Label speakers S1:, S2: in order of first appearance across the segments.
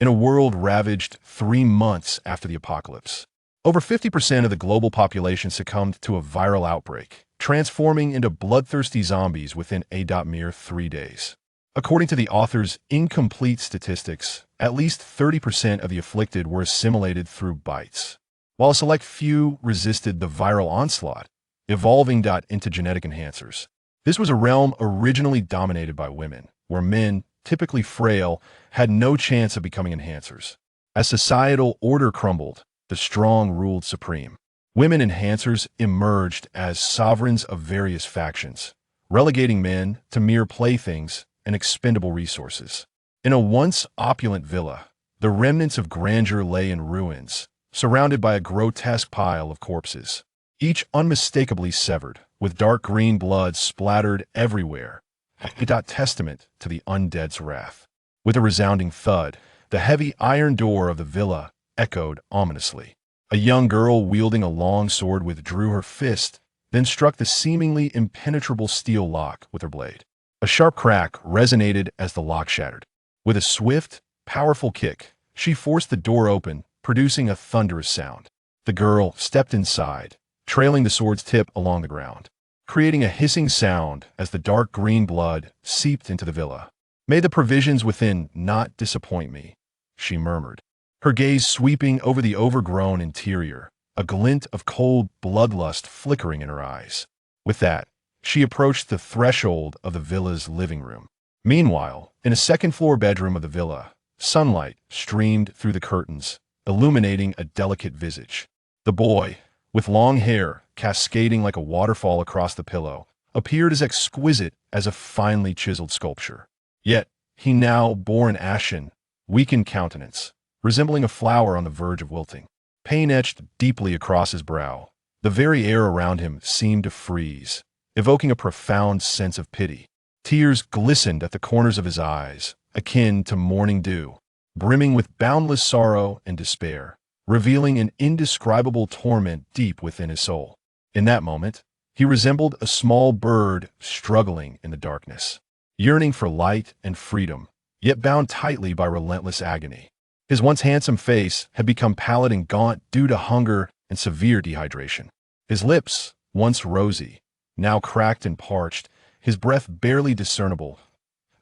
S1: in a world ravaged 3 months after the apocalypse. Over 50% of the global population succumbed to a viral outbreak, transforming into bloodthirsty zombies within a mere 3 days. According to the author's incomplete statistics, at least 30% of the afflicted were assimilated through bites, while a select few resisted the viral onslaught, evolving into genetic enhancers. This was a realm originally dominated by women, where men, typically frail, had no chance of becoming enhancers. As societal order crumbled, the strong ruled supreme. Women enhancers emerged as sovereigns of various factions, relegating men to mere playthings and expendable resources. In a once opulent villa, the remnants of grandeur lay in ruins, surrounded by a grotesque pile of corpses, each unmistakably severed, with dark green blood splattered everywhere, a testament to the undead's wrath. With a resounding thud, the heavy iron door of the villa echoed ominously. A young girl wielding a long sword withdrew her fist, then struck the seemingly impenetrable steel lock with her blade. A sharp crack resonated as the lock shattered. With a swift, powerful kick, she forced the door open, producing a thunderous sound. The girl stepped inside, trailing the sword's tip along the ground, creating a hissing sound as the dark green blood seeped into the villa. "May the provisions within not disappoint me," she murmured, her gaze sweeping over the overgrown interior, a glint of cold bloodlust flickering in her eyes. With that, she approached the threshold of the villa's living room. Meanwhile, in a second-floor bedroom of the villa, sunlight streamed through the curtains, illuminating a delicate visage. The boy, with long hair cascading like a waterfall across the pillow, appeared as exquisite as a finely chiseled sculpture. Yet, he now bore an ashen, weakened countenance, resembling a flower on the verge of wilting. Pain etched deeply across his brow. The very air around him seemed to freeze, evoking a profound sense of pity. Tears glistened at the corners of his eyes, akin to morning dew, brimming with boundless sorrow and despair, revealing an indescribable torment deep within his soul. In that moment, he resembled a small bird struggling in the darkness, yearning for light and freedom, yet bound tightly by relentless agony. His once handsome face had become pallid and gaunt due to hunger and severe dehydration. His lips, once rosy, now cracked and parched, his breath barely discernible.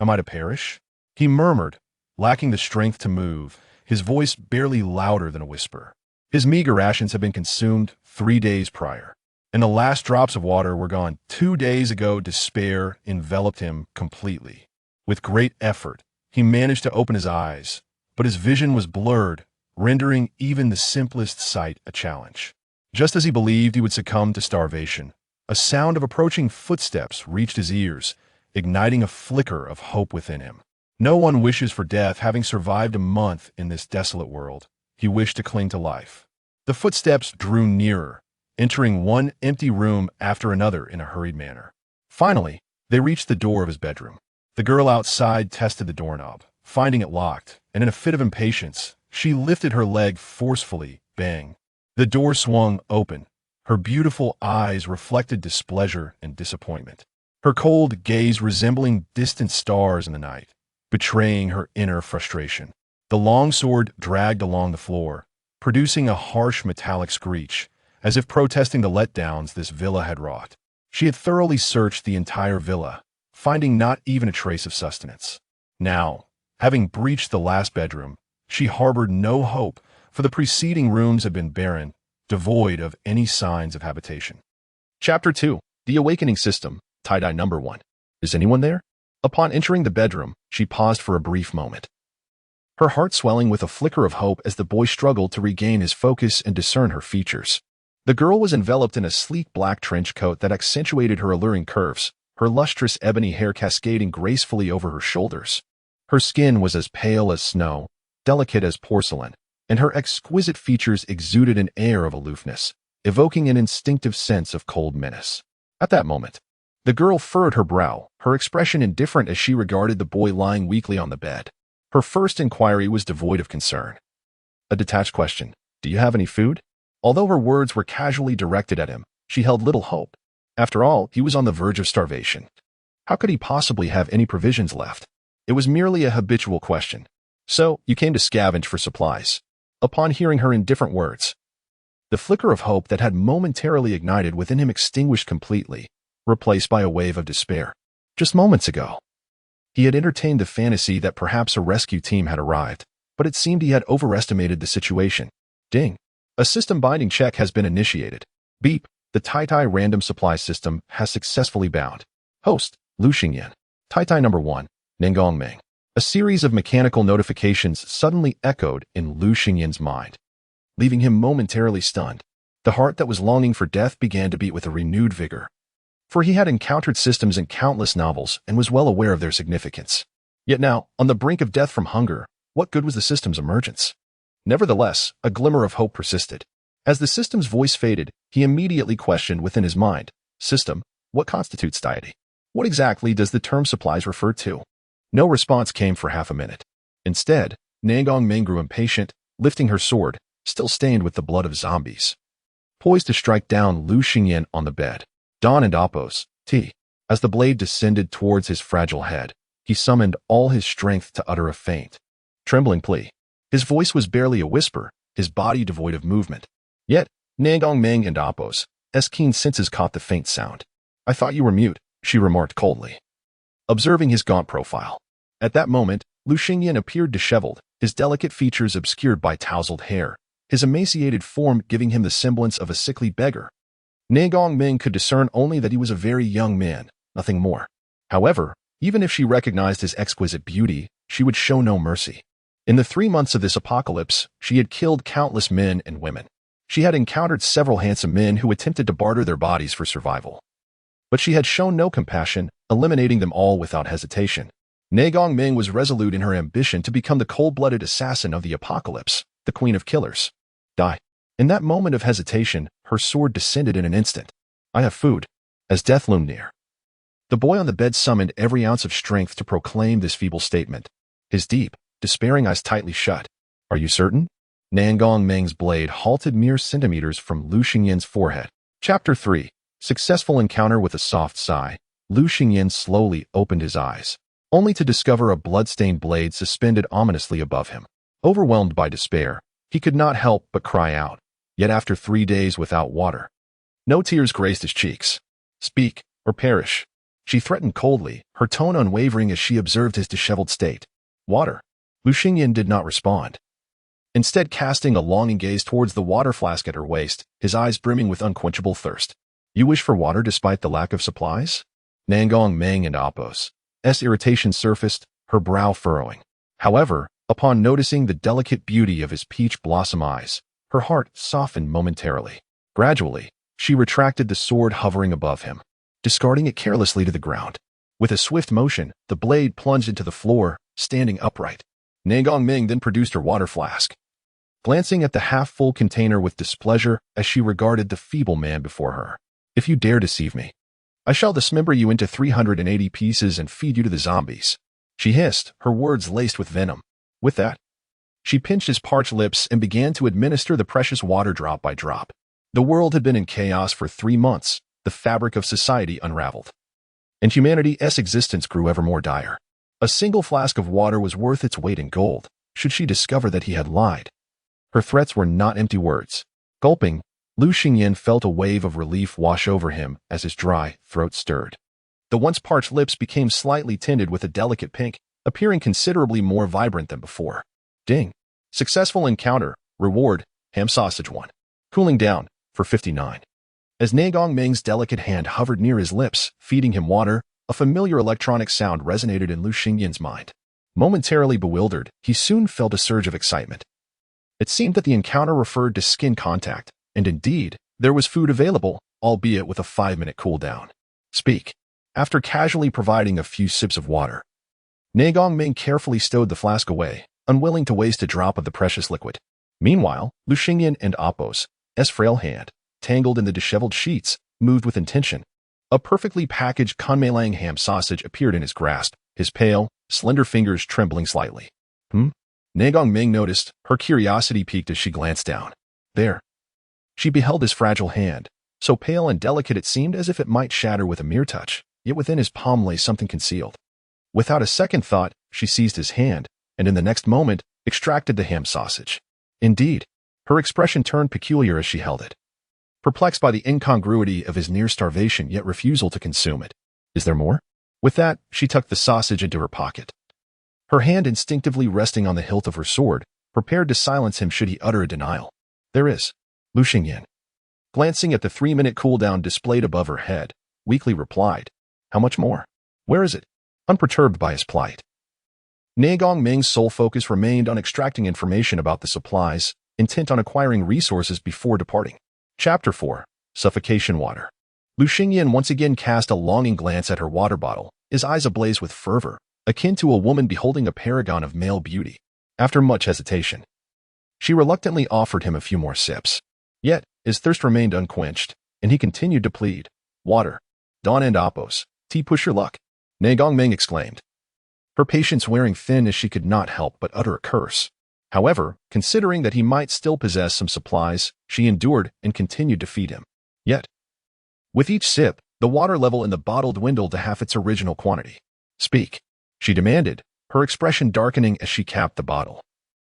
S1: "Am I to perish?" he murmured, lacking the strength to move, his voice barely louder than a whisper. His meager rations had been consumed 3 days prior, and the last drops of water were gone 2 days ago. Despair enveloped him completely. With great effort, he managed to open his eyes, but his vision was blurred, rendering even the simplest sight a challenge. Just as he believed he would succumb to starvation, a sound of approaching footsteps reached his ears, igniting a flicker of hope within him. No one wishes for death, having survived a month in this desolate world. He wished to cling to life. The footsteps drew nearer, entering one empty room after another in a hurried manner. Finally, they reached the door of his bedroom. The girl outside tested the doorknob, finding it locked, and in a fit of impatience, she lifted her leg forcefully. Bang! The door swung open. Her beautiful eyes reflected displeasure and disappointment, her cold gaze resembling distant stars in the night, betraying her inner frustration. The long sword dragged along the floor, producing a harsh metallic screech, as if protesting the letdowns this villa had wrought. She had thoroughly searched the entire villa, finding not even a trace of sustenance. Now, having breached the last bedroom, she harbored no hope, for the preceding rooms had been barren, devoid of any signs of habitation. Chapter 2. The Awakening System, Tie-Dye Number 1. Is anyone there? Upon entering the bedroom, she paused for a brief moment, her heart swelling with a flicker of hope as the boy struggled to regain his focus and discern her features. The girl was enveloped in a sleek black trench coat that accentuated her alluring curves, her lustrous ebony hair cascading gracefully over her shoulders. Her skin was as pale as snow, delicate as porcelain, and her exquisite features exuded an air of aloofness, evoking an instinctive sense of cold menace. At that moment, the girl furrowed her brow, her expression indifferent as she regarded the boy lying weakly on the bed. Her first inquiry was devoid of concern. A detached question, "Do you have any food?" Although her words were casually directed at him, she held little hope. After all, he was on the verge of starvation. How could he possibly have any provisions left? It was merely a habitual question, So, you came to scavenge for supplies. Upon hearing her indifferent words, the flicker of hope that had momentarily ignited within him extinguished completely, replaced by a wave of despair. Just moments ago, he had entertained the fantasy that perhaps a rescue team had arrived, but it seemed he had overestimated the situation. Ding. A system binding check has been initiated. Beep. The Tai random supply system has successfully bound. Host, Lu Xingyan. Tai number 1, Ningong Ming. A series of mechanical notifications suddenly echoed in Lu Xingyan's mind, leaving him momentarily stunned. The heart that was longing for death began to beat with a renewed vigor, for he had encountered systems in countless novels and was well aware of their significance. Yet now, on the brink of death from hunger, what good was the system's emergence? Nevertheless, a glimmer of hope persisted. As the system's voice faded, he immediately questioned within his mind, "System, what constitutes deity? What exactly does the term supplies refer to?" No response came for half a minute. Instead, Ningong Ming grew impatient, lifting her sword, still stained with the blood of zombies, poised to strike down Lu Xingyan on the bed. Dawn and Appos, T. As the blade descended towards his fragile head, he summoned all his strength to utter a faint, trembling plea. His voice was barely a whisper, his body devoid of movement. Yet, Ningong Ming and Appos' keen senses caught the faint sound. "I thought you were mute," she remarked coldly, observing his gaunt profile. At that moment, Lu Xingyan appeared disheveled, his delicate features obscured by tousled hair, his emaciated form giving him the semblance of a sickly beggar. Ningong Ming could discern only that he was a very young man, nothing more. However, even if she recognized his exquisite beauty, she would show no mercy. In the 3 months of this apocalypse, she had killed countless men and women. She had encountered several handsome men who attempted to barter their bodies for survival. But she had shown no compassion, eliminating them all without hesitation. Ningong Ming was resolute in her ambition to become the cold-blooded assassin of the apocalypse, the queen of killers. Die. In that moment of hesitation, her sword descended in an instant. "I have food." As death loomed near, the boy on the bed summoned every ounce of strength to proclaim this feeble statement, his deep, despairing eyes tightly shut. "Are you certain?" Ningong Ming's blade halted mere centimeters from Lu Xingyan's forehead. Chapter 3. Successful encounter. With a soft sigh, Lu Xingyan slowly opened his eyes, only to discover a blood-stained blade suspended ominously above him. Overwhelmed by despair, he could not help but cry out. Yet after 3 days without water, no tears graced his cheeks. "Speak, or perish," she threatened coldly, her tone unwavering as she observed his disheveled state. "Water." Lu Xingyan did not respond, instead casting a longing gaze towards the water flask at her waist, his eyes brimming with unquenchable thirst. "You wish for water despite the lack of supplies?" Ningong Ming and Appos' irritation surfaced, her brow furrowing. However, upon noticing the delicate beauty of his peach blossom eyes, her heart softened momentarily. Gradually, she retracted the sword hovering above him, discarding it carelessly to the ground. With a swift motion, the blade plunged into the floor, standing upright. Ningong Ming then produced her water flask, glancing at the half-full container with displeasure as she regarded the feeble man before her. "If you dare deceive me, I shall dismember you into 380 pieces and feed you to the zombies," she hissed, her words laced with venom. With that, she pinched his parched lips and began to administer the precious water drop by drop. The world had been in chaos for 3 months, the fabric of society unraveled, and humanity's existence grew ever more dire. A single flask of water was worth its weight in gold, should she discover that he had lied. Her threats were not empty words. Gulping, Lu Xingyan felt a wave of relief wash over him as his dry throat stirred. The once parched lips became slightly tinted with a delicate pink, appearing considerably more vibrant than before. Ding. Successful encounter. Reward, ham sausage 1. Cooling down, for 59. As Ningong Ming's delicate hand hovered near his lips, feeding him water, a familiar electronic sound resonated in Lu Xingyan's mind. Momentarily bewildered, he soon felt a surge of excitement. It seemed that the encounter referred to skin contact, and indeed, there was food available, albeit with a 5-minute cooldown. "Speak." After casually providing a few sips of water, Ningong Ming carefully stowed the flask away, unwilling to waste a drop of the precious liquid. Meanwhile, Lu Xingyan and Appos' frail hand, tangled in the disheveled sheets, moved with intention. A perfectly packaged Kunmeilang ham sausage appeared in his grasp, his pale, slender fingers trembling slightly. Ningong Ming noticed, her curiosity piqued as she glanced down. There. She beheld his fragile hand, so pale and delicate it seemed as if it might shatter with a mere touch, yet within his palm lay something concealed. Without a second thought, she seized his hand, and in the next moment, extracted the ham sausage. Indeed, her expression turned peculiar as she held it, perplexed by the incongruity of his near starvation yet refusal to consume it. Is there more? With that, she tucked the sausage into her pocket, her hand instinctively resting on the hilt of her sword, prepared to silence him should he utter a denial. There is. Lu Xingyan, glancing at the 3-minute cooldown displayed above her head, weakly replied. How much more? Where is it? Unperturbed by his plight, Nagong Ming's sole focus remained on extracting information about the supplies, intent on acquiring resources before departing. Chapter 4. Suffocation Water. Lu Xingyan once again cast a longing glance at her water bottle, his eyes ablaze with fervor, akin to a woman beholding a paragon of male beauty. After much hesitation, she reluctantly offered him a few more sips. Yet, his thirst remained unquenched, and he continued to plead. Water. Dawn and Appos. Tea push your luck. Nagong Ming exclaimed, her patience wearing thin as she could not help but utter a curse. However, considering that he might still possess some supplies, she endured and continued to feed him. Yet, with each sip, the water level in the bottle dwindled to half its original quantity. Speak, she demanded, her expression darkening as she capped the bottle,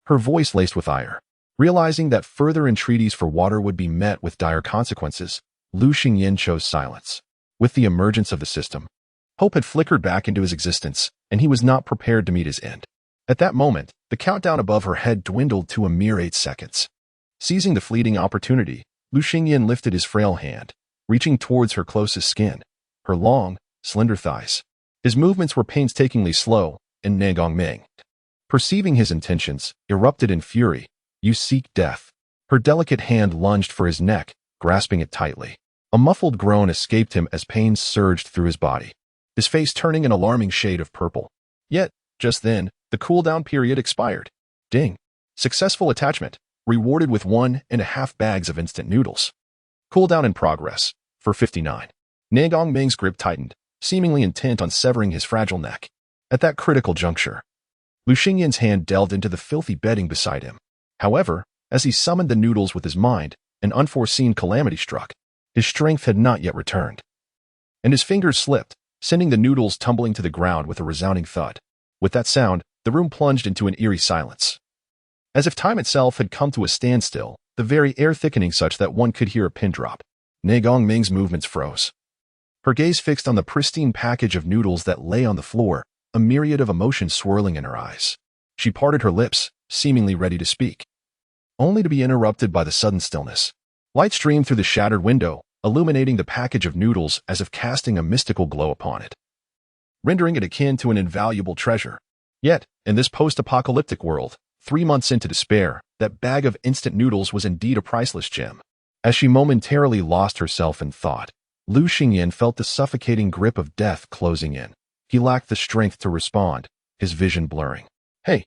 S1: her voice laced with ire. Realizing that further entreaties for water would be met with dire consequences, Lu Xingyan chose silence. With the emergence of the system, hope had flickered back into his existence, and he was not prepared to meet his end. At that moment, the countdown above her head dwindled to a mere 8 seconds. Seizing the fleeting opportunity, Lu Xingyan lifted his frail hand, reaching towards her closest skin, her long, slender thighs. His movements were painstakingly slow, and Nagong Ming, perceiving his intentions, erupted in fury. You seek death. Her delicate hand lunged for his neck, grasping it tightly. A muffled groan escaped him as pain surged through his body, his face turning an alarming shade of purple. Yet, just then, the cooldown period expired. Ding. Successful attachment. Rewarded with 1.5 bags of instant noodles. Cooldown in progress. For 59. Nagong Ming's grip tightened, seemingly intent on severing his fragile neck. At that critical juncture, Lu Xingyan's hand delved into the filthy bedding beside him. However, as he summoned the noodles with his mind, an unforeseen calamity struck. His strength had not yet returned, and his fingers slipped, sending the noodles tumbling to the ground with a resounding thud. With that sound, the room plunged into an eerie silence. As if time itself had come to a standstill, the very air thickening such that one could hear a pin drop. Nagong Ming's movements froze, her gaze fixed on the pristine package of noodles that lay on the floor, a myriad of emotions swirling in her eyes. She parted her lips, seemingly ready to speak, only to be interrupted by the sudden stillness. Light streamed through the shattered window, illuminating the package of noodles as if casting a mystical glow upon it, rendering it akin to an invaluable treasure. Yet, in this post-apocalyptic world, 3 months into despair, that bag of instant noodles was indeed a priceless gem. As she momentarily lost herself in thought, Lu Xingyan felt the suffocating grip of death closing in. He lacked the strength to respond, his vision blurring. Hey,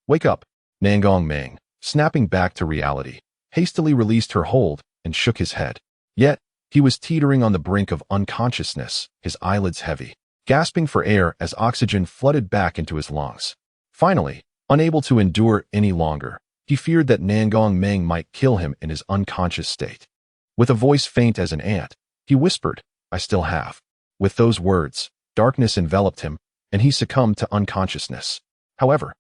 S1: wake up. Nagong Ming, snapping back to reality, hastily released her hold and shook his head. Yet, he was teetering on the brink of unconsciousness, his eyelids heavy, gasping for air as oxygen flooded back into his lungs. Finally, unable to endure any longer, he feared that Nagong Ming might kill him in his unconscious state. With a voice faint as an ant, he whispered, I still have. With those words, darkness enveloped him, and he succumbed to unconsciousness. However,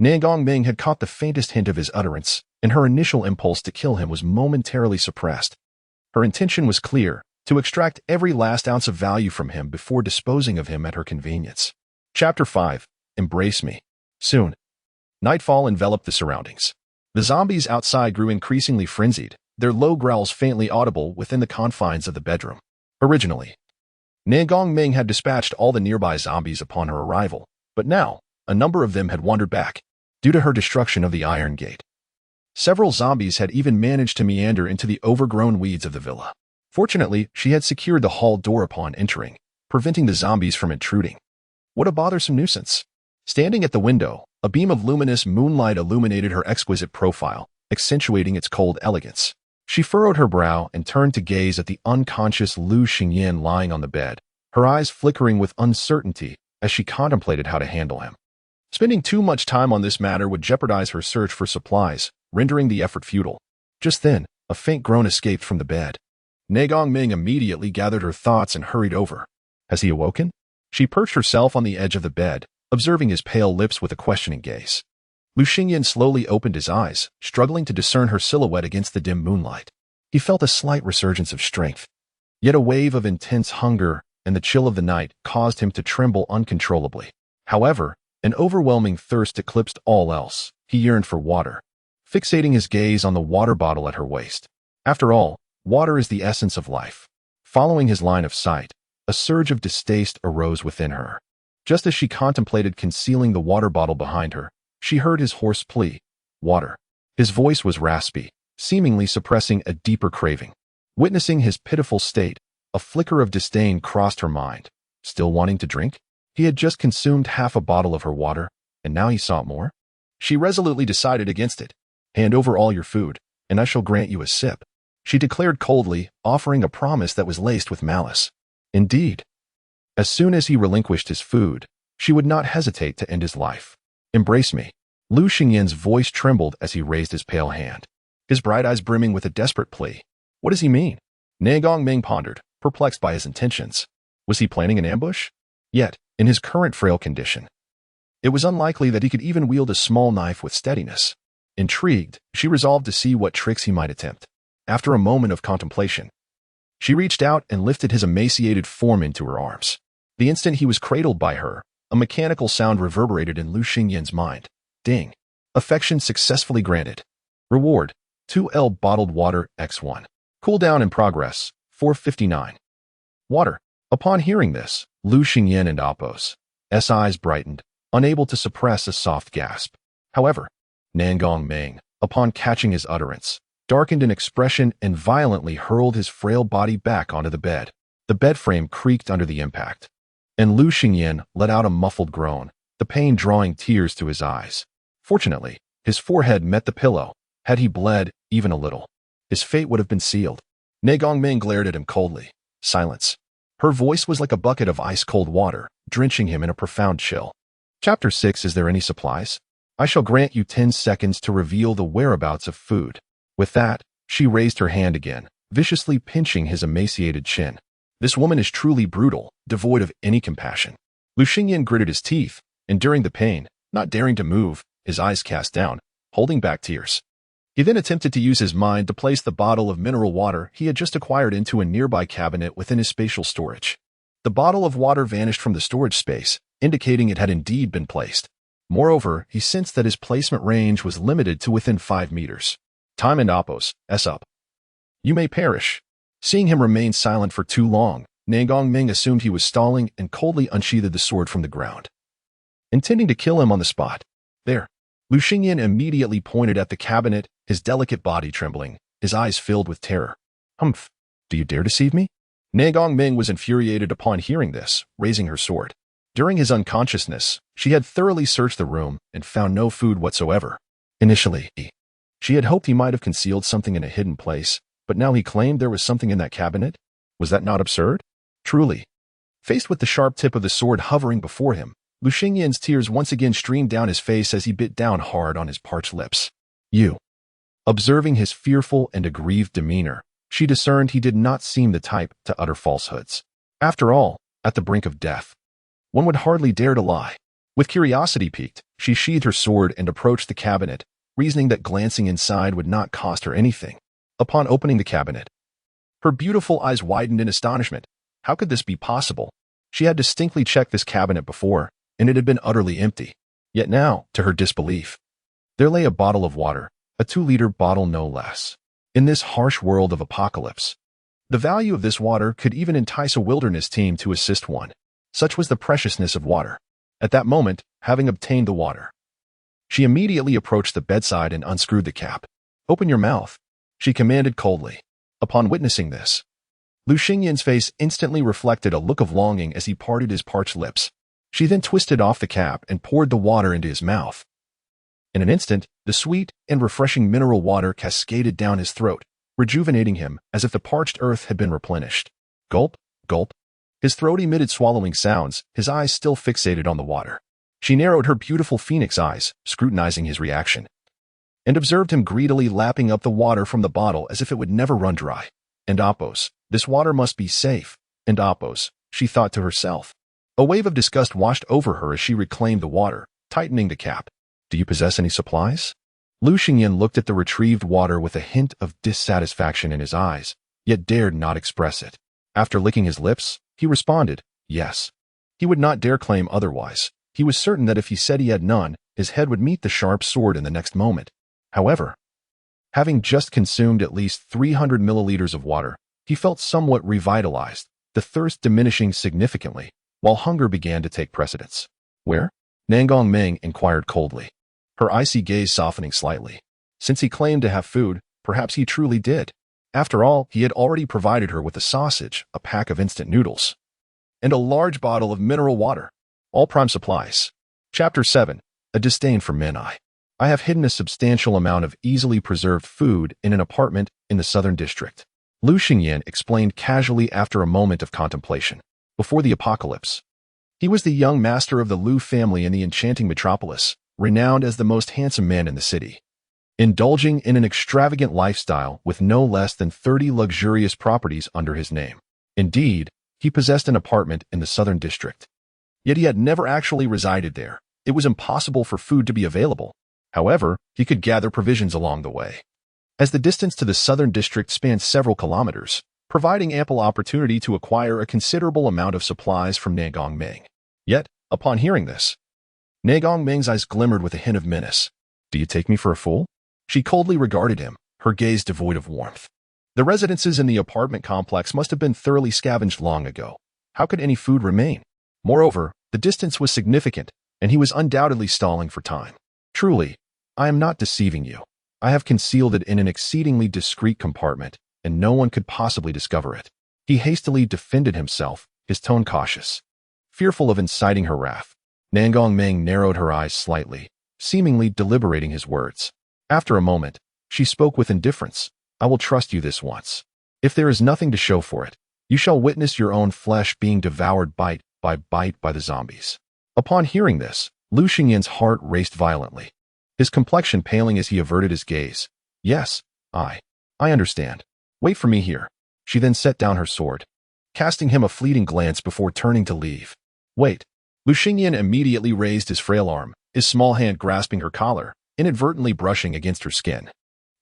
S1: Nagong Ming had caught the faintest hint of his utterance, and her initial impulse to kill him was momentarily suppressed. Her intention was clear, to extract every last ounce of value from him before disposing of him at her convenience. Chapter 5. Embrace me. Soon, nightfall enveloped the surroundings. The zombies outside grew increasingly frenzied, their low growls faintly audible within the confines of the bedroom. Originally, Nagong Ming had dispatched all the nearby zombies upon her arrival, but now, a number of them had wandered back, due to her destruction of the Iron Gate. Several zombies had even managed to meander into the overgrown weeds of the villa. Fortunately, she had secured the hall door upon entering, preventing the zombies from intruding. What a bothersome nuisance. Standing at the window, a beam of luminous moonlight illuminated her exquisite profile, accentuating its cold elegance. She furrowed her brow and turned to gaze at the unconscious Lu Xingyan lying on the bed, her eyes flickering with uncertainty as she contemplated how to handle him. Spending too much time on this matter would jeopardize her search for supplies, rendering the effort futile. Just then, a faint groan escaped from the bed. Nagong Ming immediately gathered her thoughts and hurried over. Has he awoken? She perched herself on the edge of the bed, observing his pale lips with a questioning gaze. Lu Xingyan slowly opened his eyes, struggling to discern her silhouette against the dim moonlight. He felt a slight resurgence of strength. Yet a wave of intense hunger and the chill of the night caused him to tremble uncontrollably. However, an overwhelming thirst eclipsed all else. He yearned for water, fixating his gaze on the water bottle at her waist. After all, water is the essence of life. Following his line of sight, a surge of distaste arose within her. Just as she contemplated concealing the water bottle behind her, she heard his hoarse plea, "Water." His voice was raspy, seemingly suppressing a deeper craving. Witnessing his pitiful state, a flicker of disdain crossed her mind. Still wanting to drink? He had just consumed half a bottle of her water, and now he sought more? She resolutely decided against it. "Hand over all your food, and I shall grant you a sip," she declared coldly, offering a promise that was laced with malice. Indeed, as soon as he relinquished his food, she would not hesitate to end his life. "Embrace me." Lu Xingyan's voice trembled as he raised his pale hand, his bright eyes brimming with a desperate plea. What does he mean? Gongming pondered, perplexed by his intentions. Was he planning an ambush? Yet, in his current frail condition, it was unlikely that he could even wield a small knife with steadiness. Intrigued, she resolved to see what tricks he might attempt. After a moment of contemplation, she reached out and lifted his emaciated form into her arms. The instant he was cradled by her, a mechanical sound reverberated in Lu Xingyan's mind. Ding. Affection successfully granted. Reward: 2L bottled water X1. Cooldown in progress, 459. Water. Upon hearing this, Lu Xingyan and Appo's eyes brightened, unable to suppress a soft gasp. However, Gongming, upon catching his utterance, darkened in expression and violently hurled his frail body back onto the bed. The bed frame creaked under the impact, and Lu Xingyan let out a muffled groan, the pain drawing tears to his eyes. Fortunately, his forehead met the pillow. Had he bled even a little, his fate would have been sealed. Gongming glared at him coldly. Silence. Her voice was like a bucket of ice-cold water, drenching him in a profound chill. Chapter 6. Is there any supplies? I shall grant you 10 seconds to reveal the whereabouts of food. With that, she raised her hand again, viciously pinching his emaciated chin. This woman is truly brutal, devoid of any compassion. Lu Xingyan gritted his teeth, enduring the pain, not daring to move, his eyes cast down, holding back tears. He then attempted to use his mind to place the bottle of mineral water he had just acquired into a nearby cabinet within his spatial storage. The bottle of water vanished from the storage space, indicating it had indeed been placed. Moreover, he sensed that his placement range was limited to within 5 meters. Time and Appo's up. You may perish. Seeing him remain silent for too long, Gongming assumed he was stalling and coldly unsheathed the sword from the ground, intending to kill him on the spot. There. Lu Xingyan immediately pointed at the cabinet, his delicate body trembling, his eyes filled with terror. Humph. Do you dare deceive me? Gongming was infuriated upon hearing this, raising her sword. During his unconsciousness, she had thoroughly searched the room and found no food whatsoever. Initially, she had hoped he might have concealed something in a hidden place, but now he claimed there was something in that cabinet? Was that not absurd? Truly. Faced with the sharp tip of the sword hovering before him, Lu Xingyan's tears once again streamed down his face as he bit down hard on his parched lips. You. Observing his fearful and aggrieved demeanor, she discerned he did not seem the type to utter falsehoods. After all, at the brink of death, one would hardly dare to lie. With curiosity piqued, she sheathed her sword and approached the cabinet, reasoning that glancing inside would not cost her anything. Upon opening the cabinet, her beautiful eyes widened in astonishment. How could this be possible? She had distinctly checked this cabinet before, and it had been utterly empty. Yet now, to her disbelief, there lay a bottle of water, a 2-liter bottle no less. In this harsh world of apocalypse, the value of this water could even entice a wilderness team to assist one. Such was the preciousness of water. At that moment, having obtained the water, she immediately approached the bedside and unscrewed the cap. Open your mouth, she commanded coldly. Upon witnessing this, Lu Xingyan's face instantly reflected a look of longing as he parted his parched lips. She then twisted off the cap and poured the water into his mouth. In an instant, the sweet and refreshing mineral water cascaded down his throat, rejuvenating him as if the parched earth had been replenished. Gulp, gulp. His throat emitted swallowing sounds, his eyes still fixated on the water. She narrowed her beautiful phoenix eyes, scrutinizing his reaction, and observed him greedily lapping up the water from the bottle as if it would never run dry. And Appo's, this water must be safe. And Appo's, she thought to herself. A wave of disgust washed over her as she reclaimed the water, tightening the cap. Do you possess any supplies? Lu Xingyan looked at the retrieved water with a hint of dissatisfaction in his eyes, yet dared not express it. After licking his lips, he responded, yes. He would not dare claim otherwise. He was certain that if he said he had none, his head would meet the sharp sword in the next moment. However, having just consumed at least 300 milliliters of water, he felt somewhat revitalized, the thirst diminishing significantly, while hunger began to take precedence. Where? Nangong Ming inquired coldly, her icy gaze softening slightly. Since he claimed to have food, perhaps he truly did. After all, he had already provided her with a sausage, a pack of instant noodles, and a large bottle of mineral water. All prime supplies. Chapter 7. A disdain for men. I have hidden a substantial amount of easily preserved food in an apartment in the southern district. Lu Xingyan explained casually after a moment of contemplation. Before the apocalypse, he was the young master of the Lu family in the enchanting metropolis, renowned as the most handsome man in the city, indulging in an extravagant lifestyle with no less than 30 luxurious properties under his name. Indeed, he possessed an apartment in the southern district. Yet he had never actually resided there. It was impossible for food to be available. However, he could gather provisions along the way. As the distance to the southern district spanned several kilometers, providing ample opportunity to acquire a considerable amount of supplies from Nangong Ming. Yet, upon hearing this, Nangong Ming's eyes glimmered with a hint of menace. Do you take me for a fool? She coldly regarded him, her gaze devoid of warmth. The residences in the apartment complex must have been thoroughly scavenged long ago. How could any food remain? Moreover, the distance was significant, and he was undoubtedly stalling for time. Truly, I am not deceiving you. I have concealed it in an exceedingly discreet compartment, and no one could possibly discover it. He hastily defended himself, his tone cautious. Fearful of inciting her wrath, Nangong Ming narrowed her eyes slightly, seemingly deliberating his words. After a moment, she spoke with indifference. I will trust you this once. If there is nothing to show for it, you shall witness your own flesh being devoured bite by the zombies. Upon hearing this, Lu Xingyan's heart raced violently, his complexion paling as he averted his gaze. Yes, I understand. Wait for me here. She then set down her sword, casting him a fleeting glance before turning to leave. Wait. Lu Xingyan immediately raised his frail arm, his small hand grasping her collar, inadvertently brushing against her skin.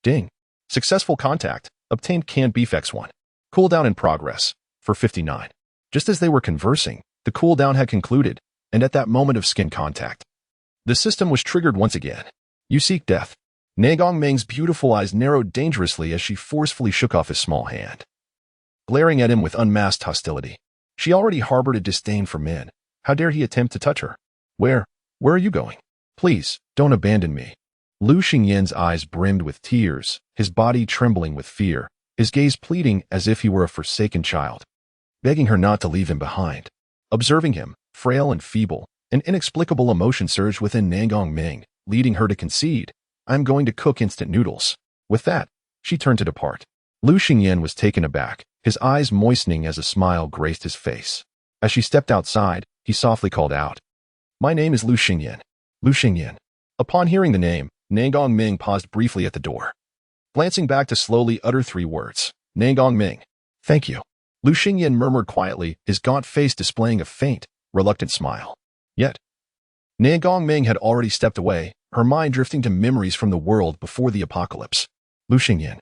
S1: Ding. Successful contact. Obtained canned beef X1. Cooldown in progress. For 59. Just as they were conversing, the cooldown had concluded, and at that moment of skin contact, the system was triggered once again. You seek death. Nangong Ming's beautiful eyes narrowed dangerously as she forcefully shook off his small hand, glaring at him with unmasked hostility. She already harbored a disdain for men. How dare he attempt to touch her? Where are you going? Please, don't abandon me. Lu Xingyan's eyes brimmed with tears, his body trembling with fear, his gaze pleading as if he were a forsaken child, begging her not to leave him behind. Observing him, frail and feeble, an inexplicable emotion surged within Nangong Ming, leading her to concede. I'm going to cook instant noodles. With that, she turned to depart. Lu Xingyan was taken aback, his eyes moistening as a smile graced his face. As she stepped outside, he softly called out, My name is Lu Xingyan. Lu Xingyan. Upon hearing the name, Nangong Ming paused briefly at the door, glancing back to slowly utter 3 words. Nangong Ming. Thank you. Lu Xingyan murmured quietly, his gaunt face displaying a faint, reluctant smile. Yet, Nangong Ming had already stepped away, her mind drifting to memories from the world before the apocalypse. Lu Xingyan.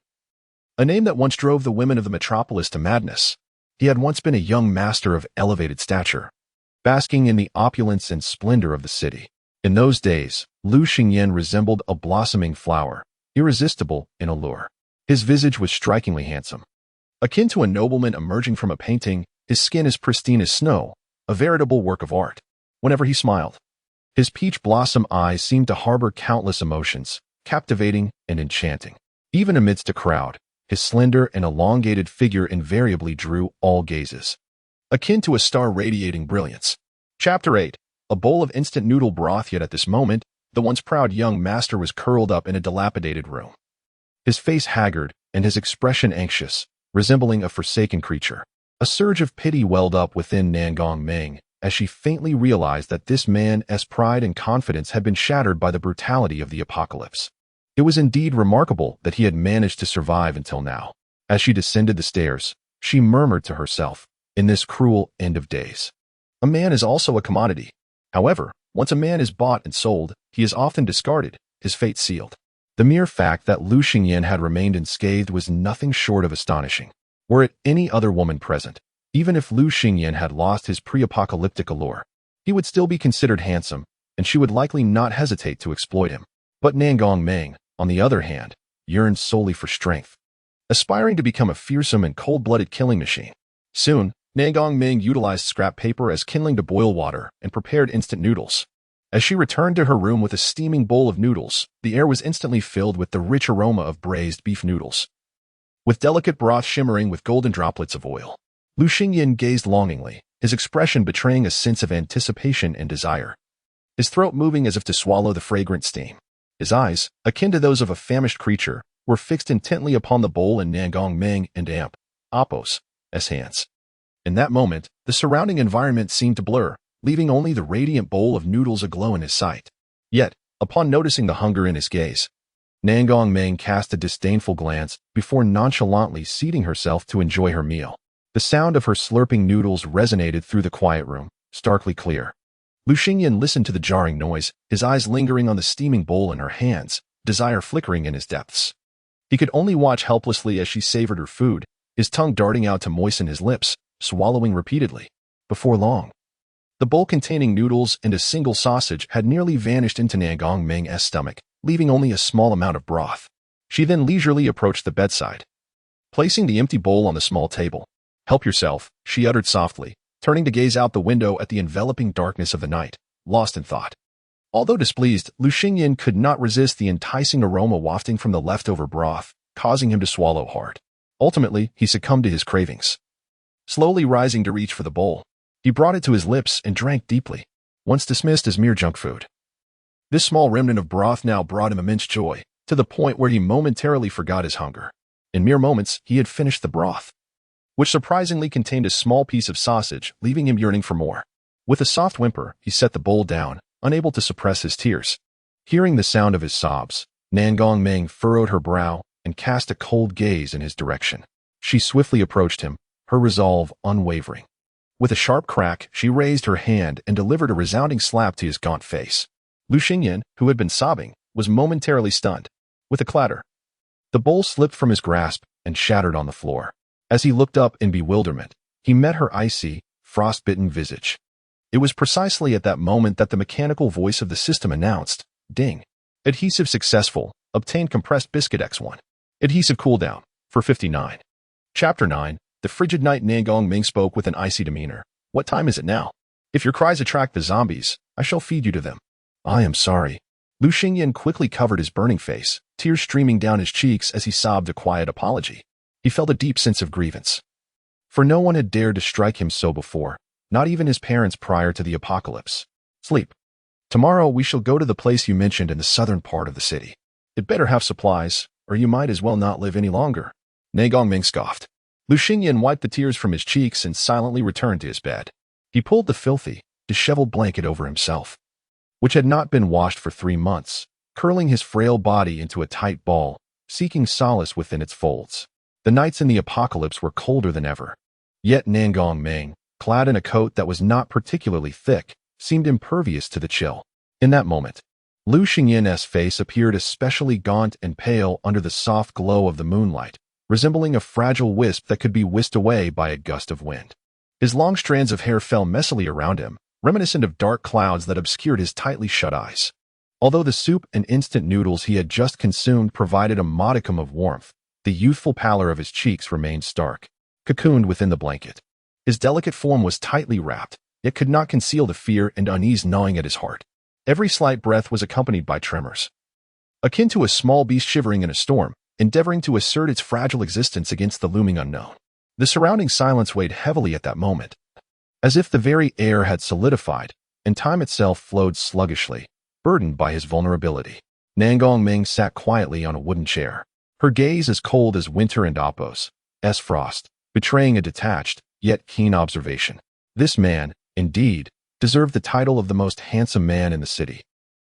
S1: A name that once drove the women of the metropolis to madness. He had once been a young master of elevated stature, basking in the opulence and splendor of the city. In those days, Lu Xingyan resembled a blossoming flower, irresistible in allure. His visage was strikingly handsome. Akin to a nobleman emerging from a painting, his skin as pristine as snow, a veritable work of art. Whenever he smiled, his peach blossom eyes seemed to harbor countless emotions, captivating and enchanting. Even amidst a crowd, his slender and elongated figure invariably drew all gazes, akin to a star radiating brilliance. Chapter 8. A bowl of instant noodle broth. Yet at this moment, the once proud young master was curled up in a dilapidated room, his face haggard and his expression anxious, resembling a forsaken creature. A surge of pity welled up within Nangong Ming as she faintly realized that this man's pride and confidence had been shattered by the brutality of the apocalypse. It was indeed remarkable that he had managed to survive until now. As she descended the stairs, she murmured to herself, in this cruel end of days, a man is also a commodity. However, Once a man is bought and sold, he is often discarded, his fate sealed. The mere fact that Lu Xingyan had remained unscathed was nothing short of astonishing. Were it any other woman present, even if Lu Xingyan had lost his pre-apocalyptic allure, he would still be considered handsome, and she would likely not hesitate to exploit him. But Nangong Meng, on the other hand, yearned solely for strength, aspiring to become a fearsome and cold-blooded killing machine. Soon, Nangong Meng utilized scrap paper as kindling to boil water and prepared instant noodles. As she returned to her room with a steaming bowl of noodles, the air was instantly filled with the rich aroma of braised beef noodles, with delicate broth shimmering with golden droplets of oil. Lu Xingyan gazed longingly, his expression betraying a sense of anticipation and desire, his throat moving as if to swallow the fragrant steam. His eyes, akin to those of a famished creature, were fixed intently upon the bowl in Nangong Meng and Appo's hands. In that moment, the surrounding environment seemed to blur, leaving only the radiant bowl of noodles aglow in his sight. Yet, upon noticing the hunger in his gaze, Nangong Meng cast a disdainful glance before nonchalantly seating herself to enjoy her meal. The sound of her slurping noodles resonated through the quiet room, starkly clear. Lu Xingyan listened to the jarring noise, his eyes lingering on the steaming bowl in her hands, desire flickering in his depths. He could only watch helplessly as she savored her food, his tongue darting out to moisten his lips, swallowing repeatedly. Before long, the bowl containing noodles and a single sausage had nearly vanished into Nangong Meng's stomach, leaving only a small amount of broth. She then leisurely approached the bedside, placing the empty bowl on the small table. "Help yourself," she uttered softly, turning to gaze out the window at the enveloping darkness of the night, lost in thought. Although displeased, Lu Xingyan could not resist the enticing aroma wafting from the leftover broth, causing him to swallow hard. Ultimately, he succumbed to his cravings. Slowly rising to reach for the bowl, he brought it to his lips and drank deeply, once dismissed as mere junk food. This small remnant of broth now brought him immense joy, to the point where he momentarily forgot his hunger. In mere moments, he had finished the broth, which surprisingly contained a small piece of sausage, leaving him yearning for more. With a soft whimper, he set the bowl down, unable to suppress his tears. Hearing the sound of his sobs, Nangong Meng furrowed her brow and cast a cold gaze in his direction. She swiftly approached him, her resolve unwavering. With a sharp crack, she raised her hand and delivered a resounding slap to his gaunt face. Lu Xingyan, who had been sobbing, was momentarily stunned. With a clatter, the bowl slipped from his grasp and shattered on the floor. As he looked up in bewilderment, he met her icy, frost-bitten visage. It was precisely at that moment that the mechanical voice of the system announced, "Ding. Adhesive successful. Obtained compressed biscuit X1. Adhesive cooldown, for 59. Chapter 9, The Frigid Night. Nangong Meng spoke with an icy demeanor. "What time is it now? If your cries attract the zombies, I shall feed you to them." "I am sorry." Lu Xingyan quickly covered his burning face, tears streaming down his cheeks as he sobbed a quiet apology. He felt a deep sense of grievance, for no one had dared to strike him so before, not even his parents prior to the apocalypse. "Sleep. Tomorrow we shall go to the place you mentioned in the southern part of the city. It better have supplies, or you might as well not live any longer." Nangong Meng scoffed. Lu Xingyan wiped the tears from his cheeks and silently returned to his bed. He pulled the filthy, disheveled blanket over himself, which had not been washed for 3 months, curling his frail body into a tight ball, seeking solace within its folds. The nights in the apocalypse were colder than ever. Yet Nangong Meng, clad in a coat that was not particularly thick, seemed impervious to the chill. In that moment, Lu Xingyan's face appeared especially gaunt and pale under the soft glow of the moonlight, resembling a fragile wisp that could be whisked away by a gust of wind. His long strands of hair fell messily around him, reminiscent of dark clouds that obscured his tightly shut eyes. Although the soup and instant noodles he had just consumed provided a modicum of warmth, the youthful pallor of his cheeks remained stark, cocooned within the blanket. His delicate form was tightly wrapped, yet could not conceal the fear and unease gnawing at his heart. Every slight breath was accompanied by tremors, akin to a small beast shivering in a storm, endeavoring to assert its fragile existence against the looming unknown. The surrounding silence weighed heavily at that moment, as if the very air had solidified, and time itself flowed sluggishly, burdened by his vulnerability. Nangong Meng sat quietly on a wooden chair, her gaze as cold as winter and Appo's frost, betraying a detached, yet keen observation. This man, indeed, deserved the title of the most handsome man in the city.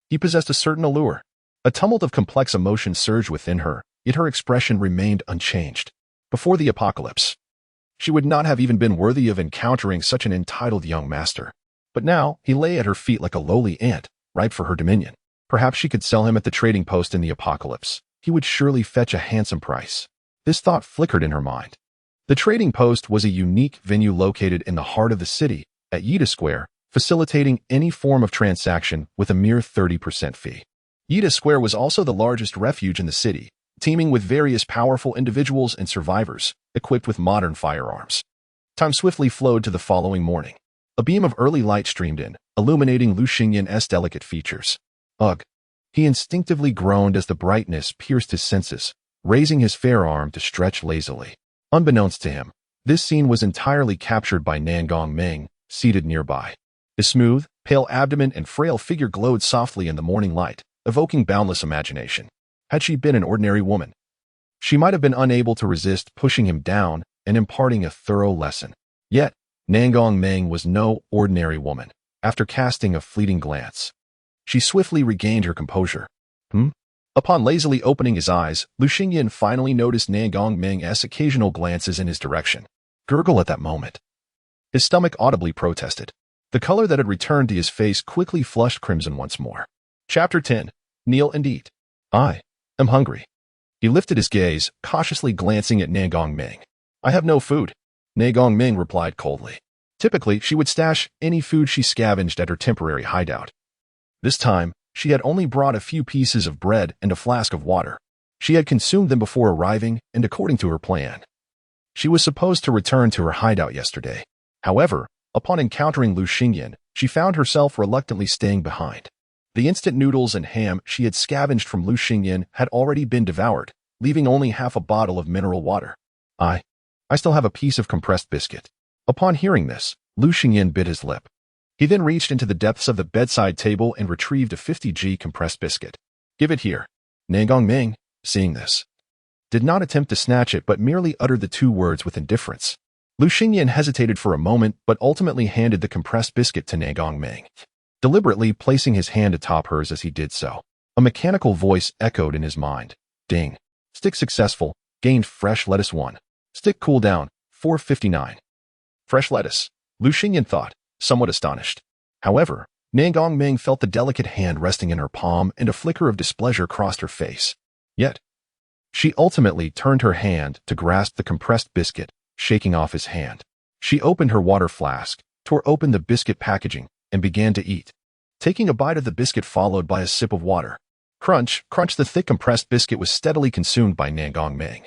S1: He possessed a certain allure. A tumult of complex emotions surged within her, yet her expression remained unchanged. Before the apocalypse, she would not have even been worthy of encountering such an entitled young master. But now he lay at her feet like a lowly ant, ripe for her dominion. Perhaps she could sell him at the trading post in the apocalypse. He would surely fetch a handsome price. This thought flickered in her mind. The trading post was a unique venue located in the heart of the city, at Yida Square, facilitating any form of transaction with a mere 30% fee. Yida Square was also the largest refuge in the city, teeming with various powerful individuals and survivors, equipped with modern firearms. Time swiftly flowed to the following morning. A beam of early light streamed in, illuminating Lu Xingyan's delicate features. Ugh! He instinctively groaned as the brightness pierced his senses, raising his fair arm to stretch lazily. Unbeknownst to him, this scene was entirely captured by Nangong Meng, seated nearby. His smooth, pale abdomen and frail figure glowed softly in the morning light, evoking boundless imagination. Had she been an ordinary woman, she might have been unable to resist pushing him down and imparting a thorough lesson. Yet, Nangong Meng was no ordinary woman. After casting a fleeting glance, she swiftly regained her composure. Upon lazily opening his eyes, Lu Xingyan finally noticed Nangong Meng's occasional glances in his direction. Gurgle at that moment. His stomach audibly protested. The color that had returned to his face quickly flushed crimson once more. Chapter 10. Kneel and eat. I am hungry. He lifted his gaze, cautiously glancing at Nangong Meng. I have no food, Nangong Meng replied coldly. Typically, she would stash any food she scavenged at her temporary hideout. This time, she had only brought a few pieces of bread and a flask of water. She had consumed them before arriving, and according to her plan, she was supposed to return to her hideout yesterday. However, upon encountering Lu Xingyan, she found herself reluctantly staying behind. The instant noodles and ham she had scavenged from Lu Xingyan had already been devoured, leaving only half a bottle of mineral water. I still have a piece of compressed biscuit. Upon hearing this, Lu Xingyan bit his lip. He then reached into the depths of the bedside table and retrieved a 50g compressed biscuit. Give it here. Nangong Meng, seeing this, did not attempt to snatch it but merely uttered the two words with indifference. Lu Xingyan hesitated for a moment but ultimately handed the compressed biscuit to Nangong Meng, deliberately placing his hand atop hers as he did so. A mechanical voice echoed in his mind. Ding. Stick successful. Gained fresh lettuce 1. Stick cooldown, 459. Fresh lettuce, Lu Xingyan thought, somewhat astonished. However, Nangong Meng felt the delicate hand resting in her palm and a flicker of displeasure crossed her face. Yet, she ultimately turned her hand to grasp the compressed biscuit, shaking off his hand. She opened her water flask, tore open the biscuit packaging, and began to eat. Taking a bite of the biscuit followed by a sip of water. Crunch, crunch, the thick compressed biscuit was steadily consumed by Nangong Meng.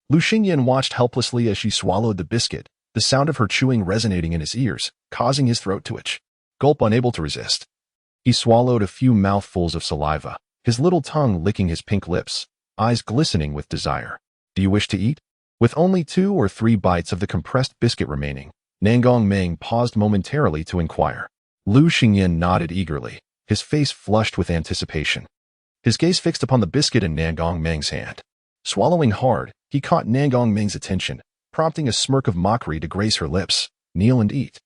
S1: Lu Xingyan watched helplessly as she swallowed the biscuit, the sound of her chewing resonating in his ears, causing his throat to itch. Gulp, unable to resist. He swallowed a few mouthfuls of saliva, his little tongue licking his pink lips, eyes glistening with desire. Do you wish to eat? With only 2 or 3 bites of the compressed biscuit remaining, Nangong Meng paused momentarily to inquire. Lu Xingyan nodded eagerly, his face flushed with anticipation. His gaze fixed upon the biscuit in Nangong Meng's hand. Swallowing hard, he caught Nangong Meng's attention, prompting a smirk of mockery to grace her lips. Kneel and eat.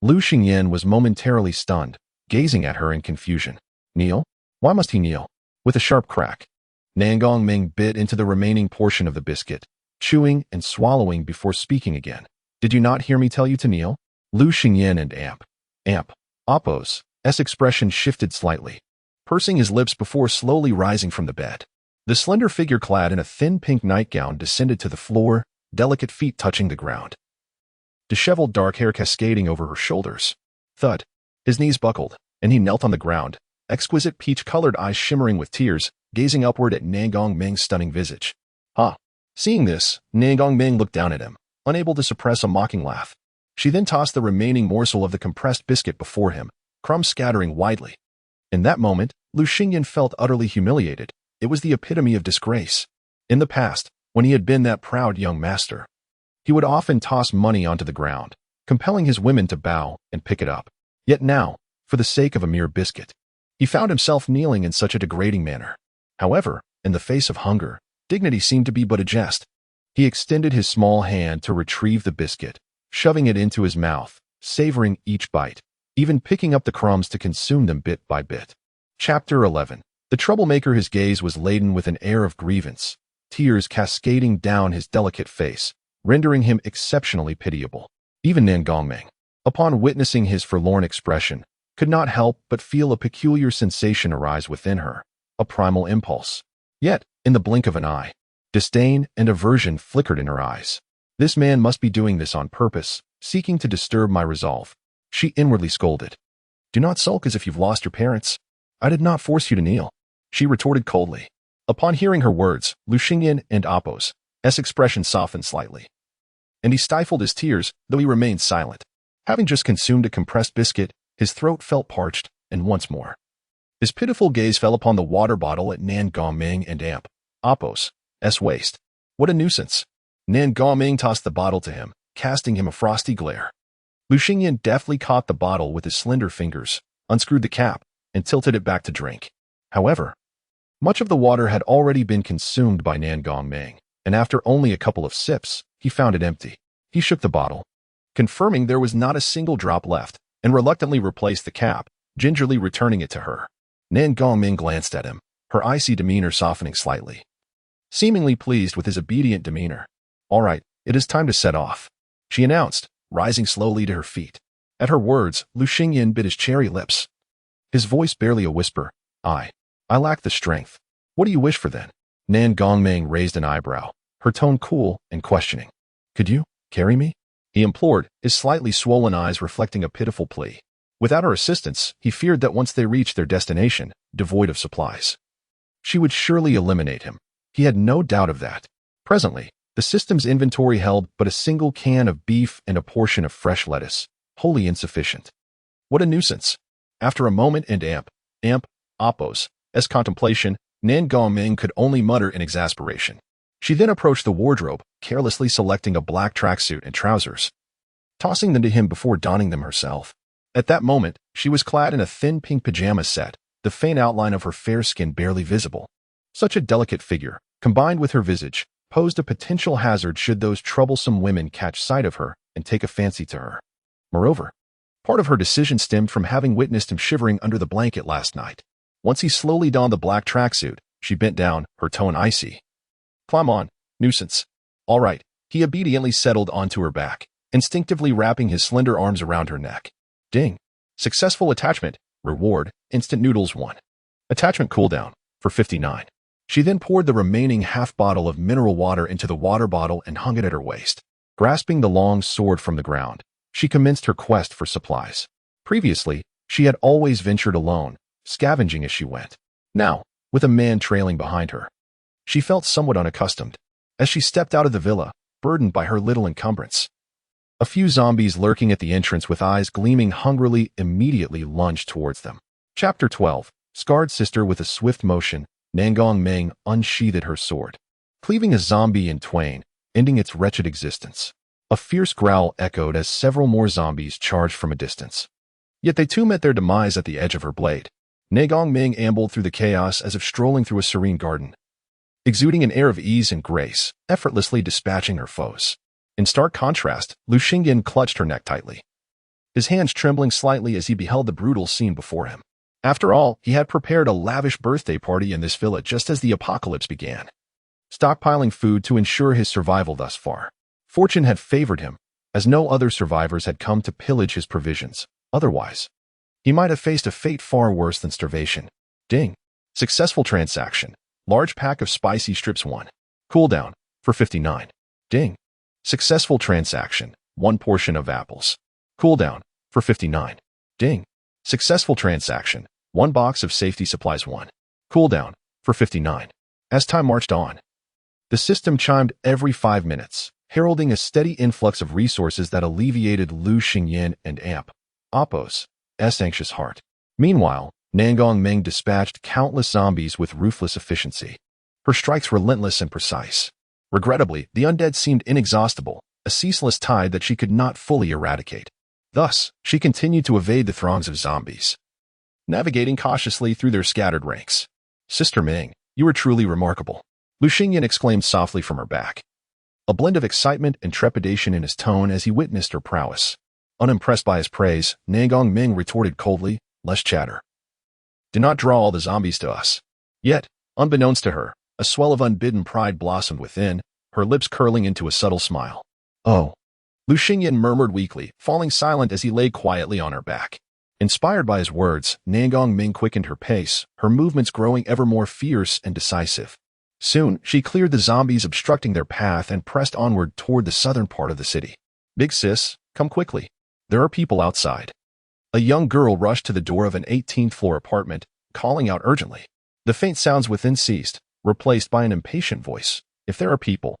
S1: Lu Xingyan was momentarily stunned, gazing at her in confusion. Kneel? Why must he kneel? With a sharp crack, Nangong Meng bit into the remaining portion of the biscuit, chewing and swallowing before speaking again. Did you not hear me tell you to kneel? Lu Xingyan and Appo's expression shifted slightly, pursing his lips before slowly rising from the bed. The slender figure clad in a thin pink nightgown descended to the floor, delicate feet touching the ground. Disheveled dark hair cascading over her shoulders. Thud. His knees buckled, and he knelt on the ground, exquisite peach-colored eyes shimmering with tears, gazing upward at Nangong Meng's stunning visage. Seeing this, Nangong Meng looked down at him, unable to suppress a mocking laugh. She then tossed the remaining morsel of the compressed biscuit before him, crumbs scattering widely. In that moment, Lu Xingyan felt utterly humiliated. It was the epitome of disgrace. In the past, when he had been that proud young master, he would often toss money onto the ground, compelling his women to bow and pick it up. Yet now, for the sake of a mere biscuit, he found himself kneeling in such a degrading manner. However, in the face of hunger, dignity seemed to be but a jest. He extended his small hand to retrieve the biscuit, shoving it into his mouth, savoring each bite, even picking up the crumbs to consume them bit by bit. Chapter 11. The troublemaker, his gaze was laden with an air of grievance, tears cascading down his delicate face, rendering him exceptionally pitiable. Even Nangong Meng, Upon witnessing his forlorn expression, could not help but feel a peculiar sensation arise within her, a primal impulse. Yet, in the blink of an eye, disdain and aversion flickered in her eyes. This man must be doing this on purpose, seeking to disturb my resolve. She inwardly scolded. Do not sulk as if you've lost your parents. I did not force you to kneel, she retorted coldly. Upon hearing her words, Lu Xingyan and Apos' expression softened slightly, and he stifled his tears, though he remained silent. Having just consumed a compressed biscuit, his throat felt parched, and once more his pitiful gaze fell upon the water bottle at Nan Gongming and Apos' waist. What a nuisance! Nan Gongming tossed the bottle to him, casting him a frosty glare. Lu Xingyan deftly caught the bottle with his slender fingers, unscrewed the cap, and tilted it back to drink. However, much of the water had already been consumed by Nan Gongming, and after only a couple of sips, he found it empty. He shook the bottle, confirming there was not a single drop left, and reluctantly replaced the cap, gingerly returning it to her. Nan Gongming glanced at him, her icy demeanor softening slightly, seemingly pleased with his obedient demeanor. All right, it is time to set off, she announced, rising slowly to her feet. At her words, Lu Xingyan bit his cherry lips, his voice barely a whisper. I lack the strength. What do you wish for then? Nan Gongming raised an eyebrow, her tone cool and questioning. Could you carry me? He implored, his slightly swollen eyes reflecting a pitiful plea. Without her assistance, he feared that once they reached their destination, devoid of supplies, she would surely eliminate him. He had no doubt of that. Presently, the system's inventory held but a single can of beef and a portion of fresh lettuce, wholly insufficient. What a nuisance! After a moment and Apos' contemplation, Nan Gongming could only mutter in exasperation. She then approached the wardrobe, carelessly selecting a black tracksuit and trousers, tossing them to him before donning them herself. At that moment, she was clad in a thin pink pajama set, the faint outline of her fair skin barely visible. Such a delicate figure, combined with her visage, posed a potential hazard should those troublesome women catch sight of her and take a fancy to her. Moreover, part of her decision stemmed from having witnessed him shivering under the blanket last night. Once he slowly donned the black tracksuit, she bent down, her tone icy. Climb on, nuisance. All right, he obediently settled onto her back, instinctively wrapping his slender arms around her neck. Ding. Successful attachment. Reward, instant noodles 1. Attachment cooldown, for 59. She then poured the remaining half bottle of mineral water into the water bottle and hung it at her waist. Grasping the long sword from the ground, she commenced her quest for supplies. Previously, she had always ventured alone, scavenging as she went. Now, with a man trailing behind her, she felt somewhat unaccustomed. As she stepped out of the villa, burdened by her little encumbrance, a few zombies lurking at the entrance with eyes gleaming hungrily immediately lunged towards them. Chapter 12. Scarred Sister. With a swift motion, Nan Gongming unsheathed her sword, cleaving a zombie in twain, ending its wretched existence. A fierce growl echoed as several more zombies charged from a distance. Yet they too met their demise at the edge of her blade. Nan Gongming ambled through the chaos as if strolling through a serene garden, exuding an air of ease and grace, effortlessly dispatching her foes. In stark contrast, Lu Xingyan clutched her neck tightly, his hands trembling slightly as he beheld the brutal scene before him. After all, he had prepared a lavish birthday party in this villa just as the apocalypse began, stockpiling food to ensure his survival thus far. Fortune had favored him, as no other survivors had come to pillage his provisions. Otherwise, he might have faced a fate far worse than starvation. Ding. Successful transaction. Large pack of spicy strips 1. Cooldown, for 59. Ding. Successful transaction. 1 portion of apples. Cooldown, for 59. Ding. Successful transaction. 1 box of safety supplies 1. Cooldown, for 59. As time marched on, the system chimed every 5 minutes, heralding a steady influx of resources that alleviated Lu Xingyan and Apos' anxious heart. Meanwhile, Nan Gongming dispatched countless zombies with ruthless efficiency, her strikes relentless and precise. Regrettably, the undead seemed inexhaustible, a ceaseless tide that she could not fully eradicate. Thus, she continued to evade the throngs of zombies, navigating cautiously through their scattered ranks. Sister Ming, you are truly remarkable, Lu Xingyan exclaimed softly from her back, a blend of excitement and trepidation in his tone as he witnessed her prowess. Unimpressed by his praise, Nan Gongming retorted coldly, less chatter. Do not draw all the zombies to us. Yet, unbeknownst to her, a swell of unbidden pride blossomed within, her lips curling into a subtle smile. Oh, Lu Xingyan murmured weakly, falling silent as he lay quietly on her back. Inspired by his words, Nangong Ming quickened her pace, her movements growing ever more fierce and decisive. Soon, she cleared the zombies obstructing their path and pressed onward toward the southern part of the city. "Big sis, come quickly. There are people outside." A young girl rushed to the door of an 18th-floor apartment, calling out urgently. The faint sounds within ceased, replaced by an impatient voice. "If there are people,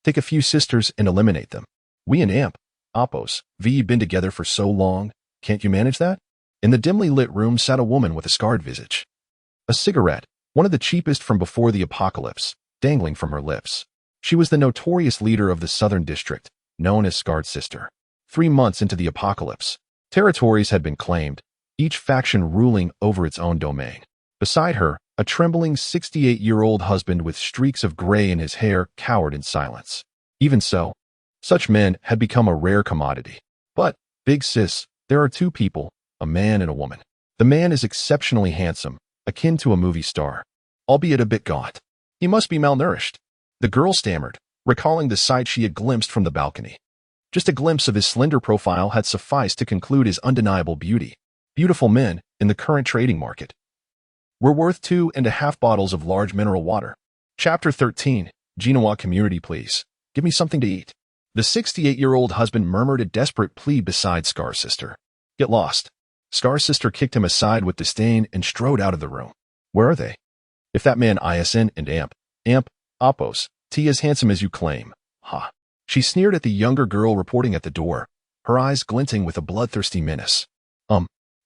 S1: take a few sisters and eliminate them. We and Amp, Oppos, we've been together for so long. Can't you manage that?" In the dimly lit room sat a woman with a scarred visage. A cigarette, one of the cheapest from before the apocalypse, dangling from her lips. She was the notorious leader of the Southern District, known as Scarred Sister. 3 months into the apocalypse, territories had been claimed, each faction ruling over its own domain. Beside her, a trembling 68-year-old husband with streaks of gray in his hair cowered in silence. Even so, such men had become a rare commodity. But, big sis, there are 2 people, a man and a woman. The man is exceptionally handsome, akin to a movie star, albeit a bit gaunt. He must be malnourished. The girl stammered, recalling the sight she had glimpsed from the balcony. Just a glimpse of his slender profile had sufficed to conclude his undeniable beauty. Beautiful men, in the current trading market, were worth 2.5 bottles of large mineral water. Chapter 13, Genoa Community, please. Give me something to eat. The 68-year-old husband murmured a desperate plea beside Scar Sister. Get lost. Scar Sister kicked him aside with disdain and strode out of the room. Where are they? If that man ISN and Amp, Oppos, T as handsome as you claim. Ha. She sneered at the younger girl reporting at the door, her eyes glinting with a bloodthirsty menace.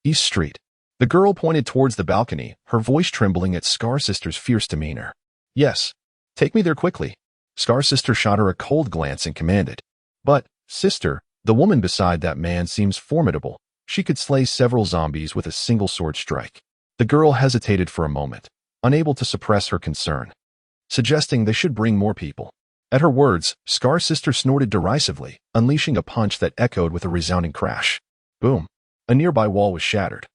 S1: East Street. The girl pointed towards the balcony, her voice trembling at Scar Sister's fierce demeanor. Yes. Take me there quickly. Scar Sister shot her a cold glance and commanded. But, sister, the woman beside that man seems formidable. She could slay several zombies with a single sword strike. The girl hesitated for a moment, unable to suppress her concern, suggesting they should bring more people. At her words, Scar Sister snorted derisively, unleashing a punch that echoed with a resounding crash. Boom. A nearby wall was shattered,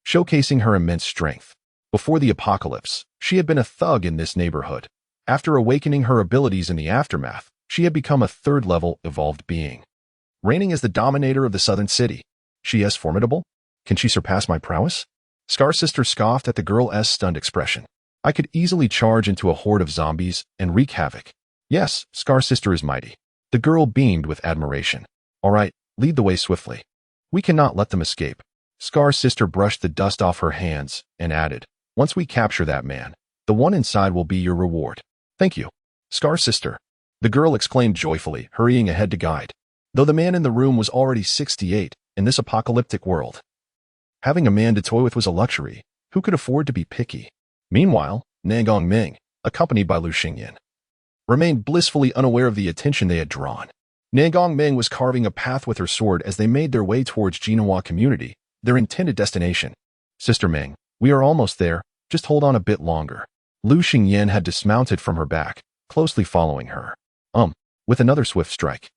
S1: showcasing her immense strength. Before the apocalypse, she had been a thug in this neighborhood. After awakening her abilities in the aftermath, she had become a third-level evolved being, reigning as the dominator of the southern city. She is formidable? Can she surpass my prowess? Scar Sister scoffed at the girl's stunned expression. I could easily charge into a horde of zombies and wreak havoc. Yes, Scar Sister is mighty. The girl beamed with admiration. All right, lead the way swiftly. We cannot let them escape. Scar Sister brushed the dust off her hands and added, once we capture that man, the one inside will be your reward. Thank you, Scar Sister. The girl exclaimed joyfully, hurrying ahead to guide. Though the man in the room was already 68, in this apocalyptic world, having a man to toy with was a luxury. Who could afford to be picky? Meanwhile, Nangong Ming, accompanied by Lu Xingyan, remained blissfully unaware of the attention they had drawn. Nangong Ming was carving a path with her sword as they made their way towards Genoa Community, their intended destination. Sister Ming, we are almost there, just hold on a bit longer. Lu Xingyan had dismounted from her back, closely following her. With another swift strike.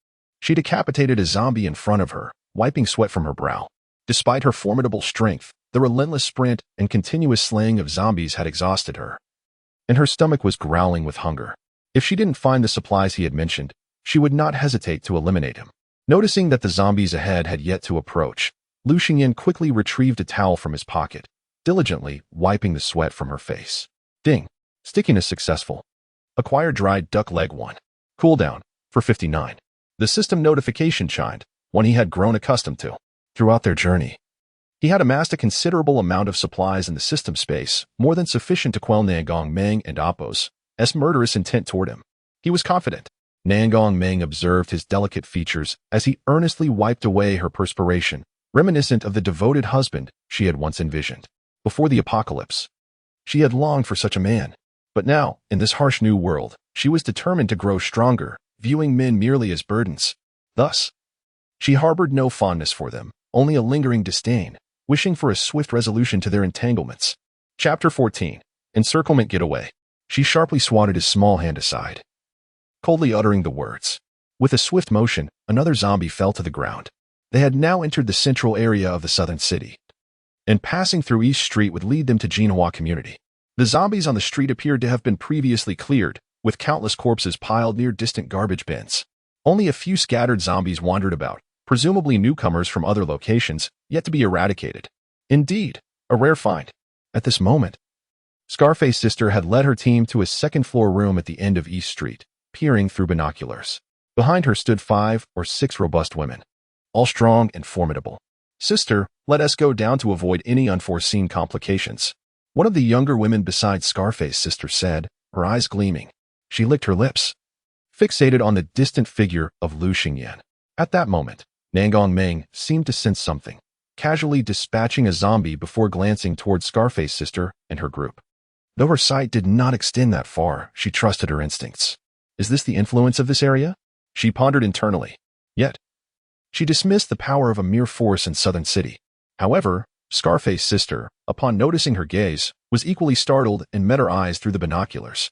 S1: She decapitated a zombie in front of her, wiping sweat from her brow. Despite her formidable strength, the relentless sprint and continuous slaying of zombies had exhausted her, and her stomach was growling with hunger. If she didn't find the supplies he had mentioned, she would not hesitate to eliminate him. Noticing that the zombies ahead had yet to approach, Lu Xingyan quickly retrieved a towel from his pocket, diligently wiping the sweat from her face. Ding. Stickiness successful. Acquire dried duck leg 1. Cooldown, for 59. The system notification chimed, one he had grown accustomed to. Throughout their journey, he had amassed a considerable amount of supplies in the system space, more than sufficient to quell Nangong Ming and Oppos' murderous intent toward him. He was confident. Nangong Ming observed his delicate features as he earnestly wiped away her perspiration, reminiscent of the devoted husband she had once envisioned. Before the apocalypse, she had longed for such a man. But now, in this harsh new world, she was determined to grow stronger, viewing men merely as burdens. Thus, she harbored no fondness for them, only a lingering disdain, wishing for a swift resolution to their entanglements. Chapter 14. Encirclement Getaway. She sharply swatted his small hand aside, coldly uttering the words. With a swift motion, another zombie fell to the ground. They had now entered the central area of the southern city, and passing through East Street would lead them to Genoa Community. The zombies on the street appeared to have been previously cleared, with countless corpses piled near distant garbage bins. Only a few scattered zombies wandered about, presumably newcomers from other locations, yet to be eradicated. Indeed, a rare find. At this moment, Scarface Sister had led her team to a second-floor room at the end of East Street, peering through binoculars. Behind her stood 5 or 6 robust women, all strong and formidable. "Sister, let us go down to avoid any unforeseen complications," one of the younger women beside Scarface Sister said, her eyes gleaming. She licked her lips, fixated on the distant figure of Lu Xingyan. At that moment, Nangong Meng seemed to sense something, casually dispatching a zombie before glancing toward Scarface Sister and her group. Though her sight did not extend that far, she trusted her instincts. Is this the influence of this area? She pondered internally. Yet, she dismissed the power of a mere force in Southern City. However, Scarface Sister, upon noticing her gaze, was equally startled and met her eyes through the binoculars.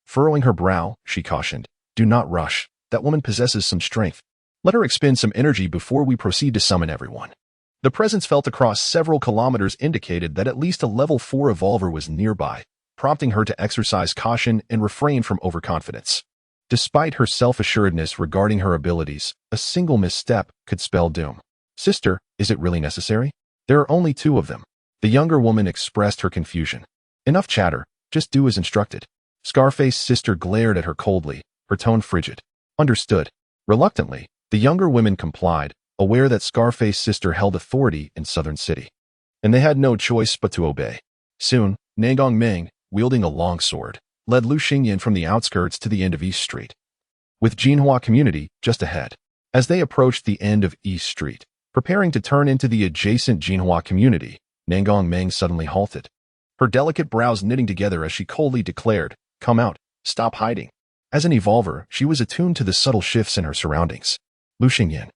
S1: Furrowing her brow, she cautioned, "Do not rush. That woman possesses some strength. Let her expend some energy before we proceed to summon everyone." The presence felt across several kilometers indicated that at least a level 4 evolver was nearby, prompting her to exercise caution and refrain from overconfidence. Despite her self-assuredness regarding her abilities, a single misstep could spell doom. "Sister, is it really necessary? There are only 2 of them." The younger woman expressed her confusion. "Enough chatter, just do as instructed." Scarface Sister glared at her coldly, her tone frigid. "Understood." Reluctantly, the younger women complied, aware that Scarface Sister held authority in Southern City, and they had no choice but to obey. Soon, Nangong Meng, wielding a long sword, led Lu Xingyan from the outskirts to the end of East Street, with Jinhua community just ahead. As they approached the end of East Street, preparing to turn into the adjacent Jinhua community, Nangong Meng suddenly halted, her delicate brows knitting together as she coldly declared, "Come out, stop hiding." As an evolver, she was attuned to the subtle shifts in her surroundings. Lu Xingyan,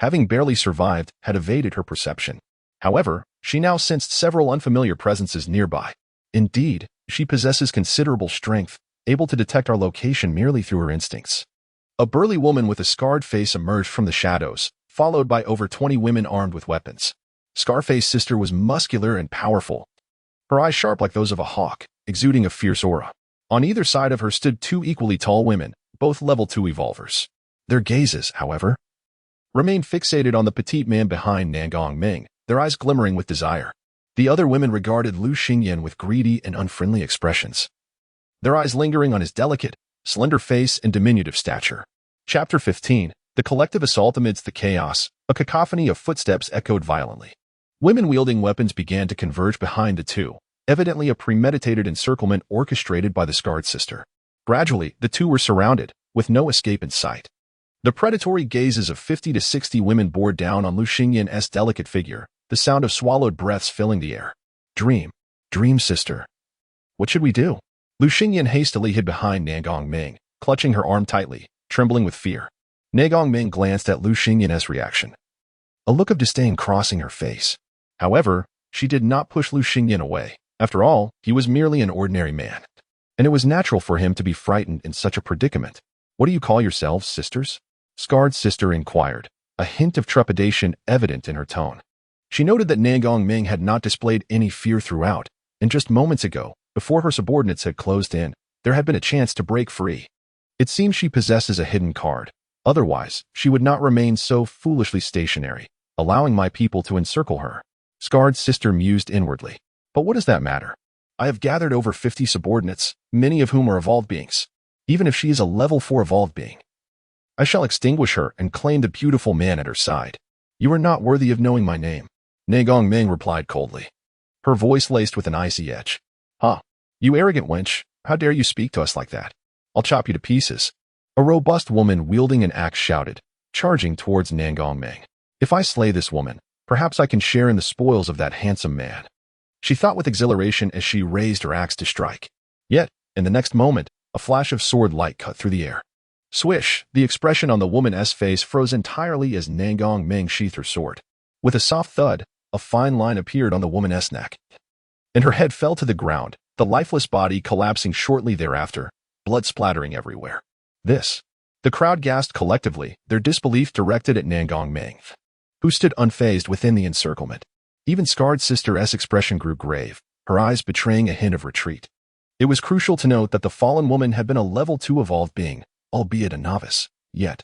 S1: having barely survived, had evaded her perception. However, she now sensed several unfamiliar presences nearby. Indeed, she possesses considerable strength, able to detect our location merely through her instincts. A burly woman with a scarred face emerged from the shadows, followed by over 20 women armed with weapons. Scarface Sister was muscular and powerful, her eyes sharp like those of a hawk, exuding a fierce aura. On either side of her stood 2 equally tall women, both level 2 evolvers. Their gazes, however, remained fixated on the petite man behind Nangong Meng, their eyes glimmering with desire. The other women regarded Lu Xingyan with greedy and unfriendly expressions, their eyes lingering on his delicate, slender face and diminutive stature. Chapter 15. The collective assault amidst the chaos. A cacophony of footsteps echoed violently. Women wielding weapons began to converge behind the 2, evidently a premeditated encirclement orchestrated by the scarred sister. Gradually, the 2 were surrounded, with no escape in sight. The predatory gazes of 50 to 60 women bore down on Lu Xingyan's delicate figure, the sound of swallowed breaths filling the air. Dream, sister. What should we do?" Lu Xingyan hastily hid behind Nangong Meng, clutching her arm tightly, trembling with fear. Nangong Meng glanced at Lu Xingyan's reaction, a look of disdain crossing her face. However, she did not push Lu Xingyan away. After all, he was merely an ordinary man, and it was natural for him to be frightened in such a predicament. "What do you call yourselves, sisters?" Scarred Sister inquired, a hint of trepidation evident in her tone. She noted that Nangong Meng had not displayed any fear throughout, and just moments ago, before her subordinates had closed in, there had been a chance to break free. It seems she possesses a hidden card. Otherwise, she would not remain so foolishly stationary, allowing my people to encircle her. Scarred Sister mused inwardly. But what does that matter? I have gathered over 50 subordinates, many of whom are evolved beings. Even if she is a level 4 evolved being, I shall extinguish her and claim the beautiful man at her side. You are not worthy of knowing my name. Nangong Meng replied coldly, her voice laced with an icy edge. "Huh, you arrogant wench, how dare you speak to us like that? I'll chop you to pieces." A robust woman wielding an axe shouted, charging towards Nangong Meng. "If I slay this woman, perhaps I can share in the spoils of that handsome man." She thought with exhilaration as she raised her axe to strike. Yet, in the next moment, a flash of sword light cut through the air. Swish, the expression on the woman's face froze entirely as Nangong Meng sheathed her sword. With a soft thud, a fine line appeared on the woman's neck, and her head fell to the ground, the lifeless body collapsing shortly thereafter, blood splattering everywhere. This. The crowd gasped collectively, their disbelief directed at Nangong Meng, who stood unfazed within the encirclement. Even Scarred Sister's expression grew grave, her eyes betraying a hint of retreat. It was crucial to note that the fallen woman had been a level 2 evolved being, albeit a novice. Yet,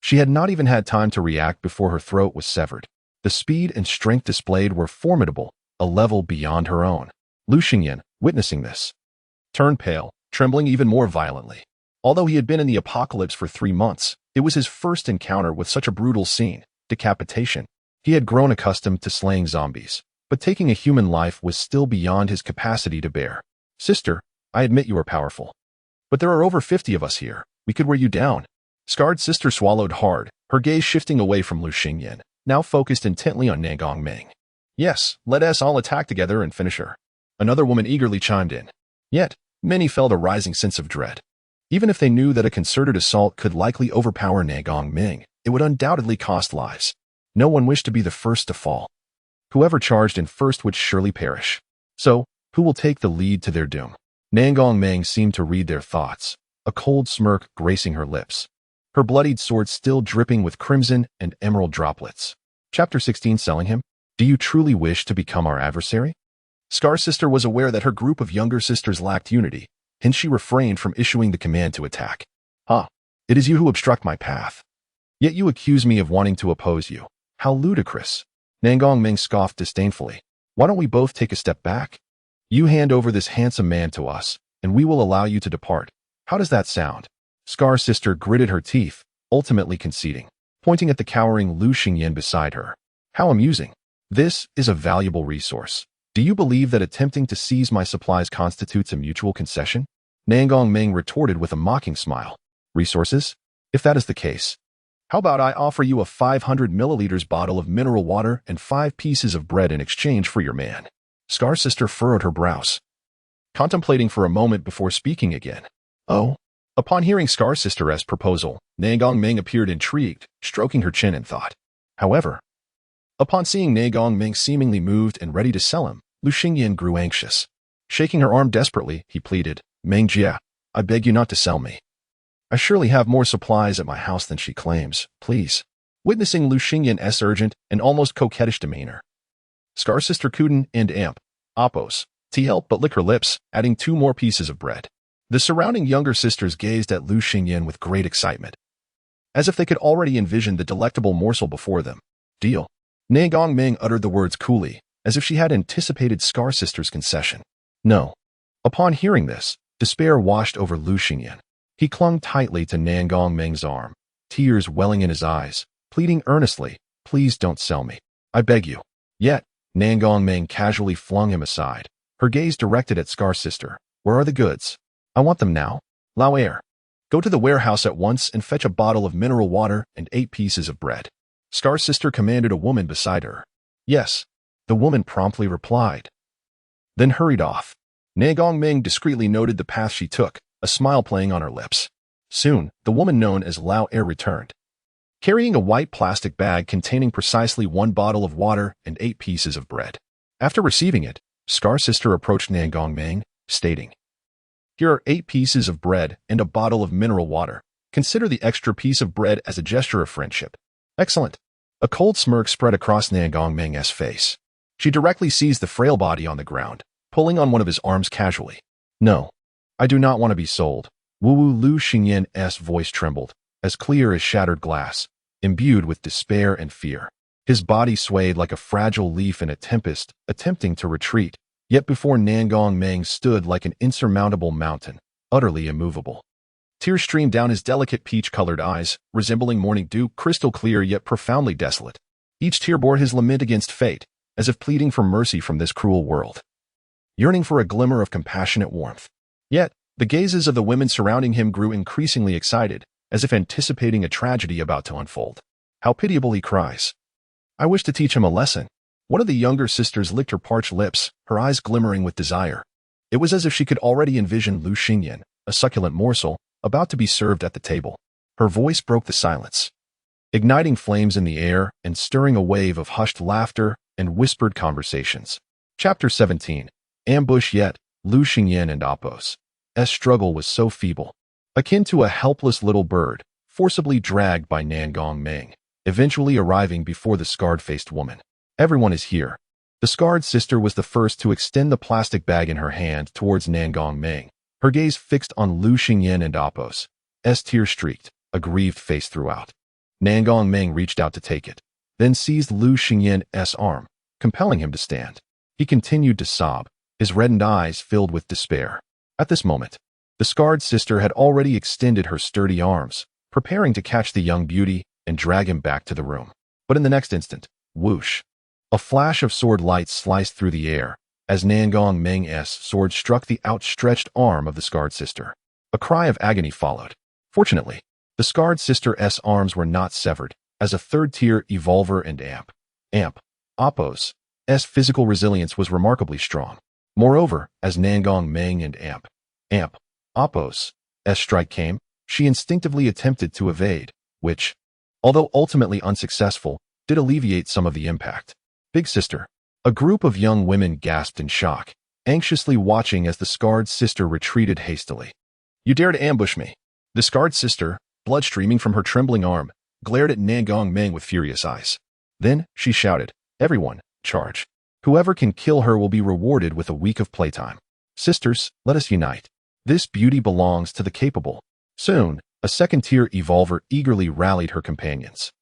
S1: She had not even had time to react before her throat was severed. The speed and strength displayed were formidable, a level beyond her own. Lu Xingyan, witnessing this, turned pale, trembling even more violently. Although he had been in the apocalypse for 3 months, it was his first encounter with such a brutal scene, decapitation. He had grown accustomed to slaying zombies, but taking a human life was still beyond his capacity to bear. Sister, I admit you are powerful. But there are over 50 of us here. We could wear you down. Scarred sister swallowed hard, her gaze shifting away from Lu Xingyan, now focused intently on Nangong Meng. Yes, let us all attack together and finish her. Another woman eagerly chimed in. Yet, many felt a rising sense of dread. Even if they knew that a concerted assault could likely overpower Nangong Meng, it would undoubtedly cost lives. No one wished to be the first to fall. Whoever charged in first would surely perish. So, who will take the lead to their doom? Nangong Meng seemed to read their thoughts, a cold smirk gracing her lips, her bloodied sword still dripping with crimson and emerald droplets. Chapter 16 Selling him? Do you truly wish to become our adversary? Scar Sister was aware that her group of younger sisters lacked unity, hence she refrained from issuing the command to attack. It is you who obstruct my path. Yet you accuse me of wanting to oppose you. How ludicrous. Nangong Meng scoffed disdainfully. Why don't we both take a step back? You hand over this handsome man to us, and we will allow you to depart. How does that sound? Scar Sister gritted her teeth, ultimately conceding, pointing at the cowering Lu Xingyan beside her. How amusing. This is a valuable resource. Do you believe that attempting to seize my supplies constitutes a mutual concession? Nangong Meng retorted with a mocking smile. Resources? If that is the case, how about I offer you a 500 milliliters bottle of mineral water and 5 pieces of bread in exchange for your man? Scar Sister furrowed her brows, contemplating for a moment before speaking again. Oh. Upon hearing Scar Sister's proposal, Nangong Meng appeared intrigued, stroking her chin in thought. However, upon seeing Nangong Meng seemingly moved and ready to sell him, Lu Xingyan grew anxious. Shaking her arm desperately, he pleaded, Meng Jia, I beg you not to sell me. I surely have more supplies at my house than she claims, please. Witnessing Lu Xingyan's urgent and almost coquettish demeanor, Scar Sister couldn't and Oppos, helped but lick her lips, adding 2 more pieces of bread. The surrounding younger sisters gazed at Lu Xingyan with great excitement, as if they could already envision the delectable morsel before them. Deal. Nangong Meng uttered the words coolly, as if she had anticipated Scar Sister's concession. No. Upon hearing this, despair washed over Lu Xingyan. He clung tightly to Nangong Meng's arm, tears welling in his eyes, pleading earnestly, please don't sell me. I beg you. Yet, Nangong Meng casually flung him aside, her gaze directed at Scar Sister. Where are the goods? I want them now. Lao Air. Go to the warehouse at once and fetch a bottle of mineral water and 8 pieces of bread. Scar Sister commanded a woman beside her. Yes. The woman promptly replied, then hurried off. Nangong Meng discreetly noted the path she took, a smile playing on her lips. Soon, the woman known as Lao Air returned, carrying a white plastic bag containing precisely 1 bottle of water and 8 pieces of bread. After receiving it, Scar Sister approached Nangong Meng, stating, here are 8 pieces of bread and a bottle of mineral water. Consider the extra piece of bread as a gesture of friendship. Excellent. A cold smirk spread across Nangong Meng's face. She directly seized the frail body on the ground, pulling on one of his arms casually. No, I do not want to be sold. Wu Lu Xingyan's voice trembled, as clear as shattered glass, imbued with despair and fear. His body swayed like a fragile leaf in a tempest, attempting to retreat. Yet before Nangong Meng stood like an insurmountable mountain, utterly immovable. Tears streamed down his delicate peach-colored eyes, resembling morning dew, crystal clear yet profoundly desolate. Each tear bore his lament against fate, as if pleading for mercy from this cruel world, yearning for a glimmer of compassionate warmth. Yet, the gazes of the women surrounding him grew increasingly excited, as if anticipating a tragedy about to unfold. How pitiable, he cries. I wish to teach him a lesson. One of the younger sisters licked her parched lips, her eyes glimmering with desire. It was as if she could already envision Lu Xingyan, a succulent morsel, about to be served at the table. Her voice broke the silence, igniting flames in the air and stirring a wave of hushed laughter and whispered conversations. Chapter 17. Ambush. Yet, Lu Xingyan and Oppos' struggle was so feeble, akin to a helpless little bird, forcibly dragged by Nangong Meng, eventually arriving before the scarred-faced woman. Everyone is here. The scarred sister was the first to extend the plastic bag in her hand towards Nangong Meng, her gaze fixed on Lu Xingyan and Oppos' tear-streaked, a grieved face throughout. Nangong Meng reached out to take it, then seized Lu Xingyan's arm, compelling him to stand. He continued to sob, his reddened eyes filled with despair. At this moment, the scarred sister had already extended her sturdy arms, preparing to catch the young beauty and drag him back to the room. But in the next instant, whoosh! A flash of sword light sliced through the air as Nangong Meng's sword struck the outstretched arm of the scarred sister. A cry of agony followed. Fortunately, the scarred sister's arms were not severed, as a third-tier evolver and Appo's physical resilience was remarkably strong. Moreover, as Nangong Meng and Appo's strike came, she instinctively attempted to evade, which, although ultimately unsuccessful, did alleviate some of the impact. Big sister. A group of young women gasped in shock, anxiously watching as the scarred sister retreated hastily. You dare to ambush me? The scarred sister, blood streaming from her trembling arm, glared at Nangong Meng with furious eyes. Then she shouted, "Everyone, charge. Whoever can kill her will be rewarded with a week of playtime. Sisters, let us unite. This beauty belongs to the capable." Soon, a second-tier evolver eagerly rallied her companions.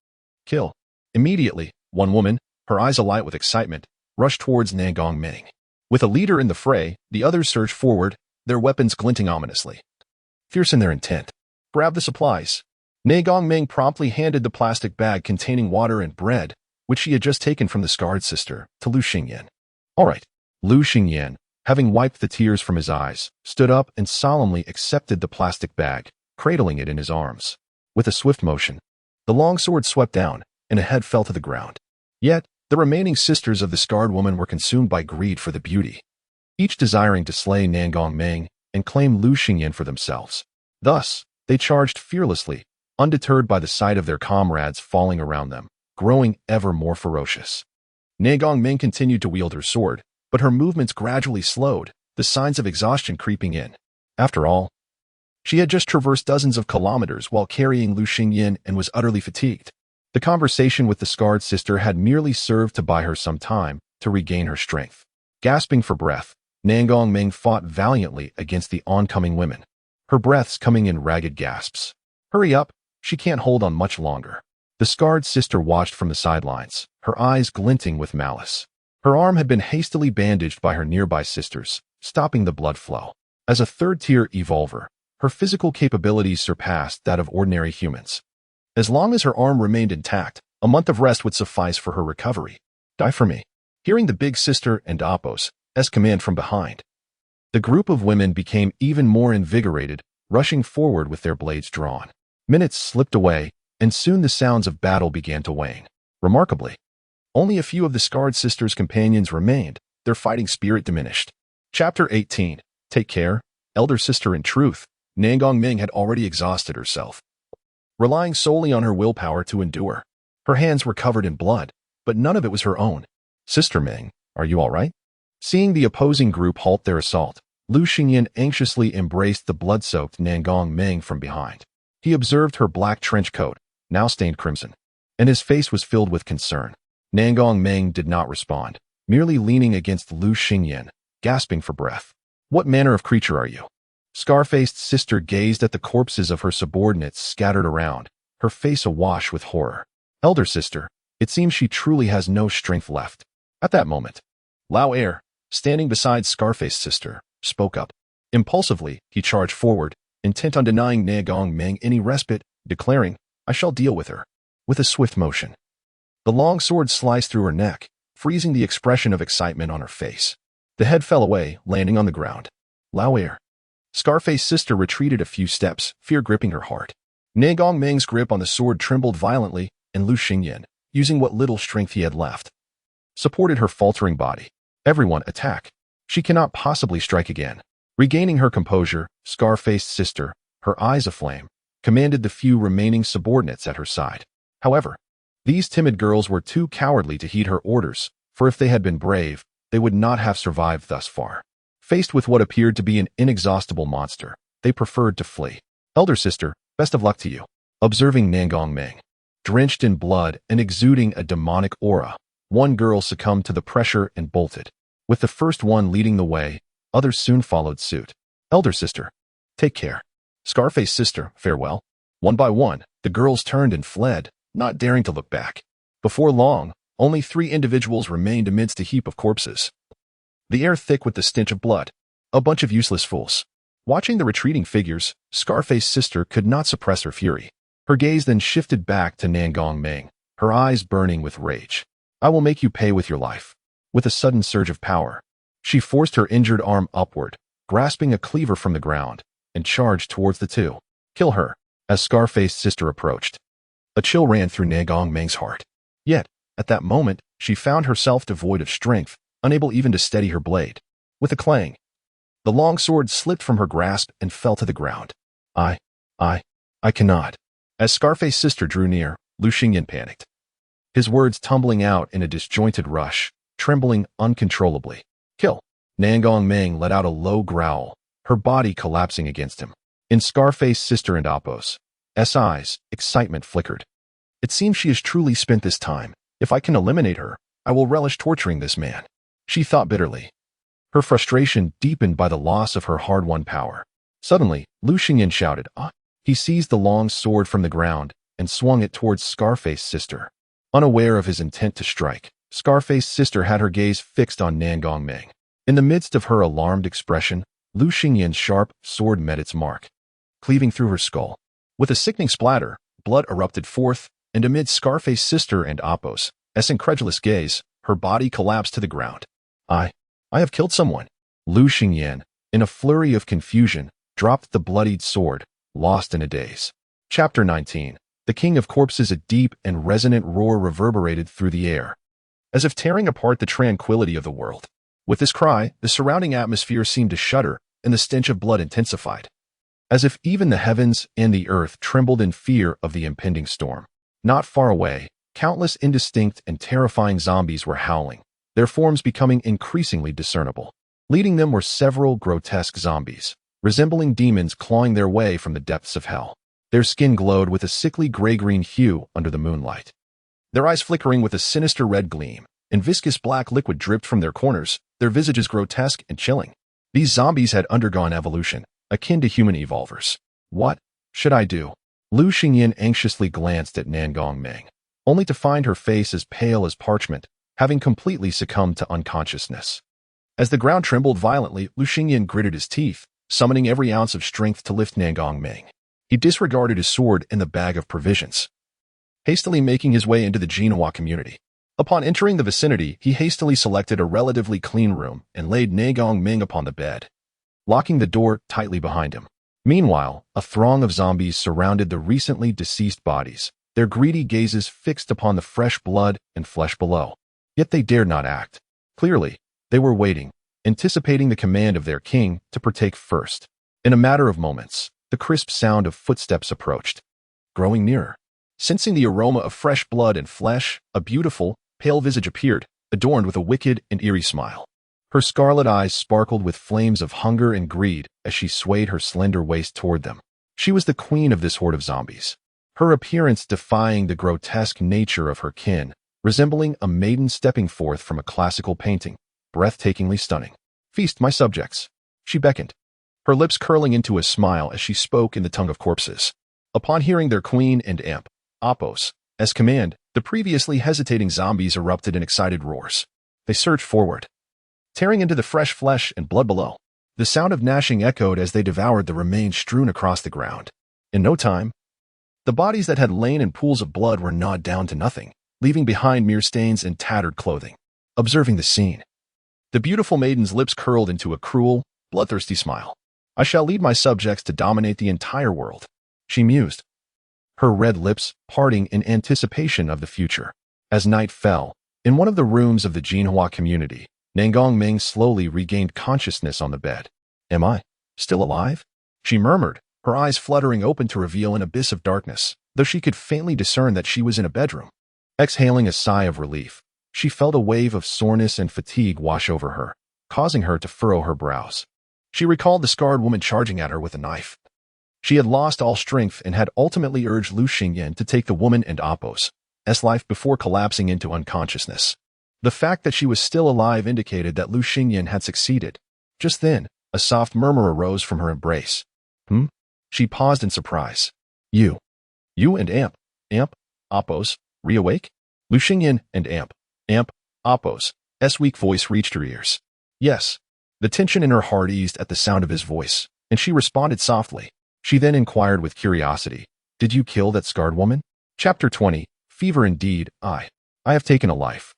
S1: Kill. Immediately, one woman, her eyes alight with excitement, rushed towards Nangong Meng. With a leader in the fray, the others surged forward, their weapons glinting ominously. Fierce in their intent. Grab the supplies. Nangong Meng promptly handed the plastic bag containing water and bread, which she had just taken from the scarred sister, to Lu Xingyan. All right. Lu Xingyan, having wiped the tears from his eyes, stood up and solemnly accepted the plastic bag, cradling it in his arms. With a swift motion, the long sword swept down, and a head fell to the ground. Yet, the remaining sisters of the scarred woman were consumed by greed for the beauty, each desiring to slay Nangong Meng and claim Lu Xingyan for themselves. Thus, they charged fearlessly, undeterred by the sight of their comrades falling around them, growing ever more ferocious. Nangong Meng continued to wield her sword, but her movements gradually slowed, the signs of exhaustion creeping in. After all, she had just traversed dozens of kilometers while carrying Lu Xingyan and was utterly fatigued. The conversation with the scarred sister had merely served to buy her some time to regain her strength. Gasping for breath, Nangong Meng fought valiantly against the oncoming women, her breaths coming in ragged gasps. Hurry up, she can't hold on much longer. The scarred sister watched from the sidelines, her eyes glinting with malice. Her arm had been hastily bandaged by her nearby sisters, stopping the blood flow. As a third-tier evolver, her physical capabilities surpassed that of ordinary humans. As long as her arm remained intact, a month of rest would suffice for her recovery. Die for me. Hearing the big sister and Appo's command from behind, the group of women became even more invigorated, rushing forward with their blades drawn. Minutes slipped away, and soon the sounds of battle began to wane. Remarkably, only a few of the scarred sisters' companions remained, their fighting spirit diminished. Chapter 18. Take care, elder sister. In truth, Nangong Meng had already exhausted herself, relying solely on her willpower to endure. Her hands were covered in blood, but none of it was her own. Sister Meng, are you all right? Seeing the opposing group halt their assault, Lu Xingyan anxiously embraced the blood-soaked Nangong Meng from behind. He observed her black trench coat, now stained crimson, and his face was filled with concern. Nangong Meng did not respond, merely leaning against Lu Xingyan, gasping for breath. What manner of creature are you? Scar-faced sister gazed at the corpses of her subordinates scattered around, her face awash with horror. Elder sister, it seems she truly has no strength left. At that moment, Lao Er, standing beside Scar-faced sister, spoke up. Impulsively, he charged forward, intent on denying Nangong Meng any respite, declaring, "I shall deal with her." With a swift motion, the long sword sliced through her neck, freezing the expression of excitement on her face. The head fell away, landing on the ground. Lao Er. Scar-faced sister retreated a few steps, fear gripping her heart. Nangong Meng's grip on the sword trembled violently, and Lu Xingyan, using what little strength he had left, supported her faltering body. Everyone, attack. She cannot possibly strike again. Regaining her composure, Scar-faced sister, her eyes aflame, commanded the few remaining subordinates at her side. However, these timid girls were too cowardly to heed her orders, for if they had been brave, they would not have survived thus far. Faced with what appeared to be an inexhaustible monster, they preferred to flee. Elder sister, best of luck to you. Observing Nangong Meng, drenched in blood and exuding a demonic aura, one girl succumbed to the pressure and bolted. With the first one leading the way, others soon followed suit. Elder sister, take care. Scar-faced sister, farewell. One by one, the girls turned and fled, not daring to look back. Before long, only 3 individuals remained amidst a heap of corpses. The air thick with the stench of blood. A bunch of useless fools. Watching the retreating figures, Scarface's sister could not suppress her fury. Her gaze then shifted back to Nangong Meng, her eyes burning with rage. I will make you pay with your life. With a sudden surge of power, she forced her injured arm upward, grasping a cleaver from the ground, and charged towards the two. Kill her. As Scarface's sister approached, a chill ran through Nangong Meng's heart. Yet, at that moment, she found herself devoid of strength, unable even to steady her blade. With a clang, the long sword slipped from her grasp and fell to the ground. I cannot. As Scarface's sister drew near, Lu Xingyan panicked, his words tumbling out in a disjointed rush, trembling uncontrollably. Kill. Nangong Meng let out a low growl, her body collapsing against him. In Scarface's sister and Appo's eyes, excitement flickered. It seems she has truly spent this time. If I can eliminate her, I will relish torturing this man, she thought bitterly, her frustration deepened by the loss of her hard-won power. Suddenly, Lu Xingyan shouted, "Ah!" He seized the long sword from the ground and swung it towards Scarface's sister. Unaware of his intent to strike, Scarface's sister had her gaze fixed on Nangong Meng. In the midst of her alarmed expression, Lu Xingyan's sharp sword met its mark, cleaving through her skull. With a sickening splatter, blood erupted forth, and amid Scarface's sister and Appo's incredulous gaze, her body collapsed to the ground. I have killed someone. Lu Xingyan, in a flurry of confusion, dropped the bloodied sword, lost in a daze. Chapter 19. The King of Corpses. A deep and resonant roar reverberated through the air, as if tearing apart the tranquility of the world. With this cry, the surrounding atmosphere seemed to shudder, and the stench of blood intensified, as if even the heavens and the earth trembled in fear of the impending storm. Not far away, countless indistinct and terrifying zombies were howling, their forms becoming increasingly discernible. Leading them were several grotesque zombies, resembling demons clawing their way from the depths of hell. Their skin glowed with a sickly gray-green hue under the moonlight, their eyes flickering with a sinister red gleam, and viscous black liquid dripped from their corners, their visages grotesque and chilling. These zombies had undergone evolution, akin to human evolvers. What should I do? Lu Xingyan anxiously glanced at Nangong Meng, only to find her face as pale as parchment, having completely succumbed to unconsciousness. As the ground trembled violently, Lu Xingyan gritted his teeth, summoning every ounce of strength to lift Nangong Meng. He disregarded his sword and the bag of provisions, hastily making his way into the Jinhua community. Upon entering the vicinity, he hastily selected a relatively clean room and laid Nangong Meng upon the bed, locking the door tightly behind him. Meanwhile, a throng of zombies surrounded the recently deceased bodies, their greedy gazes fixed upon the fresh blood and flesh below. Yet they dared not act. Clearly, they were waiting, anticipating the command of their king to partake first. In a matter of moments, the crisp sound of footsteps approached, growing nearer. Sensing the aroma of fresh blood and flesh, a beautiful, pale visage appeared, adorned with a wicked and eerie smile. Her scarlet eyes sparkled with flames of hunger and greed as she swayed her slender waist toward them. She was the queen of this horde of zombies, her appearance defying the grotesque nature of her kin, resembling a maiden stepping forth from a classical painting, breathtakingly stunning. "Feast, my subjects," she beckoned, her lips curling into a smile as she spoke in the tongue of corpses. Upon hearing their queen and imp, Appo's command, the previously hesitating zombies erupted in excited roars. They surged forward, tearing into the fresh flesh and blood below. The sound of gnashing echoed as they devoured the remains strewn across the ground. In no time, the bodies that had lain in pools of blood were gnawed down to nothing, leaving behind mere stains and tattered clothing. Observing the scene, the beautiful maiden's lips curled into a cruel, bloodthirsty smile. "I shall lead my subjects to dominate the entire world," she mused, her red lips parting in anticipation of the future. As night fell, in one of the rooms of the Jinhua community, Nangong Meng slowly regained consciousness on the bed. "Am I still alive?" she murmured, her eyes fluttering open to reveal an abyss of darkness, though she could faintly discern that she was in a bedroom. Exhaling a sigh of relief, she felt a wave of soreness and fatigue wash over her, causing her to furrow her brows. She recalled the scarred woman charging at her with a knife. She had lost all strength and had ultimately urged Lu Xingyan to take the woman and Appo's life before collapsing into unconsciousness. The fact that she was still alive indicated that Lu Xingyan had succeeded. Just then, a soft murmur arose from her embrace. She paused in surprise. You and Amp, Oppos, reawake? Lu Xingyan and Amp, Oppos' weak voice reached her ears. Yes. The tension in her heart eased at the sound of his voice, and she responded softly. She then inquired with curiosity, "Did you kill that scarred woman?" Chapter 20, Fever indeed, I have taken a life.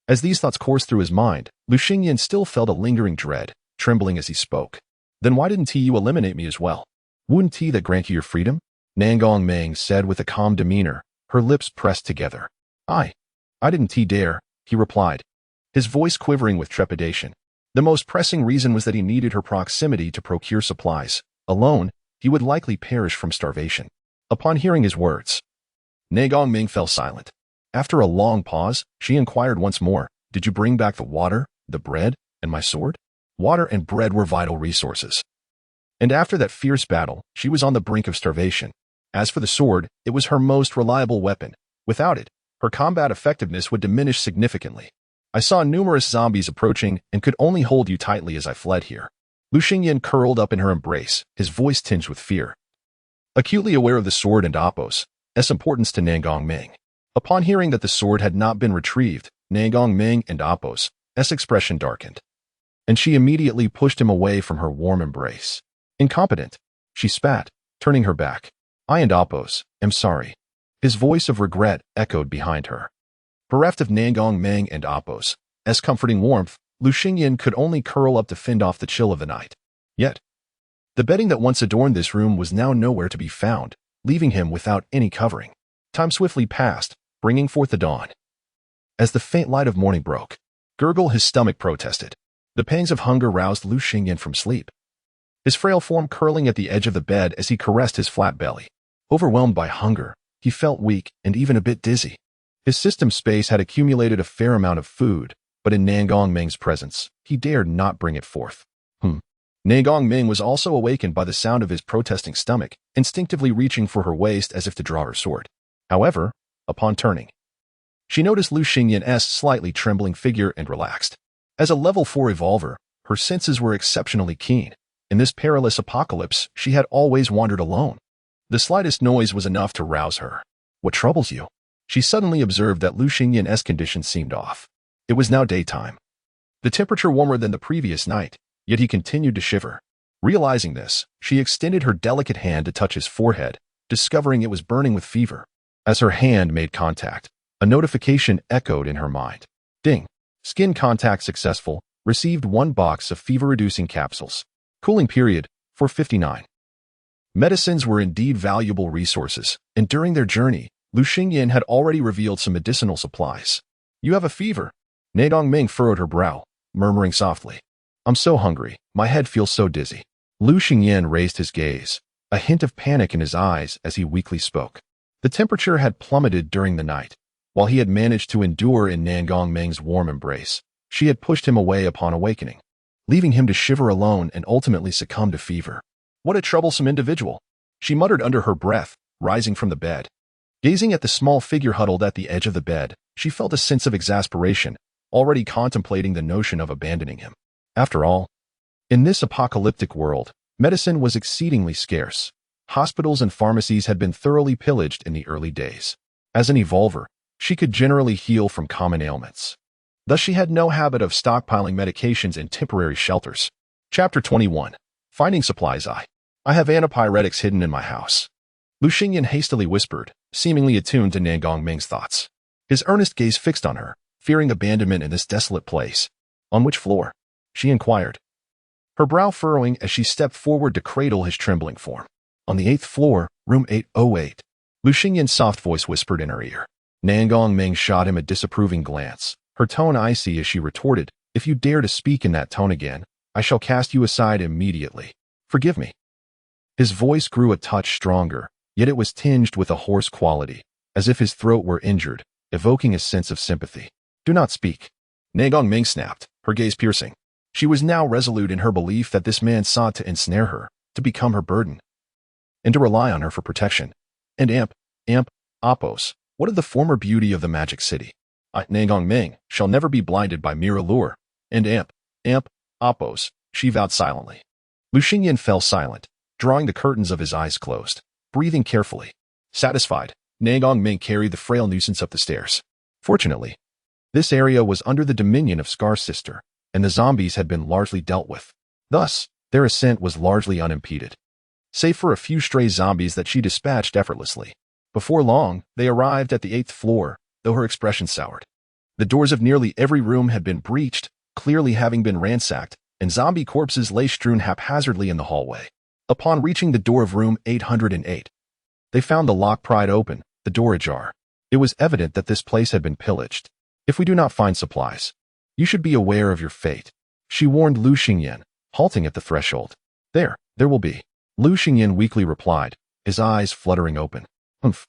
S1: As these thoughts coursed through his mind, Lu Xingyan still felt a lingering dread, trembling as he spoke. Then why didn't you eliminate me as well? Wouldn't he that grant you your freedom? Nangong Meng said with a calm demeanor, her lips pressed together. I didn't dare, he replied, his voice quivering with trepidation. The most pressing reason was that he needed her proximity to procure supplies. Alone, he would likely perish from starvation. Upon hearing his words, Nangong Meng fell silent. After a long pause, she inquired once more, "Did you bring back the water, the bread, and my sword?" Water and bread were vital resources. And after that fierce battle, she was on the brink of starvation. As for the sword, it was her most reliable weapon. Without it, her combat effectiveness would diminish significantly. I saw numerous zombies approaching and could only hold you tightly as I fled here. Lu Xingyan curled up in her embrace, his voice tinged with fear. Acutely aware of the sword and Oppos' importance to Nangong Meng. Upon hearing that the sword had not been retrieved, Nangong Meng and Oppos' expression darkened, and she immediately pushed him away from her warm embrace. Incompetent, she spat, turning her back. I and Oppos, am sorry. His voice of regret echoed behind her. Bereft of Nangong Meng and Oppos' comforting warmth, Lu Xingyan could only curl up to fend off the chill of the night. Yet, the bedding that once adorned this room was now nowhere to be found, leaving him without any covering. Time swiftly passed, bringing forth the dawn. As the faint light of morning broke, Gurgle his stomach protested. The pangs of hunger roused Lu Xingyan from sleep, his frail form curling at the edge of the bed as he caressed his flat belly. Overwhelmed by hunger, he felt weak and even a bit dizzy. His system space had accumulated a fair amount of food, but in Nangong Meng's presence, he dared not bring it forth. Nangong Meng was also awakened by the sound of his protesting stomach, instinctively reaching for her waist as if to draw her sword. However, upon turning, she noticed Lu Xingyan's slightly trembling figure and relaxed. As a level 4 evolver, her senses were exceptionally keen. In this perilous apocalypse, she had always wandered alone. The slightest noise was enough to rouse her. What troubles you? She suddenly observed that Lu Xingyan's condition seemed off. It was now daytime. The temperature warmer than the previous night, yet he continued to shiver. Realizing this, she extended her delicate hand to touch his forehead, discovering it was burning with fever. As her hand made contact, a notification echoed in her mind. Ding. Skin contact successful. Received 1 box of fever-reducing capsules. Cooling period, 459. Medicines were indeed valuable resources, and during their journey, Lu Xingyan had already revealed some medicinal supplies. You have a fever. Nangong Meng furrowed her brow, murmuring softly. I'm so hungry, my head feels so dizzy. Lu Xingyan raised his gaze, a hint of panic in his eyes as he weakly spoke. The temperature had plummeted during the night. While he had managed to endure in Nangong Meng's warm embrace, she had pushed him away upon awakening, leaving him to shiver alone and ultimately succumb to fever. What a troublesome individual, she muttered under her breath, rising from the bed. Gazing at the small figure huddled at the edge of the bed, she felt a sense of exasperation, already contemplating the notion of abandoning him. After all, in this apocalyptic world, medicine was exceedingly scarce. Hospitals and pharmacies had been thoroughly pillaged in the early days. As an evolver, she could generally heal from common ailments. Thus she had no habit of stockpiling medications in temporary shelters. Chapter 21. Finding supplies. I have antipyretics hidden in my house. Lu Xingyan hastily whispered, seemingly attuned to Nangong Meng's thoughts. His earnest gaze fixed on her, fearing abandonment in this desolate place. On which floor? She inquired, her brow furrowing as she stepped forward to cradle his trembling form. On the 8th floor, room 808. Lu Xingyan's soft voice whispered in her ear. Nangong Meng shot him a disapproving glance, her tone icy as she retorted, If you dare to speak in that tone again, I shall cast you aside immediately. Forgive me. His voice grew a touch stronger, yet it was tinged with a hoarse quality, as if his throat were injured, evoking a sense of sympathy. Do not speak. Nangong Meng snapped, her gaze piercing. She was now resolute in her belief that this man sought to ensnare her, to become her burden, and to rely on her for protection. And Oppos, what of the former beauty of the magic city? Nangong Meng shall never be blinded by mere allure. And Oppos, she vowed silently. Lu Xingyan fell silent, drawing the curtains of his eyes closed, breathing carefully. Satisfied, Nangong Ming carried the frail nuisance up the stairs. Fortunately, this area was under the dominion of Scar's sister, and the zombies had been largely dealt with. Thus, their ascent was largely unimpeded, save for a few stray zombies that she dispatched effortlessly. Before long, they arrived at the 8th floor, though her expression soured. The doors of nearly every room had been breached, clearly having been ransacked, and zombie corpses lay strewn haphazardly in the hallway. Upon reaching the door of room 808, they found the lock pried open, the door ajar. It was evident that this place had been pillaged. If we do not find supplies, you should be aware of your fate, she warned Lu Xingyan, halting at the threshold. There will be. Lu Xingyan weakly replied, his eyes fluttering open. Humph.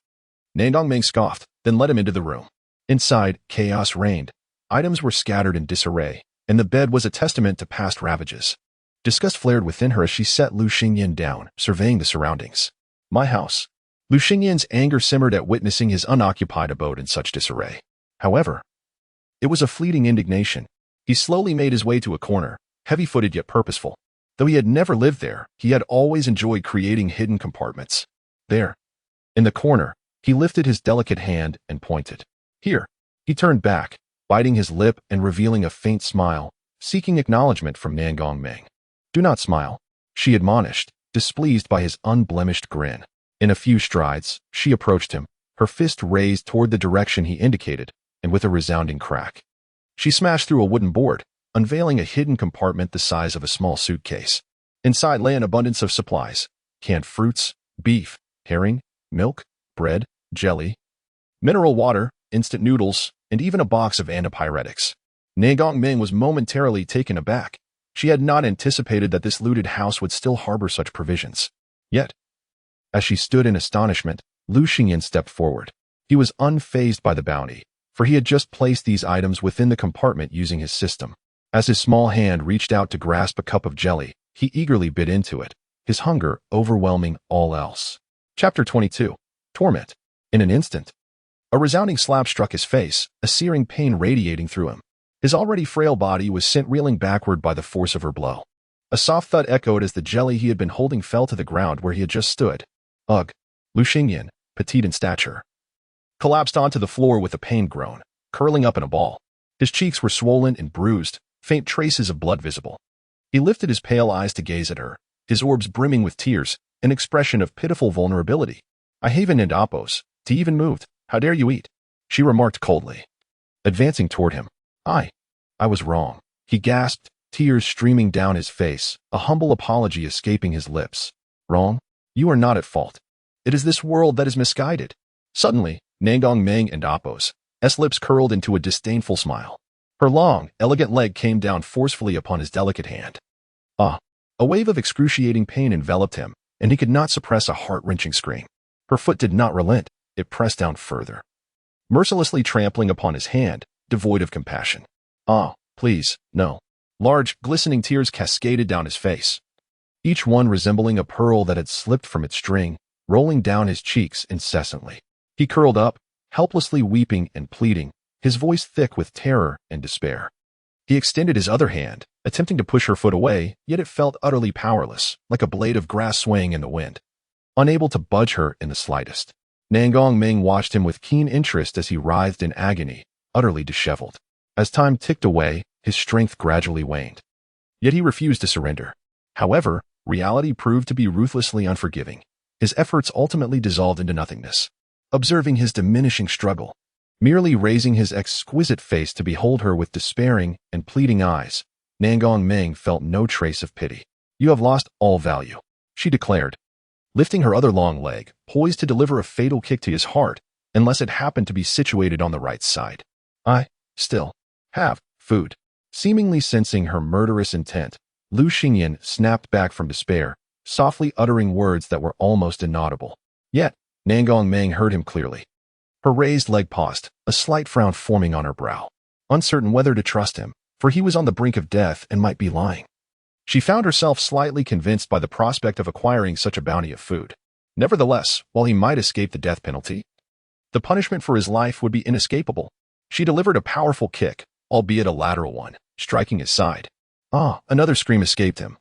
S1: Nangong Ming scoffed, then led him into the room. Inside, chaos reigned. Items were scattered in disarray, and the bed was a testament to past ravages. Disgust flared within her as she set Lu Xingyan down, surveying the surroundings. My house. Lu Xingyan's anger simmered at witnessing his unoccupied abode in such disarray. However, it was a fleeting indignation. He slowly made his way to a corner, heavy-footed yet purposeful. Though he had never lived there, he had always enjoyed creating hidden compartments. There, in the corner, he lifted his delicate hand and pointed. Here. He turned back, biting his lip and revealing a faint smile, seeking acknowledgement from Nangong Ming. Do not smile, she admonished, displeased by his unblemished grin. In a few strides, she approached him, her fist raised toward the direction he indicated, and with a resounding crack, she smashed through a wooden board, unveiling a hidden compartment the size of a small suitcase. Inside lay an abundance of supplies: canned fruits, beef, herring, milk, bread, jelly, mineral water, instant noodles, and even a box of antipyretics. Nangong Ming was momentarily taken aback. She had not anticipated that this looted house would still harbor such provisions. Yet, as she stood in astonishment, Lu Xingyan stepped forward. He was unfazed by the bounty, for he had just placed these items within the compartment using his system. As his small hand reached out to grasp a cup of jelly, he eagerly bit into it, his hunger overwhelming all else. Chapter 22. Torment. In an instant, a resounding slap struck his face, a searing pain radiating through him. His already frail body was sent reeling backward by the force of her blow. A soft thud echoed as the jelly he had been holding fell to the ground where he had just stood. Ugh. Lu Xingyan, petite in stature, collapsed onto the floor with a pained groan, curling up in a ball. His cheeks were swollen and bruised, faint traces of blood visible. He lifted his pale eyes to gaze at her, his orbs brimming with tears, an expression of pitiful vulnerability. I haven't and Appos, to even moved. How dare you eat? She remarked coldly, advancing toward him. I was wrong. He gasped, tears streaming down his face, a humble apology escaping his lips. Wrong? You are not at fault. It is this world that is misguided. Suddenly, Nangong Ming and Appos' lips curled into a disdainful smile. Her long, elegant leg came down forcefully upon his delicate hand. A wave of excruciating pain enveloped him, and he could not suppress a heart-wrenching scream. Her foot did not relent, it pressed down further, mercilessly trampling upon his hand, devoid of compassion. Please, no. Large, glistening tears cascaded down his face, each one resembling a pearl that had slipped from its string, rolling down his cheeks incessantly. He curled up, helplessly weeping and pleading, his voice thick with terror and despair. He extended his other hand, attempting to push her foot away, yet it felt utterly powerless, like a blade of grass swaying in the wind, unable to budge her in the slightest. Nangong Ming watched him with keen interest as he writhed in agony, utterly disheveled. As time ticked away, his strength gradually waned. Yet he refused to surrender. However, reality proved to be ruthlessly unforgiving. His efforts ultimately dissolved into nothingness. Observing his diminishing struggle, merely raising his exquisite face to behold her with despairing and pleading eyes, Nangong Ming felt no trace of pity. You have lost all value, she declared, lifting her other long leg, poised to deliver a fatal kick to his heart, unless it happened to be situated on the right side. I still have food. Seemingly sensing her murderous intent, Lu Xingyan snapped back from despair, softly uttering words that were almost inaudible. Yet, Nangong Ming heard him clearly. Her raised leg paused, a slight frown forming on her brow, uncertain whether to trust him, for he was on the brink of death and might be lying. She found herself slightly convinced by the prospect of acquiring such a bounty of food. Nevertheless, while he might escape the death penalty, the punishment for his life would be inescapable. She delivered a powerful kick, albeit a lateral one, striking his side. Another scream escaped him,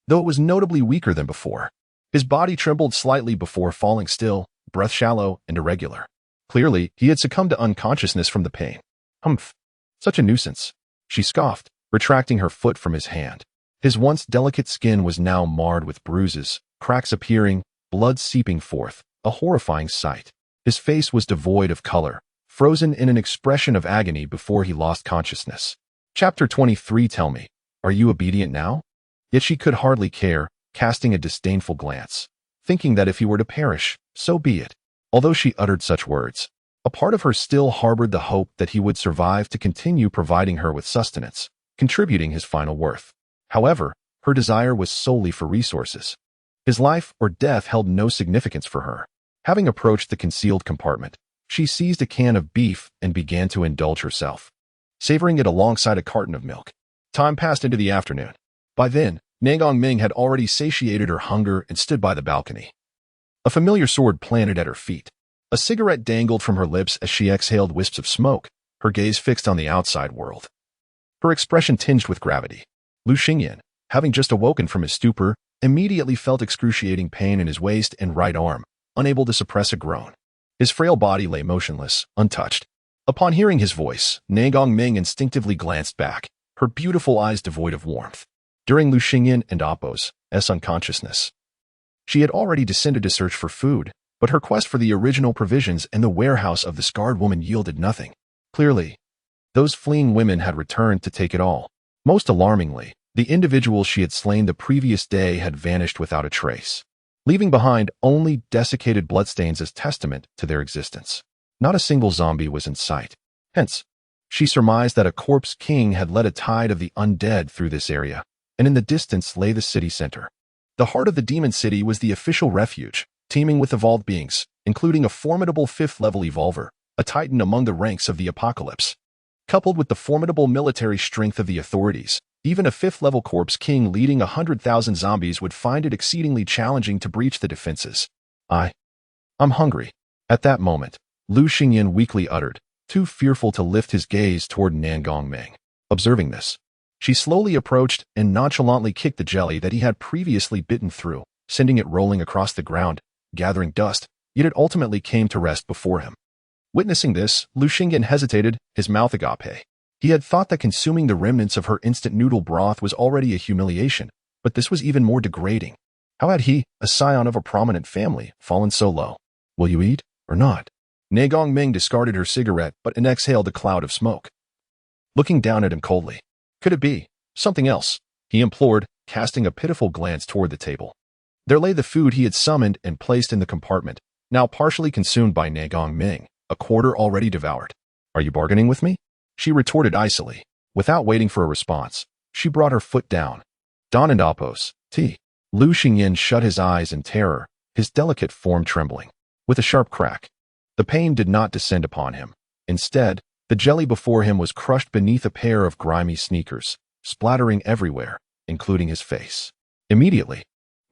S1: though it was notably weaker than before. His body trembled slightly before falling still, breath shallow and irregular. Clearly, he had succumbed to unconsciousness from the pain. Humph. Such a nuisance. She scoffed, retracting her foot from his hand. His once delicate skin was now marred with bruises, cracks appearing, blood seeping forth, a horrifying sight. His face was devoid of color, frozen in an expression of agony before he lost consciousness. Chapter 23. Tell me, are you obedient now? Yet she could hardly care, casting a disdainful glance, thinking that if he were to perish, so be it. Although she uttered such words, a part of her still harbored the hope that he would survive to continue providing her with sustenance, contributing his final worth. However, her desire was solely for resources. His life or death held no significance for her. Having approached the concealed compartment, she seized a can of beef and began to indulge herself, savoring it alongside a carton of milk. Time passed into the afternoon. By then, Nangong had already satiated her hunger and stood by the balcony. A familiar sword planted at her feet. A cigarette dangled from her lips as she exhaled wisps of smoke, her gaze fixed on the outside world. Her expression tinged with gravity. Lu Xingyan, having just awoken from his stupor, immediately felt excruciating pain in his waist and right arm, unable to suppress a groan. His frail body lay motionless, untouched. Upon hearing his voice, Nangong instinctively glanced back, her beautiful eyes devoid of warmth. During Lu Xingyan and Appo's unconsciousness, she had already descended to search for food, but her quest for the original provisions and the warehouse of the scarred woman yielded nothing. Clearly, those fleeing women had returned to take it all. Most alarmingly, the individuals she had slain the previous day had vanished without a trace, leaving behind only desiccated bloodstains as testament to their existence. Not a single zombie was in sight. Hence, she surmised that a corpse king had led a tide of the undead through this area, and in the distance lay the city center. The heart of the demon city was the official refuge, teeming with evolved beings, including a formidable 5th-level evolver, a titan among the ranks of the apocalypse. Coupled with the formidable military strength of the authorities, even a 5th-level corpse king leading 100,000 zombies would find it exceedingly challenging to breach the defenses. I'm hungry. At that moment, Lu Xingyan weakly uttered, too fearful to lift his gaze toward Nangong. Observing this, she slowly approached and nonchalantly kicked the jelly that he had previously bitten through, sending it rolling across the ground, gathering dust, yet it ultimately came to rest before him. Witnessing this, Lu Xingyan hesitated, his mouth agape. He had thought that consuming the remnants of her instant noodle broth was already a humiliation, but this was even more degrading. How had he, a scion of a prominent family, fallen so low? Will you eat, or not? Nangong discarded her cigarette but exhaled a cloud of smoke. Looking down at him coldly. Could it be something else? He implored, casting a pitiful glance toward the table. There lay the food he had summoned and placed in the compartment, now partially consumed by Nangong, a quarter already devoured. Are you bargaining with me? She retorted icily. Without waiting for a response, she brought her foot down. Don and Appo's tea. Lu Xingyan shut his eyes in terror, his delicate form trembling. With a sharp crack, the pain did not descend upon him. Instead, the jelly before him was crushed beneath a pair of grimy sneakers, splattering everywhere, including his face. Immediately,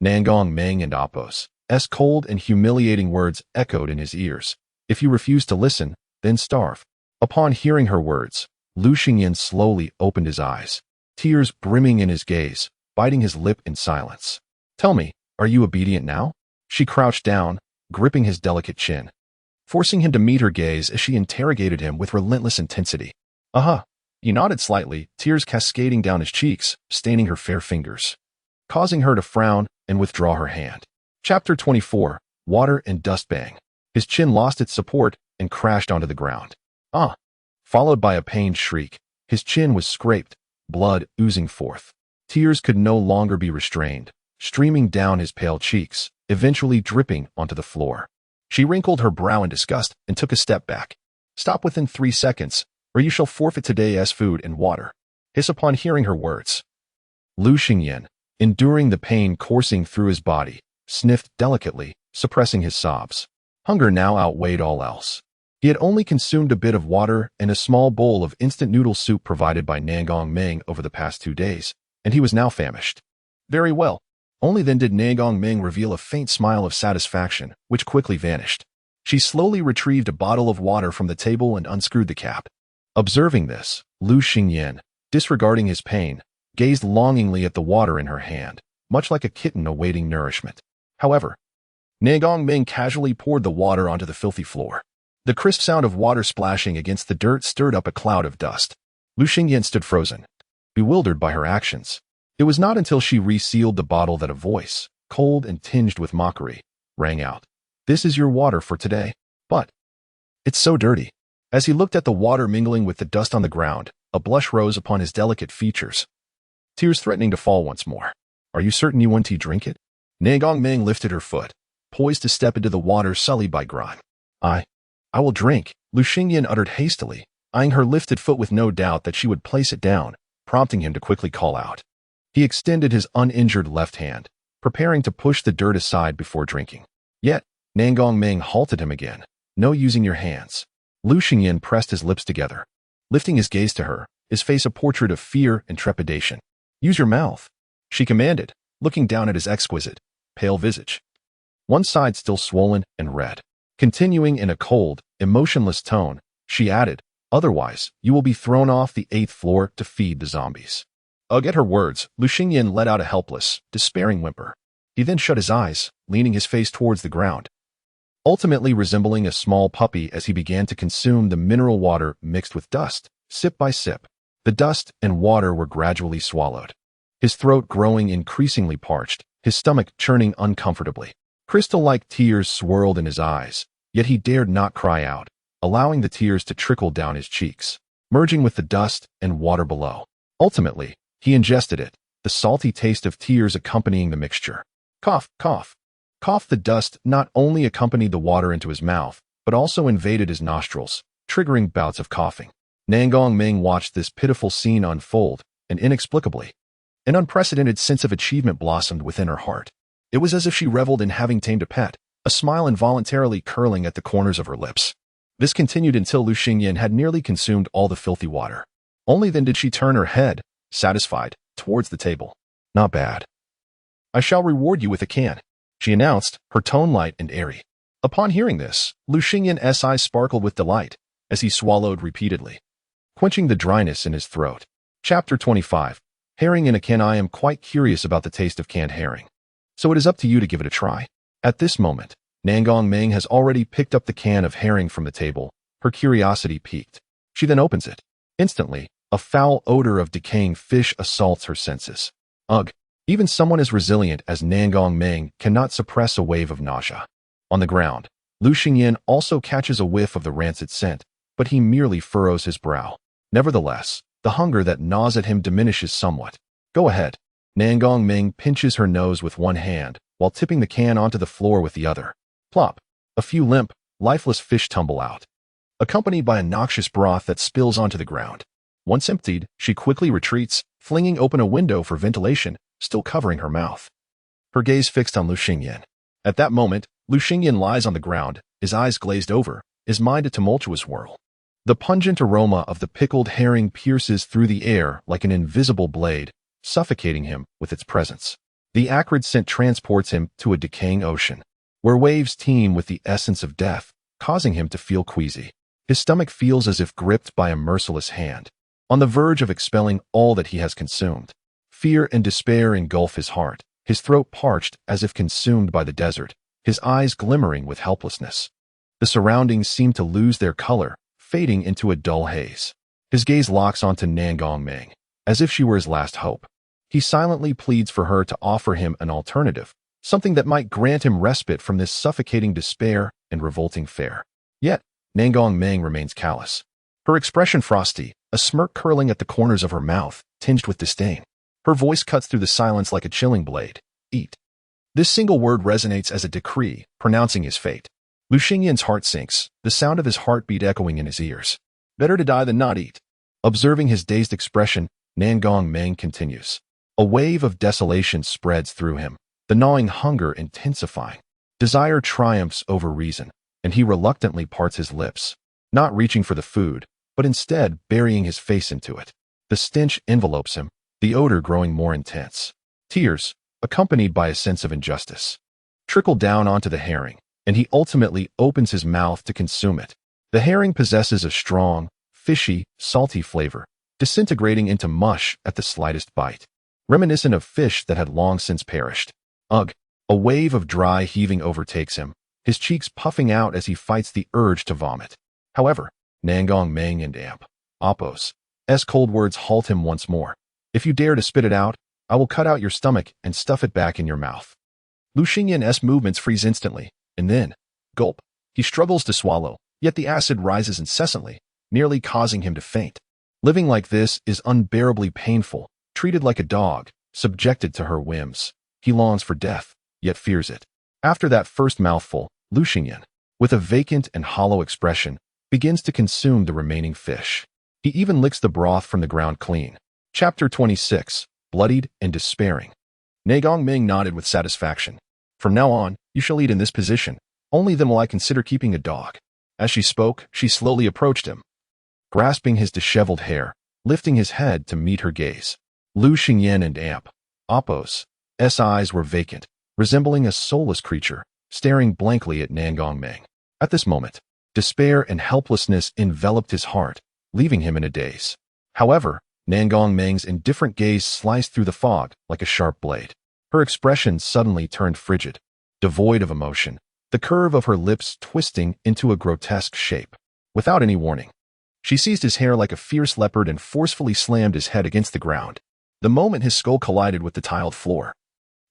S1: Nangong and Appo's cold and humiliating words echoed in his ears. If you refuse to listen, then starve. Upon hearing her words, Lu Xingyan slowly opened his eyes, tears brimming in his gaze, biting his lip in silence. Tell me, are you obedient now? She crouched down, gripping his delicate chin, forcing him to meet her gaze as she interrogated him with relentless intensity. He nodded slightly, tears cascading down his cheeks, staining her fair fingers, causing her to frown and withdraw her hand. Chapter 24. Water and Dust Bang. His chin lost its support and crashed onto the ground. Followed by a pained shriek. His chin was scraped, blood oozing forth. Tears could no longer be restrained, streaming down his pale cheeks, eventually dripping onto the floor. She wrinkled her brow in disgust and took a step back. Stop within 3 seconds, or you shall forfeit today's food and water. Hiss upon hearing her words. Lu Xingyan, enduring the pain coursing through his body, sniffed delicately, suppressing his sobs. Hunger now outweighed all else. He had only consumed a bit of water and a small bowl of instant noodle soup provided by Nangong over the past 2 days, and he was now famished. Very well. Only then did Nangong reveal a faint smile of satisfaction, which quickly vanished. She slowly retrieved a bottle of water from the table and unscrewed the cap. Observing this, Lu Xingyan, disregarding his pain, gazed longingly at the water in her hand, much like a kitten awaiting nourishment. However, Nagong Ming casually poured the water onto the filthy floor. The crisp sound of water splashing against the dirt stirred up a cloud of dust. Lu Xingyan stood frozen, bewildered by her actions. It was not until she resealed the bottle that a voice, cold and tinged with mockery, rang out. "This is your water for today. But it's so dirty." As he looked at the water mingling with the dust on the ground, a blush rose upon his delicate features, tears threatening to fall once more. "Are you certain you want to drink it?" Nagong Ming lifted her foot, poised to step into the water sullied by grime. I will drink," Lu Xingyan uttered hastily, eyeing her lifted foot with no doubt that she would place it down, prompting him to quickly call out. He extended his uninjured left hand, preparing to push the dirt aside before drinking. Yet, Nagong Ming halted him again. "No using your hands." Lu Xingyan pressed his lips together, lifting his gaze to her, his face a portrait of fear and trepidation. "Use your mouth," she commanded, looking down at his exquisite, pale visage, one side still swollen and red. Continuing in a cold, emotionless tone, she added, "Otherwise, you will be thrown off the 8th floor to feed the zombies." At her words, Lu Xingyan let out a helpless, despairing whimper. He then shut his eyes, leaning his face towards the ground, ultimately resembling a small puppy as he began to consume the mineral water mixed with dust, sip by sip. The dust and water were gradually swallowed, his throat growing increasingly parched, his stomach churning uncomfortably. Crystal-like tears swirled in his eyes, yet he dared not cry out, allowing the tears to trickle down his cheeks, merging with the dust and water below. Ultimately, he ingested it, the salty taste of tears accompanying the mixture. Cough, cough, cough. The dust not only accompanied the water into his mouth, but also invaded his nostrils, triggering bouts of coughing. Nagong Ming watched this pitiful scene unfold, and inexplicably, an unprecedented sense of achievement blossomed within her heart. It was as if she reveled in having tamed a pet, a smile involuntarily curling at the corners of her lips. This continued until Lu Xingyan had nearly consumed all the filthy water. Only then did she turn her head, satisfied, towards the table. "Not bad. I shall reward you with a can," she announced, her tone light and airy. Upon hearing this, Lu Xingyan's eyes sparkled with delight as he swallowed repeatedly, quenching the dryness in his throat. Chapter 25. Herring in a can. I am quite curious about the taste of canned herring, so it is up to you to give it a try. At this moment, Nagong Ming has already picked up the can of herring from the table, her curiosity piqued. She then opens it. Instantly, a foul odor of decaying fish assaults her senses. Ugh! Even someone as resilient as Nagong Ming cannot suppress a wave of nausea. On the ground, Lu Xingyan also catches a whiff of the rancid scent, but he merely furrows his brow. Nevertheless, the hunger that gnaws at him diminishes somewhat. "Go ahead." Nagong Ming pinches her nose with one hand, while tipping the can onto the floor with the other. Plop! A few limp, lifeless fish tumble out, accompanied by a noxious broth that spills onto the ground. Once emptied, she quickly retreats, flinging open a window for ventilation, still covering her mouth. Her gaze fixed on Lu Xingyan. At that moment, Lu Xingyan lies on the ground, his eyes glazed over, his mind a tumultuous whirl. The pungent aroma of the pickled herring pierces through the air like an invisible blade, suffocating him with its presence. The acrid scent transports him to a decaying ocean, where waves teem with the essence of death, causing him to feel queasy. His stomach feels as if gripped by a merciless hand, on the verge of expelling all that he has consumed. Fear and despair engulf his heart, his throat parched as if consumed by the desert, his eyes glimmering with helplessness. The surroundings seem to lose their color, fading into a dull haze. His gaze locks onto Nagong Ming, as if she were his last hope. He silently pleads for her to offer him an alternative, something that might grant him respite from this suffocating despair and revolting fare. Yet, Nagong Ming remains callous. Her expression frosty, a smirk curling at the corners of her mouth, tinged with disdain. Her voice cuts through the silence like a chilling blade. "Eat." This single word resonates as a decree, pronouncing his fate. Lu Xingyan's heart sinks, the sound of his heartbeat echoing in his ears. Better to die than not eat. Observing his dazed expression, Nagong Ming continues. A wave of desolation spreads through him, the gnawing hunger intensifying. Desire triumphs over reason, and he reluctantly parts his lips, not reaching for the food, but instead burying his face into it. The stench envelopes him, the odor growing more intense. Tears, accompanied by a sense of injustice, trickle down onto the herring, and he ultimately opens his mouth to consume it. The herring possesses a strong, fishy, salty flavor, disintegrating into mush at the slightest bite, reminiscent of fish that had long since perished. Ugh! A wave of dry heaving overtakes him, his cheeks puffing out as he fights the urge to vomit. However, Nangong Meng and Amp Apos S cold words halt him once more. If you dare to spit it out, I will cut out your stomach and stuff it back in your mouth. Lu Xingyan's movements freeze instantly, and then, gulp, he struggles to swallow, yet the acid rises incessantly, nearly causing him to faint. Living like this is unbearably painful, treated like a dog, subjected to her whims. He longs for death, yet fears it. After that first mouthful, Lu Xingyan, with a vacant and hollow expression, begins to consume the remaining fish. He even licks the broth from the ground clean. Chapter 26, Bloodied and Despairing. Nangong Ming nodded with satisfaction. From now on, you shall eat in this position. Only then will I consider keeping a dog. As she spoke, she slowly approached him, grasping his disheveled hair, lifting his head to meet her gaze. Lu Xingyan and Amp Apos S eyes were vacant, resembling a soulless creature, staring blankly at Nangong Ming. At this moment, despair and helplessness enveloped his heart, leaving him in a daze. However, Nangong Ming's indifferent gaze sliced through the fog like a sharp blade. Her expression suddenly turned frigid, devoid of emotion, the curve of her lips twisting into a grotesque shape. Without any warning, she seized his hair like a fierce leopard and forcefully slammed his head against the ground. The moment his skull collided with the tiled floor,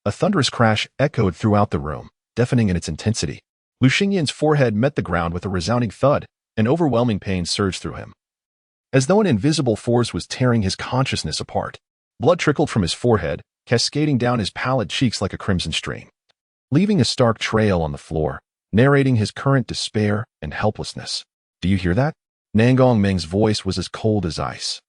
S1: a thunderous crash echoed throughout the room, deafening in its intensity. Lu Xingyan's forehead met the ground with a resounding thud, and overwhelming pain surged through him. As though an invisible force was tearing his consciousness apart, blood trickled from his forehead, cascading down his pallid cheeks like a crimson stream, leaving a stark trail on the floor, narrating his current despair and helplessness. Do you hear that? Nangong Ming's voice was as cold as ice,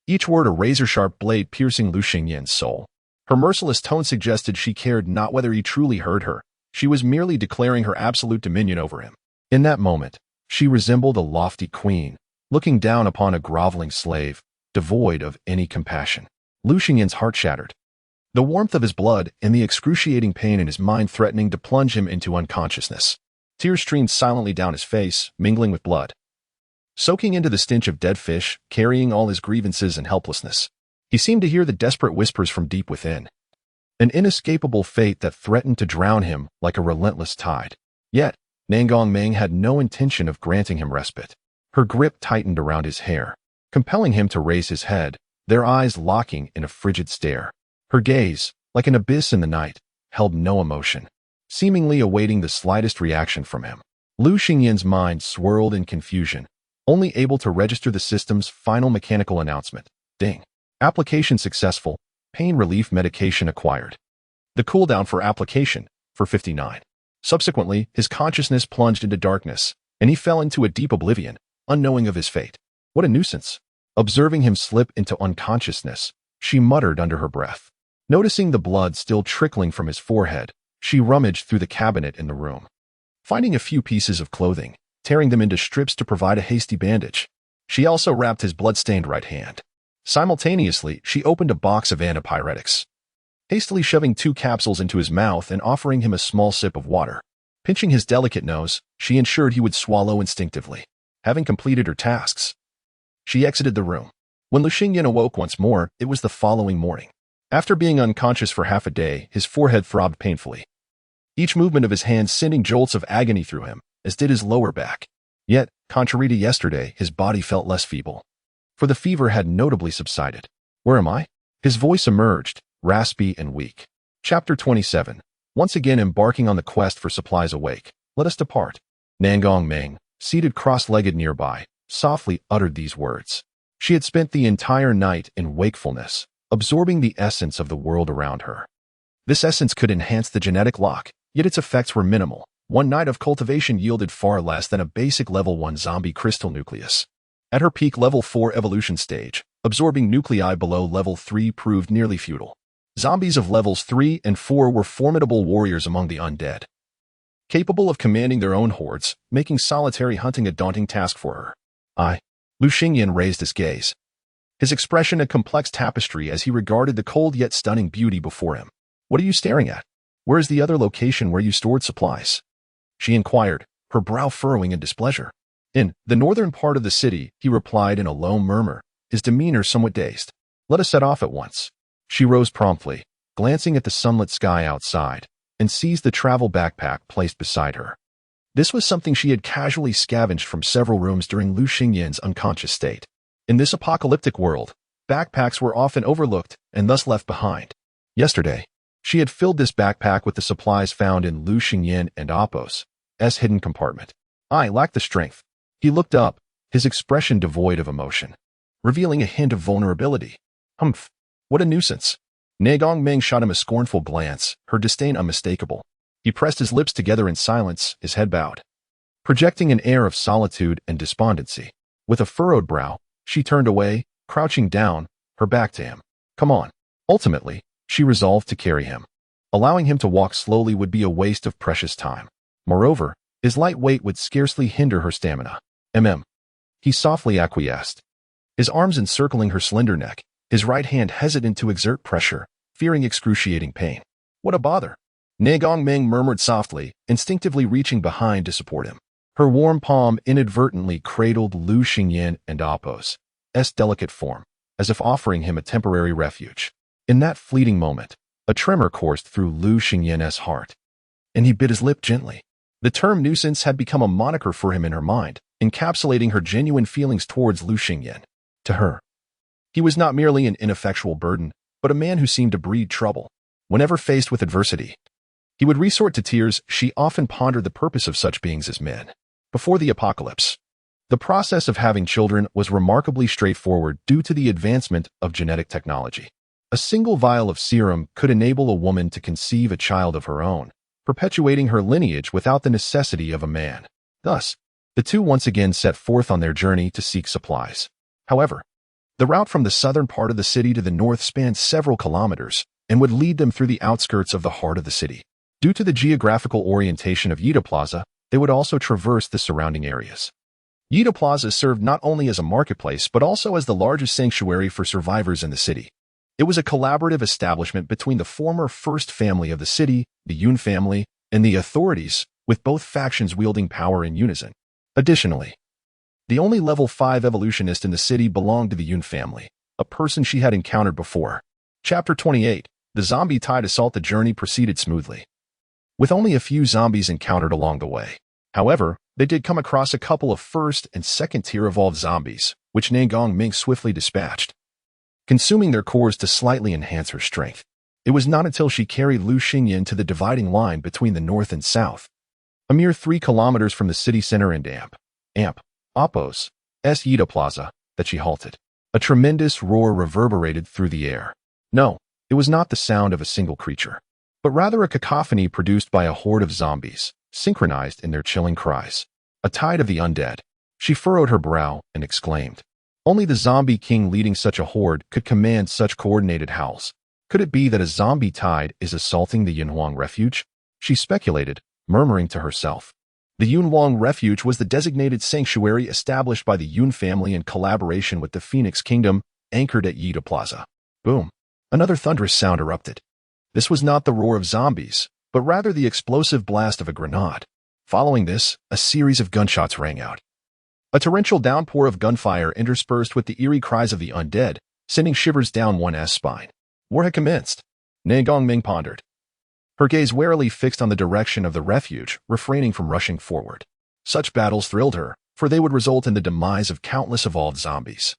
S1: each word a razor-sharp blade piercing Lu Xingyan's soul. Her merciless tone suggested she cared not whether he truly heard her. She was merely declaring her absolute dominion over him. In that moment, she resembled a lofty queen, looking down upon a groveling slave, devoid of any compassion. Lu Xingyan's heart shattered, the warmth of his blood and the excruciating pain in his mind threatening to plunge him into unconsciousness. Tears streamed silently down his face, mingling with blood, soaking into the stench of dead fish, carrying all his grievances and helplessness. He seemed to hear the desperate whispers from deep within, an inescapable fate that threatened to drown him like a relentless tide. Yet, Nangong Ming had no intention of granting him respite. Her grip tightened around his hair, compelling him to raise his head, their eyes locking in a frigid stare. Her gaze, like an abyss in the night, held no emotion, seemingly awaiting the slightest reaction from him. Lu Xingyan's mind swirled in confusion, only able to register the system's final mechanical announcement. Ding. Application successful. Pain relief medication acquired. The cooldown for application, for 59. Subsequently, his consciousness plunged into darkness, and he fell into a deep oblivion, unknowing of his fate. What a nuisance. Observing him slip into unconsciousness, she muttered under her breath. Noticing the blood still trickling from his forehead, she rummaged through the cabinet in the room, finding a few pieces of clothing, tearing them into strips to provide a hasty bandage. She also wrapped his blood-stained right hand. Simultaneously, she opened a box of antipyretics, hastily shoving 2 capsules into his mouth and offering him a small sip of water. Pinching his delicate nose, she ensured he would swallow instinctively. Having completed her tasks, she exited the room. When Lu Xingyan awoke once more, it was the following morning. After being unconscious for half a day, his forehead throbbed painfully, each movement of his hand sending jolts of agony through him, as did his lower back. Yet, contrary to yesterday, his body felt less feeble, for the fever had notably subsided. Where am I? His voice emerged, raspy and weak. Chapter 27. Once again embarking on the quest for supplies awake, let us depart. Nangong Ming, seated cross-legged nearby, softly uttered these words. She had spent the entire night in wakefulness, absorbing the essence of the world around her. This essence could enhance the genetic lock, yet its effects were minimal. One night of cultivation yielded far less than a basic level 1 zombie crystal nucleus. At her peak level 4 evolution stage, absorbing nuclei below level 3 proved nearly futile. Zombies of levels 3 and 4 were formidable warriors among the undead, capable of commanding their own hordes, making solitary hunting a daunting task for her. Lu Xingyan raised his gaze, his expression a complex tapestry as he regarded the cold yet stunning beauty before him. What are you staring at? Where is the other location where you stored supplies? She inquired, her brow furrowing in displeasure. In the northern part of the city, he replied in a low murmur, his demeanor somewhat dazed. Let us set off at once. She rose promptly, glancing at the sunlit sky outside, and seized the travel backpack placed beside her. This was something she had casually scavenged from several rooms during Lu Xingyan's unconscious state. In this apocalyptic world, backpacks were often overlooked and thus left behind. Yesterday, she had filled this backpack with the supplies found in Lu Xingyan and Appo's hidden compartment. I lacked the strength. He looked up, his expression devoid of emotion, revealing a hint of vulnerability. Humph, what a nuisance. Ne Gongming shot him a scornful glance, her disdain unmistakable. He pressed his lips together in silence, his head bowed, projecting an air of solitude and despondency. With a furrowed brow, she turned away, crouching down, her back to him. Come on. Ultimately, she resolved to carry him. Allowing him to walk slowly would be a waste of precious time. Moreover, his light weight would scarcely hinder her stamina. He softly acquiesced, his arms encircling her slender neck, his right hand hesitant to exert pressure, fearing excruciating pain. What a bother. Ne Gongming murmured softly, instinctively reaching behind to support him. Her warm palm inadvertently cradled Lu Xingyan and Appo's delicate form, as if offering him a temporary refuge. In that fleeting moment, a tremor coursed through Lu Xingyan's heart, and he bit his lip gently. The term nuisance had become a moniker for him in her mind, encapsulating her genuine feelings towards Lu Xingyan. To her, he was not merely an ineffectual burden, but a man who seemed to breed trouble. Whenever faced with adversity, he would resort to tears. She often pondered the purpose of such beings as men. Before the apocalypse, the process of having children was remarkably straightforward due to the advancement of genetic technology. A single vial of serum could enable a woman to conceive a child of her own, perpetuating her lineage without the necessity of a man. Thus, the two once again set forth on their journey to seek supplies. However, the route from the southern part of the city to the north spanned several kilometers and would lead them through the outskirts of the heart of the city. Due to the geographical orientation of Yida Plaza, they would also traverse the surrounding areas. Yida Plaza served not only as a marketplace but also as the largest sanctuary for survivors in the city. It was a collaborative establishment between the former first family of the city, the Yun family, and the authorities, with both factions wielding power in unison. Additionally, the only level 5 evolutionist in the city belonged to the Yun family, a person she had encountered before. Chapter 28. The zombie tide assault. The journey proceeded smoothly, with only a few zombies encountered along the way. However, they did come across a couple of first and second tier evolved zombies, which Ne Gongming swiftly dispatched, consuming their cores to slightly enhance her strength. It was not until she carried Lu Xingyan to the dividing line between the north and south, a mere 3 kilometers from the city center and Appo's Yida Plaza, that she halted. A tremendous roar reverberated through the air. No, it was not the sound of a single creature, but rather a cacophony produced by a horde of zombies, synchronized in their chilling cries. A tide of the undead. She furrowed her brow and exclaimed. Only the zombie king leading such a horde could command such coordinated howls. Could it be that a zombie tide is assaulting the Yunhuang refuge? She speculated, murmuring to herself. The Yunhuang refuge was the designated sanctuary established by the Yun family in collaboration with the Phoenix Kingdom, anchored at Yida Plaza. Boom. Another thunderous sound erupted. This was not the roar of zombies, but rather the explosive blast of a grenade. Following this, a series of gunshots rang out. A torrential downpour of gunfire interspersed with the eerie cries of the undead, sending shivers down one's spine. War had commenced. Ne Gongming pondered, her gaze warily fixed on the direction of the refuge, refraining from rushing forward. Such battles thrilled her, for they would result in the demise of countless evolved zombies,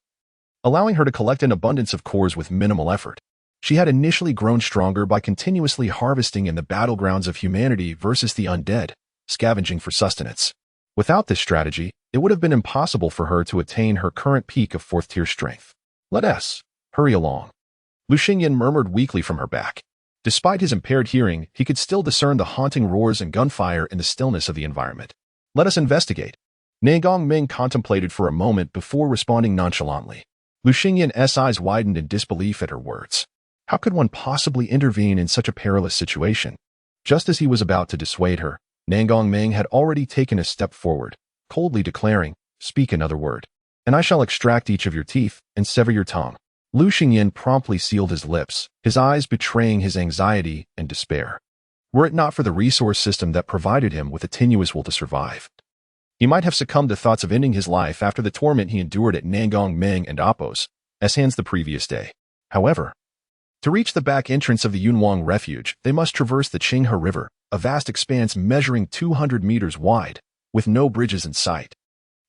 S1: allowing her to collect an abundance of cores with minimal effort. She had initially grown stronger by continuously harvesting in the battlegrounds of humanity versus the undead, scavenging for sustenance. Without this strategy, it would have been impossible for her to attain her current peak of 4th-tier strength. Let us hurry along. Lu Xingyan murmured weakly from her back. Despite his impaired hearing, he could still discern the haunting roars and gunfire in the stillness of the environment. Let us investigate. Ne Gongming contemplated for a moment before responding nonchalantly. Lu Xingyan's eyes widened in disbelief at her words. How could one possibly intervene in such a perilous situation? Just as he was about to dissuade her, Ne Gongming had already taken a step forward, coldly declaring, "Speak another word, and I shall extract each of your teeth and sever your tongue." Lu Xingyan promptly sealed his lips, his eyes betraying his anxiety and despair. Were it not for the resource system that provided him with a tenuous will to survive, he might have succumbed to thoughts of ending his life after the torment he endured at Ne Gongming and Appo's hands the previous day. However, To reach the back entrance of the Yunwang refuge, they must traverse the Qinghe River, a vast expanse measuring 200 meters wide, with no bridges in sight.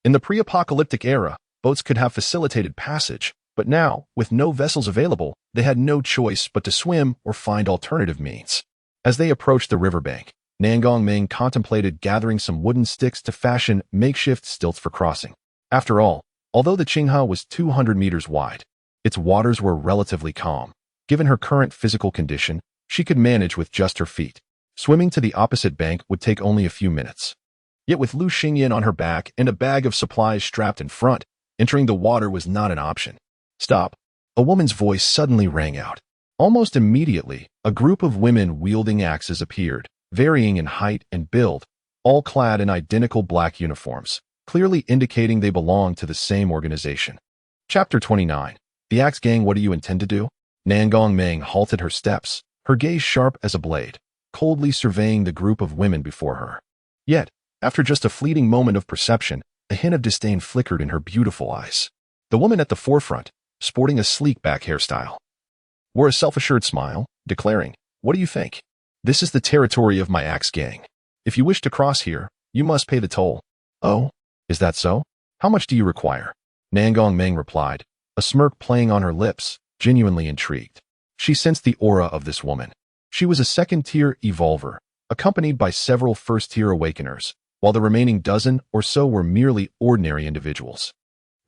S1: In the pre-apocalyptic era, boats could have facilitated passage, but now, with no vessels available, they had no choice but to swim or find alternative means. As they approached the riverbank, Nangongming contemplated gathering some wooden sticks to fashion makeshift stilts for crossing. After all, although the Qinghe was 200 meters wide, its waters were relatively calm. Given her current physical condition, she could manage with just her feet. Swimming to the opposite bank would take only a few minutes. Yet with Lu Xingyan on her back and a bag of supplies strapped in front, entering the water was not an option. Stop! A woman's voice suddenly rang out. Almost immediately, a group of women wielding axes appeared, varying in height and build, all clad in identical black uniforms, clearly indicating they belonged to the same organization. Chapter 29. The Axe Gang. What do you intend to do? Nangongming halted her steps, her gaze sharp as a blade, coldly surveying the group of women before her. Yet, after just a fleeting moment of perception, a hint of disdain flickered in her beautiful eyes. The woman at the forefront, sporting a sleek back hairstyle, wore a self-assured smile, declaring, "What do you think? This is the territory of my Axe Gang. If you wish to cross here, you must pay the toll." "Oh, is that so? How much do you require?" Nangongming replied, a smirk playing on her lips, genuinely intrigued. She sensed the aura of this woman. She was a second-tier evolver, accompanied by several first-tier awakeners, while the remaining dozen or so were merely ordinary individuals.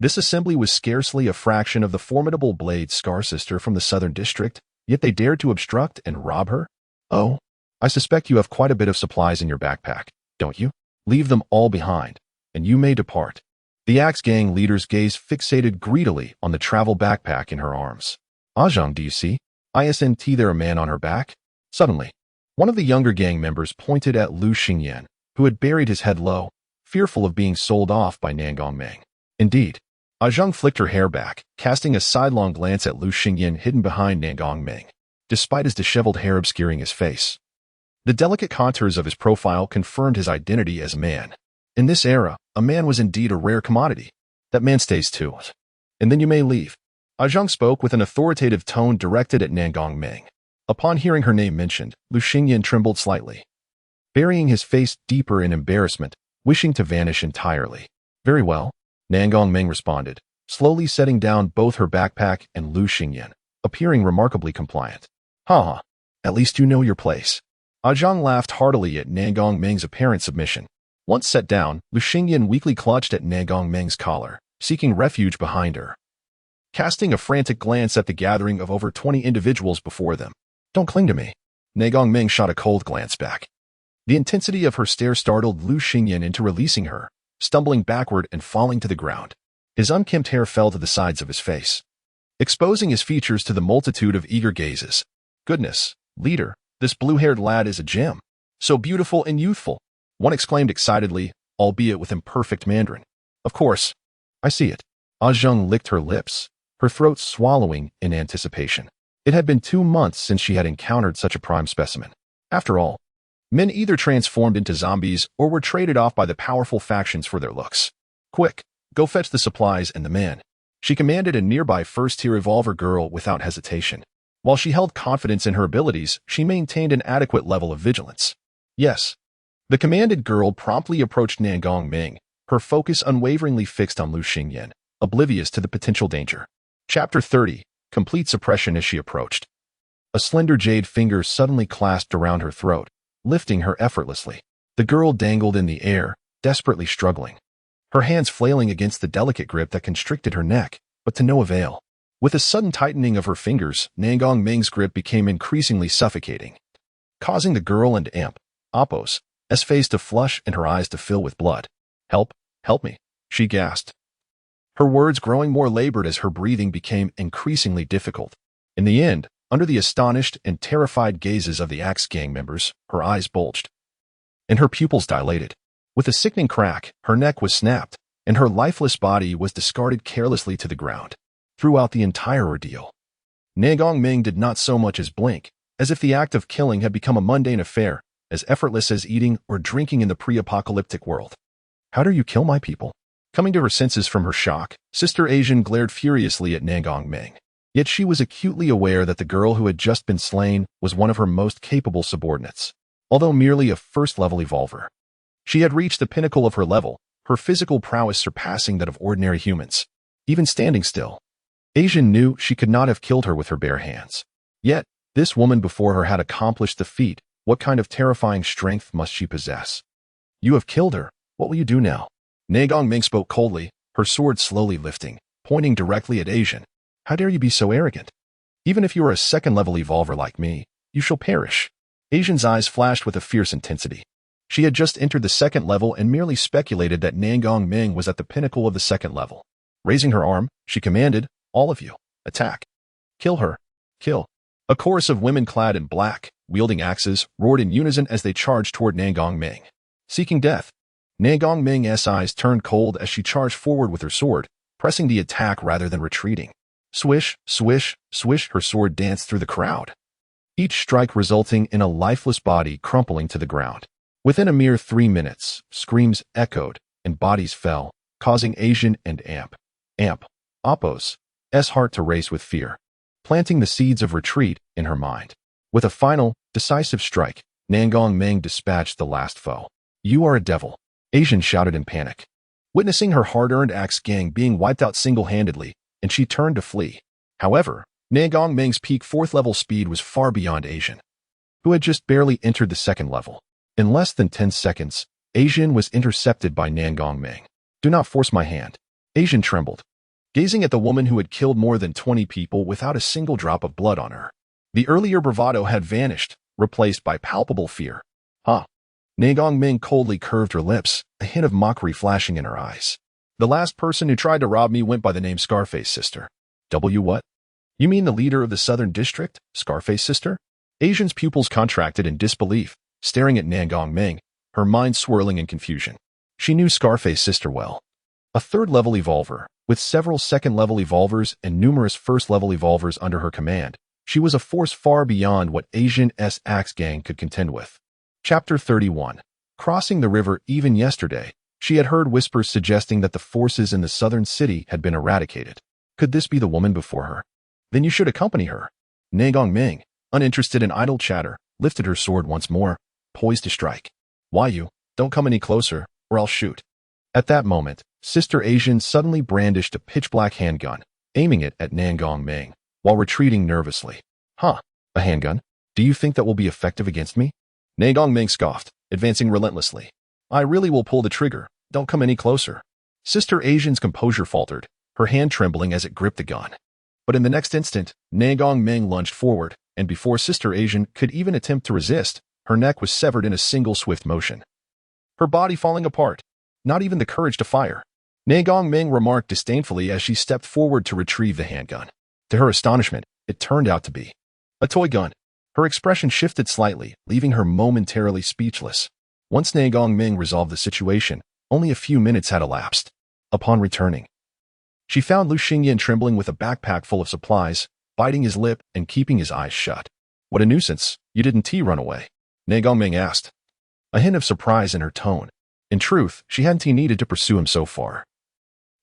S1: This assembly was scarcely a fraction of the formidable Blade Scar Sister from the Southern District, yet they dared to obstruct and rob her? "Oh, I suspect you have quite a bit of supplies in your backpack, don't you? Leave them all behind, and you may depart." The Axe Gang leader's gaze fixated greedily on the travel backpack in her arms. "Ajang, do you see? Isn't there a man on her back?" Suddenly, one of the younger gang members pointed at Lu Xingyan, who had buried his head low, fearful of being sold off by Nangongming. Indeed, Ajang flicked her hair back, casting a sidelong glance at Lu Xingyan hidden behind Nangongming, despite his disheveled hair obscuring his face. The delicate contours of his profile confirmed his identity as a man. In this era, a man was indeed a rare commodity. "That man stays too. And then you may leave." Ajang spoke with an authoritative tone directed at Nangongming. Upon hearing her name mentioned, Lu Xingyan trembled slightly, burying his face deeper in embarrassment, wishing to vanish entirely. "Very well," Nangongming responded, slowly setting down both her backpack and Lu Xingyan, appearing remarkably compliant. "Ha! At least you know your place." Ajang laughed heartily at Nangongming's apparent submission. Once set down, Lu Xingyan weakly clutched at Nangongming's collar, seeking refuge behind her. Casting a frantic glance at the gathering of over 20 individuals before them. "Don't cling to me." Nangongming shot a cold glance back. The intensity of her stare startled Lu Xingyan into releasing her, stumbling backward and falling to the ground. His unkempt hair fell to the sides of his face, exposing his features to the multitude of eager gazes. "Goodness, leader, this blue-haired lad is a gem. So beautiful and youthful," one exclaimed excitedly, albeit with imperfect Mandarin. "Of course, I see it." Ajang licked her lips, her throat swallowing in anticipation. It had been 2 months since she had encountered such a prime specimen. After all, men either transformed into zombies or were traded off by the powerful factions for their looks. "Quick, go fetch the supplies and the man." She commanded a nearby first-tier evolver girl without hesitation. While she held confidence in her abilities, she maintained an adequate level of vigilance. "Yes." The commanded girl promptly approached Nangongming, her focus unwaveringly fixed on Lu Xingyan, oblivious to the potential danger. Chapter 30. Complete suppression. As she approached, a slender jade finger suddenly clasped around her throat, lifting her effortlessly. The girl dangled in the air, desperately struggling, her hands flailing against the delicate grip that constricted her neck, but to no avail. With a sudden tightening of her fingers, Nangongming's grip became increasingly suffocating, causing the girl and Appo's face to flush and her eyes to fill with blood. "Help, help me," she gasped, her words growing more labored as her breathing became increasingly difficult. In the end, under the astonished and terrified gazes of the Axe Gang members, her eyes bulged, and her pupils dilated. With a sickening crack, her neck was snapped, and her lifeless body was discarded carelessly to the ground. Throughout the entire ordeal, Nangongming did not so much as blink, as if the act of killing had become a mundane affair, as effortless as eating or drinking in the pre-apocalyptic world. "How dare you kill my people?" Coming to her senses from her shock, Sister Asian glared furiously at Nangongming. Yet she was acutely aware that the girl who had just been slain was one of her most capable subordinates, although merely a first-level evolver. She had reached the pinnacle of her level, her physical prowess surpassing that of ordinary humans. Even standing still, Asian knew she could not have killed her with her bare hands. Yet, this woman before her had accomplished the feat. What kind of terrifying strength must she possess? You have killed her. What will you do now? Nagongming spoke coldly, her sword slowly lifting, pointing directly at Asian. How dare you be so arrogant? Even if you are a second-level evolver like me, you shall perish. Asian's eyes flashed with a fierce intensity. She had just entered the second level and merely speculated that Nagongming was at the pinnacle of the second level. Raising her arm, she commanded, all of you, attack. Kill her. Kill. A chorus of women clad in black, wielding axes, roared in unison as they charged toward Nagongming. Seeking death. Nagongming's eyes turned cold as she charged forward with her sword, pressing the attack rather than retreating. Swish, swish, swish, her sword danced through the crowd, each strike resulting in a lifeless body crumpling to the ground. Within a mere 3 minutes, screams echoed and bodies fell, causing Asian and Appo's heart to race with fear, planting the seeds of retreat in her mind. With a final, decisive strike, Nagongming dispatched the last foe. You are a devil, Asian shouted in panic, witnessing her hard-earned axe gang being wiped out single-handedly, and she turned to flee. However, Nagongming's peak 4th-level speed was far beyond Asian, who had just barely entered the second level. In less than 10 seconds, Asian was intercepted by Nagongming. Do not force my hand. Asian trembled, gazing at the woman who had killed more than 20 people without a single drop of blood on her. The earlier bravado had vanished, replaced by palpable fear. Nagongming coldly curved her lips, a hint of mockery flashing in her eyes. The last person who tried to rob me went by the name Scarface Sister. What? You mean the leader of the Southern District, Scarface Sister? Asian's pupils contracted in disbelief, staring at Nagongming, her mind swirling in confusion. She knew Scarface Sister well. A 3rd-level evolver, with several 2nd-level evolvers and numerous 1st-level evolvers under her command, she was a force far beyond what Asian's axe gang could contend with. Chapter 31. Crossing the river even yesterday, she had heard whispers suggesting that the forces in the southern city had been eradicated. Could this be the woman before her? Then you should accompany her. Nagongming, uninterested in idle chatter, lifted her sword once more, poised to strike. Why you? Don't come any closer, or I'll shoot. At that moment, Sister Asian suddenly brandished a pitch-black handgun, aiming it at Nagongming, while retreating nervously. A handgun? Do you think that will be effective against me? Nagongming scoffed, advancing relentlessly. I really will pull the trigger. Don't come any closer. Sister Asian's composure faltered, her hand trembling as it gripped the gun. But in the next instant, Nagongming lunged forward, and before Sister Asian could even attempt to resist, her neck was severed in a single swift motion. Her body falling apart. Not even the courage to fire. Nagongming remarked disdainfully as she stepped forward to retrieve the handgun. To her astonishment, it turned out to be a toy gun. Her expression shifted slightly, leaving her momentarily speechless. Once Nagongming resolved the situation, only a few minutes had elapsed. Upon returning, she found Lu Xingyan trembling with a backpack full of supplies, biting his lip and keeping his eyes shut. What a nuisance. You didn't run away? Nagongming asked, a hint of surprise in her tone. In truth, she hadn't needed to pursue him so far.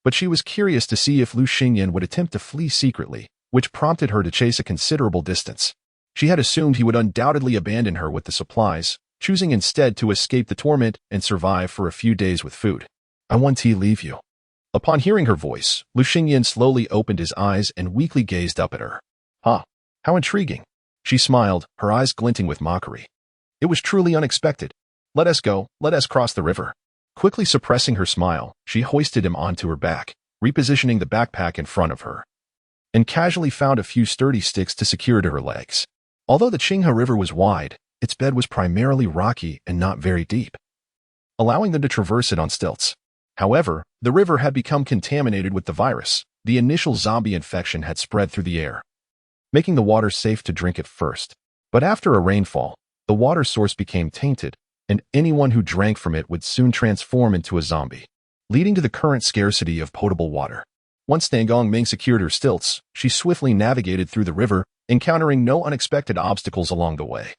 S1: But she was curious to see if Lu Xingyan would attempt to flee secretly, which prompted her to chase a considerable distance. She had assumed he would undoubtedly abandon her with the supplies, choosing instead to escape the torment and survive for a few days with food. I want to leave you. Upon hearing her voice, Lu Xingyan slowly opened his eyes and weakly gazed up at her. How intriguing. She smiled, her eyes glinting with mockery. It was truly unexpected. Let us go, let us cross the river. Quickly suppressing her smile, she hoisted him onto her back, repositioning the backpack in front of her, and casually found a few sturdy sticks to secure to her legs. Although the Qinghe River was wide, its bed was primarily rocky and not very deep, allowing them to traverse it on stilts. However, the river had become contaminated with the virus. The initial zombie infection had spread through the air, making the water safe to drink at first. But after a rainfall, the water source became tainted, and anyone who drank from it would soon transform into a zombie, leading to the current scarcity of potable water. Once Nagongming secured her stilts, she swiftly navigated through the river, encountering no unexpected obstacles along the way.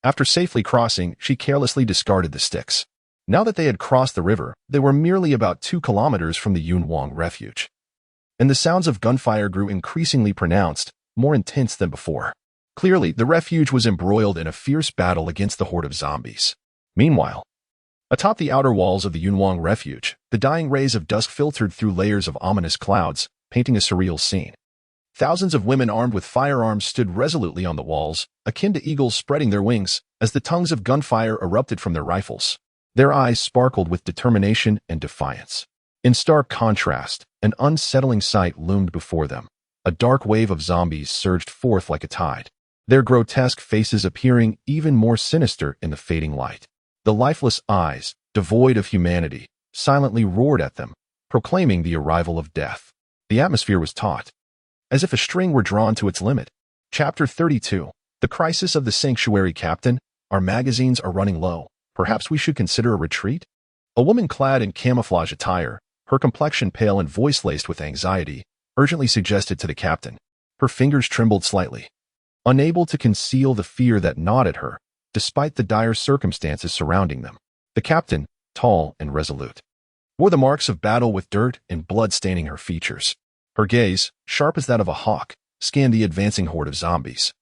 S1: After safely crossing, she carelessly discarded the sticks. Now that they had crossed the river, they were merely about 2 kilometers from the Yunwang refuge, and the sounds of gunfire grew increasingly pronounced, more intense than before. Clearly, the refuge was embroiled in a fierce battle against the horde of zombies. Meanwhile, atop the outer walls of the Yunwang refuge, the dying rays of dusk filtered through layers of ominous clouds, painting a surreal scene. Thousands of women armed with firearms stood resolutely on the walls, akin to eagles spreading their wings, as the tongues of gunfire erupted from their rifles. Their eyes sparkled with determination and defiance. In stark contrast, an unsettling sight loomed before them. A dark wave of zombies surged forth like a tide, their grotesque faces appearing even more sinister in the fading light. The lifeless eyes, devoid of humanity, silently roared at them, proclaiming the arrival of death. The atmosphere was taut, as if a string were drawn to its limit. Chapter 32. The Crisis of the Sanctuary. Captain, our magazines are running low. Perhaps we should consider a retreat? A woman clad in camouflage attire, her complexion pale and voice laced with anxiety, urgently suggested to the captain. Her fingers trembled slightly, unable to conceal the fear that gnawed at her, despite the dire circumstances surrounding them. The captain, tall and resolute, wore the marks of battle with dirt and blood staining her features. Her gaze, sharp as that of a hawk, scanned the advancing horde of zombies.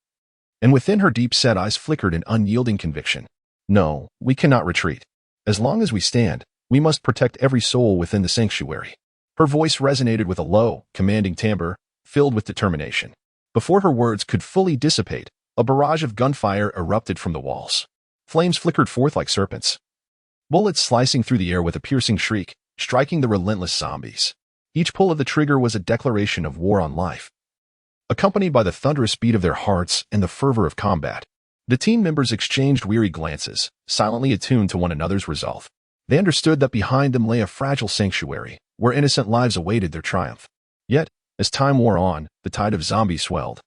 S1: And within her deep-set eyes flickered an unyielding conviction. No, we cannot retreat. As long as we stand, we must protect every soul within the sanctuary. Her voice resonated with a low, commanding timbre, filled with determination. Before her words could fully dissipate, a barrage of gunfire erupted from the walls. Flames flickered forth like serpents, bullets slicing through the air with a piercing shriek, striking the relentless zombies. Each pull of the trigger was a declaration of war on life, accompanied by the thunderous beat of their hearts and the fervor of combat. The team members exchanged weary glances, silently attuned to one another's resolve. They understood that behind them lay a fragile sanctuary, where innocent lives awaited their triumph. Yet, as time wore on, the tide of zombies swelled,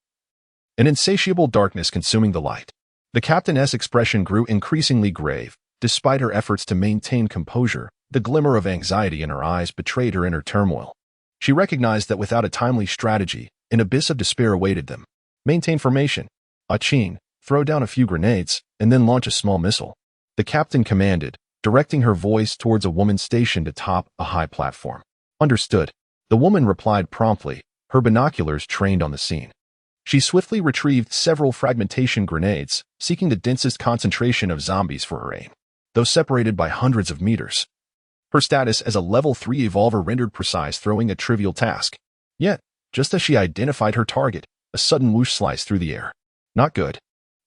S1: an insatiable darkness consuming the light. The captain's expression grew increasingly grave. Despite her efforts to maintain composure, the glimmer of anxiety in her eyes betrayed her inner turmoil. She recognized that without a timely strategy, an abyss of despair awaited them. Maintain formation. Aching, throw down a few grenades, and then launch a small missile. The captain commanded, directing her voice towards a woman stationed atop a high platform. Understood. The woman replied promptly, her binoculars trained on the scene. She swiftly retrieved several fragmentation grenades, seeking the densest concentration of zombies for her aim. Though separated by hundreds of meters, her status as a level 3 evolver rendered precise throwing a trivial task. Yet, just as she identified her target, a sudden whoosh sliced through the air. Not good.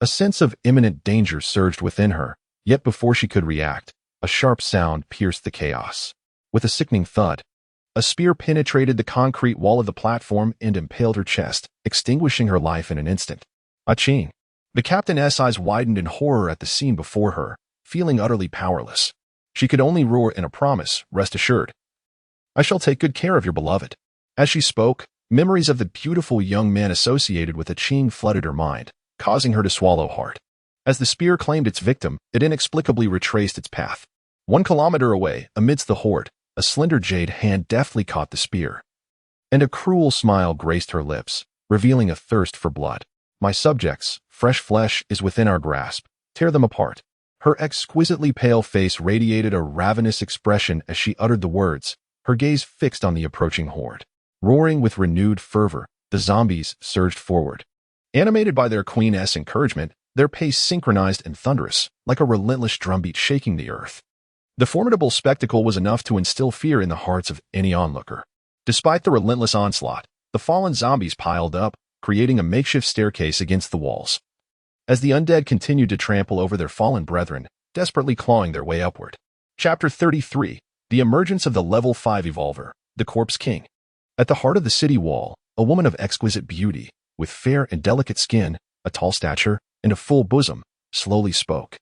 S1: A sense of imminent danger surged within her, yet before she could react, a sharp sound pierced the chaos. With a sickening thud, a spear penetrated the concrete wall of the platform and impaled her chest, extinguishing her life in an instant. Aching. The captain's eyes widened in horror at the scene before her, feeling utterly powerless. She could only roar in a promise, rest assured. I shall take good care of your beloved. As she spoke, memories of the beautiful young man associated with Aching flooded her mind, causing her to swallow hard. As the spear claimed its victim, it inexplicably retraced its path. 1 kilometer away, amidst the horde, a slender jade hand deftly caught the spear. And a cruel smile graced her lips, revealing a thirst for blood. My subjects, fresh flesh is within our grasp. Tear them apart. Her exquisitely pale face radiated a ravenous expression as she uttered the words, her gaze fixed on the approaching horde. Roaring with renewed fervor, the zombies surged forward. Animated by their queen's encouragement, their pace synchronized and thunderous, like a relentless drumbeat shaking the earth. The formidable spectacle was enough to instill fear in the hearts of any onlooker. Despite the relentless onslaught, the fallen zombies piled up, creating a makeshift staircase against the walls. As the undead continued to trample over their fallen brethren, desperately clawing their way upward. Chapter 33. The Emergence of the Level 5 Evolver, the Corpse King. At the heart of the city wall, a woman of exquisite beauty, with fair and delicate skin, a tall stature, and a full bosom, slowly spoke.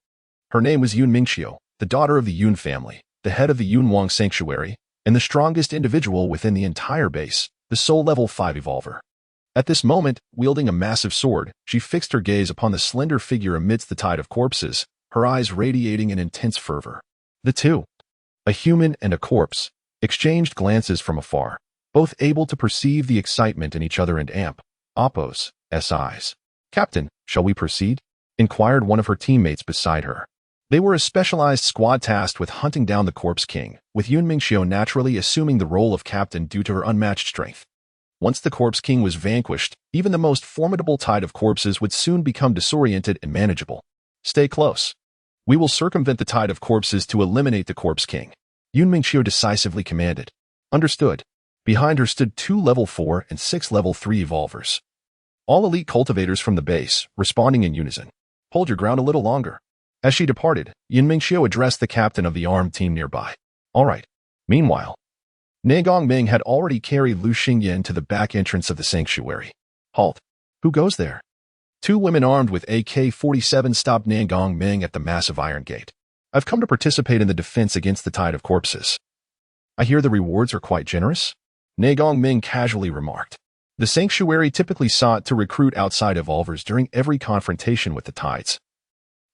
S1: Her name was Yun Mingxiu, the daughter of the Yun family, the head of the Yunwang Sanctuary, and the strongest individual within the entire base, the sole Level 5 Evolver. At this moment, wielding a massive sword, she fixed her gaze upon the slender figure amidst the tide of corpses, her eyes radiating an intense fervor. The two, a human and a corpse, exchanged glances from afar, both able to perceive the excitement in each other and Oppo's eyes. Captain, shall we proceed? Inquired one of her teammates beside her. They were a specialized squad tasked with hunting down the Corpse King, with Yun Mingxiu naturally assuming the role of captain due to her unmatched strength. Once the Corpse King was vanquished, even the most formidable tide of corpses would soon become disoriented and manageable. Stay close. We will circumvent the tide of corpses to eliminate the Corpse King, Yun Mingqiu decisively commanded. Understood. Behind her stood 2 level 4 and 6 level 3 evolvers. All elite cultivators from the base, responding in unison. Hold your ground a little longer. As she departed, Yun Mingqiu addressed the captain of the armed team nearby. All right. Meanwhile, Nangongming had already carried Lu Xingyan to the back entrance of the sanctuary. Halt. Who goes there? 2 women armed with AK-47 stopped Nangongming at the massive iron gate. I've come to participate in the defense against the tide of corpses. I hear the rewards are quite generous? Nangongming casually remarked. The sanctuary typically sought to recruit outside evolvers during every confrontation with the tides,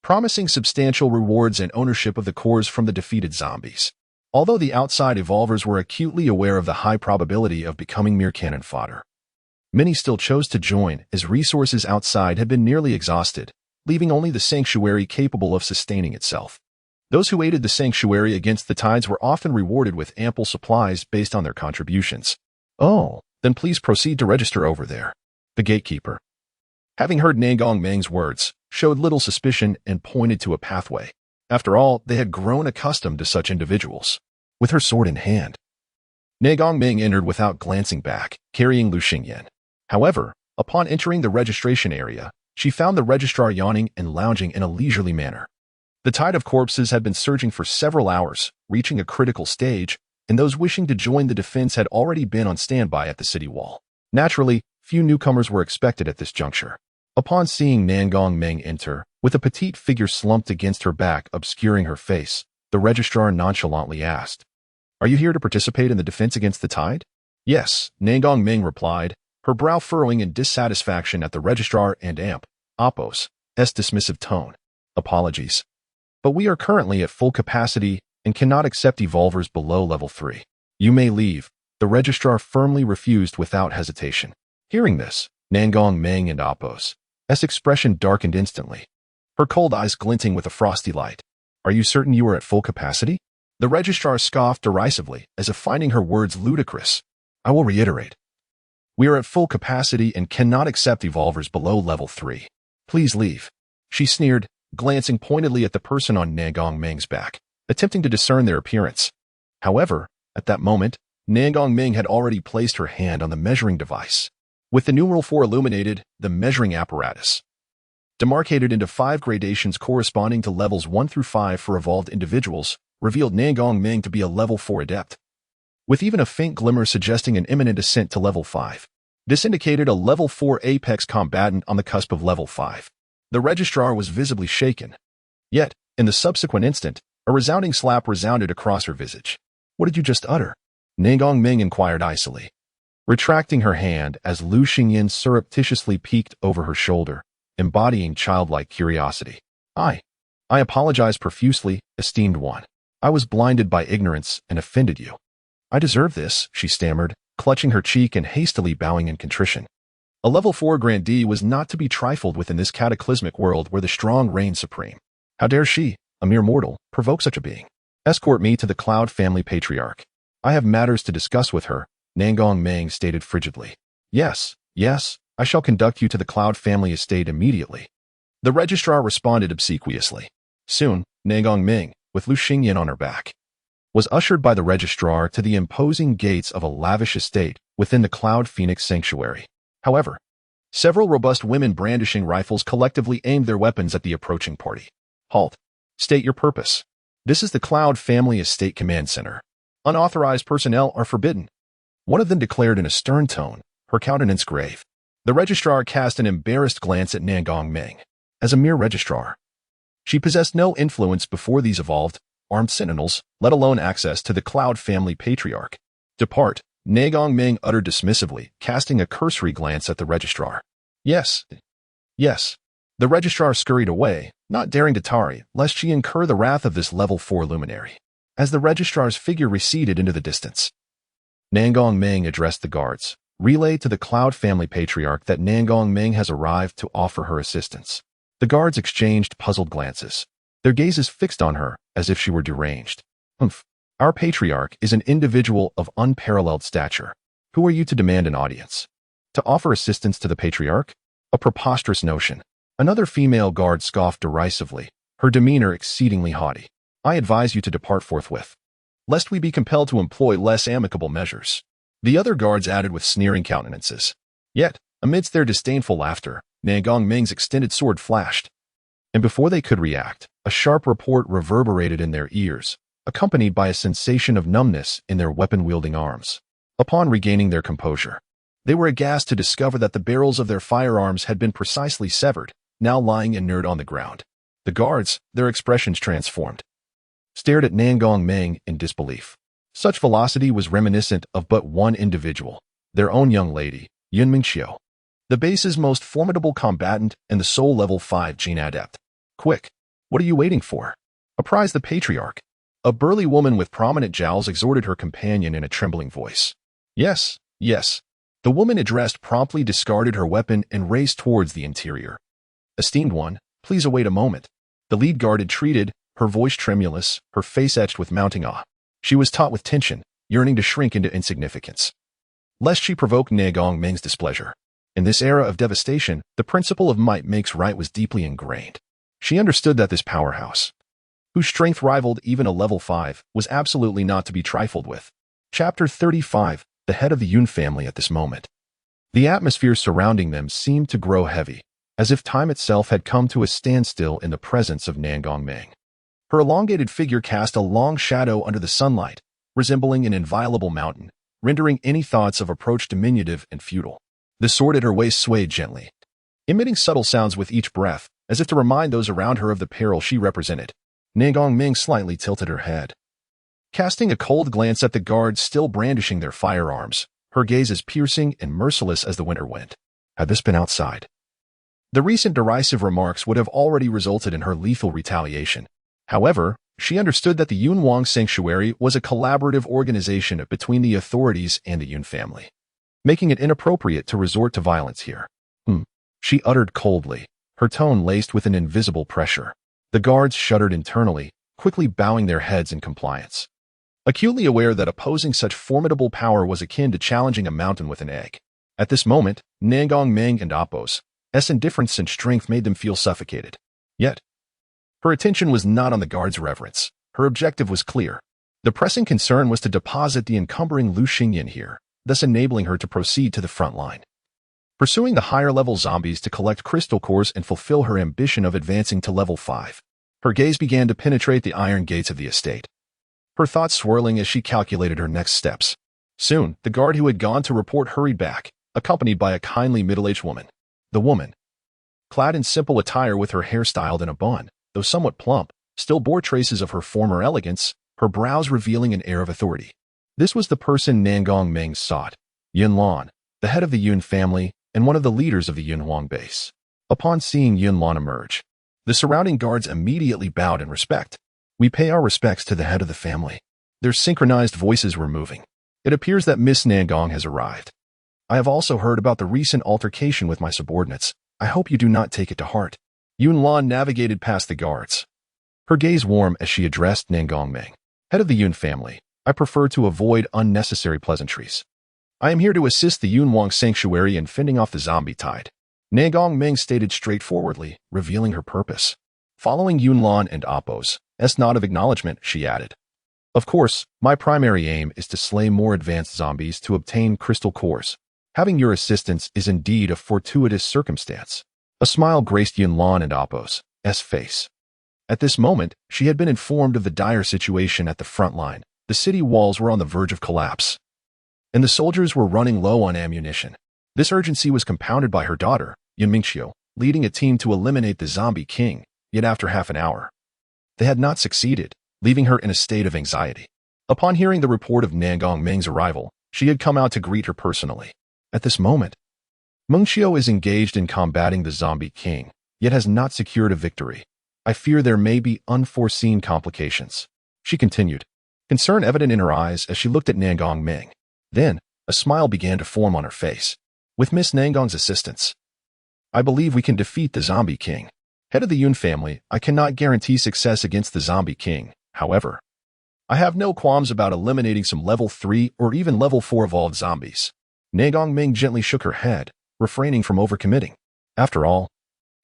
S1: promising substantial rewards and ownership of the cores from the defeated zombies. Although the outside evolvers were acutely aware of the high probability of becoming mere cannon fodder, many still chose to join as resources outside had been nearly exhausted, leaving only the sanctuary capable of sustaining itself. Those who aided the sanctuary against the tides were often rewarded with ample supplies based on their contributions. Oh, then please proceed to register over there. The gatekeeper, having heard Nangongming's words, showed little suspicion and pointed to a pathway. After all, they had grown accustomed to such individuals. With her sword in hand, Nangongming entered without glancing back, carrying Lu Xingyan. However, upon entering the registration area, she found the registrar yawning and lounging in a leisurely manner. The tide of corpses had been surging for several hours, reaching a critical stage, and those wishing to join the defense had already been on standby at the city wall. Naturally, few newcomers were expected at this juncture. Upon seeing Nangongming enter, with a petite figure slumped against her back obscuring her face, the registrar nonchalantly asked, "Are you here to participate in the defense against the tide?" "Yes," Nangongming replied, her brow furrowing in dissatisfaction at the registrar and Oppo's dismissive tone. "Apologies. But we are currently at full capacity and cannot accept evolvers below level 3. You may leave," the registrar firmly refused without hesitation. Hearing this, Nangongming and Oppo's expression darkened instantly, her cold eyes glinting with a frosty light. "Are you certain you are at full capacity?" The registrar scoffed derisively, as if finding her words ludicrous. "I will reiterate. We are at full capacity and cannot accept evolvers below level 3. Please leave." She sneered, glancing pointedly at the person on Nangongming's back, attempting to discern their appearance. However, at that moment, Nangongming had already placed her hand on the measuring device. With the numeral 4 illuminated, the measuring apparatus, demarcated into 5 gradations corresponding to levels 1 through 5 for evolved individuals, revealed Nangongming to be a level 4 adept, with even a faint glimmer suggesting an imminent ascent to level 5. This indicated a level 4 apex combatant on the cusp of level 5. The registrar was visibly shaken. Yet, in the subsequent instant, a resounding slap resounded across her visage. "What did you just utter?" Nangongming inquired icily, retracting her hand as Lu Xingyan surreptitiously peeked over her shoulder, embodying childlike curiosity. I apologize profusely, esteemed one. I was blinded by ignorance and offended you." "I deserve this," she stammered, clutching her cheek and hastily bowing in contrition. A level 4 grandee was not to be trifled with in this cataclysmic world where the strong reign supreme. How dare she, a mere mortal, provoke such a being? "Escort me to the Cloud family patriarch. I have matters to discuss with her," Nangongming stated frigidly. Yes, I shall conduct you to the Cloud family estate immediately." The registrar responded obsequiously. Soon, Nangongming, with Lu Xingyan on her back, was ushered by the registrar to the imposing gates of a lavish estate within the Cloud Phoenix Sanctuary. However, several robust women brandishing rifles collectively aimed their weapons at the approaching party. "Halt. State your purpose." "This is the Cloud Family Estate Command Center. Unauthorized personnel are forbidden," one of them declared in a stern tone, her countenance grave. The registrar cast an embarrassed glance at Nangongming. As a mere registrar, she possessed no influence before these evolved, armed sentinels, let alone access to the Cloud family patriarch. "Depart," Nangongming uttered dismissively, casting a cursory glance at the registrar. Yes. The registrar scurried away, not daring to tarry, lest she incur the wrath of this level 4 luminary. As the registrar's figure receded into the distance, Nangongming addressed the guards, relayed to the Cloud family patriarch that Nangongming has arrived to offer her assistance. The guards exchanged puzzled glances, their gazes fixed on her as if she were deranged. "Our patriarch is an individual of unparalleled stature. Who are you to demand an audience? To offer assistance to the patriarch? A preposterous notion. Another female guard scoffed derisively, her demeanor exceedingly haughty. I advise you to depart forthwith, lest we be compelled to employ less amicable measures. The other guards added with sneering countenances. Yet, amidst their disdainful laughter, Nangong Ming's extended sword flashed, and before they could react, a sharp report reverberated in their ears, accompanied by a sensation of numbness in their weapon-wielding arms. Upon regaining their composure, they were aghast to discover that the barrels of their firearms had been precisely severed, now lying inert on the ground. The guards, their expressions transformed, stared at Nangong Ming in disbelief. Such velocity was reminiscent of but one individual, their own young lady, Yun Mingxiu, the base's most formidable combatant and the sole level 5 gene adept. Quick, what are you waiting for? Apprise the patriarch. A burly woman with prominent jowls exhorted her companion in a trembling voice. Yes, yes. The woman addressed promptly discarded her weapon and raced towards the interior. Esteemed one, please await a moment. The lead guard entreated, her voice tremulous, her face etched with mounting awe. She was taut with tension, yearning to shrink into insignificance, lest she provoke Nangong Ming's displeasure. In this era of devastation, the principle of might makes right was deeply ingrained. She understood that this powerhouse, whose strength rivaled even a level 5, was absolutely not to be trifled with. Chapter 35, the head of the Yun family at this moment. The atmosphere surrounding them seemed to grow heavy, as if time itself had come to a standstill in the presence of Nangong Ming. Her elongated figure cast a long shadow under the sunlight, resembling an inviolable mountain, rendering any thoughts of approach diminutive and futile. The sword at her waist swayed gently, emitting subtle sounds with each breath, as if to remind those around her of the peril she represented. Nangong Ming slightly tilted her head, casting a cold glance at the guards still brandishing their firearms, her gaze as piercing and merciless as the winter wind. Had this been outside, the recent derisive remarks would have already resulted in her lethal retaliation. However, she understood that the Yun Wang Sanctuary was a collaborative organization between the authorities and the Yun family, making it inappropriate to resort to violence here. She uttered coldly, her tone laced with an invisible pressure. The guards shuddered internally, quickly bowing their heads in compliance, acutely aware that opposing such formidable power was akin to challenging a mountain with an egg. At this moment, Nangong Ming and Appo's indifference and strength made them feel suffocated. Yet, her attention was not on the guards' reverence. Her objective was clear. The pressing concern was to deposit the encumbering Lu Xingyan here, thus enabling her to proceed to the front line, pursuing the higher-level zombies to collect crystal cores and fulfill her ambition of advancing to level 5. Her gaze began to penetrate the iron gates of the estate, her thoughts swirling as she calculated her next steps. Soon, the guard who had gone to report hurried back, accompanied by a kindly middle-aged woman. The woman, clad in simple attire with her hair styled in a bun, though somewhat plump, still bore traces of her former elegance, her brows revealing an air of authority. This was the person Nangong Ming sought, Yun Lan, the head of the Yun family and one of the leaders of the Yun Huang base. Upon seeing Yun Lan emerge, the surrounding guards immediately bowed in respect. We pay our respects to the head of the family. Their synchronized voices were moving. It appears that Miss Nangong has arrived. I have also heard about the recent altercation with my subordinates. I hope you do not take it to heart. Yun Lan navigated past the guards, her gaze warm as she addressed Nangong Ming. Head of the Yun family, I prefer to avoid unnecessary pleasantries. I am here to assist the Yun Wang Sanctuary in fending off the zombie tide. Nangong Ming stated straightforwardly, revealing her purpose. Following Yun Lan and Appo's nod of acknowledgement, she added, Of course, my primary aim is to slay more advanced zombies to obtain crystal cores. Having your assistance is indeed a fortuitous circumstance. A smile graced Yun Lan and Appo's face. At this moment, she had been informed of the dire situation at the front line. The city walls were on the verge of collapse, and the soldiers were running low on ammunition. This urgency was compounded by her daughter, Yun Mingxiu, leading a team to eliminate the zombie king, yet after half an hour, they had not succeeded, leaving her in a state of anxiety. Upon hearing the report of Nangong Ming's arrival, she had come out to greet her personally. At this moment, Mingxiu is engaged in combating the zombie king, yet has not secured a victory. I fear there may be unforeseen complications, she continued, concern evident in her eyes as she looked at Nangong Ming. Then, a smile began to form on her face. With Miss Nangong's assistance, I believe we can defeat the zombie king. Head of the Yun family, I cannot guarantee success against the zombie king. However, I have no qualms about eliminating some level 3 or even level 4 evolved zombies. Nagong Ming gently shook her head, refraining from overcommitting. After all,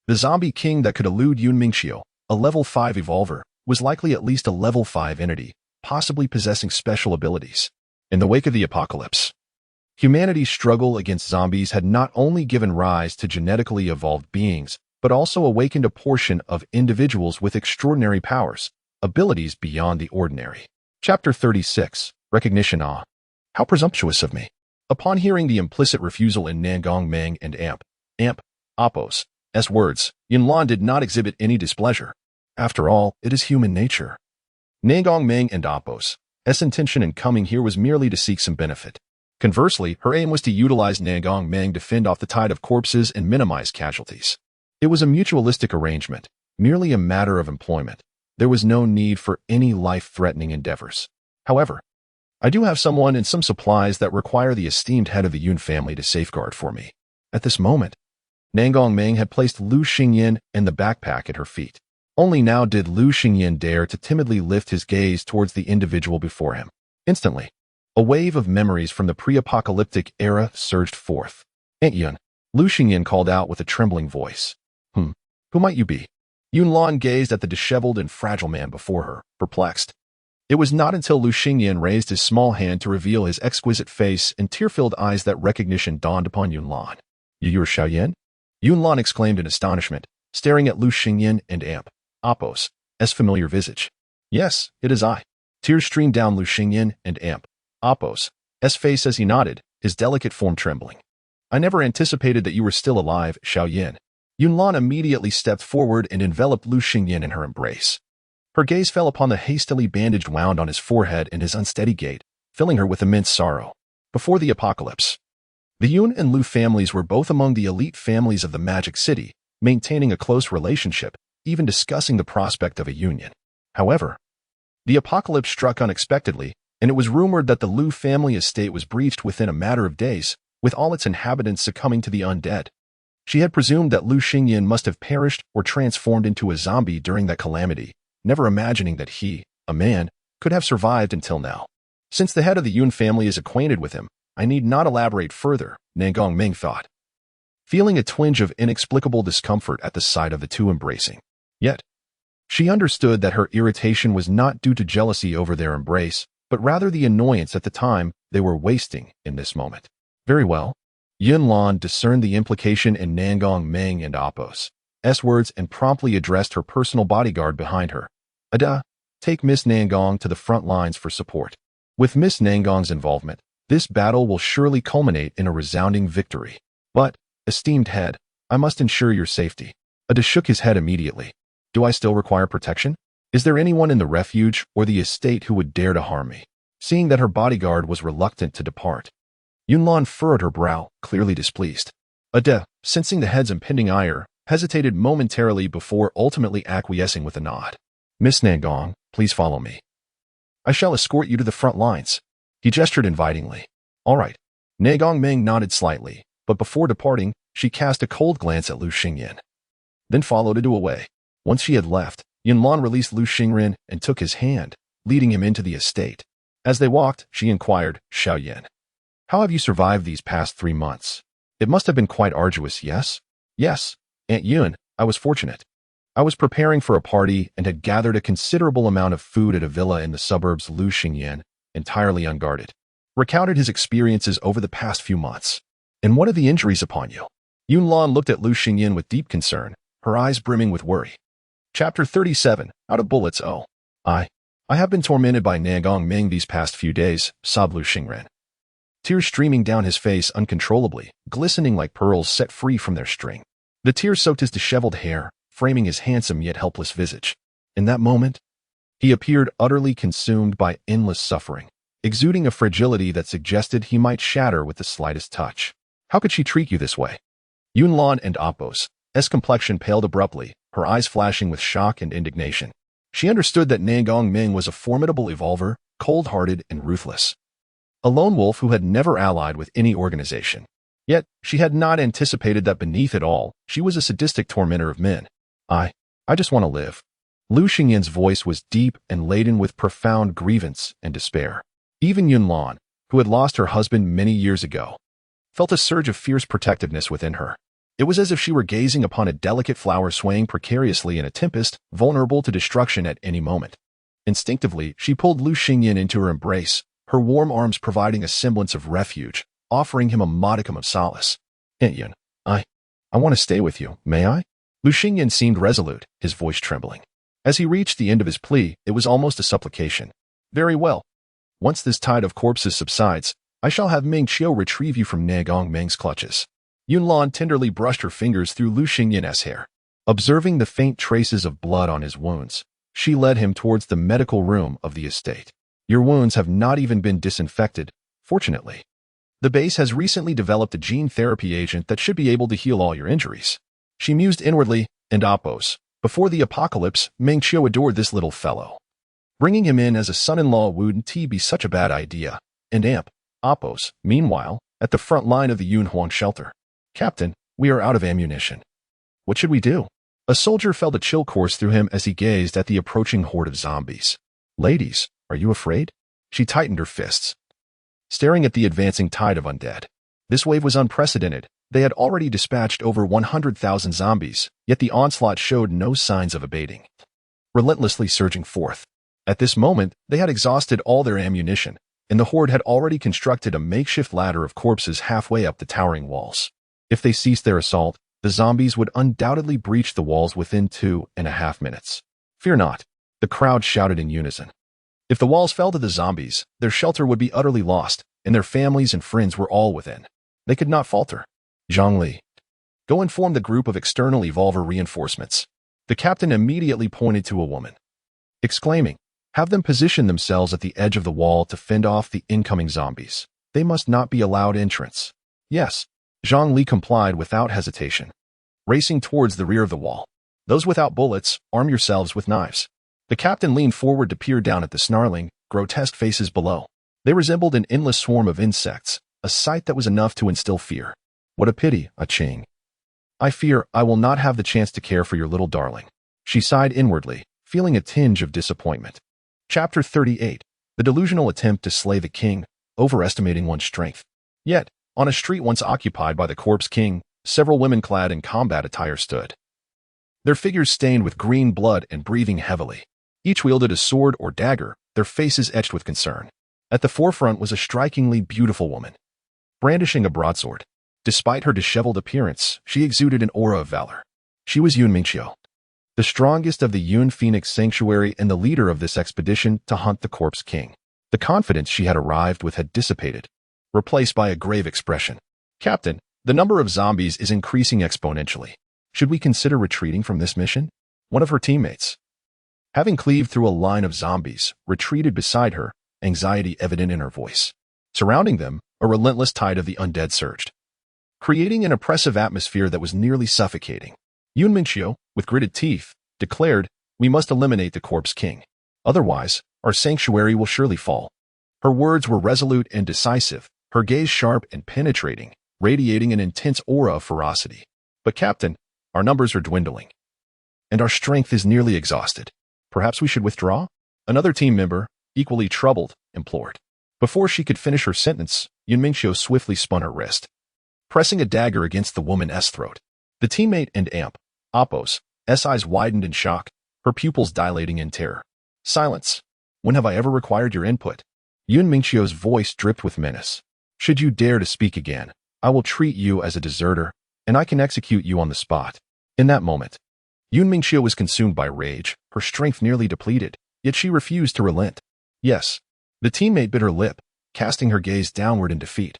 S1: the zombie king that could elude Yun Mingxiu, a level 5 evolver, was likely at least a level 5 entity, possibly possessing special abilities. In the wake of the apocalypse, humanity's struggle against zombies had not only given rise to genetically evolved beings, but also awakened a portion of individuals with extraordinary powers, abilities beyond the ordinary. Chapter 36, Recognition. Ah, how presumptuous of me. Upon hearing the implicit refusal in Nagong Meng and Apos' words, Yunlan did not exhibit any displeasure. After all, it is human nature. Nagong Meng and Apos' intention in coming here was merely to seek some benefit. Conversely, her aim was to utilize Nagong Meng to fend off the tide of corpses and minimize casualties. It was a mutualistic arrangement, merely a matter of employment. There was no need for any life-threatening endeavors. However, I do have someone and some supplies that require the esteemed head of the Yun family to safeguard for me. At this moment, Nagong Meng had placed Lu Xingyin and the backpack at her feet. Only now did Lu Xingyin dare to timidly lift his gaze towards the individual before him. Instantly, a wave of memories from the pre-apocalyptic era surged forth. "Aunt Yun," Lu Xingyin called out with a trembling voice. Who might you be?" Yunlan gazed at the disheveled and fragile man before her, perplexed. It was not until Lu Xingyan raised his small hand to reveal his exquisite face and tear-filled eyes that recognition dawned upon Yunlan. "You are Xiaoyan?" Yunlan exclaimed in astonishment, staring at Lu Xingyan and Apos' familiar visage. "Yes, it is I." Tears streamed down Lu Xingyan and Apos' face as he nodded, his delicate form trembling. "I never anticipated that you were still alive, Xiaoyan." Yunlan immediately stepped forward and enveloped Lu Xingyan in her embrace. Her gaze fell upon the hastily bandaged wound on his forehead and his unsteady gait, filling her with immense sorrow. Before the apocalypse, the Yun and Lu families were both among the elite families of the Magic City, maintaining a close relationship, even discussing the prospect of a union. However, the apocalypse struck unexpectedly, and it was rumored that the Lu family estate was breached within a matter of days, with all its inhabitants succumbing to the undead. She had presumed that Lu Xingyan must have perished or transformed into a zombie during that calamity, never imagining that he, a man, could have survived until now. Since the head of the Yun family is acquainted with him, I need not elaborate further, Nagong Ming thought, feeling a twinge of inexplicable discomfort at the sight of the two embracing. Yet, she understood that her irritation was not due to jealousy over their embrace, but rather the annoyance at the time they were wasting in this moment. Very well. Yunlan discerned the implication in Nagong Meng and Apos' words and promptly addressed her personal bodyguard behind her. "Ada, take Miss Nagong to the front lines for support. With Miss Nagong's involvement, this battle will surely culminate in a resounding victory. But, esteemed head, I must ensure your safety." Ada shook his head immediately. "Do I still require protection? Is there anyone in the refuge or the estate who would dare to harm me?" Seeing that her bodyguard was reluctant to depart, Yunlan furrowed her brow, clearly displeased. Ada, sensing the head's impending ire, hesitated momentarily before ultimately acquiescing with a nod. "Miss Nagong, please follow me. I shall escort you to the front lines." He gestured invitingly. "All right." Nagong Meng nodded slightly, but before departing, she cast a cold glance at Lu Xingyan, then followed Ada away. Once she had left, Yunlan released Lu Xingyan and took his hand, leading him into the estate. As they walked, she inquired, "Xiaoyan, how have you survived these past 3 months? It must have been quite arduous, yes?" "Yes, Aunt Yun, I was fortunate. I was preparing for a party and had gathered a considerable amount of food at a villa in the suburbs." Lu Xingyan, entirely unguarded, recounted his experiences over the past few months. "And what are the injuries upon you?" Yunlan looked at Lu Xingyan with deep concern, her eyes brimming with worry. Chapter 37, Out of Bullets. "Oh, I have been tormented by Nagong Ming these past few days," sobbed Lu Xingyan, tears streaming down his face uncontrollably, glistening like pearls set free from their string. The tears soaked his disheveled hair, framing his handsome yet helpless visage. In that moment, he appeared utterly consumed by endless suffering, exuding a fragility that suggested he might shatter with the slightest touch. "How could she treat you this way?" Yunlan and Apos' complexion paled abruptly, her eyes flashing with shock and indignation. She understood that Nagong Ming was a formidable evolver, cold-hearted and ruthless. A lone wolf who had never allied with any organization. Yet, she had not anticipated that beneath it all, she was a sadistic tormentor of men. I just want to live." Lu Xingyan's voice was deep and laden with profound grievance and despair. Even Yunlan, who had lost her husband many years ago, felt a surge of fierce protectiveness within her. It was as if she were gazing upon a delicate flower swaying precariously in a tempest, vulnerable to destruction at any moment. Instinctively, she pulled Lu Xingyan into her embrace, her warm arms providing a semblance of refuge, offering him a modicum of solace. "Yan, I want to stay with you, may I?" Lu Xingyan seemed resolute, his voice trembling. As he reached the end of his plea, it was almost a supplication. "Very well. Once this tide of corpses subsides, I shall have Ming Qiu retrieve you from Nagong Meng's clutches." Yunlan tenderly brushed her fingers through Lu Xingyan's hair. Observing the faint traces of blood on his wounds, she led him towards the medical room of the estate. "Your wounds have not even been disinfected, fortunately. The base has recently developed a gene therapy agent that should be able to heal all your injuries." She mused inwardly, and Oppos, before the apocalypse, Ming Qiu adored this little fellow. Bringing him in as a son-in-law wouldn't be such a bad idea. And Oppos, meanwhile, at the front line of the Yunhuang shelter. "Captain, we are out of ammunition. What should we do?" A soldier felt a chill course through him as he gazed at the approaching horde of zombies. "Ladies, are you afraid?" She tightened her fists, staring at the advancing tide of undead. This wave was unprecedented. They had already dispatched over 100,000 zombies, yet the onslaught showed no signs of abating, relentlessly surging forth. At this moment, they had exhausted all their ammunition, and the horde had already constructed a makeshift ladder of corpses halfway up the towering walls. If they ceased their assault, the zombies would undoubtedly breach the walls within 2.5 minutes. "Fear not," the crowd shouted in unison. If the walls fell to the zombies, their shelter would be utterly lost, and their families and friends were all within. They could not falter. "Zhongli, go inform the group of external evolver reinforcements." The captain immediately pointed to a woman, exclaiming, "Have them position themselves at the edge of the wall to fend off the incoming zombies. They must not be allowed entrance." "Yes." Zhongli complied without hesitation, racing towards the rear of the wall. "Those without bullets, arm yourselves with knives." The captain leaned forward to peer down at the snarling, grotesque faces below. They resembled an endless swarm of insects, a sight that was enough to instill fear. "What a pity, Ching. I fear I will not have the chance to care for your little darling." She sighed inwardly, feeling a tinge of disappointment. Chapter 38. The delusional attempt to slay the king, overestimating one's strength. Yet, on a street once occupied by the corpse king, several women clad in combat attire stood. Their figures stained with green blood and breathing heavily. Each wielded a sword or dagger, their faces etched with concern. At the forefront was a strikingly beautiful woman, brandishing a broadsword. Despite her disheveled appearance, she exuded an aura of valor. She was Yun Mingqiu, the strongest of the Yun Phoenix Sanctuary and the leader of this expedition to hunt the corpse king. The confidence she had arrived with had dissipated, replaced by a grave expression. "Captain, the number of zombies is increasing exponentially. Should we consider retreating from this mission?" One of her teammates, having cleaved through a line of zombies, retreated beside her, anxiety evident in her voice. Surrounding them, a relentless tide of the undead surged, creating an oppressive atmosphere that was nearly suffocating. Yun Mingqiu, with gritted teeth, declared, "We must eliminate the corpse king. Otherwise, our sanctuary will surely fall." Her words were resolute and decisive, her gaze sharp and penetrating, radiating an intense aura of ferocity. "But Captain, our numbers are dwindling, and our strength is nearly exhausted. Perhaps we should withdraw?" Another team member, equally troubled, implored. Before she could finish her sentence, Yun Mingqiu swiftly spun her wrist, pressing a dagger against the woman's throat. The teammate and Oppos' eyes widened in shock, her pupils dilating in terror. "Silence. When have I ever required your input?" Yun Mingqiu's voice dripped with menace. "Should you dare to speak again, I will treat you as a deserter, and I can execute you on the spot." In that moment, Yun Mingqiu was consumed by rage, her strength nearly depleted, yet she refused to relent. "Yes." The teammate bit her lip, casting her gaze downward in defeat,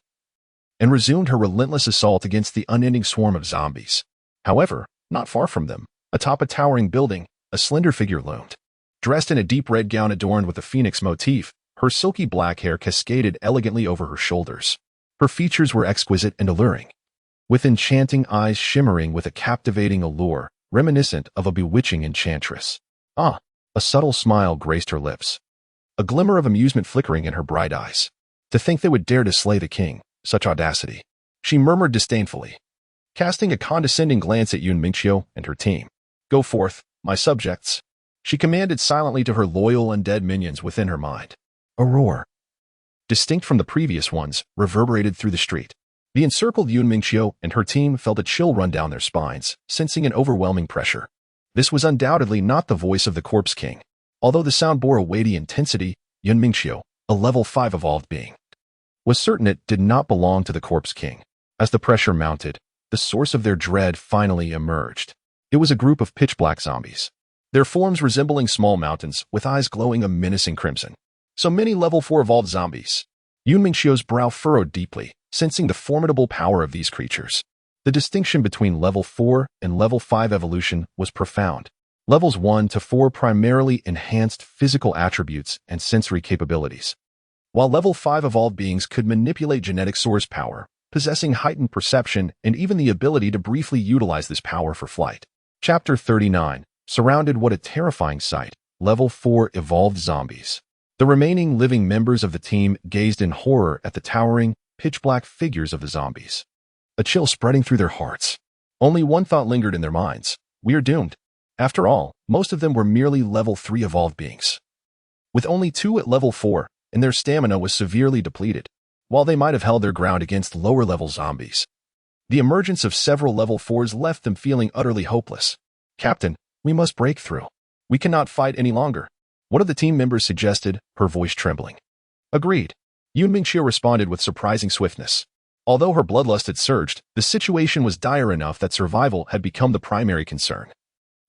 S1: and resumed her relentless assault against the unending swarm of zombies. However, not far from them, atop a towering building, a slender figure loomed. Dressed in a deep red gown adorned with a phoenix motif, her silky black hair cascaded elegantly over her shoulders. Her features were exquisite and alluring, with enchanting eyes shimmering with a captivating allure, reminiscent of a bewitching enchantress. A subtle smile graced her lips, a glimmer of amusement flickering in her bright eyes. To think they would dare to slay the king, such audacity. She murmured disdainfully, casting a condescending glance at Yun Mingqiu and her team. "Go forth, my subjects," she commanded silently to her loyal undead minions within her mind. A roar, distinct from the previous ones, reverberated through the street. The encircled Yun Mingqiu and her team felt a chill run down their spines, sensing an overwhelming pressure. This was undoubtedly not the voice of the Corpse King. Although the sound bore a weighty intensity, Yun Mingqiu, a level 5 evolved being, was certain it did not belong to the Corpse King. As the pressure mounted, the source of their dread finally emerged. It was a group of pitch-black zombies, their forms resembling small mountains with eyes glowing a menacing crimson. So many level 4 evolved zombies. Yun Mingqiu's brow furrowed deeply, sensing the formidable power of these creatures. The distinction between level 4 and level 5 evolution was profound. Levels 1 to 4 primarily enhanced physical attributes and sensory capabilities, while level 5 evolved beings could manipulate genetic source power, possessing heightened perception and even the ability to briefly utilize this power for flight. Chapter 39. Surrounded. What a terrifying sight. Level 4 evolved zombies. The remaining living members of the team gazed in horror at the towering, pitch-black figures of the zombies, a chill spreading through their hearts. Only one thought lingered in their minds. We are doomed. After all, most of them were merely level 3 evolved beings, with only 2 at level 4, and their stamina was severely depleted. While they might have held their ground against lower-level zombies, the emergence of several level 4s left them feeling utterly hopeless. Captain, we must break through. We cannot fight any longer. One of the team members suggested, her voice trembling. Agreed. Yun Mingqiu responded with surprising swiftness. Although her bloodlust had surged, the situation was dire enough that survival had become the primary concern,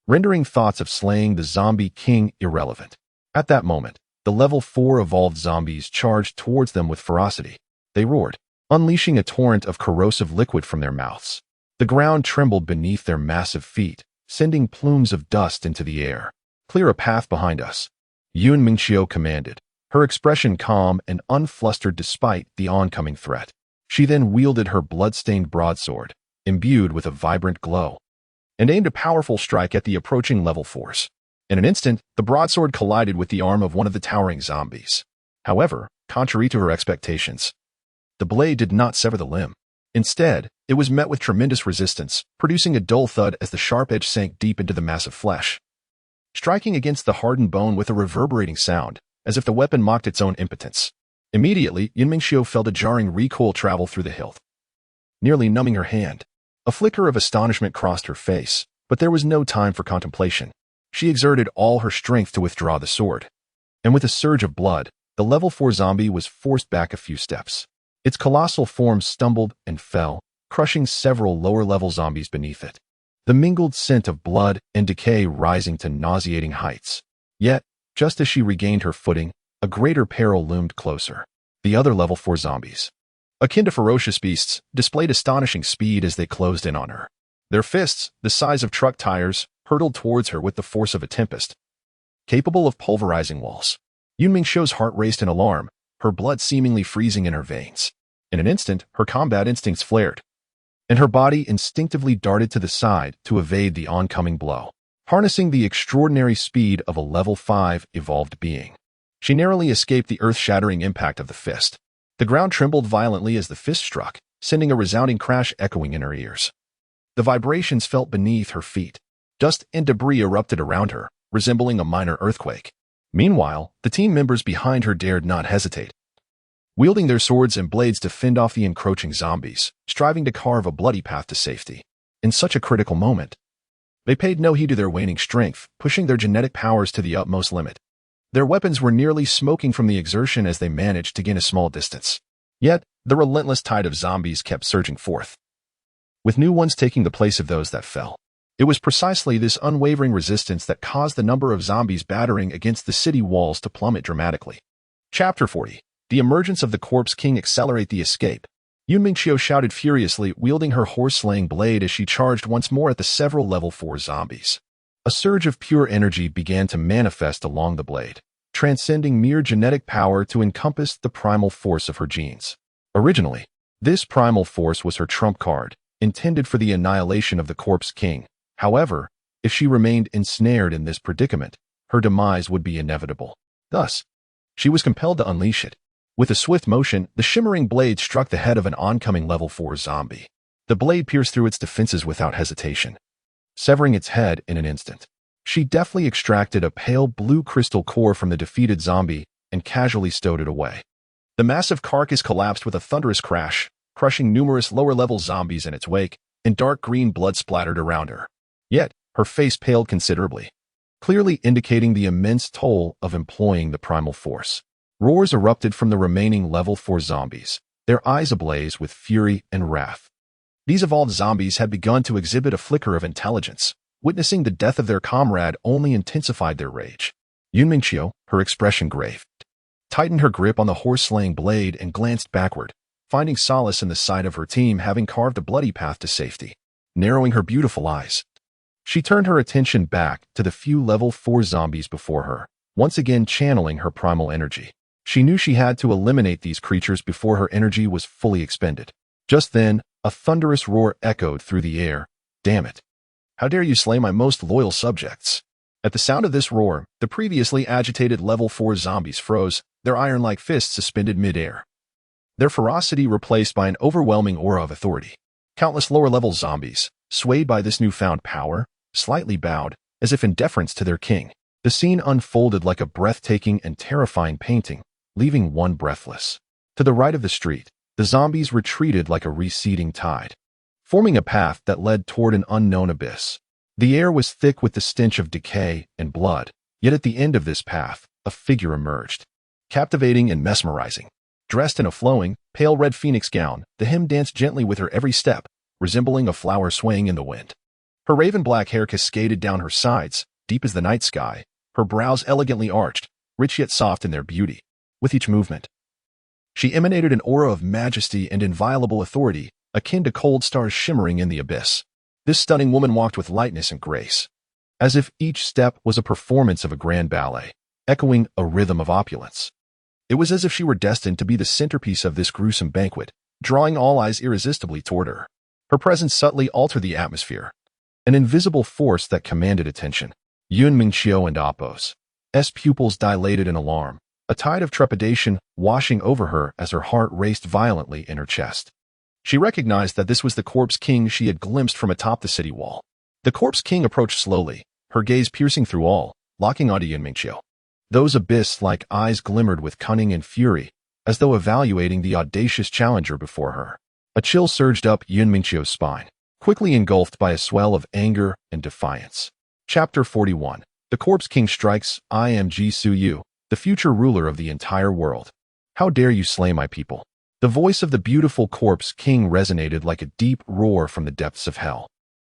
S1: rendering thoughts of slaying the zombie king irrelevant. At that moment, the level 4 evolved zombies charged towards them with ferocity. They roared, unleashing a torrent of corrosive liquid from their mouths. The ground trembled beneath their massive feet, sending plumes of dust into the air. Clear a path behind us, Yun Mingqiu commanded, her expression calm and unflustered despite the oncoming threat. She then wielded her blood-stained broadsword, imbued with a vibrant glow, and aimed a powerful strike at the approaching level 4s. In an instant, the broadsword collided with the arm of one of the towering zombies. However, contrary to her expectations, the blade did not sever the limb. Instead, it was met with tremendous resistance, producing a dull thud as the sharp edge sank deep into the massive flesh, striking against the hardened bone with a reverberating sound, as if the weapon mocked its own impotence. Immediately, Yun Mingqiu felt a jarring recoil travel through the hilt, nearly numbing her hand. A flicker of astonishment crossed her face, but there was no time for contemplation. She exerted all her strength to withdraw the sword, and with a surge of blood, the level 4 zombie was forced back a few steps. Its colossal form stumbled and fell, crushing several lower-level zombies beneath it, the mingled scent of blood and decay rising to nauseating heights. Yet, just as she regained her footing, a greater peril loomed closer. The other level 4 zombies, akin to ferocious beasts, displayed astonishing speed as they closed in on her. Their fists, the size of truck tires, hurtled towards her with the force of a tempest, capable of pulverizing walls. Yun Mingqiu's heart raced in alarm, her blood seemingly freezing in her veins. In an instant, her combat instincts flared, and her body instinctively darted to the side to evade the oncoming blow. Harnessing the extraordinary speed of a level 5 evolved being, she narrowly escaped the earth-shattering impact of the fist. The ground trembled violently as the fist struck, sending a resounding crash echoing in her ears. The vibrations felt beneath her feet. Dust and debris erupted around her, resembling a minor earthquake. Meanwhile, the team members behind her dared not hesitate, wielding their swords and blades to fend off the encroaching zombies, striving to carve a bloody path to safety. In such a critical moment, they paid no heed to their waning strength, pushing their genetic powers to the utmost limit. Their weapons were nearly smoking from the exertion as they managed to gain a small distance. Yet, the relentless tide of zombies kept surging forth, with new ones taking the place of those that fell. It was precisely this unwavering resistance that caused the number of zombies battering against the city walls to plummet dramatically. Chapter 40. The emergence of the Corpse King accelerate the escape. Yun Mingqiu shouted furiously, wielding her horse-slaying blade as she charged once more at the several level 4 zombies. A surge of pure energy began to manifest along the blade, transcending mere genetic power to encompass the primal force of her genes. Originally, this primal force was her trump card, intended for the annihilation of the Corpse King. However, if she remained ensnared in this predicament, her demise would be inevitable. Thus, she was compelled to unleash it. With a swift motion, the shimmering blade struck the head of an oncoming level 4 zombie. The blade pierced through its defenses without hesitation, severing its head in an instant. She deftly extracted a pale blue crystal core from the defeated zombie and casually stowed it away. The massive carcass collapsed with a thunderous crash, crushing numerous lower-level zombies in its wake, and dark green blood splattered around her. Yet, her face paled considerably, clearly indicating the immense toll of employing the primal force. Roars erupted from the remaining level 4 zombies, their eyes ablaze with fury and wrath. These evolved zombies had begun to exhibit a flicker of intelligence. Witnessing the death of their comrade only intensified their rage. Yun Mingqiu, her expression grave, tightened her grip on the horse-slaying blade and glanced backward, finding solace in the sight of her team having carved a bloody path to safety. Narrowing her beautiful eyes, she turned her attention back to the few level 4 zombies before her, once again channeling her primal energy. She knew she had to eliminate these creatures before her energy was fully expended. Just then, a thunderous roar echoed through the air. Damn it! How dare you slay my most loyal subjects? At the sound of this roar, the previously agitated level 4 zombies froze, their iron-like fists suspended mid-air. Their ferocity replaced by an overwhelming aura of authority. Countless lower-level zombies, swayed by this newfound power, slightly bowed, as if in deference to their king. The scene unfolded like a breathtaking and terrifying painting, leaving one breathless. To the right of the street, the zombies retreated like a receding tide, forming a path that led toward an unknown abyss. The air was thick with the stench of decay and blood, yet at the end of this path, a figure emerged. Captivating and mesmerizing. Dressed in a flowing, pale red phoenix gown, the hem danced gently with her every step, resembling a flower swaying in the wind. Her raven-black hair cascaded down her sides, deep as the night sky, her brows elegantly arched, rich yet soft in their beauty. With each movement, she emanated an aura of majesty and inviolable authority, akin to cold stars shimmering in the abyss. This stunning woman walked with lightness and grace, as if each step was a performance of a grand ballet, echoing a rhythm of opulence. It was as if she were destined to be the centerpiece of this gruesome banquet, drawing all eyes irresistibly toward her. Her presence subtly altered the atmosphere, an invisible force that commanded attention. Yun Mingqiu and Appo's pupils dilated in alarm, a tide of trepidation washing over her as her heart raced violently in her chest. She recognized that this was the Corpse King she had glimpsed from atop the city wall. The Corpse King approached slowly, her gaze piercing through all, locking onto Yun Mingqiu. Those abyss-like eyes glimmered with cunning and fury, as though evaluating the audacious challenger before her. A chill surged up Yun Mingqiu's spine, quickly engulfed by a swell of anger and defiance. Chapter 41. The Corpse King strikes. I am Ji Suyu, the future ruler of the entire world. How dare you slay my people? The voice of the beautiful Corpse King resonated like a deep roar from the depths of hell,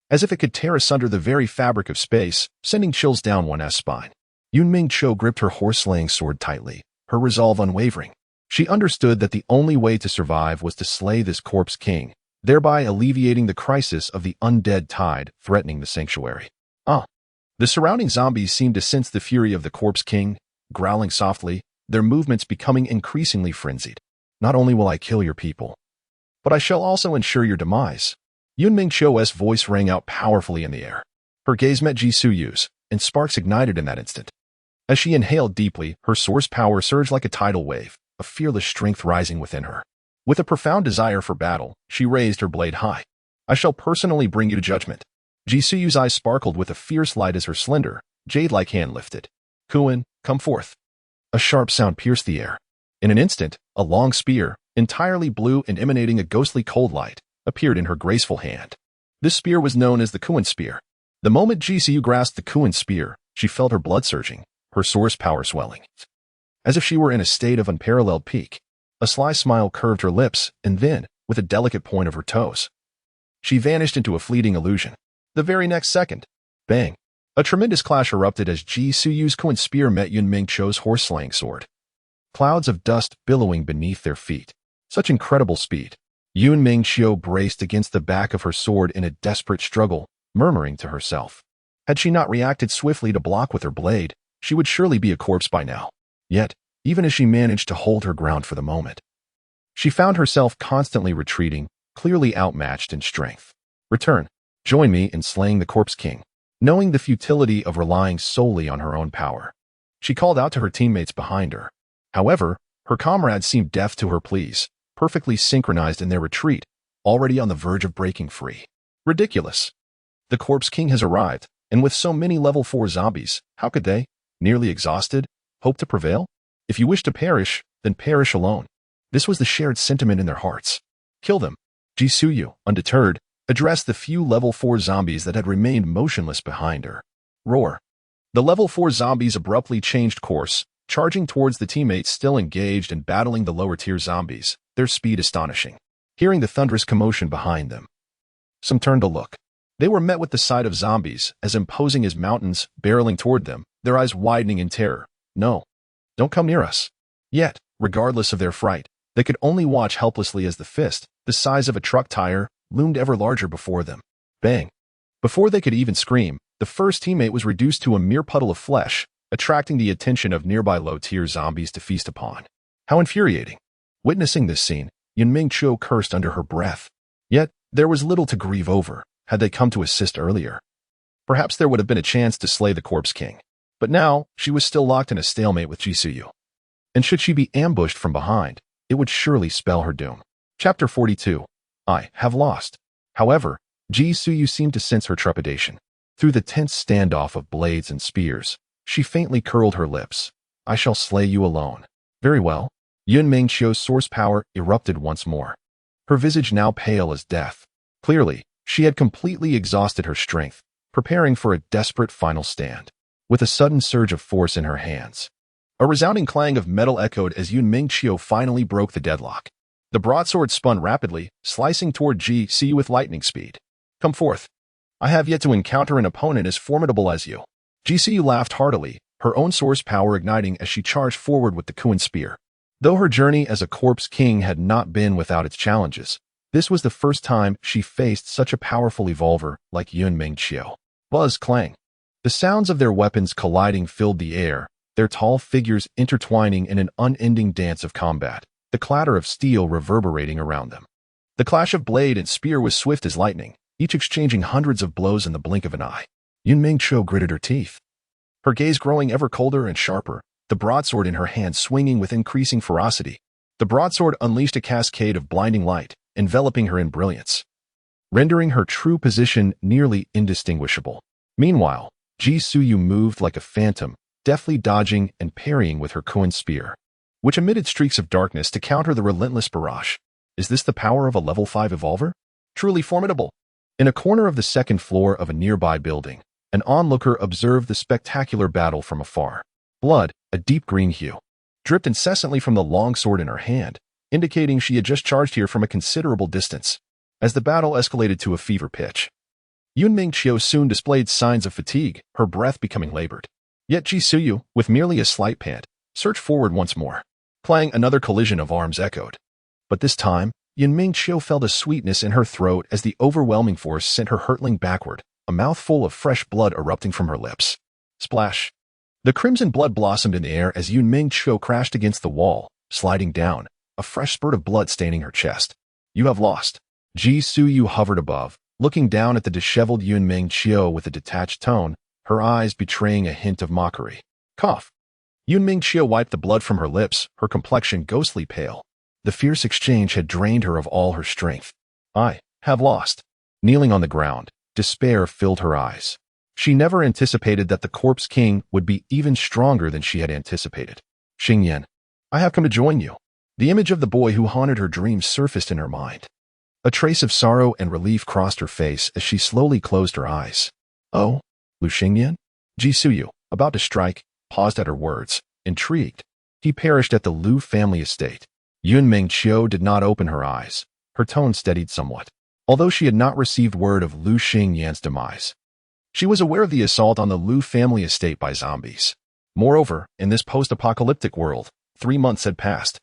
S1: as if it could tear asunder the very fabric of space, sending chills down one's spine. Yun Mingqiu gripped her horse-slaying sword tightly, her resolve unwavering. She understood that the only way to survive was to slay this Corpse King, thereby alleviating the crisis of the undead tide threatening the sanctuary. The surrounding zombies seemed to sense the fury of the Corpse King, growling softly, their movements becoming increasingly frenzied. Not only will I kill your people, but I shall also ensure your demise. Yun Mingqiu's voice rang out powerfully in the air. Her gaze met Ji Suyu's, and sparks ignited in that instant. As she inhaled deeply, her source power surged like a tidal wave, a fearless strength rising within her. With a profound desire for battle, she raised her blade high. I shall personally bring you to judgment. Ji Suyu's eyes sparkled with a fierce light as her slender, jade-like hand lifted. Kuan, come forth. A sharp sound pierced the air. In an instant, a long spear, entirely blue and emanating a ghostly cold light, appeared in her graceful hand. This spear was known as the Kuan spear. The moment Ji Suyu grasped the Kuan spear, she felt her blood surging, her source power swelling, as if she were in a state of unparalleled peak. A sly smile curved her lips, and then, with a delicate point of her toes, she vanished into a fleeting illusion. The very next second, bang! A tremendous clash erupted as Ji Suyu's Kuan spear met Yun Mingqiu's horse-slaying sword. Clouds of dust billowing beneath their feet. Such incredible speed. Yun Mingqiu braced against the back of her sword in a desperate struggle, murmuring to herself. Had she not reacted swiftly to block with her blade, she would surely be a corpse by now. Yet, even as she managed to hold her ground for the moment, she found herself constantly retreating, clearly outmatched in strength. Return. Join me in slaying the Corpse King. Knowing the futility of relying solely on her own power, she called out to her teammates behind her. However, her comrades seemed deaf to her pleas, perfectly synchronized in their retreat, already on the verge of breaking free. Ridiculous. The Corpse King has arrived, and with so many level 4 zombies, how could they, nearly exhausted, hope to prevail? If you wish to perish, then perish alone. This was the shared sentiment in their hearts. Kill them. Jisuyu, undeterred, addressed the few level 4 zombies that had remained motionless behind her. Roar. The level 4 zombies abruptly changed course, charging towards the teammates still engaged and battling the lower-tier zombies, their speed astonishing. Hearing the thunderous commotion behind them, some turned to look. They were met with the sight of zombies, as imposing as mountains, barreling toward them, their eyes widening in terror. No. Don't come near us. Yet, regardless of their fright, they could only watch helplessly as the fist, the size of a truck tire, loomed ever larger before them. Bang. Before they could even scream, the first teammate was reduced to a mere puddle of flesh, attracting the attention of nearby low-tier zombies to feast upon. How infuriating. Witnessing this scene, Yunming Chiu cursed under her breath. Yet, there was little to grieve over. Had they come to assist earlier, perhaps there would have been a chance to slay the Corpse King. But now, she was still locked in a stalemate with Jisuyu. And should she be ambushed from behind, it would surely spell her doom. Chapter 42. I have lost. However, Jisuyu seemed to sense her trepidation. Through the tense standoff of blades and spears, she faintly curled her lips. I shall slay you alone. Very well. Yunming Chiu's source power erupted once more. Her visage now pale as death. Clearly, she had completely exhausted her strength, preparing for a desperate final stand. With a sudden surge of force in her hands, a resounding clang of metal echoed as Yunming Chiu finally broke the deadlock. The broadsword spun rapidly, slicing toward Jisuyu with lightning speed. Come forth. I have yet to encounter an opponent as formidable as you. Jisuyu laughed heartily, her own source power igniting as she charged forward with the Kuan spear. Though her journey as a Corpse King had not been without its challenges, this was the first time she faced such a powerful evolver like Yunming Chiu. Buzz clang. The sounds of their weapons colliding filled the air, their tall figures intertwining in an unending dance of combat, the clatter of steel reverberating around them. The clash of blade and spear was swift as lightning, each exchanging hundreds of blows in the blink of an eye. Yunming Chiu gritted her teeth, her gaze growing ever colder and sharper, the broadsword in her hand swinging with increasing ferocity. The broadsword unleashed a cascade of blinding light, enveloping her in brilliance, rendering her true position nearly indistinguishable. Meanwhile, Jisuyu moved like a phantom, deftly dodging and parrying with her Kuan spear, which emitted streaks of darkness to counter the relentless barrage. Is this the power of a level 5 evolver? Truly formidable. In a corner of the second floor of a nearby building, an onlooker observed the spectacular battle from afar. Blood, a deep green hue, dripped incessantly from the long sword in her hand, indicating she had just charged here from a considerable distance. As the battle escalated to a fever pitch, Yunming Chiu soon displayed signs of fatigue, her breath becoming labored. Yet Jisuyu, with merely a slight pant, surged forward once more. Clang, another collision of arms echoed. But this time, Yunming Chiu felt a sweetness in her throat as the overwhelming force sent her hurtling backward, a mouthful of fresh blood erupting from her lips. Splash. The crimson blood blossomed in the air as Yunming Chiu crashed against the wall, sliding down, a fresh spurt of blood staining her chest. You have lost. Jisuyu hovered above, looking down at the disheveled Yunming Chiu with a detached tone, her eyes betraying a hint of mockery. Cough. Yunming Chiu wiped the blood from her lips, her complexion ghostly pale. The fierce exchange had drained her of all her strength. I have lost. Kneeling on the ground, despair filled her eyes. She never anticipated that the Corpse King would be even stronger than she had anticipated. Xingyan, I have come to join you. The image of the boy who haunted her dreams surfaced in her mind. A trace of sorrow and relief crossed her face as she slowly closed her eyes. Oh, Lu Xingyan? Jisuyu, about to strike, paused at her words, intrigued. He perished at the Lu family estate. Yunming Chiu did not open her eyes. Her tone steadied somewhat. Although she had not received word of Lu Xingyan's demise, she was aware of the assault on the Lu family estate by zombies. Moreover, in this post-apocalyptic world, 3 months had passed.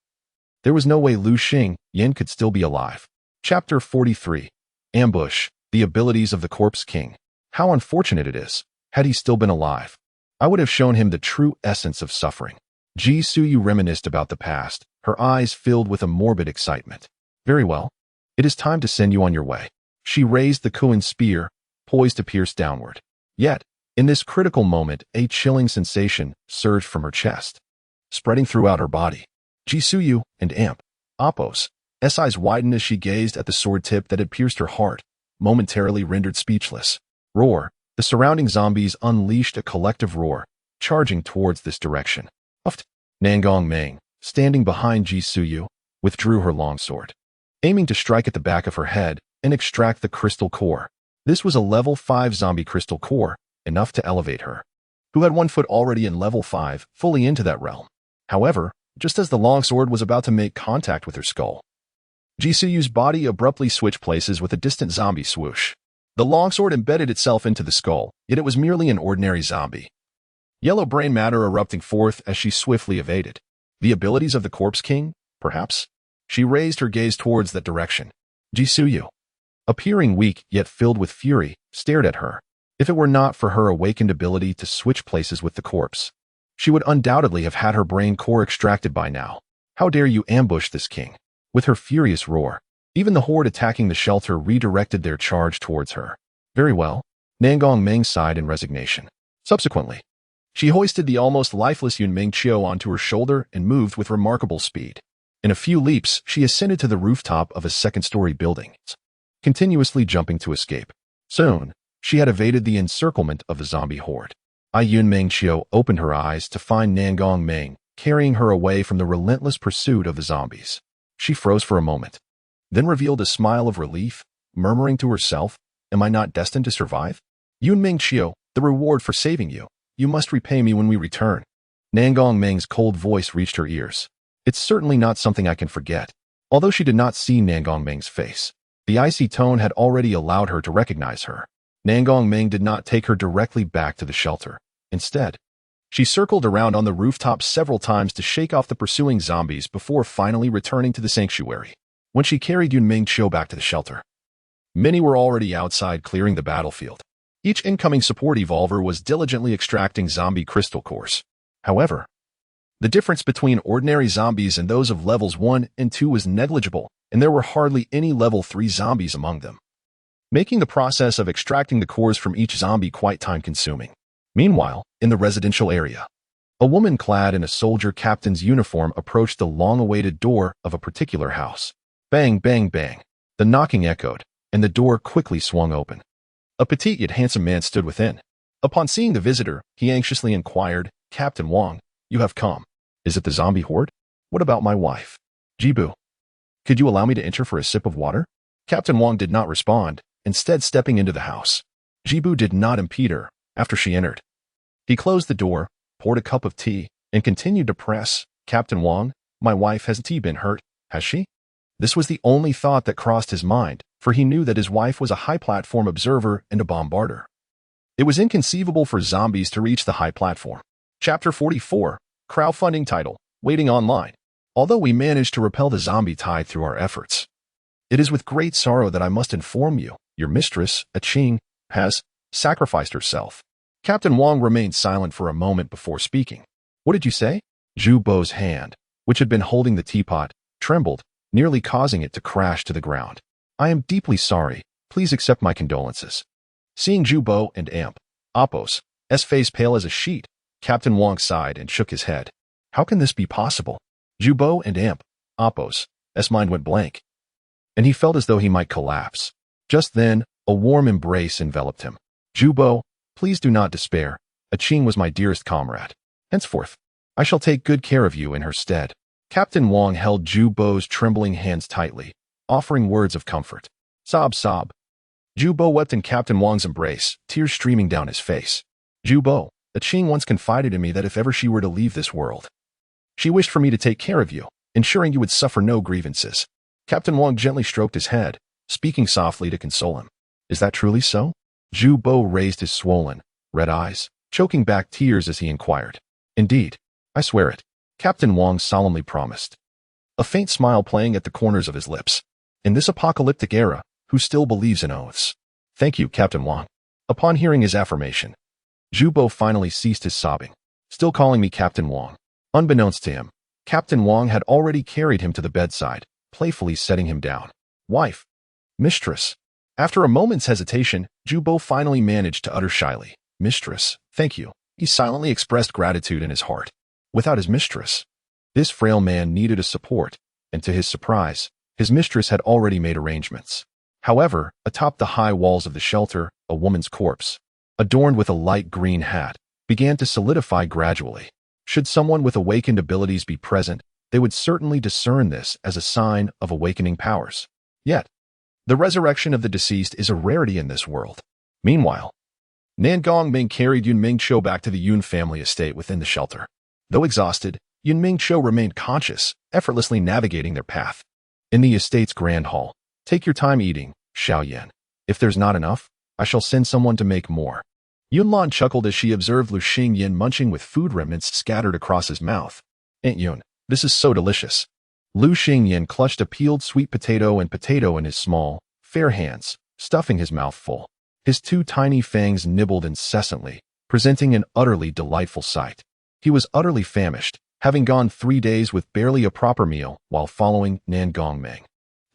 S1: There was no way Lu Xingyan could still be alive. Chapter 43. Ambush, the abilities of the Corpse King. How unfortunate it is. Had he still been alive, I would have shown him the true essence of suffering. Jisuyu reminisced about the past, her eyes filled with a morbid excitement. Very well. It is time to send you on your way. She raised the Kuan spear, poised to pierce downward. Yet, in this critical moment, a chilling sensation surged from her chest, spreading throughout her body. Jisuyu and Appos' eyes widened as she gazed at the sword tip that had pierced her heart, momentarily rendered speechless. Roar. The surrounding zombies unleashed a collective roar, charging towards this direction. Uft. Nangong Meng, standing behind Jisuyu, withdrew her long sword. aiming to strike at the back of her head and extract the crystal core. This was a level 5 zombie crystal core, enough to elevate her, who had 1 foot already in level 5, fully into that realm. However, just as the longsword was about to make contact with her skull, Jisuyu's body abruptly switched places with a distant zombie swoosh. The longsword embedded itself into the skull, yet it was merely an ordinary zombie. Yellow brain matter erupting forth as she swiftly evaded. The abilities of the Corpse King, perhaps? She raised her gaze towards that direction. Jisuyu, appearing weak yet filled with fury, stared at her. If it were not for her awakened ability to switch places with the corpse, she would undoubtedly have had her brain core extracted by now. How dare you ambush this king? With her furious roar, even the horde attacking the shelter redirected their charge towards her. Very well, Nangong Meng sighed in resignation. Subsequently, she hoisted the almost lifeless Yun Mingqiu onto her shoulder and moved with remarkable speed. In a few leaps, she ascended to the rooftop of a second-story building, continuously jumping to escape. Soon, she had evaded the encirclement of the zombie horde. Yun Mingqiu opened her eyes to find Nangong Meng carrying her away from the relentless pursuit of the zombies. She froze for a moment, then revealed a smile of relief, murmuring to herself, "Am I not destined to survive? Yun Mingqiu, the reward for saving you. You must repay me when we return." Nangong Meng's cold voice reached her ears. It's certainly not something I can forget. Although she did not see Nangong Meng's face, the icy tone had already allowed her to recognize her. Nangong Meng did not take her directly back to the shelter. Instead, she circled around on the rooftop several times to shake off the pursuing zombies before finally returning to the sanctuary. When she carried Yun Mingqiu back to the shelter, many were already outside clearing the battlefield. Each incoming support evolver was diligently extracting zombie crystal cores. However, the difference between ordinary zombies and those of levels 1 and 2 was negligible, and there were hardly any level 3 zombies among them, making the process of extracting the cores from each zombie quite time-consuming. Meanwhile, in the residential area, a woman clad in a soldier captain's uniform approached the long-awaited door of a particular house. Bang, bang, bang. The knocking echoed, and the door quickly swung open. A petite yet handsome man stood within. Upon seeing the visitor, he anxiously inquired, "Captain Wang, you have come. Is it the zombie horde? What about my wife? Jibu, could you allow me to enter for a sip of water?" Captain Wang did not respond, instead stepping into the house. Jibu did not impede her after she entered. He closed the door, poured a cup of tea, and continued to press, "Captain Wang, my wife has been hurt, has she?" This was the only thought that crossed his mind, for he knew that his wife was a high-platform observer and a bombarder. It was inconceivable for zombies to reach the high platform. Chapter 44, Crowdfunding Title, Waiting Online. Although we managed to repel the zombie tide through our efforts, it is with great sorrow that I must inform you, your mistress, Qing, has sacrificed herself. Captain Wang remained silent for a moment before speaking. "What did you say?" Zhu Bo's hand, which had been holding the teapot, trembled, nearly causing it to crash to the ground. "I am deeply sorry. Please accept my condolences." Seeing Zhu Bo and Apos' face pale as a sheet, Captain Wang sighed and shook his head. How can this be possible? Zhu Bo and Apos' mind went blank, and he felt as though he might collapse. Just then, a warm embrace enveloped him. "Zhu Bo, please do not despair. Qing was my dearest comrade. Henceforth, I shall take good care of you in her stead." Captain Wang held Zhu Bo's trembling hands tightly, offering words of comfort. Sob, sob. Zhu Bo wept in Captain Wang's embrace, tears streaming down his face. "Zhu Bo, Qing once confided in me that if ever she were to leave this world, she wished for me to take care of you, ensuring you would suffer no grievances." Captain Wang gently stroked his head, speaking softly to console him. "Is that truly so?" Zhu Bo raised his swollen, red eyes, choking back tears as he inquired. "Indeed, I swear it," Captain Wang solemnly promised, a faint smile playing at the corners of his lips. "In this apocalyptic era, who still believes in oaths?" "Thank you, Captain Wang." Upon hearing his affirmation, Zhu Bo finally ceased his sobbing. "Still calling me Captain Wang." Unbeknownst to him, Captain Wang had already carried him to the bedside, playfully setting him down. "Wife, mistress." After a moment's hesitation, Zhu Bo finally managed to utter shyly, "Mistress, thank you." He silently expressed gratitude in his heart. Without his mistress, this frail man needed a support, and to his surprise, his mistress had already made arrangements. However, atop the high walls of the shelter, a woman's corpse, adorned with a light green hat, began to solidify gradually. Should someone with awakened abilities be present, they would certainly discern this as a sign of awakening powers. Yet, the resurrection of the deceased is a rarity in this world. Meanwhile, Nangong Ming carried Yun Mingqiu back to the Yun family estate within the shelter. Though exhausted, Yun Mingqiu remained conscious, effortlessly navigating their path. In the estate's grand hall, "Take your time eating, Xiaoyan. If there's not enough, I shall send someone to make more." Yunlan chuckled as she observed Lu Xingyan munching with food remnants scattered across his mouth. "Aunt Yun, this is so delicious." Lu Xingyan clutched a peeled sweet potato in his small, fair hands, stuffing his mouth full. His two tiny fangs nibbled incessantly, presenting an utterly delightful sight. He was utterly famished, having gone 3 days with barely a proper meal while following Nangong Ming.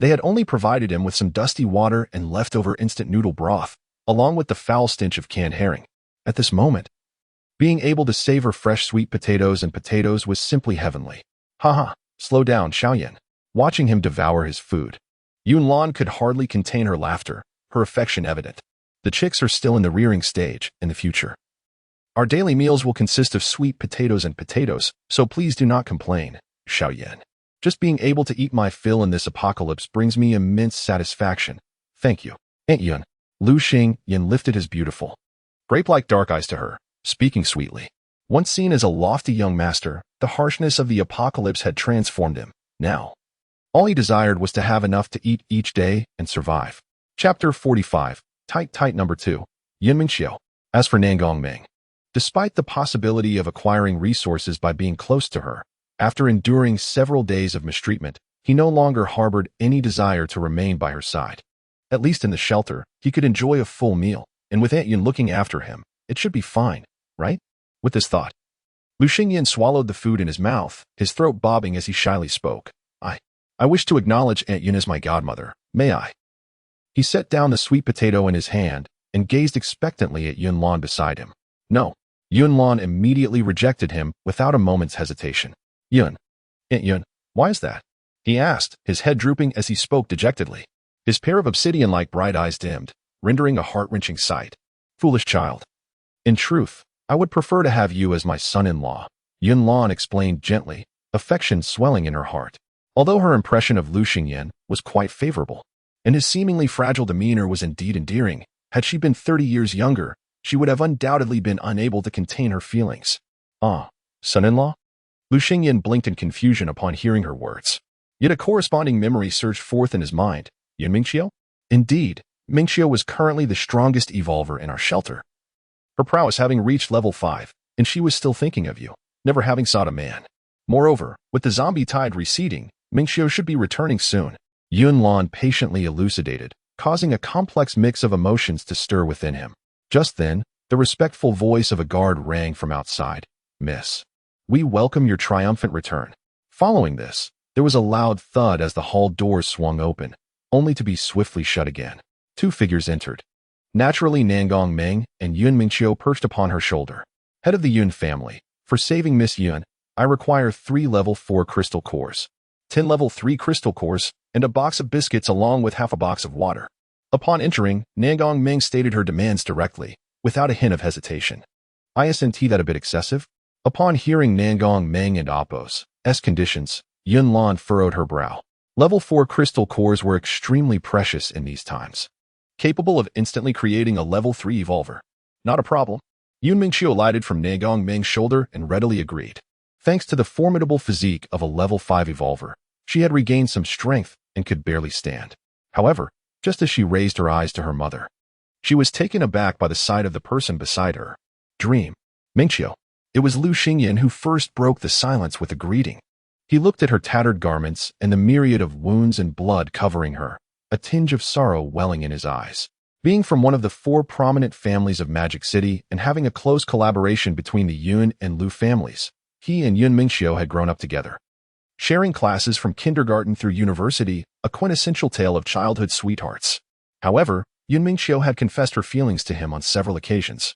S1: They had only provided him with some dusty water and leftover instant noodle broth, along with the foul stench of canned herring. At this moment, being able to savor fresh sweet potatoes was simply heavenly. "Haha, slow down, Xiaoyan." Watching him devour his food, Yunlan could hardly contain her laughter, her affection evident. "The chicks are still in the rearing stage. In the future, our daily meals will consist of sweet potatoes, so please do not complain, Xiaoyan. Just being able to eat my fill in this apocalypse brings me immense satisfaction. Thank you, Aunt Yun." Lu Xingyan lifted his beautiful, grape-like dark eyes to her, speaking sweetly. Once seen as a lofty young master, the harshness of the apocalypse had transformed him. Now, all he desired was to have enough to eat each day and survive. Chapter 45. Tight number 2. Yun Mingqiu. As for Nangong Ming, despite the possibility of acquiring resources by being close to her, after enduring several days of mistreatment, he no longer harbored any desire to remain by her side. At least in the shelter, he could enjoy a full meal, and with Aunt Yun looking after him, it should be fine, right? With this thought, Lu Xingyan swallowed the food in his mouth, his throat bobbing as he shyly spoke. I wish to acknowledge Aunt Yun as my godmother. May I?" He set down the sweet potato in his hand and gazed expectantly at Yunlan beside him. "No." Yunlan immediately rejected him without a moment's hesitation. "Yun, Aunt Yun, why is that?" he asked, his head drooping as he spoke dejectedly. His pair of obsidian-like bright eyes dimmed, rendering a heart-wrenching sight. "Foolish child. In truth, I would prefer to have you as my son-in-law," Yunlan explained gently, affection swelling in her heart. Although her impression of Lu Xingyan was quite favorable, and his seemingly fragile demeanor was indeed endearing, had she been 30 years younger, she would have undoubtedly been unable to contain her feelings. "Ah, son-in-law?" Lu Xingyan blinked in confusion upon hearing her words. Yet a corresponding memory surged forth in his mind. Yun Mingqiu? Indeed, Mingqiu was currently the strongest evolver in our shelter. Her prowess having reached level 5, and she was still thinking of you, never having sought a man. Moreover, with the zombie tide receding, Mingqiu should be returning soon. Yunlan patiently elucidated, causing a complex mix of emotions to stir within him. Just then, the respectful voice of a guard rang from outside. "Miss, we welcome your triumphant return." Following this, there was a loud thud as the hall doors swung open, only to be swiftly shut again. 2 figures entered. Naturally, Nangong Ming and Yun Mingqiu perched upon her shoulder. "Head of the Yun family, for saving Miss Yun, I require 3 level 4 crystal cores, 10 level 3 crystal cores, and a box of biscuits along with half a box of water." Upon entering, Nangong Ming stated her demands directly, without a hint of hesitation. "Isn't that a bit excessive?" Upon hearing Nangong Ming and Appo's conditions, Yunlan furrowed her brow. Level 4 crystal cores were extremely precious in these times, capable of instantly creating a level 3 evolver. "Not a problem." Yun Mingqiu alighted from Nangong Ming's shoulder and readily agreed. Thanks to the formidable physique of a level 5 evolver, she had regained some strength and could barely stand. However, just as she raised her eyes to her mother, she was taken aback by the sight of the person beside her. "Dream. Mingqiu." It was Lu Xingyan who first broke the silence with a greeting. He looked at her tattered garments and the myriad of wounds and blood covering her, a tinge of sorrow welling in his eyes. Being from one of the 4 prominent families of Magic City and having a close collaboration between the Yun and Lu families, he and Yun Mingqiu had grown up together, sharing classes from kindergarten through university, a quintessential tale of childhood sweethearts. However, Yun Mingqiu had confessed her feelings to him on several occasions,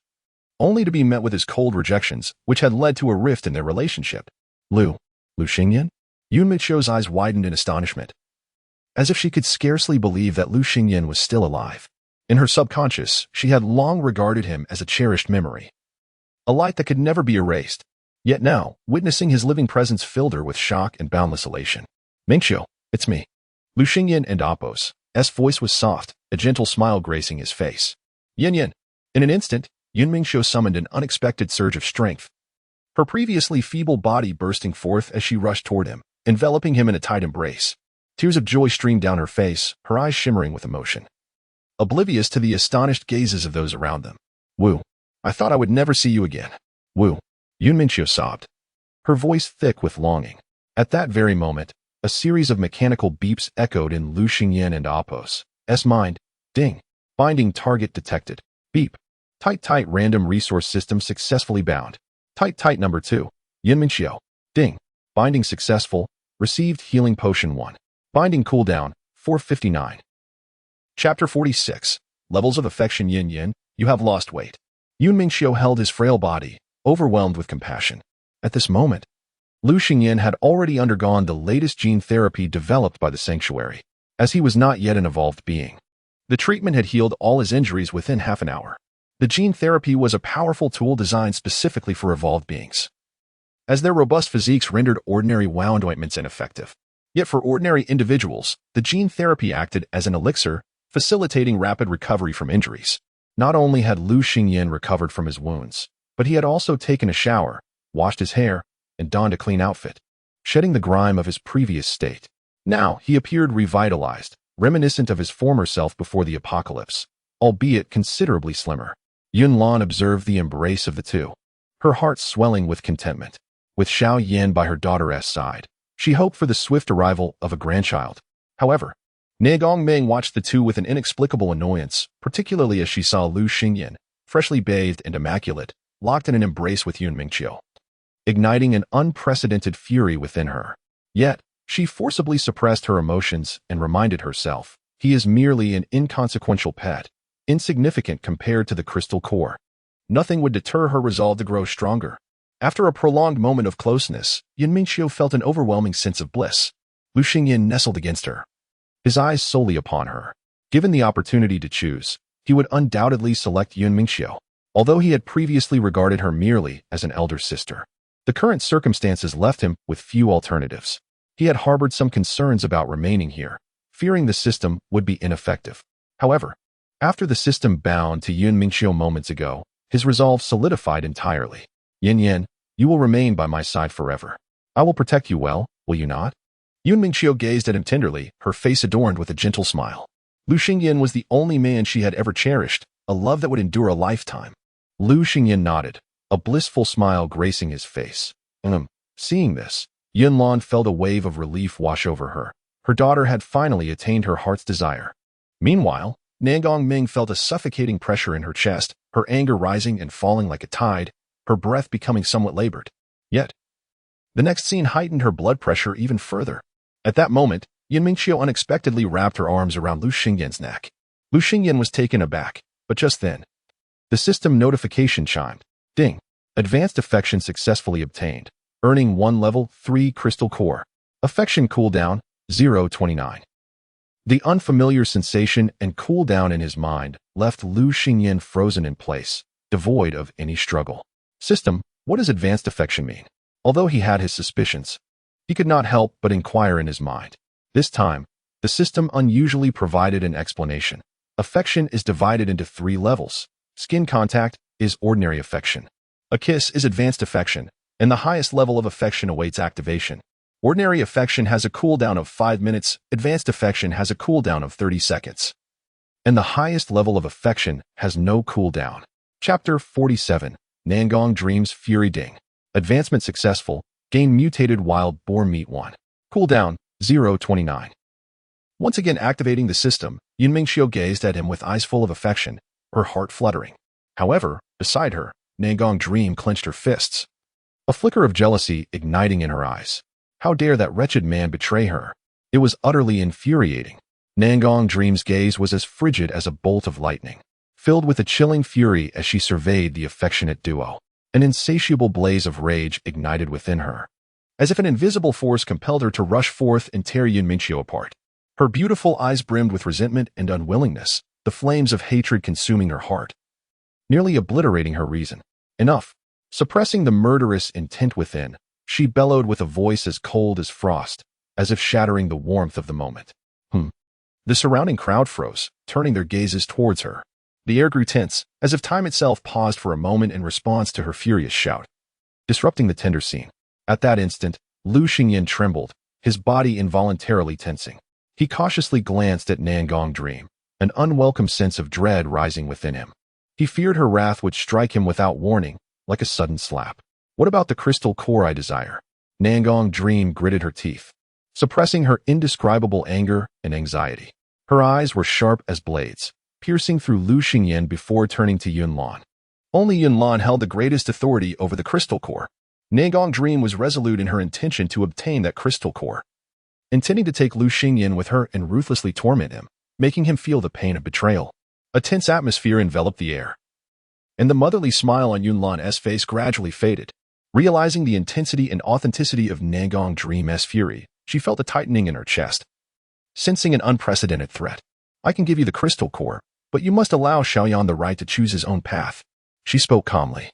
S1: only to be met with his cold rejections, which had led to a rift in their relationship. Lu Xingyan? Yun Mingqiu's eyes widened in astonishment, as if she could scarcely believe that Lu Xingyan was still alive. In her subconscious, she had long regarded him as a cherished memory, a light that could never be erased. Yet now, witnessing his living presence filled her with shock and boundless elation. Mingqiu, it's me. Lu Xingyan and Apos. S voice was soft, a gentle smile gracing his face. Yin Yin. In an instant, Yun Mingqiu summoned an unexpected surge of strength, her previously feeble body bursting forth as she rushed toward him, enveloping him in a tight embrace. Tears of joy streamed down her face, her eyes shimmering with emotion. Oblivious to the astonished gazes of those around them. Wu, I thought I would never see you again. Wu, Yun Mingqiu sobbed, her voice thick with longing. At that very moment, a series of mechanical beeps echoed in Lu Xingyan and Apos' mind. Ding. Binding target detected. Beep. Tight random resource system successfully bound. Tight number 2. Yun Mingqiu. Ding. Binding successful. Received healing potion 1. Binding cooldown, 459. Chapter 46. Levels of affection. Yin Yin, you have lost weight. Yun Mingqiu held his frail body, overwhelmed with compassion. At this moment, Lu Xingyan had already undergone the latest gene therapy developed by the sanctuary, as he was not yet an evolved being. The treatment had healed all his injuries within half an hour. The gene therapy was a powerful tool designed specifically for evolved beings, as their robust physiques rendered ordinary wound ointments ineffective. Yet for ordinary individuals, the gene therapy acted as an elixir, facilitating rapid recovery from injuries. Not only had Lu Xingyan recovered from his wounds, but he had also taken a shower, washed his hair, and donned a clean outfit, shedding the grime of his previous state. Now he appeared revitalized, reminiscent of his former self before the apocalypse, albeit considerably slimmer. Yun Lan observed the embrace of the two, her heart swelling with contentment. With Xiao Yan by her daughter's side, she hoped for the swift arrival of a grandchild. However, Negong Ming watched the two with an inexplicable annoyance, particularly as she saw Lu Xingyan, freshly bathed and immaculate, locked in an embrace with Yun Mingqiu, igniting an unprecedented fury within her. Yet, she forcibly suppressed her emotions and reminded herself, he is merely an inconsequential pet, insignificant compared to the crystal core. Nothing would deter her resolve to grow stronger. After a prolonged moment of closeness, Yun Mingqiu felt an overwhelming sense of bliss. Lu Xingyan nestled against her, his eyes solely upon her. Given the opportunity to choose, he would undoubtedly select Yun Mingqiu, although he had previously regarded her merely as an elder sister. The current circumstances left him with few alternatives. He had harbored some concerns about remaining here, fearing the system would be ineffective. However, after the system bound to Yun Mingqiu moments ago, his resolve solidified entirely. Yin Yin, you will remain by my side forever. I will protect you well, will you not? Yun Mingqiu gazed at him tenderly, her face adorned with a gentle smile. Lu Xingyan was the only man she had ever cherished, a love that would endure a lifetime. Lu Xingyan nodded, a blissful smile gracing his face. Seeing this, Yun Lan felt a wave of relief wash over her. Her daughter had finally attained her heart's desire. Meanwhile, Negong Ming felt a suffocating pressure in her chest, her anger rising and falling like a tide, her breath becoming somewhat labored. Yet, the next scene heightened her blood pressure even further. At that moment, Yun Mingqiu unexpectedly wrapped her arms around Lu Xingyan's neck. Lu Xingyan was taken aback, but just then, the system notification chimed. Ding. Advanced affection successfully obtained, earning 1 level 3 crystal core. Affection cooldown, 0.29. The unfamiliar sensation and cooldown in his mind left Lu Xingyan frozen in place, devoid of any struggle. System, what does advanced affection mean? Although he had his suspicions, he could not help but inquire in his mind. This time, the system unusually provided an explanation. Affection is divided into 3 levels. Skin contact is ordinary affection. A kiss is advanced affection, and the highest level of affection awaits activation. Ordinary affection has a cooldown of 5 minutes, advanced affection has a cooldown of 30 seconds. And the highest level of affection has no cooldown. Chapter 47. Nangong Dreams Fury Ding. Advancement successful. Gain mutated wild boar meat 1. Cooldown, 0.29. Once again activating the system, Yun Mingqiu gazed at him with eyes full of affection, her heart fluttering. However, beside her, Nangong Dream clenched her fists, a flicker of jealousy igniting in her eyes. How dare that wretched man betray her? It was utterly infuriating. Nangong Dream's gaze was as frigid as a bolt of lightning, filled with a chilling fury as she surveyed the affectionate duo. An insatiable blaze of rage ignited within her, as if an invisible force compelled her to rush forth and tear Yun Mingqiu apart. Her beautiful eyes brimmed with resentment and unwillingness, the flames of hatred consuming her heart, nearly obliterating her reason. Enough. Suppressing the murderous intent within, she bellowed with a voice as cold as frost, as if shattering the warmth of the moment. The surrounding crowd froze, turning their gazes towards her. The air grew tense, as if time itself paused for a moment in response to her furious shout, disrupting the tender scene. At that instant, Lu Xingyan trembled, his body involuntarily tensing. He cautiously glanced at Nangong Dream, an unwelcome sense of dread rising within him. He feared her wrath would strike him without warning, like a sudden slap. What about the crystal core I desire? Nangong Dream gritted her teeth, suppressing her indescribable anger and anxiety. Her eyes were sharp as blades, piercing through Lu Xingyan before turning to Yunlan. Only Yunlan held the greatest authority over the crystal core. Nangong Dream was resolute in her intention to obtain that crystal core, intending to take Lu Xingyan with her and ruthlessly torment him, making him feel the pain of betrayal. A tense atmosphere enveloped the air, and the motherly smile on Yunlan's face gradually faded. Realizing the intensity and authenticity of Nangong Dream's fury, she felt a tightening in her chest, sensing an unprecedented threat. I can give you the crystal core, but you must allow Xiaoyan the right to choose his own path. She spoke calmly,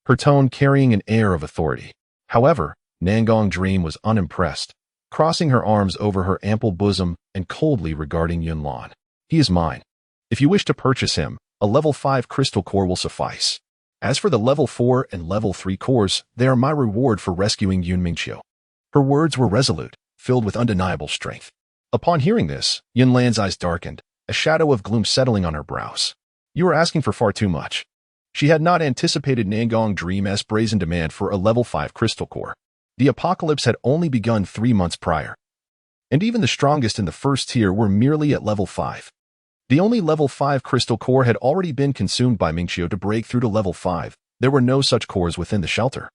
S1: her tone carrying an air of authority. However, Nangong Dream was unimpressed, crossing her arms over her ample bosom and coldly regarding Yunlan. He is mine. If you wish to purchase him, a level 5 crystal core will suffice. As for the level 4 and level 3 cores, they are my reward for rescuing Yun Mingqiu. Her words were resolute, filled with undeniable strength. Upon hearing this, Yunlan's eyes darkened, a shadow of gloom settling on her brows. You are asking for far too much. She had not anticipated Nangong Dream's brazen demand for a level 5 crystal core. The apocalypse had only begun 3 months prior, and even the strongest in the first tier were merely at level 5. The only level 5 crystal core had already been consumed by Mingqiu to break through to level 5. There were no such cores within the shelter.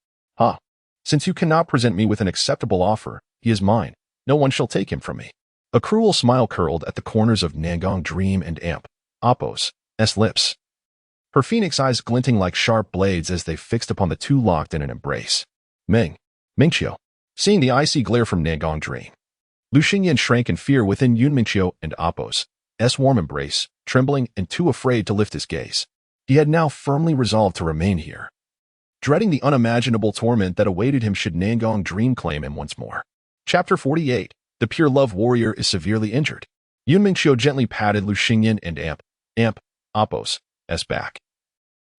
S1: Since you cannot present me with an acceptable offer, he is mine. No one shall take him from me. A cruel smile curled at the corners of Nangong Dream and Appo's lips, her phoenix eyes glinting like sharp blades as they fixed upon the two locked in an embrace. Mingqiu. Seeing the icy glare from Nangong Dream, Lu Xingyan shrank in fear within Yun Mingqiu and Appo's warm embrace, trembling and too afraid to lift his gaze. He had now firmly resolved to remain here, dreading the unimaginable torment that awaited him should Nangong Dream claim him once more. Chapter 48. The pure love warrior is severely injured. Yun Mingqiu gently patted Lu Xingyan and Appo's back,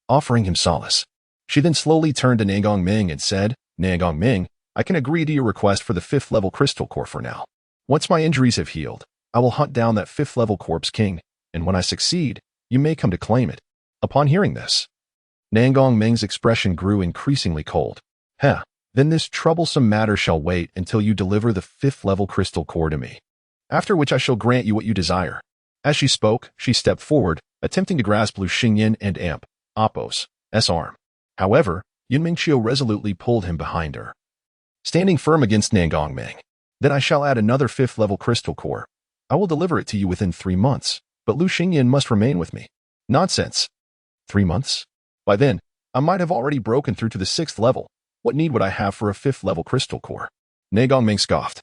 S1: offering him solace. She then slowly turned to Nangong Ming and said, Nangong Ming, I can agree to your request for the 5th level crystal core for now. Once my injuries have healed, I will hunt down that 5th level corpse king, and when I succeed, you may come to claim it. Upon hearing this, Nangong Ming's expression grew increasingly cold. Then this troublesome matter shall wait until you deliver the 5th level crystal core to me, after which I shall grant you what you desire. As she spoke, she stepped forward, attempting to grasp Lu Xingyan and Appo's arm. However, Yun Mingqiu resolutely pulled him behind her, standing firm against Nangong Ming. Then I shall add another 5th level crystal core. I will deliver it to you within 3 months, but Lu Xingyan must remain with me. Nonsense. 3 months? By then, I might have already broken through to the 6th level. What need would I have for a 5th level crystal core? Nangong Ming scoffed,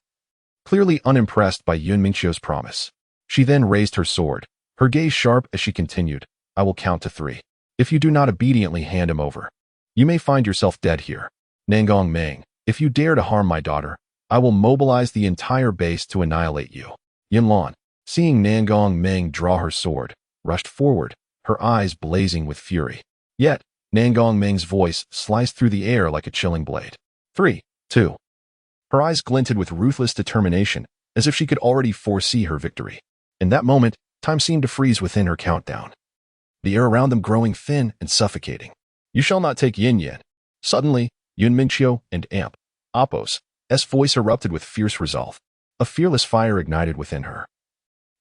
S1: clearly unimpressed by Yun Mingqiu's promise. She then raised her sword, her gaze sharp as she continued, I will count to 3. If you do not obediently hand him over, you may find yourself dead here. Nangong Ming, if you dare to harm my daughter, I will mobilize the entire base to annihilate you. Yunlan, seeing Nangong Ming draw her sword, rushed forward, her eyes blazing with fury. Yet, Nangong Ming's voice sliced through the air like a chilling blade. 3, 2. Her eyes glinted with ruthless determination, as if she could already foresee her victory. In that moment, time seemed to freeze within her countdown, the air around them growing thin and suffocating. You shall not take Yin Yan. Suddenly, Yun Mingqiu and Appo's voice erupted with fierce resolve. A fearless fire ignited within her,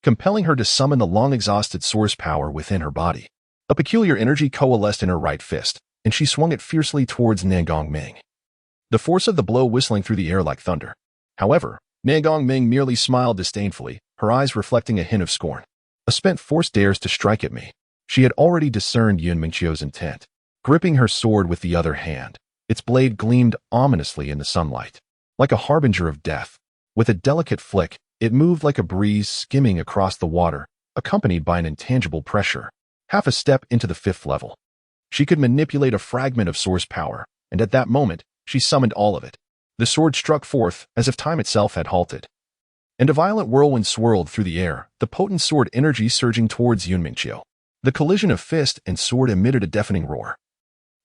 S1: compelling her to summon the long-exhausted source power within her body. A peculiar energy coalesced in her right fist, and she swung it fiercely towards Nangong Ming, the force of the blow whistling through the air like thunder. However, Nangong Ming merely smiled disdainfully, her eyes reflecting a hint of scorn. A spent force dares to strike at me. She had already discerned Yun Mingqiu's intent. Gripping her sword with the other hand, its blade gleamed ominously in the sunlight, like a harbinger of death. With a delicate flick, it moved like a breeze skimming across the water, accompanied by an intangible pressure. Half a step into the 5th level. She could manipulate a fragment of source power, and at that moment, she summoned all of it. The sword struck forth as if time itself had halted. And a violent whirlwind swirled through the air, the potent sword energy surging towards Yun Mingqiu. The collision of fist and sword emitted a deafening roar,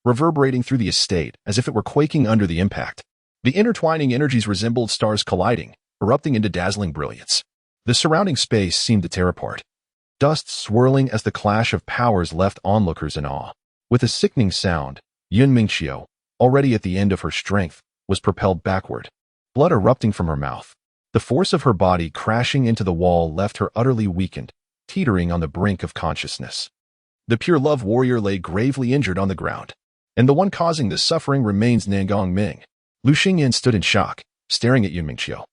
S1: reverberating through the estate as if it were quaking under the impact. The intertwining energies resembled stars colliding, erupting into dazzling brilliance. The surrounding space seemed to tear apart, dust swirling as the clash of powers left onlookers in awe. With a sickening sound, Yun Mingqiu, already at the end of her strength, was propelled backward, blood erupting from her mouth. The force of her body crashing into the wall left her utterly weakened, teetering on the brink of consciousness. The pure love warrior lay gravely injured on the ground, and the one causing the suffering remains Nangong Ming. Lu Xingyan stood in shock, staring at Yun Mingqiu,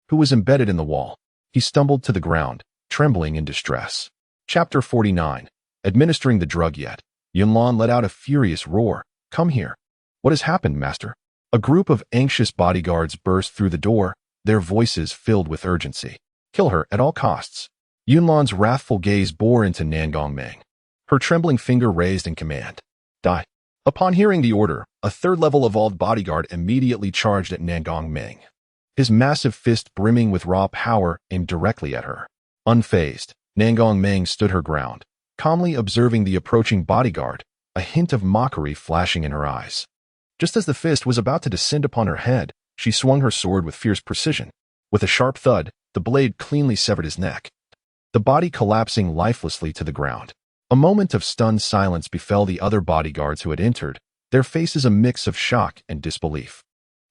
S1: who was embedded in the wall. He stumbled to the ground, trembling in distress. Chapter 49. Administering the drug yet. Yunlan let out a furious roar. Come here. What has happened, master? A group of anxious bodyguards burst through the door, their voices filled with urgency. Kill her at all costs. Yunlan's wrathful gaze bore into Nangong Ming, her trembling finger raised in command. Die. Upon hearing the order, a third-level evolved bodyguard immediately charged at Nangong Ming, his massive fist brimming with raw power aimed directly at her. Unfazed, Nangong Ming stood her ground, calmly observing the approaching bodyguard, a hint of mockery flashing in her eyes. Just as the fist was about to descend upon her head, she swung her sword with fierce precision. With a sharp thud, the blade cleanly severed his neck, the body collapsing lifelessly to the ground. A moment of stunned silence befell the other bodyguards who had entered, their faces a mix of shock and disbelief.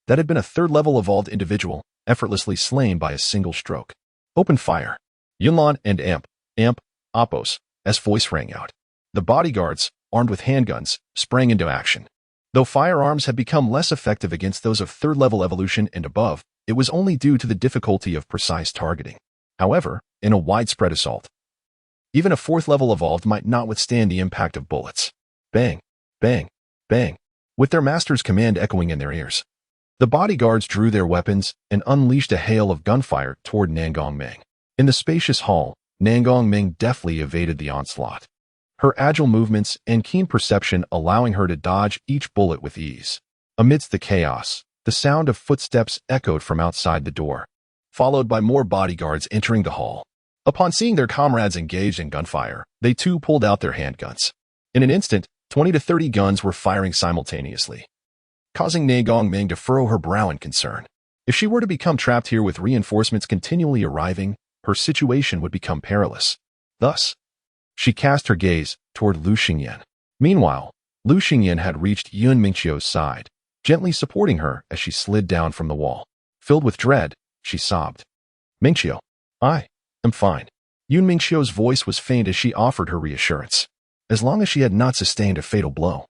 S1: That had been a third-level evolved individual, effortlessly slain by a single stroke. Open fire. Yunlan and Amp, Oppos, as voice rang out. The bodyguards, armed with handguns, sprang into action. Though firearms had become less effective against those of third-level evolution and above, it was only due to the difficulty of precise targeting. However, in a widespread assault, even a fourth-level evolved might not withstand the impact of bullets. Bang, bang, bang, with their master's command echoing in their ears. The bodyguards drew their weapons and unleashed a hail of gunfire toward Nangong Ming. In the spacious hall, Nangong Ming deftly evaded the onslaught, her agile movements and keen perception allowing her to dodge each bullet with ease. Amidst the chaos, the sound of footsteps echoed from outside the door, followed by more bodyguards entering the hall. Upon seeing their comrades engaged in gunfire, they too pulled out their handguns. In an instant, 20 to 30 guns were firing simultaneously, causing Nangong Ming to furrow her brow in concern. If she were to become trapped here with reinforcements continually arriving, her situation would become perilous. Thus, she cast her gaze toward Lu Xingyan. Meanwhile, Lu Xingyan had reached Yun Mingqiu's side, gently supporting her as she slid down from the wall. Filled with dread, she sobbed. Mingqiu, I am fine. Yun Mingqiu's voice was faint as she offered her reassurance. As long as she had not sustained a fatal blow,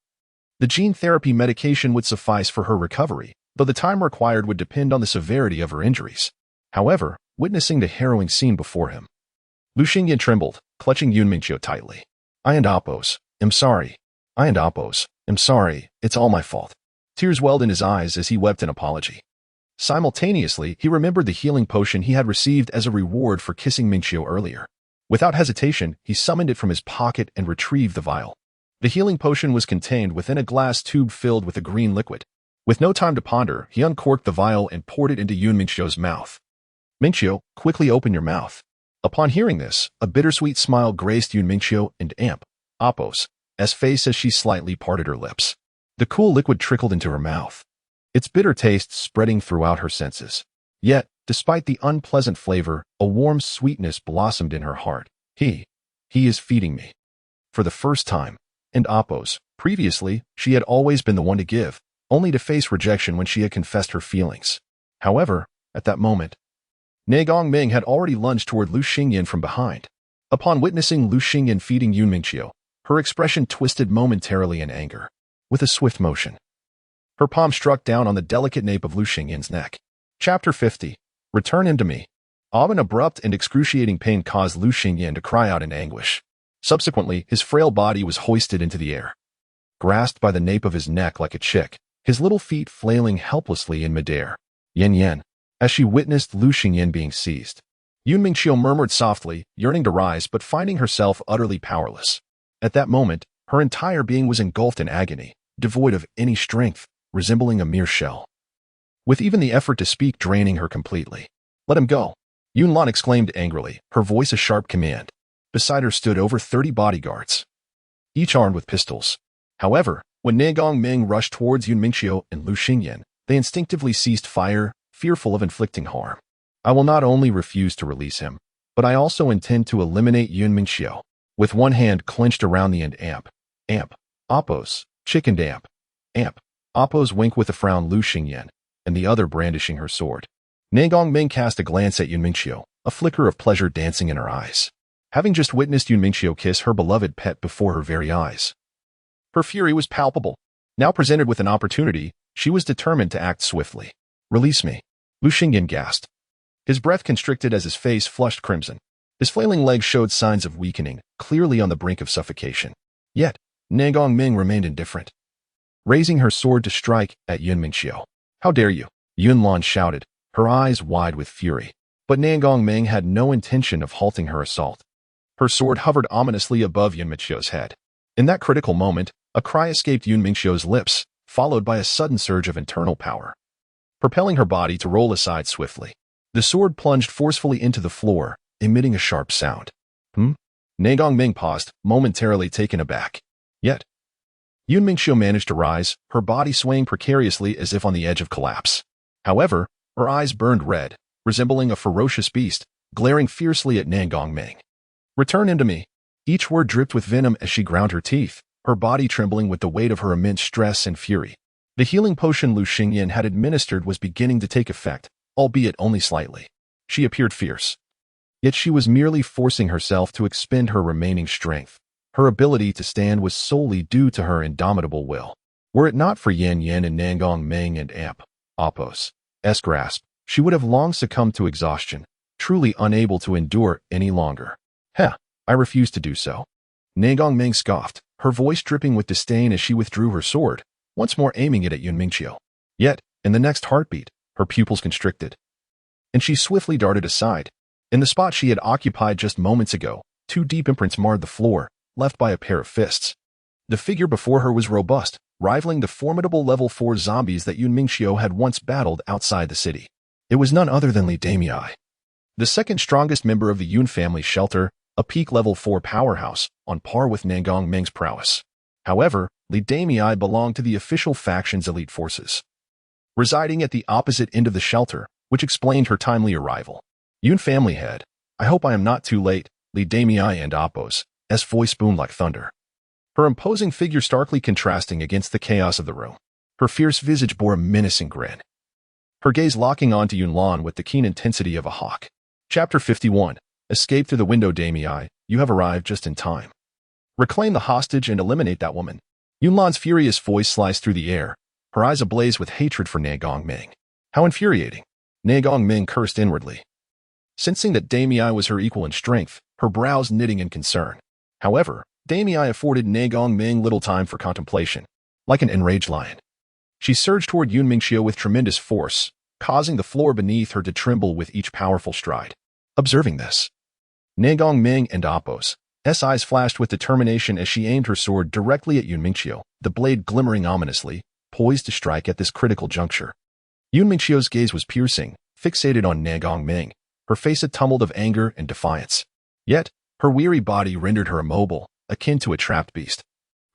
S1: the gene therapy medication would suffice for her recovery, though the time required would depend on the severity of her injuries. However, witnessing the harrowing scene before him, Lu Xingyan trembled, clutching Yun Mingqiu tightly. I and Oppos, am sorry. I and Oppos, am sorry, it's all my fault. Tears welled in his eyes as he wept in apology. Simultaneously, he remembered the healing potion he had received as a reward for kissing Mingqiu earlier. Without hesitation, he summoned it from his pocket and retrieved the vial. The healing potion was contained within a glass tube filled with a green liquid. With no time to ponder, he uncorked the vial and poured it into Yun Mingqiu's mouth. Mingqiu, quickly open your mouth. Upon hearing this, a bittersweet smile graced Yun Mingqiu and Oppos' face as she slightly parted her lips. The cool liquid trickled into her mouth, its bitter taste spreading throughout her senses. Yet, despite the unpleasant flavor, a warm sweetness blossomed in her heart. He is feeding me. For the first time. And Oppos, previously, she had always been the one to give, only to face rejection when she had confessed her feelings. However, at that moment, Nangong Ming had already lunged toward Lu Xingyan from behind. Upon witnessing Lu Xingyan feeding Yun Mingqiu, her expression twisted momentarily in anger. With a swift motion, her palm struck down on the delicate nape of Lu Xingyan's neck. Chapter 50. Return him to me. An abrupt and excruciating pain caused Lu Xingyan to cry out in anguish. Subsequently, his frail body was hoisted into the air, grasped by the nape of his neck like a chick, his little feet flailing helplessly in midair. Yen. As she witnessed Lu Xingyan being seized, Yun Mingqiu murmured softly, yearning to rise but finding herself utterly powerless. At that moment, Her entire being was engulfed in agony, devoid of any strength, resembling a mere shell. With even the effort to speak draining her completely. "Let him go," Yunlan exclaimed angrily, her voice a sharp command. Beside her stood over 30 bodyguards, each armed with pistols. However, when Ne Gongming rushed towards Yun Mingxiu and Lu Xingyan, they instinctively ceased fire, fearful of inflicting harm. "I will not only refuse to release him, but I also intend to eliminate Yun Mingxiu." With one hand clenched around the end amp, Oppos, chickened amp, Oppos wink with a frown Lu Xingyan, and the other brandishing her sword. Ne Gongming cast a glance at Yun Mingxiu, a flicker of pleasure dancing in her eyes. Having just witnessed Yun Mingxiu kiss her beloved pet before her very eyes, her fury was palpable. Now presented with an opportunity, she was determined to act swiftly. "Release me," Lu Xingyan gasped. His breath constricted as his face flushed crimson. His flailing legs showed signs of weakening, clearly on the brink of suffocation. Yet, Ne Gongming remained indifferent, raising her sword to strike at Yun Mingxiu. "How dare you?" Yunlan shouted, her eyes wide with fury. But Ne Gongming had no intention of halting her assault. Her sword hovered ominously above Yun Mingxiu's head. In that critical moment, a cry escaped Yun Mingxiu's lips, followed by a sudden surge of internal power, propelling her body to roll aside swiftly. The sword plunged forcefully into the floor, emitting a sharp sound. Ne Gongming paused, momentarily taken aback. Yet, Yun Mingxiu managed to rise, her body swaying precariously as if on the edge of collapse. However, her eyes burned red, resembling a ferocious beast, glaring fiercely at Ne Gongming. "Return him to me." Each word dripped with venom as she ground her teeth, her body trembling with the weight of her immense stress and fury. The healing potion Lu Xingyan had administered was beginning to take effect, albeit only slightly. She appeared fierce. Yet she was merely forcing herself to expend her remaining strength. Her ability to stand was solely due to her indomitable will. Were it not for Yan Yan and Ne Gongming and Oppos' grasp, she would have long succumbed to exhaustion, truly unable to endure any longer. I refuse to do so." Ne Gongming scoffed, her voice dripping with disdain as she withdrew her sword, once more aiming it at Yun Mingxiu. Yet, in the next heartbeat, her pupils constricted, and she swiftly darted aside. In the spot she had occupied just moments ago, 2 deep imprints marred the floor, left by a pair of fists. The figure before her was robust, rivaling the formidable level 4 zombies that Yun Mingxiu had once battled outside the city. It was none other than Li Damei, the second strongest member of the Yun family shelter, a peak level 4 powerhouse, on par with Ne Gongming's prowess. However, Li Damei belonged to the official faction's elite forces, residing at the opposite end of the shelter, which explained her timely arrival. "Yun family head, I hope I am not too late," Li Damei and Oppos' voice boomed like thunder, her imposing figure starkly contrasting against the chaos of the room. Her fierce visage bore a menacing grin, her gaze locking onto Yunlan with the keen intensity of a hawk. Chapter 51. Escape through the window. Damei, you have arrived just in time. Reclaim the hostage and eliminate that woman. Yunlan's furious voice sliced through the air, her eyes ablaze with hatred for Ne Gongming. How infuriating. Ne Gongming cursed inwardly, sensing that Damei was her equal in strength, her brows knitting in concern. However, Damei afforded Ne Gongming little time for contemplation. Like an enraged lion, she surged toward Yun Mingxiu with tremendous force, causing the floor beneath her to tremble with each powerful stride. Observing this, Ne Gongming and Oppos' eyes flashed with determination as she aimed her sword directly at Yun Mingxiu, the blade glimmering ominously, poised to strike at this critical juncture. Yun Mingxiu's gaze was piercing, fixated on Ne Gongming, her face a tumult of anger and defiance. Yet, her weary body rendered her immobile, akin to a trapped beast,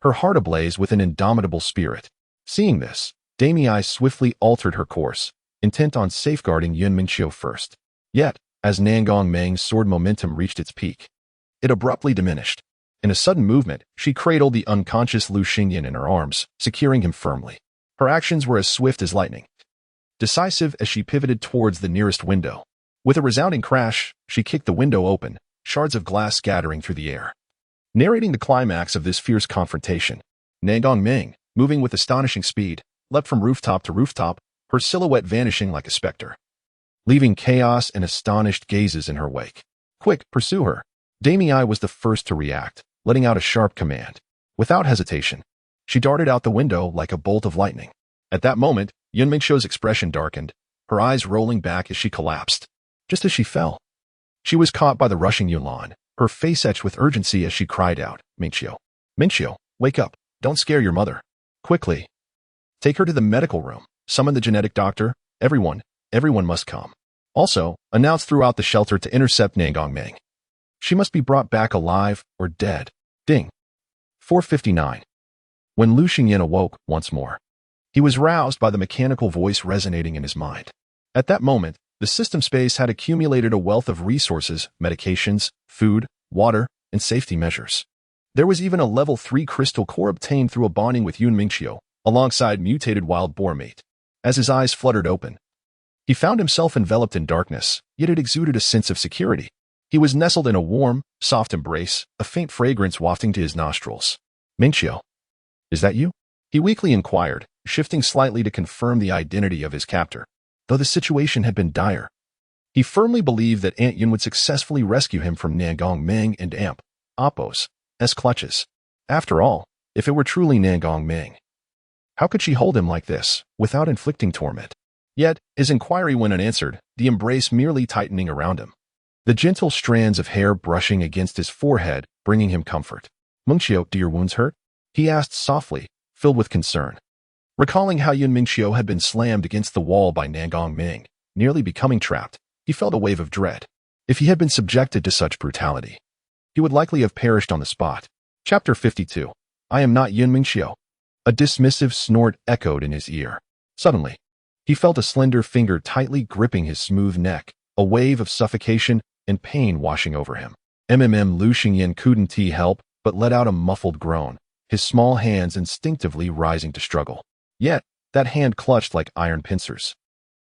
S1: her heart ablaze with an indomitable spirit. Seeing this, Damei swiftly altered her course, intent on safeguarding Yun Mingxiu first. Yet, as Ne Gongming's sword momentum reached its peak, it abruptly diminished. In a sudden movement, she cradled the unconscious Lu Xingyan in her arms, securing him firmly. Her actions were as swift as lightning, decisive as she pivoted towards the nearest window. With a resounding crash, she kicked the window open, shards of glass scattering through the air. Narrating the climax of this fierce confrontation, Ne Gongming, moving with astonishing speed, leapt from rooftop to rooftop, her silhouette vanishing like a specter, leaving chaos and astonished gazes in her wake. "Quick, pursue her." Damei was the first to react, letting out a sharp command. Without hesitation, she darted out the window like a bolt of lightning. At that moment, Yun Mingxiu's expression darkened, her eyes rolling back as she collapsed. Just as she fell, she was caught by the rushing Yunlan, her face etched with urgency as she cried out, "Mingxiu! Mingxiu!" Wake up. Don't scare your mother. Quickly. Take her to the medical room. Summon the genetic doctor. Everyone must come. Also, announce throughout the shelter to intercept Nangongming. She must be brought back alive or dead. Ding. 4:59. When Lu Xingyan awoke once more, he was roused by the mechanical voice resonating in his mind. At that moment, the system space had accumulated a wealth of resources, medications, food, water, and safety measures. There was even a level 3 crystal core obtained through a bonding with Yun Mingqiu, alongside mutated wild boar meat. As his eyes fluttered open, he found himself enveloped in darkness, yet it exuded a sense of security. He was nestled in a warm, soft embrace, a faint fragrance wafting to his nostrils. Mingqiu, is that you? He weakly inquired, shifting slightly to confirm the identity of his captor. Though the situation had been dire, he firmly believed that Aunt Yun would successfully rescue him from Nangongming and Appo's clutches. After all, if it were truly Nangongming, how could she hold him like this, without inflicting torment? Yet, his inquiry went unanswered, the embrace merely tightening around him, the gentle strands of hair brushing against his forehead, bringing him comfort. Mingqiu, do your wounds hurt? He asked softly, filled with concern. Recalling how Yun Mingqiu had been slammed against the wall by Nangongming, nearly becoming trapped, he felt a wave of dread. If he had been subjected to such brutality, he would likely have perished on the spot. Chapter 52. I am not Yun Mingqiu. A dismissive snort echoed in his ear. Suddenly, he felt a slender finger tightly gripping his smooth neck, a wave of suffocation and pain washing over him. Lu Xingyan couldn't help but let out a muffled groan, his small hands instinctively rising to struggle. Yet, that hand clutched like iron pincers,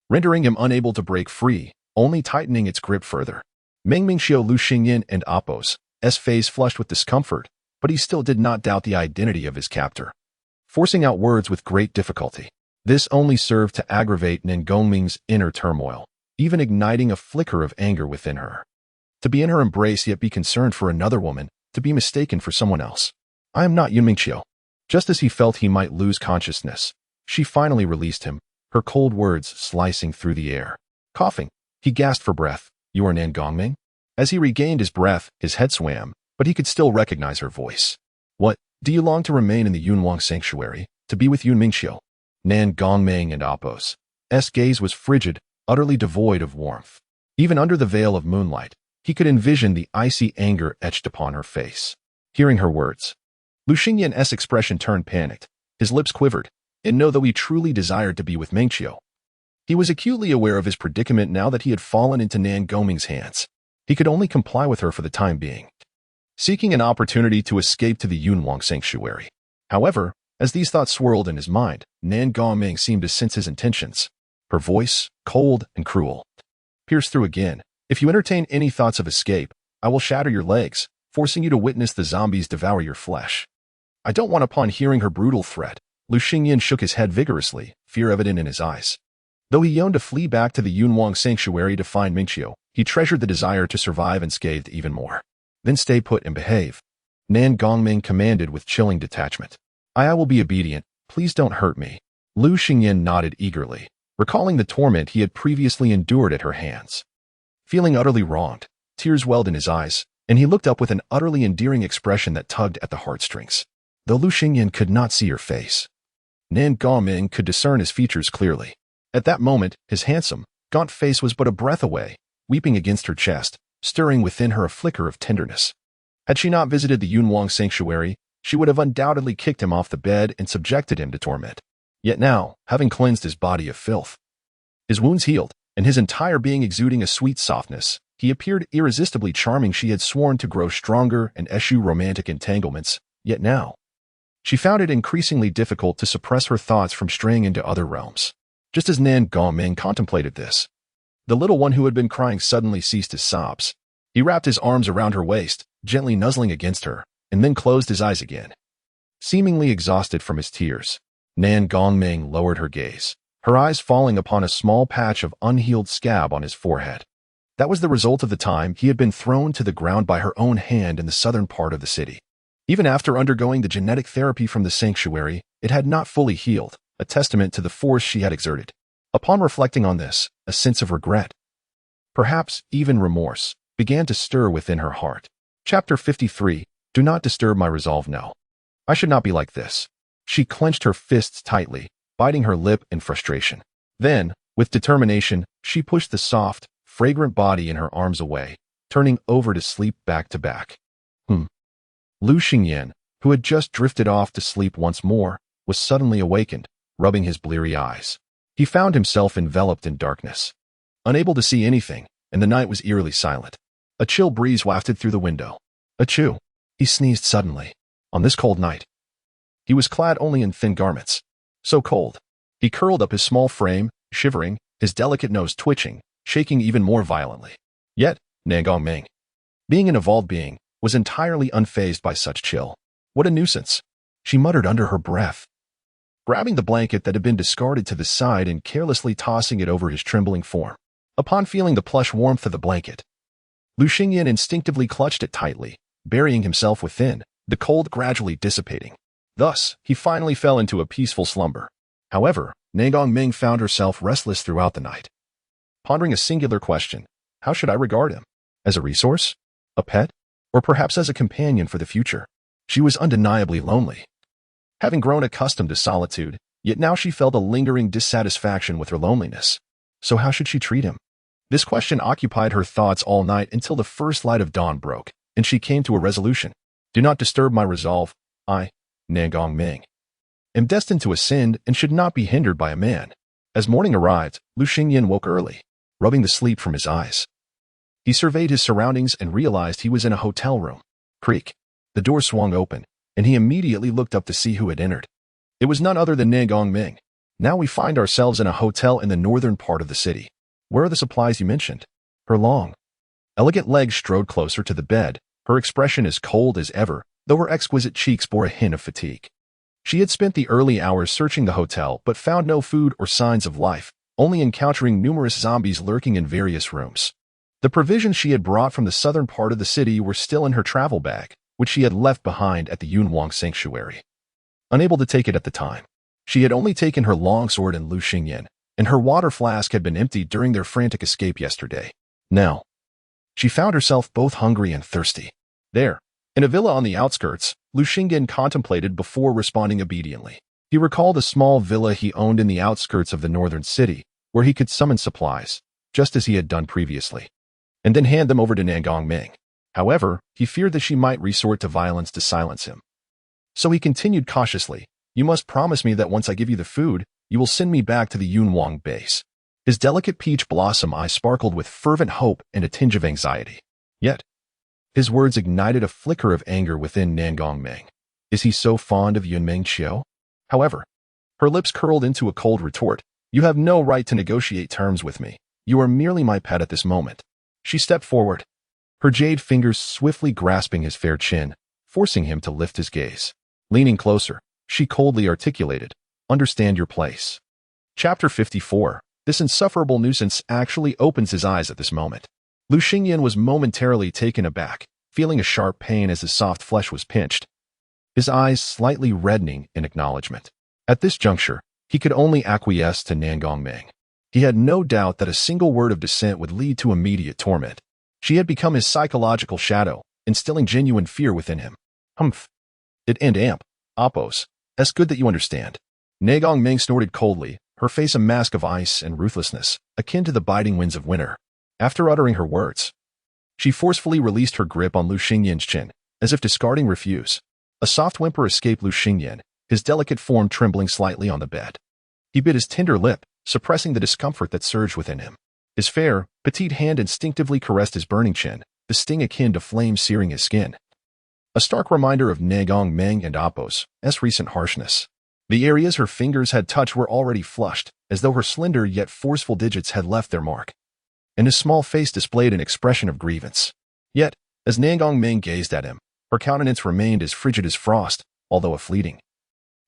S1: rendering him unable to break free, only tightening its grip further. Mingqiu Lu Xingyan and Appo's face flushed with discomfort, but he still did not doubt the identity of his captor. Forcing out words with great difficulty, this only served to aggravate Nangongming's inner turmoil, even igniting a flicker of anger within her. To be in her embrace yet be concerned for another woman, to be mistaken for someone else. I am not Yun Mingqiu. Just as he felt he might lose consciousness, she finally released him, her cold words slicing through the air. Coughing, he gasped for breath. You are Nangongming? As he regained his breath, his head swam, but he could still recognize her voice. What, do you long to remain in the Yunwang sanctuary, to be with Yun Mingqiu? Nangongming and Appo's gaze was frigid, utterly devoid of warmth. Even under the veil of moonlight, he could envision the icy anger etched upon her face. Hearing her words, Lu Xingyan's expression turned panicked. His lips quivered, and though he truly desired to be with Mingqiu, he was acutely aware of his predicament now that he had fallen into Nangongming's hands. He could only comply with her for the time being, seeking an opportunity to escape to the Yunwang sanctuary. However, as these thoughts swirled in his mind, Nangongming seemed to sense his intentions. Her voice, cold and cruel, pierced through again. If you entertain any thoughts of escape, I will shatter your legs, forcing you to witness the zombies devour your flesh. I don't want. Upon hearing her brutal threat, Lu Xingyan shook his head vigorously, fear evident in his eyes. Though he yearned to flee back to the Yunwang sanctuary to find Mingqiu, he treasured the desire to survive and scathed even more. Then stay put and behave, Nangongming commanded with chilling detachment. I will be obedient, please don't hurt me. Lu Xingyan nodded eagerly, recalling the torment he had previously endured at her hands. Feeling utterly wronged, tears welled in his eyes, and he looked up with an utterly endearing expression that tugged at the heartstrings. Though Lu Xingyan could not see her face, Nangongming could discern his features clearly. At that moment, his handsome, gaunt face was but a breath away, weeping against her chest, stirring within her a flicker of tenderness. Had she not visited the Yunwang sanctuary, she would have undoubtedly kicked him off the bed and subjected him to torment. Yet now, having cleansed his body of filth, his wounds healed, and his entire being exuding a sweet softness, he appeared irresistibly charming. She had sworn to grow stronger and eschew romantic entanglements, yet now, she found it increasingly difficult to suppress her thoughts from straying into other realms. Just as Nangongming contemplated this, the little one who had been crying suddenly ceased his sobs. He wrapped his arms around her waist, gently nuzzling against her, and then closed his eyes again. Seemingly exhausted from his tears, Nangongming lowered her gaze, her eyes falling upon a small patch of unhealed scab on his forehead. That was the result of the time he had been thrown to the ground by her own hand in the southern part of the city. Even after undergoing the genetic therapy from the sanctuary, it had not fully healed, a testament to the force she had exerted. Upon reflecting on this, a sense of regret, perhaps even remorse, began to stir within her heart. Chapter 53. Do not disturb my resolve now. I should not be like this. She clenched her fists tightly, biting her lip in frustration. Then, with determination, she pushed the soft, fragrant body in her arms away, turning over to sleep back to back. Lu Xingyan, who had just drifted off to sleep once more, was suddenly awakened, rubbing his bleary eyes. He found himself enveloped in darkness, unable to see anything, and the night was eerily silent. A chill breeze wafted through the window. Achoo! He sneezed suddenly. On this cold night. He was clad only in thin garments. So cold. He curled up his small frame, shivering, his delicate nose twitching, shaking even more violently. Yet, Nangong, being an evolved being, was entirely unfazed by such chill. What a nuisance, she muttered under her breath, grabbing the blanket that had been discarded to the side and carelessly tossing it over his trembling form. Upon feeling the plush warmth of the blanket, Lu Xingyan instinctively clutched it tightly, burying himself within, the cold gradually dissipating. Thus, he finally fell into a peaceful slumber. However, Nangong found herself restless throughout the night, pondering a singular question: how should I regard him? As a resource? A pet? Or perhaps as a companion for the future? She was undeniably lonely, having grown accustomed to solitude, yet now she felt a lingering dissatisfaction with her loneliness. So how should she treat him? This question occupied her thoughts all night until the first light of dawn broke, and she came to a resolution. Do not disturb my resolve. I, Nangong, am destined to ascend and should not be hindered by a man. As morning arrived, Lu Xingyan woke early, rubbing the sleep from his eyes. He surveyed his surroundings and realized he was in a hotel room. Creak. The door swung open, and he immediately looked up to see who had entered. It was none other than Nangong. Now we find ourselves in a hotel in the northern part of the city. Where are the supplies you mentioned? Her long, elegant legs strode closer to the bed, her expression as cold as ever, though her exquisite cheeks bore a hint of fatigue. She had spent the early hours searching the hotel but found no food or signs of life, only encountering numerous zombies lurking in various rooms. The provisions she had brought from the southern part of the city were still in her travel bag, which she had left behind at the Yunwang Sanctuary. Unable to take it at the time, she had only taken her longsword and Lu Xingyan, and her water flask had been emptied during their frantic escape yesterday. Now, she found herself both hungry and thirsty. There, in a villa on the outskirts, Lu Xingyan contemplated before responding obediently. He recalled a small villa he owned in the outskirts of the northern city, where he could summon supplies, just as he had done previously, and then hand them over to Nangong. However, he feared that she might resort to violence to silence him. So he continued cautiously, "You must promise me that once I give you the food, you will send me back to the Yunwang base." His delicate peach blossom eyes sparkled with fervent hope and a tinge of anxiety. Yet, his words ignited a flicker of anger within Nangong. Is he so fond of Yunmeng Qiu? However, her lips curled into a cold retort. You have no right to negotiate terms with me. You are merely my pet at this moment. She stepped forward, her jade fingers swiftly grasping his fair chin, forcing him to lift his gaze. Leaning closer, she coldly articulated, "Understand your place." Chapter 54. This insufferable nuisance actually opens his eyes at this moment. Lu Xingyan was momentarily taken aback, feeling a sharp pain as his soft flesh was pinched, his eyes slightly reddening in acknowledgement. At this juncture, he could only acquiesce to Nangong. He had no doubt that a single word of dissent would lead to immediate torment. She had become his psychological shadow, instilling genuine fear within him. Humph. It and amp. Oppos. It's good that you understand. Nangong snorted coldly, her face a mask of ice and ruthlessness, akin to the biting winds of winter. After uttering her words, she forcefully released her grip on Lu Xingyan's chin, as if discarding refuse. A soft whimper escaped Lu Xingyan, his delicate form trembling slightly on the bed. He bit his tender lip, suppressing the discomfort that surged within him. His fair, petite hand instinctively caressed his burning chin, the sting akin to flames searing his skin. A stark reminder of Nangong and Appo's recent harshness. The areas her fingers had touched were already flushed, as though her slender yet forceful digits had left their mark, and his small face displayed an expression of grievance. Yet, as Nangong gazed at him, her countenance remained as frigid as frost, although a fleeting,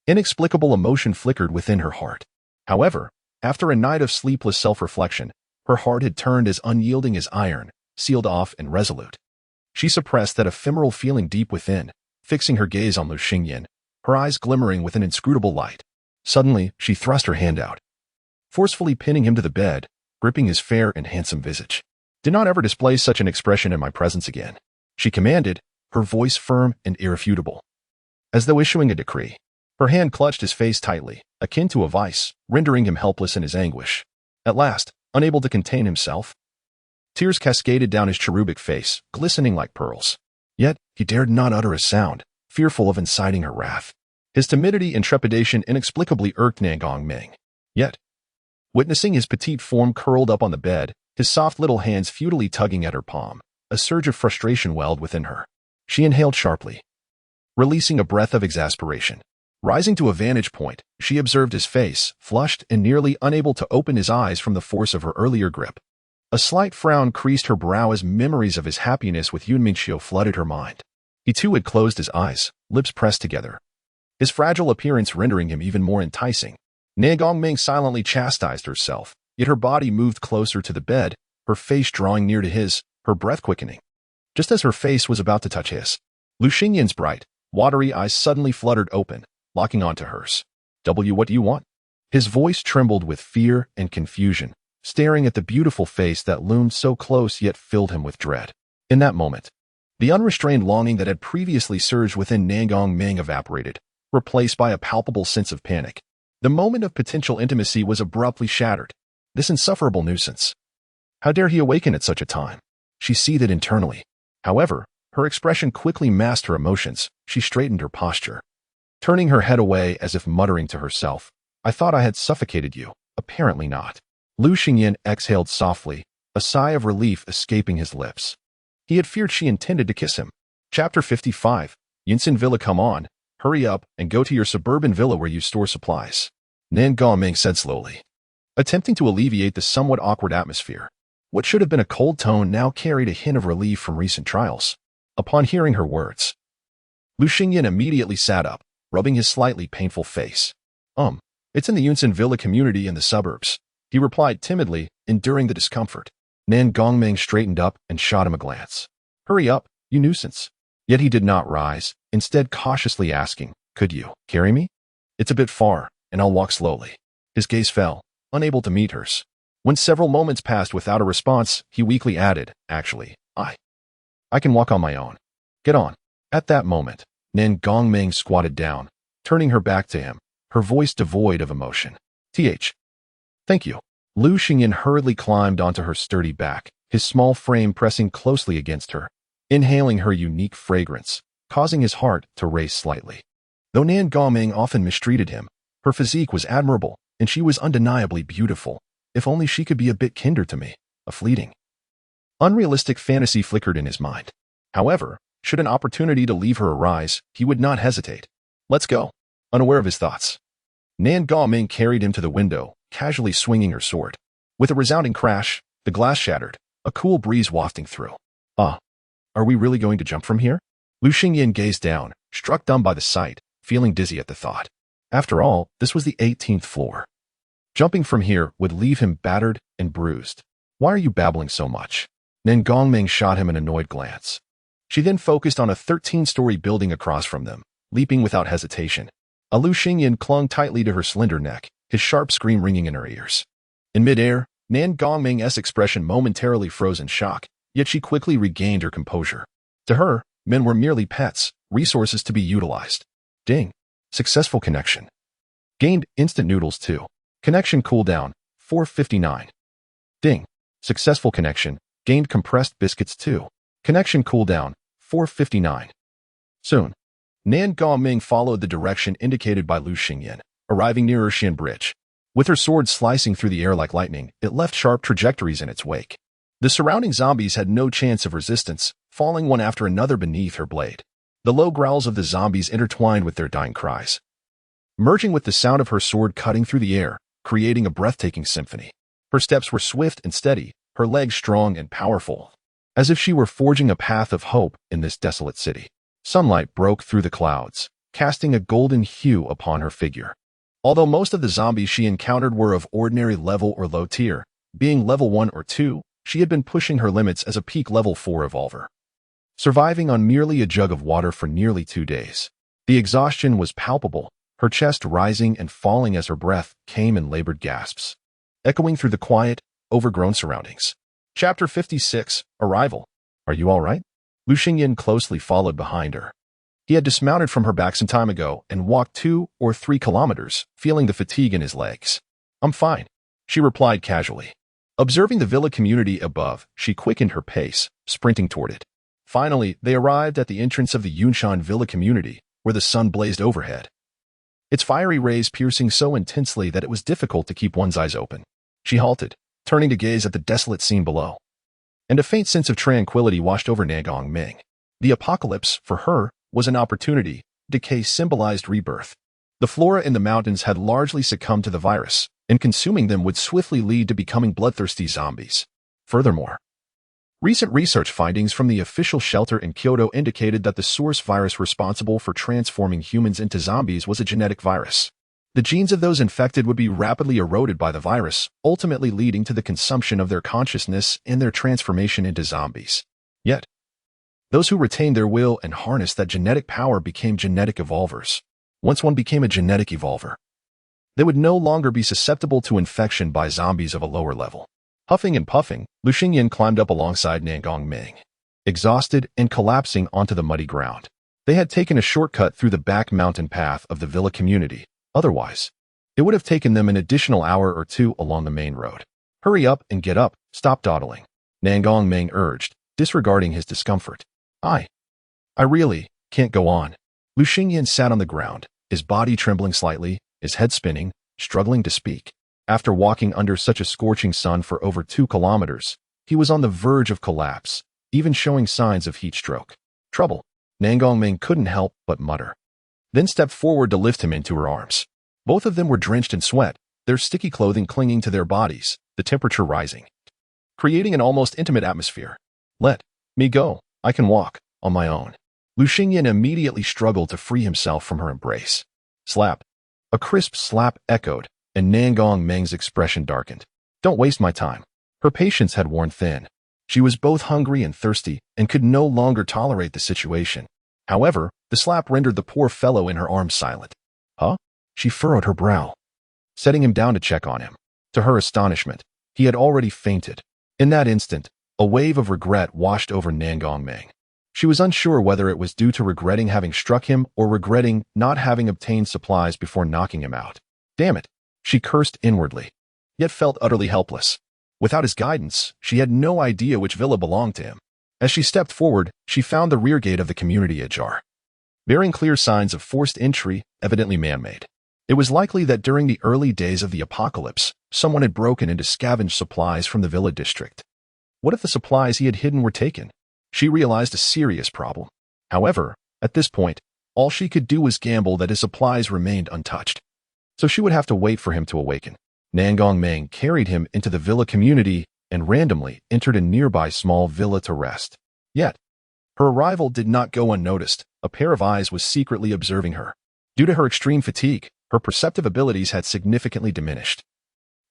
S1: inexplicable emotion flickered within her heart. However, after a night of sleepless self-reflection, her heart had turned as unyielding as iron, sealed off and resolute. She suppressed that ephemeral feeling deep within, fixing her gaze on Lu Xingyan, her eyes glimmering with an inscrutable light. Suddenly, she thrust her hand out, forcefully pinning him to the bed, gripping his fair and handsome visage. "Do not ever display such an expression in my presence again," she commanded, her voice firm and irrefutable. as though issuing a decree. Her hand clutched his face tightly, akin to a vice, rendering him helpless in his anguish. At last, unable to contain himself, tears cascaded down his cherubic face, glistening like pearls. Yet, he dared not utter a sound, fearful of inciting her wrath. His timidity and trepidation inexplicably irked Gongming. Yet, witnessing his petite form curled up on the bed, his soft little hands futilely tugging at her palm, a surge of frustration welled within her. She inhaled sharply, releasing a breath of exasperation. Rising to a vantage point, she observed his face, flushed and nearly unable to open his eyes from the force of her earlier grip. A slight frown creased her brow as memories of his happiness with Yunmingxiu flooded her mind. He too had closed his eyes, lips pressed together, his fragile appearance rendering him even more enticing. Gongming silently chastised herself, yet her body moved closer to the bed, her face drawing near to his, her breath quickening. Just as her face was about to touch his, Lu Xingyan's bright, watery eyes suddenly fluttered open, locking onto hers. What do you want? His voice trembled with fear and confusion, staring at the beautiful face that loomed so close yet filled him with dread. In that moment, the unrestrained longing that had previously surged within Gongming evaporated, replaced by a palpable sense of panic. The moment of potential intimacy was abruptly shattered. This insufferable nuisance. How dare he awaken at such a time? She seethed internally. However, her expression quickly masked her emotions. She straightened her posture, turning her head away as if muttering to herself, I thought I had suffocated you. Apparently not. Lu Xingyan exhaled softly, a sigh of relief escaping his lips. He had feared she intended to kiss him. Chapter 55. Yinsen Villa, come on, hurry up and go to your suburban villa where you store supplies. Gongming said slowly, attempting to alleviate the somewhat awkward atmosphere. What should have been a cold tone now carried a hint of relief from recent trials. Upon hearing her words, Lu Xingyan immediately sat up, rubbing his slightly painful face. It's in the Yunsen Villa community in the suburbs, he replied timidly, enduring the discomfort. Gongming straightened up and shot him a glance. Hurry up, you nuisance. Yet he did not rise, instead cautiously asking, could you carry me? It's a bit far, and I'll walk slowly. His gaze fell, unable to meet hers. When several moments passed without a response, he weakly added, actually, I can walk on my own. Get on. At that moment, Gongming squatted down, turning her back to him, her voice devoid of emotion. Thank you. Lu Xingyan hurriedly climbed onto her sturdy back, his small frame pressing closely against her, inhaling her unique fragrance, causing his heart to race slightly. Though Gongming often mistreated him, her physique was admirable, and she was undeniably beautiful. If only she could be a bit kinder to me. A fleeting, unrealistic fantasy flickered in his mind. However, should an opportunity to leave her arise, he would not hesitate. Let's go. Unaware of his thoughts, Gongming carried him to the window, casually swinging her sword. With a resounding crash, the glass shattered, a cool breeze wafting through. Are we really going to jump from here? Lu Xingyan gazed down, struck dumb by the sight, feeling dizzy at the thought. After all, this was the 18th floor. Jumping from here would leave him battered and bruised. Why are you babbling so much? Gongming shot him an annoyed glance. She then focused on a 13-story building across from them, leaping without hesitation. Lu Xingyan clung tightly to her slender neck, his sharp scream ringing in her ears. In midair, Gongming's expression momentarily froze in shock, yet she quickly regained her composure. To her, men were merely pets, resources to be utilized. Ding. Successful connection. Gained instant noodles 2. Connection cooldown, 459. Ding. Successful connection. Gained compressed biscuits 2. Connection cooldown, 459. Soon, Gongming followed the direction indicated by Lu Xingyan, arriving near Urshian Bridge. With her sword slicing through the air like lightning, it left sharp trajectories in its wake. The surrounding zombies had no chance of resistance, falling one after another beneath her blade. The low growls of the zombies intertwined with their dying cries, merging with the sound of her sword cutting through the air, creating a breathtaking symphony. Her steps were swift and steady, her legs strong and powerful, as if she were forging a path of hope in this desolate city. Sunlight broke through the clouds, casting a golden hue upon her figure. Although most of the zombies she encountered were of ordinary level or low tier, being level 1 or 2, she had been pushing her limits as a peak level 4 evolver, surviving on merely a jug of water for nearly 2 days. The exhaustion was palpable, her chest rising and falling as her breath came in labored gasps, echoing through the quiet, overgrown surroundings. Chapter 56. Arrival. Are you all right? Lu Xingyan closely followed behind her, He had dismounted from her back some time ago and walked 2 or 3 kilometers, feeling the fatigue in his legs. "I'm fine," she replied casually. Observing the villa community above, she quickened her pace, sprinting toward it. Finally, they arrived at the entrance of the Yunshan villa community, where the sun blazed overhead. Its fiery rays piercing so intensely that it was difficult to keep one's eyes open. She halted, turning to gaze at the desolate scene below. And a faint sense of tranquility washed over Nangong Ming. The apocalypse, for her, was an opportunity. Decay symbolized rebirth. The flora in the mountains had largely succumbed to the virus, and consuming them would swiftly lead to becoming bloodthirsty zombies. Furthermore, recent research findings from the official shelter in Kyoto indicated that the source virus responsible for transforming humans into zombies was a genetic virus. The genes of those infected would be rapidly eroded by the virus, ultimately leading to the consumption of their consciousness and their transformation into zombies. Yet, those who retained their will and harnessed that genetic power became genetic evolvers. Once one became a genetic evolver, they would no longer be susceptible to infection by zombies of a lower level. Huffing and puffing, Lu Xingyan climbed up alongside Nangong Ming, exhausted and collapsing onto the muddy ground. They had taken a shortcut through the back mountain path of the villa community. Otherwise, it would have taken them an additional hour or 2 along the main road. "Hurry up and get up, stop dawdling," Nangong Ming urged, disregarding his discomfort. I really can't go on." Lu Xingyan sat on the ground, his body trembling slightly, his head spinning, struggling to speak. After walking under such a scorching sun for over 2 kilometers, he was on the verge of collapse, even showing signs of heat stroke. "Trouble," Nangong Ming couldn't help but mutter, then stepped forward to lift him into her arms. Both of them were drenched in sweat, their sticky clothing clinging to their bodies, the temperature rising, creating an almost intimate atmosphere. "Let me go. I can walk on my own." Lu Xingyan immediately struggled to free himself from her embrace. Slap. A crisp slap echoed, and Nangong Ming's expression darkened. "Don't waste my time." Her patience had worn thin. She was both hungry and thirsty and could no longer tolerate the situation. However, the slap rendered the poor fellow in her arms silent. "Huh?" She furrowed her brow, setting him down to check on him. To her astonishment, he had already fainted. In that instant, a wave of regret washed over Nangong Ming. She was unsure whether it was due to regretting having struck him or regretting not having obtained supplies before knocking him out. Damn it, she cursed inwardly, yet felt utterly helpless. Without his guidance, she had no idea which villa belonged to him. As she stepped forward, she found the rear gate of the community ajar, bearing clear signs of forced entry, evidently man-made. It was likely that during the early days of the apocalypse, someone had broken in to scavenge supplies from the villa district. What if the supplies he had hidden were taken? She realized a serious problem. However, at this point, all she could do was gamble that his supplies remained untouched. So she would have to wait for him to awaken. Nangong Ming carried him into the villa community and randomly entered a nearby small villa to rest. Yet, her arrival did not go unnoticed. A pair of eyes was secretly observing her. Due to her extreme fatigue, her perceptive abilities had significantly diminished,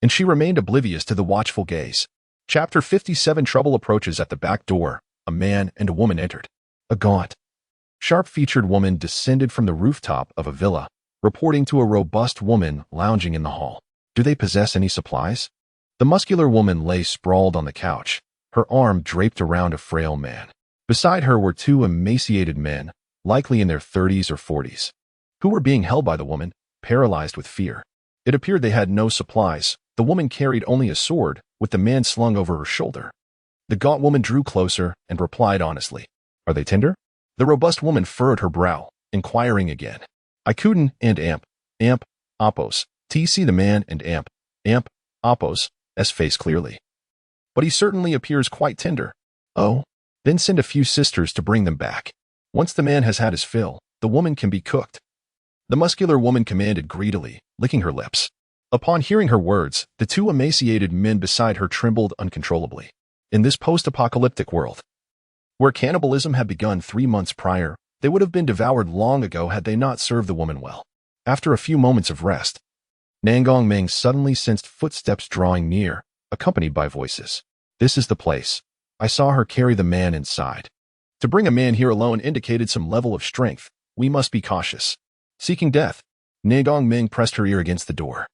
S1: and she remained oblivious to the watchful gaze. Chapter 57. Trouble approaches. At the back door, a man and a woman entered. A gaunt, sharp-featured woman descended from the rooftop of a villa, reporting to a robust woman lounging in the hall. "Do they possess any supplies?" The muscular woman lay sprawled on the couch, her arm draped around a frail man. Beside her were 2 emaciated men, likely in their 30s or 40s, who were being held by the woman, paralyzed with fear. It appeared they had no supplies. The woman carried only a sword, with the man slung over her shoulder. The gaunt woman drew closer and replied honestly, "Are they tender?" The robust woman furrowed her brow, inquiring again. "I couldn't and amp oppos, tc." The man and amp oppos face clearly. "But he certainly appears quite tender." "Oh, then send a few sisters to bring them back. Once the man has had his fill, the woman can be cooked," the muscular woman commanded greedily, licking her lips. Upon hearing her words, the 2 emaciated men beside her trembled uncontrollably. In this post-apocalyptic world, where cannibalism had begun 3 months prior, they would have been devoured long ago had they not served the woman well. After a few moments of rest, Nangong Ming suddenly sensed footsteps drawing near, accompanied by voices. "This is the place. I saw her carry the man inside. To bring a man here alone indicated some level of strength. We must be cautious." Seeking death, Nangong Ming pressed her ear against the door,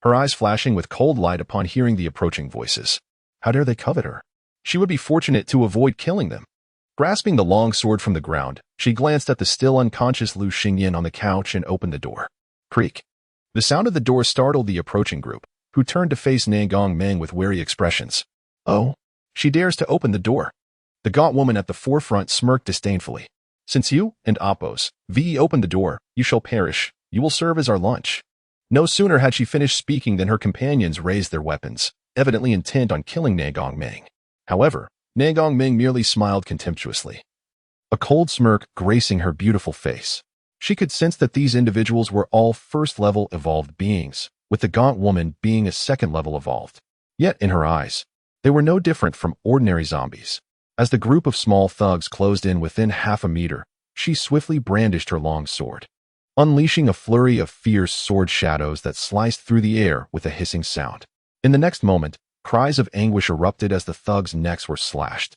S1: her eyes flashing with cold light upon hearing the approaching voices. How dare they covet her? She would be fortunate to avoid killing them. Grasping the long sword from the ground, she glanced at the still unconscious Lu Xingyan on the couch and opened the door. Creak. The sound of the door startled the approaching group, who turned to face Nangong Meng with wary expressions. Oh, she dares to open the door. The gaunt woman at the forefront smirked disdainfully. Since you and Appos, VE opened the door, you shall perish. You will serve as our lunch. No sooner had she finished speaking than her companions raised their weapons, evidently intent on killing Nangong Meng. However, Nangong Meng merely smiled contemptuously, a cold smirk gracing her beautiful face. She could sense that these individuals were all first-level evolved beings, with the gaunt woman being a second-level evolved. Yet, in her eyes, they were no different from ordinary zombies. As the group of small thugs closed in within half a meter, she swiftly brandished her long sword, unleashing a flurry of fierce sword shadows that sliced through the air with a hissing sound. In the next moment, cries of anguish erupted as the thugs' necks were slashed.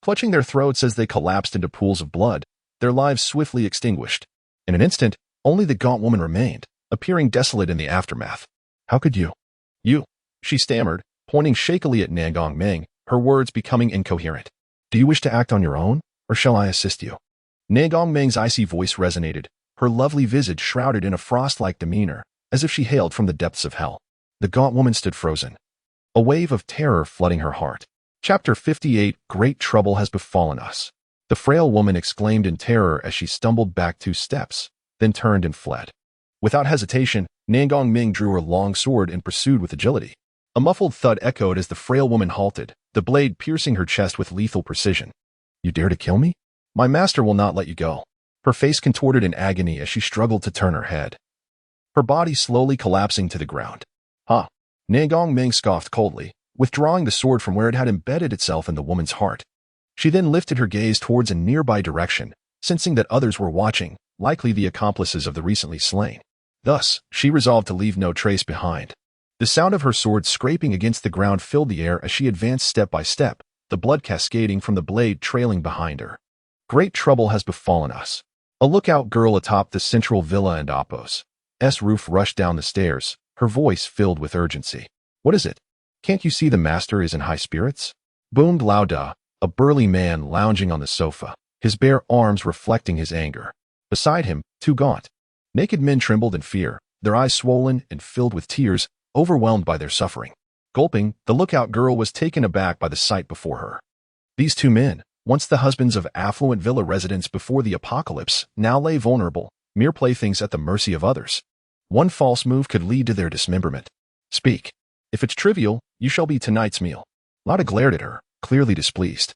S1: Clutching their throats as they collapsed into pools of blood, their lives swiftly extinguished. In an instant, only the gaunt woman remained, appearing desolate in the aftermath. How could you? You, she stammered, pointing shakily at Nangong Meng, her words becoming incoherent. Do you wish to act on your own, or shall I assist you? Nangong Meng's icy voice resonated, her lovely visage shrouded in a frost-like demeanor, as if she hailed from the depths of hell. The gaunt woman stood frozen, a wave of terror flooding her heart. Chapter 58. Great trouble has befallen us. The frail woman exclaimed in terror as she stumbled back 2 steps, then turned and fled. Without hesitation, Nangong Meng drew her long sword and pursued with agility. A muffled thud echoed as the frail woman halted, the blade piercing her chest with lethal precision. You dare to kill me? My master will not let you go. Her face contorted in agony as she struggled to turn her head, her body slowly collapsing to the ground. Ha! Nangong Meng scoffed coldly, withdrawing the sword from where it had embedded itself in the woman's heart. She then lifted her gaze towards a nearby direction, sensing that others were watching, likely the accomplices of the recently slain. Thus, she resolved to leave no trace behind. The sound of her sword scraping against the ground filled the air as she advanced step by step, the blood cascading from the blade trailing behind her. Great trouble has befallen us. A lookout girl atop the central villa and Appos' roof rushed down the stairs, her voice filled with urgency. What is it? Can't you see the master is in high spirits? Boomed Lao Da, a burly man lounging on the sofa, his bare arms reflecting his anger. Beside him, 2 gaunt, naked men trembled in fear, their eyes swollen and filled with tears, overwhelmed by their suffering. Gulping, the lookout girl was taken aback by the sight before her. These 2 men, once the husbands of affluent villa residents before the apocalypse, now lay vulnerable, mere playthings at the mercy of others. One false move could lead to their dismemberment. Speak. If it's trivial, you shall be tonight's meal. Lotta glared at her, clearly displeased.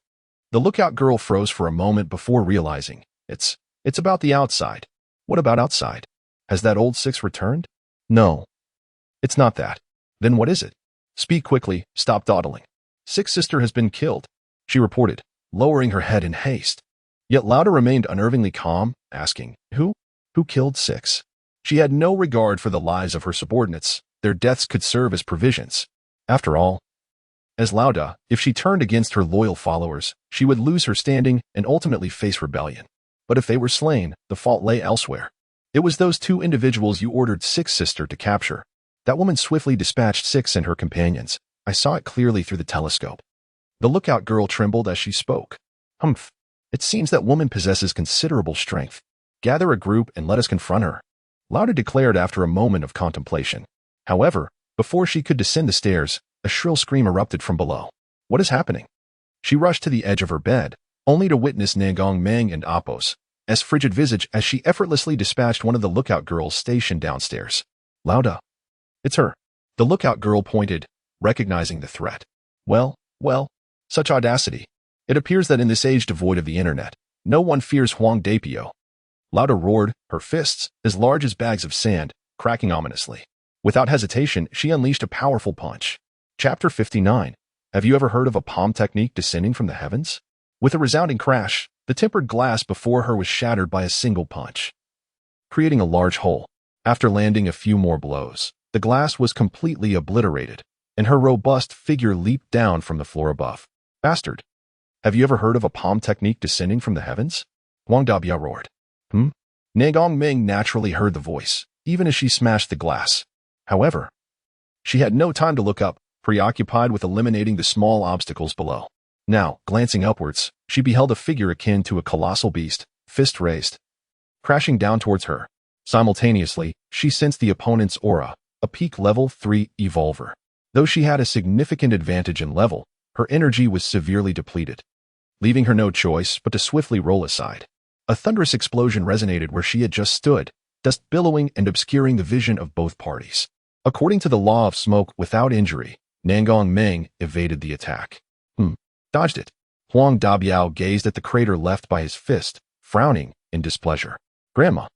S1: The lookout girl froze for a moment before realizing, it's about the outside. What about outside? Has that old 6 returned? No. It's not that. Then what is it? Speak quickly, stop dawdling. 6 sister has been killed, she reported, lowering her head in haste. Yet Lauda remained unnervingly calm, asking, Who killed 6? She had no regard for the lives of her subordinates. Their deaths could serve as provisions. After all, as Lauda, if she turned against her loyal followers, she would lose her standing and ultimately face rebellion. But if they were slain, the fault lay elsewhere. It was those 2 individuals you ordered 6 sister to capture. That woman swiftly dispatched 6 and her companions. I saw it clearly through the telescope. The lookout girl trembled as she spoke. Humph. It seems that woman possesses considerable strength. Gather a group and let us confront her, Lauda declared after a moment of contemplation. However, before she could descend the stairs, a shrill scream erupted from below. What is happening? She rushed to the edge of her bed, only to witness Nangong Meng and Appos' frigid visage as she effortlessly dispatched one of the lookout girls stationed downstairs. Lauda. It's her. The lookout girl pointed, recognizing the threat. Well, such audacity. It appears that in this age devoid of the internet, no one fears Huang Dapio. Lauda roared, her fists, as large as bags of sand, cracking ominously. Without hesitation, she unleashed a powerful punch. Chapter 59. Have you ever heard of a palm technique descending from the heavens? With a resounding crash, the tempered glass before her was shattered by a single punch, creating a large hole. After landing a few more blows, the glass was completely obliterated, and her robust figure leaped down from the floor above. Bastard! Have you ever heard of a palm technique descending from the heavens? Wang Dabia roared. Nangong Meng naturally heard the voice, even as she smashed the glass. However, she had no time to look up, preoccupied with eliminating the small obstacles below. Now, glancing upwards, she beheld a figure akin to a colossal beast, fist raised, crashing down towards her. Simultaneously, she sensed the opponent's aura, a peak level 3 evolver. Though she had a significant advantage in level, her energy was severely depleted, leaving her no choice but to swiftly roll aside. A thunderous explosion resonated where she had just stood, dust billowing and obscuring the vision of both parties. According to the law of smoke without injury, Nangong Meng evaded the attack. Dodged it. Huang Dabiao gazed at the crater left by his fist, frowning in displeasure. Grandma,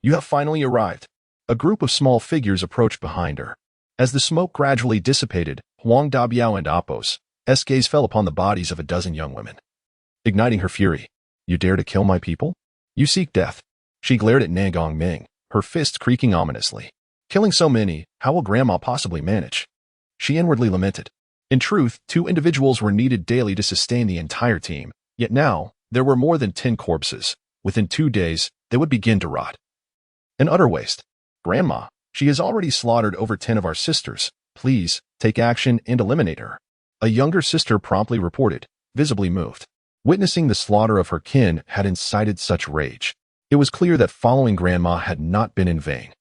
S1: you have finally arrived. A group of small figures approached behind her. As the smoke gradually dissipated, Huang Dabiao and Apos' gaze fell upon the bodies of a dozen young women. Igniting her fury, you dare to kill my people? You seek death. She glared at Nangong Meng, her fists creaking ominously. Killing so many, how will Grandma possibly manage? She inwardly lamented. In truth, 2 individuals were needed daily to sustain the entire team, yet now, there were more than 10 corpses. Within 2 days, they would begin to rot. An utter waste. Grandma, she has already slaughtered over 10 of our sisters. Please, take action and eliminate her. A younger sister promptly reported, visibly moved. Witnessing the slaughter of her kin had incited such rage. It was clear that following Grandma had not been in vain.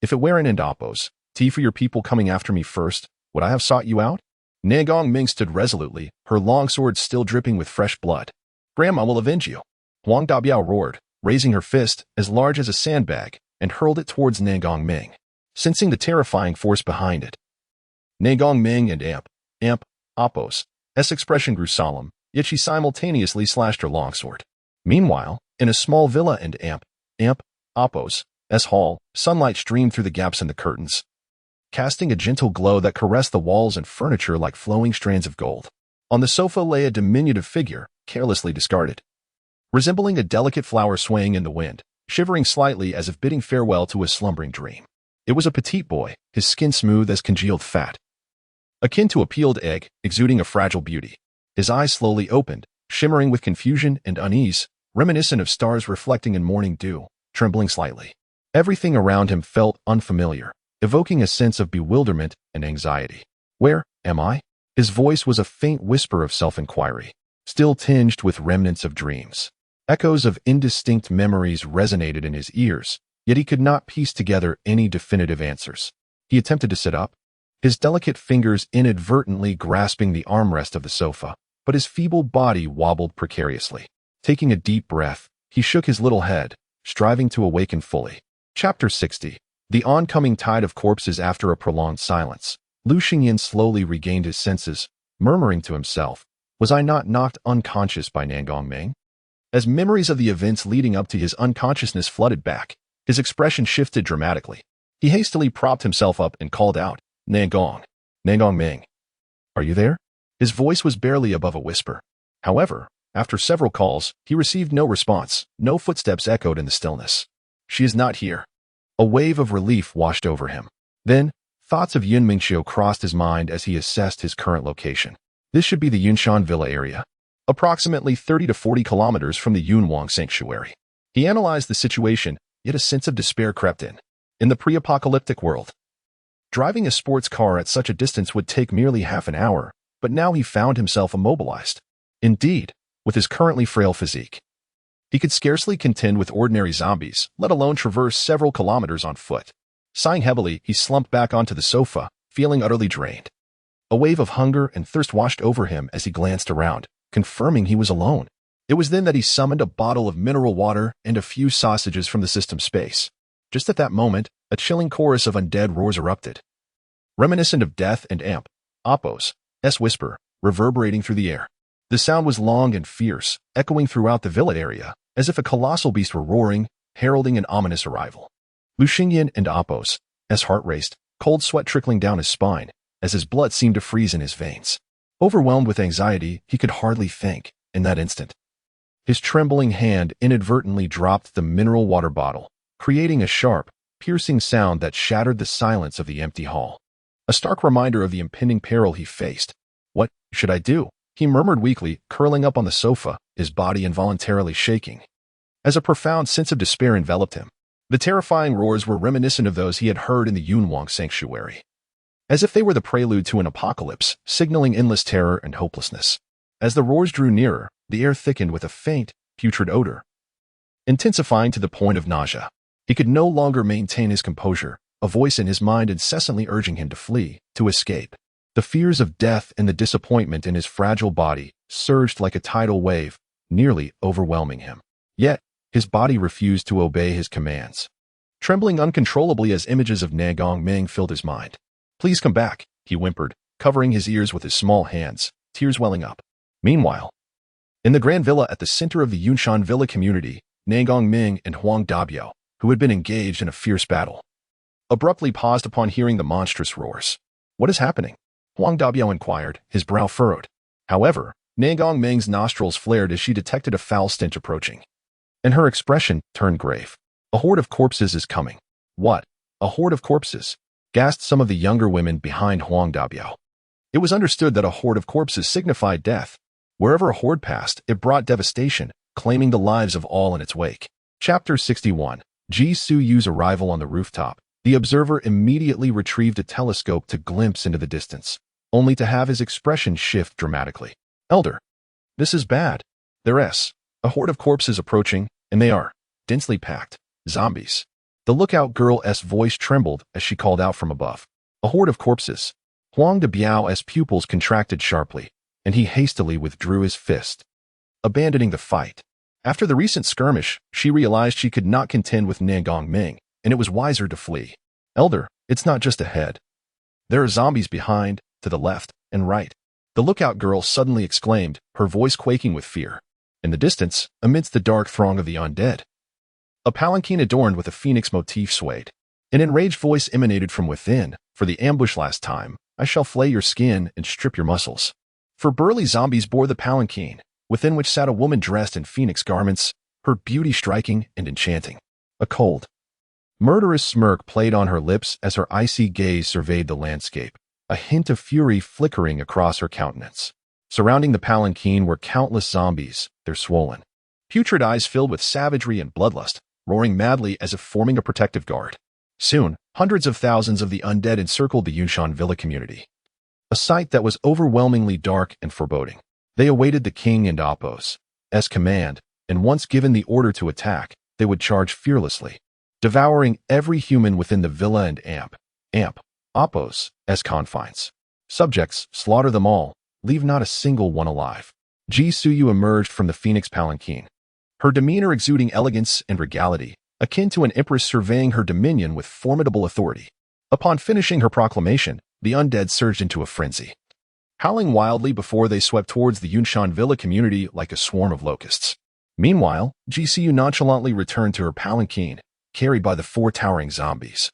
S1: If it weren't Apos, tea for your people coming after me first, would I have sought you out? Nangong Ming stood resolutely, her long sword still dripping with fresh blood. Grandma will avenge you. Huang Dabiao roared, raising her fist as large as a sandbag, and hurled it towards Nangong Ming, sensing the terrifying force behind it. Nangong Ming and Apos' expression grew solemn, yet she simultaneously slashed her longsword. Meanwhile, in a small villa and Apos' hall, sunlight streamed through the gaps in the curtains, casting a gentle glow that caressed the walls and furniture like flowing strands of gold. On the sofa lay a diminutive figure, carelessly discarded, resembling a delicate flower swaying in the wind, shivering slightly as if bidding farewell to a slumbering dream. It was a petite boy, his skin smooth as congealed fat, akin to a peeled egg, exuding a fragile beauty. His eyes slowly opened, shimmering with confusion and unease, reminiscent of stars reflecting in morning dew, trembling slightly. Everything around him felt unfamiliar, evoking a sense of bewilderment and anxiety. Where am I? His voice was a faint whisper of self-inquiry, still tinged with remnants of dreams. Echoes of indistinct memories resonated in his ears, yet he could not piece together any definitive answers. He attempted to sit up, his delicate fingers inadvertently grasping the armrest of the sofa, but his feeble body wobbled precariously. Taking a deep breath, he shook his little head, striving to awaken fully. Chapter 60. The oncoming tide of corpses. After a prolonged silence, Lu Xingyan slowly regained his senses, murmuring to himself, was I not knocked unconscious by Nangong Ming? As memories of the events leading up to his unconsciousness flooded back, his expression shifted dramatically. He hastily propped himself up and called out, Nangong Ming, are you there? His voice was barely above a whisper. However, after several calls, he received no response. No footsteps echoed in the stillness. She is not here. A wave of relief washed over him. Then, thoughts of Yun Mingxiu crossed his mind as he assessed his current location. This should be the Yunshan Villa area, approximately 30 to 40 kilometers from the Yunwang Sanctuary. He analyzed the situation, yet a sense of despair crept in. In the pre-apocalyptic world, driving a sports car at such a distance would take merely half an hour, but now he found himself immobilized. Indeed, with his currently frail physique, he could scarcely contend with ordinary zombies, let alone traverse several kilometers on foot. Sighing heavily, he slumped back onto the sofa, feeling utterly drained. A wave of hunger and thirst washed over him as he glanced around, confirming he was alone. It was then that he summoned a bottle of mineral water and a few sausages from the system space. Just at that moment, a chilling chorus of undead roars erupted, reminiscent of death and Apos' whisper, reverberating through the air. The sound was long and fierce, echoing throughout the villa area, as if a colossal beast were roaring, heralding an ominous arrival. Lu Xingyan and Apos' heart raced, cold sweat trickling down his spine, as his blood seemed to freeze in his veins. Overwhelmed with anxiety, he could hardly think. In that instant, his trembling hand inadvertently dropped the mineral water bottle, creating a sharp, piercing sound that shattered the silence of the empty hall. A stark reminder of the impending peril he faced. What should I do? He murmured weakly, curling up on the sofa, his body involuntarily shaking, as a profound sense of despair enveloped him. The terrifying roars were reminiscent of those he had heard in the Yunwang Sanctuary, as if they were the prelude to an apocalypse, signaling endless terror and hopelessness. As the roars drew nearer, the air thickened with a faint, putrid odor, intensifying to the point of nausea. He could no longer maintain his composure, a voice in his mind incessantly urging him to flee, to escape. The fears of death and the disappointment in his fragile body surged like a tidal wave, nearly overwhelming him. Yet, his body refused to obey his commands, trembling uncontrollably as images of Nagong Ming filled his mind. "Please come back," he whimpered, covering his ears with his small hands, tears welling up. Meanwhile, in the grand villa at the center of the Yunshan villa community, Nagong Ming and Huang Dabiao, who had been engaged in a fierce battle, abruptly paused upon hearing the monstrous roars. "What is happening?" Huang Dabiao inquired, his brow furrowed. However, Nagong Ming's nostrils flared as she detected a foul stench approaching, and her expression turned grave. "A horde of corpses is coming." "What? A horde of corpses?" gasped some of the younger women behind Huang Dabiao. It was understood that a horde of corpses signified death. Wherever a horde passed, it brought devastation, claiming the lives of all in its wake. Chapter 61. Ji Suyu's arrival on the rooftop. The observer immediately retrieved a telescope to glimpse into the distance, only to have his expression shift dramatically. "Elder, this is bad. There's a horde of corpses approaching, and they are densely packed. Zombies." The lookout girl's voice trembled as she called out from above. "A horde of corpses." Huang Dabiao's pupils contracted sharply, and he hastily withdrew his fist, abandoning the fight. After the recent skirmish, she realized she could not contend with Nagong Ming, and it was wiser to flee. "Elder, it's not just ahead. There are zombies behind, to the left, and right," the lookout girl suddenly exclaimed, her voice quaking with fear. In the distance, amidst the dark throng of the undead, a palanquin adorned with a phoenix motif swayed. An enraged voice emanated from within. "For the ambush last time, I shall flay your skin and strip your muscles." For burly zombies bore the palanquin, within which sat a woman dressed in phoenix garments, her beauty striking and enchanting. A cold, murderous smirk played on her lips as her icy gaze surveyed the landscape, a hint of fury flickering across her countenance. Surrounding the palanquin were countless zombies, their swollen, putrid eyes filled with savagery and bloodlust, roaring madly as if forming a protective guard. Soon, hundreds of thousands of the undead encircled the Yunshan villa community, a sight that was overwhelmingly dark and foreboding. They awaited the king and Appo's command, and once given the order to attack, they would charge fearlessly, devouring every human within the villa and Appo's confines. "Subjects, slaughter them all, leave not a single one alive." Ji Suyu emerged from the phoenix palanquin, her demeanor exuding elegance and regality, akin to an empress surveying her dominion with formidable authority. Upon finishing her proclamation, the undead surged into a frenzy, howling wildly before they swept towards the Yunshan villa community like a swarm of locusts. Meanwhile, Ji Suyu nonchalantly returned to her palanquin, carried by the four towering zombies.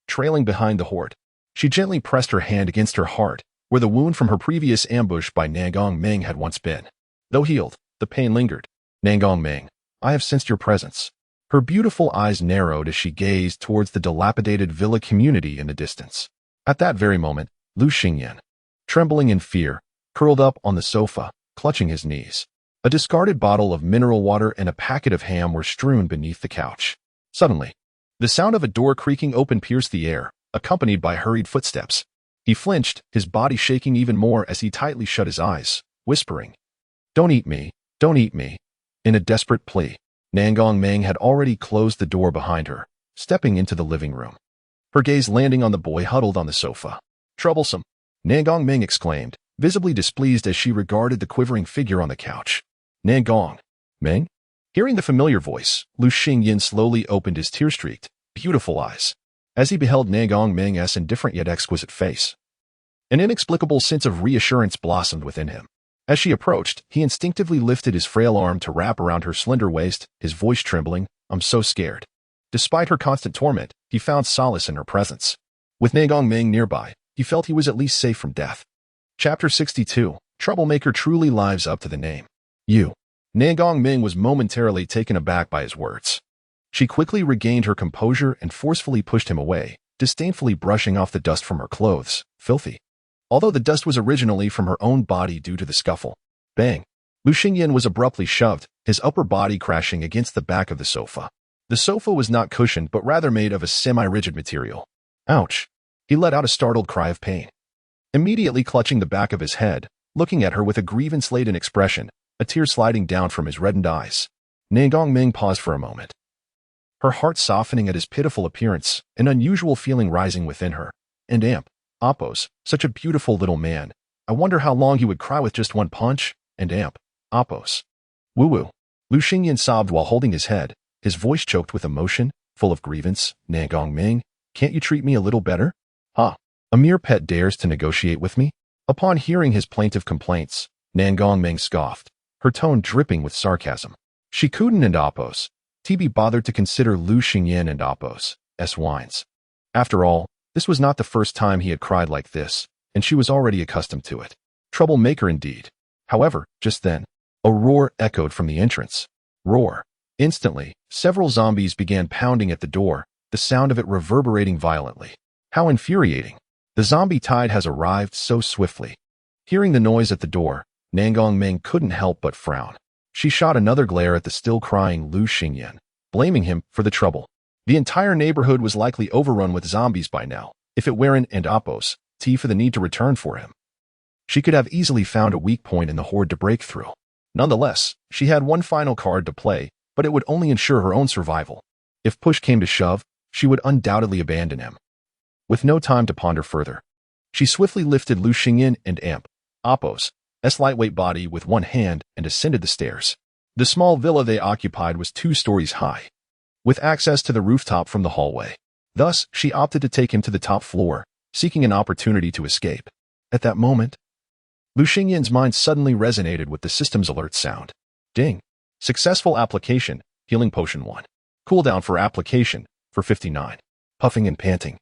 S1: Trailing behind the horde, she gently pressed her hand against her heart, where the wound from her previous ambush by Nagong Ming had once been. Though healed, the pain lingered. "Nagong Ming, I have sensed your presence." Her beautiful eyes narrowed as she gazed towards the dilapidated villa community in the distance. At that very moment, Lu Xingyan, trembling in fear, curled up on the sofa, clutching his knees. A discarded bottle of mineral water and a packet of ham were strewn beneath the couch. Suddenly, the sound of a door creaking open pierced the air, accompanied by hurried footsteps. He flinched, his body shaking even more as he tightly shut his eyes, whispering, "Don't eat me, don't eat me." In a desperate plea, Nagong Ming had already closed the door behind her, stepping into the living room, her gaze landing on the boy huddled on the sofa. "Troublesome," Nagong Ming exclaimed, visibly displeased as she regarded the quivering figure on the couch. "Nagong Ming?" Hearing the familiar voice, Lu Xingyan slowly opened his tear-streaked, beautiful eyes, as he beheld Nagong Ming's indifferent yet exquisite face. An inexplicable sense of reassurance blossomed within him. As she approached, he instinctively lifted his frail arm to wrap around her slender waist, his voice trembling, "I'm so scared." Despite her constant torment, he found solace in her presence. With Nagong Ming nearby, he felt he was at least safe from death. Chapter 62. Troublemaker truly lives up to the name. "You." Nagong Ming was momentarily taken aback by his words. She quickly regained her composure and forcefully pushed him away, disdainfully brushing off the dust from her clothes, filthy. Although the dust was originally from her own body due to the scuffle. Bang! Lu Xingyan was abruptly shoved, his upper body crashing against the back of the sofa. The sofa was not cushioned but rather made of a semi-rigid material. "Ouch!" He let out a startled cry of pain. Immediately clutching the back of his head, looking at her with a grievance-laden expression, a tear sliding down from his reddened eyes. Na Gongming paused for a moment, her heart softening at his pitiful appearance, an unusual feeling rising within her. And Appos, such a beautiful little man. I wonder how long he would cry with just one punch. And Appos. Woo-woo. Lu Xingyan sobbed while holding his head, his voice choked with emotion, full of grievance. Na Gongming, can't you treat me a little better? Ha! A mere pet dares to negotiate with me? Upon hearing his plaintive complaints, Na Gongming scoffed, her tone dripping with sarcasm. She couldn't and Appos. TB bothered to consider Lu Xingyan and Appos' whines. After all, this was not the first time he had cried like this, and she was already accustomed to it. Troublemaker indeed. However, just then, a roar echoed from the entrance. Roar. Instantly, several zombies began pounding at the door, the sound of it reverberating violently. How infuriating. The zombie tide has arrived so swiftly. Hearing the noise at the door, Na Gongming couldn't help but frown. She shot another glare at the still crying Lu Xingyan, blaming him for the trouble. The entire neighborhood was likely overrun with zombies by now, if it weren't and Appos, for the need to return for him. She could have easily found a weak point in the horde to break through. Nonetheless, she had one final card to play, but it would only ensure her own survival. If push came to shove, she would undoubtedly abandon him. With no time to ponder further, she swiftly lifted Lu Xingyan and Appos' lightweight body with one hand and ascended the stairs. The small villa they occupied was 2 stories high, with access to the rooftop from the hallway. Thus, she opted to take him to the top floor, seeking an opportunity to escape. At that moment, Lu Xingyan's mind suddenly resonated with the system's alert sound. Ding. Successful application, healing potion 1. Cooldown for application, for 59. Puffing and panting.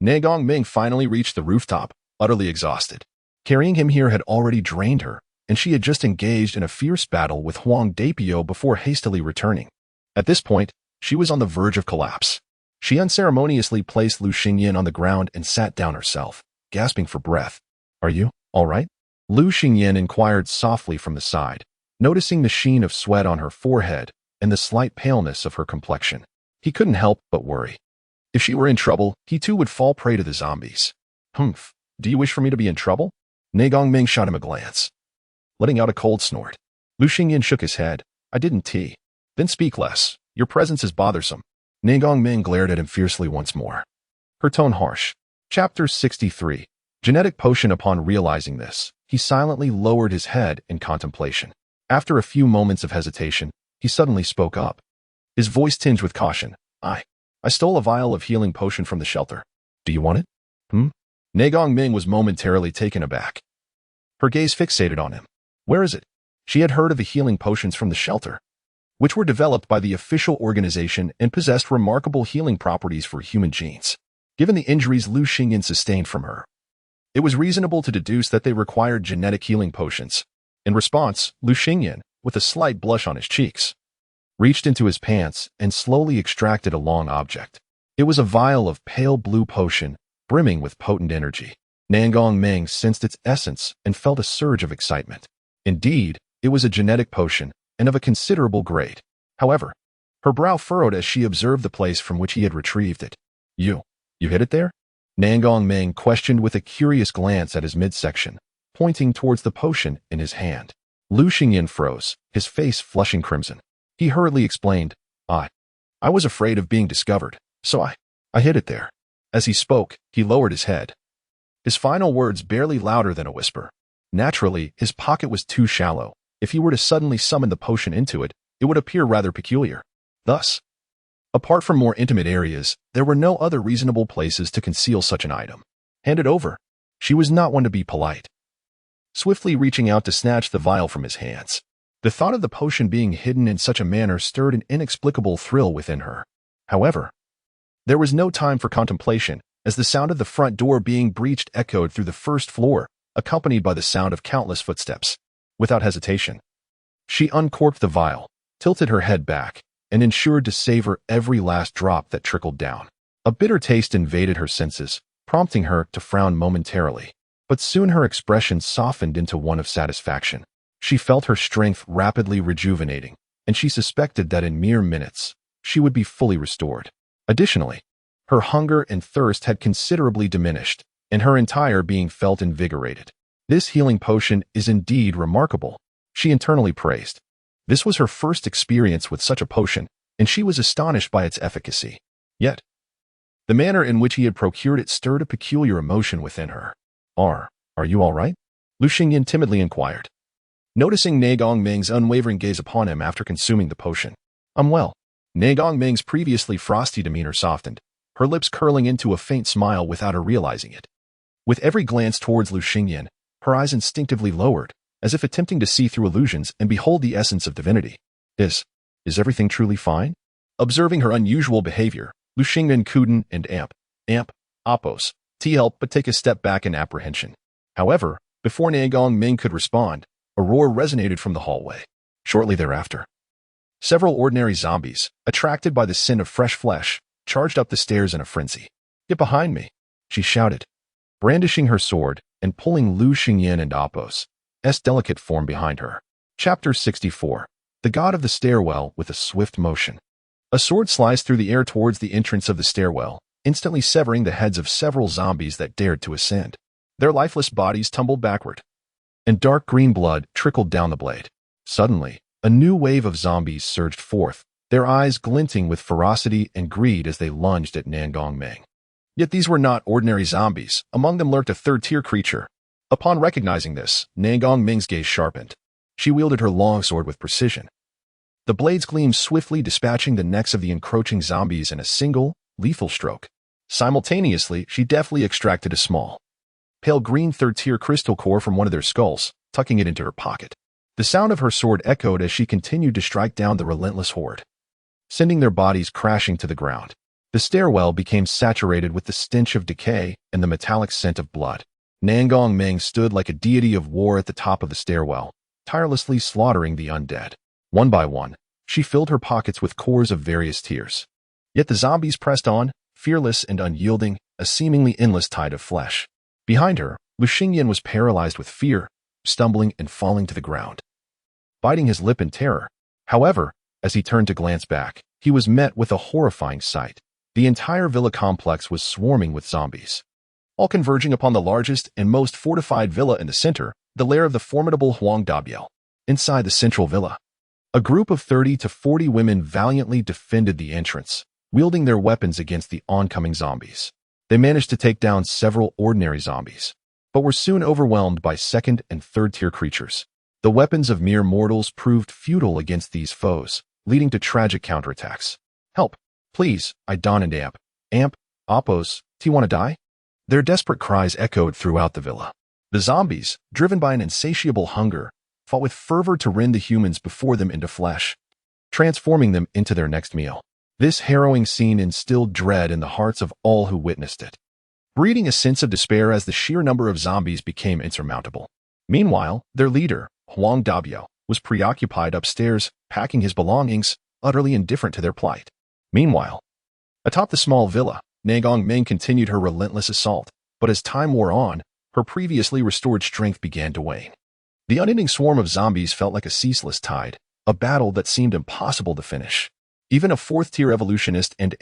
S1: Na Gongming finally reached the rooftop, utterly exhausted. Carrying him here had already drained her, and she had just engaged in a fierce battle with Huang Dapio before hastily returning. At this point, she was on the verge of collapse. She unceremoniously placed Lu Xingyan on the ground and sat down herself, gasping for breath. Are you all right? Lu Xingyan inquired softly from the side, noticing the sheen of sweat on her forehead and the slight paleness of her complexion. He couldn't help but worry. If she were in trouble, he too would fall prey to the zombies. Humph, do you wish for me to be in trouble? Na Gongming shot him a glance, letting out a cold snort. Lu Xingyan shook his head. I didn't. Then speak less. Your presence is bothersome. Na Gongming glared at him fiercely once more, her tone harsh. Chapter 63. Genetic Potion. Upon realizing this, he silently lowered his head in contemplation. After a few moments of hesitation, he suddenly spoke up, his voice tinged with caution. I stole a vial of healing potion from the shelter. Do you want it? Na Gongming was momentarily taken aback, her gaze fixated on him. Where is it? She had heard of the healing potions from the shelter, which were developed by the official organization and possessed remarkable healing properties for human genes. Given the injuries Lu Xingyan sustained from her, it was reasonable to deduce that they required genetic healing potions. In response, Lu Xingyan, with a slight blush on his cheeks, reached into his pants and slowly extracted a long object. It was a vial of pale blue potion, brimming with potent energy. Na Gongming sensed its essence and felt a surge of excitement. Indeed, it was a genetic potion, and of a considerable grade. However, her brow furrowed as she observed the place from which he had retrieved it. You hid it there? Na Gongming questioned with a curious glance at his midsection, pointing towards the potion in his hand. Lu Xingyan froze, his face flushing crimson. He hurriedly explained, I was afraid of being discovered, so I hid it there. As he spoke, he lowered his head, his final words barely louder than a whisper. Naturally, his pocket was too shallow. If he were to suddenly summon the potion into it, it would appear rather peculiar. Thus, apart from more intimate areas, there were no other reasonable places to conceal such an item. Hand it over. She was not one to be polite. Swiftly reaching out to snatch the vial from his hands, the thought of the potion being hidden in such a manner stirred an inexplicable thrill within her. However, there was no time for contemplation, as the sound of the front door being breached echoed through the first floor, accompanied by the sound of countless footsteps. Without hesitation, she uncorked the vial, tilted her head back, and ensured to savor every last drop that trickled down. A bitter taste invaded her senses, prompting her to frown momentarily. But soon her expression softened into one of satisfaction. She felt her strength rapidly rejuvenating, and she suspected that in mere minutes, she would be fully restored. Additionally, her hunger and thirst had considerably diminished, and her entire being felt invigorated. This healing potion is indeed remarkable, she internally praised. This was her first experience with such a potion, and she was astonished by its efficacy. Yet, the manner in which he had procured it stirred a peculiar emotion within her. Are you all right? Lu Xingyan timidly inquired, noticing Ne Gongming's unwavering gaze upon him after consuming the potion. I'm well. Ne Gongming's previously frosty demeanor softened, her lips curling into a faint smile without her realizing it. With every glance towards Lu Xingyan, her eyes instinctively lowered, as if attempting to see through illusions and behold the essence of divinity. Is everything truly fine? Observing her unusual behavior, Lu Xingyan couldn't and Oppos, help but take a step back in apprehension. However, before Ne Gongming could respond, a roar resonated from the hallway. Shortly thereafter, several ordinary zombies, attracted by the scent of fresh flesh, charged up the stairs in a frenzy. Get behind me, she shouted, brandishing her sword and pulling Lu Xingyan and Oppos' delicate form behind her. Chapter 64. The God of the Stairwell with a swift motion. A sword sliced through the air towards the entrance of the stairwell, instantly severing the heads of several zombies that dared to ascend. Their lifeless bodies tumbled backward, and dark green blood trickled down the blade. Suddenly, a new wave of zombies surged forth, their eyes glinting with ferocity and greed as they lunged at Ne Gongming. Yet these were not ordinary zombies. Among them lurked a third-tier creature. Upon recognizing this, Ne Gongming's gaze sharpened. She wielded her longsword with precision. The blades gleamed swiftly, dispatching the necks of the encroaching zombies in a single, lethal stroke. Simultaneously, she deftly extracted a small, pale green third-tier crystal core from one of their skulls, tucking it into her pocket. The sound of her sword echoed as she continued to strike down the relentless horde, sending their bodies crashing to the ground. The stairwell became saturated with the stench of decay and the metallic scent of blood. Ne Gongming stood like a deity of war at the top of the stairwell, tirelessly slaughtering the undead. One by one, she filled her pockets with cores of various tiers. Yet the zombies pressed on, fearless and unyielding, a seemingly endless tide of flesh. Behind her, Lu Xingyan was paralyzed with fear, stumbling and falling to the ground, biting his lip in terror. However, as he turned to glance back, he was met with a horrifying sight. The entire villa complex was swarming with zombies, all converging upon the largest and most fortified villa in the center, the lair of the formidable Huang Dabiao. Inside the central villa, a group of 30 to 40 women valiantly defended the entrance, wielding their weapons against the oncoming zombies. They managed to take down several ordinary zombies, but were soon overwhelmed by second and third-tier creatures. The weapons of mere mortals proved futile against these foes, leading to tragic counterattacks. Help, please, Don and Oppos, do you want to die? Their desperate cries echoed throughout the villa. The zombies, driven by an insatiable hunger, fought with fervor to rend the humans before them into flesh, transforming them into their next meal. This harrowing scene instilled dread in the hearts of all who witnessed it, breeding a sense of despair as the sheer number of zombies became insurmountable. Meanwhile, their leader, Huang Dabiao, was preoccupied upstairs, packing his belongings, utterly indifferent to their plight. Meanwhile, atop the small villa, Ne Gongming continued her relentless assault, but as time wore on, her previously restored strength began to wane. The unending swarm of zombies felt like a ceaseless tide, a battle that seemed impossible to finish. Even a fourth-tier evolutionist and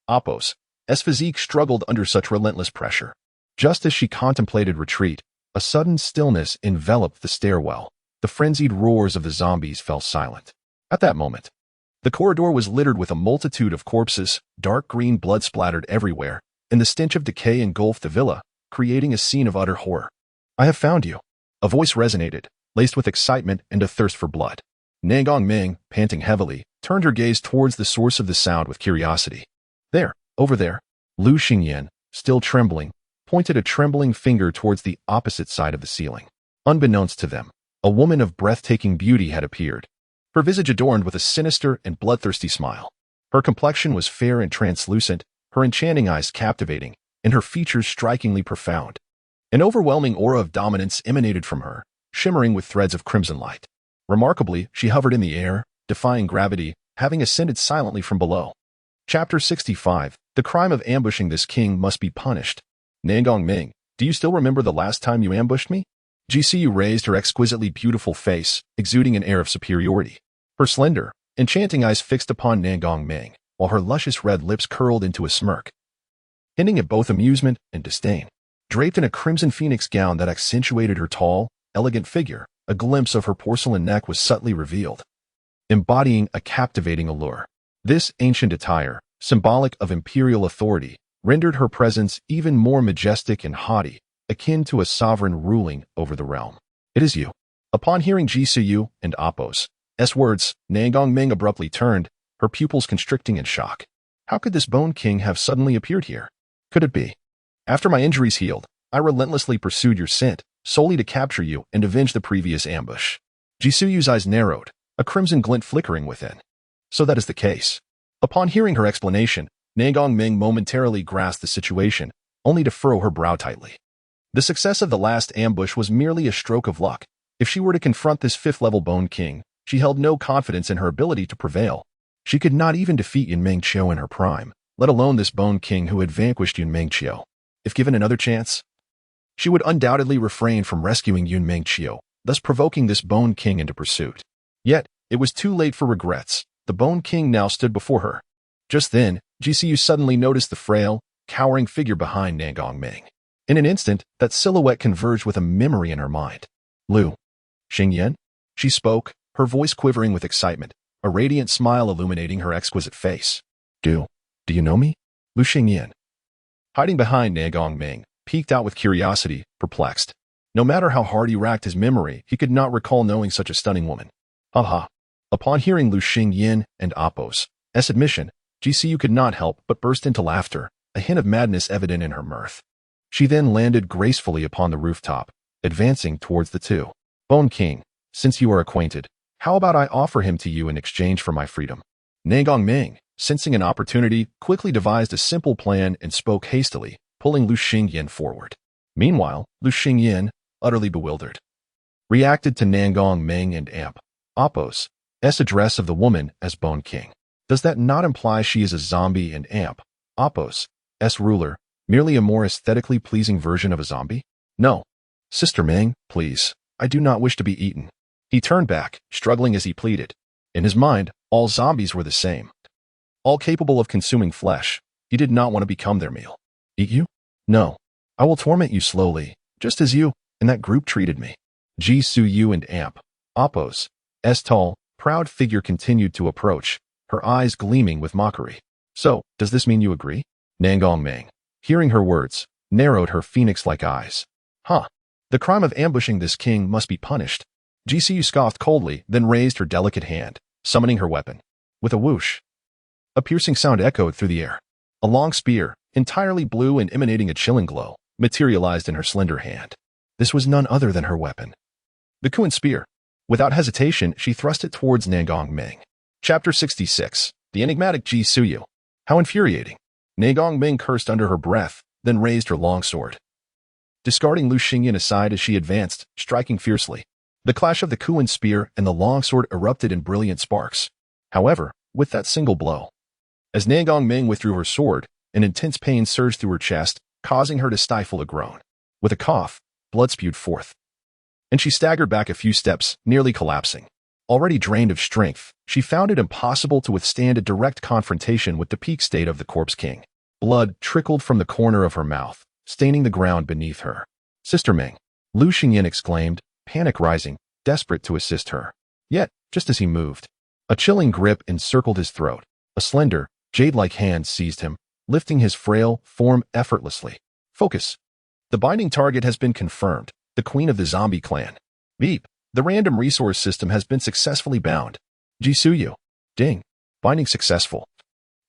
S1: Oppos' physique struggled under such relentless pressure. Just as she contemplated retreat, a sudden stillness enveloped the stairwell. The frenzied roars of the zombies fell silent. At that moment, the corridor was littered with a multitude of corpses, dark green blood splattered everywhere, and the stench of decay engulfed the villa, creating a scene of utter horror. I have found you. A voice resonated, laced with excitement and a thirst for blood. Ne Gongming, panting heavily, turned her gaze towards the source of the sound with curiosity. There, over there. Lu Xingyan, still trembling, pointed a trembling finger towards the opposite side of the ceiling. Unbeknownst to them, a woman of breathtaking beauty had appeared, her visage adorned with a sinister and bloodthirsty smile. Her complexion was fair and translucent, her enchanting eyes captivating, and her features strikingly profound. An overwhelming aura of dominance emanated from her, shimmering with threads of crimson light. Remarkably, she hovered in the air, defying gravity, having ascended silently from below. Chapter 65. The crime of ambushing this king must be punished. Ne Gongming, do you still remember the last time you ambushed me? GCU raised her exquisitely beautiful face, exuding an air of superiority. Her slender, enchanting eyes fixed upon Ne Gongming, while her luscious red lips curled into a smirk, hinting at both amusement and disdain. Draped in a crimson phoenix gown that accentuated her tall, elegant figure, a glimpse of her porcelain neck was subtly revealed, embodying a captivating allure. This ancient attire, symbolic of imperial authority, rendered her presence even more majestic and haughty, akin to a sovereign ruling over the realm. "It is you." Upon hearing Jisoo and Appo's words, Nangongming abruptly turned, her pupils constricting in shock. How could this Bone King have suddenly appeared here? Could it be? After my injuries healed, I relentlessly pursued your scent, solely to capture you and avenge the previous ambush. Jisoo's eyes narrowed, a crimson glint flickering within. So that is the case. Upon hearing her explanation, Nangongming momentarily grasped the situation, only to furrow her brow tightly. The success of the last ambush was merely a stroke of luck. If she were to confront this fifth-level Bone King, she held no confidence in her ability to prevail. She could not even defeat Yun Mengqiu in her prime, let alone this Bone King who had vanquished Yun Mengqiu. If given another chance, she would undoubtedly refrain from rescuing Yun Mengqiu, thus provoking this Bone King into pursuit. Yet, it was too late for regrets. The Bone King now stood before her. Just then, Jisoo suddenly noticed the frail, cowering figure behind Nangongming. In an instant, that silhouette converged with a memory in her mind. "Lu Xingyan?" She spoke, her voice quivering with excitement, a radiant smile illuminating her exquisite face. Do you know me?" Lu Xingyan, hiding behind Nangongming, peeked out with curiosity, perplexed. No matter how hard he racked his memory, he could not recall knowing such a stunning woman. Ha. Upon hearing Lu Xingyan and Appo's admission, Jisoo could not help but burst into laughter, a hint of madness evident in her mirth. She then landed gracefully upon the rooftop, advancing towards the two. "Bone King, since you are acquainted, how about I offer him to you in exchange for my freedom?" Nangongming, sensing an opportunity, quickly devised a simple plan and spoke hastily, pulling Lu Xingyan forward. Meanwhile, Lu Xingyan, utterly bewildered, reacted to Nangongming and Appo's address of the woman as Bone King. Does that not imply she is a zombie and Appo's ruler, merely a more aesthetically pleasing version of a zombie? "No. Sister Ming, please. I do not wish to be eaten." He turned back, struggling as he pleaded. In his mind, all zombies were the same. All capable of consuming flesh. He did not want to become their meal. "Eat you? No. I will torment you slowly, just as you and that group treated me." Jisoo and Appo's tall, proud figure continued to approach, her eyes gleaming with mockery. "So, does this mean you agree?" Nangongming, hearing her words, narrowed her phoenix-like eyes. "Huh. The crime of ambushing this king must be punished." Jisoo scoffed coldly, then raised her delicate hand, summoning her weapon. With a whoosh, a piercing sound echoed through the air. A long spear, entirely blue and emanating a chilling glow, materialized in her slender hand. This was none other than her weapon, the Kuan spear. Without hesitation, she thrust it towards Nangongming. Chapter 66. The enigmatic Jisoo. How infuriating. Nangongming cursed under her breath, then raised her longsword, discarding Lu Xingyan aside as she advanced, striking fiercely. The clash of the Kuan spear and the longsword erupted in brilliant sparks. However, with that single blow, as Nangongming withdrew her sword, an intense pain surged through her chest, causing her to stifle a groan. With a cough, blood spewed forth, and she staggered back a few steps, nearly collapsing. Already drained of strength, she found it impossible to withstand a direct confrontation with the peak state of the Corpse King. Blood trickled from the corner of her mouth, staining the ground beneath her. "Sister Ming," Lu Xingyan exclaimed, panic rising, desperate to assist her. Yet, just as he moved, a chilling grip encircled his throat. A slender, jade-like hand seized him, lifting his frail form effortlessly. "Focus. The binding target has been confirmed, the queen of the zombie clan. Beep. The random resource system has been successfully bound. Jisoo. Ding. Binding successful.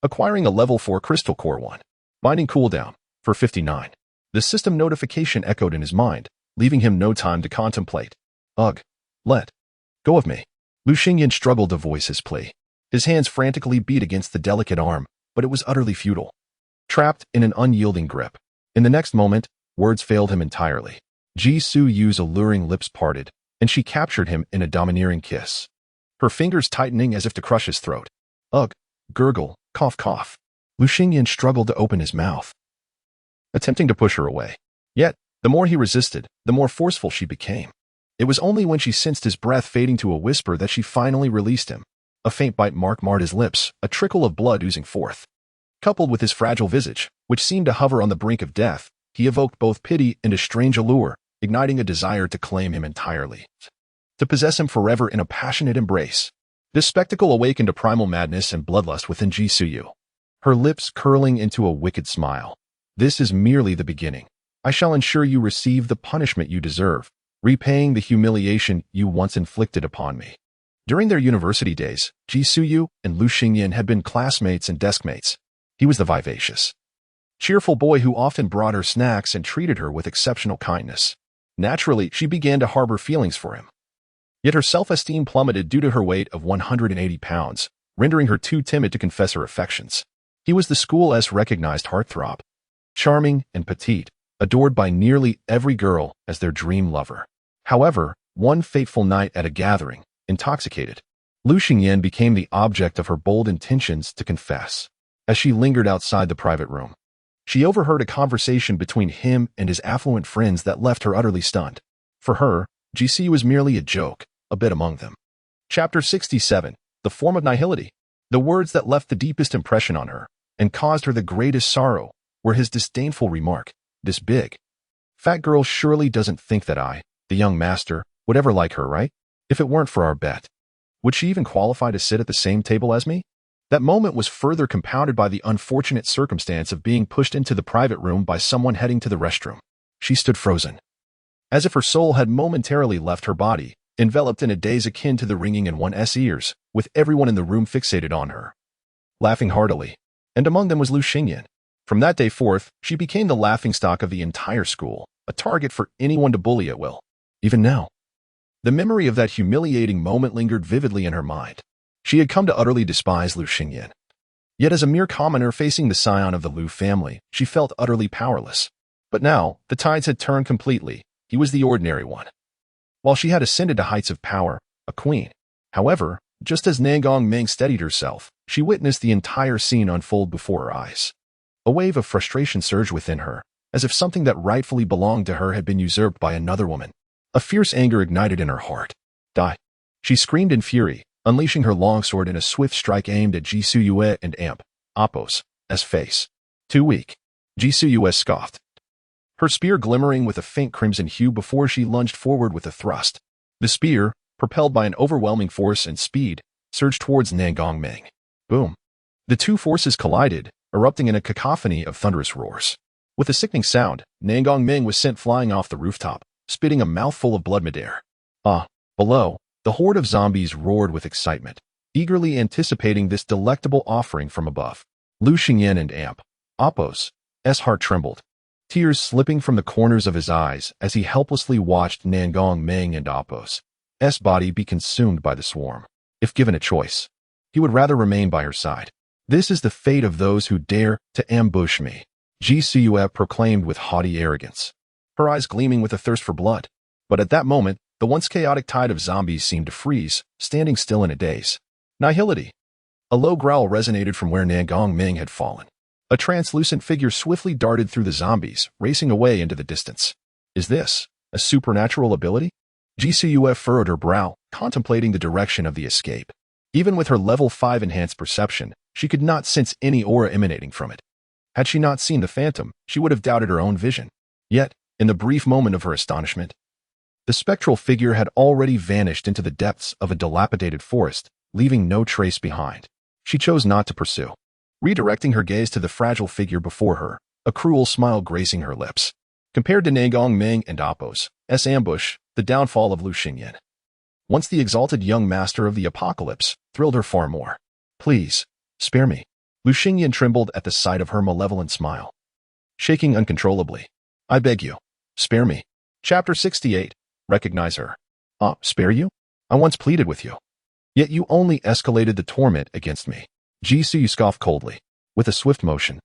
S1: Acquiring a level 4 crystal core 1. Binding cooldown for 59. The system notification echoed in his mind, leaving him no time to contemplate. "Ugh. Let go of me." Lu Xingyan struggled to voice his plea. His hands frantically beat against the delicate arm, but it was utterly futile. Trapped in an unyielding grip. In the next moment, words failed him entirely. Jisoo's alluring lips parted, and she captured him in a domineering kiss, her fingers tightening as if to crush his throat. "Ugh. Gurgle. Cough. Lu Xingyan struggled to open his mouth, attempting to push her away. Yet, the more he resisted, the more forceful she became. It was only when she sensed his breath fading to a whisper that she finally released him. A faint bite mark marred his lips, a trickle of blood oozing forth. Coupled with his fragile visage, which seemed to hover on the brink of death, He evoked both pity and a strange allure, igniting a desire to claim him entirely, to possess him forever in a passionate embrace. This spectacle awakened a primal madness and bloodlust within Ji Suyu, her lips curling into a wicked smile. This is merely the beginning. I shall ensure you receive the punishment you deserve, repaying the humiliation you once inflicted upon me. During their university days, Ji Suyu and Lu Xingyan had been classmates and deskmates. He was the vivacious, cheerful boy who often brought her snacks and treated her with exceptional kindness. Naturally, she began to harbor feelings for him. Yet her self-esteem plummeted due to her weight of 180 pounds, rendering her too timid to confess her affections. He was the school's recognized heartthrob, charming and petite, adored by nearly every girl as their dream lover. However, one fateful night at a gathering, intoxicated, Lu Xingyan became the object of her bold intentions to confess. As she lingered outside the private room, she overheard a conversation between him and his affluent friends that left her utterly stunned. For her, GC was merely a joke, a bit among them. Chapter 67, The Form of Nihility. The words that left the deepest impression on her, and caused her the greatest sorrow, were his disdainful remark, "This big, fat girl surely doesn't think that I, the young master, would ever like her, right? If it weren't for our bet, would she even qualify to sit at the same table as me?" That moment was further compounded by the unfortunate circumstance of being pushed into the private room by someone heading to the restroom. She stood frozen, as if her soul had momentarily left her body, enveloped in a daze akin to the ringing in one's ears, with everyone in the room fixated on her, laughing heartily. And among them was Lu Xingyan. From that day forth, she became the laughingstock of the entire school, a target for anyone to bully at will. Even now, the memory of that humiliating moment lingered vividly in her mind. She had come to utterly despise Lu Xingyan. Yet as a mere commoner facing the scion of the Lu family, she felt utterly powerless. But now, the tides had turned completely. He was the ordinary one, while she had ascended to heights of power, a queen. However, just as Nangong Ming steadied herself, she witnessed the entire scene unfold before her eyes. A wave of frustration surged within her, as if something that rightfully belonged to her had been usurped by another woman. A fierce anger ignited in her heart. "Die!" She screamed in fury, unleashing her longsword in a swift strike aimed at Ji Suyue and Amp, Apos, S face. "Too weak." Ji Suyue scoffed, her spear glimmering with a faint crimson hue before she lunged forward with a thrust. The spear, propelled by an overwhelming force and speed, surged towards Nangong Ming. Boom. The two forces collided, erupting in a cacophony of thunderous roars. With a sickening sound, Nangong Ming was sent flying off the rooftop, spitting a mouthful of blood midair. Below, the horde of zombies roared with excitement, eagerly anticipating this delectable offering from above. Lu Xingyan and Amp, Apos, S heart trembled, tears slipping from the corners of his eyes as he helplessly watched Nangong Ming and Apos' body be consumed by the swarm. If given a choice, he would rather remain by her side. "This is the fate of those who dare to ambush me," Ji Suyue proclaimed with haughty arrogance, her eyes gleaming with a thirst for blood. But at that moment, the once chaotic tide of zombies seemed to freeze, standing still in a daze. Nihility. A low growl resonated from where Nangong Ming had fallen. A translucent figure swiftly darted through the zombies, racing away into the distance. Is this a supernatural ability? Ji Suyue furrowed her brow, contemplating the direction of the escape. Even with her level 5 enhanced perception, she could not sense any aura emanating from it. Had she not seen the phantom, she would have doubted her own vision. Yet, in the brief moment of her astonishment, the spectral figure had already vanished into the depths of a dilapidated forest, leaving no trace behind. She chose not to pursue, redirecting her gaze to the fragile figure before her, a cruel smile gracing her lips. Compared to Nangong Ming and Apos' ambush, the downfall of Lu Xingyan, once the exalted young master of the apocalypse, thrilled her far more. "Please, spare me." Lu Xingyan trembled at the sight of her malevolent smile, shaking uncontrollably. "I beg you, spare me." Chapter 68. Recognize her. Spare you? I once pleaded with you. Yet you only escalated the torment against me. Ji Suyu scoffed coldly. With a swift motion,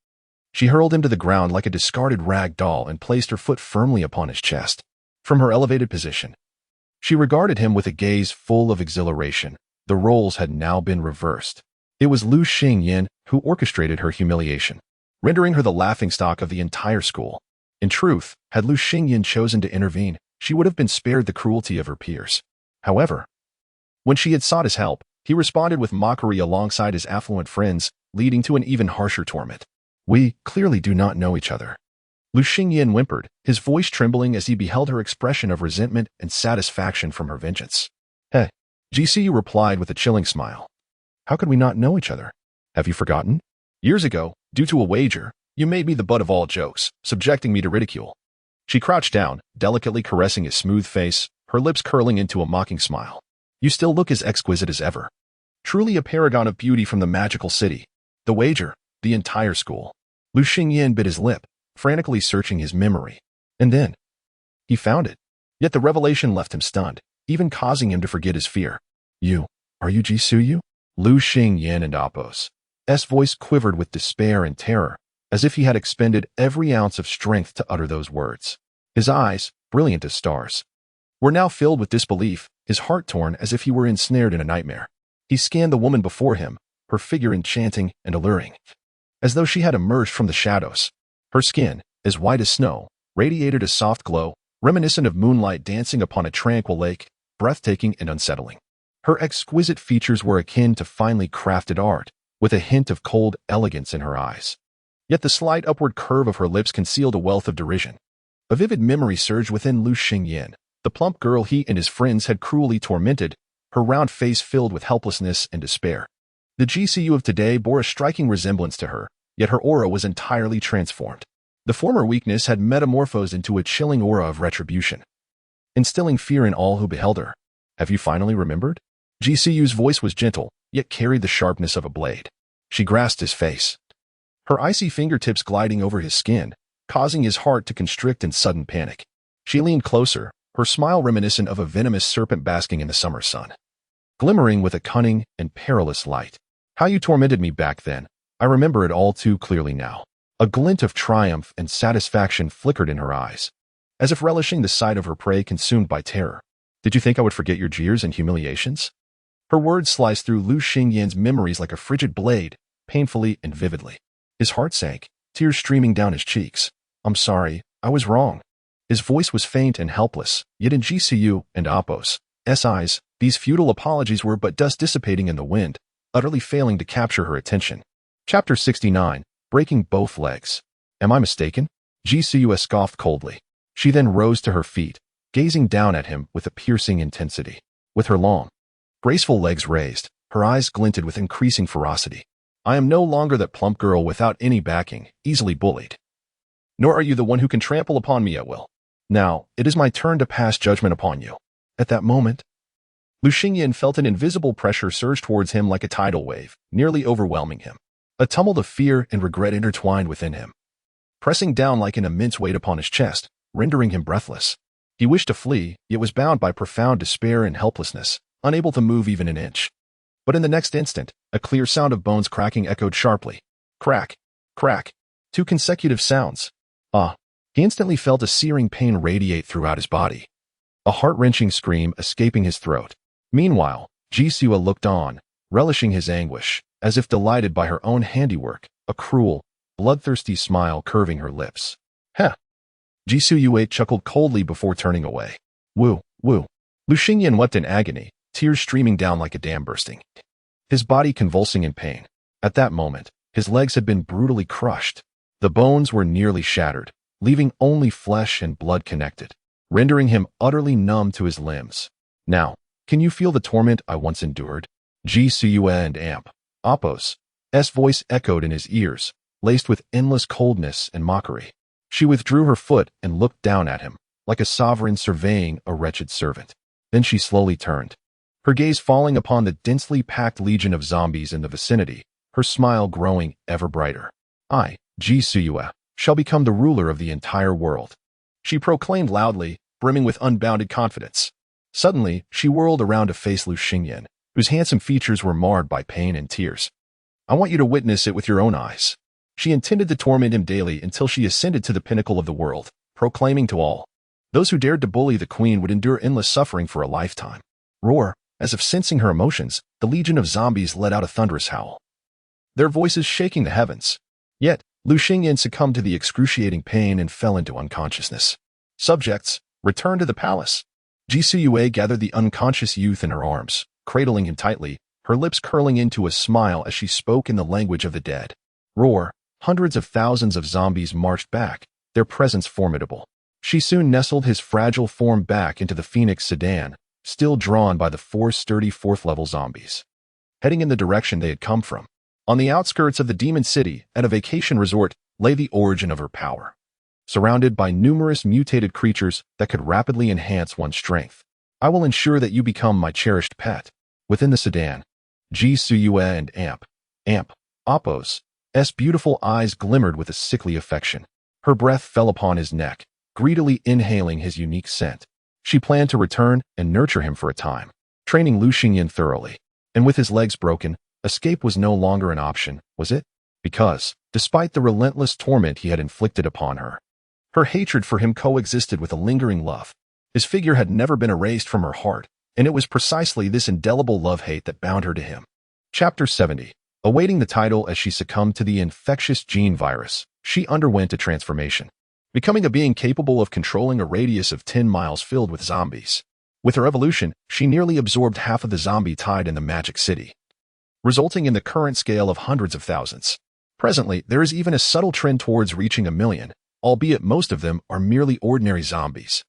S1: she hurled him to the ground like a discarded rag doll and placed her foot firmly upon his chest. From her elevated position, she regarded him with a gaze full of exhilaration. The roles had now been reversed. It was Lu Xingyan who orchestrated her humiliation, rendering her the laughingstock of the entire school. In truth, had Lu Xingyan chosen to intervene, she would have been spared the cruelty of her peers. However, when she had sought his help, he responded with mockery alongside his affluent friends, leading to an even harsher torment. "We clearly do not know each other. Lu Xingyan whimpered, his voice trembling as he beheld her expression of resentment and satisfaction from her vengeance. Hey, GCU replied with a chilling smile. How could we not know each other? Have you forgotten? Years ago, due to a wager, you made me the butt of all jokes, subjecting me to ridicule. She crouched down, delicately caressing his smooth face, her lips curling into a mocking smile. You still look as exquisite as ever. Truly a paragon of beauty from the magical city. The wager, the entire school. Lu Xingyan bit his lip, frantically searching his memory. And then, he found it. Yet the revelation left him stunned, even causing him to forget his fear. Are you Ji Suyu? Lu Xingyan and Appo's voice quivered with despair and terror, as if he had expended every ounce of strength to utter those words. His eyes, brilliant as stars, were now filled with disbelief, his heart torn as if he were ensnared in a nightmare. He scanned the woman before him, her figure enchanting and alluring, as though she had emerged from the shadows. Her skin, as white as snow, radiated a soft glow, reminiscent of moonlight dancing upon a tranquil lake, breathtaking and unsettling. Her exquisite features were akin to finely crafted art, with a hint of cold elegance in her eyes. Yet the slight upward curve of her lips concealed a wealth of derision. A vivid memory surged within Lu Xingyan, the plump girl he and his friends had cruelly tormented, her round face filled with helplessness and despair. The GCU of today bore a striking resemblance to her, yet her aura was entirely transformed. The former weakness had metamorphosed into a chilling aura of retribution, instilling fear in all who beheld her. Have you finally remembered? GCU's voice was gentle, yet carried the sharpness of a blade. She grasped his face, her icy fingertips gliding over his skin, causing his heart to constrict in sudden panic. She leaned closer, her smile reminiscent of a venomous serpent basking in the summer sun, glimmering with a cunning and perilous light. How you tormented me back then, I remember it all too clearly now. A glint of triumph and satisfaction flickered in her eyes, as if relishing the sight of her prey consumed by terror. Did you think I would forget your jeers and humiliations? Her words sliced through Lu Xingyan's memories like a frigid blade, painfully and vividly. His heart sank, tears streaming down his cheeks. I'm sorry, I was wrong. His voice was faint and helpless, yet in GCU and Appo's eyes, these futile apologies were but dust dissipating in the wind, utterly failing to capture her attention. Chapter 69, Breaking Both Legs. Am I mistaken? GCU scoffed coldly. She then rose to her feet, gazing down at him with a piercing intensity. With her long, graceful legs raised, her eyes glinted with increasing ferocity. I am no longer that plump girl without any backing, easily bullied. Nor are you the one who can trample upon me at will. Now, it is my turn to pass judgment upon you. At that moment, Lu Xingyan felt an invisible pressure surge towards him like a tidal wave, nearly overwhelming him. A tumult of fear and regret intertwined within him, pressing down like an immense weight upon his chest, rendering him breathless. He wished to flee, yet was bound by profound despair and helplessness, unable to move even an inch. But in the next instant, a clear sound of bones cracking echoed sharply. Crack, crack, 2 consecutive sounds. He instantly felt a searing pain radiate throughout his body, a heart-wrenching scream escaping his throat. Meanwhile, Jisua looked on, relishing his anguish, as if delighted by her own handiwork, a cruel, bloodthirsty smile curving her lips. Heh! Jisuyue chuckled coldly before turning away. Woo, woo. Lu Xingyan wept in agony, tears streaming down like a dam bursting, his body convulsing in pain. At that moment, his legs had been brutally crushed. The bones were nearly shattered, leaving only flesh and blood connected, rendering him utterly numb to his limbs. Now, can you feel the torment I once endured? Jisue and Appo's voice echoed in his ears, laced with endless coldness and mockery. She withdrew her foot and looked down at him, like a sovereign surveying a wretched servant. Then she slowly turned, her gaze falling upon the densely packed legion of zombies in the vicinity, her smile growing ever brighter. I, Jisue, shall become the ruler of the entire world, she proclaimed loudly, brimming with unbounded confidence. Suddenly, she whirled around to face Lu Xingyan, whose handsome features were marred by pain and tears. I want you to witness it with your own eyes. She intended to torment him daily until she ascended to the pinnacle of the world, proclaiming to all, those who dared to bully the queen would endure endless suffering for a lifetime. Roar, as if sensing her emotions, the legion of zombies let out a thunderous howl, their voices shaking the heavens. Yet, Lu Xingyan succumbed to the excruciating pain and fell into unconsciousness. Subjects, return to the palace. Jisue gathered the unconscious youth in her arms, cradling him tightly, her lips curling into a smile as she spoke in the language of the dead. Roar, hundreds of thousands of zombies marched back, their presence formidable. She soon nestled his fragile form back into the Phoenix sedan, still drawn by the four sturdy fourth-level zombies, heading in the direction they had come from. On the outskirts of the Demon City, at a vacation resort, lay the origin of her power. Surrounded by numerous mutated creatures that could rapidly enhance one's strength. I will ensure that you become my cherished pet. Within the sedan, Ji Suyue and Appo's beautiful eyes glimmered with a sickly affection. Her breath fell upon his neck, greedily inhaling his unique scent. She planned to return and nurture him for a time, training Lu Xingyan thoroughly. And with his legs broken, escape was no longer an option, was it? Because, despite the relentless torment he had inflicted upon her, her hatred for him coexisted with a lingering love. His figure had never been erased from her heart, and it was precisely this indelible love-hate that bound her to him. Chapter 70. Awaiting the title as she succumbed to the infectious gene virus, she underwent a transformation, becoming a being capable of controlling a radius of 10 miles filled with zombies. With her evolution, she nearly absorbed half of the zombie tide in the Magic City, resulting in the current scale of hundreds of thousands. Presently, there is even a subtle trend towards reaching 1 million, albeit most of them are merely ordinary zombies.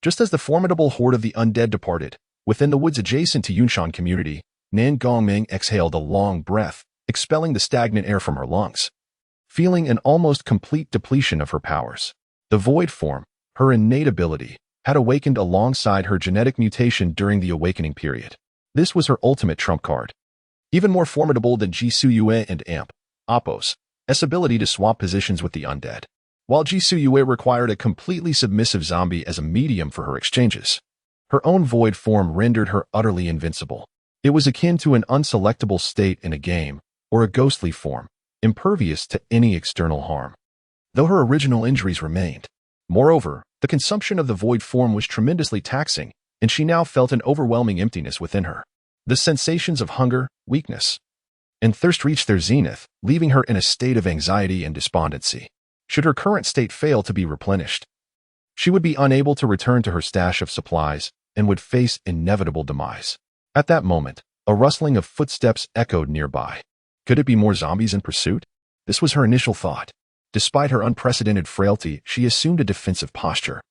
S1: Just as the formidable horde of the undead departed, within the woods adjacent to Yunshan community, Nan Gongming exhaled a long breath, expelling the stagnant air from her lungs. Feeling an almost complete depletion of her powers, the void form, her innate ability, had awakened alongside her genetic mutation during the awakening period. This was her ultimate trump card. Even more formidable than Ji Suyue and Appo's ability to swap positions with the undead. While Ji Suyue required a completely submissive zombie as a medium for her exchanges, her own void form rendered her utterly invincible. It was akin to an unselectable state in a game, or a ghostly form, impervious to any external harm, though her original injuries remained. Moreover, the consumption of the void form was tremendously taxing, and she now felt an overwhelming emptiness within her. The sensations of hunger, weakness, and thirst reached their zenith, leaving her in a state of anxiety and despondency. Should her current state fail to be replenished, she would be unable to return to her stash of supplies and would face inevitable demise. At that moment, a rustling of footsteps echoed nearby. Could it be more zombies in pursuit? This was her initial thought. Despite her unprecedented frailty, she assumed a defensive posture,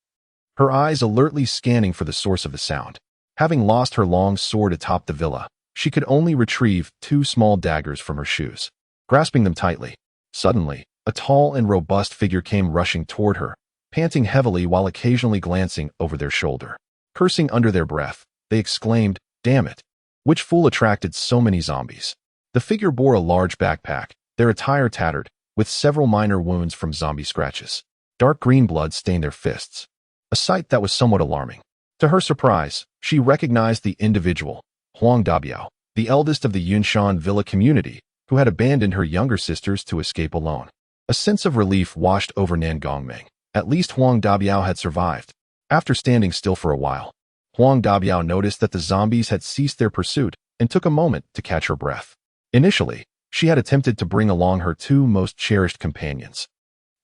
S1: her eyes alertly scanning for the source of the sound. Having lost her long sword atop the villa, she could only retrieve 2 small daggers from her shoes. Grasping them tightly, suddenly, a tall and robust figure came rushing toward her, panting heavily while occasionally glancing over their shoulder. Cursing under their breath, they exclaimed, "Damn it! Which fool attracted so many zombies?" The figure bore a large backpack, their attire tattered, with several minor wounds from zombie scratches. Dark green blood stained their fists, a sight that was somewhat alarming. To her surprise, she recognized the individual, Huang Dabiao, the eldest of the Yunshan villa community, who had abandoned her younger sisters to escape alone. A sense of relief washed over Nan Gongming. At least Huang Dabiao had survived. After standing still for a while, Huang Dabiao noticed that the zombies had ceased their pursuit and took a moment to catch her breath. Initially, she had attempted to bring along her 2 most cherished companions,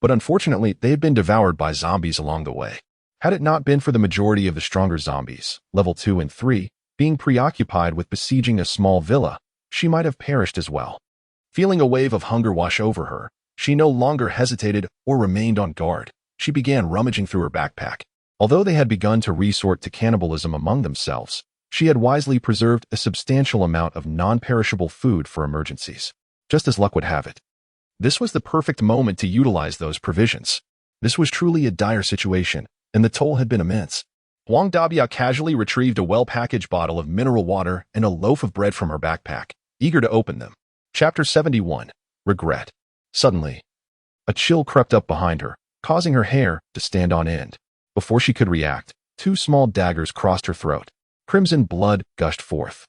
S1: but unfortunately they had been devoured by zombies along the way. Had it not been for the majority of the stronger zombies, level 2 and 3, being preoccupied with besieging a small villa, she might have perished as well. Feeling a wave of hunger wash over her, she no longer hesitated or remained on guard. She began rummaging through her backpack. Although they had begun to resort to cannibalism among themselves, she had wisely preserved a substantial amount of non-perishable food for emergencies. Just as luck would have it, this was the perfect moment to utilize those provisions. This was truly a dire situation, and the toll had been immense. Huang Dabia casually retrieved a well-packaged bottle of mineral water and a loaf of bread from her backpack, eager to open them. Chapter 71. Regret. Suddenly, a chill crept up behind her, causing her hair to stand on end. Before she could react, 2 small daggers crossed her throat. Crimson blood gushed forth.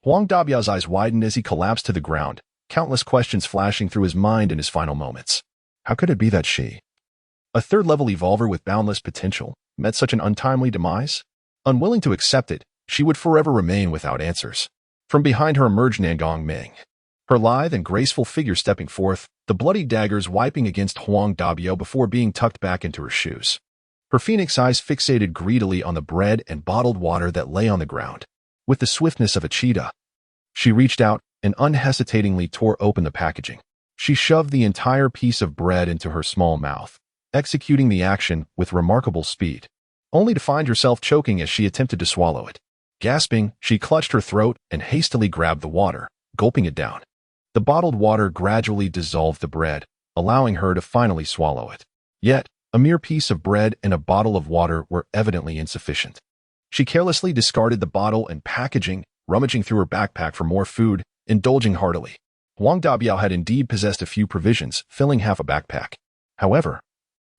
S1: Huang Dabiao's eyes widened as he collapsed to the ground, countless questions flashing through his mind in his final moments. How could it be that she, a 3rd-level evolver with boundless potential, met such an untimely demise? Unwilling to accept it, she would forever remain without answers. From behind her emerged Nan Gongming, her lithe and graceful figure stepping forth, the bloody daggers wiping against Huang Dabiao before being tucked back into her shoes. Her phoenix eyes fixated greedily on the bread and bottled water that lay on the ground. With the swiftness of a cheetah, she reached out and unhesitatingly tore open the packaging. She shoved the entire piece of bread into her small mouth, executing the action with remarkable speed, only to find herself choking as she attempted to swallow it. Gasping, she clutched her throat and hastily grabbed the water, gulping it down. The bottled water gradually dissolved the bread, allowing her to finally swallow it. Yet, a mere piece of bread and a bottle of water were evidently insufficient. She carelessly discarded the bottle and packaging, rummaging through her backpack for more food, indulging heartily. Huang Dabiao had indeed possessed a few provisions, filling half a backpack. However,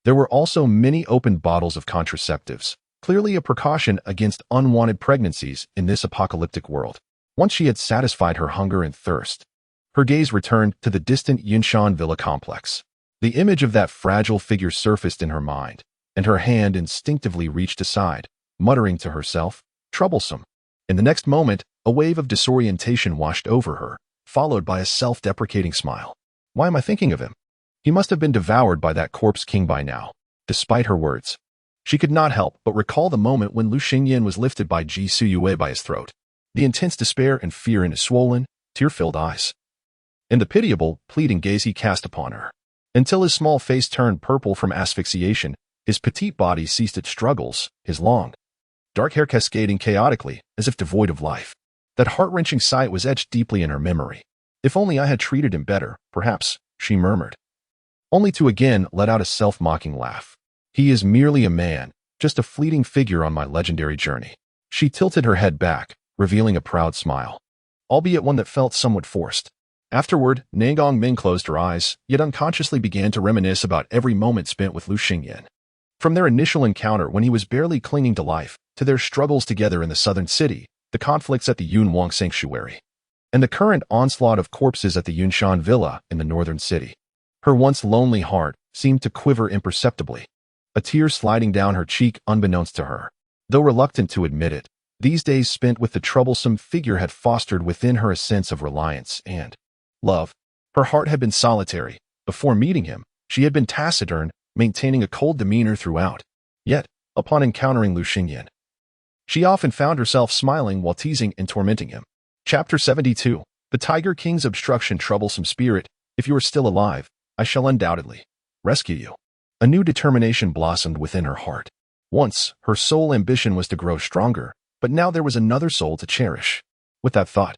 S1: there were also many opened bottles of contraceptives, clearly a precaution against unwanted pregnancies in this apocalyptic world. Once she had satisfied her hunger and thirst, her gaze returned to the distant Yunshan Villa complex. The image of that fragile figure surfaced in her mind, and her hand instinctively reached aside, muttering to herself, "Troublesome." In the next moment, a wave of disorientation washed over her, followed by a self-deprecating smile. Why am I thinking of him? He must have been devoured by that corpse king by now. Despite her words, she could not help but recall the moment when Lu Xingyan was lifted by Ji Suyue by his throat, the intense despair and fear in his swollen, tear-filled eyes, and the pitiable, pleading gaze he cast upon her. Until his small face turned purple from asphyxiation, his petite body ceased its struggles, his long, dark hair cascading chaotically, as if devoid of life. That heart-wrenching sight was etched deeply in her memory. If only I had treated him better, perhaps, she murmured, only to again let out a self-mocking laugh. He is merely a man, just a fleeting figure on my legendary journey. She tilted her head back, revealing a proud smile, albeit one that felt somewhat forced. Afterward, Nangong Ming closed her eyes, yet unconsciously began to reminisce about every moment spent with Lu Xingyan. From their initial encounter when he was barely clinging to life, to their struggles together in the southern city, the conflicts at the Yunwang Sanctuary, and the current onslaught of corpses at the Yunshan Villa in the northern city. Her once lonely heart seemed to quiver imperceptibly, a tear sliding down her cheek unbeknownst to her. Though reluctant to admit it, these days spent with the troublesome figure had fostered within her a sense of reliance and love. Her heart had been solitary. Before meeting him, she had been taciturn, maintaining a cold demeanor throughout. Yet, upon encountering Lu Xingyan, she often found herself smiling while teasing and tormenting him. Chapter 72. The Tiger King's Obstruction. Troublesome spirit, if you are still alive, I shall undoubtedly rescue you. A new determination blossomed within her heart. Once, her sole ambition was to grow stronger, but now there was another soul to cherish. With that thought,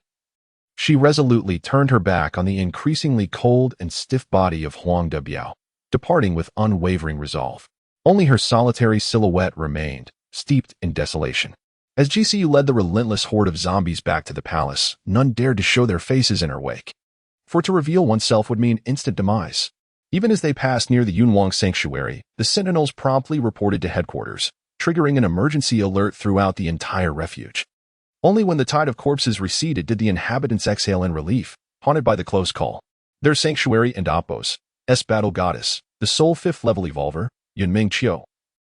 S1: she resolutely turned her back on the increasingly cold and stiff body of Huang Dabiao, departing with unwavering resolve. Only her solitary silhouette remained, steeped in desolation. As GCU led the relentless horde of zombies back to the palace, none dared to show their faces in her wake, for to reveal oneself would mean instant demise. Even as they passed near the Yunwang Sanctuary, the sentinels promptly reported to headquarters, triggering an emergency alert throughout the entire refuge. Only when the tide of corpses receded did the inhabitants exhale in relief, haunted by the close call. Their sanctuary and Appo's battle goddess, the sole 5th-level evolver, Yunming Qiu,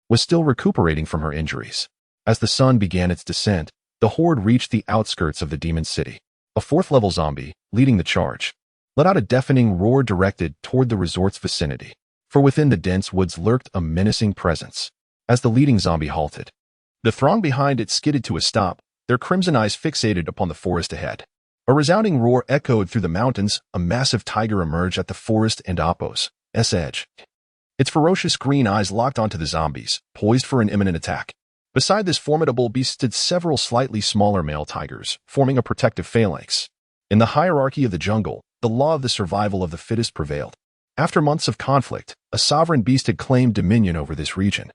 S1: was still recuperating from her injuries. As the sun began its descent, the horde reached the outskirts of the demon city. A 4th-level zombie, leading the charge, let out a deafening roar directed toward the resort's vicinity. For within the dense woods lurked a menacing presence. As the leading zombie halted, the throng behind it skidded to a stop, their crimson eyes fixated upon the forest ahead. A resounding roar echoed through the mountains. A massive tiger emerged at the forest and Appo's edge. Its ferocious green eyes locked onto the zombies, poised for an imminent attack. Beside this formidable beast stood several slightly smaller male tigers, forming a protective phalanx. In the hierarchy of the jungle, the law of the survival of the fittest prevailed. After months of conflict, a sovereign beast had claimed dominion over this region,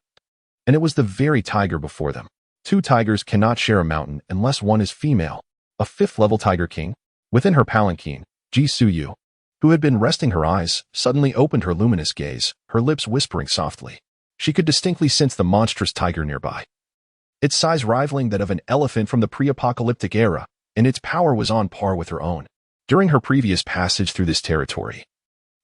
S1: and it was the very tiger before them. 2 tigers cannot share a mountain unless one is female. A 5th-level tiger king. Within her palanquin, Ji Suyu, who had been resting her eyes, suddenly opened her luminous gaze, her lips whispering softly. She could distinctly sense the monstrous tiger nearby, its size rivaling that of an elephant from the pre-apocalyptic era, and its power was on par with her own. During her previous passage through this territory,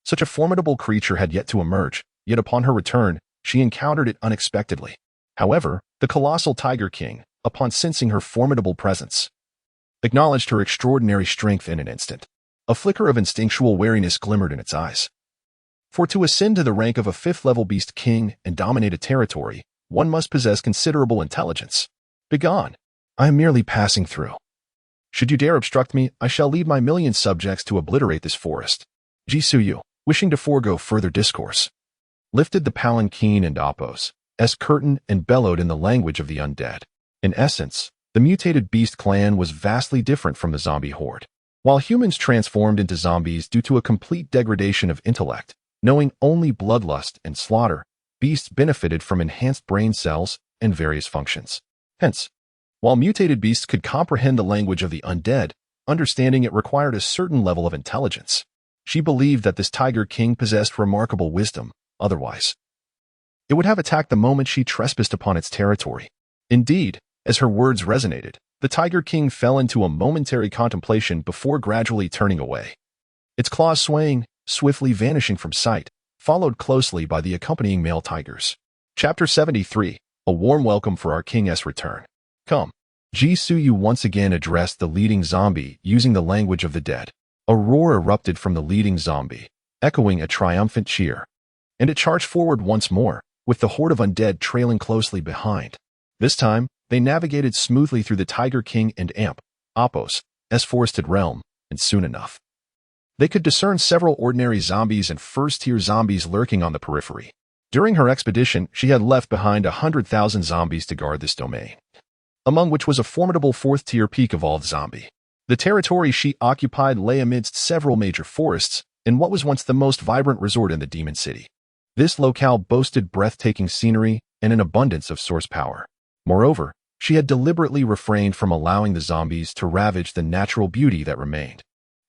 S1: such a formidable creature had yet to emerge, yet upon her return, she encountered it unexpectedly. However, the colossal Tiger King, upon sensing her formidable presence, acknowledged her extraordinary strength in an instant. A flicker of instinctual wariness glimmered in its eyes. For to ascend to the rank of a 5th-level beast king and dominate a territory, one must possess considerable intelligence. Begone! I am merely passing through. Should you dare obstruct me, I shall lead my million subjects to obliterate this forest. Ji Suyu, wishing to forego further discourse, lifted the palanquin and Apos' curtain and bellowed in the language of the undead. In essence, the mutated beast clan was vastly different from the zombie horde. While humans transformed into zombies due to a complete degradation of intellect, knowing only bloodlust and slaughter, beasts benefited from enhanced brain cells and various functions. Hence, while mutated beasts could comprehend the language of the undead, understanding it required a certain level of intelligence. She believed that this Tiger King possessed remarkable wisdom, otherwise it would have attacked the moment she trespassed upon its territory. Indeed, as her words resonated, the Tiger King fell into a momentary contemplation before gradually turning away. Its claws swaying, swiftly vanishing from sight, followed closely by the accompanying male tigers. Chapter 73, A Warm Welcome for Our King's Return. Come. Jisuyu once again addressed the leading zombie using the language of the dead. A roar erupted from the leading zombie, echoing a triumphant cheer. And it charged forward once more, with the horde of undead trailing closely behind. This time, they navigated smoothly through the Tiger King and Apos' forested realm, and soon enough, they could discern several ordinary zombies and first-tier zombies lurking on the periphery. During her expedition, she had left behind 100,000 zombies to guard this domain, among which was a formidable fourth-tier peak-evolved zombie. The territory she occupied lay amidst several major forests, in what was once the most vibrant resort in the Demon City. This locale boasted breathtaking scenery and an abundance of source power. Moreover, she had deliberately refrained from allowing the zombies to ravage the natural beauty that remained.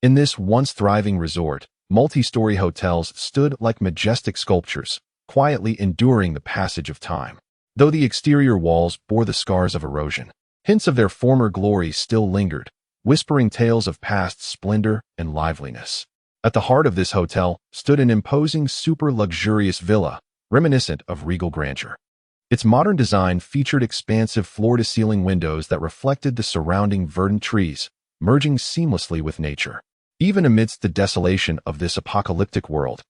S1: In this once thriving resort, multi-story hotels stood like majestic sculptures, quietly enduring the passage of time. Though the exterior walls bore the scars of erosion, hints of their former glory still lingered, whispering tales of past splendor and liveliness. At the heart of this hotel stood an imposing super-luxurious villa, reminiscent of regal grandeur. Its modern design featured expansive floor-to-ceiling windows that reflected the surrounding verdant trees, merging seamlessly with nature. Even amidst the desolation of this apocalyptic world,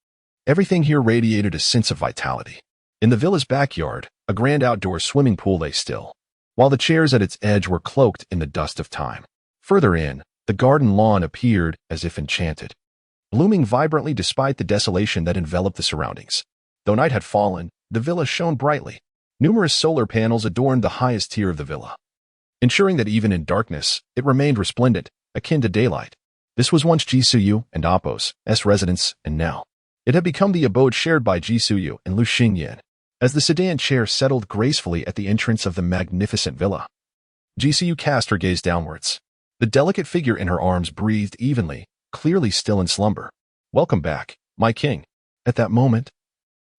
S1: everything here radiated a sense of vitality. In the villa's backyard, a grand outdoor swimming pool lay still, while the chairs at its edge were cloaked in the dust of time. Further in, the garden lawn appeared as if enchanted, blooming vibrantly despite the desolation that enveloped the surroundings. Though night had fallen, the villa shone brightly. Numerous solar panels adorned the highest tier of the villa, ensuring that even in darkness, it remained resplendent, akin to daylight. This was once Jisuyu and Apos' residence, and now it had become the abode shared by Jisuyu and Lu Xingyan. As the sedan chair settled gracefully at the entrance of the magnificent villa, Jisuyu cast her gaze downwards. The delicate figure in her arms breathed evenly, clearly still in slumber. "Welcome back, my king." At that moment,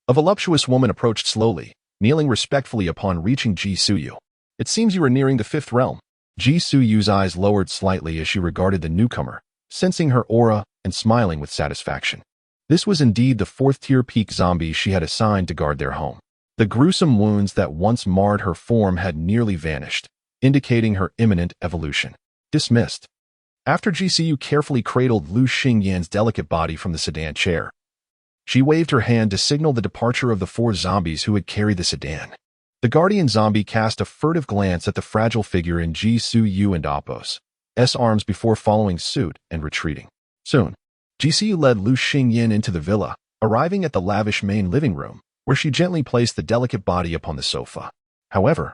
S1: a voluptuous woman approached slowly, kneeling respectfully upon reaching Jisuyu. "It seems you are nearing the fifth realm." Jisuyu's eyes lowered slightly as she regarded the newcomer, sensing her aura and smiling with satisfaction. This was indeed the fourth-tier peak zombie she had assigned to guard their home. The gruesome wounds that once marred her form had nearly vanished, indicating her imminent evolution. Dismissed. After Jisuyu carefully cradled Lu Xingyan's delicate body from the sedan chair, she waved her hand to signal the departure of the four zombies who had carried the sedan. The guardian zombie cast a furtive glance at the fragile figure in Jisuyu and Apos' arms before following suit and retreating. Soon, Jisuyu led Lu Xingyan into the villa, arriving at the lavish main living room, where she gently placed the delicate body upon the sofa. However,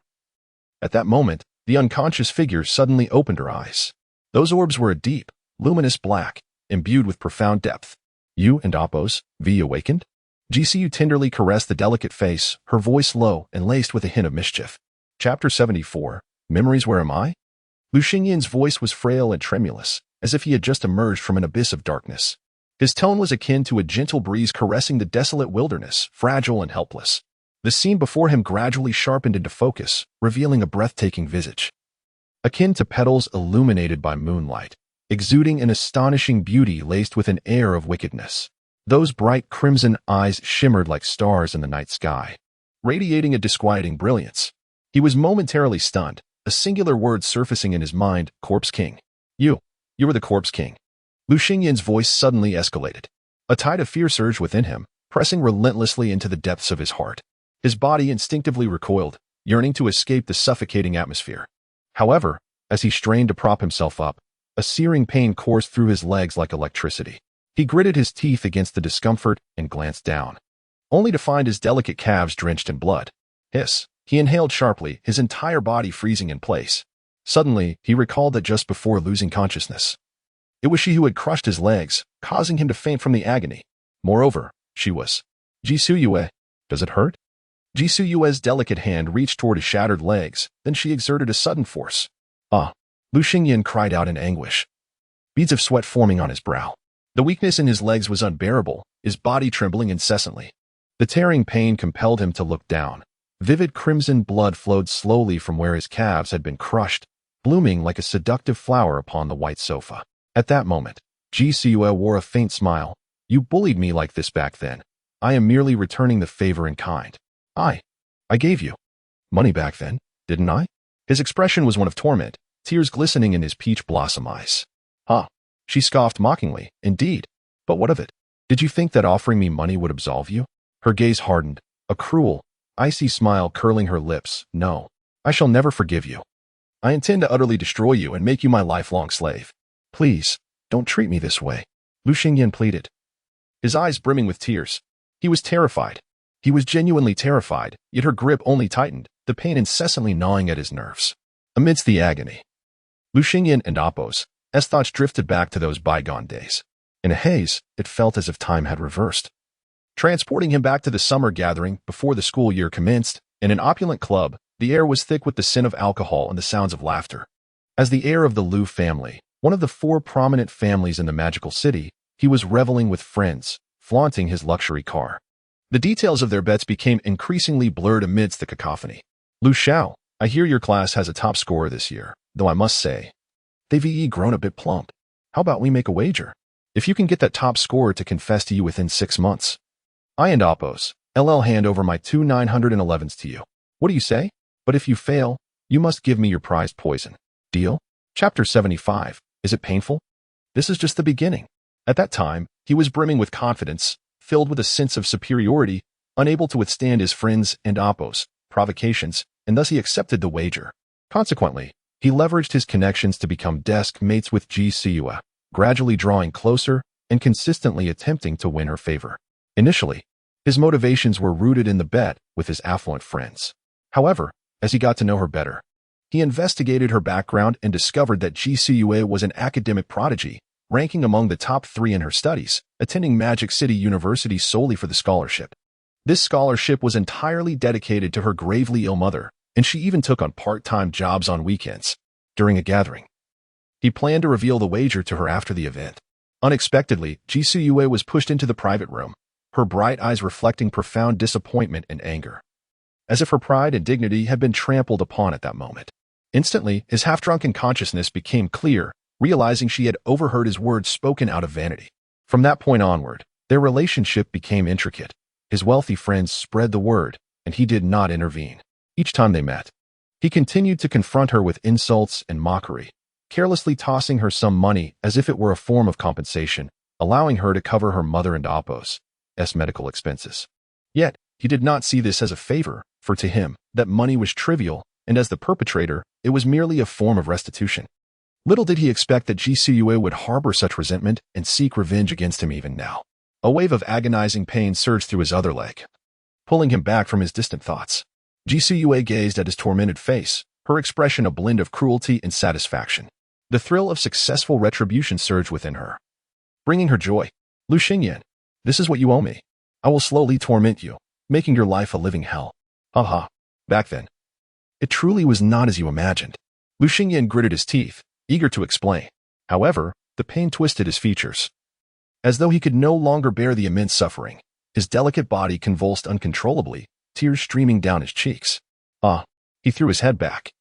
S1: at that moment, the unconscious figure suddenly opened her eyes. Those orbs were a deep, luminous black, imbued with profound depth. "You and Apos' awakened?" Jisuyu tenderly caressed the delicate face, her voice low and laced with a hint of mischief. Chapter 74, Memories Where Am I? Lu Xingyan's voice was frail and tremulous, as if he had just emerged from an abyss of darkness. His tone was akin to a gentle breeze caressing the desolate wilderness, fragile and helpless. The scene before him gradually sharpened into focus, revealing a breathtaking visage, akin to petals illuminated by moonlight, exuding an astonishing beauty laced with an air of wickedness. Those bright crimson eyes shimmered like stars in the night sky, radiating a disquieting brilliance. He was momentarily stunned, a singular word surfacing in his mind: Corpse King. You were the Corpse King." Lu Xingyan's voice suddenly escalated. A tide of fear surged within him, pressing relentlessly into the depths of his heart. His body instinctively recoiled, yearning to escape the suffocating atmosphere. However, as he strained to prop himself up, a searing pain coursed through his legs like electricity. He gritted his teeth against the discomfort and glanced down. only to find his delicate calves drenched in blood. Hiss. He inhaled sharply, his entire body freezing in place. Suddenly, he recalled that just before losing consciousness, it was she who had crushed his legs, causing him to faint from the agony. Moreover, she was Jisuyue. Does it hurt? Jisuyue's delicate hand reached toward his shattered legs, then she exerted a sudden force. Ah! Lu Xingyan cried out in anguish, beads of sweat forming on his brow. The weakness in his legs was unbearable, his body trembling incessantly. The tearing pain compelled him to look down. Vivid crimson blood flowed slowly from where his calves had been crushed, blooming like a seductive flower upon the white sofa. At that moment, Jisuyue wore a faint smile. You bullied me like this back then. I am merely returning the favor in kind. I gave you money back then, didn't I? His expression was one of torment, tears glistening in his peach blossom eyes. Huh? She scoffed mockingly. Indeed. But what of it? Did you think that offering me money would absolve you? Her gaze hardened, a cruel, icy smile curling her lips. No, I shall never forgive you. I intend to utterly destroy you and make you my lifelong slave. Please, don't treat me this way, Lu Xingyan pleaded, his eyes brimming with tears. He was terrified. He was genuinely terrified, yet her grip only tightened, the pain incessantly gnawing at his nerves. Amidst the agony, Lu Xingyan and Appo's thoughts drifted back to those bygone days. In a haze, it felt as if time had reversed, transporting him back to the summer gathering before the school year commenced. In an opulent club, the air was thick with the scent of alcohol and the sounds of laughter. As the heir of the Lu family, one of the 4 prominent families in the magical city, he was reveling with friends, flaunting his luxury car. The details of their bets became increasingly blurred amidst the cacophony. Lu Xiao, I hear your class has a top scorer this year, though I must say, they've grown a bit plump. How about we make a wager? If you can get that top scorer to confess to you within 6 months, I and Appo's LL hand over my 2 911s to you. What do you say? But if you fail, you must give me your prized poison. Deal? Chapter 75. Is it painful? This is just the beginning. At that time, he was brimming with confidence, filled with a sense of superiority, unable to withstand his friends and Appo's provocations, and thus he accepted the wager. Consequently, he leveraged his connections to become desk mates with Jisuyue, gradually drawing closer and consistently attempting to win her favor. Initially, his motivations were rooted in the bet with his affluent friends. However, as he got to know her better, he investigated her background and discovered that Jisuyue was an academic prodigy, ranking among the top 3 in her studies, attending Magic City University solely for the scholarship. This scholarship was entirely dedicated to her gravely ill mother, and she even took on part-time jobs on weekends. During a gathering, he planned to reveal the wager to her after the event. Unexpectedly, Jisuyue was pushed into the private room, her bright eyes reflecting profound disappointment and anger, as if her pride and dignity had been trampled upon at that moment. Instantly, his half-drunken consciousness became clear, realizing she had overheard his words spoken out of vanity. From that point onward, their relationship became intricate. His wealthy friends spread the word, and he did not intervene. Each time they met, he continued to confront her with insults and mockery, carelessly tossing her some money as if it were a form of compensation, allowing her to cover her mother and Appo's medical expenses. Yet, he did not see this as a favor, for to him, that money was trivial, and as the perpetrator, it was merely a form of restitution. Little did he expect that Jisuyue would harbor such resentment and seek revenge against him even now. A wave of agonizing pain surged through his other leg, pulling him back from his distant thoughts. Jisuyue gazed at his tormented face, her expression a blend of cruelty and satisfaction. The thrill of successful retribution surged within her, bringing her joy. Lu Xingyan, this is what you owe me. I will slowly torment you, making your life a living hell. Ha. Back then, it truly was not as you imagined. Lu Xingyan gritted his teeth, eager to explain. However, the pain twisted his features, as though he could no longer bear the immense suffering. His delicate body convulsed uncontrollably, tears streaming down his cheeks. He threw his head back,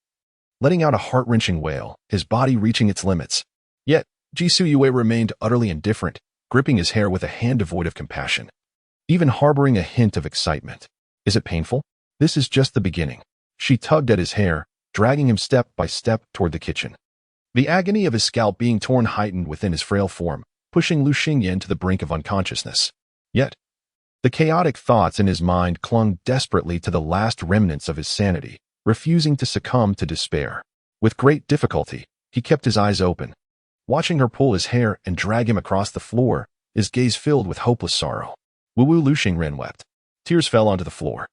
S1: letting out a heart-wrenching wail, his body reaching its limits. Yet, Jisuyue remained utterly indifferent, gripping his hair with a hand devoid of compassion, even harboring a hint of excitement. Is it painful? This is just the beginning. She tugged at his hair, dragging him step by step toward the kitchen. The agony of his scalp being torn heightened within his frail form, pushing Lu Xingyan to the brink of unconsciousness. Yet, the chaotic thoughts in his mind clung desperately to the last remnants of his sanity, refusing to succumb to despair. With great difficulty, he kept his eyes open, watching her pull his hair and drag him across the floor, his gaze filled with hopeless sorrow. Wu Lu Xingren wept, Tears fell onto the floor,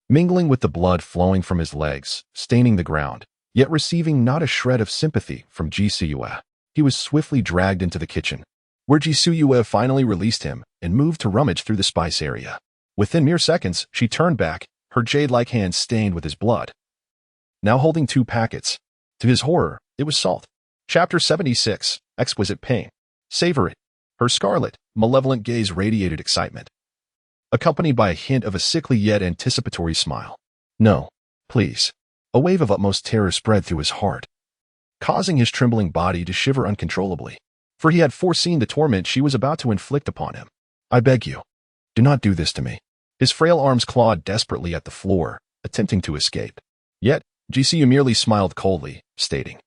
S1: mingling with the blood flowing from his legs, staining the ground, yet receiving not a shred of sympathy from Jisoo. He was swiftly dragged into the kitchen, where Jisoo finally released him and moved to rummage through the spice area. Within mere seconds, she turned back, her jade-like hands stained with his blood, now holding 2 packets. To his horror, it was salt. Chapter 76, Exquisite Pain. Savor it. Her scarlet, malevolent gaze radiated excitement, accompanied by a hint of a sickly yet anticipatory smile. No, please. A wave of utmost terror spread through his heart, causing his trembling body to shiver uncontrollably, for he had foreseen the torment she was about to inflict upon him. I beg you, do not do this to me. His frail arms clawed desperately at the floor, attempting to escape. Yet, Jisoo merely smiled coldly, stating,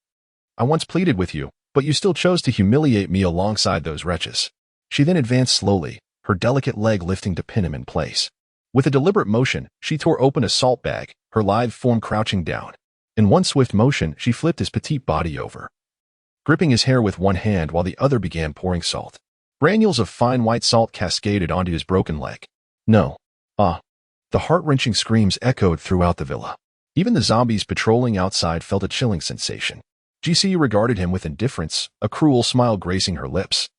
S1: I once pleaded with you, but you still chose to humiliate me alongside those wretches. She then advanced slowly, her delicate leg lifting to pin him in place. With a deliberate motion, she tore open a salt bag, her lithe form crouching down. In one swift motion, she flipped his petite body over, gripping his hair with one hand while the other began pouring salt. Granules of fine white salt cascaded onto his broken leg. No. Ah. The heart-wrenching screams echoed throughout the villa. Even the zombies patrolling outside felt a chilling sensation. Jisoo regarded him with indifference, a cruel smile gracing her lips.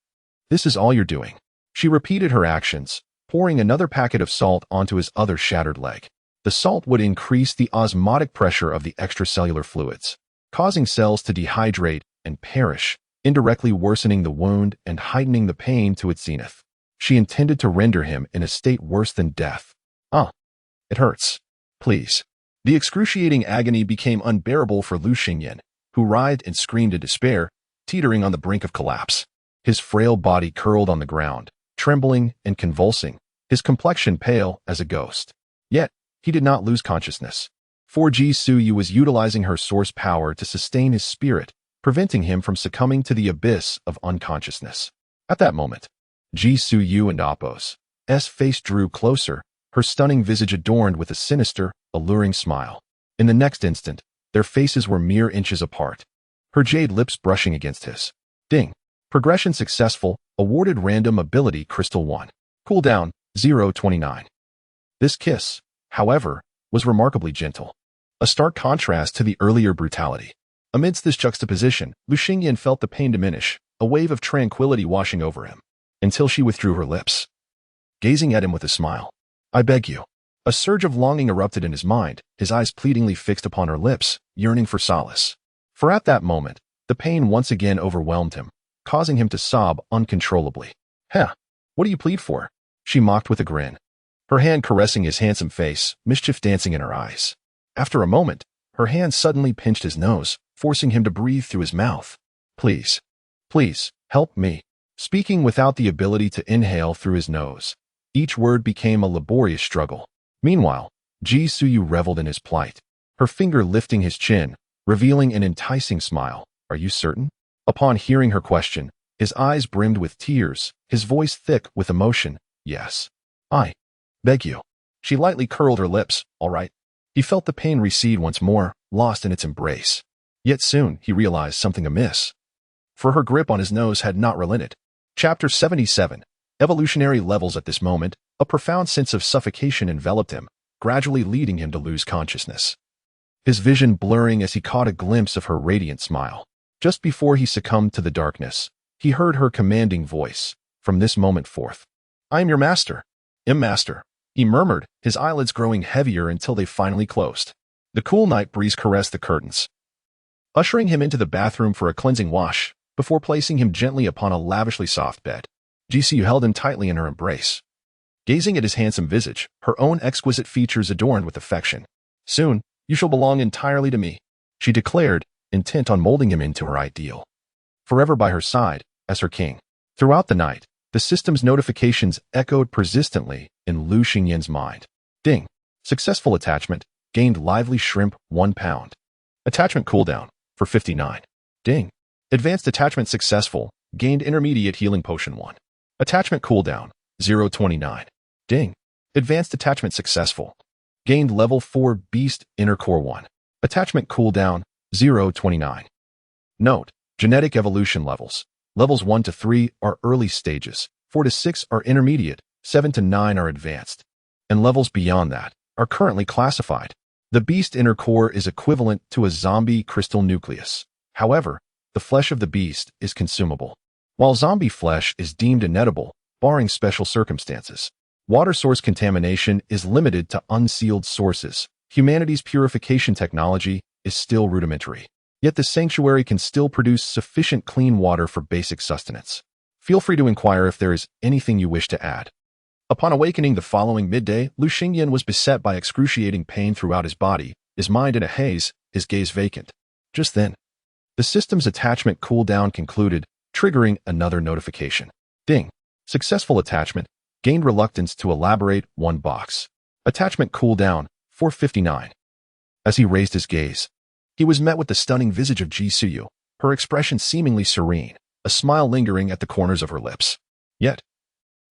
S1: This is all you're doing. She repeated her actions, pouring another packet of salt onto his other shattered leg. The salt would increase the osmotic pressure of the extracellular fluids, causing cells to dehydrate and perish, indirectly worsening the wound and heightening the pain to its zenith. She intended to render him in a state worse than death. Ah, it hurts. Please. The excruciating agony became unbearable for Lu Xingyan, who writhed and screamed in despair, teetering on the brink of collapse. His frail body curled on the ground, trembling and convulsing, his complexion pale as a ghost. Yet, he did not lose consciousness. For Jisoo was utilizing her source power to sustain his spirit, preventing him from succumbing to the abyss of unconsciousness. At that moment, Jisoo and Appo's face drew closer, her stunning visage adorned with a sinister, alluring smile. In the next instant, their faces were mere inches apart, her jade lips brushing against his. Ding. Progression successful, awarded random ability Crystal 1. Cooldown, 0.29. This kiss, however, was remarkably gentle, a stark contrast to the earlier brutality. Amidst this juxtaposition, Lu Xingyan felt the pain diminish, a wave of tranquility washing over him, until she withdrew her lips, gazing at him with a smile. I beg you. A surge of longing erupted in his mind, his eyes pleadingly fixed upon her lips, yearning for solace. For at that moment, the pain once again overwhelmed him, causing him to sob uncontrollably. Heh, what do you plead for? She mocked with a grin, her hand caressing his handsome face, mischief dancing in her eyes. After a moment, her hand suddenly pinched his nose, forcing him to breathe through his mouth. Please, please, help me. Speaking without the ability to inhale through his nose, each word became a laborious struggle. Meanwhile, Jisoo reveled in his plight, her finger lifting his chin, revealing an enticing smile. Are you certain? Upon hearing her question, his eyes brimmed with tears, his voice thick with emotion. Yes. I beg you. She lightly curled her lips. All right. He felt the pain recede once more, lost in its embrace. Yet soon he realized something amiss, for her grip on his nose had not relented. Chapter 77. Evolutionary levels. At this moment, a profound sense of suffocation enveloped him, gradually leading him to lose consciousness. His vision blurring as he caught a glimpse of her radiant smile. Just before he succumbed to the darkness, he heard her commanding voice. From this moment forth, I am your master. Master, he murmured, his eyelids growing heavier until they finally closed. The cool night breeze caressed the curtains, ushering him into the bathroom for a cleansing wash, before placing him gently upon a lavishly soft bed. Jisoo held him tightly in her embrace, gazing at his handsome visage, her own exquisite features adorned with affection. Soon, you shall belong entirely to me, she declared, intent on molding him into her ideal. Forever by her side, as her king. Throughout the night, the system's notifications echoed persistently in Lu Xingyan's mind. Ding. Successful attachment. Gained lively shrimp 1 pound. Attachment cooldown for 59. Ding. Advanced attachment successful. Gained intermediate healing potion 1. Attachment cooldown 0.29. Ding. Advanced attachment successful. Gained level 4 beast inner core 1. Attachment cooldown 0.29. Note, genetic evolution levels. Levels 1 to 3 are early stages, 4 to 6 are intermediate, 7 to 9 are advanced. and levels beyond that are currently classified. The beast inner core is equivalent to a zombie crystal nucleus. However, the flesh of the beast is consumable, while zombie flesh is deemed inedible, barring special circumstances. Water source contamination is limited to unsealed sources. Humanity's purification technology is still rudimentary, yet the sanctuary can still produce sufficient clean water for basic sustenance. Feel free to inquire if there is anything you wish to add. Upon awakening the following midday, Lu Xingyan was beset by excruciating pain throughout his body, his mind in a haze, his gaze vacant. Just then, the system's attachment cooldown concluded, triggering another notification. Ding. Successful attachment. Gained reluctance to elaborate 1 box. Attachment cooldown, 459. As he raised his gaze, he was met with the stunning visage of Ji Suyu, her expression seemingly serene, a smile lingering at the corners of her lips. Yet,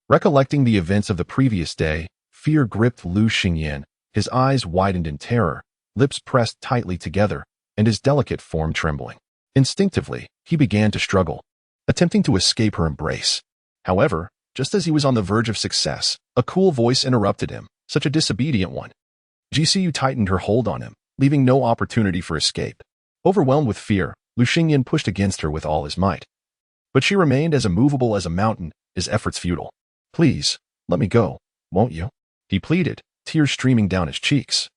S1: recollecting the events of the previous day, fear gripped Lu Xingyan, his eyes widened in terror, lips pressed tightly together, and his delicate form trembling. Instinctively, he began to struggle, attempting to escape her embrace. However, just as he was on the verge of success, a cool voice interrupted him, such a disobedient one. Ji Suyu tightened her hold on him, leaving no opportunity for escape. Overwhelmed with fear, Lu Xingyan pushed against her with all his might. But she remained as immovable as a mountain, his efforts futile. "Please, let me go, won't you?" he pleaded, tears streaming down his cheeks.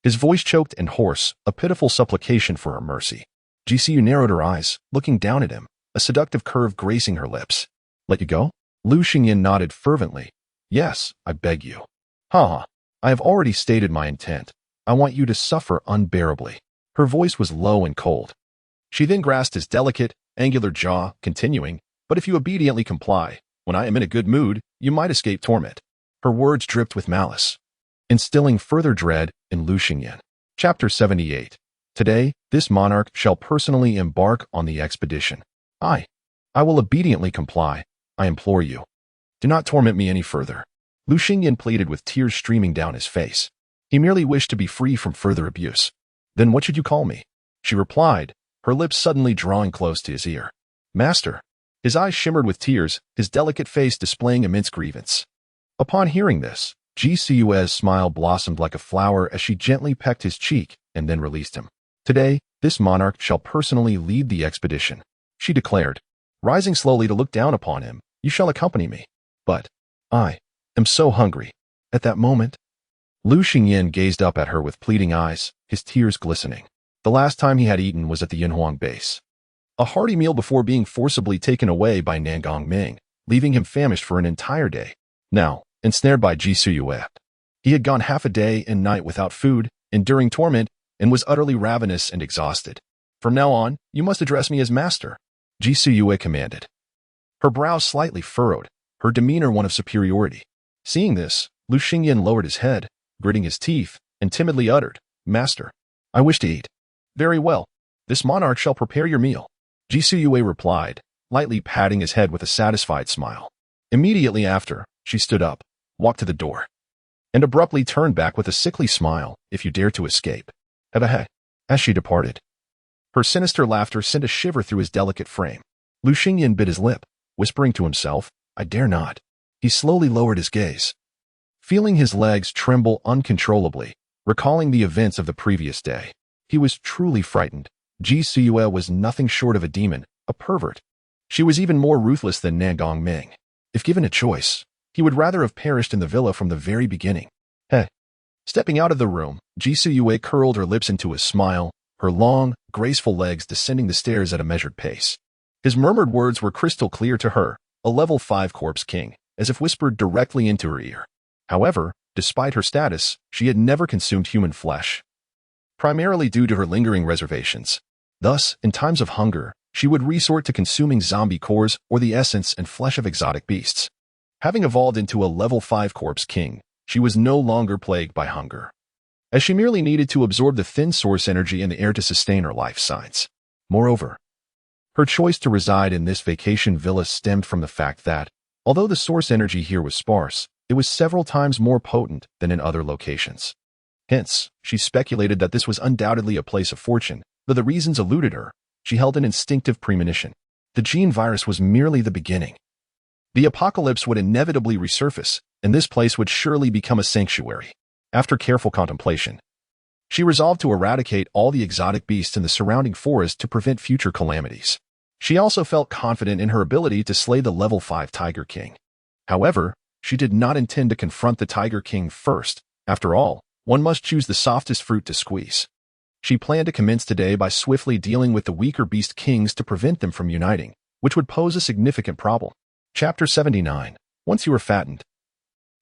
S1: His voice choked and hoarse, a pitiful supplication for her mercy. Ji Suyu narrowed her eyes, looking down at him, a seductive curve gracing her lips. "Let you go?" Lu Xingyan nodded fervently. "Yes, I beg you." "Ha! I have already stated my intent. I want you to suffer unbearably." Her voice was low and cold. She then grasped his delicate, angular jaw, continuing, "But if you obediently comply, when I am in a good mood, you might escape torment." Her words dripped with malice, instilling further dread in Lu Xingyan. Chapter 78. Today, this monarch shall personally embark on the expedition. I will obediently comply. I implore you. Do not torment me any further." Lu Xingyan pleaded with tears streaming down his face. He merely wished to be free from further abuse. "Then what should you call me?" she replied, her lips suddenly drawing close to his ear. "Master." His eyes shimmered with tears, his delicate face displaying immense grievance. Upon hearing this, Ji Suyue's smile blossomed like a flower as she gently pecked his cheek and then released him. "Today, this monarch shall personally lead the expedition," she declared, rising slowly to look down upon him. "You shall accompany me. But I am so hungry." At that moment, Lu Xingyan gazed up at her with pleading eyes, his tears glistening. The last time he had eaten was at the Yinhuang base. A hearty meal before being forcibly taken away by Nangong Ming, leaving him famished for an entire day. Now, ensnared by Ji Suyue, he had gone half a day and night without food, enduring torment, and was utterly ravenous and exhausted. "From now on, you must address me as master," Ji Suyue commanded. Her brows slightly furrowed, her demeanor one of superiority. Seeing this, Lu Xingyan lowered his head, gritting his teeth, and timidly uttered, "Master, I wish to eat." "Very well. This monarch shall prepare your meal," Ji Suyue replied, lightly patting his head with a satisfied smile. Immediately after, she stood up, walked to the door, and abruptly turned back with a sickly smile. "If you dare to escape." As she departed, her sinister laughter sent a shiver through his delicate frame. Lu Xingyan bit his lip, whispering to himself, "I dare not." He slowly lowered his gaze, feeling his legs tremble uncontrollably, recalling the events of the previous day. He was truly frightened. Ji Suyue was nothing short of a demon, a pervert. She was even more ruthless than Nangong Ming. If given a choice, he would rather have perished in the villa from the very beginning. Stepping out of the room, Ji Suyue curled her lips into a smile, her long, graceful legs descending the stairs at a measured pace. His murmured words were crystal clear to her, a level 5 corpse king, as if whispered directly into her ear. However, despite her status, she had never consumed human flesh, primarily due to her lingering reservations. Thus, in times of hunger, she would resort to consuming zombie cores or the essence and flesh of exotic beasts. Having evolved into a level 5 corpse king, she was no longer plagued by hunger, as she merely needed to absorb the thin source energy in the air to sustain her life signs. Moreover, her choice to reside in this vacation villa stemmed from the fact that, although the source energy here was sparse, it was several times more potent than in other locations. Hence, she speculated that this was undoubtedly a place of fortune, though the reasons eluded her. She held an instinctive premonition. The gene virus was merely the beginning. The apocalypse would inevitably resurface, and this place would surely become a sanctuary. After careful contemplation, she resolved to eradicate all the exotic beasts in the surrounding forest to prevent future calamities. She also felt confident in her ability to slay the level 5 Tiger King. However, she did not intend to confront the Tiger King first. After all, one must choose the softest fruit to squeeze. She planned to commence today by swiftly dealing with the weaker beast kings to prevent them from uniting, which would pose a significant problem. Chapter 79. Once you are fattened,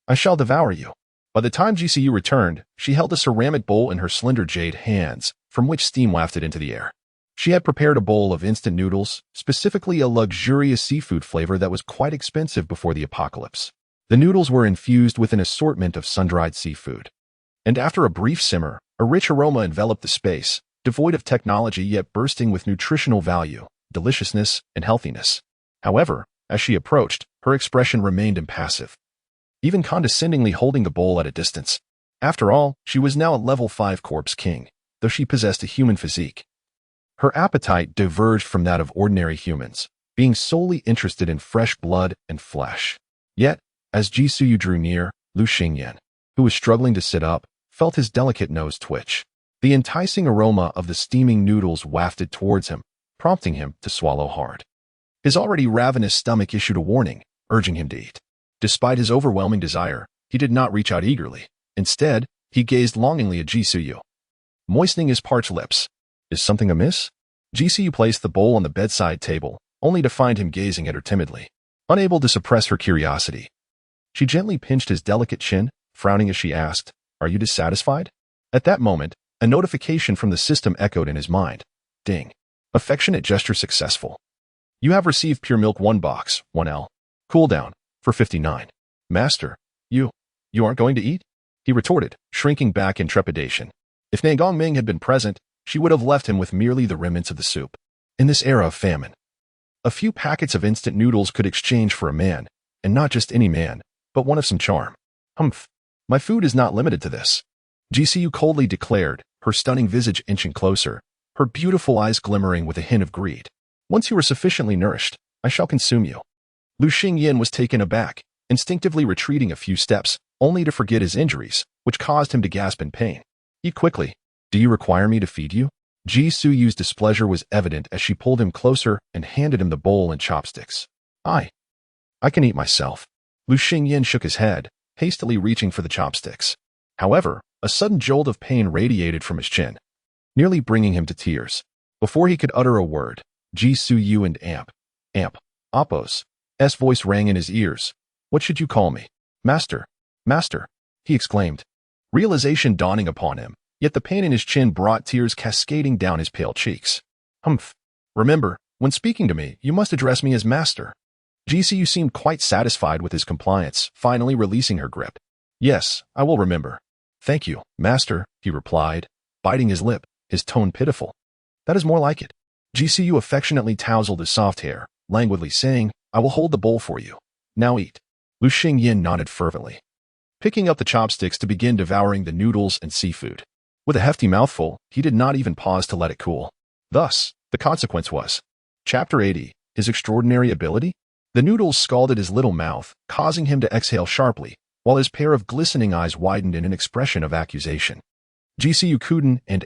S1: I shall devour you. By the time GCU returned, she held a ceramic bowl in her slender jade hands, from which steam wafted into the air. She had prepared a bowl of instant noodles, specifically a luxurious seafood flavor that was quite expensive before the apocalypse. The noodles were infused with an assortment of sun-dried seafood. And after a brief simmer, a rich aroma enveloped the space, devoid of technology yet bursting with nutritional value, deliciousness, and healthiness. However, as she approached, her expression remained impassive, even condescendingly holding the bowl at a distance. After all, she was now a level 5 corpse king, though she possessed a human physique. Her appetite diverged from that of ordinary humans, being solely interested in fresh blood and flesh. Yet, as Ji Suyu drew near, Lu Xingyan, who was struggling to sit up, felt his delicate nose twitch. The enticing aroma of the steaming noodles wafted towards him, prompting him to swallow hard. His already ravenous stomach issued a warning, urging him to eat. Despite his overwhelming desire, he did not reach out eagerly. Instead, he gazed longingly at Ji Suyu, moistening his parched lips. Is something amiss? Ji Suyu placed the bowl on the bedside table, only to find him gazing at her timidly. Unable to suppress her curiosity, she gently pinched his delicate chin, frowning as she asked, "Are you dissatisfied?" At that moment, a notification from the system echoed in his mind. Ding. Affectionate gesture successful. You have received Pure Milk 1 box, 1L. Cooldown, for 59. Master, you aren't going to eat? He retorted, shrinking back in trepidation. If Nai Gongming had been present, she would have left him with merely the remnants of the soup. In this era of famine, a few packets of instant noodles could exchange for a man, and not just any man, but one of some charm. Humph. My food is not limited to this. GCU coldly declared, her stunning visage inching closer, her beautiful eyes glimmering with a hint of greed. Once you are sufficiently nourished, I shall consume you. Lu Xingyan was taken aback, instinctively retreating a few steps, only to forget his injuries, which caused him to gasp in pain. Eat quickly. Do you require me to feed you? Ji Suyu's displeasure was evident as she pulled him closer and handed him the bowl and chopsticks. I can eat myself. Lu Xingyan shook his head, hastily reaching for the chopsticks. However, a sudden jolt of pain radiated from his chin, nearly bringing him to tears. Before he could utter a word, Ji Suyu and Appo's voice rang in his ears. What should you call me? Master, he exclaimed, realization dawning upon him, yet the pain in his chin brought tears cascading down his pale cheeks. Humph. Remember, when speaking to me, you must address me as master. GCU seemed quite satisfied with his compliance, finally releasing her grip. Yes, I will remember. Thank you, master, he replied, biting his lip, his tone pitiful. That is more like it. GCU affectionately tousled his soft hair, languidly saying, I will hold the bowl for you. Now eat. Lu Xingyan nodded fervently, picking up the chopsticks to begin devouring the noodles and seafood. With a hefty mouthful, he did not even pause to let it cool. Thus, the consequence was, Chapter 80, his extraordinary ability? The noodles scalded his little mouth, causing him to exhale sharply, while his pair of glistening eyes widened in an expression of accusation. GCU Kuden and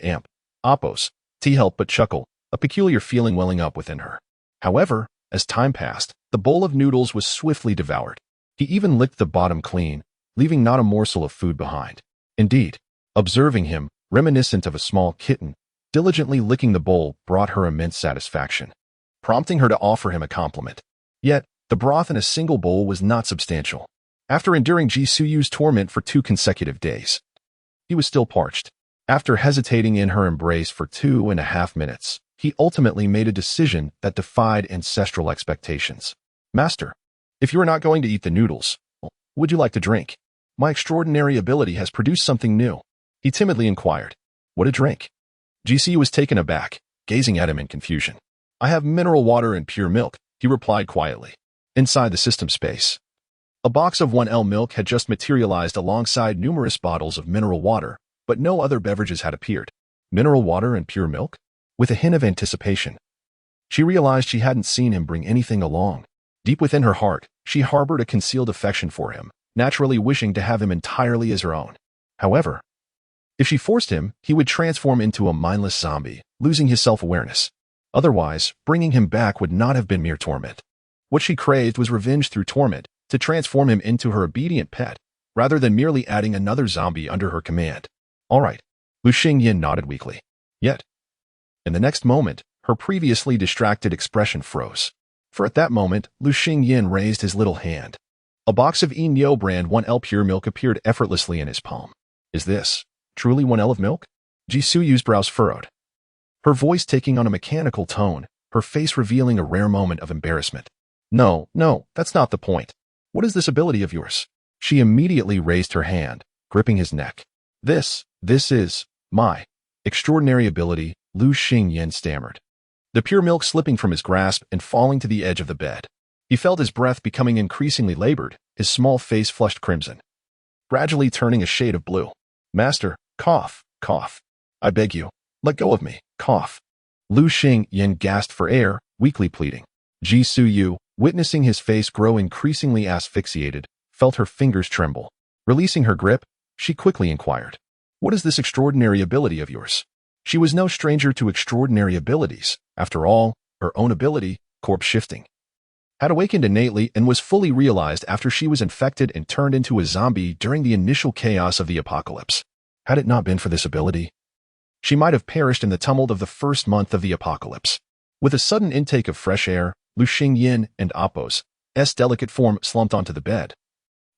S1: Appo's helped but chuckle, a peculiar feeling welling up within her. However, as time passed, the bowl of noodles was swiftly devoured. He even licked the bottom clean, leaving not a morsel of food behind. Indeed, observing him, reminiscent of a small kitten, diligently licking the bowl brought her immense satisfaction, prompting her to offer him a compliment. Yet, the broth in a single bowl was not substantial. After enduring Ji Suyu's torment for 2 consecutive days, he was still parched. After hesitating in her embrace for 2.5 minutes, he ultimately made a decision that defied ancestral expectations. Master, if you are not going to eat the noodles, would you like to drink? My extraordinary ability has produced something new. He timidly inquired. What a drink? GC was taken aback, gazing at him in confusion. I have mineral water and pure milk, he replied quietly. Inside the system space, a box of 1L milk had just materialized alongside numerous bottles of mineral water, but no other beverages had appeared. Mineral water and pure milk? With a hint of anticipation, she realized she hadn't seen him bring anything along. Deep within her heart, she harbored a concealed affection for him, naturally wishing to have him entirely as her own. However, if she forced him, he would transform into a mindless zombie, losing his self-awareness. Otherwise, bringing him back would not have been mere torment. What she craved was revenge through torment, to transform him into her obedient pet, rather than merely adding another zombie under her command. All right. Lu Xingyin nodded weakly. Yet, in the next moment, her previously distracted expression froze. For at that moment, Lu Xingyin raised his little hand. A box of Enyo brand 1L pure milk appeared effortlessly in his palm. Is this truly 1L of milk? Ji Suyu's brows furrowed. Her voice taking on a mechanical tone, her face revealing a rare moment of embarrassment. No, that's not the point. What is this ability of yours? She immediately raised her hand, gripping his neck. This is my extraordinary ability, Lu Xingyin stammered. The pure milk slipping from his grasp and falling to the edge of the bed. He felt his breath becoming increasingly labored, his small face flushed crimson, gradually turning a shade of blue. Master, cough. I beg you, let go of me, cough. Lu Xingyin gasped for air, weakly pleading. Ji Suyu, witnessing his face grow increasingly asphyxiated, felt her fingers tremble. Releasing her grip, she quickly inquired, what is this extraordinary ability of yours? She was no stranger to extraordinary abilities. After all, her own ability, corpse shifting, had awakened innately and was fully realized after she was infected and turned into a zombie during the initial chaos of the apocalypse. Had it not been for this ability, she might have perished in the tumult of the first month of the apocalypse. With a sudden intake of fresh air, Lu Xingyin and Appo's delicate form slumped onto the bed,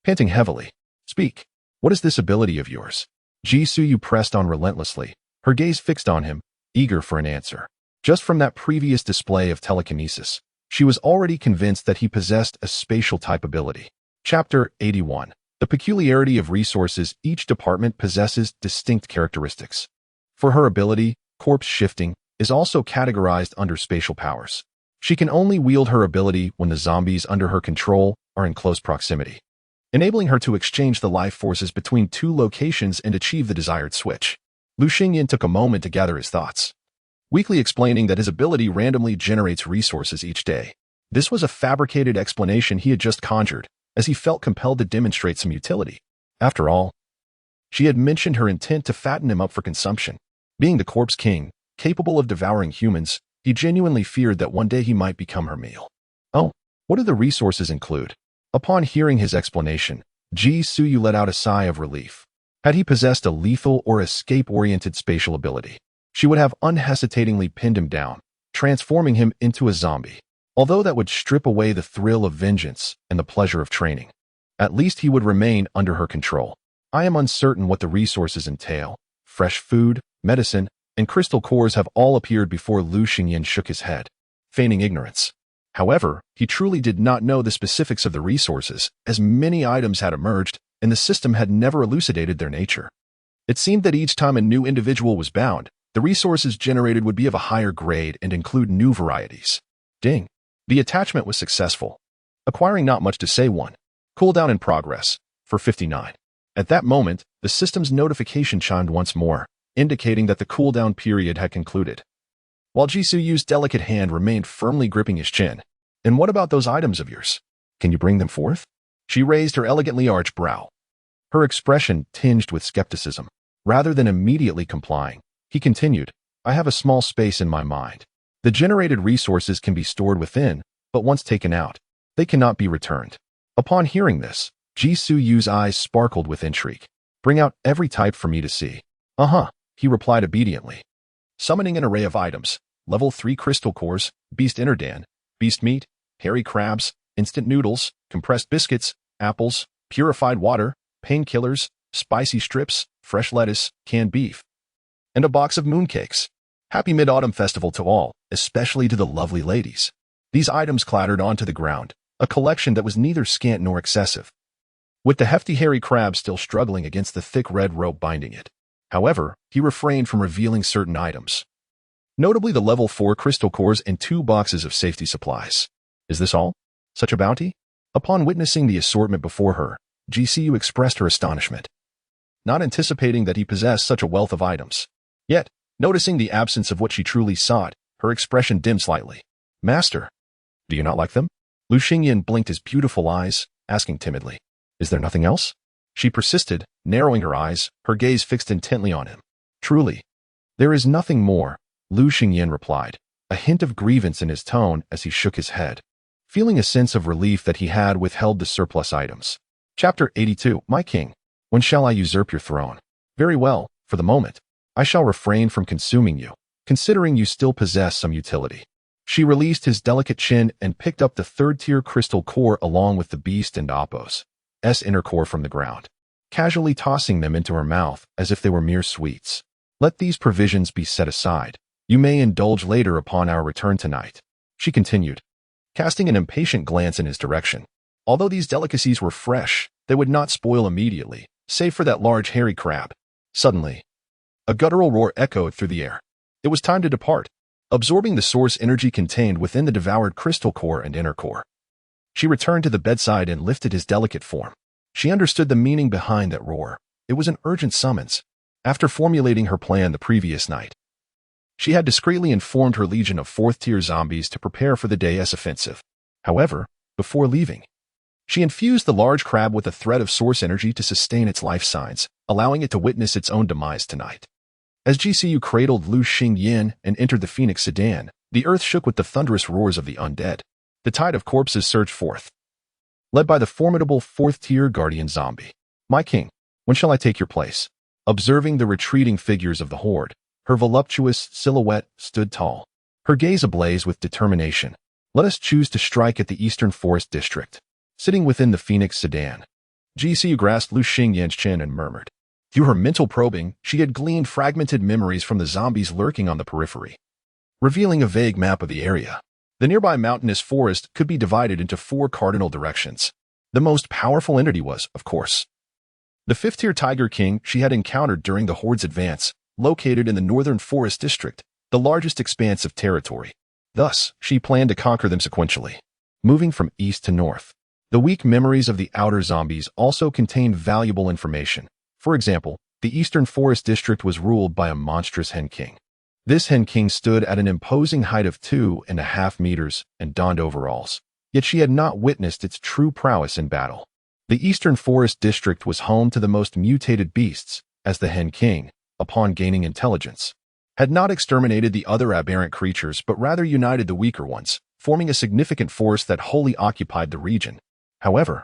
S1: panting heavily. Speak. What is this ability of yours? Ji Suyu pressed on relentlessly, her gaze fixed on him, eager for an answer. Just from that previous display of telekinesis, she was already convinced that he possessed a spatial type ability. Chapter 81. The peculiarity of resources. Each department possesses distinct characteristics. For her ability, corpse shifting is also categorized under spatial powers. She can only wield her ability when the zombies under her control are in close proximity, enabling her to exchange the life forces between two locations and achieve the desired switch. Lu Xingyin took a moment to gather his thoughts, weakly explaining that his ability randomly generates resources each day. This was a fabricated explanation he had just conjured, as he felt compelled to demonstrate some utility. After all, she had mentioned her intent to fatten him up for consumption. Being the corpse king, capable of devouring humans, he genuinely feared that one day he might become her meal. Oh, what do the resources include? Upon hearing his explanation, Ji Suyu let out a sigh of relief. Had he possessed a lethal or escape-oriented spatial ability, she would have unhesitatingly pinned him down, transforming him into a zombie. Although that would strip away the thrill of vengeance and the pleasure of training, at least he would remain under her control. I am uncertain what the resources entail. Fresh food, medicine, and crystal cores have all appeared before Lu Xingyin shook his head, feigning ignorance. However, he truly did not know the specifics of the resources, as many items had emerged, and the system had never elucidated their nature. It seemed that each time a new individual was bound, the resources generated would be of a higher grade and include new varieties. Ding. The attachment was successful, acquiring not much to say one. Cooldown in progress, for 59. At that moment, the system's notification chimed once more, indicating that the cooldown period had concluded. While Ji Suyu's delicate hand remained firmly gripping his chin. And what about those items of yours? Can you bring them forth? She raised her elegantly arched brow, her expression tinged with skepticism. Rather than immediately complying, he continued, I have a small space in my mind. The generated resources can be stored within, but once taken out, they cannot be returned. Upon hearing this, Ji Suyu's eyes sparkled with intrigue. Bring out every type for me to see. He replied obediently. Summoning an array of items, level 3 crystal cores, beast innerdan, beast meat, hairy crabs, instant noodles, compressed biscuits, apples, purified water, painkillers, spicy strips, fresh lettuce, canned beef, and a box of mooncakes. Happy Mid-Autumn Festival to all, especially to the lovely ladies. These items clattered onto the ground, a collection that was neither scant nor excessive, with the hefty hairy crab still struggling against the thick red rope binding it. However, he refrained from revealing certain items, notably the level 4 crystal cores and 2 boxes of safety supplies. Is this all? Such a bounty? Upon witnessing the assortment before her, Ji Suyu expressed her astonishment, not anticipating that he possessed such a wealth of items. Yet, noticing the absence of what she truly sought, her expression dimmed slightly. Master, do you not like them? Lu Xingyan blinked his beautiful eyes, asking timidly, "Is there nothing else?" She persisted, narrowing her eyes, her gaze fixed intently on him. "Truly, there is nothing more," Lu Xingyan replied, a hint of grievance in his tone as he shook his head, feeling a sense of relief that he had withheld the surplus items. Chapter 82. My king, when shall I usurp your throne? Very well, for the moment. I shall refrain from consuming you, considering you still possess some utility. She released his delicate chin and picked up the third-tier crystal core along with the beast and Appo's inner core from the ground, casually tossing them into her mouth as if they were mere sweets. Let these provisions be set aside. You may indulge later upon our return tonight, she continued, casting an impatient glance in his direction. Although these delicacies were fresh, they would not spoil immediately, save for that large hairy crab. Suddenly, a guttural roar echoed through the air. It was time to depart, absorbing the source energy contained within the devoured crystal core and inner core. She returned to the bedside and lifted his delicate form. She understood the meaning behind that roar. It was an urgent summons. After formulating her plan the previous night, she had discreetly informed her legion of fourth-tier zombies to prepare for the day's offensive. However, before leaving, she infused the large crab with a thread of source energy to sustain its life signs, allowing it to witness its own demise tonight. As GCU cradled Lu Xingyan and entered the Phoenix sedan, the earth shook with the thunderous roars of the undead. The tide of corpses surged forth, led by the formidable fourth-tier guardian zombie. My king, when shall I take your place? Observing the retreating figures of the horde, her voluptuous silhouette stood tall, her gaze ablaze with determination. Let us choose to strike at the Eastern Forest District. Sitting within the Phoenix sedan, GCU grasped Lu Xingyan's chin and murmured. Through her mental probing, she had gleaned fragmented memories from the zombies lurking on the periphery, revealing a vague map of the area. The nearby mountainous forest could be divided into 4 cardinal directions. The most powerful entity was, of course, the 5th-tier Tiger King she had encountered during the horde's advance, located in the Northern Forest District, the largest expanse of territory. Thus, she planned to conquer them sequentially, moving from east to north. The weak memories of the outer zombies also contained valuable information. For example, the Eastern Forest District was ruled by a monstrous Hen King. This Hen King stood at an imposing height of 2.5 meters and donned overalls, yet she had not witnessed its true prowess in battle. The Eastern Forest District was home to the most mutated beasts, as the Hen King, upon gaining intelligence, had not exterminated the other aberrant creatures but rather united the weaker ones, forming a significant force that wholly occupied the region. However,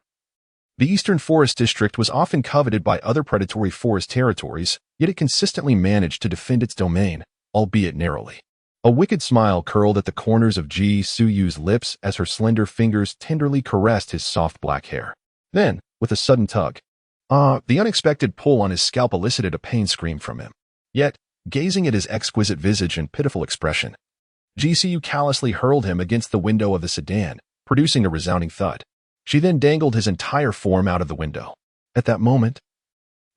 S1: the Eastern Forest District was often coveted by other predatory forest territories, yet it consistently managed to defend its domain, albeit narrowly. A wicked smile curled at the corners of Ji Suyu's lips as her slender fingers tenderly caressed his soft black hair. Then, with a sudden tug, the unexpected pull on his scalp elicited a pain scream from him. Yet, gazing at his exquisite visage and pitiful expression, Ji Suyu callously hurled him against the window of the sedan, producing a resounding thud. She then dangled his entire form out of the window. At that moment,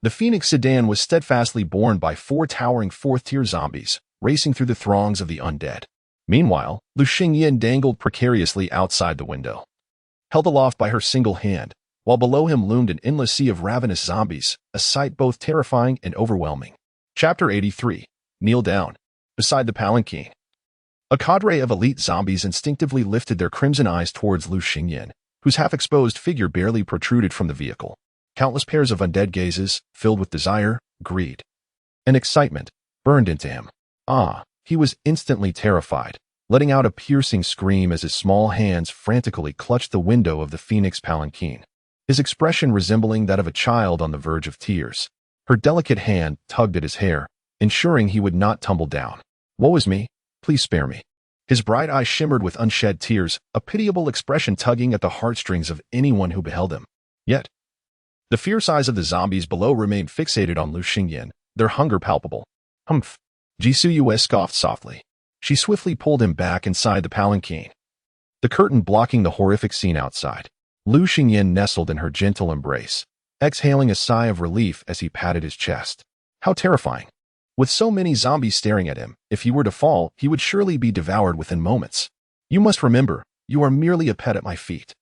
S1: the Phoenix sedan was steadfastly borne by 4 towering 4th-tier zombies, racing through the throngs of the undead. Meanwhile, Lu Xingyan dangled precariously outside the window, held aloft by her single hand, while below him loomed an endless sea of ravenous zombies, a sight both terrifying and overwhelming. Chapter 83. Kneel down. Beside the palanquin, a cadre of elite zombies instinctively lifted their crimson eyes towards Lu Xingyan, whose half-exposed figure barely protruded from the vehicle. Countless pairs of undead gazes, filled with desire, greed, and excitement, burned into him. He was instantly terrified, letting out a piercing scream as his small hands frantically clutched the window of the Phoenix palanquin, his expression resembling that of a child on the verge of tears. Her delicate hand tugged at his hair, ensuring he would not tumble down. Woe is me, please spare me. His bright eyes shimmered with unshed tears, a pitiable expression tugging at the heartstrings of anyone who beheld him. Yet, the fierce eyes of the zombies below remained fixated on Lu Xingyan, their hunger palpable. Humph. Jisoo scoffed softly. She swiftly pulled him back inside the palanquin, the curtain blocking the horrific scene outside. Lu Xingyan nestled in her gentle embrace, exhaling a sigh of relief as he patted his chest. How terrifying. With so many zombies staring at him, if he were to fall, he would surely be devoured within moments. You must remember, you are merely a pet at my feet.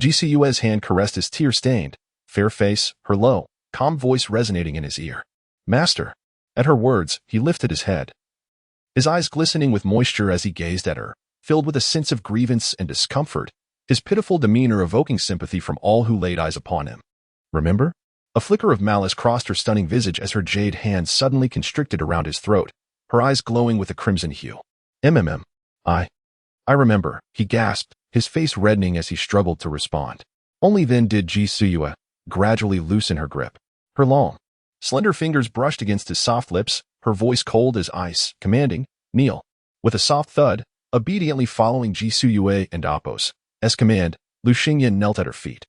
S1: Jisu's hand caressed his tear-stained, fair face, her low, calm voice resonating in his ear. Master. At her words, he lifted his head, his eyes glistening with moisture as he gazed at her, filled with a sense of grievance and discomfort. his pitiful demeanor evoking sympathy from all who laid eyes upon him. Remember? A flicker of malice crossed her stunning visage as her jade hand suddenly constricted around his throat, her eyes glowing with a crimson hue. I remember, he gasped, his face reddening as he struggled to respond. Only then did Ji Suyue gradually loosen her grip. Her long, slender fingers brushed against his soft lips, her voice cold as ice, commanding, "Kneel." With a soft thud, obediently following Ji Suyue and Appo's command, Lu Xingyan knelt at her feet,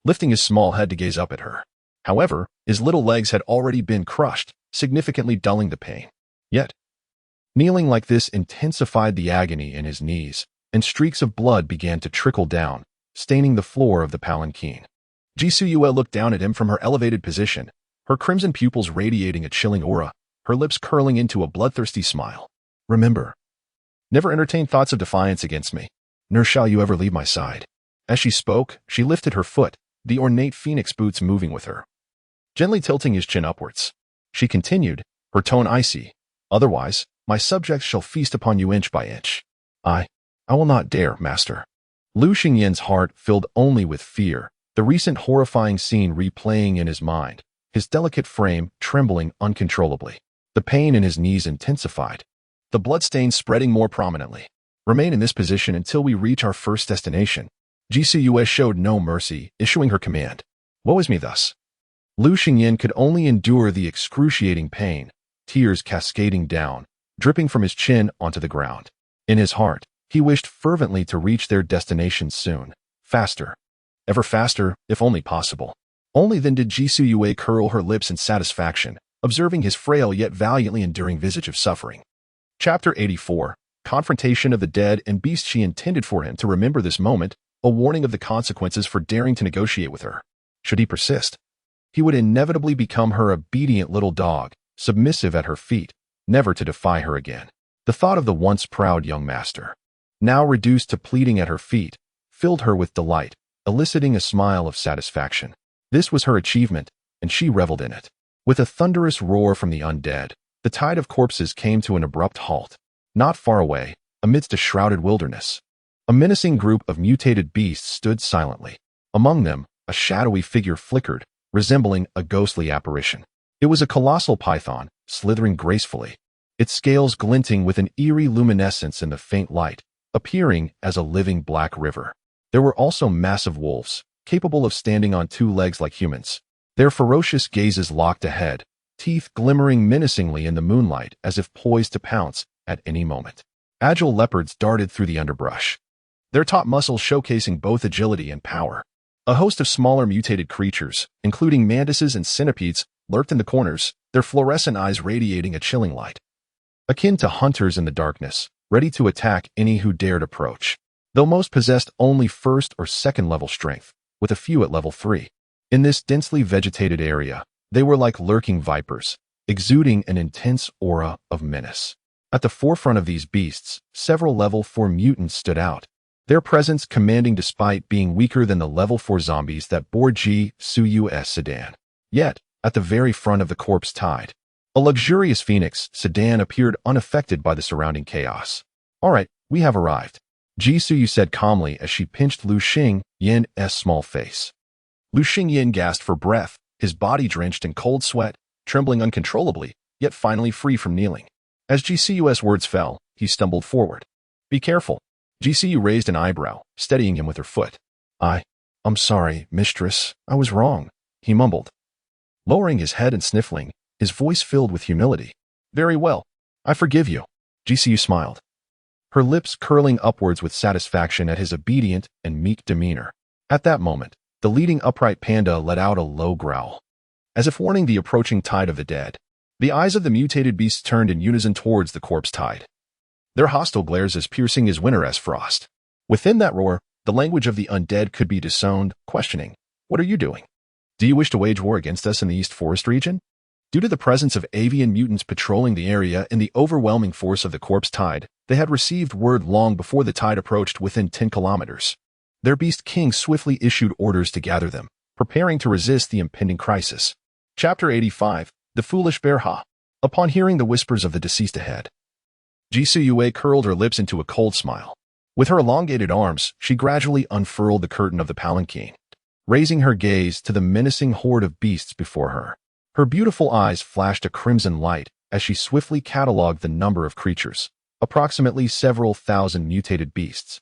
S1: lifting his small head to gaze up at her. However, his little legs had already been crushed, significantly dulling the pain. Yet, kneeling like this intensified the agony in his knees, and streaks of blood began to trickle down, staining the floor of the palanquin. Ji Suyue looked down at him from her elevated position, her crimson pupils radiating a chilling aura, her lips curling into a bloodthirsty smile. Remember, never entertain thoughts of defiance against me, nor shall you ever leave my side. As she spoke, she lifted her foot, the ornate phoenix boots moving with her, gently tilting his chin upwards. She continued, her tone icy. Otherwise, my subjects shall feast upon you inch by inch. I will not dare, master. Lu Xingyan's heart filled only with fear, the recent horrifying scene replaying in his mind, his delicate frame trembling uncontrollably. The pain in his knees intensified, the bloodstains spreading more prominently. Remain in this position until we reach our first destination. Ji Suyue showed no mercy, issuing her command. Woe is me thus. Lu Xingyan could only endure the excruciating pain, tears cascading down, dripping from his chin onto the ground. In his heart, he wished fervently to reach their destination soon, faster, ever faster, if only possible. Only then did Ji Suyue curl her lips in satisfaction, observing his frail yet valiantly enduring visage of suffering. Chapter 84, Confrontation of the Dead and Beast. She intended for him to remember this moment, a warning of the consequences for daring to negotiate with her. Should he persist, he would inevitably become her obedient little dog, submissive at her feet, never to defy her again. The thought of the once proud young master, now reduced to pleading at her feet, filled her with delight, eliciting a smile of satisfaction. This was her achievement, and she reveled in it. With a thunderous roar from the undead, the tide of corpses came to an abrupt halt. Not far away, amidst a shrouded wilderness, a menacing group of mutated beasts stood silently. Among them, a shadowy figure flickered, resembling a ghostly apparition. It was a colossal python, slithering gracefully, its scales glinting with an eerie luminescence in the faint light, appearing as a living black river. There were also massive wolves, capable of standing on two legs like humans, their ferocious gazes locked ahead, teeth glimmering menacingly in the moonlight as if poised to pounce at any moment. Agile leopards darted through the underbrush, their top muscles showcasing both agility and power. A host of smaller mutated creatures, including mantises and centipedes, lurked in the corners, their fluorescent eyes radiating a chilling light. Akin to hunters in the darkness, ready to attack any who dared approach. Though most possessed only first or second level strength, with a few at level 3. In this densely vegetated area, they were like lurking vipers, exuding an intense aura of menace. At the forefront of these beasts, several level 4 mutants stood out, their presence commanding despite being weaker than the level 4 zombies that bore Ji Suyue's sedan. Yet, at the very front of the corpse tide, a luxurious phoenix sedan appeared unaffected by the surrounding chaos. All right, we have arrived, Ji Suyu said calmly as she pinched Lu Xingyan's small face. Lu Xingyan gasped for breath, his body drenched in cold sweat, trembling uncontrollably, yet finally free from kneeling. As Ji Suyu's words fell, he stumbled forward. Be careful. Ji Suyu raised an eyebrow, steadying him with her foot. I'm sorry, mistress, I was wrong, he mumbled, lowering his head and sniffling, his voice filled with humility. Very well, I forgive you, Ji Suyu smiled, her lips curling upwards with satisfaction at his obedient and meek demeanor. At that moment, the leading upright panda let out a low growl, as if warning the approaching tide of the dead. The eyes of the mutated beasts turned in unison towards the corpse tide, their hostile glares as piercing as winter as frost. Within that roar, the language of the undead could be disowned, questioning, What are you doing? Do you wish to wage war against us in the East Forest region? Due to the presence of avian mutants patrolling the area and the overwhelming force of the corpse tide, they had received word long before the tide approached within 10 kilometers. Their beast king swiftly issued orders to gather them, preparing to resist the impending crisis. Chapter 85, The Foolish Bear Ha. Upon hearing the whispers of the deceased ahead, Ji Suyue curled her lips into a cold smile. With her elongated arms, she gradually unfurled the curtain of the palanquin, raising her gaze to the menacing horde of beasts before her. Her beautiful eyes flashed a crimson light as she swiftly catalogued the number of creatures, approximately several thousand mutated beasts,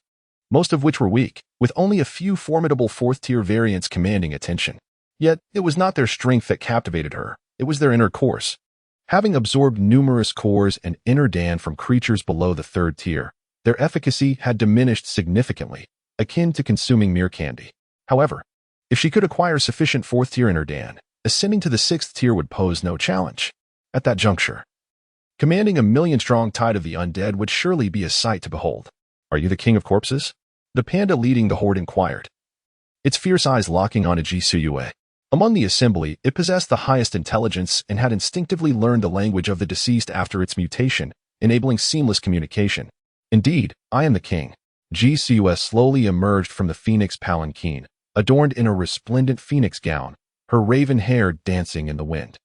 S1: most of which were weak, with only a few formidable fourth-tier variants commanding attention. Yet, it was not their strength that captivated her, it was their inner cores. Having absorbed numerous cores and inner Dan from creatures below the third tier, their efficacy had diminished significantly, akin to consuming mere candy. However, if she could acquire sufficient fourth-tier inner Dan, ascending to the sixth tier would pose no challenge. At that juncture, commanding a million-strong tide of the undead would surely be a sight to behold. "Are you the king of corpses?" The panda leading the horde inquired, its fierce eyes locking on Jisuyue. Among the assembly, it possessed the highest intelligence and had instinctively learned the language of the deceased after its mutation, enabling seamless communication. "Indeed, I am the king." Jisuyue slowly emerged from the phoenix palanquin, adorned in a resplendent phoenix gown, her raven hair dancing in the wind,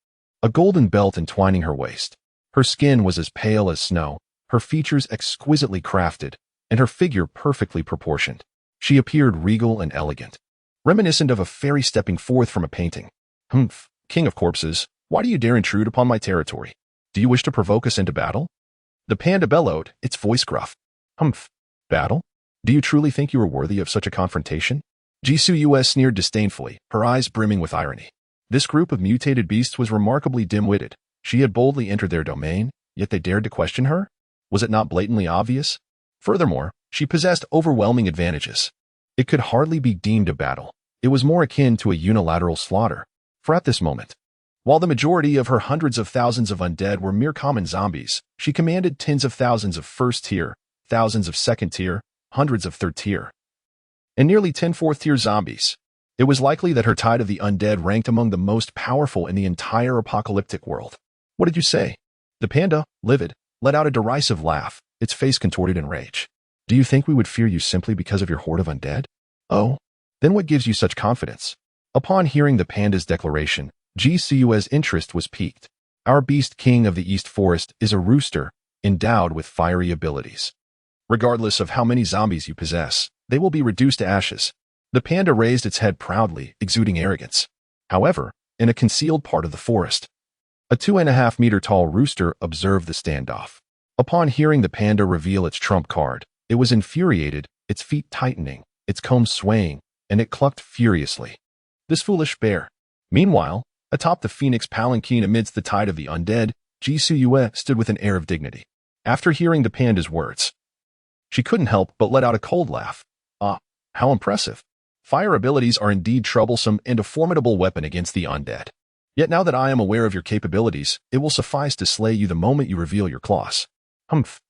S1: a golden belt entwining her waist. Her skin was as pale as snow, her features exquisitely crafted, and her figure perfectly proportioned. She appeared regal and elegant, reminiscent of a fairy stepping forth from a painting. "Humph, king of corpses, why do you dare intrude upon my territory? Do you wish to provoke us into battle?" The panda bellowed, its voice gruff. "Humph, battle? Do you truly think you are worthy of such a confrontation?" Jisuyue sneered disdainfully, her eyes brimming with irony. This group of mutated beasts was remarkably dim-witted. She had boldly entered their domain, yet they dared to question her? Was it not blatantly obvious? Furthermore, she possessed overwhelming advantages. It could hardly be deemed a battle. It was more akin to a unilateral slaughter. For at this moment, while the majority of her hundreds of thousands of undead were mere common zombies, she commanded tens of thousands of first tier, thousands of second tier, hundreds of third tier, and nearly 10 fourth-tier zombies. It was likely that her tide of the undead ranked among the most powerful in the entire apocalyptic world. "What did you say?" The panda, livid, let out a derisive laugh, its face contorted in rage. "Do you think we would fear you simply because of your horde of undead? Oh, then what gives you such confidence?" Upon hearing the panda's declaration, Jisuyue's interest was piqued. "Our beast king of the East Forest is a rooster, endowed with fiery abilities. Regardless of how many zombies you possess, they will be reduced to ashes." The panda raised its head proudly, exuding arrogance. However, in a concealed part of the forest, a 2.5-meter-tall rooster observed the standoff. Upon hearing the panda reveal its trump card, it was infuriated, its feet tightening, its comb swaying, and it clucked furiously. This foolish bear. Meanwhile, atop the phoenix palanquin amidst the tide of the undead, Jisuyue stood with an air of dignity. After hearing the panda's words, she couldn't help but let out a cold laugh. "Ah, how impressive. Fire abilities are indeed troublesome and a formidable weapon against the undead. Yet now that I am aware of your capabilities, it will suffice to slay you the moment you reveal your claws. Humph.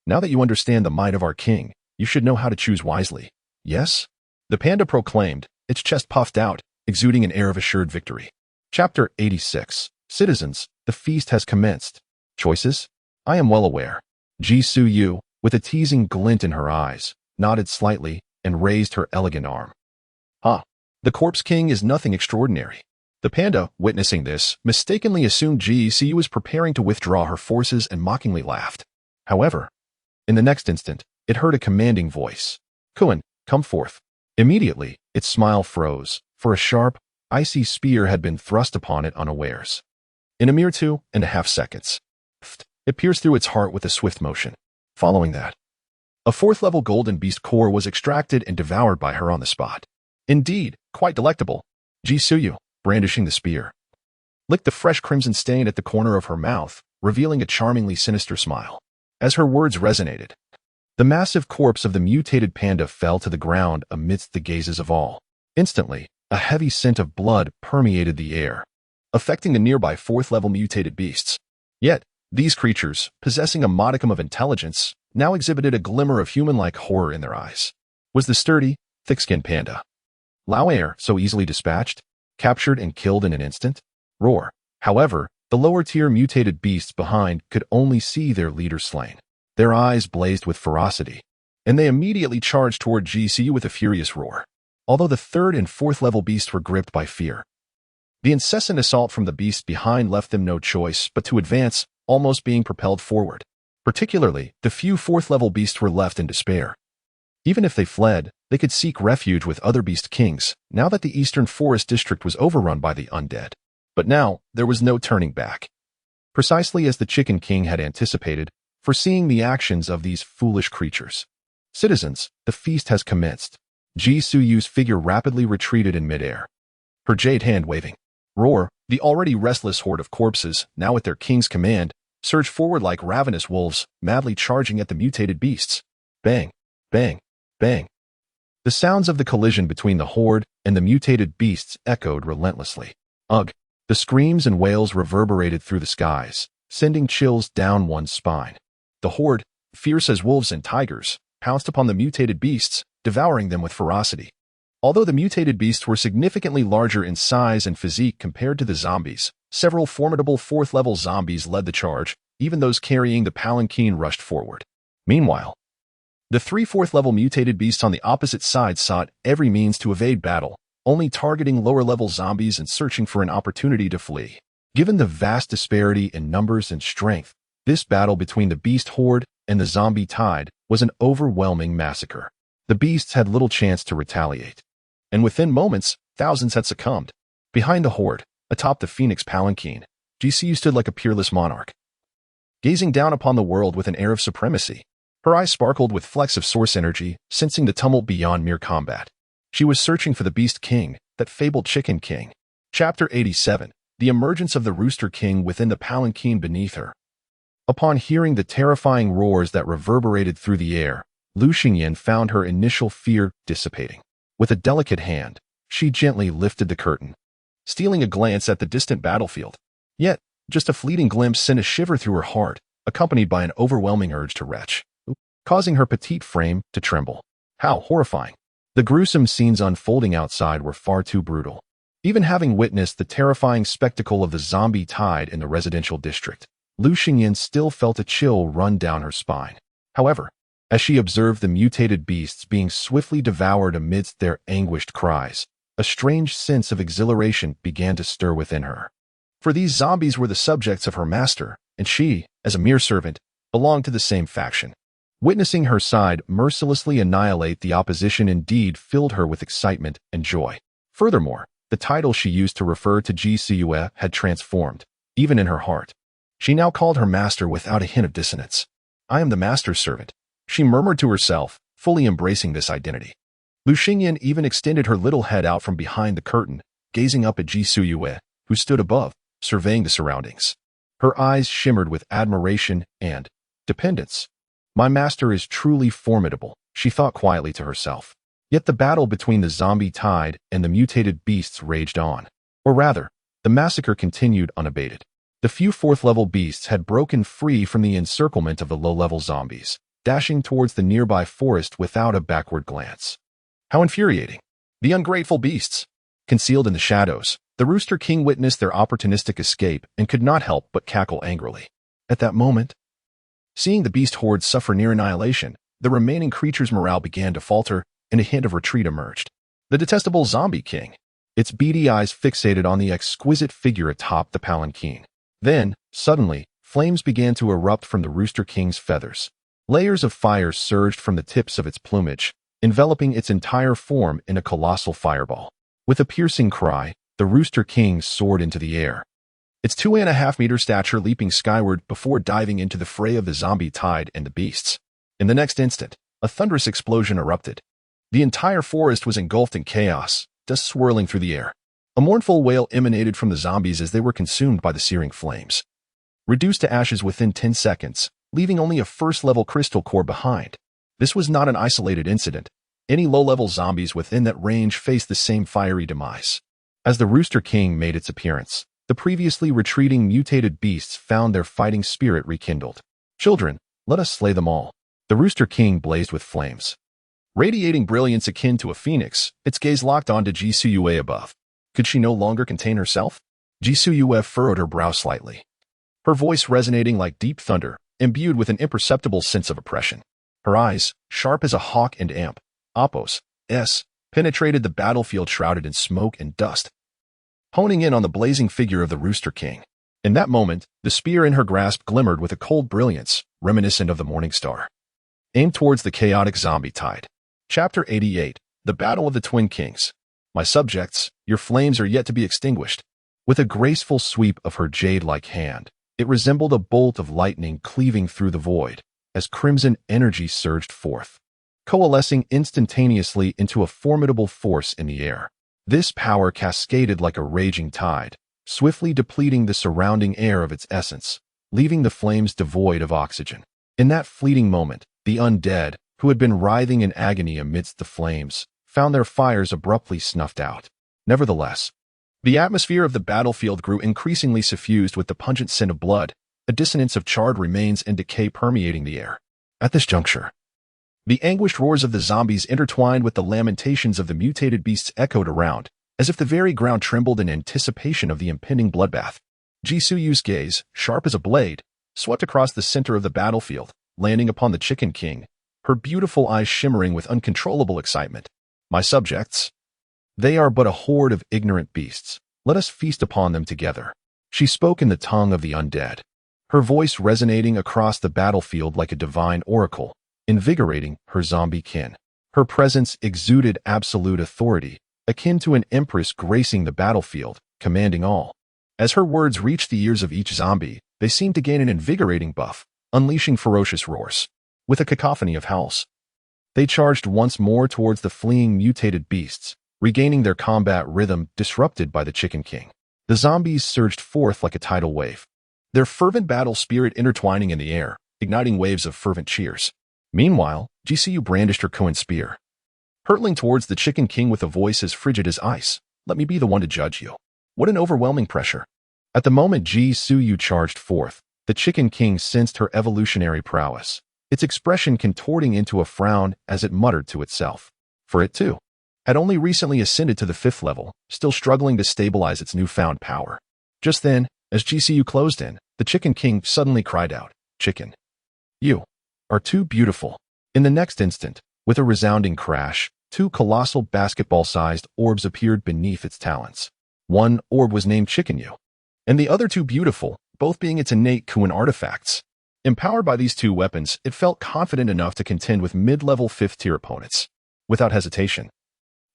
S1: Now that you understand the might of our king, you should know how to choose wisely. Yes?" The panda proclaimed, its chest puffed out, exuding an air of assured victory. Chapter 86. Citizens, the feast has commenced. Choices? I am well aware. Jisuyue, with a teasing glint in her eyes, nodded slightly and raised her elegant arm. "Ah, the Corpse King is nothing extraordinary." The panda, witnessing this, mistakenly assumed Jisuyue was preparing to withdraw her forces and mockingly laughed. However, in the next instant, it heard a commanding voice. "Kuan, come forth." Immediately, its smile froze, for a sharp, icy spear had been thrust upon it unawares. In a mere 2.5 seconds, it pierced through its heart with a swift motion. Following that, a fourth-level golden beast core was extracted and devoured by her on the spot. Indeed, quite delectable. Jisuyue, brandishing the spear, licked the fresh crimson stain at the corner of her mouth, revealing a charmingly sinister smile. As her words resonated, the massive corpse of the mutated panda fell to the ground amidst the gazes of all. Instantly, a heavy scent of blood permeated the air, affecting the nearby fourth-level mutated beasts. Yet, these creatures, possessing a modicum of intelligence, now exhibited a glimmer of human-like horror in their eyes. Was the sturdy, thick-skinned panda Lauer so easily dispatched, captured and killed in an instant? Roar. However, the lower-tier mutated beasts behind could only see their leader slain. Their eyes blazed with ferocity, and they immediately charged toward Jisuyue with a furious roar. Although the third and fourth-level beasts were gripped by fear, the incessant assault from the beasts behind left them no choice but to advance, almost being propelled forward. Particularly, the few fourth-level beasts were left in despair. Even if they fled, they could seek refuge with other beast kings, now that the eastern forest district was overrun by the undead. But now, there was no turning back. Precisely as the Chicken King had anticipated, foreseeing the actions of these foolish creatures. Citizens, the feast has commenced. Ji Suyu's figure rapidly retreated in midair, her jade hand waving. Roar, the already restless horde of corpses, now at their king's command, surged forward like ravenous wolves, madly charging at the mutated beasts. Bang, bang, bang. The sounds of the collision between the horde and the mutated beasts echoed relentlessly. Ugh! The screams and wails reverberated through the skies, sending chills down one's spine. The horde, fierce as wolves and tigers, pounced upon the mutated beasts, devouring them with ferocity. Although the mutated beasts were significantly larger in size and physique compared to the zombies, several formidable fourth-level zombies led the charge, even those carrying the palanquin rushed forward. Meanwhile, the three fourth-level mutated beasts on the opposite side sought every means to evade battle, only targeting lower-level zombies and searching for an opportunity to flee. Given the vast disparity in numbers and strength, this battle between the beast horde and the zombie tide was an overwhelming massacre. The beasts had little chance to retaliate, and within moments, thousands had succumbed. Behind the horde, atop the phoenix palanquin, GCU stood like a peerless monarch, gazing down upon the world with an air of supremacy. Her eyes sparkled with flecks of source energy, sensing the tumult beyond mere combat. She was searching for the Beast King, that fabled Chicken King. Chapter 87. The emergence of the Rooster King within the palanquin beneath her. Upon hearing the terrifying roars that reverberated through the air, Lu Xingyan found her initial fear dissipating. With a delicate hand, she gently lifted the curtain, stealing a glance at the distant battlefield. Yet, just a fleeting glimpse sent a shiver through her heart, accompanied by an overwhelming urge to retch, causing her petite frame to tremble. How horrifying! The gruesome scenes unfolding outside were far too brutal. Even having witnessed the terrifying spectacle of the zombie tide in the residential district, Lu Xingyan still felt a chill run down her spine. However, as she observed the mutated beasts being swiftly devoured amidst their anguished cries, a strange sense of exhilaration began to stir within her. For these zombies were the subjects of her master, and she, as a mere servant, belonged to the same faction. Witnessing her side mercilessly annihilate the opposition indeed filled her with excitement and joy. Furthermore, the title she used to refer to Ji Siyue had transformed, even in her heart. She now called her master without a hint of dissonance. I am the master's servant, she murmured to herself, fully embracing this identity. Lu Xingyan even extended her little head out from behind the curtain, gazing up at Ji Siyue, who stood above, surveying the surroundings. Her eyes shimmered with admiration and dependence. My master is truly formidable, she thought quietly to herself. Yet the battle between the zombie tide and the mutated beasts raged on. Or rather, the massacre continued unabated. The few fourth-level beasts had broken free from the encirclement of the low-level zombies, dashing towards the nearby forest without a backward glance. How infuriating! The ungrateful beasts! Concealed in the shadows, the Rooster King witnessed their opportunistic escape and could not help but cackle angrily. At that moment, seeing the beast horde suffer near annihilation, the remaining creature's morale began to falter, and a hint of retreat emerged. The detestable zombie king, its beady eyes fixated on the exquisite figure atop the palanquin. Then, suddenly, flames began to erupt from the Rooster King's feathers. Layers of fire surged from the tips of its plumage, enveloping its entire form in a colossal fireball. With a piercing cry, the Rooster King soared into the air, its 2.5-meter stature leaping skyward before diving into the fray of the zombie tide and the beasts. In the next instant, a thunderous explosion erupted. The entire forest was engulfed in chaos, dust swirling through the air. A mournful wail emanated from the zombies as they were consumed by the searing flames, reduced to ashes within 10 seconds, leaving only a first-level crystal core behind. This was not an isolated incident. Any low-level zombies within that range faced the same fiery demise. As the Rooster King made its appearance, the previously retreating mutated beasts found their fighting spirit rekindled. Children, let us slay them all. The Rooster King blazed with flames, radiating brilliance akin to a phoenix, its gaze locked onto Ji Siyue above. Could she no longer contain herself? Ji Siyue furrowed her brow slightly, her voice resonating like deep thunder, imbued with an imperceptible sense of oppression. Her eyes, sharp as a hawk and amp, Appos, penetrated the battlefield shrouded in smoke and dust, honing in on the blazing figure of the Rooster King. In that moment, the spear in her grasp glimmered with a cold brilliance, reminiscent of the morning star, aimed towards the chaotic zombie tide. Chapter 88. The Battle of the Twin Kings. My subjects, your flames are yet to be extinguished. With a graceful sweep of her jade-like hand, it resembled a bolt of lightning cleaving through the void, as crimson energy surged forth, coalescing instantaneously into a formidable force in the air. This power cascaded like a raging tide, swiftly depleting the surrounding air of its essence, leaving the flames devoid of oxygen. In that fleeting moment, the undead, who had been writhing in agony amidst the flames, found their fires abruptly snuffed out. Nevertheless, the atmosphere of the battlefield grew increasingly suffused with the pungent scent of blood, a dissonance of charred remains and decay permeating the air. At this juncture, the anguished roars of the zombies intertwined with the lamentations of the mutated beasts echoed around, as if the very ground trembled in anticipation of the impending bloodbath. Jisuyu's gaze, sharp as a blade, swept across the center of the battlefield, landing upon the Chicken King, her beautiful eyes shimmering with uncontrollable excitement. My subjects, they are but a horde of ignorant beasts. Let us feast upon them together. She spoke in the tongue of the undead, her voice resonating across the battlefield like a divine oracle, invigorating her zombie kin. Her presence exuded absolute authority, akin to an empress gracing the battlefield, commanding all. As her words reached the ears of each zombie, they seemed to gain an invigorating buff, unleashing ferocious roars. With a cacophony of howls, they charged once more towards the fleeing mutated beasts, regaining their combat rhythm disrupted by the Chicken King. The zombies surged forth like a tidal wave, their fervent battle spirit intertwining in the air, igniting waves of fervent cheers. Meanwhile, Jisuyu brandished her Koan spear, hurtling towards the Chicken King with a voice as frigid as ice. Let me be the one to judge you. What an overwhelming pressure. At the moment Jisuyu charged forth, the Chicken King sensed her evolutionary prowess, its expression contorting into a frown as it muttered to itself. For it, too, had only recently ascended to the 5th level, still struggling to stabilize its newfound power. Just then, as Jisuyu closed in, the Chicken King suddenly cried out, "Chicken, you are too beautiful." In the next instant, with a resounding crash, 2 colossal basketball-sized orbs appeared beneath its talons. One orb was named Chicken You, and the other 2 beautiful, both being its innate Koan artifacts. Empowered by these 2 weapons, it felt confident enough to contend with mid-level 5th-tier opponents. Without hesitation,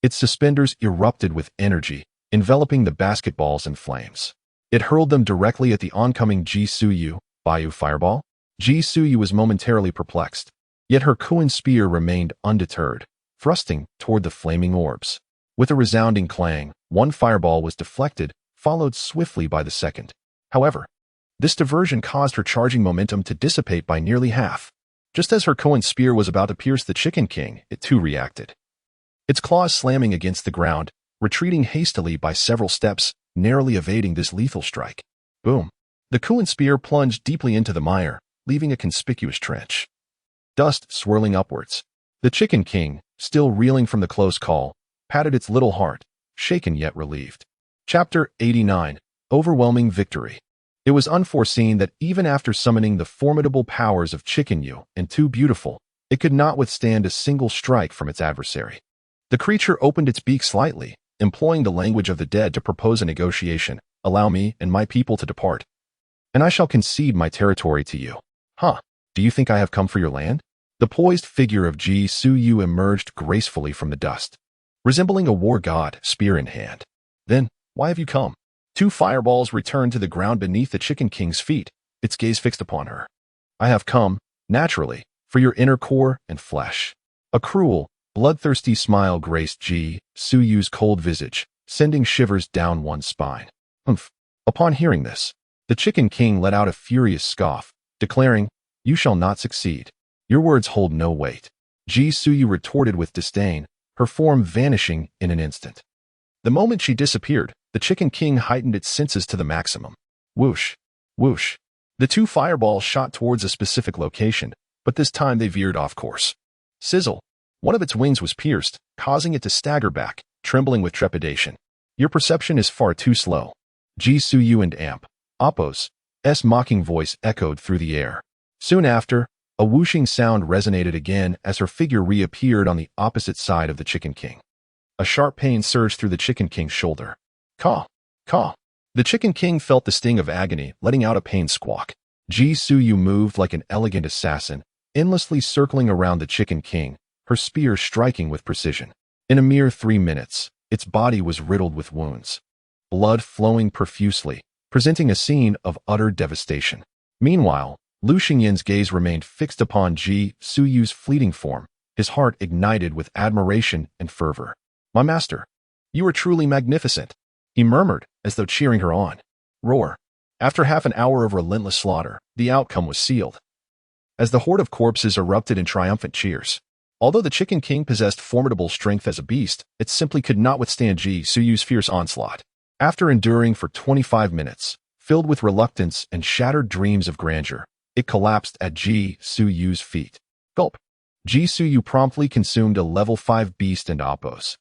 S1: its suspenders erupted with energy, enveloping the basketballs in flames. It hurled them directly at the oncoming Jisuyu. Bayou Fireball? Jisuyu was momentarily perplexed, yet her Koan spear remained undeterred, thrusting toward the flaming orbs. With a resounding clang, one fireball was deflected, followed swiftly by the second. However, this diversion caused her charging momentum to dissipate by nearly half. Just as her Koan spear was about to pierce the Chicken King, it too reacted, its claws slamming against the ground, retreating hastily by several steps, narrowly evading this lethal strike. Boom! The Koan spear plunged deeply into the mire, leaving a conspicuous trench, dust swirling upwards. The Chicken King, still reeling from the close call, patted its little heart, shaken yet relieved. Chapter 89. Overwhelming Victory. It was unforeseen that even after summoning the formidable powers of Chicken You and Too Beautiful, it could not withstand a single strike from its adversary. The creature opened its beak slightly, employing the language of the dead to propose a negotiation. Allow me and my people to depart, and I shall concede my territory to you. Huh, do you think I have come for your land? The poised figure of Jisuyu emerged gracefully from the dust, resembling a war god, spear in hand. Then, why have you come? 2 fireballs returned to the ground beneath the Chicken King's feet, its gaze fixed upon her. I have come, naturally, for your inner core and flesh. A cruel, bloodthirsty smile graced Jisuyu's cold visage, sending shivers down one's spine. Humph. Upon hearing this, the Chicken King let out a furious scoff, declaring, "You shall not succeed. Your words hold no weight." Jisuyu retorted with disdain, her form vanishing in an instant. The moment she disappeared, the Chicken King heightened its senses to the maximum. Whoosh, whoosh. The 2 fireballs shot towards a specific location, but this time they veered off course. Sizzle. One of its wings was pierced, causing it to stagger back, trembling with trepidation. Your perception is far too slow. Jisuyu and Appo's mocking voice echoed through the air. Soon after, a whooshing sound resonated again as her figure reappeared on the opposite side of the Chicken King. A sharp pain surged through the Chicken King's shoulder. Caw, caw. The Chicken King felt the sting of agony, letting out a pained squawk. Jisuyu moved like an elegant assassin, endlessly circling around the Chicken King, her spear striking with precision. In a mere 3 minutes, its body was riddled with wounds, blood flowing profusely, presenting a scene of utter devastation. Meanwhile, Lu Xinyan's gaze remained fixed upon Ji Suyu's fleeting form, his heart ignited with admiration and fervor. "My master, you are truly magnificent," he murmured, as though cheering her on. Roar. After half an hour of relentless slaughter, the outcome was sealed. As the horde of corpses erupted in triumphant cheers. Although the Chicken King possessed formidable strength as a beast, it simply could not withstand Ji Suyu's fierce onslaught. After enduring for 25 minutes, filled with reluctance and shattered dreams of grandeur, it collapsed at Ji Suyu's feet. Gulp. Ji Suyu promptly consumed a level 5 beast and Appo's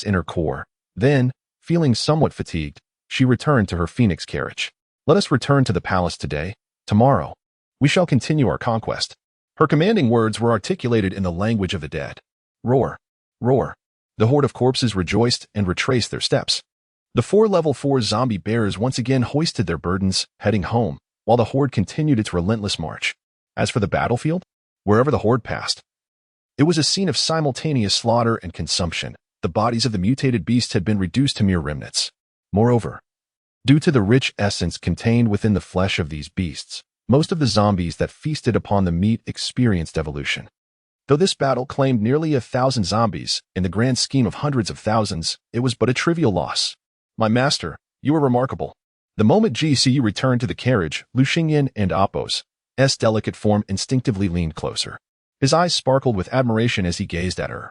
S1: inner core. Then, feeling somewhat fatigued, she returned to her phoenix carriage. "Let us return to the palace today. Tomorrow, we shall continue our conquest." Her commanding words were articulated in the language of the dead. Roar. Roar. The horde of corpses rejoiced and retraced their steps. The 4 level 4 zombie bears once again hoisted their burdens, heading home, while the horde continued its relentless march. As for the battlefield, wherever the horde passed, it was a scene of simultaneous slaughter and consumption. The bodies of the mutated beasts had been reduced to mere remnants. Moreover, due to the rich essence contained within the flesh of these beasts, most of the zombies that feasted upon the meat experienced evolution. Though this battle claimed nearly 1,000 zombies, in the grand scheme of hundreds of thousands, it was but a trivial loss. "My master, you are remarkable." The moment Ji Suyu returned to the carriage, Lu Xingyan and Appo's delicate form instinctively leaned closer. His eyes sparkled with admiration as he gazed at her.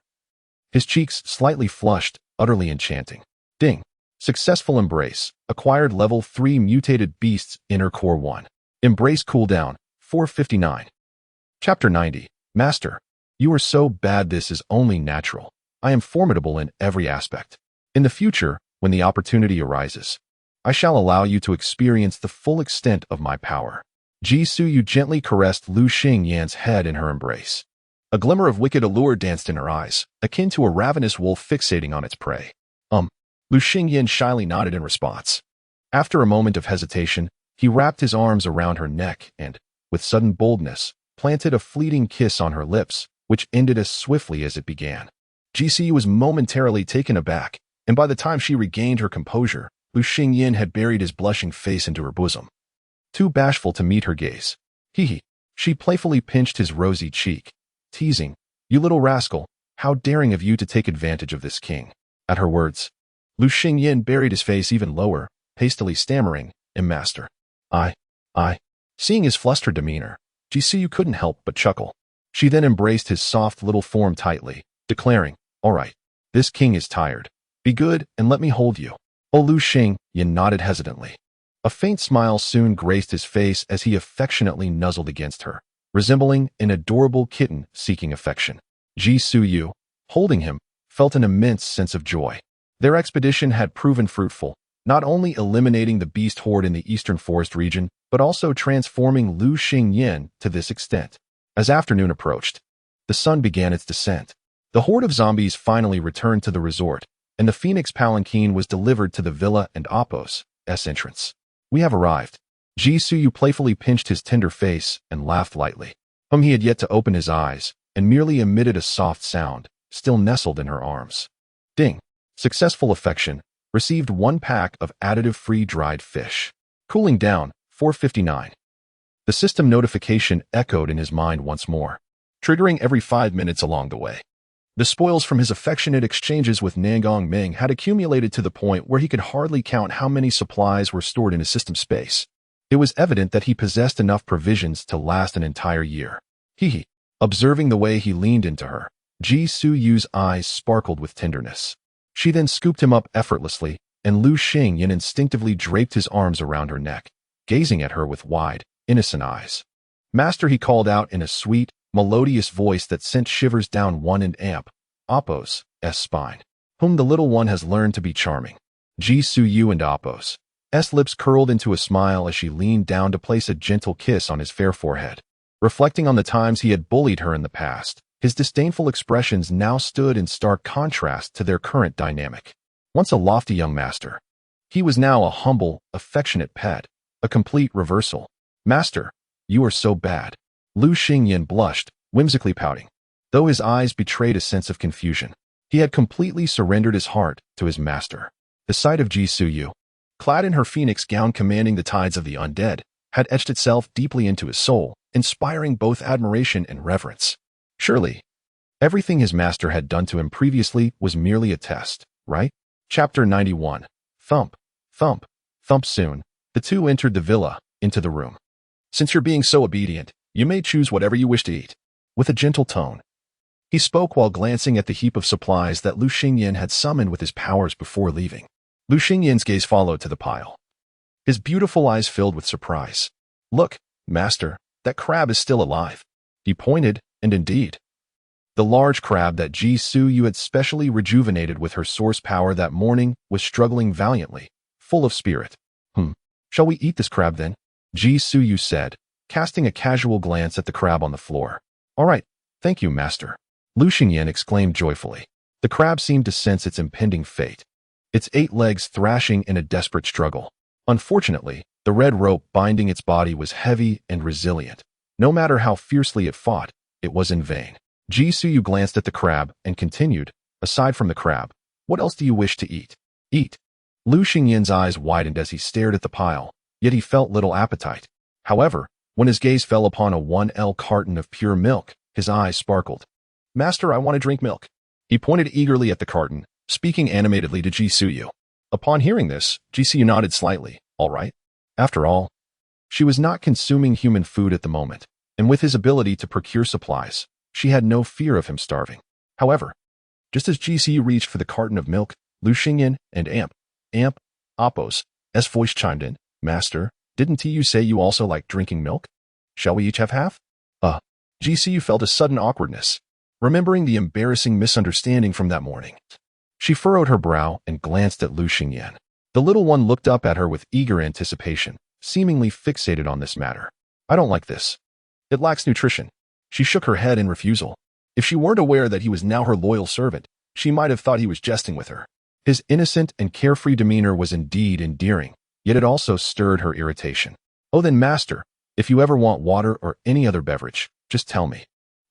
S1: His cheeks slightly flushed, utterly enchanting. Ding. Successful embrace. Acquired level 3 mutated beasts inner core 1. Embrace cooldown, 459. Chapter 90. Master, you are so bad this is only natural. I am formidable in every aspect. In the future, when the opportunity arises, I shall allow you to experience the full extent of my power. Ji Suyu gently caressed Lu Xingyan's head in her embrace. A glimmer of wicked allure danced in her eyes, akin to a ravenous wolf fixating on its prey. Lu Xingyan shyly nodded in response. After a moment of hesitation, he wrapped his arms around her neck and, with sudden boldness, planted a fleeting kiss on her lips, which ended as swiftly as it began. Ji Suyu was momentarily taken aback, and by the time she regained her composure, Lu Xingyan had buried his blushing face into her bosom. Too bashful to meet her gaze. Hee. She playfully pinched his rosy cheek, teasing, "You little rascal, how daring of you to take advantage of this king." At her words, Lu Xingyan buried his face even lower, hastily stammering, "Master. I. Seeing his flustered demeanor, Ji Suyu couldn't help but chuckle. She then embraced his soft little form tightly, declaring, "All right, this king is tired. Be good and let me hold you." Oh, Lu Xingyan nodded hesitantly. A faint smile soon graced his face as he affectionately nuzzled against her, resembling an adorable kitten seeking affection. Ji Suyu, holding him, felt an immense sense of joy. Their expedition had proven fruitful, not only eliminating the beast horde in the eastern forest region, but also transforming Lu Xingyan to this extent. As afternoon approached, the sun began its descent. The horde of zombies finally returned to the resort, and the Phoenix Palanquin was delivered to the villa and Appo's entrance. "We have arrived." Ji Suyu playfully pinched his tender face and laughed lightly. He had yet to open his eyes, and merely emitted a soft sound, still nestled in her arms. Ding. Successful affection. Received 1 pack of additive-free dried fish. Cooling down, 459. The system notification echoed in his mind once more, triggering every 5 minutes along the way. The spoils from his affectionate exchanges with Nangong Ming had accumulated to the point where he could hardly count how many supplies were stored in his system space. It was evident that he possessed enough provisions to last an entire year. Hee. Observing the way he leaned into her, Ji Suyu's eyes sparkled with tenderness. She then scooped him up effortlessly, and Lu Xingyan instinctively draped his arms around her neck, gazing at her with wide, innocent eyes. "Master," he called out in a sweet, melodious voice that sent shivers down one and Appo's spine. "Whom the little one has learned to be charming." Ji Suyu and Appo's lips curled into a smile as she leaned down to place a gentle kiss on his fair forehead. Reflecting on the times he had bullied her in the past, his disdainful expressions now stood in stark contrast to their current dynamic. Once a lofty young master, he was now a humble, affectionate pet, a complete reversal. "Master, you are so bad." Lu Xingyan blushed, whimsically pouting. though his eyes betrayed a sense of confusion. He had completely surrendered his heart to his master. The sight of Ji Suyu, clad in her phoenix gown commanding the tides of the undead, had etched itself deeply into his soul, inspiring both admiration and reverence. Surely, everything his master had done to him previously was merely a test, right? Chapter 91. Thump, thump, thump. Soon, the two entered the villa, into the room. Since you're being so obedient, you may choose whatever you wish to eat. With a gentle tone, he spoke while glancing at the heap of supplies that Lu Xingyan had summoned with his powers before leaving. Lu Xingyan's gaze followed to the pile. His beautiful eyes filled with surprise. Look, master, that crab is still alive. He pointed, and indeed, the large crab that Ji Suyu had specially rejuvenated with her source power that morning was struggling valiantly, full of spirit. Shall we eat this crab then? Ji Suyu said, casting a casual glance at the crab on the floor. All right, thank you, master. Lu Xingyan exclaimed joyfully. The crab seemed to sense its impending fate, its 8 legs thrashing in a desperate struggle. Unfortunately, the red rope binding its body was heavy and resilient. No matter how fiercely it fought, it was in vain. Ji Suyu glanced at the crab and continued, aside from the crab, what else do you wish to eat? Eat. Lu Xingyan's eyes widened as he stared at the pile, yet he felt little appetite. However, when his gaze fell upon a 1L carton of pure milk, his eyes sparkled. Master, I want to drink milk. He pointed eagerly at the carton, speaking animatedly to Ji Suyu. Upon hearing this, Ji Suyu nodded slightly. All right. After all, she was not consuming human food at the moment, and with his ability to procure supplies, she had no fear of him starving. However, just as Ji Suyu reached for the carton of milk, Lu Xingyan and Appo's voice chimed in. Master, didn't you say you also like drinking milk? Shall we each have half? Ji Suyu felt a sudden awkwardness, remembering the embarrassing misunderstanding from that morning. She furrowed her brow and glanced at Lu Xingyan. The little one looked up at her with eager anticipation, seemingly fixated on this matter. I don't like this. It lacks nutrition. She shook her head in refusal. If she weren't aware that he was now her loyal servant, she might have thought he was jesting with her. His innocent and carefree demeanor was indeed endearing, yet it also stirred her irritation. Oh then, master, if you ever want water or any other beverage, just tell me.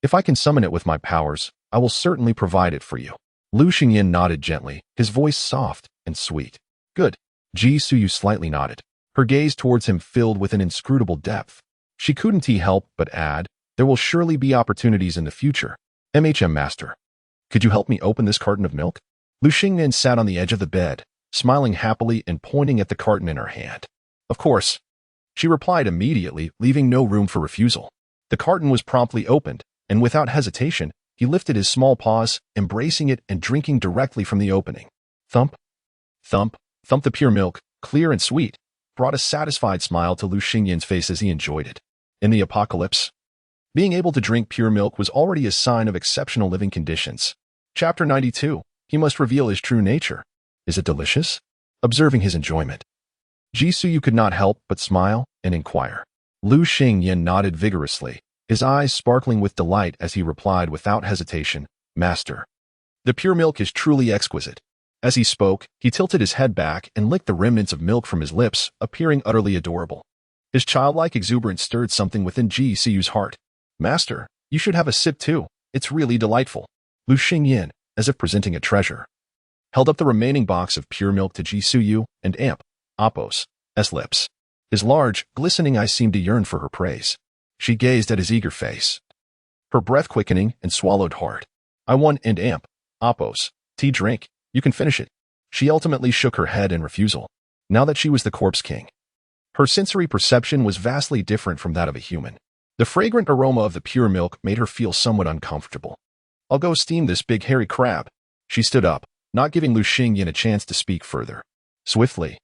S1: If I can summon it with my powers, I will certainly provide it for you. Lu Xingyan nodded gently, his voice soft and sweet. Good. Ji Suyu slightly nodded, her gaze towards him filled with an inscrutable depth. She couldn't help but add, there will surely be opportunities in the future. Master, could you help me open this carton of milk? Lu Xingyan sat on the edge of the bed, smiling happily and pointing at the carton in her hand. Of course, she replied immediately, leaving no room for refusal. The carton was promptly opened, and without hesitation, he lifted his small paws, embracing it and drinking directly from the opening. Thump, thump, thump. The pure milk, clear and sweet, brought a satisfied smile to Lu Xingyan's face as he enjoyed it. In the apocalypse, being able to drink pure milk was already a sign of exceptional living conditions. Chapter 92. He must reveal his true nature. Is it delicious? Observing his enjoyment, Ji Suyu could not help but smile and inquire. Lu Xingyan nodded vigorously, his eyes sparkling with delight as he replied without hesitation, Master, the pure milk is truly exquisite. As he spoke, he tilted his head back and licked the remnants of milk from his lips, appearing utterly adorable. His childlike exuberance stirred something within Ji Suyu's heart. Master, you should have a sip too. It's really delightful. Lu Xingyan, as if presenting a treasure, held up the remaining box of pure milk to Ji Suyu and Appo's lips. His large, glistening eyes seemed to yearn for her praise. She gazed at his eager face, her breath quickening, and swallowed hard. I want Appo's tea drink. You can finish it. She ultimately shook her head in refusal. Now that she was the corpse king, her sensory perception was vastly different from that of a human. The fragrant aroma of the pure milk made her feel somewhat uncomfortable. I'll go steam this big hairy crab. She stood up, not giving Lu Xingyan a chance to speak further. Swiftly,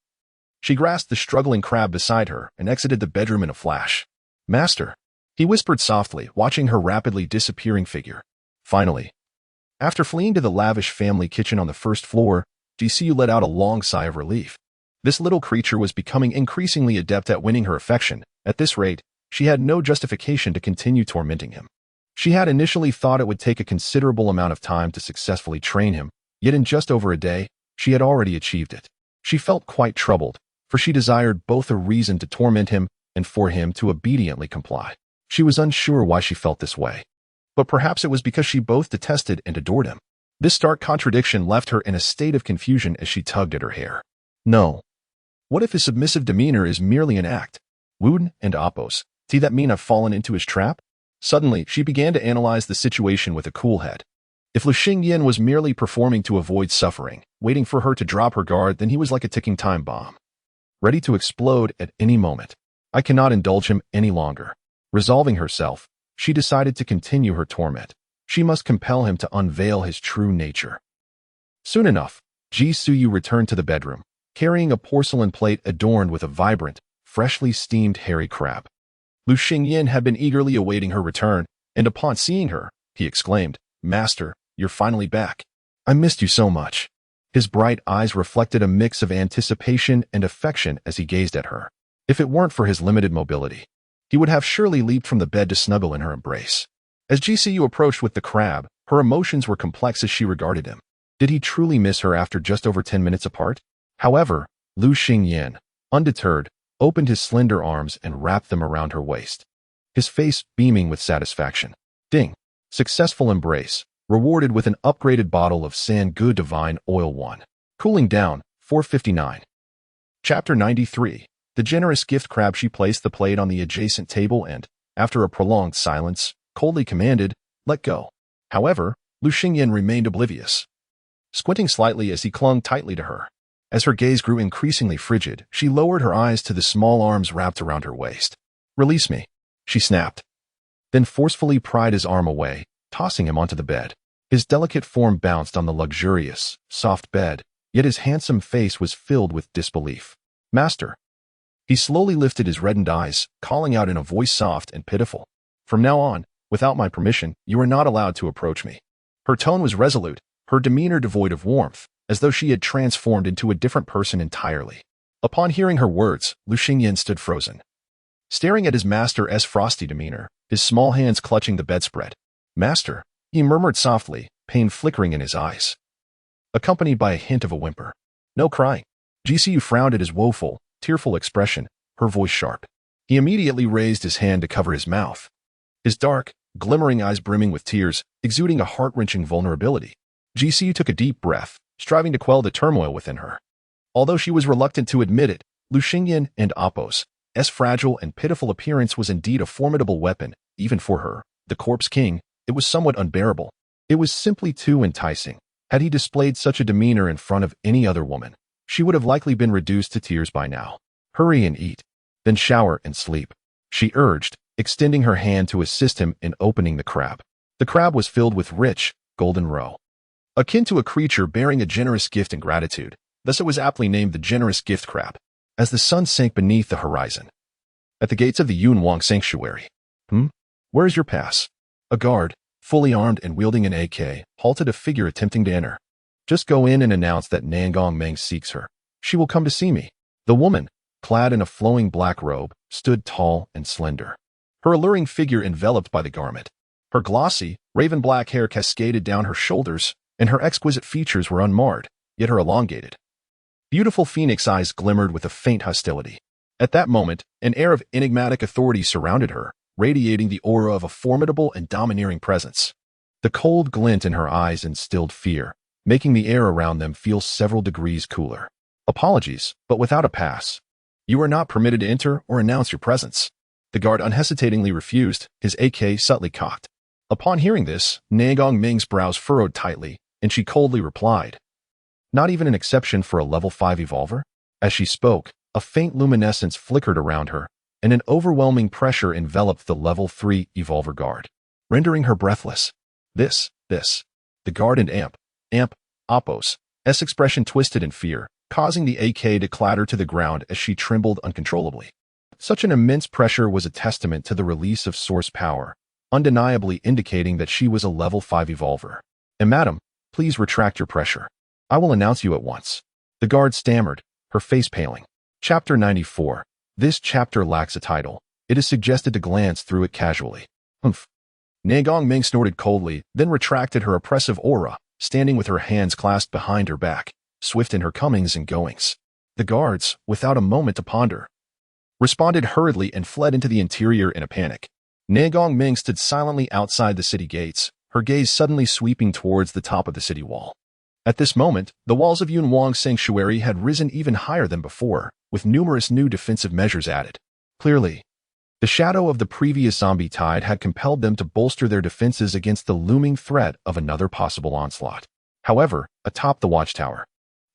S1: she grasped the struggling crab beside her and exited the bedroom in a flash. Master, he whispered softly, watching her rapidly disappearing figure. Finally, after fleeing to the lavish family kitchen on the first floor, Ji Suyu let out a long sigh of relief. This little creature was becoming increasingly adept at winning her affection. At this rate, she had no justification to continue tormenting him. She had initially thought it would take a considerable amount of time to successfully train him, yet in just over a day, she had already achieved it. She felt quite troubled, for she desired both a reason to torment him and for him to obediently comply. She was unsure why she felt this way. but perhaps it was because she both detested and adored him. This stark contradiction left her in a state of confusion as she tugged at her hair. No. What if his submissive demeanor is merely an act? Wood and Oppos, see that mean I've fallen into his trap? Suddenly, she began to analyze the situation with a cool head. If Lu Xingyin was merely performing to avoid suffering, waiting for her to drop her guard, then he was like a ticking time bomb, ready to explode at any moment. I cannot indulge him any longer. Resolving herself, she decided to continue her torment. She must compel him to unveil his true nature. Soon enough, Ji Suyu returned to the bedroom, carrying a porcelain plate adorned with a vibrant, freshly steamed hairy crab. Lu Xingyin had been eagerly awaiting her return, and upon seeing her, he exclaimed, "Master, you're finally back. I missed you so much." His bright eyes reflected a mix of anticipation and affection as he gazed at her. If it weren't for his limited mobility, he would have surely leaped from the bed to snuggle in her embrace. As Ji Suyu approached with the crab, her emotions were complex as she regarded him. Did he truly miss her after just over 10 minutes apart? However, Lu Xingyin, undeterred, opened his slender arms and wrapped them around her waist, his face beaming with satisfaction. Ding! Successful embrace, rewarded with an upgraded bottle of Sangu Divine Oil 1. Cooling down, 459. Chapter 93. The generous gift crab. She placed the plate on the adjacent table and, after a prolonged silence, coldly commanded, "Let go." However, Lu Xingyin remained oblivious, squinting slightly as he clung tightly to her. As her gaze grew increasingly frigid, she lowered her eyes to the small arms wrapped around her waist. "Release me," she snapped, then forcefully pried his arm away, tossing him onto the bed. His delicate form bounced on the luxurious, soft bed, yet his handsome face was filled with disbelief. "Master." He slowly lifted his reddened eyes, calling out in a voice soft and pitiful, "From now on, without my permission, you are not allowed to approach me." Her tone was resolute, her demeanor devoid of warmth, as though she had transformed into a different person entirely. Upon hearing her words, Lu Xingyin stood frozen, staring at his master's frosty demeanor, his small hands clutching the bedspread. "Master," he murmured softly, pain flickering in his eyes, accompanied by a hint of a whimper. "No crying." Ji Suyu frowned at his woeful, tearful expression, her voice sharp. He immediately raised his hand to cover his mouth, his dark, glimmering eyes brimming with tears, exuding a heart-wrenching vulnerability. Ji Suyu took a deep breath, striving to quell the turmoil within her. Although she was reluctant to admit it, Lu Xingyin and Oppos' fragile and pitiful appearance was indeed a formidable weapon, even for her, the corpse king. It was somewhat unbearable. It was simply too enticing. Had he displayed such a demeanor in front of any other woman, she would have likely been reduced to tears by now. "Hurry and eat, then shower and sleep," she urged, extending her hand to assist him in opening the crab. The crab was filled with rich, golden roe, akin to a creature bearing a generous gift in gratitude. Thus it was aptly named the generous gift crab. As the sun sank beneath the horizon, at the gates of the Yunwang sanctuary, "Where is your pass?" A guard, fully armed and wielding an AK, halted a figure attempting to enter. "Just go in and announce that Nangong Meng seeks her. She will come to see me." The woman, clad in a flowing black robe, stood tall and slender, her alluring figure enveloped by the garment. Her glossy, raven-black hair cascaded down her shoulders, and her exquisite features were unmarred, yet her elongated, beautiful phoenix eyes glimmered with a faint hostility. At that moment, an air of enigmatic authority surrounded her, radiating the aura of a formidable and domineering presence. The cold glint in her eyes instilled fear, making the air around them feel several degrees cooler. "Apologies, but without a pass, you are not permitted to enter or announce your presence." The guard unhesitatingly refused, his AK subtly cocked. Upon hearing this, Nangong Ming's brows furrowed tightly, and she coldly replied, "Not even an exception for a level 5 evolver?" As she spoke, a faint luminescence flickered around her, and an overwhelming pressure enveloped the level 3 evolver guard, rendering her breathless. This. The guard and Oppos' expression twisted in fear, causing the AK to clatter to the ground as she trembled uncontrollably. Such an immense pressure was a testament to the release of source power, undeniably indicating that she was a level 5 evolver. "Madam, please retract your pressure. I will announce you at once." The guard stammered, her face paling. Chapter 94. This chapter lacks a title. It is suggested to glance through it casually. Nangong Ming snorted coldly, then retracted her oppressive aura, standing with her hands clasped behind her back, swift in her comings and goings. The guards, without a moment to ponder, responded hurriedly and fled into the interior in a panic. Nangong Ming stood silently outside the city gates, her gaze suddenly sweeping towards the top of the city wall. At this moment, the walls of Yunwang Sanctuary had risen even higher than before, with numerous new defensive measures added. Clearly, the shadow of the previous zombie tide had compelled them to bolster their defenses against the looming threat of another possible onslaught. However, atop the watchtower,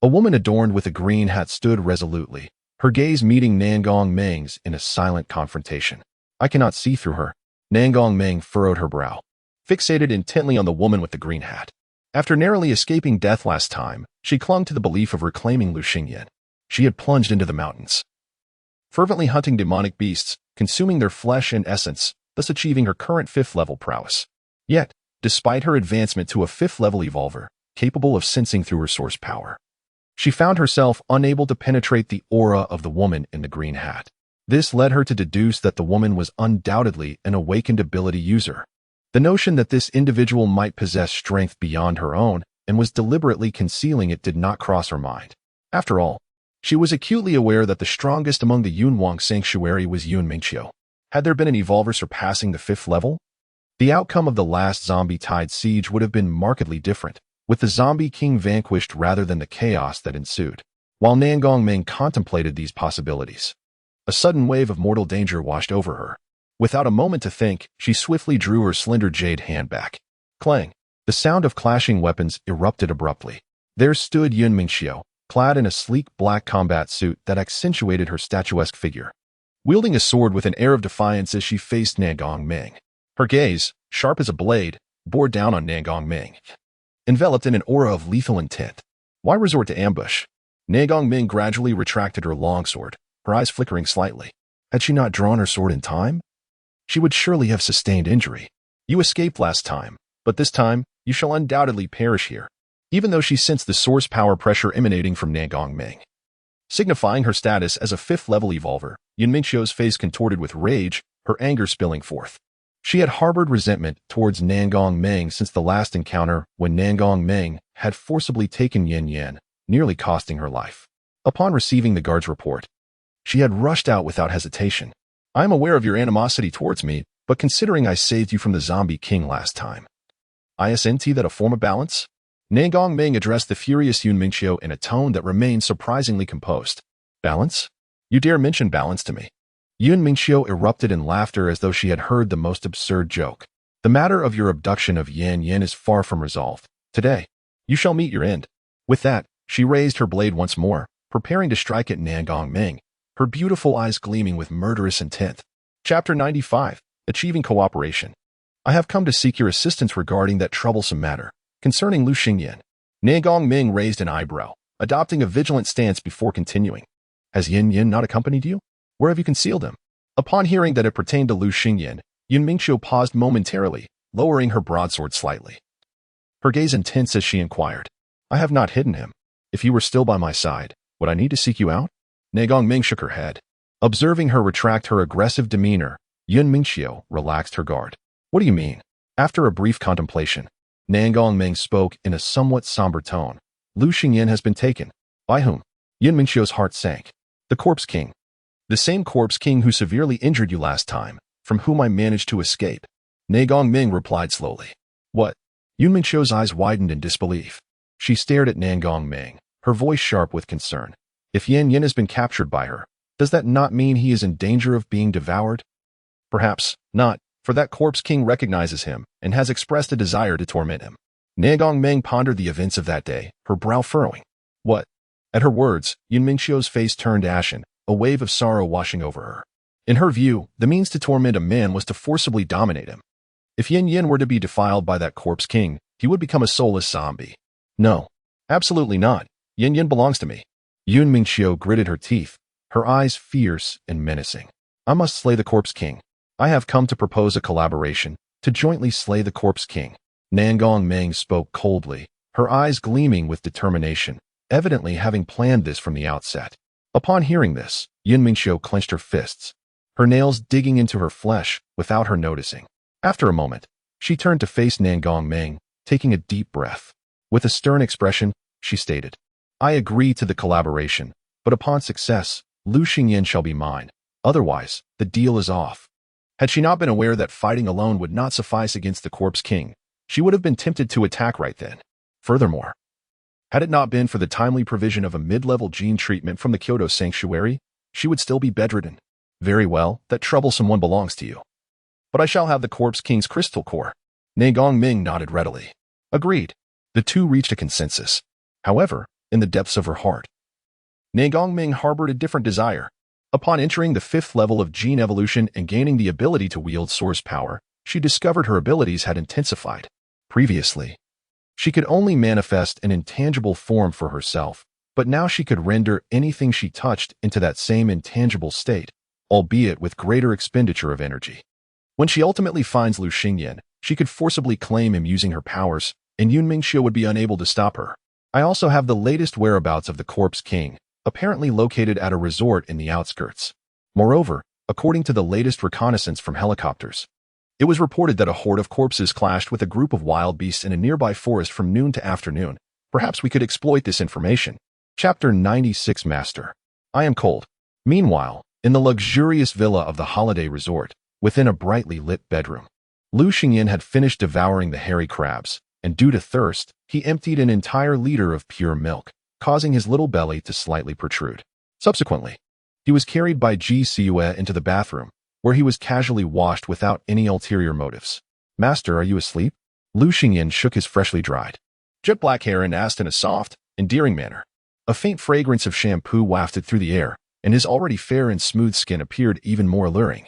S1: a woman adorned with a green hat stood resolutely, her gaze meeting Nangong Ming's in a silent confrontation. I cannot see through her. Nangong Ming furrowed her brow, fixated intently on the woman with the green hat. After narrowly escaping death last time, she clung to the belief of reclaiming Lu Xingyan. She had plunged into the mountains, fervently hunting demonic beasts, consuming their flesh and essence, thus achieving her current 5th-level prowess. Yet, despite her advancement to a 5th-level evolver, capable of sensing through her source power, she found herself unable to penetrate the aura of the woman in the green hat. This led her to deduce that the woman was undoubtedly an awakened ability user. The notion that this individual might possess strength beyond her own and was deliberately concealing it did not cross her mind. After all, she was acutely aware that the strongest among the Yunwang Sanctuary was Yun Mingqiu. Had there been an evolver surpassing the 5th level, the outcome of the last zombie tide siege would have been markedly different, with the zombie king vanquished rather than the chaos that ensued. While Nangong Ming contemplated these possibilities, a sudden wave of mortal danger washed over her. Without a moment to think, she swiftly drew her slender jade hand back. Clang! The sound of clashing weapons erupted abruptly. There stood Yun Mingqiu, clad in a sleek black combat suit that accentuated her statuesque figure, wielding a sword with an air of defiance as she faced Nangong Ming. Her gaze, sharp as a blade, bore down on Nangong Ming, enveloped in an aura of lethal intent. Why resort to ambush? Nangong Ming gradually retracted her longsword, her eyes flickering slightly. Had she not drawn her sword in time, she would surely have sustained injury. You escaped last time, but this time, you shall undoubtedly perish here. Even though she sensed the source power pressure emanating from Nangong Ming, signifying her status as a 5th-level evolver, Yun Mingqiu's face contorted with rage, her anger spilling forth. She had harbored resentment towards Nangong Ming since the last encounter when Nangong Ming had forcibly taken Yin Yan, nearly costing her life. Upon receiving the guard's report, she had rushed out without hesitation. I am aware of your animosity towards me, but considering I saved you from the zombie king last time, isn't that a form of balance? Nangong Ming addressed the furious Yun Mingqiu in a tone that remained surprisingly composed. Balance? You dare mention balance to me? Yun Mingqiu erupted in laughter as though she had heard the most absurd joke. The matter of your abduction of Yan Yan is far from resolved. Today, you shall meet your end. With that, she raised her blade once more, preparing to strike at Nangong Ming, her beautiful eyes gleaming with murderous intent. Chapter 95. Achieving Cooperation. I have come to seek your assistance regarding that troublesome matter concerning Lu Xingyan. Nangong Ming raised an eyebrow, adopting a vigilant stance before continuing. Has Yin Yin not accompanied you? Where have you concealed him? Upon hearing that it pertained to Lu Xingyan, Yun Mingqiu paused momentarily, lowering her broadsword slightly, her gaze intense as she inquired. I have not hidden him. If you were still by my side, would I need to seek you out? Nangong Ming shook her head. Observing her retract her aggressive demeanor, Yun Mingqiu relaxed her guard. What do you mean? After a brief contemplation, Nangong Ming spoke in a somewhat somber tone. Lu Xingyan has been taken. By whom? Yun Mingqiu's heart sank. The Corpse King. The same Corpse King who severely injured you last time, from whom I managed to escape. Nangong Ming replied slowly. What? Yun Mingqiu's eyes widened in disbelief. She stared at Nangong Ming, her voice sharp with concern. If Yan Yin has been captured by her, does that not mean he is in danger of being devoured? Perhaps not, for that Corpse King recognizes him and has expressed a desire to torment him. Nangong Ming pondered the events of that day, her brow furrowing. What? At her words, Yun Mingqiu's face turned ashen, a wave of sorrow washing over her. In her view, the means to torment a man was to forcibly dominate him. If Yin Yin were to be defiled by that Corpse King, he would become a soulless zombie. No, absolutely not. Yin Yin belongs to me. Yun Mingqiu gritted her teeth, her eyes fierce and menacing. I must slay the Corpse King. I have come to propose a collaboration, to jointly slay the Corpse King. Nangong Ming spoke coldly, her eyes gleaming with determination, evidently having planned this from the outset. Upon hearing this, Yun Mingqiu clenched her fists, her nails digging into her flesh without her noticing. After a moment, she turned to face Nangong Ming, taking a deep breath. With a stern expression, she stated, I agree to the collaboration, but upon success, Lu Xingyan shall be mine. Otherwise, the deal is off. Had she not been aware that fighting alone would not suffice against the Corpse King, she would have been tempted to attack right then. Furthermore, had it not been for the timely provision of a mid-level gene treatment from the Kyoto Sanctuary, she would still be bedridden. Very well, that troublesome one belongs to you. But I shall have the Corpse King's crystal core. Ne Gongming nodded readily. Agreed. The two reached a consensus. However, in the depths of her heart, Ne Gongming harbored a different desire. Upon entering the 5th level of gene evolution and gaining the ability to wield source power, she discovered her abilities had intensified. Previously, she could only manifest an intangible form for herself, but now she could render anything she touched into that same intangible state, albeit with greater expenditure of energy. When she ultimately finds Lu Xingyan, she could forcibly claim him using her powers, and Yun Mingxiu would be unable to stop her. I also have the latest whereabouts of the Corpse King, apparently located at a resort in the outskirts. Moreover, according to the latest reconnaissance from helicopters, it was reported that a horde of corpses clashed with a group of wild beasts in a nearby forest from noon to afternoon. Perhaps we could exploit this information. Chapter 96 Master. I am cold. Meanwhile, in the luxurious villa of the holiday resort, within a brightly lit bedroom, Lu Xingyan had finished devouring the hairy crabs, and due to thirst, he emptied an entire liter of pure milk, causing his little belly to slightly protrude. Subsequently, he was carried by Ji Siyue into the bathroom, where he was casually washed without any ulterior motives. Master, are you asleep? Lu Xingyan shook his freshly dried, jet black hair and asked in a soft, endearing manner. A faint fragrance of shampoo wafted through the air, and his already fair and smooth skin appeared even more alluring,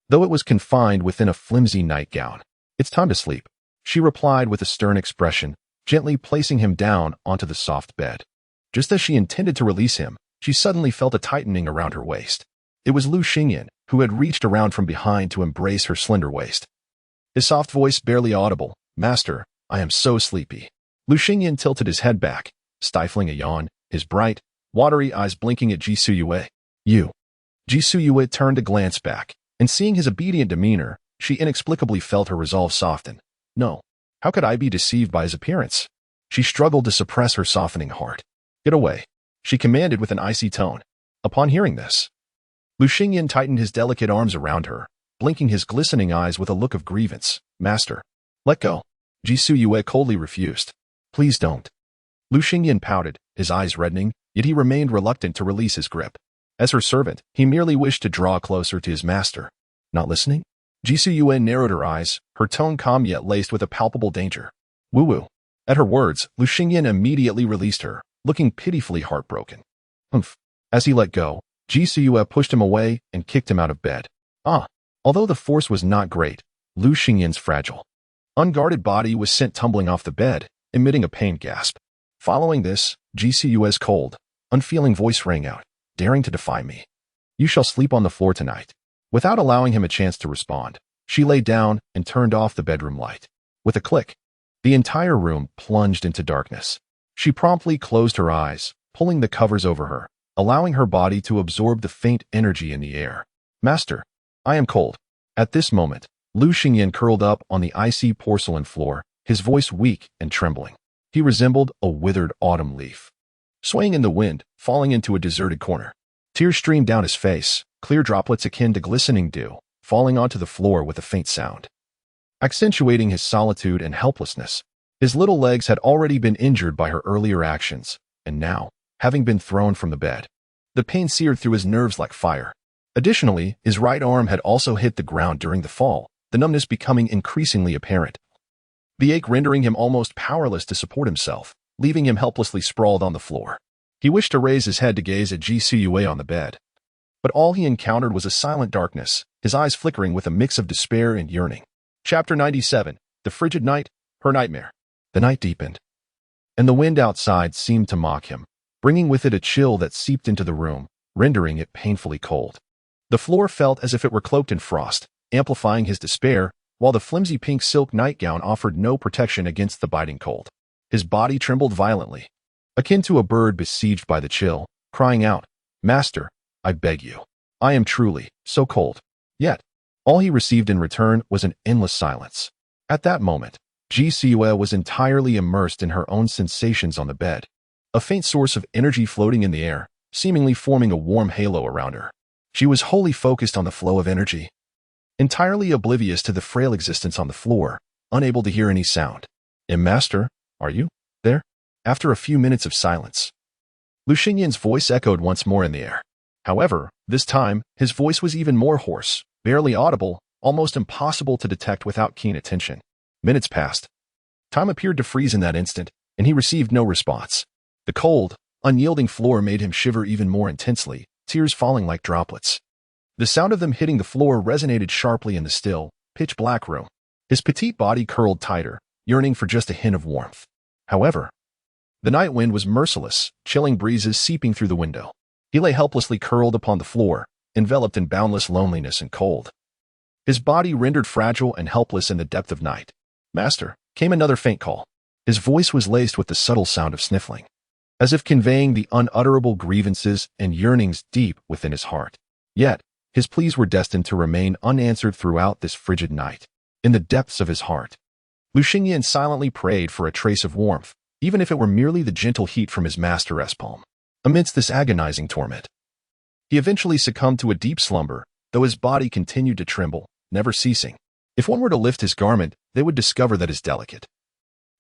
S1: though it was confined within a flimsy nightgown. It's time to sleep, she replied with a stern expression, gently placing him down onto the soft bed. Just as she intended to release him, she suddenly felt a tightening around her waist. It was Lu Xingyan, who had reached around from behind to embrace her slender waist. His soft voice barely audible. Master, I am so sleepy. Lu Xingyan tilted his head back, stifling a yawn, his bright, watery eyes blinking at Ji Siyue. You. Ji Siyue turned to glance back, and seeing his obedient demeanor, she inexplicably felt her resolve soften. No. How could I be deceived by his appearance? She struggled to suppress her softening heart. Get away, she commanded with an icy tone. Upon hearing this, Lu Xingyan tightened his delicate arms around her, blinking his glistening eyes with a look of grievance. Master, let go. Ji Siyue coldly refused. Please don't. Lu Xingyan pouted, his eyes reddening, yet he remained reluctant to release his grip. As her servant, he merely wished to draw closer to his master. Not listening? Ji Siyue narrowed her eyes, her tone calm yet laced with a palpable danger. Woo-woo. At her words, Lu Xingyan immediately released her, looking pitifully heartbroken. Humph. As he let go, Ji Siyue pushed him away and kicked him out of bed. Although the force was not great, Lu Xingyan's fragile, unguarded body was sent tumbling off the bed, emitting a pained gasp. Following this, Ji Siyue's cold, unfeeling voice rang out, daring to defy me. You shall sleep on the floor tonight. Without allowing him a chance to respond, she lay down and turned off the bedroom light. With a click, the entire room plunged into darkness. She promptly closed her eyes, pulling the covers over her, allowing her body to absorb the faint energy in the air. Master, I am cold. At this moment, Lu Xingyan curled up on the icy porcelain floor, his voice weak and trembling. He resembled a withered autumn leaf, swaying in the wind, falling into a deserted corner. Tears streamed down his face, clear droplets akin to glistening dew, falling onto the floor with a faint sound, accentuating his solitude and helplessness. His little legs had already been injured by her earlier actions, and now, having been thrown from the bed, the pain seared through his nerves like fire. Additionally, his right arm had also hit the ground during the fall, the numbness becoming increasingly apparent. The ache rendering him almost powerless to support himself, leaving him helplessly sprawled on the floor. He wished to raise his head to gaze at Ji Siyue on the bed, but all he encountered was a silent darkness, his eyes flickering with a mix of despair and yearning. Chapter 97. The Frigid Night, Her Nightmare. The night deepened, and the wind outside seemed to mock him, bringing with it a chill that seeped into the room, rendering it painfully cold. The floor felt as if it were cloaked in frost, amplifying his despair, while the flimsy pink silk nightgown offered no protection against the biting cold. His body trembled violently, akin to a bird besieged by the chill, crying out, Master, I beg you. I am truly so cold. Yet, all he received in return was an endless silence. At that moment, Ji Siyue was entirely immersed in her own sensations on the bed, a faint source of energy floating in the air, seemingly forming a warm halo around her. She was wholly focused on the flow of energy, entirely oblivious to the frail existence on the floor, unable to hear any sound. Master, are you there? After a few minutes of silence, Lu Xingyan's voice echoed once more in the air. However, this time, his voice was even more hoarse, barely audible, almost impossible to detect without keen attention. Minutes passed. Time appeared to freeze in that instant, and he received no response. The cold, unyielding floor made him shiver even more intensely, tears falling like droplets. The sound of them hitting the floor resonated sharply in the still, pitch-black room. His petite body curled tighter, yearning for just a hint of warmth. However, the night wind was merciless, chilling breezes seeping through the window. He lay helplessly curled upon the floor, enveloped in boundless loneliness and cold. His body rendered fragile and helpless in the depth of night. Master, came another faint call. His voice was laced with the subtle sound of sniffling, as if conveying the unutterable grievances and yearnings deep within his heart. Yet, his pleas were destined to remain unanswered throughout this frigid night. In the depths of his heart, Lu Xingyan silently prayed for a trace of warmth, even if it were merely the gentle heat from his master's palm. Amidst this agonizing torment, he eventually succumbed to a deep slumber, though his body continued to tremble, never ceasing. If one were to lift his garment, they would discover that his delicate,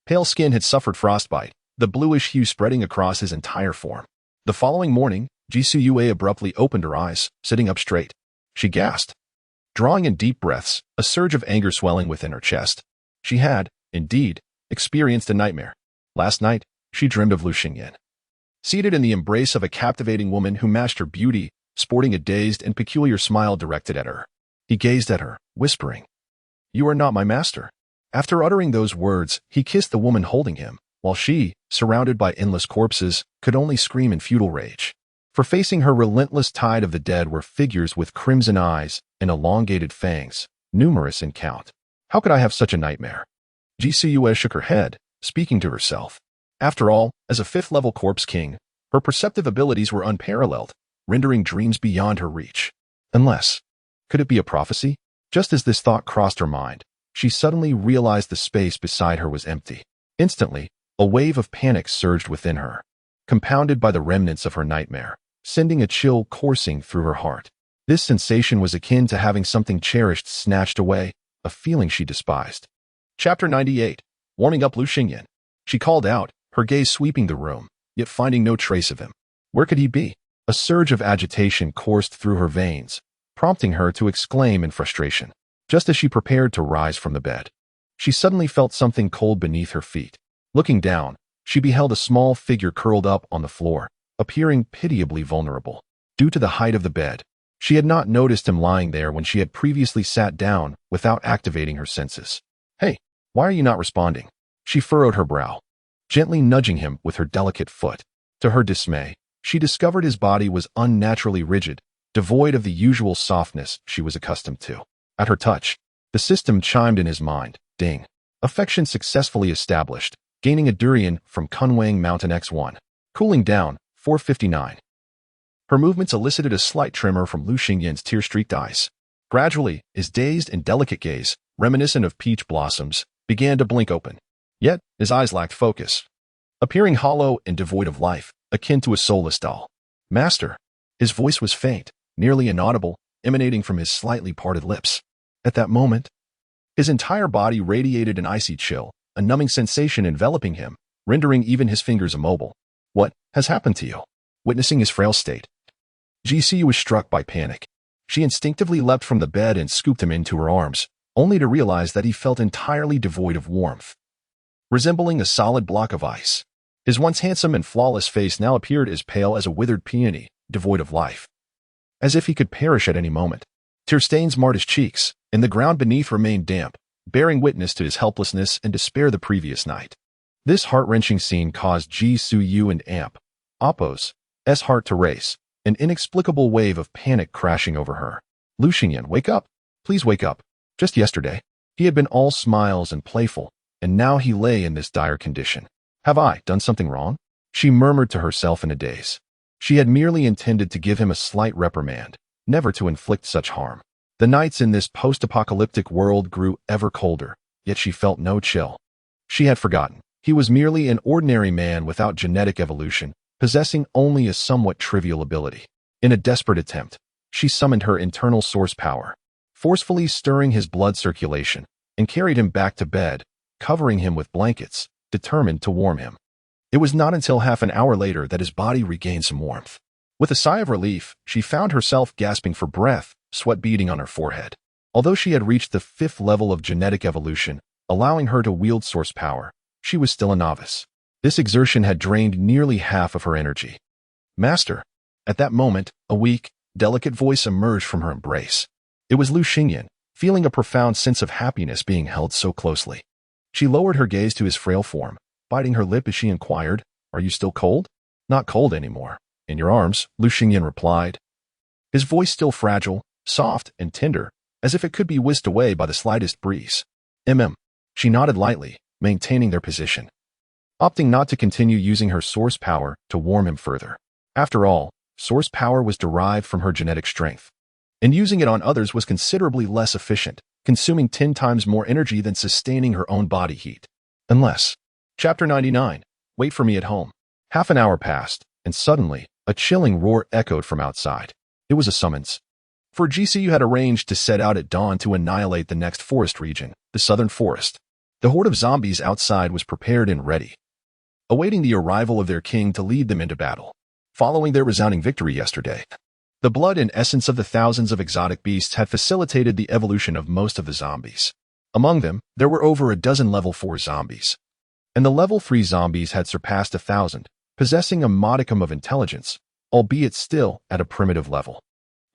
S1: pale skin had suffered frostbite, the bluish hue spreading across his entire form. The following morning, Jisoo Yue abruptly opened her eyes, sitting up straight. She gasped, drawing in deep breaths, a surge of anger swelling within her chest. She had, indeed, experienced a nightmare. Last night, she dreamed of Lu Xingyan, seated in the embrace of a captivating woman who matched her beauty, sporting a dazed and peculiar smile directed at her. He gazed at her, whispering, "You are not my master." After uttering those words, he kissed the woman holding him, while she, surrounded by endless corpses, could only scream in futile rage. For facing her relentless tide of the dead were figures with crimson eyes and elongated fangs, numerous in count. How could I have such a nightmare? Jisoo Yue shook her head, speaking to herself. After all, as a fifth-level corpse king, her perceptive abilities were unparalleled, rendering dreams beyond her reach. Unless, could it be a prophecy? Just as this thought crossed her mind, she suddenly realized the space beside her was empty. Instantly, a wave of panic surged within her, compounded by the remnants of her nightmare, sending a chill coursing through her heart. This sensation was akin to having something cherished snatched away, a feeling she despised. Chapter 98. Warming up Lu Xingyan. She called out, her gaze sweeping the room, yet finding no trace of him. Where could he be? A surge of agitation coursed through her veins, prompting her to exclaim in frustration. Just as she prepared to rise from the bed, she suddenly felt something cold beneath her feet. Looking down, she beheld a small figure curled up on the floor, appearing pitiably vulnerable. Due to the height of the bed, she had not noticed him lying there when she had previously sat down without activating her senses. "Hey, why are you not responding?" She furrowed her brow, gently nudging him with her delicate foot. To her dismay, she discovered his body was unnaturally rigid, devoid of the usual softness she was accustomed to. At her touch, the system chimed in his mind. Ding. Affection successfully established, gaining a durian from Kunwang Mountain X1. Cooling down, 459. Her movements elicited a slight tremor from Lu Xingyan's tear-streaked eyes. Gradually, his dazed and delicate gaze, reminiscent of peach blossoms, began to blink open. Yet, his eyes lacked focus, appearing hollow and devoid of life, akin to a soulless doll. "Master." His voice was faint, nearly inaudible, emanating from his slightly parted lips. At that moment, his entire body radiated an icy chill, a numbing sensation enveloping him, rendering even his fingers immobile. "What has happened to you?" Witnessing his frail state, GC was struck by panic. She instinctively leapt from the bed and scooped him into her arms, only to realize that he felt entirely devoid of warmth, resembling a solid block of ice. His once handsome and flawless face now appeared as pale as a withered peony, devoid of life, as if he could perish at any moment. Tear stains marred his cheeks, and the ground beneath remained damp, bearing witness to his helplessness and despair the previous night. This heart-wrenching scene caused Jisoo and Oppo's heart to race, an inexplicable wave of panic crashing over her. "Lu Xingyan, wake up! Please wake up!" Just yesterday, he had been all smiles and playful, and now he lay in this dire condition. "Have I done something wrong?" she murmured to herself in a daze. She had merely intended to give him a slight reprimand, never to inflict such harm. The nights in this post-apocalyptic world grew ever colder, yet she felt no chill. She had forgotten. He was merely an ordinary man without genetic evolution, possessing only a somewhat trivial ability. In a desperate attempt, she summoned her internal source power, forcefully stirring his blood circulation, and carried him back to bed, covering him with blankets, determined to warm him. It was not until half an hour later that his body regained some warmth. With a sigh of relief, she found herself gasping for breath, sweat beading on her forehead. Although she had reached the 5th level of genetic evolution, allowing her to wield source power, she was still a novice. This exertion had drained nearly half of her energy. Master. At that moment, a weak, delicate voice emerged from her embrace. It was Lu Xingyan, feeling a profound sense of happiness being held so closely. She lowered her gaze to his frail form, biting her lip as she inquired, "Are you still cold?" "Not cold anymore. In your arms," Lu Xingyan replied. His voice still fragile, soft, and tender, as if it could be whisked away by the slightest breeze. She nodded lightly, maintaining their position, opting not to continue using her source power to warm him further. After all, source power was derived from her genetic strength, and using it on others was considerably less efficient, consuming 10 times more energy than sustaining her own body heat. Unless. Chapter 99. Wait for me at home. Half an hour passed, and suddenly, a chilling roar echoed from outside. It was a summons. For GCU had arranged to set out at dawn to annihilate the next forest region, the southern forest. The horde of zombies outside was prepared and ready, awaiting the arrival of their king to lead them into battle. Following their resounding victory yesterday, the blood and essence of the thousands of exotic beasts had facilitated the evolution of most of the zombies. Among them, there were over a dozen level 4 zombies, and the level 3 zombies had surpassed 1,000, possessing a modicum of intelligence, albeit still at a primitive level.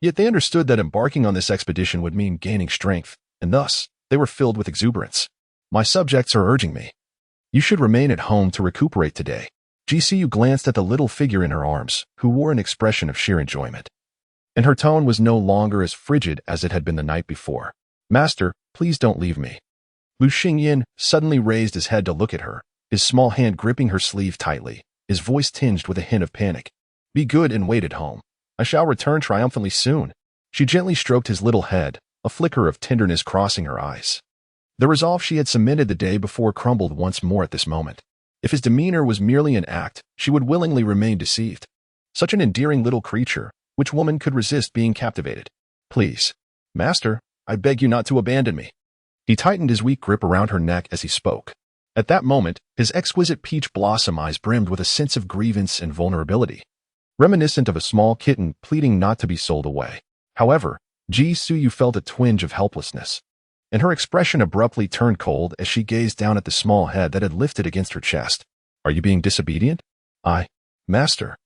S1: Yet they understood that embarking on this expedition would mean gaining strength, and thus, they were filled with exuberance. "My subjects are urging me. You should remain at home to recuperate today." GCU glanced at the little figure in her arms, who wore an expression of sheer enjoyment. And her tone was no longer as frigid as it had been the night before. "Master, please don't leave me." Lu Xingyan suddenly raised his head to look at her, his small hand gripping her sleeve tightly, his voice tinged with a hint of panic. "Be good and wait at home. I shall return triumphantly soon." She gently stroked his little head, a flicker of tenderness crossing her eyes. The resolve she had cemented the day before crumbled once more at this moment. If his demeanor was merely an act, she would willingly remain deceived. Such an endearing little creature, which woman could resist being captivated? "Please, master, I beg you not to abandon me." He tightened his weak grip around her neck as he spoke. At that moment, his exquisite peach blossom eyes brimmed with a sense of grievance and vulnerability, reminiscent of a small kitten pleading not to be sold away. However, Ji Suyu felt a twinge of helplessness, and her expression abruptly turned cold as she gazed down at the small head that had lifted against her chest. "Are you being disobedient?" Master.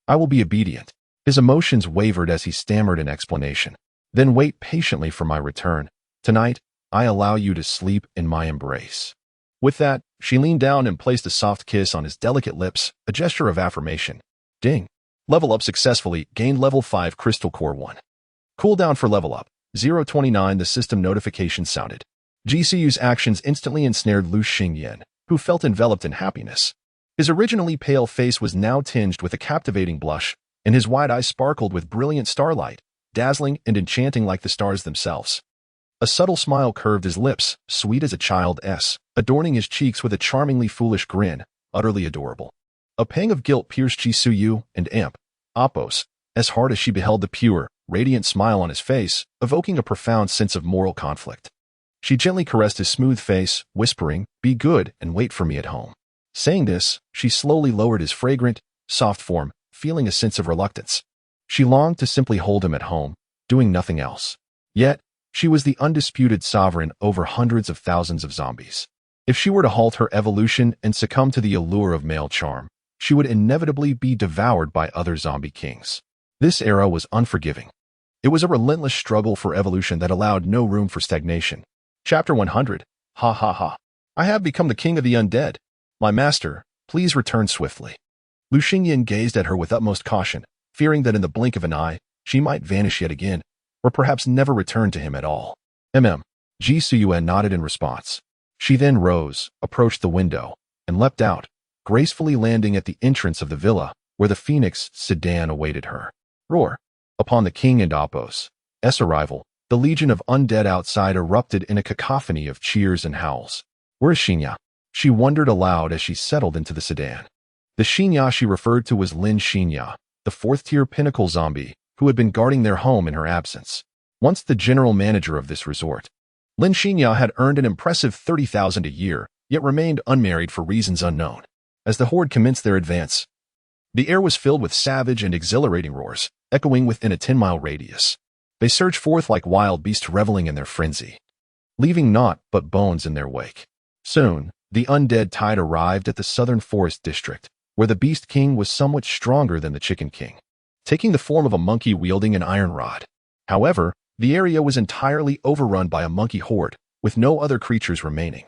S1: I will be obedient." His emotions wavered as he stammered an explanation. "Then wait patiently for my return. Tonight, I allow you to sleep in my embrace." With that, she leaned down and placed a soft kiss on his delicate lips, a gesture of affirmation. Ding. Level up successfully, gained level 5 Crystal Core 1. Cooldown for level up. 029. The system notification sounded. GCU's actions instantly ensnared Lu Xingyan, who felt enveloped in happiness. His originally pale face was now tinged with a captivating blush, and his wide eyes sparkled with brilliant starlight, dazzling and enchanting like the stars themselves. A subtle smile curved his lips, sweet as a child's, adorning his cheeks with a charmingly foolish grin, utterly adorable. A pang of guilt pierced Jisuyu and Apos, as hard as she beheld the pure, radiant smile on his face, evoking a profound sense of moral conflict. She gently caressed his smooth face, whispering, "Be good and wait for me at home." Saying this, she slowly lowered his fragrant, soft form, feeling a sense of reluctance. She longed to simply hold him at home, doing nothing else. Yet, she was the undisputed sovereign over hundreds of thousands of zombies. If she were to halt her evolution and succumb to the allure of male charm, she would inevitably be devoured by other zombie kings. This era was unforgiving. It was a relentless struggle for evolution that allowed no room for stagnation. Chapter 100. Ha ha ha. I have become the king of the undead. My master, please return swiftly. Lu Xingyan gazed at her with utmost caution, fearing that in the blink of an eye, she might vanish yet again, or perhaps never return to him at all. Ji Suyuan nodded in response. She then rose, approached the window, and leapt out, gracefully landing at the entrance of the villa, where the Phoenix sedan awaited her. Roar. Upon the king and Apos' arrival, the legion of undead outside erupted in a cacophony of cheers and howls. Where is Xinya? She wondered aloud as she settled into the sedan. The Xinya she referred to was Lin Xinya, the 4th-tier pinnacle zombie, who had been guarding their home in her absence. Once the general manager of this resort, Lin Xinya had earned an impressive 30,000 a year, yet remained unmarried for reasons unknown. As the horde commenced their advance, the air was filled with savage and exhilarating roars, echoing within a 10-mile radius. They surged forth like wild beasts reveling in their frenzy, leaving naught but bones in their wake. Soon, the undead tide arrived at the southern forest district, where the Beast King was somewhat stronger than the Chicken King, taking the form of a monkey wielding an iron rod. However, the area was entirely overrun by a monkey horde, with no other creatures remaining,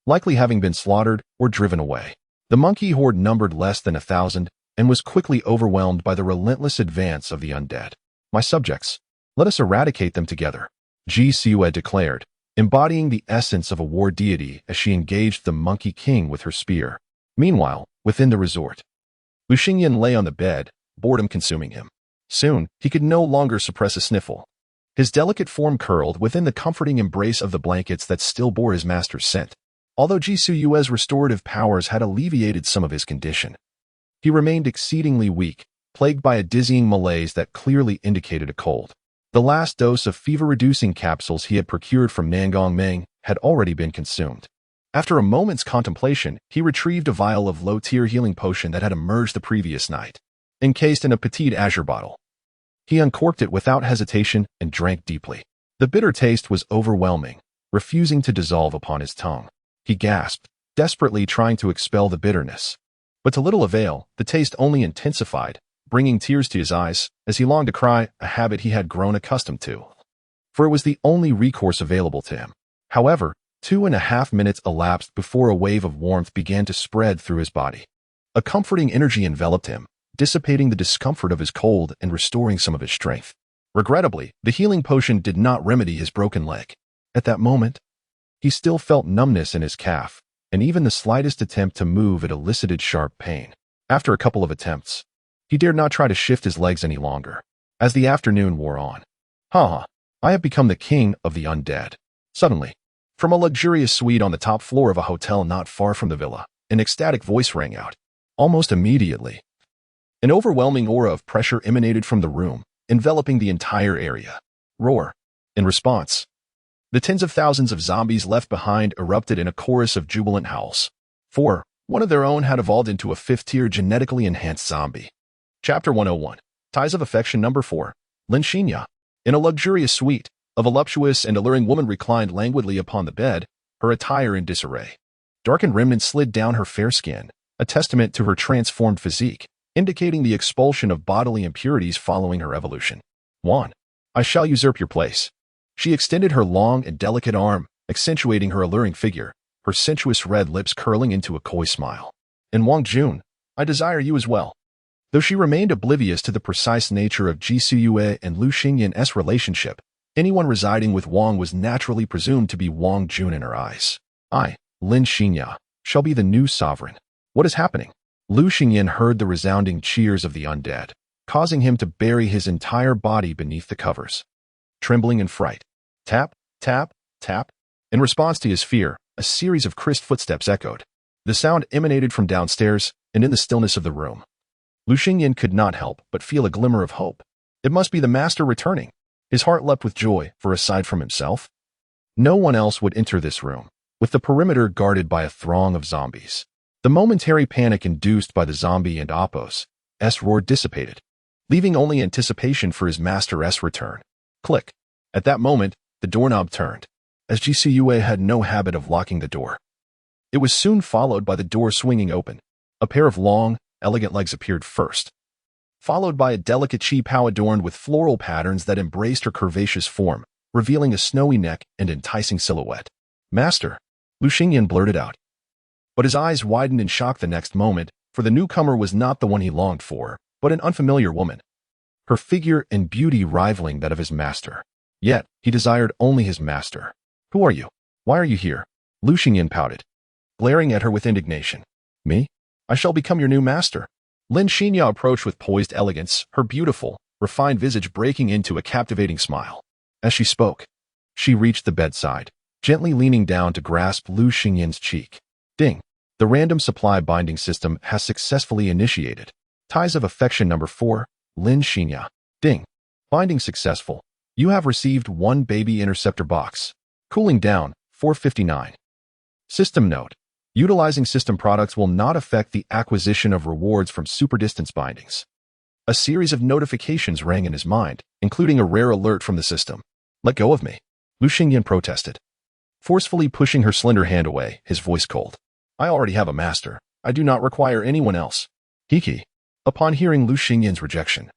S1: likely having been slaughtered or driven away. The monkey horde numbered less than 1,000 and was quickly overwhelmed by the relentless advance of the undead. My subjects, let us eradicate them together, Ji Siue declared, embodying the essence of a war deity as she engaged the Monkey King with her spear. Meanwhile, within the resort, Lu Xingyan lay on the bed, boredom consuming him. Soon, he could no longer suppress a sniffle. His delicate form curled within the comforting embrace of the blankets that still bore his master's scent. Although Ji Siyue's restorative powers had alleviated some of his condition, he remained exceedingly weak, plagued by a dizzying malaise that clearly indicated a cold. The last dose of fever-reducing capsules he had procured from Nangong Meng had already been consumed. After a moment's contemplation, he retrieved a vial of low-tier healing potion that had emerged the previous night, encased in a petite azure bottle. He uncorked it without hesitation and drank deeply. The bitter taste was overwhelming, refusing to dissolve upon his tongue. He gasped, desperately trying to expel the bitterness. But to little avail, the taste only intensified, bringing tears to his eyes as he longed to cry, a habit he had grown accustomed to. For it was the only recourse available to him. However, 2.5 minutes elapsed before a wave of warmth began to spread through his body. A comforting energy enveloped him, dissipating the discomfort of his cold and restoring some of his strength. Regrettably, the healing potion did not remedy his broken leg. At that moment, he still felt numbness in his calf, and even the slightest attempt to move it elicited sharp pain. After a couple of attempts, he dared not try to shift his legs any longer. As the afternoon wore on, I have become the king of the undead. Suddenly, from a luxurious suite on the top floor of a hotel not far from the villa, an ecstatic voice rang out. Almost immediately, an overwhelming aura of pressure emanated from the room, enveloping the entire area. Roar. In response, the tens of thousands of zombies left behind erupted in a chorus of jubilant howls. For one of their own had evolved into a 5th-tier genetically enhanced zombie. Chapter 101. Ties of Affection Number 4. Lin Xinya. In a luxurious suite, a voluptuous and alluring woman reclined languidly upon the bed, her attire in disarray. Darkened remnants slid down her fair skin, a testament to her transformed physique, indicating the expulsion of bodily impurities following her evolution. 1. I shall usurp your place. She extended her long and delicate arm, accentuating her alluring figure, her sensuous red lips curling into a coy smile. And Wang Jun, I desire you as well. Though she remained oblivious to the precise nature of Ji Siyue and Lu Xingyan's relationship, anyone residing with Wang was naturally presumed to be Wang Jun in her eyes. I, Lin Xinya, shall be the new sovereign. What is happening? Lu Xingyan heard the resounding cheers of the undead, causing him to bury his entire body beneath the covers. Trembling in fright. Tap, tap, tap. In response to his fear, a series of crisp footsteps echoed. The sound emanated from downstairs, and in the stillness of the room, Lu Xingyan could not help but feel a glimmer of hope. It must be the master returning. His heart leapt with joy, for aside from himself, no one else would enter this room, with the perimeter guarded by a throng of zombies. The momentary panic induced by the zombie and Appo's roar dissipated, leaving only anticipation for his master's return. Click. At that moment, the doorknob turned, as Ji Siyue had no habit of locking the door. It was soon followed by the door swinging open. A pair of long, elegant legs appeared first, followed by a delicate chi-pao adorned with floral patterns that embraced her curvaceous form, revealing a snowy neck and enticing silhouette. Master, Lu Xingyan blurted out. But his eyes widened in shock the next moment, for the newcomer was not the one he longed for, but an unfamiliar woman, her figure and beauty rivaling that of his master. Yet, he desired only his master. Who are you? Why are you here? Lu Xingyan pouted, glaring at her with indignation. Me? I shall become your new master. Lin Xinya approached with poised elegance, her beautiful, refined visage breaking into a captivating smile. As she spoke, she reached the bedside, gently leaning down to grasp Lu Xingyan's cheek. Ding. The random supply binding system has successfully initiated. Ties of Affection Number 4. Lin Xinya. Ding. Binding successful. You have received one baby interceptor box. Cooling down, 459. System note. Utilizing system products will not affect the acquisition of rewards from super distance bindings. A series of notifications rang in his mind, including a rare alert from the system. Let go of me. Lu Xingyan protested, forcefully pushing her slender hand away, his voice cold. I already have a master. I do not require anyone else. Hiki. Upon hearing Lu Xingyan's rejection,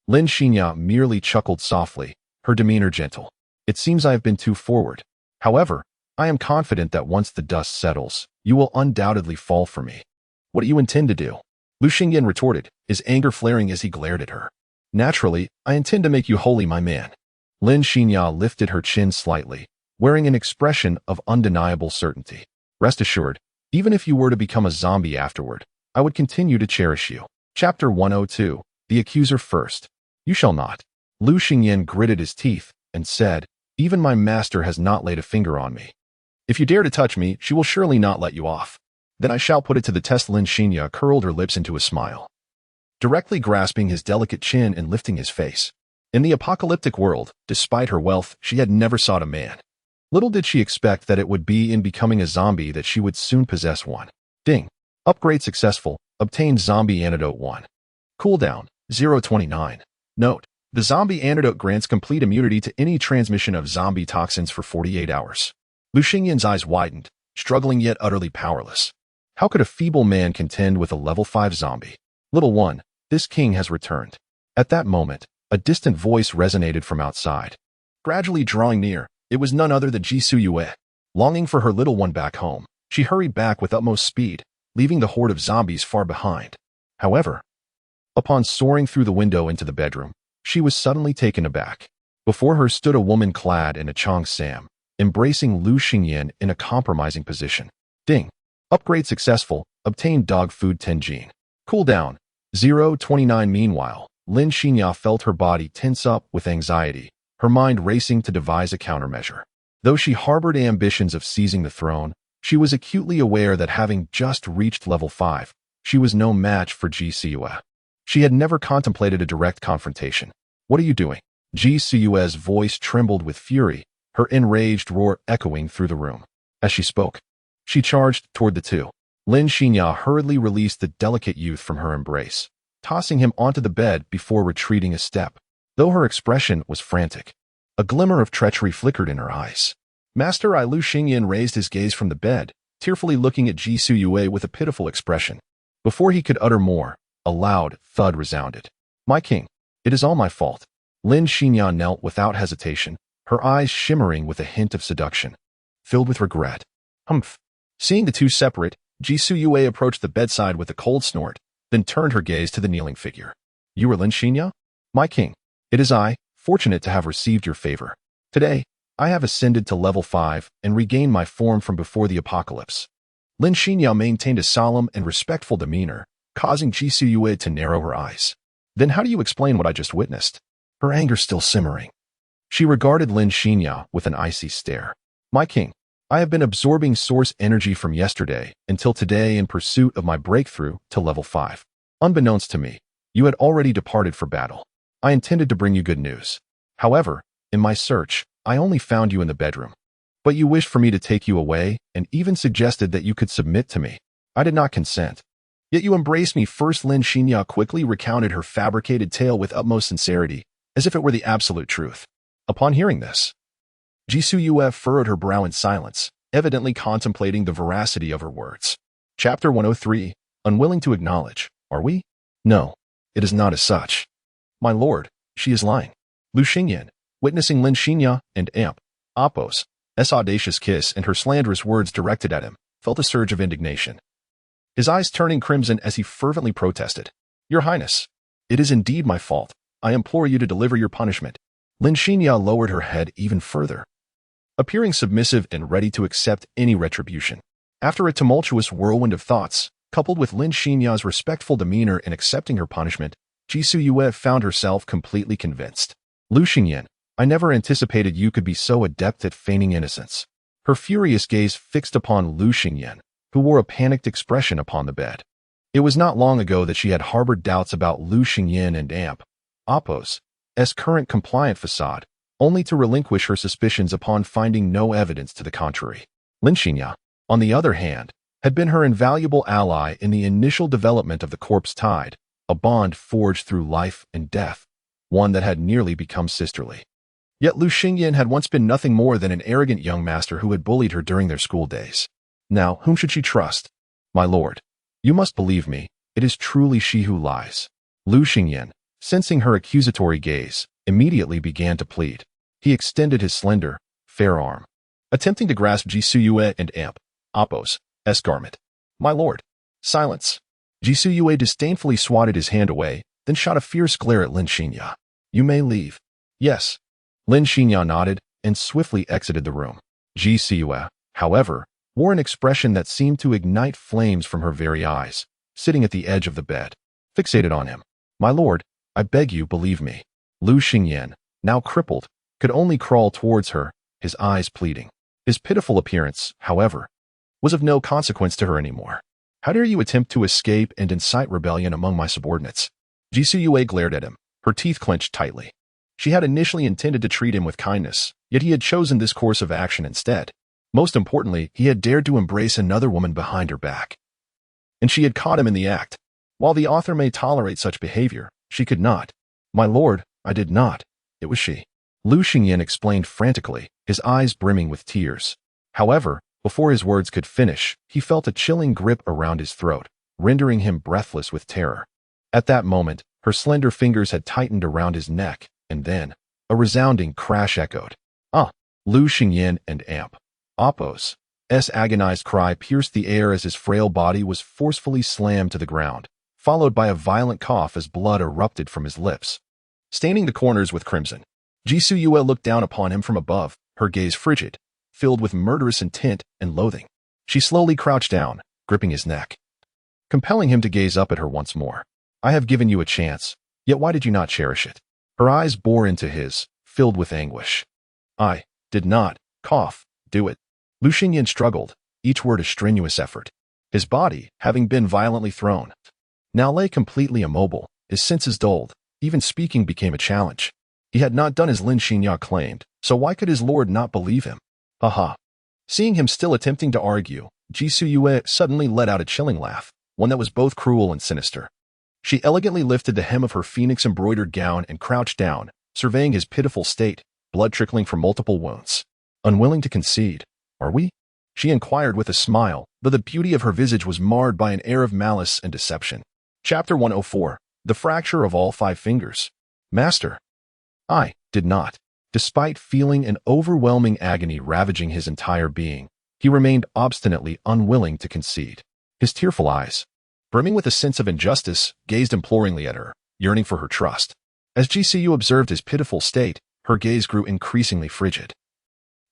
S1: Lin Xingya merely chuckled softly, her demeanor gentle. It seems I have been too forward. However, I am confident that once the dust settles, you will undoubtedly fall for me. What do you intend to do? Lu Xingyan retorted, his anger flaring as he glared at her. Naturally, I intend to make you wholly my man. Lin Xingya lifted her chin slightly, wearing an expression of undeniable certainty. Rest assured, even if you were to become a zombie afterward, I would continue to cherish you. Chapter 102. The Accuser First. You shall not. Lu Xingyan gritted his teeth and said, even my master has not laid a finger on me. If you dare to touch me, she will surely not let you off. Then I shall put it to the test. Lin Xingya curled her lips into a smile, directly grasping his delicate chin and lifting his face. In the apocalyptic world, despite her wealth, she had never sought a man. Little did she expect that it would be in becoming a zombie that she would soon possess one. Ding. Upgrade successful. Obtained Zombie Antidote 1. Cooldown, 029. Note. The Zombie Antidote grants complete immunity to any transmission of zombie toxins for 48 hours. Lu Xingyan's eyes widened, struggling yet utterly powerless. How could a feeble man contend with a level 5 zombie? Little one, this king has returned. At that moment, a distant voice resonated from outside. Gradually drawing near, it was none other than Jisoo Yue. Longing for her little one back home, she hurried back with utmost speed, leaving the horde of zombies far behind. However, upon soaring through the window into the bedroom, she was suddenly taken aback. Before her stood a woman clad in a cheongsam, embracing Lu Xingyan in a compromising position. Ding. Upgrade successful. Obtained dog food 10 gene. Cooldown, 029. Meanwhile, Lin Xingya felt her body tense up with anxiety, her mind racing to devise a countermeasure. Though she harbored ambitions of seizing the throne, she was acutely aware that having just reached level 5, she was no match for Ji Siyue. She had never contemplated a direct confrontation. What are you doing? Ji Siyue's voice trembled with fury, her enraged roar echoing through the room. As she spoke, she charged toward the two. Lin Xingya hurriedly released the delicate youth from her embrace, tossing him onto the bed before retreating a step. Though her expression was frantic, a glimmer of treachery flickered in her eyes. Master Lu Xingyan raised his gaze from the bed, tearfully looking at Jisoo Yue with a pitiful expression. Before he could utter more, a loud thud resounded. My king, it is all my fault. Lin Xingya knelt without hesitation, her eyes shimmering with a hint of seduction. Filled with regret. Humph. Seeing the two separate, Jisoo Yue approached the bedside with a cold snort, then turned her gaze to the kneeling figure. You are Lin Xingya? My king, it is I, fortunate to have received your favor. Today, I have ascended to level 5 and regained my form from before the apocalypse. Lin Xingya maintained a solemn and respectful demeanor, causing Jisoo Yue to narrow her eyes. Then how do you explain what I just witnessed? Her anger still simmering. She regarded Lin Xingya with an icy stare. My king, I have been absorbing source energy from yesterday until today in pursuit of my breakthrough to level 5. Unbeknownst to me, you had already departed for battle. I intended to bring you good news. However, in my search, I only found you in the bedroom. But you wished for me to take you away and even suggested that you could submit to me. I did not consent. Yet you embraced me first. Lin Xingya quickly recounted her fabricated tale with utmost sincerity, as if it were the absolute truth. Upon hearing this, Jisoo Yue furrowed her brow in silence, evidently contemplating the veracity of her words. Chapter 103. Unwilling to acknowledge. Are we? No, it is not as such. My lord, she is lying. Lu Xingyan, witnessing Lin Xingya and Appo's audacious kiss and her slanderous words directed at him, felt a surge of indignation. His eyes turning crimson as he fervently protested. Your Highness, it is indeed my fault. I implore you to deliver your punishment. Lin Xingya lowered her head even further, appearing submissive and ready to accept any retribution. After a tumultuous whirlwind of thoughts, coupled with Lin Xingya's respectful demeanor in accepting her punishment, Jisoo Yue found herself completely convinced. Lu Xingyan, I never anticipated you could be so adept at feigning innocence. Her furious gaze fixed upon Lu Xingyan, who wore a panicked expression upon the bed. It was not long ago that she had harbored doubts about Lu Xingyan and Appo's current compliant facade, only to relinquish her suspicions upon finding no evidence to the contrary. Lin Xingya, on the other hand, had been her invaluable ally in the initial development of the corpse tide, a bond forged through life and death, one that had nearly become sisterly. Yet Lu Xingyan had once been nothing more than an arrogant young master who had bullied her during their school days. Now, whom should she trust? My lord, you must believe me, it is truly she who lies. Lu Xingyan, sensing her accusatory gaze, immediately began to plead. He extended his slender, fair arm, attempting to grasp Ji Suyue and Amp, Appo's, garment. My lord, silence. Ji Suyue disdainfully swatted his hand away, then shot a fierce glare at Lin Xingya. You may leave. Yes. Lin Xingya nodded and swiftly exited the room. Ji Suyue, however, wore an expression that seemed to ignite flames from her very eyes, sitting at the edge of the bed, fixated on him. My lord, I beg you believe me. Lu Xingyan, now crippled, could only crawl towards her, his eyes pleading. His pitiful appearance, however, was of no consequence to her anymore. How dare you attempt to escape and incite rebellion among my subordinates? Ji Suyue glared at him, her teeth clenched tightly. She had initially intended to treat him with kindness, yet he had chosen this course of action instead. Most importantly, he had dared to embrace another woman behind her back. And she had caught him in the act. While the author may tolerate such behavior, she could not. My lord, I did not. It was she. Lu Xingyan explained frantically, his eyes brimming with tears. However, before his words could finish, he felt a chilling grip around his throat, rendering him breathless with terror. At that moment, her slender fingers had tightened around his neck, and then, a resounding crash echoed. Ah! Lu Xingyan and Amp, Appo's agonized cry pierced the air as his frail body was forcefully slammed to the ground, followed by a violent cough as blood erupted from his lips, staining the corners with crimson. Ji Suyue looked down upon him from above, her gaze frigid, filled with murderous intent and loathing. She slowly crouched down, gripping his neck, compelling him to gaze up at her once more. I have given you a chance, yet why did you not cherish it? Her eyes bore into his, filled with anguish. I did not, do it. Lu Xingyan struggled, each word a strenuous effort. His body, having been violently thrown, now lay completely immobile, his senses dulled, even speaking became a challenge. He had not done as Lin Xingya claimed, so why could his lord not believe him? Aha! Seeing him still attempting to argue, Ji Suyue suddenly let out a chilling laugh, one that was both cruel and sinister. She elegantly lifted the hem of her phoenix-embroidered gown and crouched down, surveying his pitiful state, blood trickling from multiple wounds. Unwilling to concede, are we? She inquired with a smile, though the beauty of her visage was marred by an air of malice and deception. Chapter 104. The Fracture of All 5 Fingers. Master. I did not. Despite feeling an overwhelming agony ravaging his entire being, he remained obstinately unwilling to concede. His tearful eyes, brimming with a sense of injustice, gazed imploringly at her, yearning for her trust. As Ji Suyue observed his pitiful state, her gaze grew increasingly frigid,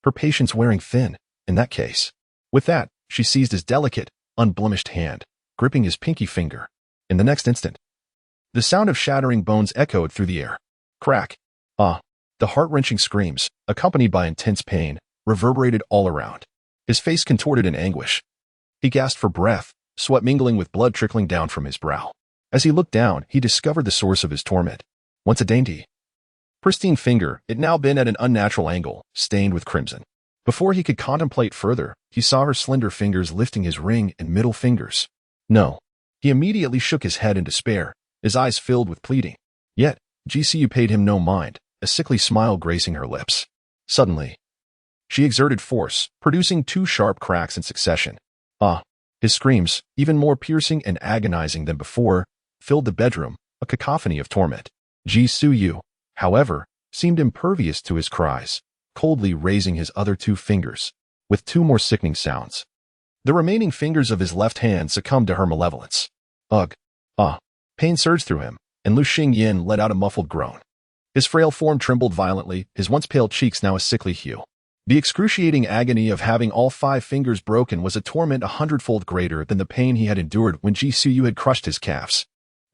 S1: her patience wearing thin, in that case. With that, she seized his delicate, unblemished hand, gripping his pinky finger. In the next instant, the sound of shattering bones echoed through the air. Crack! Ah! The heart-wrenching screams, accompanied by intense pain, reverberated all around. His face contorted in anguish. He gasped for breath, sweat mingling with blood trickling down from his brow. As he looked down, he discovered the source of his torment. Once a dainty, pristine finger, it now bent at an unnatural angle, stained with crimson. Before he could contemplate further, he saw her slender fingers lifting his ring and middle fingers. No. He immediately shook his head in despair, his eyes filled with pleading. Yet, Ji Suyue paid him no mind, a sickly smile gracing her lips. Suddenly, she exerted force, producing 2 sharp cracks in succession. Ah! His screams, even more piercing and agonizing than before, filled the bedroom, a cacophony of torment. Ji Suyue, however, seemed impervious to his cries, coldly raising his other 2 fingers, with 2 more sickening sounds. The remaining fingers of his left hand succumbed to her malevolence. Ugh! Ah! Pain surged through him, and Lu Xingyan let out a muffled groan. His frail form trembled violently, his once pale cheeks now a sickly hue. The excruciating agony of having all 5 fingers broken was a torment 100-fold greater than the pain he had endured when Ji Suyue had crushed his calves.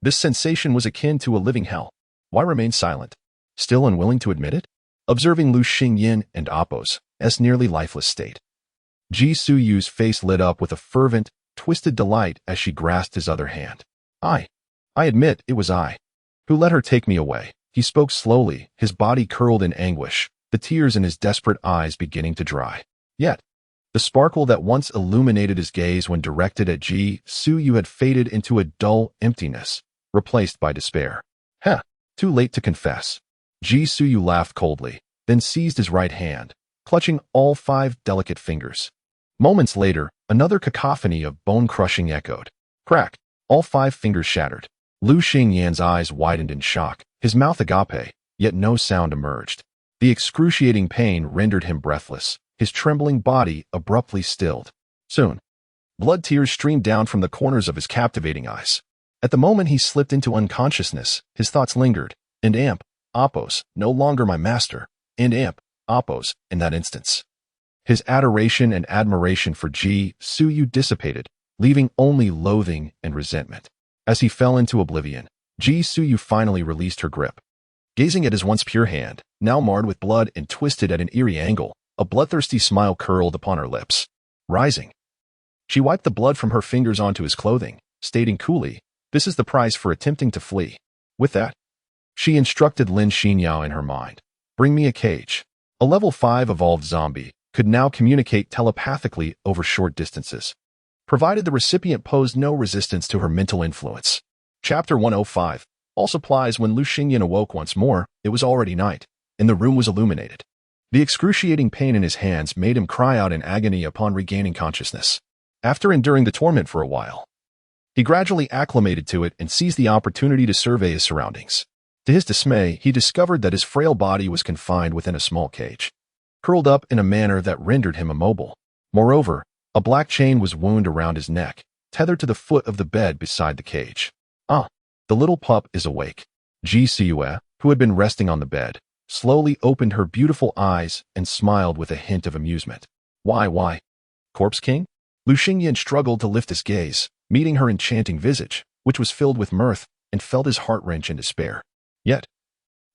S1: This sensation was akin to a living hell. Why remain silent? Still unwilling to admit it? Observing Lu Xingyan and Appo's nearly lifeless state, Ji Suyue's face lit up with a fervent, twisted delight as she grasped his other hand. I admit it was I who let her take me away. He spoke slowly, his body curled in anguish, the tears in his desperate eyes beginning to dry. Yet, the sparkle that once illuminated his gaze when directed at Ji Suyu had faded into a dull emptiness, replaced by despair. Heh, too late to confess. Ji Suyu laughed coldly, then seized his right hand, clutching all 5 delicate fingers. Moments later, another cacophony of bone-crushing echoed. Crack, all 5 fingers shattered. Lu Xingyan's eyes widened in shock, his mouth agape, yet no sound emerged. The excruciating pain rendered him breathless, his trembling body abruptly stilled. Soon, blood tears streamed down from the corners of his captivating eyes. At the moment he slipped into unconsciousness, his thoughts lingered. And Amp, Oppos, no longer my master. And Amp, Oppos, in that instance. His adoration and admiration for Ji Suyu dissipated, leaving only loathing and resentment. As he fell into oblivion, Ji Suyu finally released her grip. Gazing at his once pure hand, now marred with blood and twisted at an eerie angle, a bloodthirsty smile curled upon her lips. Rising, she wiped the blood from her fingers onto his clothing, stating coolly, "This is the price for attempting to flee." With that, she instructed Lin Xinyao in her mind. "Bring me a cage." A level 5 evolved zombie could now communicate telepathically over short distances, provided the recipient posed no resistance to her mental influence. Chapter 105. All supplies. When Lu Xingyan awoke once more, it was already night, and the room was illuminated. The excruciating pain in his hands made him cry out in agony upon regaining consciousness. After enduring the torment for a while, he gradually acclimated to it and seized the opportunity to survey his surroundings. To his dismay, he discovered that his frail body was confined within a small cage, curled up in a manner that rendered him immobile. Moreover, a black chain was wound around his neck, tethered to the foot of the bed beside the cage. "Ah, the little pup is awake." Ji Suyu, who had been resting on the bed, slowly opened her beautiful eyes and smiled with a hint of amusement. Why? Corpse King?" Lu Xingyan struggled to lift his gaze, meeting her enchanting visage, which was filled with mirth, and felt his heart wrench in despair. Yet,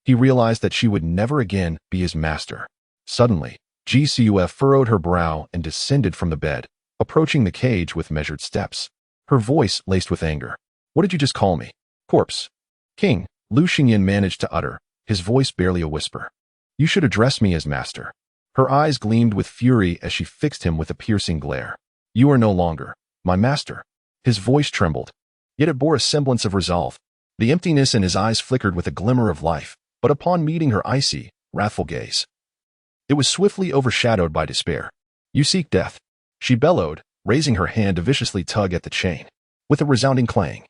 S1: he realized that she would never again be his master. Suddenly, Ji Suyu furrowed her brow and descended from the bed, approaching the cage with measured steps. Her voice laced with anger. "What did you just call me?" "Corpse King," Lu Xingyan managed to utter, his voice barely a whisper. "You should address me as master." Her eyes gleamed with fury as she fixed him with a piercing glare. "You are no longer my master." His voice trembled, yet it bore a semblance of resolve. The emptiness in his eyes flickered with a glimmer of life, but upon meeting her icy, wrathful gaze, it was swiftly overshadowed by despair. "You seek death," she bellowed, raising her hand to viciously tug at the chain. With a resounding clang,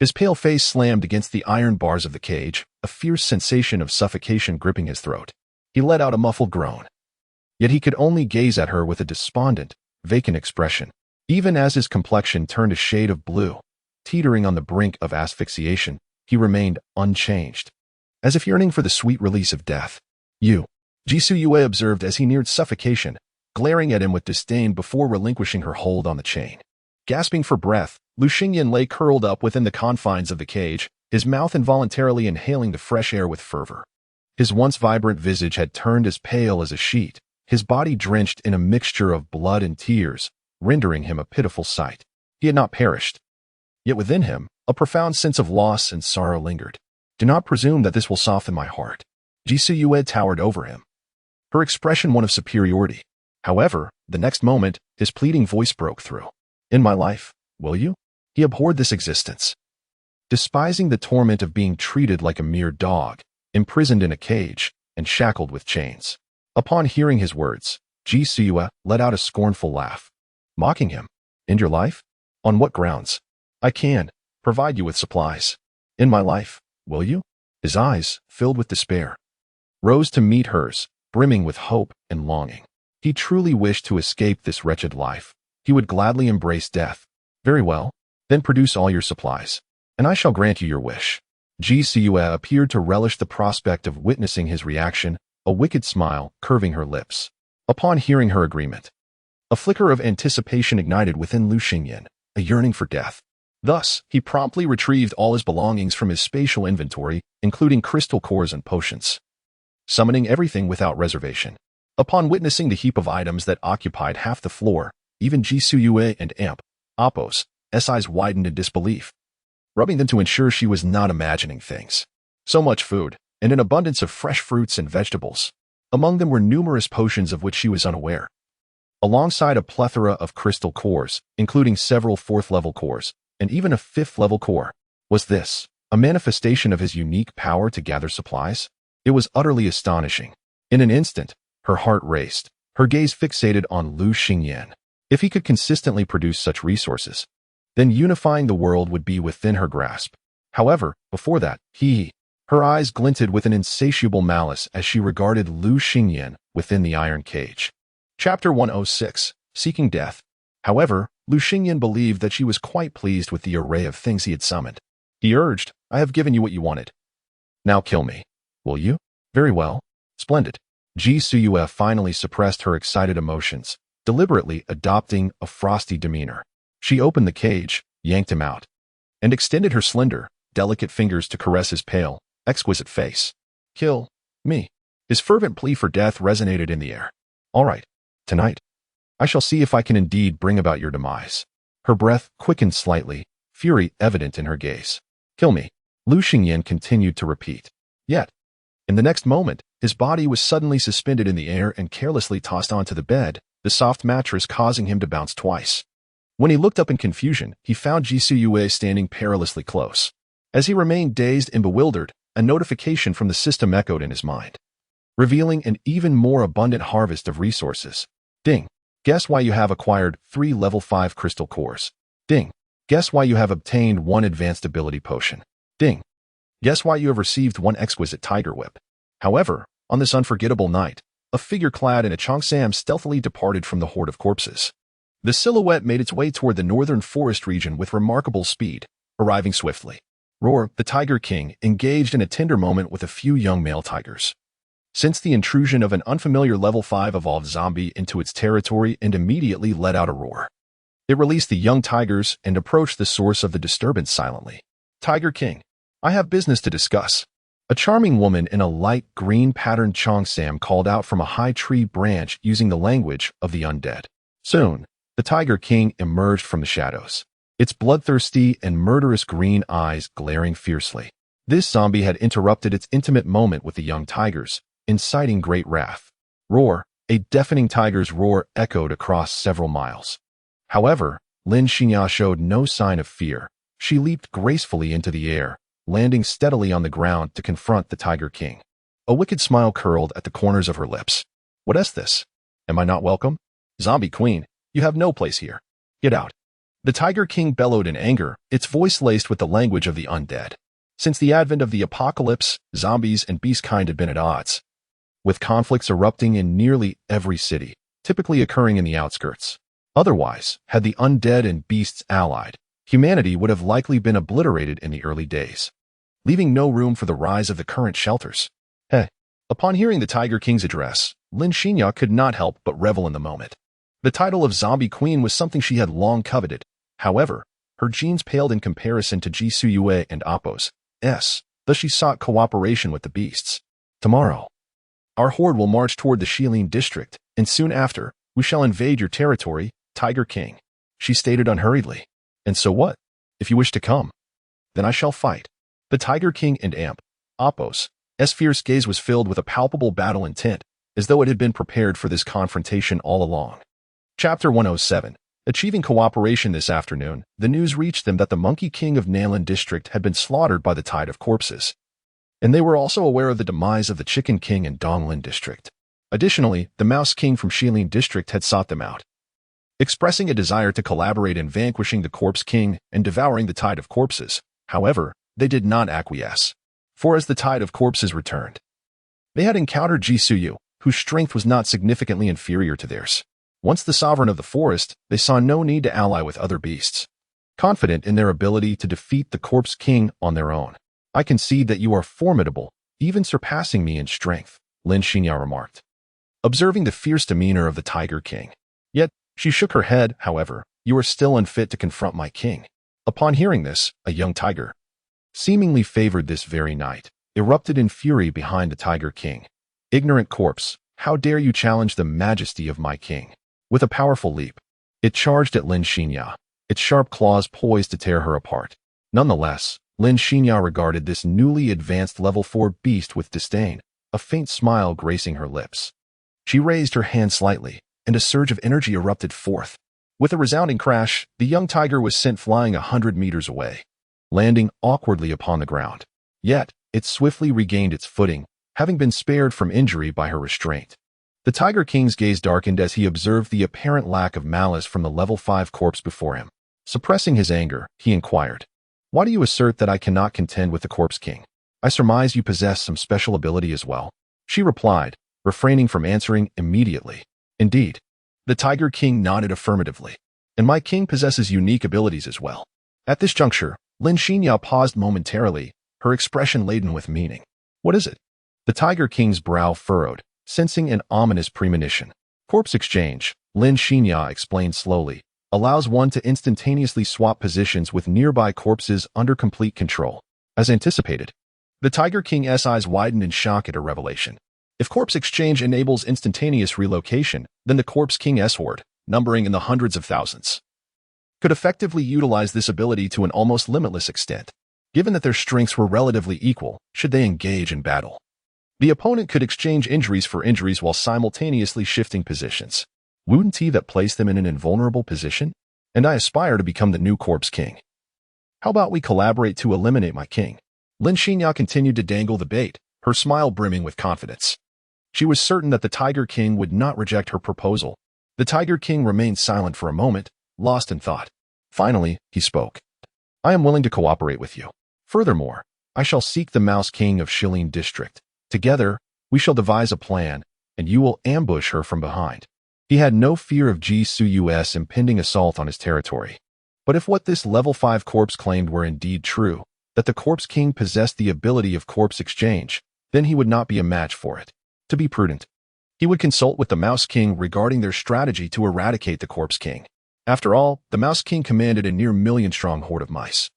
S1: his pale face slammed against the iron bars of the cage, a fierce sensation of suffocation gripping his throat. He let out a muffled groan. Yet he could only gaze at her with a despondent, vacant expression. Even as his complexion turned a shade of blue, teetering on the brink of asphyxiation, he remained unchanged, as if yearning for the sweet release of death. "You," Ji Suyu observed as he neared suffocation, glaring at him with disdain before relinquishing her hold on the chain. Gasping for breath, Lu Xingyan lay curled up within the confines of the cage, his mouth involuntarily inhaling the fresh air with fervor. His once vibrant visage had turned as pale as a sheet, his body drenched in a mixture of blood and tears, rendering him a pitiful sight. He had not perished. Yet within him, a profound sense of loss and sorrow lingered. "Do not presume that this will soften my heart." Ji Suyu towered over him, her expression one of superiority. However, the next moment, his pleading voice broke through. "In my life, will you?" He abhorred this existence, despising the torment of being treated like a mere dog, imprisoned in a cage, and shackled with chains. Upon hearing his words, Ji Suyu let out a scornful laugh. Mocking him? "In your life? On what grounds?" "I can provide you with supplies." "In my life, will you?" His eyes, filled with despair, rose to meet hers, brimming with hope and longing. He truly wished to escape this wretched life. He would gladly embrace death. "Very well, then produce all your supplies, and I shall grant you your wish." Ji Suyu appeared to relish the prospect of witnessing his reaction, a wicked smile curving her lips. Upon hearing her agreement, a flicker of anticipation ignited within Lu Xingyan, a yearning for death. Thus, he promptly retrieved all his belongings from his spatial inventory, including crystal cores and potions, summoning everything without reservation. Upon witnessing the heap of items that occupied half the floor, even Ji Suyu and Amp, Oppos, eyes widened in disbelief, rubbing them to ensure she was not imagining things. So much food, and an abundance of fresh fruits and vegetables. Among them were numerous potions of which she was unaware. Alongside a plethora of crystal cores, including several 4th-level cores, and even a 5th-level core. Was this a manifestation of his unique power to gather supplies? It was utterly astonishing. In an instant, her heart raced, her gaze fixated on Lu Xingyan. If he could consistently produce such resources, then unifying the world would be within her grasp. However, before that, her eyes glinted with an insatiable malice as she regarded Lu Xingyan within the iron cage. Chapter 106, Seeking Death. However, Lu Xingyan believed that she was quite pleased with the array of things he had summoned. He urged, "I have given you what you wanted. Now kill me. Will you?" "Very well. Splendid." Ji Suyue finally suppressed her excited emotions, deliberately adopting a frosty demeanor. She opened the cage, yanked him out, and extended her slender, delicate fingers to caress his pale, exquisite face. "Kill me." His fervent plea for death resonated in the air. "All right. Tonight, I shall see if I can indeed bring about your demise." Her breath quickened slightly, fury evident in her gaze. "Kill me," Lu Xingyan continued to repeat. Yet, in the next moment, his body was suddenly suspended in the air and carelessly tossed onto the bed, the soft mattress causing him to bounce twice. When he looked up in confusion, he found Ji Suyue standing perilously close. As he remained dazed and bewildered, a notification from the system echoed in his mind, revealing an even more abundant harvest of resources. Ding. Guess why you have acquired 3 level 5 crystal cores. Ding. Guess why you have obtained 1 advanced ability potion. Ding. Guess why you have received 1 exquisite tiger whip. However, on this unforgettable night, a figure clad in a cheongsam stealthily departed from the horde of corpses. The silhouette made its way toward the northern forest region with remarkable speed, arriving swiftly. Roar, the Tiger King, engaged in a tender moment with a few young male tigers. Since the intrusion of an unfamiliar level 5 evolved zombie into its territory and immediately let out a roar. It released the young tigers and approached the source of the disturbance silently. "Tiger King, I have business to discuss." A charming woman in a light green patterned cheongsam called out from a high tree branch using the language of the undead. Soon, the Tiger King emerged from the shadows, its bloodthirsty and murderous green eyes glaring fiercely. This zombie had interrupted its intimate moment with the young tigers, inciting great wrath. Roar, a deafening tiger's roar echoed across several miles. However, Lin Xingya showed no sign of fear. She leaped gracefully into the air, landing steadily on the ground to confront the Tiger King. A wicked smile curled at the corners of her lips. "What is this? Am I not welcome? Zombie Queen, you have no place here. Get out." The Tiger King bellowed in anger, its voice laced with the language of the undead. Since the advent of the apocalypse, zombies and beastkind had been at odds, with conflicts erupting in nearly every city, typically occurring in the outskirts. Otherwise, had the undead and beasts allied, humanity would have likely been obliterated in the early days, leaving no room for the rise of the current shelters. Upon hearing the Tiger King's address, Lin Xingya could not help but revel in the moment. The title of Zombie Queen was something she had long coveted. However, her genes paled in comparison to Ji Suyue and Appo's. Thus she sought cooperation with the beasts. "Tomorrow, our horde will march toward the Shilin district, and soon after, we shall invade your territory, Tiger King," she stated unhurriedly. "And so what? If you wish to come, then I shall fight." The Tiger King and Appo's fierce gaze was filled with a palpable battle intent, as though it had been prepared for this confrontation all along. Chapter 107. Achieving cooperation this afternoon, the news reached them that the Monkey King of Nanlin district had been slaughtered by the tide of corpses, and they were also aware of the demise of the Chicken King in Donglin district. Additionally, the Mouse King from Shilin district had sought them out, expressing a desire to collaborate in vanquishing the Corpse King and devouring the tide of corpses. However, they did not acquiesce, for as the tide of corpses returned, they had encountered Ji Suyu, whose strength was not significantly inferior to theirs. Once the sovereign of the forest, they saw no need to ally with other beasts, confident in their ability to defeat the Corpse King on their own. "I concede that you are formidable, even surpassing me in strength," Lin Xingya remarked, observing the fierce demeanor of the Tiger King. Yet, she shook her head. "However, you are still unfit to confront my king." Upon hearing this, a young tiger, seemingly favored this very night, erupted in fury behind the Tiger King. "Ignorant corpse, how dare you challenge the majesty of my king?" With a powerful leap, it charged at Lin Xingya, its sharp claws poised to tear her apart. Nonetheless, Lin Xingya regarded this newly advanced level 4 beast with disdain. a faint smile gracing her lips. She raised her hand slightly, and a surge of energy erupted forth. With a resounding crash, the young tiger was sent flying 100 meters away, landing awkwardly upon the ground. Yet, it swiftly regained its footing, having been spared from injury by her restraint. The Tiger King's gaze darkened as he observed the apparent lack of malice from the level 5 corpse before him. Suppressing his anger, he inquired, "Why do you assert that I cannot contend with the Corpse King? I surmise you possess some special ability as well." She replied, refraining from answering immediately. "Indeed." The Tiger King nodded affirmatively. "And my king possesses unique abilities as well." At this juncture, Lin Xinya paused momentarily, her expression laden with meaning. "What is it?" The Tiger King's brow furrowed, sensing an ominous premonition. "Corpse exchange," Lin Xinya explained slowly, "allows one to instantaneously swap positions with nearby corpses under complete control." As anticipated, the Tiger King's eyes widened in shock at her revelation. If corpse exchange enables instantaneous relocation, then the Corpse King's horde, numbering in the hundreds of thousands, could effectively utilize this ability to an almost limitless extent. Given that their strengths were relatively equal, should they engage in battle, the opponent could exchange injuries for injuries while simultaneously shifting positions. Wouldn't he that place them in an invulnerable position? And I aspire to become the new Corpse King. How about we collaborate to eliminate my king? Lin Xinya continued to dangle the bait, her smile brimming with confidence. She was certain that the Tiger King would not reject her proposal. The Tiger King remained silent for a moment, lost in thought. Finally, he spoke. "I am willing to cooperate with you. Furthermore, I shall seek the Mouse King of Shilin District. Together, we shall devise a plan, and you will ambush her from behind." He had no fear of Ji Suyu's impending assault on his territory. But if what this level 5 corpse claimed were indeed true, that the Corpse King possessed the ability of corpse exchange, then he would not be a match for it. To be prudent, he would consult with the Mouse King regarding their strategy to eradicate the Corpse King. After all, the Mouse King commanded a near million-strong horde of mice.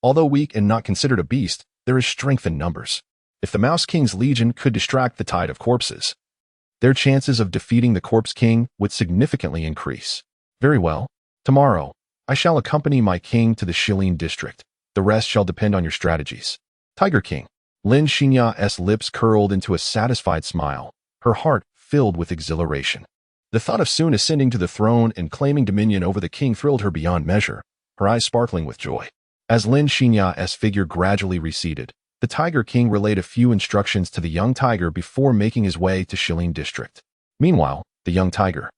S1: Although weak and not considered a beast, there is strength in numbers. If the Mouse King's legion could distract the tide of corpses, their chances of defeating the Corpse King would significantly increase. Very well. Tomorrow, I shall accompany my king to the Shilin District. The rest shall depend on your strategies. Tiger King. Lin Xinya's lips curled into a satisfied smile, her heart filled with exhilaration. The thought of soon ascending to the throne and claiming dominion over the king thrilled her beyond measure, her eyes sparkling with joy. As Lin Xinya's figure gradually receded, the Tiger King relayed a few instructions to the young tiger before making his way to Shilin District. Meanwhile, the young tiger,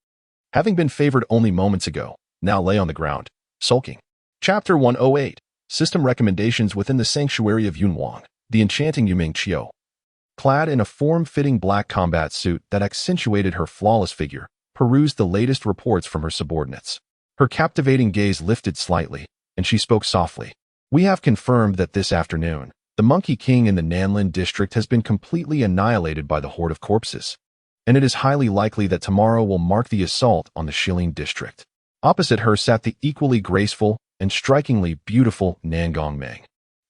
S1: having been favored only moments ago, now lay on the ground, sulking. Chapter 108. System Recommendations within the Sanctuary of Yunwang. The enchanting Yuming Qiu. Clad in a form-fitting black combat suit that accentuated her flawless figure, perused the latest reports from her subordinates. Her captivating gaze lifted slightly, and she spoke softly. "We have confirmed that this afternoon, the Monkey King in the Nanlin district has been completely annihilated by the horde of corpses, and it is highly likely that tomorrow will mark the assault on the Shilin district." Opposite her sat the equally graceful and strikingly beautiful Nangong Meng,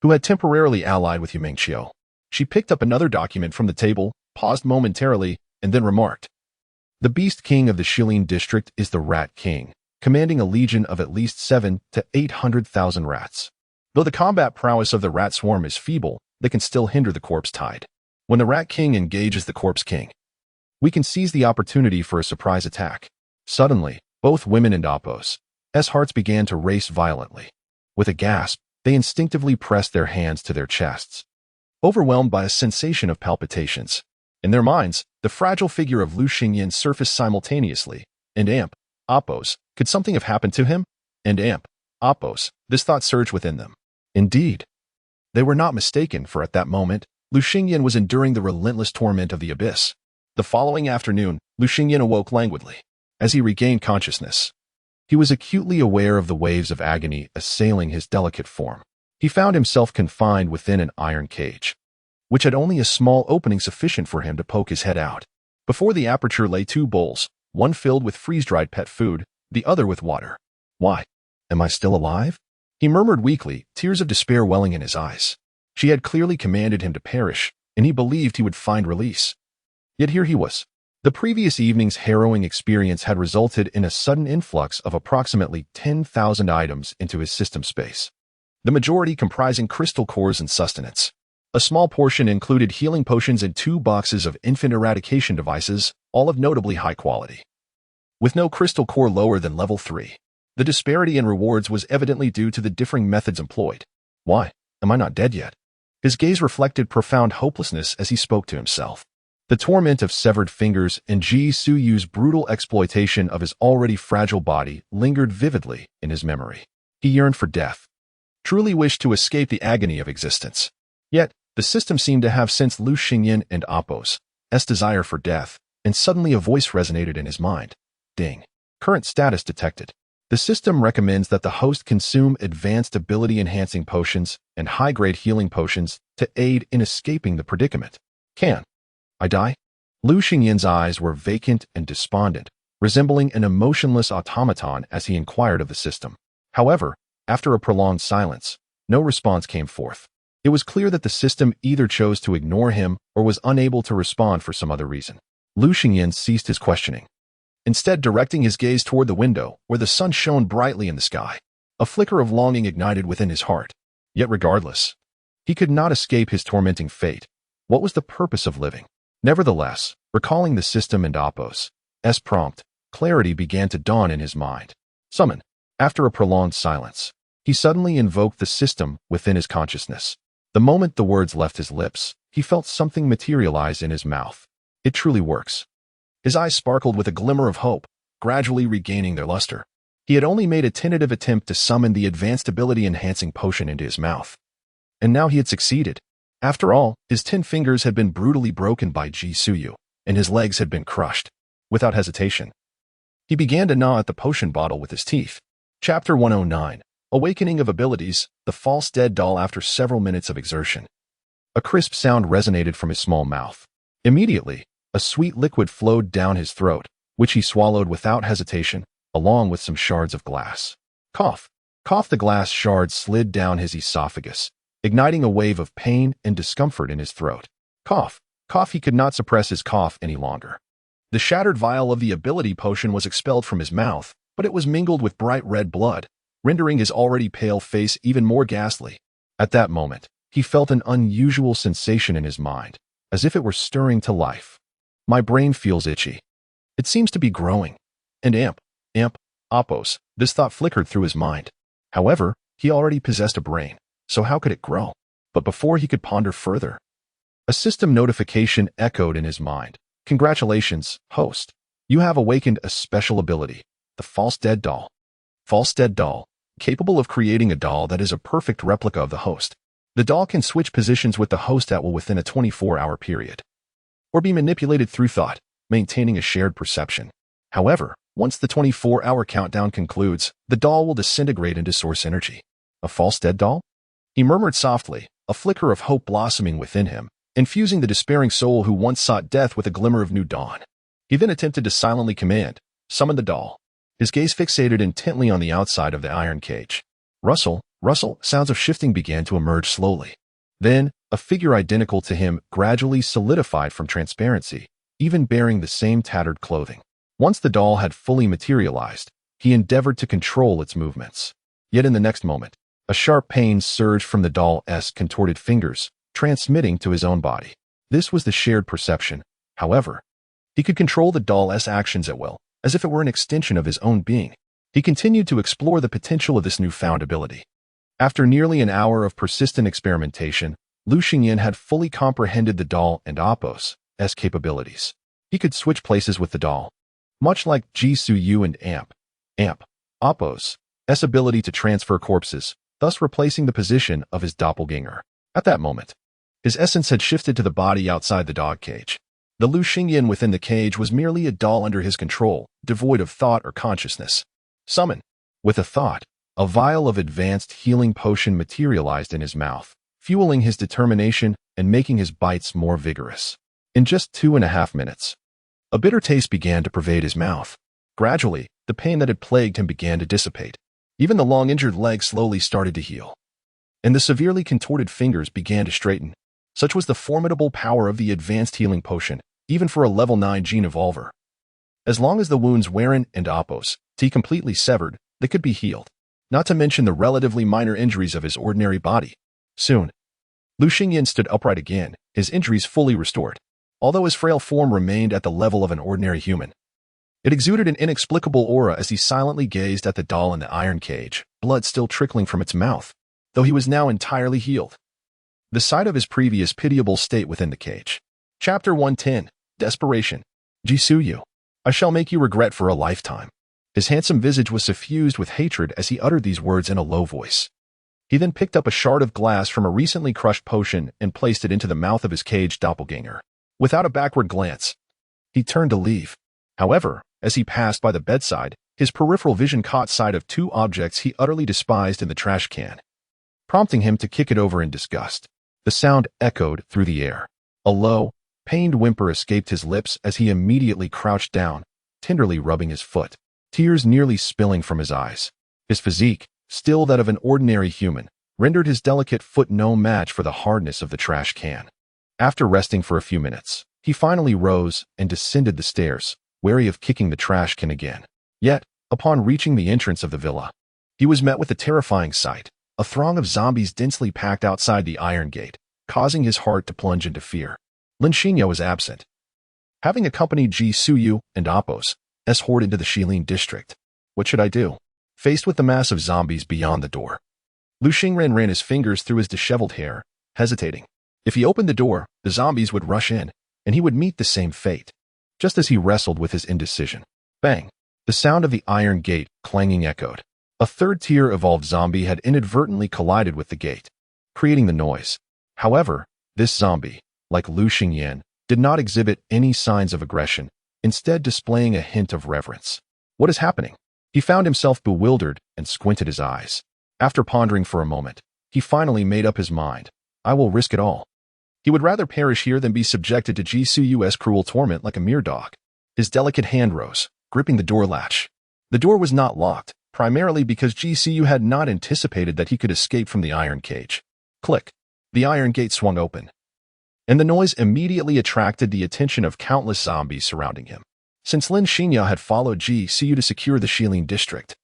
S1: who had temporarily allied with Yuming Qiu. She picked up another document from the table, paused momentarily, and then remarked, "The Beast King of the Shilin district is the Rat King, commanding a legion of at least 700,000 to 800,000 rats. Though the combat prowess of the rat swarm is feeble, they can still hinder the corpse tide. When the Rat King engages the Corpse King, we can seize the opportunity for a surprise attack." Suddenly, both women and Apos' hearts began to race violently. With a gasp, they instinctively pressed their hands to their chests, overwhelmed by a sensation of palpitations. In their minds, the fragile figure of Lu Xingyan surfaced simultaneously. And Apos, could something have happened to him? And Apos, this thought surged within them. Indeed, they were not mistaken, for at that moment, Lu Xingyan was enduring the relentless torment of the abyss. The following afternoon, Lu Xingyan awoke languidly. As he regained consciousness, he was acutely aware of the waves of agony assailing his delicate form. He found himself confined within an iron cage, which had only a small opening sufficient for him to poke his head out. Before the aperture lay 2 bowls, one filled with freeze-dried pet food, the other with water. "Why? Am I still alive?" he murmured weakly, tears of despair welling in his eyes. She had clearly commanded him to perish, and he believed he would find release. Yet here he was. The previous evening's harrowing experience had resulted in a sudden influx of approximately 10,000 items into his system space, the majority comprising crystal cores and sustenance. A small portion included healing potions and 2 boxes of infant eradication devices, all of notably high quality. With no crystal core lower than level 3, the disparity in rewards was evidently due to the differing methods employed. Why? Am I not dead yet? His gaze reflected profound hopelessness as he spoke to himself. The torment of severed fingers and Ji Suyu's brutal exploitation of his already fragile body lingered vividly in his memory. He yearned for death, truly wished to escape the agony of existence. Yet, the system seemed to have sensed Lu Xingyan and Appo's desire for death, and suddenly a voice resonated in his mind. Ding. Current status detected. The system recommends that the host consume advanced ability-enhancing potions and high-grade healing potions to aid in escaping the predicament. Can I die? Lu Xingyan's eyes were vacant and despondent, resembling an emotionless automaton as he inquired of the system. However, after a prolonged silence, no response came forth. It was clear that the system either chose to ignore him or was unable to respond for some other reason. Lu Xingyan ceased his questioning, instead directing his gaze toward the window where the sun shone brightly in the sky. A flicker of longing ignited within his heart. Yet regardless, he could not escape his tormenting fate. What was the purpose of living? Nevertheless, recalling the system and Appo's prompt, clarity began to dawn in his mind. Summon. After a prolonged silence, he suddenly invoked the system within his consciousness. The moment the words left his lips, he felt something materialize in his mouth. It truly works. His eyes sparkled with a glimmer of hope, gradually regaining their luster. He had only made a tentative attempt to summon the advanced ability-enhancing potion into his mouth. And now he had succeeded. After all, his 10 fingers had been brutally broken by Ji Suyu, and his legs had been crushed. Without hesitation, he began to gnaw at the potion bottle with his teeth. Chapter 109. Awakening of Abilities, the False Dead Doll. After several minutes of exertion, a crisp sound resonated from his small mouth. Immediately, a sweet liquid flowed down his throat, which he swallowed without hesitation, along with some shards of glass. Cough. Cough. The glass shards slid down his esophagus, igniting a wave of pain and discomfort in his throat. Cough. Cough. He could not suppress his cough any longer. The shattered vial of the ability potion was expelled from his mouth, but it was mingled with bright red blood, rendering his already pale face even more ghastly. At that moment, he felt an unusual sensation in his mind, as if it were stirring to life. My brain feels itchy. It seems to be growing. And Appo's. This thought flickered through his mind. However, he already possessed a brain, so how could it grow? But before he could ponder further, a system notification echoed in his mind. Congratulations, host. You have awakened a special ability, the False Dead Doll. False Dead Doll, capable of creating a doll that is a perfect replica of the host. The doll can switch positions with the host at will within a 24-hour period, or be manipulated through thought, maintaining a shared perception. However, once the 24-hour countdown concludes, the doll will disintegrate into source energy. A false dead doll? He murmured softly, a flicker of hope blossoming within him, infusing the despairing soul who once sought death with a glimmer of new dawn. He then attempted to silently command, summon the doll. His gaze fixated intently on the outside of the iron cage. Rustle, sounds of shifting began to emerge slowly. Then, a figure identical to him gradually solidified from transparency, even bearing the same tattered clothing. Once the doll had fully materialized, he endeavored to control its movements. Yet in the next moment, a sharp pain surged from the doll's contorted fingers, transmitting to his own body. This was the shared perception. However, he could control the doll's actions at will, as if it were an extension of his own being. He continued to explore the potential of this newfound ability. After nearly an hour of persistent experimentation, Lu Xingyan had fully comprehended the doll and Appo's capabilities. He could switch places with the doll, much like Ji Suyu and Appo's ability to transfer corpses, thus replacing the position of his doppelganger. At that moment, his essence had shifted to the body outside the dog cage. The Lu Xingyan within the cage was merely a doll under his control, devoid of thought or consciousness. Summon. With a thought, a vial of advanced healing potion materialized in his mouth, fueling his determination and making his bites more vigorous. In just 2.5 minutes, a bitter taste began to pervade his mouth. Gradually, the pain that had plagued him began to dissipate. Even the long-injured leg slowly started to heal, and the severely contorted fingers began to straighten. Such was the formidable power of the advanced healing potion, even for a level 9 gene evolver. As long as the wounds Warren and Appo's completely severed, they could be healed, not to mention the relatively minor injuries of his ordinary body. Soon, Lu Xingyan stood upright again, his injuries fully restored, although his frail form remained at the level of an ordinary human. It exuded an inexplicable aura as he silently gazed at the doll in the iron cage, blood still trickling from its mouth, though he was now entirely healed. The sight of his previous pitiable state within the cage. Chapter 110, Desperation. Jisuyu, I shall make you regret for a lifetime. His handsome visage was suffused with hatred as he uttered these words in a low voice. He then picked up a shard of glass from a recently crushed potion and placed it into the mouth of his caged doppelganger. Without a backward glance, he turned to leave. However, as he passed by the bedside, his peripheral vision caught sight of two objects he utterly despised in the trash can, prompting him to kick it over in disgust. The sound echoed through the air. A low, pained whimper escaped his lips as he immediately crouched down, tenderly rubbing his foot, tears nearly spilling from his eyes. His physique, still that of an ordinary human, rendered his delicate foot no match for the hardness of the trash can. After resting for a few minutes, he finally rose and descended the stairs, wary of kicking the trash can again. Yet, upon reaching the entrance of the villa, he was met with a terrifying sight, a throng of zombies densely packed outside the iron gate, causing his heart to plunge into fear. Lin Xingyo was absent, having accompanied Jisuyu and Appos horde into the Shilin district. What should I do? Faced with the mass of zombies beyond the door, Lu Xingren ran his fingers through his disheveled hair, hesitating. If he opened the door, the zombies would rush in, and he would meet the same fate. Just as he wrestled with his indecision, bang! The sound of the iron gate clanging echoed. A third-tier evolved zombie had inadvertently collided with the gate, creating the noise. However, this zombie, like Lu Xingyan, did not exhibit any signs of aggression, instead displaying a hint of reverence. What is happening? He found himself bewildered and squinted his eyes. After pondering for a moment, he finally made up his mind. I will risk it all. He would rather perish here than be subjected to Jisuyu's cruel torment like a mere dog. His delicate hand rose, gripping the door latch. The door was not locked, primarily because Jisuyu had not anticipated that he could escape from the iron cage. Click. The iron gate swung open, and the noise immediately attracted the attention of countless zombies surrounding him. Since Lin Xingya had followed Jisuyu to secure the Shilin district,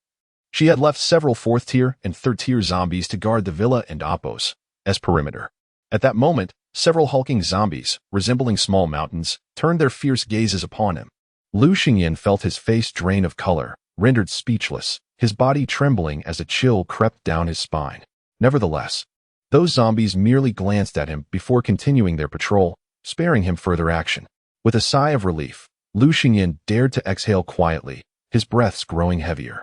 S1: she had left several fourth-tier and third-tier zombies to guard the villa and Appos as perimeter. At that moment, several hulking zombies, resembling small mountains, turned their fierce gazes upon him. Lu Xingyan felt his face drain of color, rendered speechless, his body trembling as a chill crept down his spine. Nevertheless, those zombies merely glanced at him before continuing their patrol, sparing him further action. With a sigh of relief, Lu Xingyan dared to exhale quietly, his breaths growing heavier.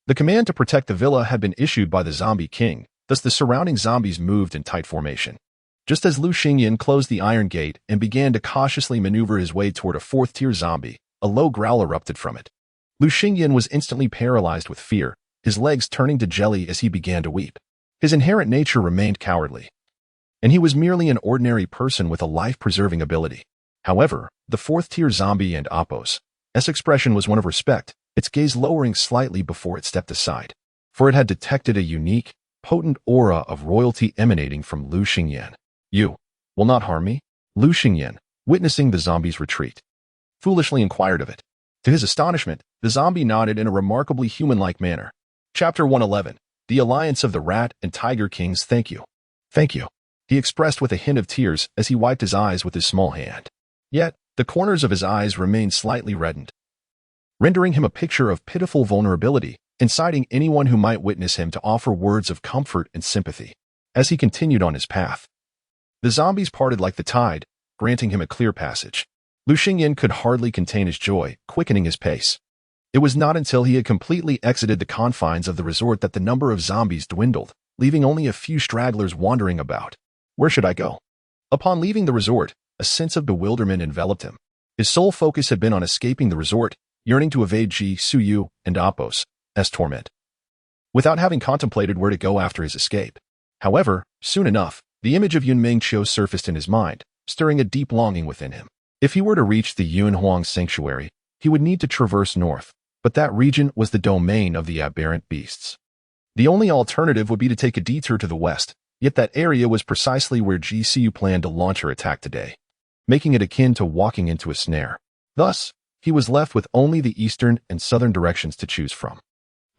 S1: The command to protect the villa had been issued by the zombie king, thus the surrounding zombies moved in tight formation. Just as Lu Xingyan closed the iron gate and began to cautiously maneuver his way toward a fourth-tier zombie, a low growl erupted from it. Lu Xingyan was instantly paralyzed with fear, his legs turning to jelly as he began to weep. His inherent nature remained cowardly, and he was merely an ordinary person with a life-preserving ability. However, the fourth-tier zombie and Appos' expression was one of respect, its gaze lowering slightly before it stepped aside, for it had detected a unique, potent aura of royalty emanating from Lu Xingyan. You will not harm me? Lu Xingyan, witnessing the zombie's retreat, foolishly inquired of it. To his astonishment, the zombie nodded in a remarkably human-like manner. Chapter 111, The Alliance of the Rat and Tiger Kings. Thank you. Thank you, he expressed with a hint of tears as he wiped his eyes with his small hand. Yet, the corners of his eyes remained slightly reddened, rendering him a picture of pitiful vulnerability, inciting anyone who might witness him to offer words of comfort and sympathy. As he continued on his path, the zombies parted like the tide, granting him a clear passage. Lu Xingyan could hardly contain his joy, quickening his pace. It was not until he had completely exited the confines of the resort that the number of zombies dwindled, leaving only a few stragglers wandering about. Where should I go? Upon leaving the resort, a sense of bewilderment enveloped him. His sole focus had been on escaping the resort, yearning to evade Jisuyu and Appos' torment, without having contemplated where to go after his escape. However, soon enough, the image of Yun Mengqiu surfaced in his mind, stirring a deep longing within him. If he were to reach the Yunhuang sanctuary, he would need to traverse north, but that region was the domain of the aberrant beasts. The only alternative would be to take a detour to the west, yet that area was precisely where Jisuyu planned to launch her attack today, making it akin to walking into a snare. Thus, he was left with only the eastern and southern directions to choose from.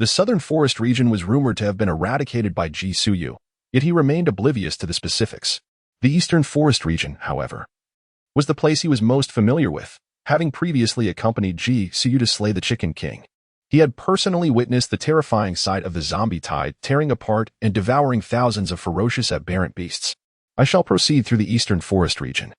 S1: The southern forest region was rumored to have been eradicated by Jisuyu, yet he remained oblivious to the specifics. The Eastern Forest region, however, was the place he was most familiar with, having previously accompanied Ji Suyu to slay the Chicken King. He had personally witnessed the terrifying sight of the zombie tide tearing apart and devouring thousands of ferocious aberrant beasts. I shall proceed through the Eastern Forest region,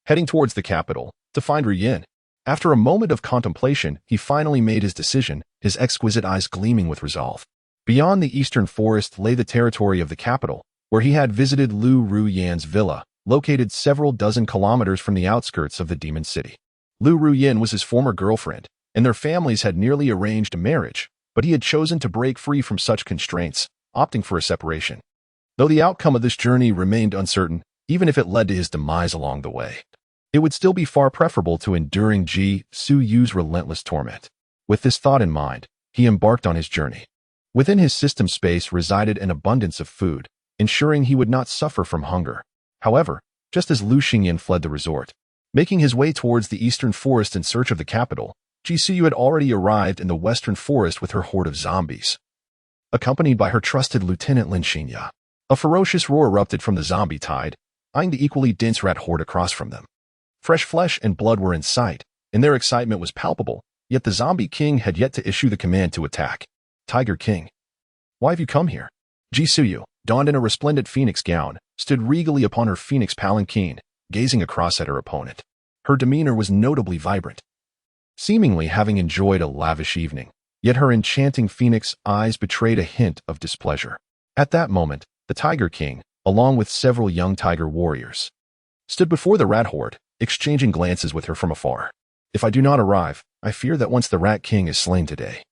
S1: heading towards the capital, to find Ruyin. After a moment of contemplation, he finally made his decision, his exquisite eyes gleaming with resolve. Beyond the Eastern Forest lay the territory of the capital, where he had visited Lu Ruyan's villa, located several dozen kilometers from the outskirts of the Demon City. Lu Ruyan was his former girlfriend, and their families had nearly arranged a marriage, but he had chosen to break free from such constraints, opting for a separation. Though the outcome of this journey remained uncertain, even if it led to his demise along the way, it would still be far preferable to enduring Ji Suyu's relentless torment. With this thought in mind, he embarked on his journey. Within his system space resided an abundance of food, ensuring he would not suffer from hunger. However, just as Lu Xingyan fled the resort, making his way towards the Eastern Forest in search of the capital, Ji Suyu had already arrived in the Western Forest with her horde of zombies, accompanied by her trusted lieutenant Lin Xingya. A ferocious roar erupted from the zombie tide, eyeing the equally dense rat horde across from them. Fresh flesh and blood were in sight, and their excitement was palpable, yet the zombie king had yet to issue the command to attack. Tiger King, why have you come here? Ji Suyu, donned in a resplendent phoenix gown, stood regally upon her phoenix palanquin, gazing across at her opponent. Her demeanor was notably vibrant, seemingly having enjoyed a lavish evening, yet her enchanting phoenix eyes betrayed a hint of displeasure. At that moment, the Tiger King, along with several young tiger warriors, stood before the rat horde, exchanging glances with her from afar. If I do not arrive, I fear that once the Rat King is slain today,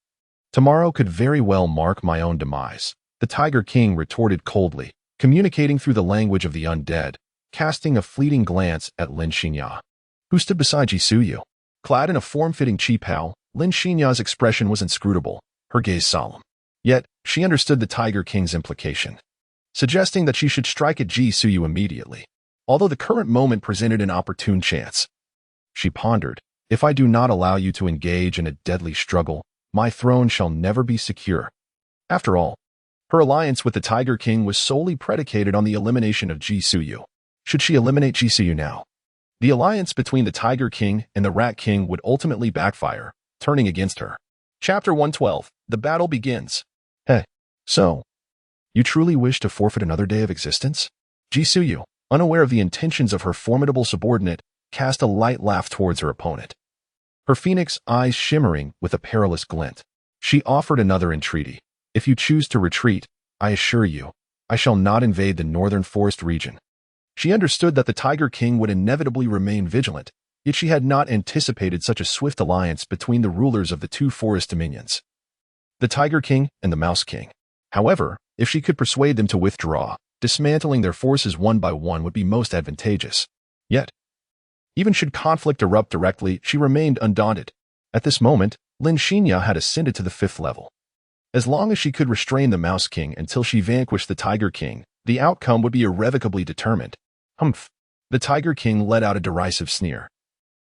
S1: tomorrow could very well mark my own demise. The Tiger King retorted coldly, communicating through the language of the undead, casting a fleeting glance at Lin Xingya, who stood beside Ji Suyu. Clad in a form-fitting qipao, Lin Xingya's expression was inscrutable, her gaze solemn. Yet, she understood the Tiger King's implication, suggesting that she should strike at Ji Suyu immediately. Although the current moment presented an opportune chance, she pondered, if I do not allow you to engage in a deadly struggle, my throne shall never be secure. After all, her alliance with the Tiger King was solely predicated on the elimination of Ji Suyu. Should she eliminate Ji Suyu now, the alliance between the Tiger King and the Rat King would ultimately backfire, turning against her. Chapter 112. The battle begins. Hey, so, you truly wish to forfeit another day of existence? Ji Suyu, unaware of the intentions of her formidable subordinate, cast a light laugh towards her opponent, her phoenix eyes shimmering with a perilous glint. She offered another entreaty. If you choose to retreat, I assure you, I shall not invade the northern forest region. She understood that the Tiger King would inevitably remain vigilant, yet she had not anticipated such a swift alliance between the rulers of the two forest dominions, the Tiger King and the Mouse King. However, if she could persuade them to withdraw, dismantling their forces one by one would be most advantageous. Yet, even should conflict erupt directly, she remained undaunted. At this moment, Lin Xingya had ascended to the 5th level. As long as she could restrain the Mouse King until she vanquished the Tiger King, the outcome would be irrevocably determined. Humph! The Tiger King let out a derisive sneer,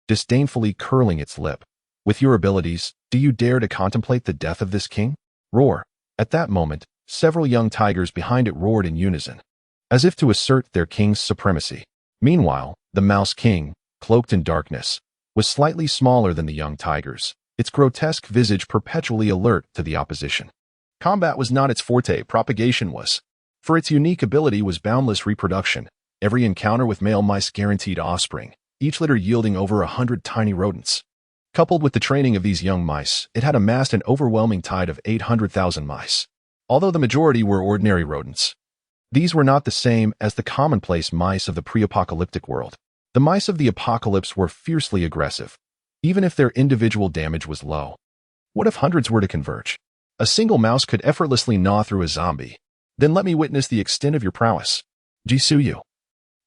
S1: disdainfully curling its lip. With your abilities, do you dare to contemplate the death of this king? Roar! At that moment, several young tigers behind it roared in unison, as if to assert their king's supremacy. Meanwhile, the Mouse King, cloaked in darkness, was slightly smaller than the young tigers, its grotesque visage perpetually alert to the opposition. Combat was not its forte, propagation was. For its unique ability was boundless reproduction. Every encounter with male mice guaranteed offspring, each litter yielding over 100 tiny rodents. Coupled with the training of these young mice, it had amassed an overwhelming tide of 800,000 mice. Although the majority were ordinary rodents, these were not the same as the commonplace mice of the pre-apocalyptic world. The mice of the apocalypse were fiercely aggressive, even if their individual damage was low. What if hundreds were to converge? A single mouse could effortlessly gnaw through a zombie. Then let me witness the extent of your prowess. Ji Suyu,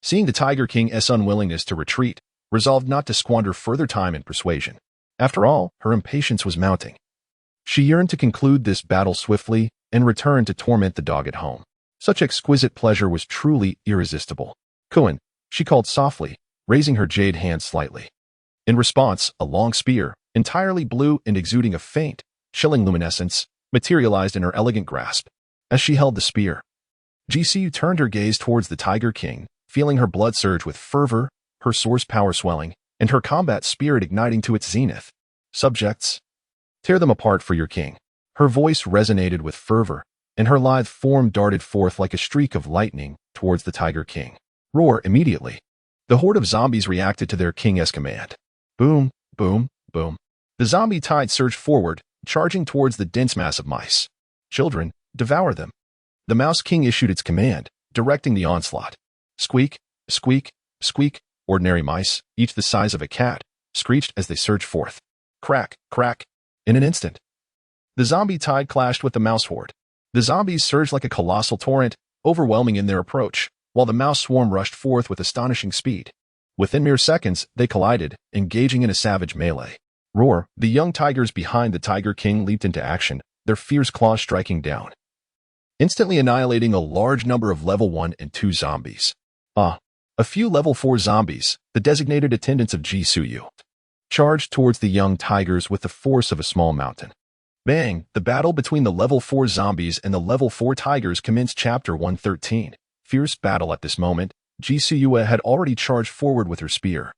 S1: seeing the Tiger King's unwillingness to retreat, resolved not to squander further time in persuasion. After all, her impatience was mounting. She yearned to conclude this battle swiftly and return to torment the dog at home. Such exquisite pleasure was truly irresistible. Kuan, she called softly, raising her jade hand slightly. In response, a long spear, entirely blue and exuding a faint, chilling luminescence, materialized in her elegant grasp. As she held the spear, Ji Suyu turned her gaze towards the Tiger King, feeling her blood surge with fervor, her source power swelling, and her combat spirit igniting to its zenith. Subjects, tear them apart for your king. Her voice resonated with fervor, and her lithe form darted forth like a streak of lightning towards the Tiger King. Roar immediately. The horde of zombies reacted to their king's command. Boom, boom, boom. The zombie tide surged forward, charging towards the dense mass of mice. Children, devour them. The Mouse King issued its command, directing the onslaught. Squeak, squeak, squeak. Ordinary mice, each the size of a cat, screeched as they surged forth. Crack, crack. In an instant, the zombie tide clashed with the mouse horde. The zombies surged like a colossal torrent, overwhelming in their approach, while the mouse swarm rushed forth with astonishing speed. Within mere seconds, they collided, engaging in a savage melee. Roar, the young tigers behind the Tiger King leaped into action, their fierce claws striking down, instantly annihilating a large number of level 1 and 2 zombies. A few level 4 zombies, the designated attendants of Jisuyu, charged towards the young tigers with the force of a small mountain. Bang! The battle between the level 4 zombies and the level 4 tigers commenced. Chapter 113. Fierce battle. At this moment, Jisuyu had already charged forward with her spear,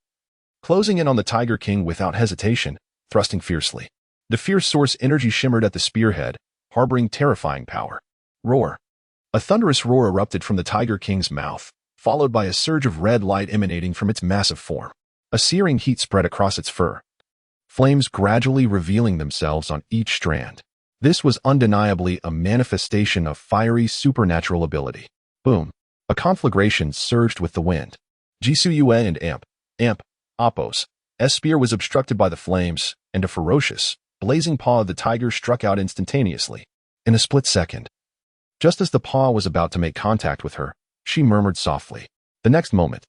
S1: closing in on the Tiger King without hesitation, thrusting fiercely. The fierce source energy shimmered at the spearhead, harboring terrifying power. Roar! A thunderous roar erupted from the Tiger King's mouth, followed by a surge of red light emanating from its massive form. A searing heat spread across its fur, flames gradually revealing themselves on each strand. This was undeniably a manifestation of fiery supernatural ability. Boom! A conflagration surged with the wind. Jisuyu and Appo's spear was obstructed by the flames, and a ferocious, blazing paw of the tiger struck out instantaneously. In a split second, just as the paw was about to make contact with her, she murmured softly. The next moment,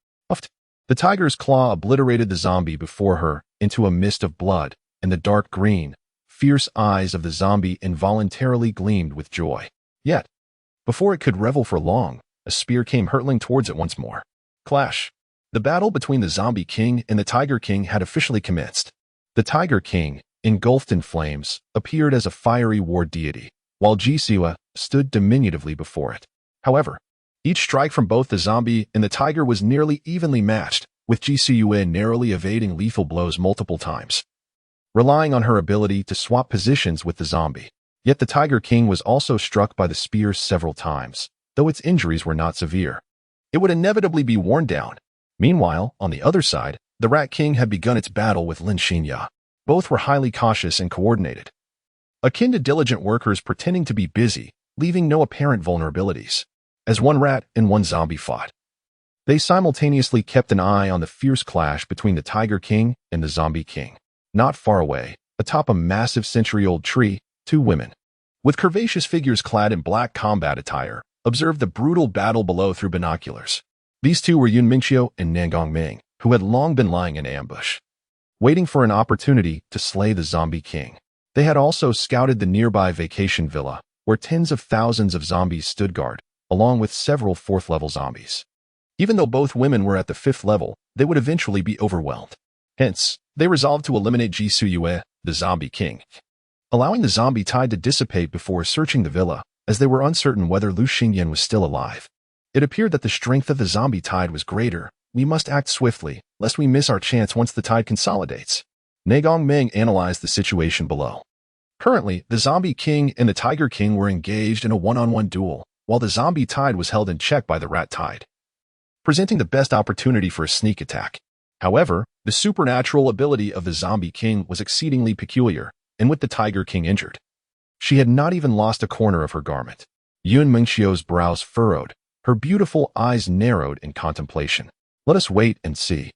S1: the tiger's claw obliterated the zombie before her into a mist of blood, and the dark green, fierce eyes of the zombie involuntarily gleamed with joy. Yet, before it could revel for long, a spear came hurtling towards it once more. Clash! The battle between the Zombie King and the Tiger King had officially commenced. The Tiger King, engulfed in flames, appeared as a fiery war deity, while Jisuyu stood diminutively before it. However, each strike from both the zombie and the tiger was nearly evenly matched, with Jisuyu narrowly evading lethal blows multiple times, relying on her ability to swap positions with the zombie. Yet the Tiger King was also struck by the spear several times, though its injuries were not severe. It would inevitably be worn down. Meanwhile, on the other side, the Rat King had begun its battle with Lin Xinya. Both were highly cautious and coordinated, akin to diligent workers pretending to be busy, leaving no apparent vulnerabilities. As one rat and one zombie fought, they simultaneously kept an eye on the fierce clash between the Tiger King and the Zombie King. Not far away, atop a massive century-old tree, two women, with curvaceous figures clad in black combat attire, observed the brutal battle below through binoculars. These two were Yun Mingxiu and Nangong Ming, who had long been lying in ambush, waiting for an opportunity to slay the Zombie King. They had also scouted the nearby vacation villa, where tens of thousands of zombies stood guard, along with several 4th-level zombies. Even though both women were at the 5th level, they would eventually be overwhelmed. Hence, they resolved to eliminate Jisuyu, the Zombie King, allowing the zombie tide to dissipate before searching the villa, as they were uncertain whether Lu Xingyan was still alive. It appeared that the strength of the zombie tide was greater. We must act swiftly, lest we miss our chance once the tide consolidates. Nangong Ming analyzed the situation below. Currently, the Zombie King and the Tiger King were engaged in a one-on-one duel, while the zombie tide was held in check by the rat tide, presenting the best opportunity for a sneak attack. However, the supernatural ability of the Zombie King was exceedingly peculiar, and with the Tiger King injured, she had not even lost a corner of her garment. Yun Mingxiu's brows furrowed, her beautiful eyes narrowed in contemplation. Let us wait and see.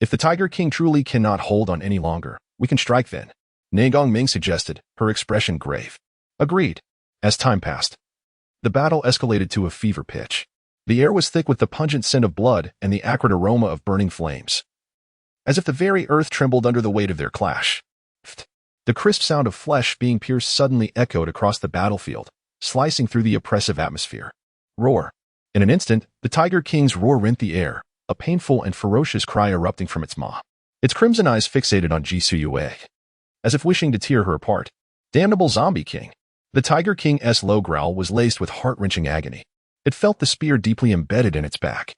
S1: If the Tiger King truly cannot hold on any longer, we can strike then, Nangong Ming suggested, her expression grave. Agreed. As time passed, the battle escalated to a fever pitch. The air was thick with the pungent scent of blood and the acrid aroma of burning flames, as if the very earth trembled under the weight of their clash. The crisp sound of flesh being pierced suddenly echoed across the battlefield, slicing through the oppressive atmosphere. Roar! In an instant, the Tiger King's roar rent the air, a painful and ferocious cry erupting from its maw. Its crimson eyes fixated on Jisuyu, as if wishing to tear her apart. Damnable Zombie King! The Tiger King's low growl was laced with heart-wrenching agony. It felt the spear deeply embedded in its back,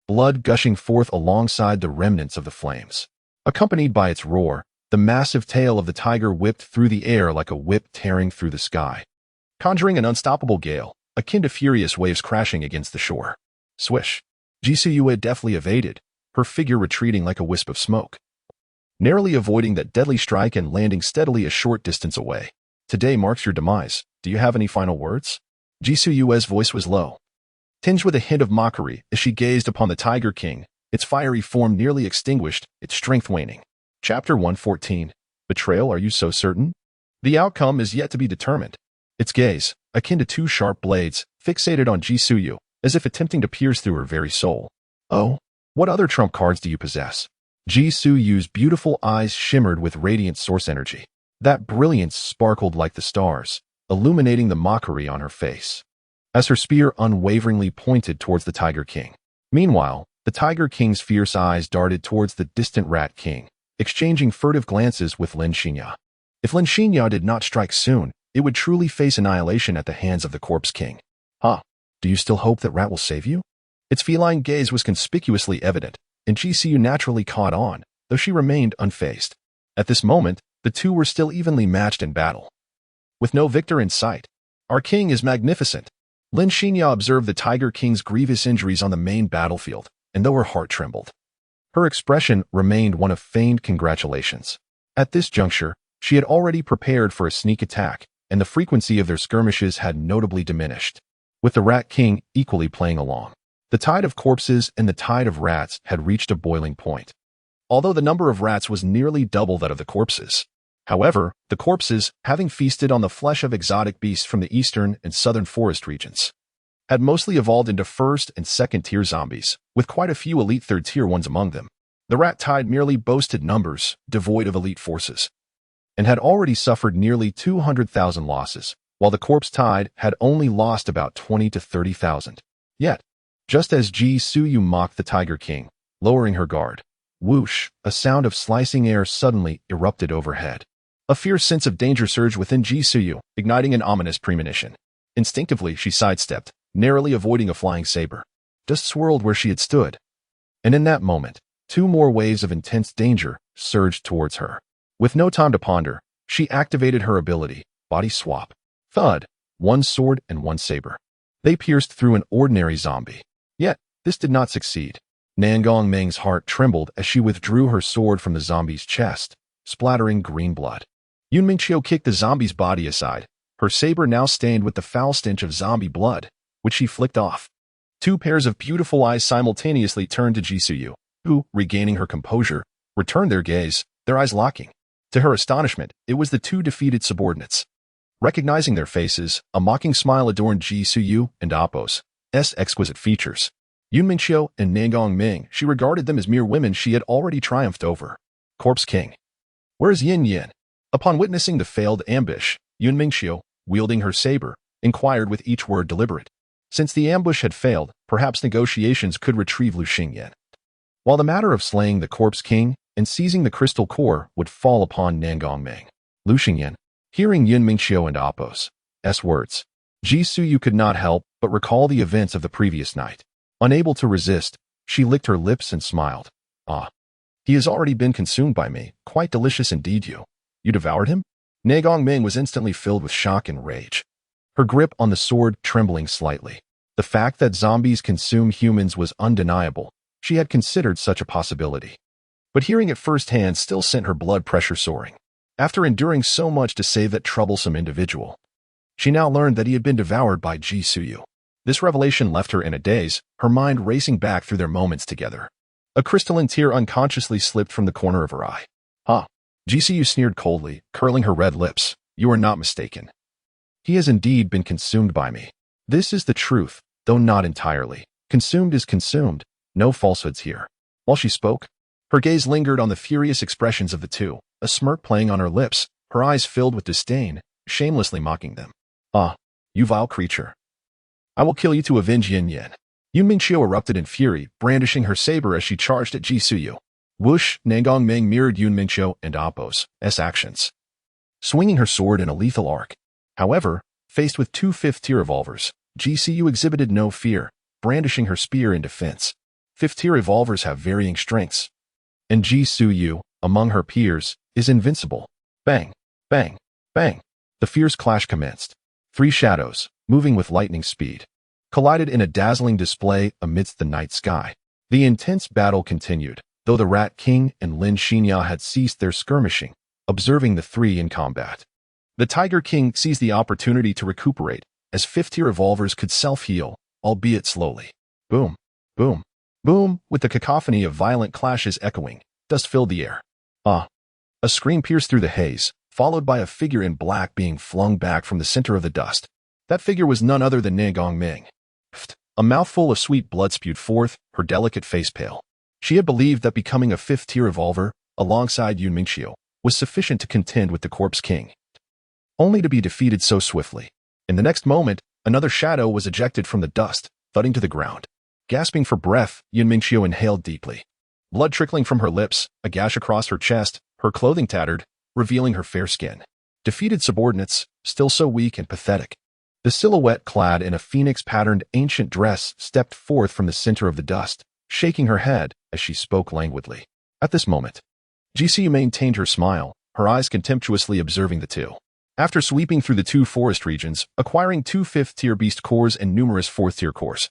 S1: blood gushing forth alongside the remnants of the flames. Accompanied by its roar, the massive tail of the tiger whipped through the air like a whip tearing through the sky, conjuring an unstoppable gale, akin to furious waves crashing against the shore. Swish! Jisoo deftly evaded, her figure retreating like a wisp of smoke, narrowly avoiding that deadly strike and landing steadily a short distance away. Today marks your demise. Do you have any final words? Jisoo's voice was low, tinged with a hint of mockery as she gazed upon the Tiger King, its fiery form nearly extinguished, its strength waning. Chapter 114. Betrayal, are you so certain? The outcome is yet to be determined. Its gaze, akin to two sharp blades, fixated on Jisoo, as if attempting to pierce through her very soul. Oh, what other trump cards do you possess? Jisoo's beautiful eyes shimmered with radiant source energy. That brilliance sparkled like the stars, illuminating the mockery on her face, as her spear unwaveringly pointed towards the Tiger King. Meanwhile, the Tiger King's fierce eyes darted towards the distant Rat King, exchanging furtive glances with Lin Xinya. If Lin Xinya did not strike soon, it would truly face annihilation at the hands of the Corpse King. Huh? Do you still hope that Rat will save you? Its feline gaze was conspicuously evident, and Jisoo naturally caught on, though she remained unfazed. At this moment, the two were still evenly matched in battle, with no victor in sight. Our king is magnificent. Lin Xinya observed the Tiger King's grievous injuries on the main battlefield, and though her heart trembled, her expression remained one of feigned congratulations. At this juncture, she had already prepared for a sneak attack, and the frequency of their skirmishes had notably diminished, with the Rat King equally playing along. The tide of corpses and the tide of rats had reached a boiling point, although the number of rats was nearly double that of the corpses. However, the corpses, having feasted on the flesh of exotic beasts from the eastern and southern forest regions, had mostly evolved into first and second-tier zombies, with quite a few elite third-tier ones among them. The rat tide merely boasted numbers, devoid of elite forces, and had already suffered nearly 200,000 losses, while the corpse tide had only lost about 20 to 30,000. Yet, just as Jisoo mocked the Tiger King, lowering her guard, whoosh, a sound of slicing air suddenly erupted overhead. A fierce sense of danger surged within Jisoo, igniting an ominous premonition. Instinctively, she sidestepped, narrowly avoiding a flying saber, just swirled where she had stood. And in that moment, two more waves of intense danger surged towards her. With no time to ponder, she activated her ability, Body Swap. Thud, one sword and one saber. They pierced through an ordinary zombie. Yet, this did not succeed. Nangong Meng's heart trembled as she withdrew her sword from the zombie's chest, splattering green blood. Yun Mingqiu kicked the zombie's body aside, her saber now stained with the foul stench of zombie blood, which she flicked off. Two pairs of beautiful eyes simultaneously turned to Jisoo, who, regaining her composure, returned their gaze, their eyes locking. To her astonishment, it was the two defeated subordinates. Recognizing their faces, a mocking smile adorned Jisoo and Appo's exquisite features. Yun Mingqiu and Nangong Meng, she regarded them as mere women she had already triumphed over. Corpse King. Where is Yin Yin? Upon witnessing the failed ambush, Yun Mingqiu, wielding her saber, inquired with each word deliberate. Since the ambush had failed, perhaps negotiations could retrieve Lu Xingyan, while the matter of slaying the Corpse King and seizing the crystal core would fall upon Nangong Meng. Lu Xingyan, hearing Yun Mingqiu and Appo's words, Jisoo could not help but recall the events of the previous night. Unable to resist, she licked her lips and smiled. Ah, he has already been consumed by me. Quite delicious indeed. You devoured him? Nangong Meng was instantly filled with shock and rage, her grip on the sword trembling slightly. The fact that zombies consume humans was undeniable. She had considered such a possibility, but hearing it firsthand still sent her blood pressure soaring. After enduring so much to save that troublesome individual, she now learned that he had been devoured by Jisoo. This revelation left her in a daze, her mind racing back through their moments together. A crystalline tear unconsciously slipped from the corner of her eye. Ah, Jisoo sneered coldly, curling her red lips. You are not mistaken. He has indeed been consumed by me. This is the truth, though not entirely. Consumed is consumed. No falsehoods here. While she spoke, her gaze lingered on the furious expressions of the two, a smirk playing on her lips, her eyes filled with disdain, shamelessly mocking them. Ah, you vile creature. I will kill you to avenge Yin Yin. Yun Mingqiu erupted in fury, brandishing her saber as she charged at Jisoo. Whoosh, Nangong Meng mirrored Yun Mingqiu and Appo's actions, swinging her sword in a lethal arc. However, faced with two fifth-tier revolvers, Jisoo exhibited no fear, brandishing her spear in defense. Fifth-tier revolvers have varying strengths, and Ji Suyu, among her peers, is invincible. Bang, bang, bang. The fierce clash commenced. Three shadows, moving with lightning speed, collided in a dazzling display amidst the night sky. The intense battle continued, though the Rat King and Lin Xinya had ceased their skirmishing, observing the three in combat. The Tiger King seized the opportunity to recuperate, as fifth-tier revolvers could self-heal, albeit slowly. Boom, boom, boom, with the cacophony of violent clashes echoing, dust filled the air. Ah! A scream pierced through the haze, followed by a figure in black being flung back from the center of the dust. That figure was none other than Gongming. A mouthful of sweet blood spewed forth, her delicate face pale. She had believed that becoming a fifth-tier revolver, alongside Yun Mingxiu, was sufficient to contend with the Corpse King, only to be defeated so swiftly. In the next moment, another shadow was ejected from the dust, thudding to the ground. Gasping for breath, Yun Mingxiu inhaled deeply. Blood trickling from her lips, a gash across her chest, her clothing tattered, revealing her fair skin. Defeated subordinates, still so weak and pathetic. The silhouette clad in a phoenix-patterned ancient dress stepped forth from the center of the dust, shaking her head as she spoke languidly. At this moment, Ji Suyu maintained her smile, her eyes contemptuously observing the two. After sweeping through the two forest regions, acquiring 2 fifth-tier beast cores and numerous fourth-tier cores,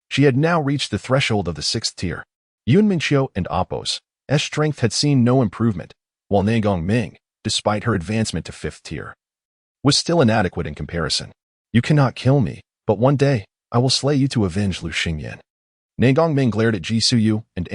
S1: she had now reached the threshold of the 6th tier. Yun Mingxiu and Appo's strength had seen no improvement, while Gongming, despite her advancement to 5th tier, was still inadequate in comparison. You cannot kill me, but one day, I will slay you to avenge Lu Xingyan. Gongming glared at Ji Suyu and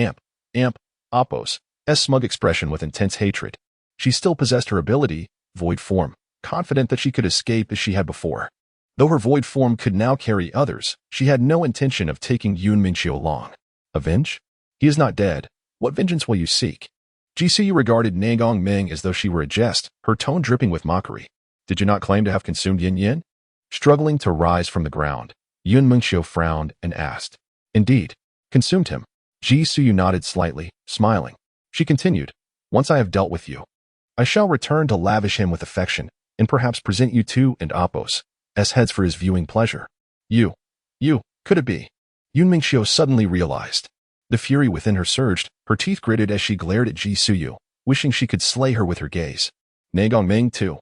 S1: Appo's smug expression with intense hatred. She still possessed her ability, void form, confident that she could escape as she had before. Though her void form could now carry others, she had no intention of taking Yun Mingxiu along. Avenge? He is not dead. What vengeance will you seek? Ji Suyu regarded Gongming as though she were a jest, her tone dripping with mockery. Did you not claim to have consumed Yin Yin? Struggling to rise from the ground, Yun Mingxiu frowned and asked. Indeed, consumed him. Ji Suyu nodded slightly, smiling. She continued, once I have dealt with you, I shall return to lavish him with affection, and perhaps present you to and Appo's heads for his viewing pleasure. You, could it be? Yun Mingxiu suddenly realized. The fury within her surged, her teeth gritted as she glared at Ji Suyu, wishing she could slay her with her gaze. Gongming, too,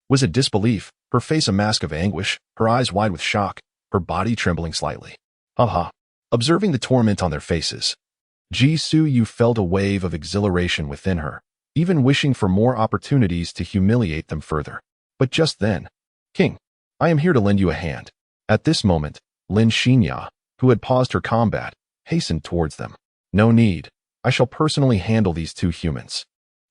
S1: was a disbelief, her face a mask of anguish, her eyes wide with shock, her body trembling slightly. Ha. Observing the torment on their faces, Ji Suyu felt a wave of exhilaration within her, even wishing for more opportunities to humiliate them further. But just then, King, I am here to lend you a hand. At this moment, Lin Xinya, who had paused her combat, hastened towards them. No need. I shall personally handle these two humans.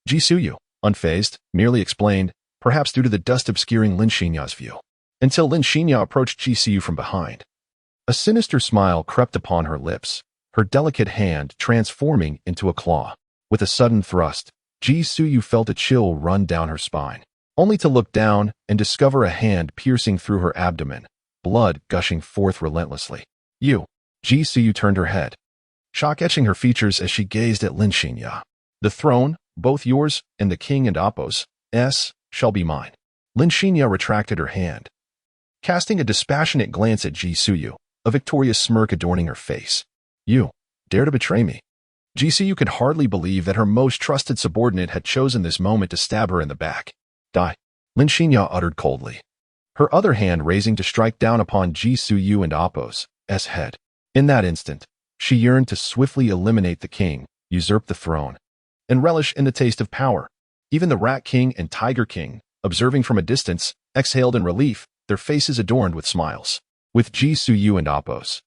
S1: Ji Suyu, unfazed, merely explained, perhaps due to the dust obscuring Lin Xinya's view. Until Lin Xinya approached Ji Suyu from behind. A sinister smile crept upon her lips, her delicate hand transforming into a claw. With a sudden thrust, Ji Suyu felt a chill run down her spine, only to look down and discover a hand piercing through her abdomen, blood gushing forth relentlessly. You. Ji Suyu turned her head, shock etching her features as she gazed at Lin Xinya. The throne, both yours and the king and Appo's, shall be mine. Lin Xinya retracted her hand, casting a dispassionate glance at Ji Suyu, a victorious smirk adorning her face. You dare to betray me? Ji Suyu could hardly believe that her most trusted subordinate had chosen this moment to stab her in the back. Die, Lin Xinya uttered coldly, her other hand raising to strike down upon Ji Suyu and Appo's head. In that instant, she yearned to swiftly eliminate the king, usurp the throne, and relish in the taste of power. Even the Rat King and Tiger King, observing from a distance, exhaled in relief, their faces adorned with smiles. With Ji Suyu and Appo's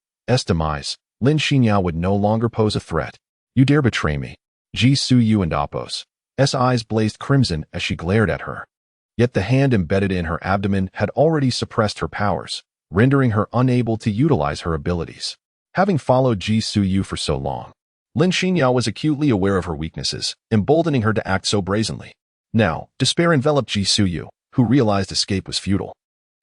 S1: demise, Lin Xinya would no longer pose a threat. You dare betray me? Ji Suyu and Appo's eyes blazed crimson as she glared at her. Yet the hand embedded in her abdomen had already suppressed her powers, rendering her unable to utilize her abilities. Having followed Ji Suyu for so long, Lin Xinya was acutely aware of her weaknesses, emboldening her to act so brazenly. Now, despair enveloped Ji Suyu, who realized escape was futile.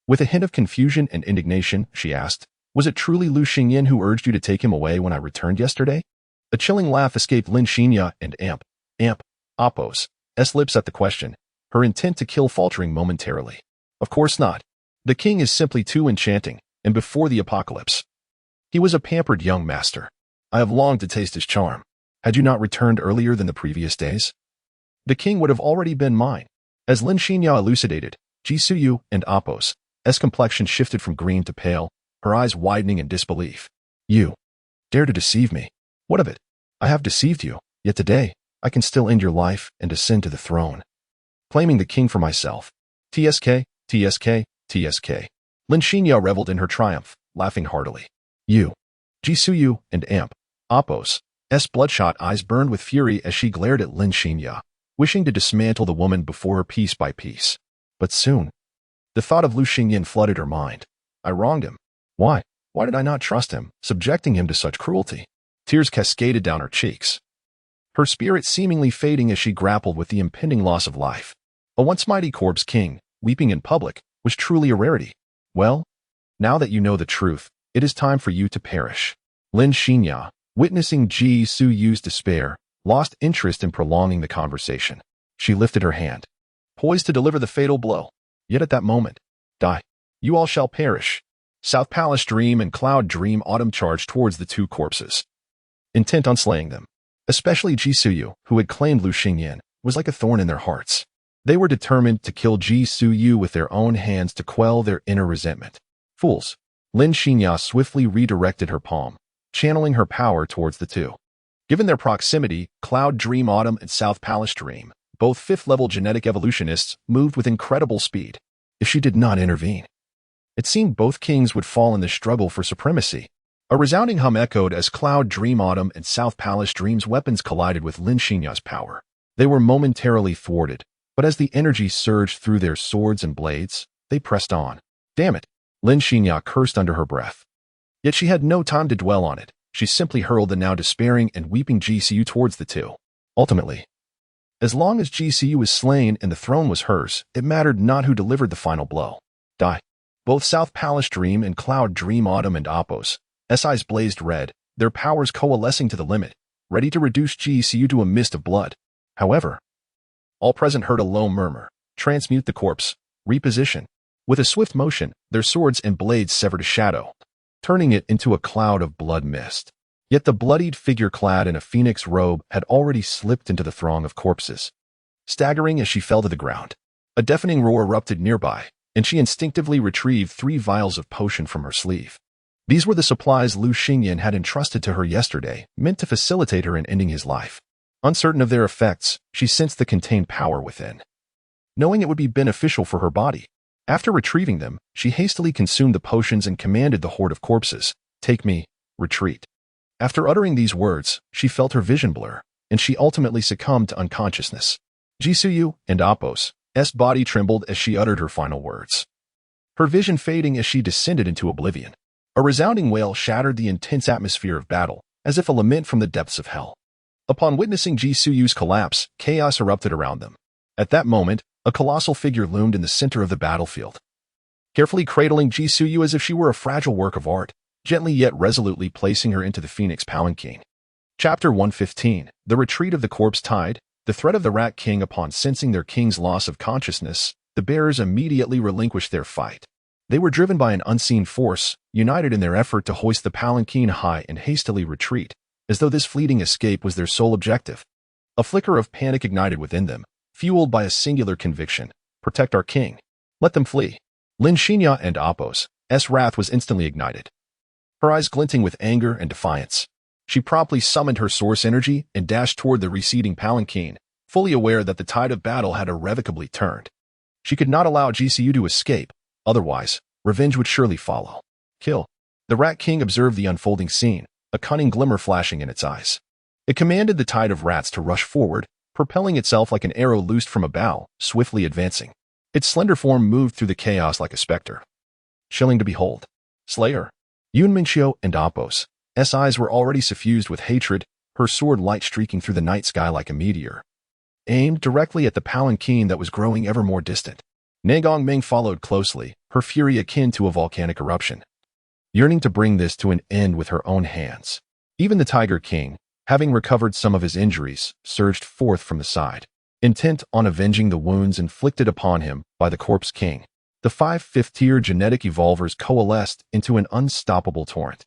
S1: With a hint of confusion and indignation, she asked, was it truly Lu Xingyan who urged you to take him away when I returned yesterday? A chilling laugh escaped Lin Xinya and Appo's lips at the question, her intent to kill faltering momentarily. Of course not. The king is simply too enchanting, and before the apocalypse, he was a pampered young master. I have longed to taste his charm. Had you not returned earlier than the previous days? The king would have already been mine. As Lin Xinya elucidated, Jisuyu and Apos' complexion shifted from green to pale, her eyes widening in disbelief. You dare to deceive me. What of it? I have deceived you, yet today, I can still end your life and ascend to the throne. Claiming the king for myself. TSK, TSK, TSK. Lin Xinya reveled in her triumph, laughing heartily. You, Jisuyu and Apos' bloodshot eyes burned with fury as she glared at Lin Xinya, wishing to dismantle the woman before her piece by piece. But soon, the thought of Lu Xingyin flooded her mind. I wronged him. Why? Why did I not trust him, subjecting him to such cruelty? Tears cascaded down her cheeks, her spirit seemingly fading as she grappled with the impending loss of life. A once mighty corpse king, weeping in public, was truly a rarity. Well, now that you know the truth, it is time for you to perish. Lin Xinya, witnessing Jisuyu's despair, lost interest in prolonging the conversation. She lifted her hand, poised to deliver the fatal blow. Yet at that moment, die. You all shall perish. South Palace Dream and Cloud Dream Autumn charged towards the two corpses, intent on slaying them. Especially Jisuyu, who had claimed Lu Xingyin, was like a thorn in their hearts. They were determined to kill Jisuyu with their own hands to quell their inner resentment. Fools. Lin Xinya swiftly redirected her palm, channeling her power towards the two. Given their proximity, Cloud Dream Autumn and South Palace Dream, both fifth-level genetic evolutionists, moved with incredible speed. If she did not intervene, it seemed both kings would fall in the struggle for supremacy. A resounding hum echoed as Cloud Dream Autumn and South Palace Dream's weapons collided with Lin Xinya's power. They were momentarily thwarted, but as the energy surged through their swords and blades, they pressed on. Damn it! Lin Xinya cursed under her breath. Yet she had no time to dwell on it. She simply hurled the now despairing and weeping Jisuyu towards the two. Ultimately, as long as Jisuyu was slain and the throne was hers, it mattered not who delivered the final blow. Die. Both South Palace Dream and Cloud Dream Autumn and Apos' eyes blazed red, their powers coalescing to the limit, ready to reduce Jisuyu to a mist of blood. However, all present heard a low murmur. Transmute the corpse. Reposition. With a swift motion, their swords and blades severed a shadow, turning it into a cloud of blood mist. Yet the bloodied figure clad in a phoenix robe had already slipped into the throng of corpses. Staggering as she fell to the ground, a deafening roar erupted nearby, and she instinctively retrieved 3 vials of potion from her sleeve. These were the supplies Lu Xingyin had entrusted to her yesterday, meant to facilitate her in ending his life. Uncertain of their effects, she sensed the contained power within, knowing it would be beneficial for her body. After retrieving them, she hastily consumed the potions and commanded the horde of corpses, "Take me, retreat." After uttering these words, she felt her vision blur, and she ultimately succumbed to unconsciousness. Jisuyu and Apos' body trembled as she uttered her final words, her vision fading as she descended into oblivion. A resounding wail shattered the intense atmosphere of battle, as if a lament from the depths of hell. Upon witnessing Jisuyu's collapse, chaos erupted around them. At that moment, a colossal figure loomed in the center of the battlefield, carefully cradling Jisuyu as if she were a fragile work of art, gently yet resolutely placing her into the Phoenix Palanquin. Chapter 115, The Retreat of the Corpse Tide. The threat of the Rat King. Upon sensing their king's loss of consciousness, the bearers immediately relinquished their fight. They were driven by an unseen force, united in their effort to hoist the palanquin high and hastily retreat, as though this fleeting escape was their sole objective. A flicker of panic ignited within them, fueled by a singular conviction: protect our king. Let them flee. Lin Xinya and Apos' wrath was instantly ignited, her eyes glinting with anger and defiance. She promptly summoned her source energy and dashed toward the receding palanquin, fully aware that the tide of battle had irrevocably turned. She could not allow Jisuyu to escape, otherwise, revenge would surely follow. Kill. The Rat King observed the unfolding scene, a cunning glimmer flashing in its eyes. It commanded the tide of rats to rush forward, propelling itself like an arrow loosed from a bow, swiftly advancing. Its slender form moved through the chaos like a specter, chilling to behold. Slayer. Yun Minxiu and Apos' eyes were already suffused with hatred, her sword light streaking through the night sky like a meteor, aimed directly at the palanquin that was growing ever more distant. Negong Meng followed closely, her fury akin to a volcanic eruption, yearning to bring this to an end with her own hands. Even the Tiger King, having recovered some of his injuries, surged forth from the side, intent on avenging the wounds inflicted upon him by the Corpse King. The 5 fifth-tier genetic evolvers coalesced into an unstoppable torrent,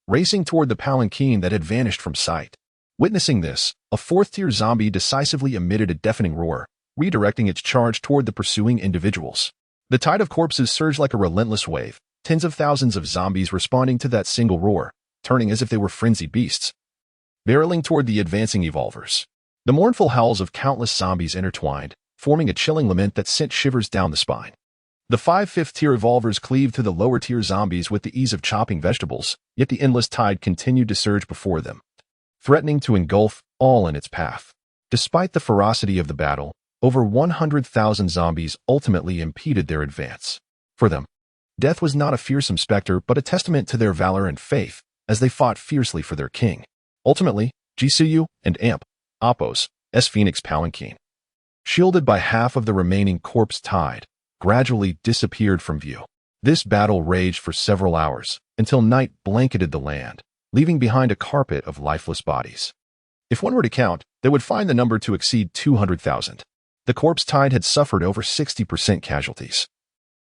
S1: racing toward the palanquin that had vanished from sight. Witnessing this, a fourth-tier zombie decisively emitted a deafening roar, redirecting its charge toward the pursuing individuals. The tide of corpses surged like a relentless wave, tens of thousands of zombies responding to that single roar, turning as if they were frenzied beasts, barreling toward the advancing evolvers. The mournful howls of countless zombies intertwined, forming a chilling lament that sent shivers down the spine. The 5 fifth-tier evolvers cleaved to the lower-tier zombies with the ease of chopping vegetables, yet the endless tide continued to surge before them, threatening to engulf all in its path. Despite the ferocity of the battle, over 100,000 zombies ultimately impeded their advance. For them, death was not a fearsome specter but a testament to their valor and faith as they fought fiercely for their king. Ultimately, Jisuyu and Apos, Phoenix Palanquin, shielded by half of the remaining corpse tide, gradually disappeared from view. This battle raged for several hours, until night blanketed the land, leaving behind a carpet of lifeless bodies. If one were to count, they would find the number to exceed 200,000. The corpse tide had suffered over 60% casualties,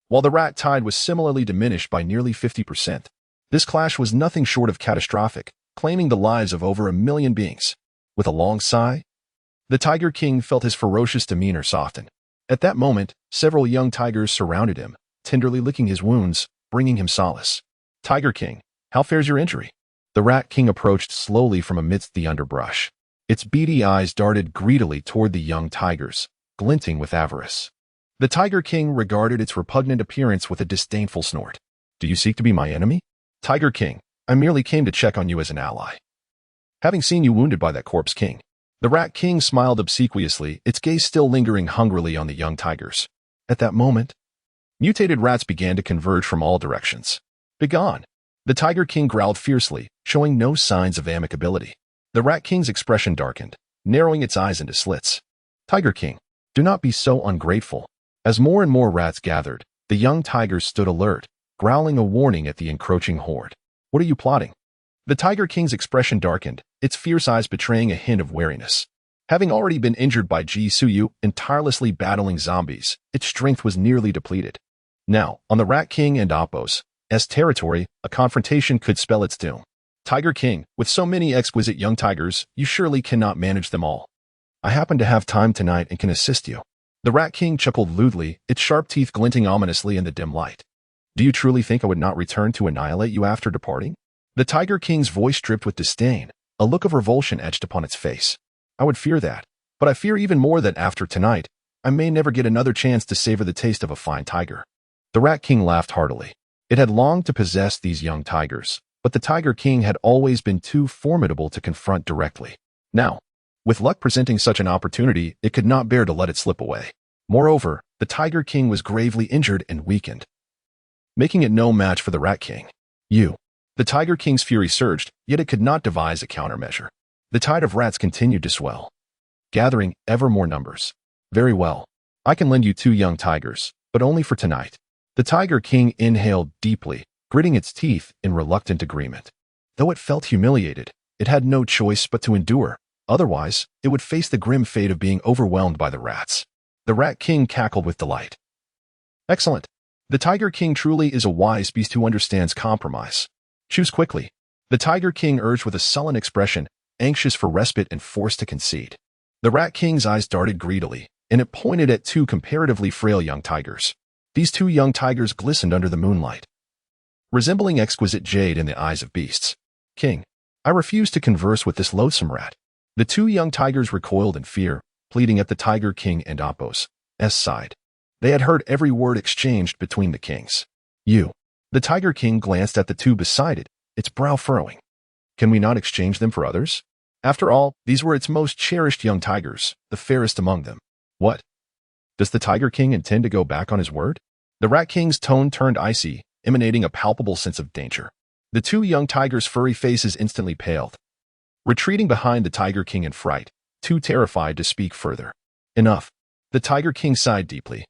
S1: while the rat tide was similarly diminished by nearly 50%. This clash was nothing short of catastrophic, claiming the lives of over 1 million beings. With a long sigh, the Tiger King felt his ferocious demeanor soften. At that moment, several young tigers surrounded him, tenderly licking his wounds, bringing him solace. "Tiger King, how fares your injury?" The Rat King approached slowly from amidst the underbrush. Its beady eyes darted greedily toward the young tigers, glinting with avarice. The Tiger King regarded its repugnant appearance with a disdainful snort. "Do you seek to be my enemy?" "Tiger King, I merely came to check on you as an ally, having seen you wounded by that corpse king." The Rat King smiled obsequiously, its gaze still lingering hungrily on the young tigers. At that moment, mutated rats began to converge from all directions. "Begone!" The Tiger King growled fiercely, showing no signs of amicability. The Rat King's expression darkened, narrowing its eyes into slits. "Tiger King, do not be so ungrateful." As more and more rats gathered, the young tigers stood alert, growling a warning at the encroaching horde. "What are you plotting?" The Tiger King's expression darkened, its fierce eyes betraying a hint of wariness. Having already been injured by Jisuyu and tirelessly battling zombies, its strength was nearly depleted. Now, on the Rat King and Apos' territory, a confrontation could spell its doom. "Tiger King, with so many exquisite young tigers, you surely cannot manage them all. I happen to have time tonight and can assist you." The Rat King chuckled lewdly, its sharp teeth glinting ominously in the dim light. "Do you truly think I would not return to annihilate you after departing?" The Tiger King's voice dripped with disdain, a look of revulsion etched upon its face. "I would fear that, but I fear even more that after tonight, I may never get another chance to savor the taste of a fine tiger." The Rat King laughed heartily. It had longed to possess these young tigers, but the Tiger King had always been too formidable to confront directly. Now, with luck presenting such an opportunity, it could not bear to let it slip away. Moreover, the Tiger King was gravely injured and weakened, making it no match for the Rat King. The Tiger King's fury surged, yet it could not devise a countermeasure. The tide of rats continued to swell, gathering ever more numbers. "Very well. I can lend you 2 young tigers, but only for tonight." The Tiger King inhaled deeply, gritting its teeth in reluctant agreement. Though it felt humiliated, it had no choice but to endure. Otherwise, it would face the grim fate of being overwhelmed by the rats. The Rat King cackled with delight. "Excellent. The Tiger King truly is a wise beast who understands compromise. Choose quickly." The Tiger King urged with a sullen expression, anxious for respite and forced to concede. The Rat King's eyes darted greedily, and it pointed at 2 comparatively frail young tigers. These 2 young tigers glistened under the moonlight, resembling exquisite jade in the eyes of beasts. "King, I refuse to converse with this loathsome rat." The 2 young tigers recoiled in fear, pleading at the Tiger King and Apos' side. They had heard every word exchanged between the kings. The Tiger King glanced at the 2 beside it, its brow furrowing. "Can we not exchange them for others? After all, these were its most cherished young tigers, the fairest among them." "What? Does the Tiger King intend to go back on his word?" The Rat King's tone turned icy, emanating a palpable sense of danger. The 2 young tigers' furry faces instantly paled, retreating behind the Tiger King in fright, too terrified to speak further. "Enough." The Tiger King sighed deeply,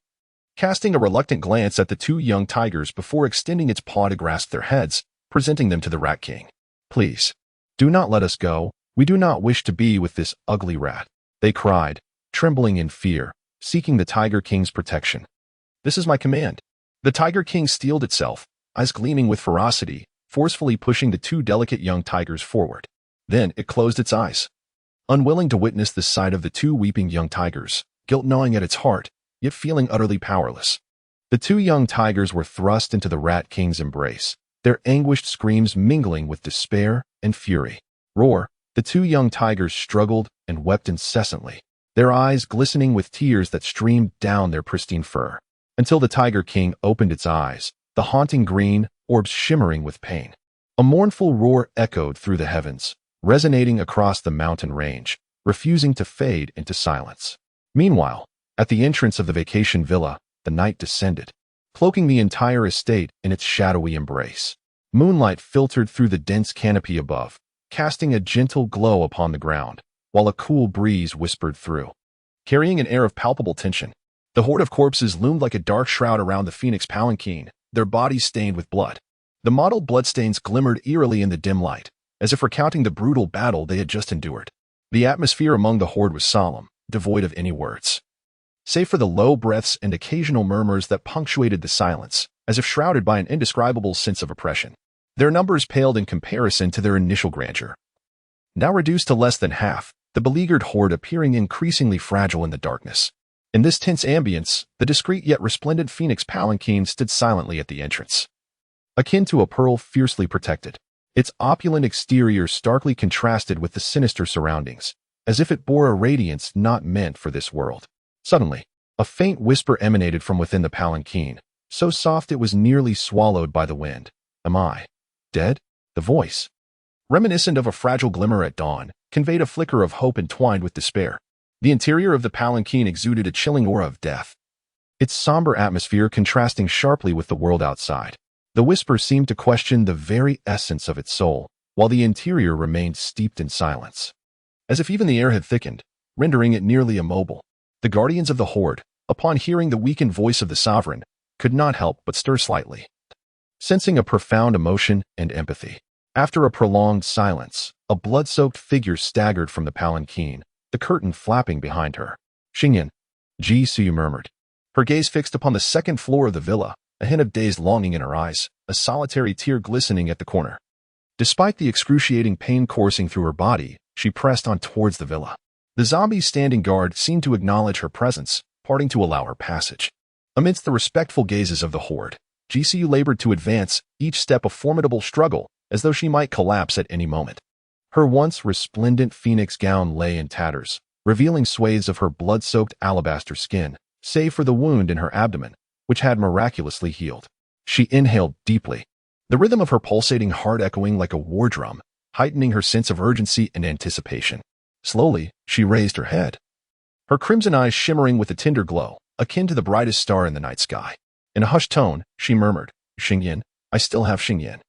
S1: casting a reluctant glance at the 2 young tigers before extending its paw to grasp their heads, presenting them to the Rat King. "Please, do not let us go. We do not wish to be with this ugly rat," they cried, trembling in fear, seeking the Tiger King's protection. "This is my command." The Tiger King steeled itself, eyes gleaming with ferocity, forcefully pushing the two delicate young tigers forward. Then it closed its eyes. Unwilling to witness the sight of the two weeping young tigers, guilt gnawing at its heart, yet feeling utterly powerless. The two young tigers were thrust into the Rat King's embrace, their anguished screams mingling with despair and fury. Roar! The two young tigers struggled and wept incessantly, their eyes glistening with tears that streamed down their pristine fur, until the Tiger King opened its eyes, the haunting green orbs shimmering with pain. A mournful roar echoed through the heavens, resonating across the mountain range, refusing to fade into silence. Meanwhile, at the entrance of the vacation villa, the night descended, cloaking the entire estate in its shadowy embrace. Moonlight filtered through the dense canopy above, casting a gentle glow upon the ground, while a cool breeze whispered through. Carrying an air of palpable tension, the horde of corpses loomed like a dark shroud around the Phoenix palanquin, their bodies stained with blood. The mottled bloodstains glimmered eerily in the dim light, as if recounting the brutal battle they had just endured. The atmosphere among the horde was solemn, devoid of any words, save for the low breaths and occasional murmurs that punctuated the silence, as if shrouded by an indescribable sense of oppression. Their numbers paled in comparison to their initial grandeur. Now reduced to less than half, the beleaguered horde appearing increasingly fragile in the darkness. In this tense ambience, the discreet yet resplendent Phoenix palanquin stood silently at the entrance, akin to a pearl fiercely protected. Its opulent exterior starkly contrasted with the sinister surroundings, as if it bore a radiance not meant for this world. Suddenly, a faint whisper emanated from within the palanquin, so soft it was nearly swallowed by the wind. "Am I dead?" The voice, reminiscent of a fragile glimmer at dawn, conveyed a flicker of hope entwined with despair. The interior of the palanquin exuded a chilling aura of death, its somber atmosphere contrasting sharply with the world outside. The whisper seemed to question the very essence of its soul, while the interior remained steeped in silence, as if even the air had thickened, rendering it nearly immobile. The guardians of the horde, upon hearing the weakened voice of the sovereign, could not help but stir slightly, sensing a profound emotion and empathy. After a prolonged silence, a blood-soaked figure staggered from the palanquin, the curtain flapping behind her. "Xingyan," Ji Suyu murmured, her gaze fixed upon the second floor of the villa, a hint of dazed longing in her eyes, a solitary tear glistening at the corner. Despite the excruciating pain coursing through her body, she pressed on towards the villa. The zombies standing guard seemed to acknowledge her presence, parting to allow her passage. Amidst the respectful gazes of the horde, GCU labored to advance, each step a formidable struggle, as though she might collapse at any moment. Her once resplendent phoenix gown lay in tatters, revealing swathes of her blood-soaked alabaster skin, save for the wound in her abdomen, which had miraculously healed. She inhaled deeply, the rhythm of her pulsating heart echoing like a war drum, heightening her sense of urgency and anticipation. Slowly, she raised her head, her crimson eyes shimmering with a tender glow, akin to the brightest star in the night sky. In a hushed tone, she murmured, "Xingyan, I still have Xingyan."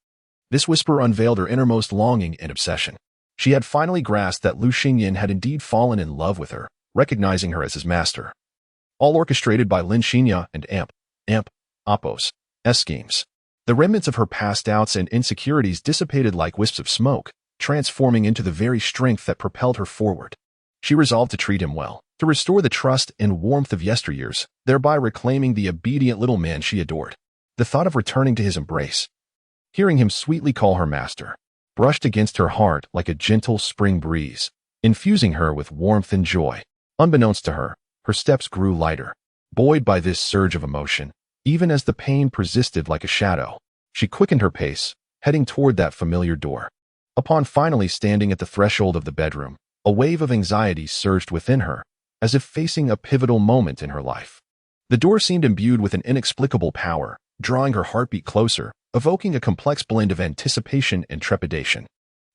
S1: This whisper unveiled her innermost longing and obsession. She had finally grasped that Lu Xingyan had indeed fallen in love with her, recognizing her as his master. All orchestrated by Lin Xingya and Apos' schemes. The remnants of her past doubts and insecurities dissipated like wisps of smoke, transforming into the very strength that propelled her forward. She resolved to treat him well, to restore the trust and warmth of yesteryears, thereby reclaiming the obedient little man she adored. The thought of returning to his embrace, hearing him sweetly call her master, brushed against her heart like a gentle spring breeze, infusing her with warmth and joy. Unbeknownst to her, her steps grew lighter, buoyed by this surge of emotion. Even as the pain persisted like a shadow, she quickened her pace, heading toward that familiar door. Upon finally standing at the threshold of the bedroom, a wave of anxiety surged within her, as if facing a pivotal moment in her life. The door seemed imbued with an inexplicable power, drawing her heartbeat closer, evoking a complex blend of anticipation and trepidation.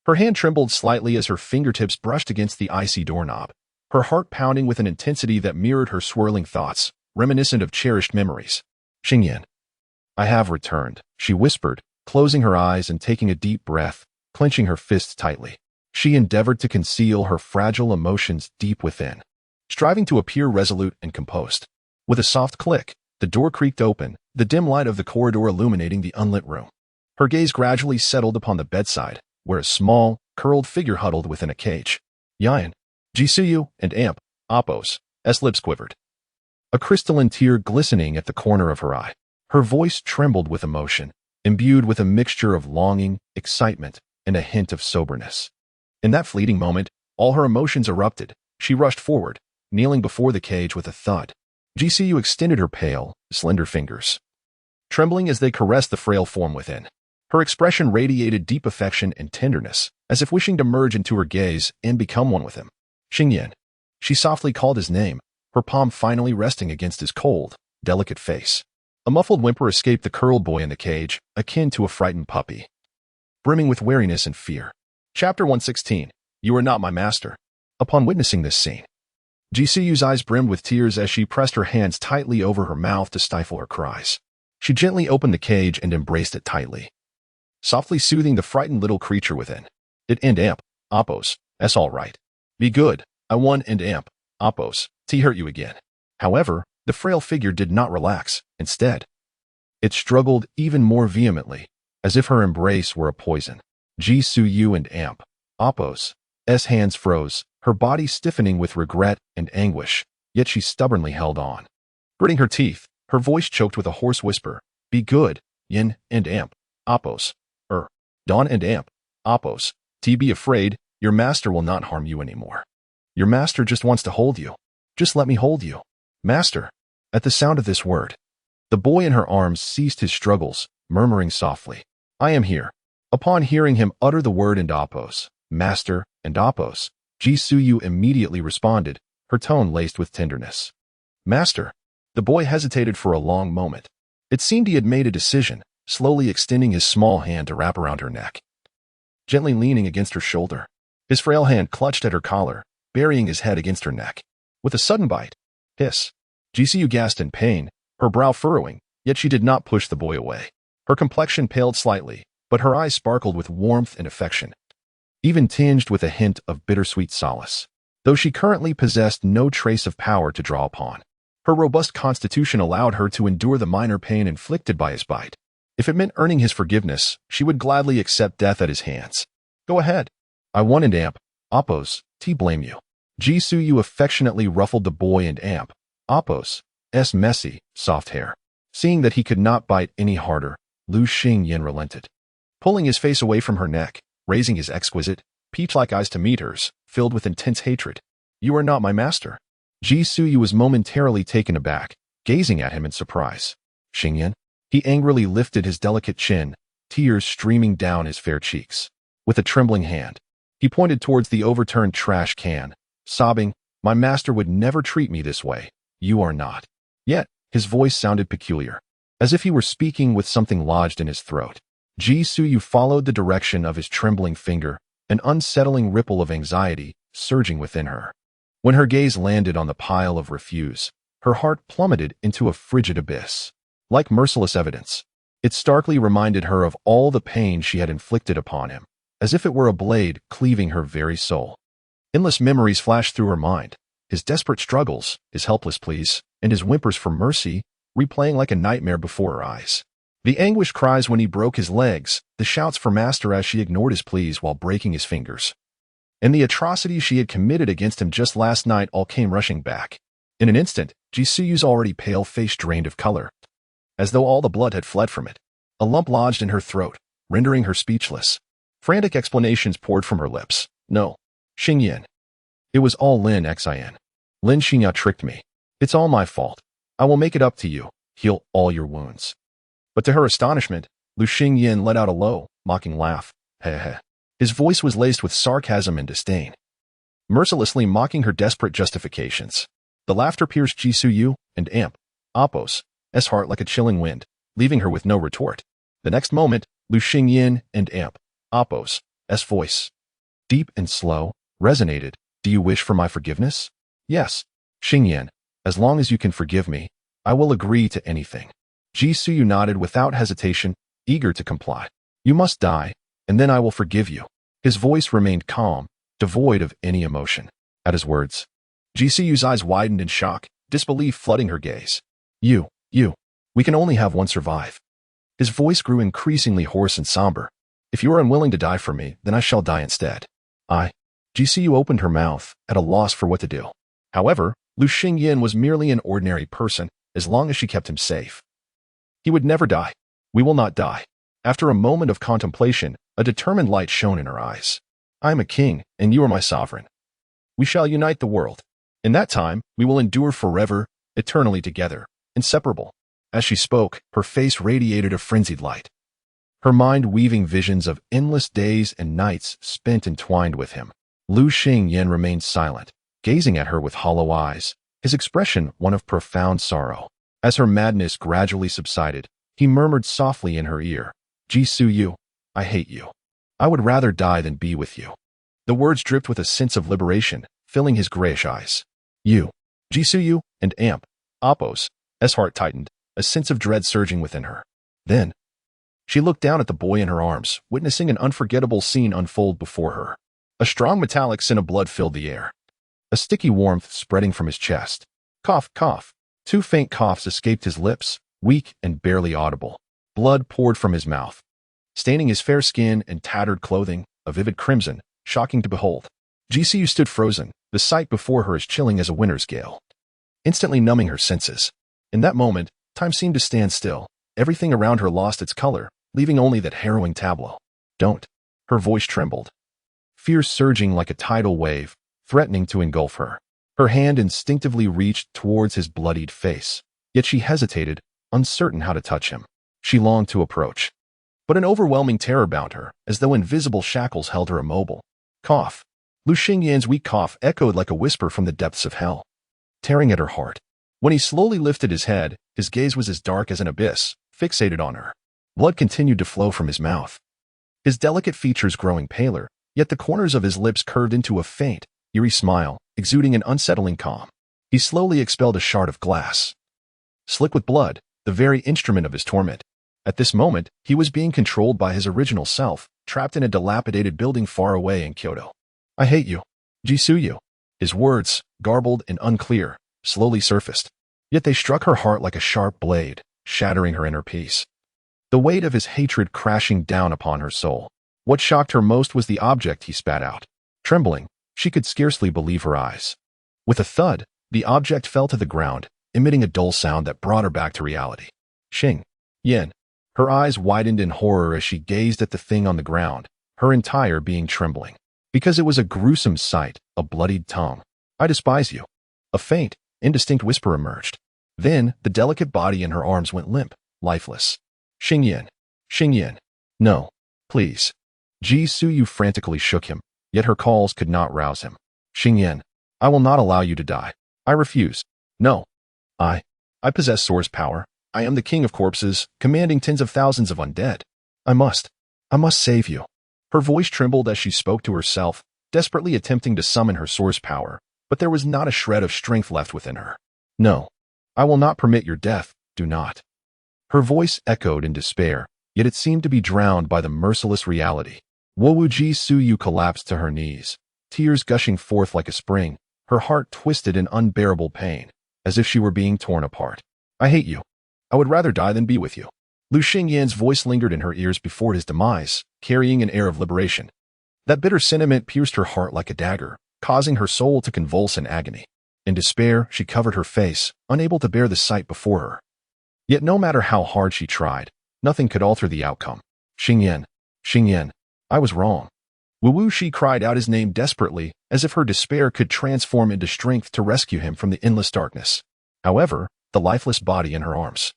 S1: Her hand trembled slightly as her fingertips brushed against the icy doorknob, her heart pounding with an intensity that mirrored her swirling thoughts, reminiscent of cherished memories. "Xingyan, I have returned," she whispered, closing her eyes and taking a deep breath, clenching her fists tightly. She endeavored to conceal her fragile emotions deep within, striving to appear resolute and composed. With a soft click, the door creaked open, the dim light of the corridor illuminating the unlit room. Her gaze gradually settled upon the bedside, where a small, curled figure huddled within a cage. "Yan, Jisuyu, and Apos' lips quivered, a crystalline tear glistening at the corner of her eye. Her voice trembled with emotion, imbued with a mixture of longing, excitement, and a hint of soberness. In that fleeting moment, all her emotions erupted. She rushed forward, kneeling before the cage with a thud. GCU extended her pale, slender fingers, trembling as they caressed the frail form within. Her expression radiated deep affection and tenderness, as if wishing to merge into her gaze and become one with him. Xingyan. She softly called his name, her palm finally resting against his cold, delicate face. A muffled whimper escaped the curled boy in the cage, akin to a frightened puppy, brimming with wariness and fear. Chapter 116. You are not my master. Upon witnessing this scene, GCU's eyes brimmed with tears as she pressed her hands tightly over her mouth to stifle her cries. She gently opened the cage and embraced it tightly, softly soothing the frightened little creature within. It and amp, Oppos, that's all right. Be good, I won and amp, Oppos, T hurt you again. However, the frail figure did not relax. Instead, it struggled even more vehemently, as if her embrace were a poison. Ji-Su-Yu and amp, Oppos, S hands froze, her body stiffening with regret and anguish, yet she stubbornly held on. Gritting her teeth, her voice choked with a hoarse whisper, Be good, Yin and amp, Oppos, Dawn and amp, Oppos, T be afraid, your master will not harm you anymore. Your master just wants to hold you. Just let me hold you. Master. At the sound of this word, the boy in her arms ceased his struggles, murmuring softly, I am here. Upon hearing him utter the word and Oppos, master and Oppos, Ji-Su-Yu immediately responded, her tone laced with tenderness. Master. The boy hesitated for a long moment. It seemed he had made a decision, slowly extending his small hand to wrap around her neck, gently leaning against her shoulder. His frail hand clutched at her collar, burying his head against her neck. With a sudden bite, hiss, GCU gasped in pain, her brow furrowing, yet she did not push the boy away. Her complexion paled slightly, but her eyes sparkled with warmth and affection, even tinged with a hint of bittersweet solace. Though she currently possessed no trace of power to draw upon, her robust constitution allowed her to endure the minor pain inflicted by his bite. If it meant earning his forgiveness, she would gladly accept death at his hands. Go ahead. I won and amp, Oppos, T blame you. Ji-Su-Yu affectionately ruffled the boy and amp, Oppos, S messy, soft hair. Seeing that he could not bite any harder, Lu Xingyan relented, pulling his face away from her neck, raising his exquisite, peach-like eyes to meet hers, filled with intense hatred. You are not my master. Ji-Su-Yu was momentarily taken aback, gazing at him in surprise. Xingyan? He angrily lifted his delicate chin, tears streaming down his fair cheeks. With a trembling hand, he pointed towards the overturned trash can, sobbing, My master would never treat me this way. You are not. Yet, his voice sounded peculiar, as if he were speaking with something lodged in his throat. Ji-Su-Yu followed the direction of his trembling finger, an unsettling ripple of anxiety surging within her. When her gaze landed on the pile of refuse, her heart plummeted into a frigid abyss. Like merciless evidence, it starkly reminded her of all the pain she had inflicted upon him, as if it were a blade cleaving her very soul. Endless memories flashed through her mind, his desperate struggles, his helpless pleas, and his whimpers for mercy, replaying like a nightmare before her eyes. The anguished cries when he broke his legs, the shouts for master as she ignored his pleas while breaking his fingers, and the atrocities she had committed against him just last night all came rushing back. In an instant, Ji-Su-Yu's already pale face drained of color, as though all the blood had fled from it. A lump lodged in her throat, rendering her speechless. Frantic explanations poured from her lips. No, Xingyan. It was all Lin Xin. Lin Xingya tricked me. It's all my fault. I will make it up to you, heal all your wounds. But to her astonishment, Lu Xingyan let out a low, mocking laugh. Heh heh. His voice was laced with sarcasm and disdain, mercilessly mocking her desperate justifications. The laughter pierced Ji-Su-Yu and amp, Oppos, S heart like a chilling wind, leaving her with no retort. The next moment, Lu Xingyan and amp, Oppos, S voice, deep and slow, resonated. Do you wish for my forgiveness? Yes, Xingyan, as long as you can forgive me, I will agree to anything. Ji-Su-Yu nodded without hesitation, eager to comply. You must die, and then I will forgive you. His voice remained calm, devoid of any emotion. At his words, Ji-Su-Yu's eyes widened in shock, disbelief flooding her gaze. We can only have one survive. His voice grew increasingly hoarse and somber. If you are unwilling to die for me, then I shall die instead. Ji-Su-Yu opened her mouth, at a loss for what to do. However, Lu Xingyan was merely an ordinary person, as long as she kept him safe. He would never die. We will not die. After a moment of contemplation, a determined light shone in her eyes. I am a king, and you are my sovereign. We shall unite the world. In that time, we will endure forever, eternally together, inseparable. As she spoke, her face radiated a frenzied light, her mind weaving visions of endless days and nights spent entwined with him. Lu Xingyan remained silent, gazing at her with hollow eyes, his expression one of profound sorrow. As her madness gradually subsided, he murmured softly in her ear, Ji Suyu, I hate you. I would rather die than be with you. The words dripped with a sense of liberation, filling his grayish eyes. You, Ji Suyu, and Amp, Appos, S heart tightened, a sense of dread surging within her. Then, she looked down at the boy in her arms, witnessing an unforgettable scene unfold before her. A strong metallic scent of blood filled the air, a sticky warmth spreading from his chest. Cough, cough. 2 faint coughs escaped his lips, weak and barely audible. Blood poured from his mouth, staining his fair skin and tattered clothing, a vivid crimson, shocking to behold. Jisoo stood frozen, the sight before her as chilling as a winter's gale, instantly numbing her senses. In that moment, time seemed to stand still. Everything around her lost its color, leaving only that harrowing tableau. Don't. Her voice trembled, fear surging like a tidal wave, threatening to engulf her. Her hand instinctively reached towards his bloodied face, yet she hesitated, uncertain how to touch him. She longed to approach, but an overwhelming terror bound her, as though invisible shackles held her immobile. Cough. Lu Xingyan's weak cough echoed like a whisper from the depths of hell, tearing at her heart. When he slowly lifted his head, his gaze was as dark as an abyss, fixated on her. Blood continued to flow from his mouth, his delicate features growing paler, yet the corners of his lips curved into a faint, eerie smile, exuding an unsettling calm. He slowly expelled a shard of glass, slick with blood, the very instrument of his torment. At this moment, he was being controlled by his original self, trapped in a dilapidated building far away in Kyoto. I hate you, Jisuyu. His words, garbled and unclear, slowly surfaced, yet they struck her heart like a sharp blade, shattering her inner peace. The weight of his hatred crashing down upon her soul. What shocked her most was the object he spat out. Trembling, she could scarcely believe her eyes. With a thud, the object fell to the ground, emitting a dull sound that brought her back to reality. Xing Yan. Her eyes widened in horror as she gazed at the thing on the ground, her entire being trembling. Because it was a gruesome sight, a bloodied tongue. I despise you. A faint, indistinct whisper emerged. Then, the delicate body in her arms went limp, lifeless. Xingyan. Xingyan. No. Please. Ji Suyu frantically shook him, yet her calls could not rouse him. Xingyan. I will not allow you to die. I refuse. No. I possess source power. I am the king of corpses, commanding tens of thousands of undead. I must save you. Her voice trembled as she spoke to herself, desperately attempting to summon her source power, but there was not a shred of strength left within her. No. I will not permit your death, do not. Her voice echoed in despair, yet it seemed to be drowned by the merciless reality. Ji Suyu collapsed to her knees, tears gushing forth like a spring, her heart twisted in unbearable pain, as if she were being torn apart. I hate you. I would rather die than be with you. Lu Xingyan's voice lingered in her ears before his demise, carrying an air of liberation. That bitter sentiment pierced her heart like a dagger, causing her soul to convulse in agony. In despair, she covered her face, unable to bear the sight before her. Yet no matter how hard she tried, nothing could alter the outcome. Xingyan. Xingyan. I was wrong. She cried out his name desperately, as if her despair could transform into strength to rescue him from the endless darkness. However, the lifeless body in her arms,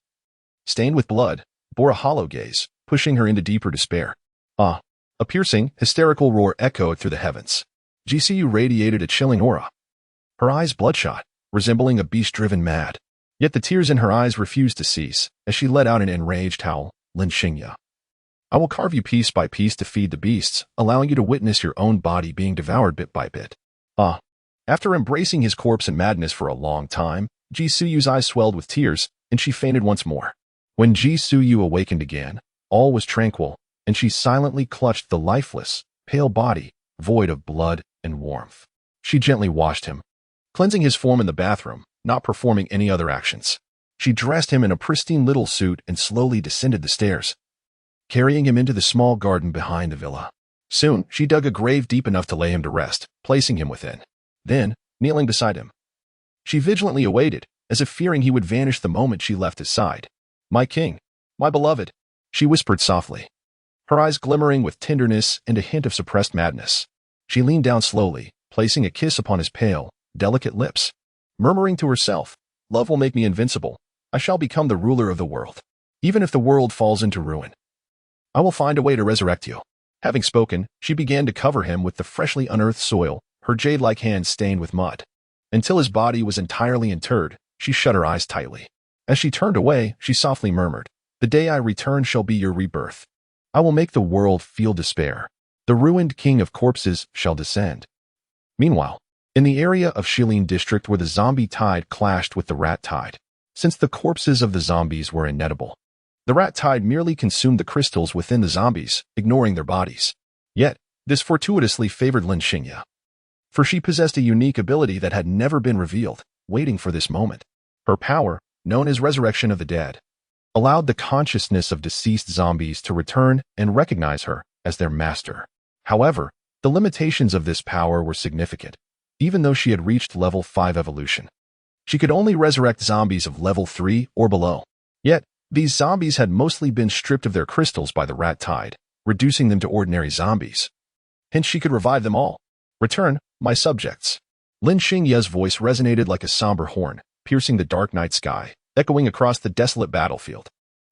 S1: stained with blood, bore a hollow gaze, pushing her into deeper despair. Ah! A piercing, hysterical roar echoed through the heavens. GCU radiated a chilling aura, her eyes bloodshot, resembling a beast driven mad. Yet the tears in her eyes refused to cease, as she let out an enraged howl. Lin Xingya. I will carve you piece by piece to feed the beasts, allowing you to witness your own body being devoured bit by bit. Ah! After embracing his corpse in madness for a long time, Ji Suyu's eyes swelled with tears, and she fainted once more. When Ji Suyu awakened again, all was tranquil, and she silently clutched the lifeless, pale body, void of blood and warmth. She gently washed him, cleansing his form in the bathroom, not performing any other actions. She dressed him in a pristine little suit and slowly descended the stairs, carrying him into the small garden behind the villa. Soon, she dug a grave deep enough to lay him to rest, placing him within. Then, kneeling beside him, she vigilantly awaited, as if fearing he would vanish the moment she left his side. My king, my beloved, she whispered softly. her eyes glimmering with tenderness and a hint of suppressed madness. She leaned down slowly, placing a kiss upon his pale, delicate lips, murmuring to herself, "Love will make me invincible. I shall become the ruler of the world. Even if the world falls into ruin, I will find a way to resurrect you." Having spoken, she began to cover him with the freshly unearthed soil, her jade-like hands stained with mud. Until his body was entirely interred, she shut her eyes tightly. As she turned away, she softly murmured, "The day I return shall be your rebirth. I will make the world feel despair. The ruined king of corpses shall descend." Meanwhile, in the area of Shilin district where the zombie tide clashed with the rat tide, since the corpses of the zombies were inedible, the rat tide merely consumed the crystals within the zombies, ignoring their bodies. Yet, this fortuitously favored Lin Xingye, for she possessed a unique ability that had never been revealed, waiting for this moment. Her power, known as Resurrection of the Dead, allowed the consciousness of deceased zombies to return and recognize her as their master. However, the limitations of this power were significant. Even though she had reached level 5 evolution, she could only resurrect zombies of level 3 or below. Yet, these zombies had mostly been stripped of their crystals by the rat tide, reducing them to ordinary zombies. Hence she could revive them all. "Return, my subjects." Lin Xingye's voice resonated like a somber horn, piercing the dark night sky, echoing across the desolate battlefield.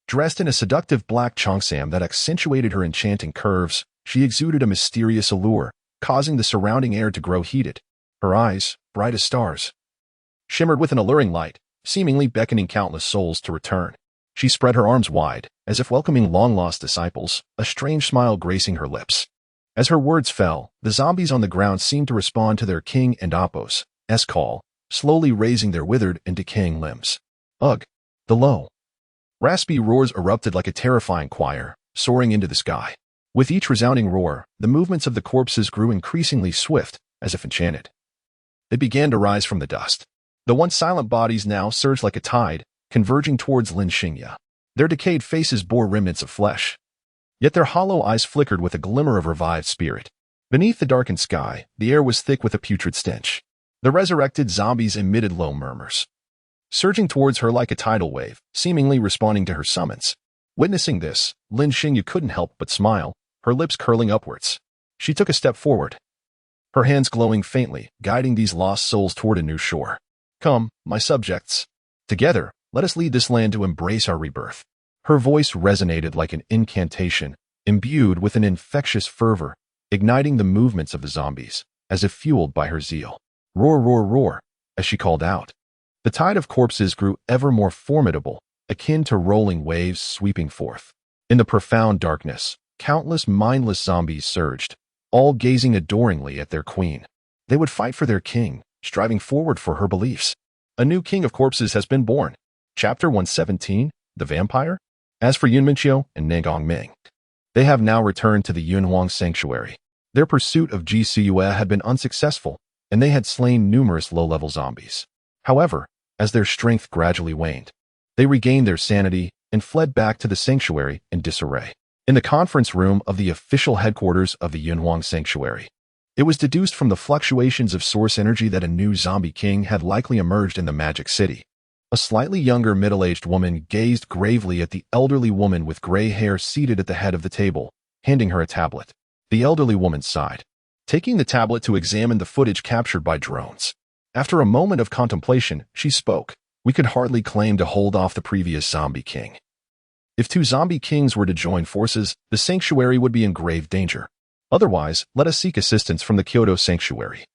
S1: Dressed in a seductive black cheongsam that accentuated her enchanting curves, she exuded a mysterious allure, causing the surrounding air to grow heated. Her eyes, bright as stars, shimmered with an alluring light, seemingly beckoning countless souls to return. She spread her arms wide, as if welcoming long-lost disciples, a strange smile gracing her lips. As her words fell, the zombies on the ground seemed to respond to their king and Appo's call, slowly raising their withered and decaying limbs. Ugh! The low, raspy roars erupted like a terrifying choir, soaring into the sky. With each resounding roar, the movements of the corpses grew increasingly swift, as if enchanted. They began to rise from the dust. The once silent bodies now surged like a tide, converging towards Lin Xingye. Their decayed faces bore remnants of flesh, yet their hollow eyes flickered with a glimmer of revived spirit. Beneath the darkened sky, the air was thick with a putrid stench. The resurrected zombies emitted low murmurs, surging towards her like a tidal wave, seemingly responding to her summons. Witnessing this, Lin Xingye couldn't help but smile, her lips curling upwards. She took a step forward, her hands glowing faintly, guiding these lost souls toward a new shore. "Come, my subjects. Together, let us lead this land to embrace our rebirth." Her voice resonated like an incantation, imbued with an infectious fervor, igniting the movements of the zombies, as if fueled by her zeal. "Roar, roar, roar," as she called out. The tide of corpses grew ever more formidable, akin to rolling waves sweeping forth. In the profound darkness, countless mindless zombies surged, all gazing adoringly at their queen. They would fight for their king, striving forward for her beliefs. A new king of corpses has been born. Chapter 117, The Vampire? As for Yun Minqiu and Neng Gongming, they have now returned to the Yunhuang Sanctuary. Their pursuit of Ji Siyue had been unsuccessful, and they had slain numerous low-level zombies. However, as their strength gradually waned, they regained their sanity and fled back to the sanctuary in disarray. In the conference room of the official headquarters of the Yunhuang Sanctuary, it was deduced from the fluctuations of source energy that a new zombie king had likely emerged in the Magic City. A slightly younger middle-aged woman gazed gravely at the elderly woman with gray hair seated at the head of the table, handing her a tablet. The elderly woman sighed, taking the tablet to examine the footage captured by drones. After a moment of contemplation, she spoke. "We could hardly claim to hold off the previous zombie king. If 2 zombie kings were to join forces, the sanctuary would be in grave danger. Otherwise, let us seek assistance from the Kyoto Sanctuary.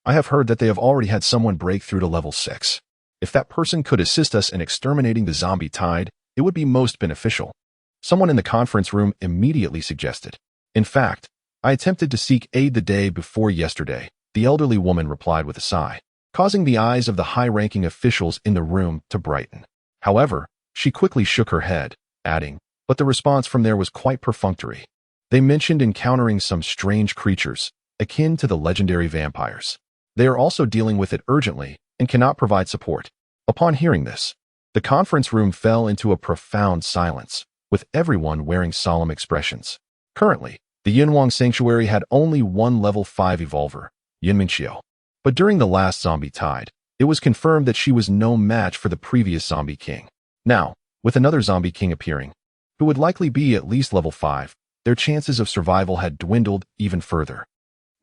S1: I have heard that they have already had someone break through to level 6. If that person could assist us in exterminating the zombie tide, it would be most beneficial." Someone in the conference room immediately suggested. "In fact, I attempted to seek aid the day before yesterday," the elderly woman replied with a sigh, causing the eyes of the high-ranking officials in the room to brighten. However, she quickly shook her head, adding, "But the response from there was quite perfunctory. They mentioned encountering some strange creatures, akin to the legendary vampires. They are also dealing with it urgently and cannot provide support." Upon hearing this, the conference room fell into a profound silence, with everyone wearing solemn expressions. Currently, the Yunhuang Sanctuary had only one level 5 evolver, Yun Minqiu. But during the last zombie tide, it was confirmed that she was no match for the previous zombie king. Now, with another zombie king appearing, who would likely be at least level 5, their chances of survival had dwindled even further.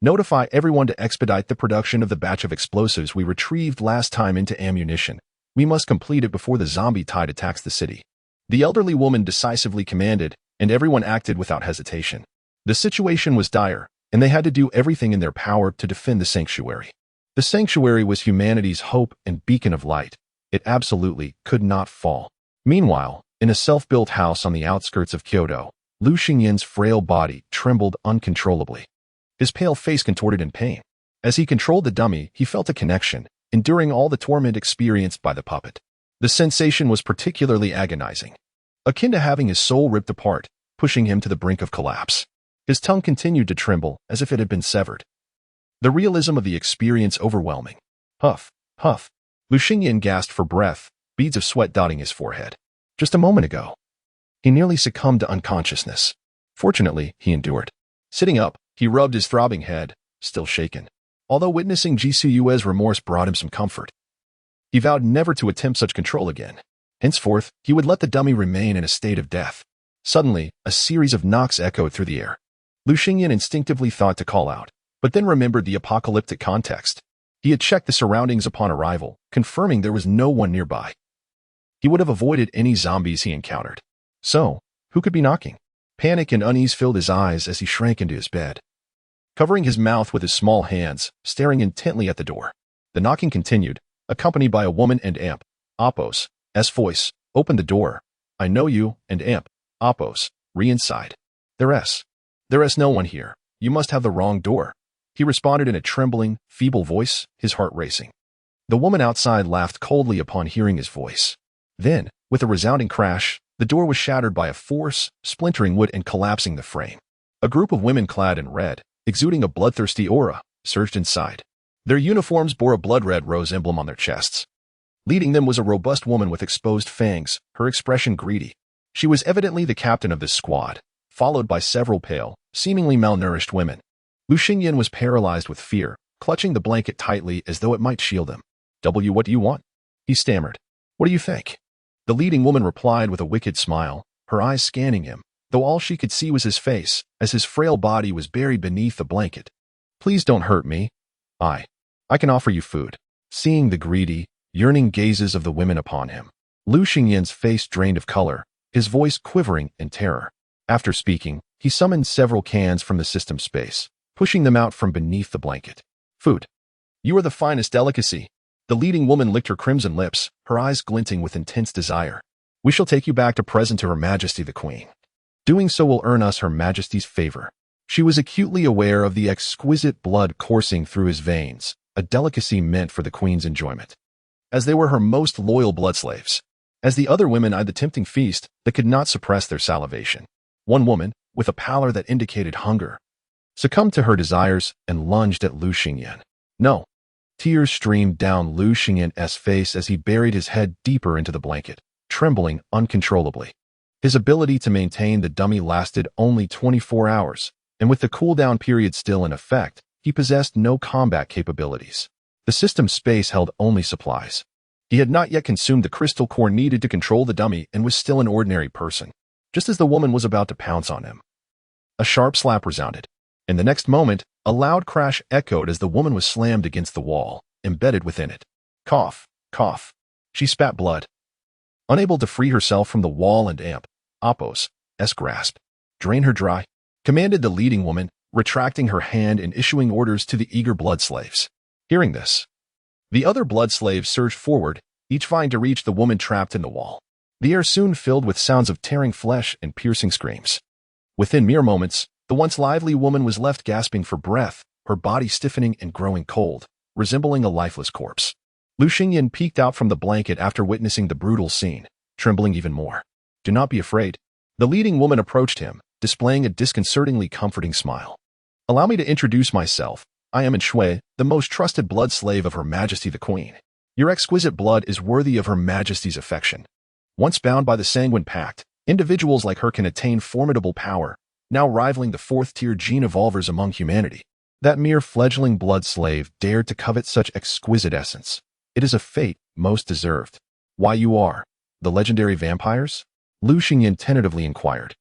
S1: Notify everyone to expedite the production of the batch of explosives we retrieved last time into ammunition. We must complete it before the zombie tide attacks the city. The elderly woman decisively commanded, and everyone acted without hesitation. The situation was dire, and they had to do everything in their power to defend the sanctuary. The sanctuary was humanity's hope and beacon of light. It absolutely could not fall. Meanwhile, in a self-built house on the outskirts of Kyoto, Lu Xingyan's frail body trembled uncontrollably. His pale face contorted in pain. As he controlled the dummy, he felt a connection, enduring all the torment experienced by the puppet. The sensation was particularly agonizing, akin to having his soul ripped apart, pushing him to the brink of collapse. His tongue continued to tremble as if it had been severed. The realism of the experience overwhelming. Huff, huff. Lu Xingyan gasped for breath, beads of sweat dotting his forehead. Just a moment ago, he nearly succumbed to unconsciousness. Fortunately, he endured. Sitting up, he rubbed his throbbing head, still shaken. Although witnessing Jisuyue's remorse brought him some comfort, he vowed never to attempt such control again. Henceforth, he would let the dummy remain in a state of death. Suddenly, a series of knocks echoed through the air. Lu Xingyan instinctively thought to call out, but then remembered the apocalyptic context. He had checked the surroundings upon arrival, confirming there was no one nearby. He would have avoided any zombies he encountered. So, who could be knocking? Panic and unease filled his eyes as he shrank into his bed. Covering his mouth with his small hands, staring intently at the door. The knocking continued, accompanied by a woman and Amp. Appos, S voice, opened the door. I know you, and Amp. Appos, re-inside. There's no one here. You must have the wrong door. He responded in a trembling, feeble voice, his heart racing. The woman outside laughed coldly upon hearing his voice. Then, with a resounding crash, the door was shattered by a force, splintering wood and collapsing the frame. A group of women clad in red, exuding a bloodthirsty aura, surged inside. Their uniforms bore a blood-red rose emblem on their chests. Leading them was a robust woman with exposed fangs, her expression greedy. She was evidently the captain of this squad, followed by several pale, seemingly malnourished women. Lu Xingyan was paralyzed with fear, clutching the blanket tightly as though it might shield him. What do you want? He stammered. What do you think? The leading woman replied with a wicked smile, her eyes scanning him, though all she could see was his face, as his frail body was buried beneath the blanket. Please don't hurt me. I can offer you food. Seeing the greedy, yearning gazes of the women upon him, Lu Xingyan's face drained of color, his voice quivering in terror. After speaking, he summoned several cans from the system space, pushing them out from beneath the blanket. Food. You are the finest delicacy. The leading woman licked her crimson lips, her eyes glinting with intense desire. We shall take you back to present to Her Majesty the Queen. Doing so will earn us Her Majesty's favor. She was acutely aware of the exquisite blood coursing through his veins, a delicacy meant for the Queen's enjoyment, as they were her most loyal blood slaves. As the other women eyed the tempting feast, they could not suppress their salivation. One woman, with a pallor that indicated hunger, succumbed to her desires and lunged at Lu Xingyan. No. Tears streamed down Lu Xingyan's face as he buried his head deeper into the blanket, trembling uncontrollably. His ability to maintain the dummy lasted only 24 hours, and with the cooldown period still in effect, he possessed no combat capabilities. The system's space held only supplies. He had not yet consumed the crystal core needed to control the dummy and was still an ordinary person, just as the woman was about to pounce on him. A sharp slap resounded. In the next moment, a loud crash echoed as the woman was slammed against the wall, embedded within it. Cough, cough. She spat blood. Unable to free herself from the wall and Amp, Appos, S grasp. Drain her dry, commanded the leading woman, retracting her hand and issuing orders to the eager blood slaves. Hearing this, the other blood slaves surged forward, each vying to reach the woman trapped in the wall. The air soon filled with sounds of tearing flesh and piercing screams. Within mere moments, the once lively woman was left gasping for breath, her body stiffening and growing cold, resembling a lifeless corpse. Lu Xingyan peeked out from the blanket after witnessing the brutal scene, trembling even more. Do not be afraid. The leading woman approached him, displaying a disconcertingly comforting smile. Allow me to introduce myself. I am Shui, the most trusted blood slave of Her Majesty the Queen. Your exquisite blood is worthy of Her Majesty's affection. Once bound by the Sanguine Pact, individuals like her can attain formidable power, now rivaling the fourth-tier gene evolvers among humanity. That mere fledgling blood slave dared to covet such exquisite essence. It is a fate most deserved. Why you are? The legendary vampires? Lu Xingyan tentatively inquired.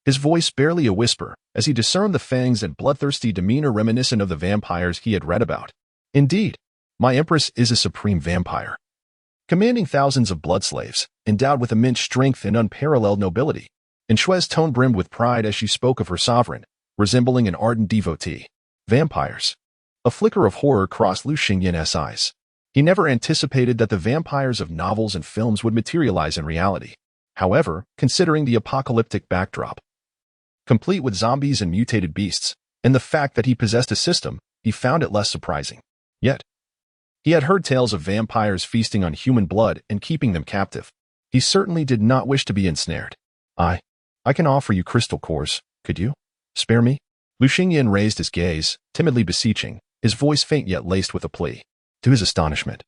S1: his voice barely a whisper as he discerned the fangs and bloodthirsty demeanor reminiscent of the vampires he had read about. Indeed, my empress is a supreme vampire, commanding thousands of blood slaves, endowed with immense strength and unparalleled nobility. And Shue's tone brimmed with pride as she spoke of her sovereign, resembling an ardent devotee. Vampires. A flicker of horror crossed Lu Xinyan's eyes. He never anticipated that the vampires of novels and films would materialize in reality. However, considering the apocalyptic backdrop, complete with zombies and mutated beasts, and the fact that he possessed a system, he found it less surprising. Yet, he had heard tales of vampires feasting on human blood and keeping them captive. He certainly did not wish to be ensnared. I can offer you crystal cores. Could you spare me? Lu Xingyan raised his gaze, timidly beseeching, his voice faint yet laced with a plea. To his astonishment,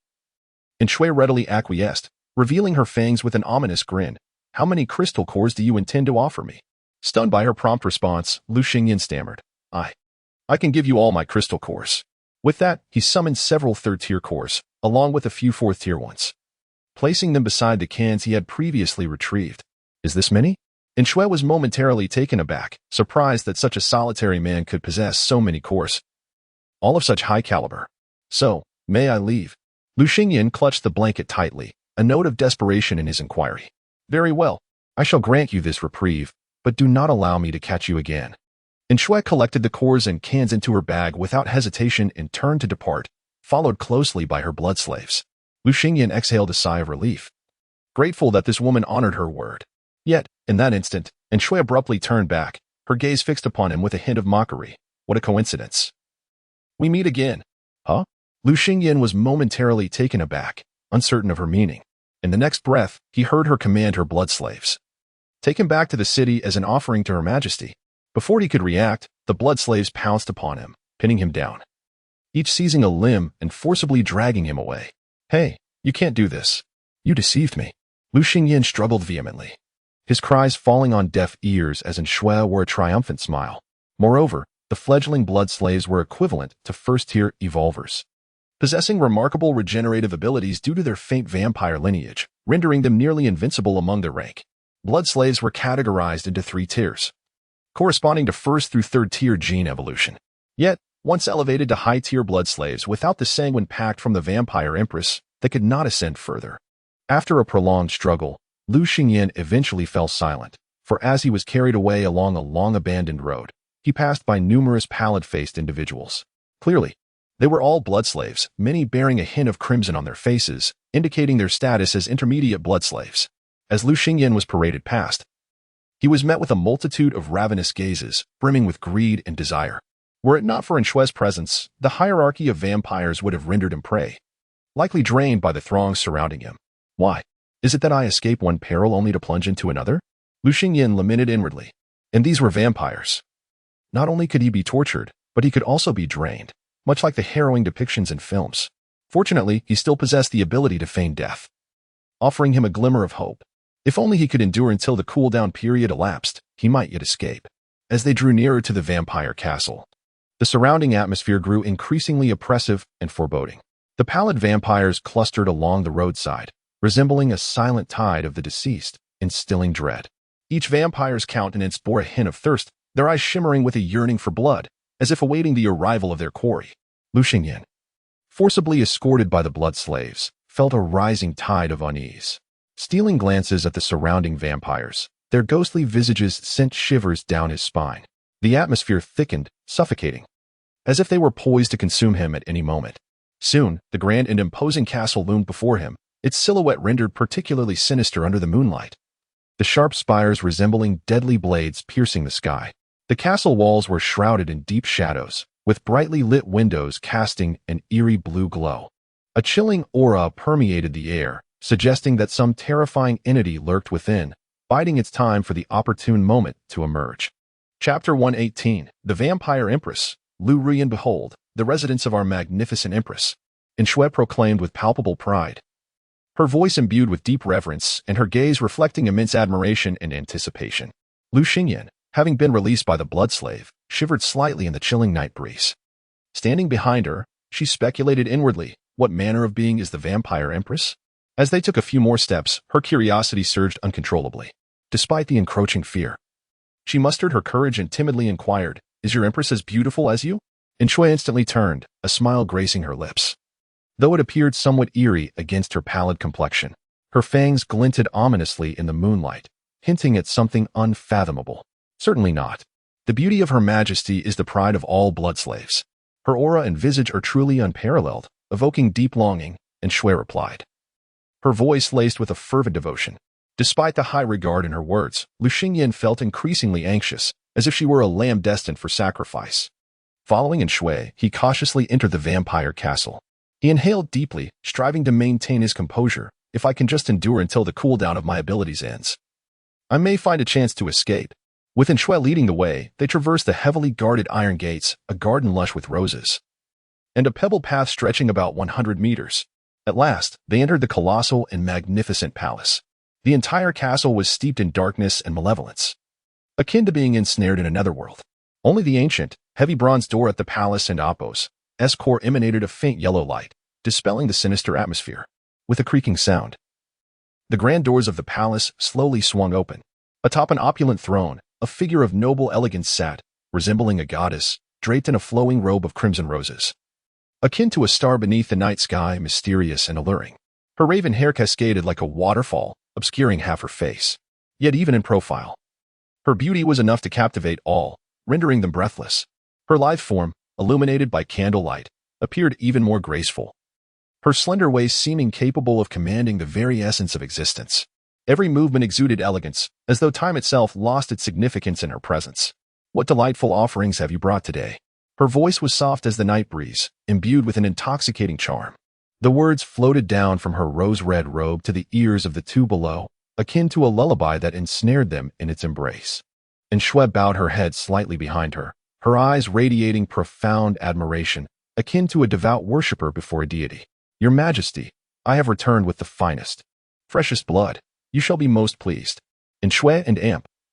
S1: and Shui readily acquiesced, revealing her fangs with an ominous grin. How many crystal cores do you intend to offer me? Stunned by her prompt response, Lu Xingyan stammered. I can give you all my crystal cores. With that, he summoned several third-tier cores, along with a few fourth-tier ones, placing them beside the cans he had previously retrieved. Is this many? And Shui was momentarily taken aback, surprised that such a solitary man could possess so many cores, all of such high caliber. So, may I leave? Lu Xingyan clutched the blanket tightly, a note of desperation in his inquiry. Very well. I shall grant you this reprieve, but do not allow me to catch you again. And Shui collected the cores and cans into her bag without hesitation and turned to depart, followed closely by her blood slaves. Lu Xingyan exhaled a sigh of relief, grateful that this woman honored her word. Yet, in that instant, and Shui abruptly turned back, her gaze fixed upon him with a hint of mockery. What a coincidence. We meet again. Huh? Lu Xingyan was momentarily taken aback, uncertain of her meaning. In the next breath, he heard her command her blood slaves take him back to the city as an offering to Her Majesty. Before he could react, the blood slaves pounced upon him, pinning him down, each seizing a limb and forcibly dragging him away. Hey, you can't do this. You deceived me. Lu Xingyan struggled vehemently, his cries falling on deaf ears as in Shui wore a triumphant smile. Moreover, the fledgling blood slaves were equivalent to first-tier evolvers, possessing remarkable regenerative abilities due to their faint vampire lineage, rendering them nearly invincible among their rank. Blood slaves were categorized into 3 tiers, corresponding to first through third-tier gene evolution. Yet, once elevated to high-tier blood slaves without the sanguine pact from the vampire empress, they could not ascend further. After a prolonged struggle, Lu Xingyan eventually fell silent, for as he was carried away along a long-abandoned road, he passed by numerous pallid-faced individuals. Clearly, they were all blood slaves, many bearing a hint of crimson on their faces, indicating their status as intermediate blood slaves. As Lu Xingyan was paraded past, he was met with a multitude of ravenous gazes, brimming with greed and desire. Were it not for Shui's presence, the hierarchy of vampires would have rendered him prey, likely drained by the throngs surrounding him. Why? Is it that I escape one peril only to plunge into another? Lu Xingyan lamented inwardly. And these were vampires. Not only could he be tortured, but he could also be drained, much like the harrowing depictions in films. Fortunately, he still possessed the ability to feign death, offering him a glimmer of hope. If only he could endure until the cool-down period elapsed, he might yet escape. As they drew nearer to the vampire castle, the surrounding atmosphere grew increasingly oppressive and foreboding. The pallid vampires clustered along the roadside, resembling a silent tide of the deceased, instilling dread. Each vampire's countenance bore a hint of thirst, their eyes shimmering with a yearning for blood, as if awaiting the arrival of their quarry. Lu Xingyan, forcibly escorted by the blood slaves, felt a rising tide of unease. Stealing glances at the surrounding vampires, their ghostly visages sent shivers down his spine. The atmosphere thickened, suffocating, as if they were poised to consume him at any moment. Soon, the grand and imposing castle loomed before him, its silhouette rendered particularly sinister under the moonlight, the sharp spires resembling deadly blades piercing the sky. The castle walls were shrouded in deep shadows, with brightly lit windows casting an eerie blue glow. A chilling aura permeated the air, suggesting that some terrifying entity lurked within, biding its time for the opportune moment to emerge. Chapter 118, The Vampire Empress. Lu Ruyan, behold, the residence of our magnificent empress. And Shui proclaimed with palpable pride, her voice imbued with deep reverence and her gaze reflecting immense admiration and anticipation. Lu Xingyan, having been released by the blood slave, shivered slightly in the chilling night breeze. Standing behind her, she speculated inwardly, what manner of being is the vampire empress? As they took a few more steps, her curiosity surged uncontrollably. Despite the encroaching fear, She mustered her courage and timidly inquired, "Is your empress as beautiful as you?" And Shui instantly turned, a smile gracing her lips. Though it appeared somewhat eerie against her pallid complexion, her fangs glinted ominously in the moonlight, hinting at something unfathomable. Certainly not. The beauty of Her Majesty is the pride of all blood slaves. Her aura and visage are truly unparalleled, evoking deep longing, and Shui replied, her voice laced with a fervent devotion. Despite the high regard in her words, Lu Xingyan felt increasingly anxious, as if she were a lamb destined for sacrifice. Following in Shui, he cautiously entered the vampire castle. He inhaled deeply, striving to maintain his composure. If I can just endure until the cooldown of my abilities ends, I may find a chance to escape. With Shui leading the way, they traversed the heavily guarded iron gates, a garden lush with roses, and a pebble path stretching about 100 meters. At last, they entered the colossal and magnificent palace. The entire castle was steeped in darkness and malevolence, akin to being ensnared in another world. Only the ancient, heavy bronze door at the palace and Apos' core emanated a faint yellow light, dispelling the sinister atmosphere. With a creaking sound, the grand doors of the palace slowly swung open. Atop an opulent throne, a figure of noble elegance sat, resembling a goddess, draped in a flowing robe of crimson roses. Akin to a star beneath the night sky, mysterious and alluring. Her raven hair cascaded like a waterfall, obscuring half her face. Yet even in profile, her beauty was enough to captivate all, rendering them breathless. Her lithe form, illuminated by candlelight, appeared even more graceful, her slender waist seeming capable of commanding the very essence of existence. Every movement exuded elegance, as though time itself lost its significance in her presence. "What delightful offerings have you brought today?" Her voice was soft as the night breeze, imbued with an intoxicating charm. The words floated down from her rose-red robe to the ears of the two below, akin to a lullaby that ensnared them in its embrace. And Shui bowed her head slightly behind her, her eyes radiating profound admiration, akin to a devout worshipper before a deity. "Your Majesty, I have returned with the finest, freshest blood. You shall be most pleased." And Shui and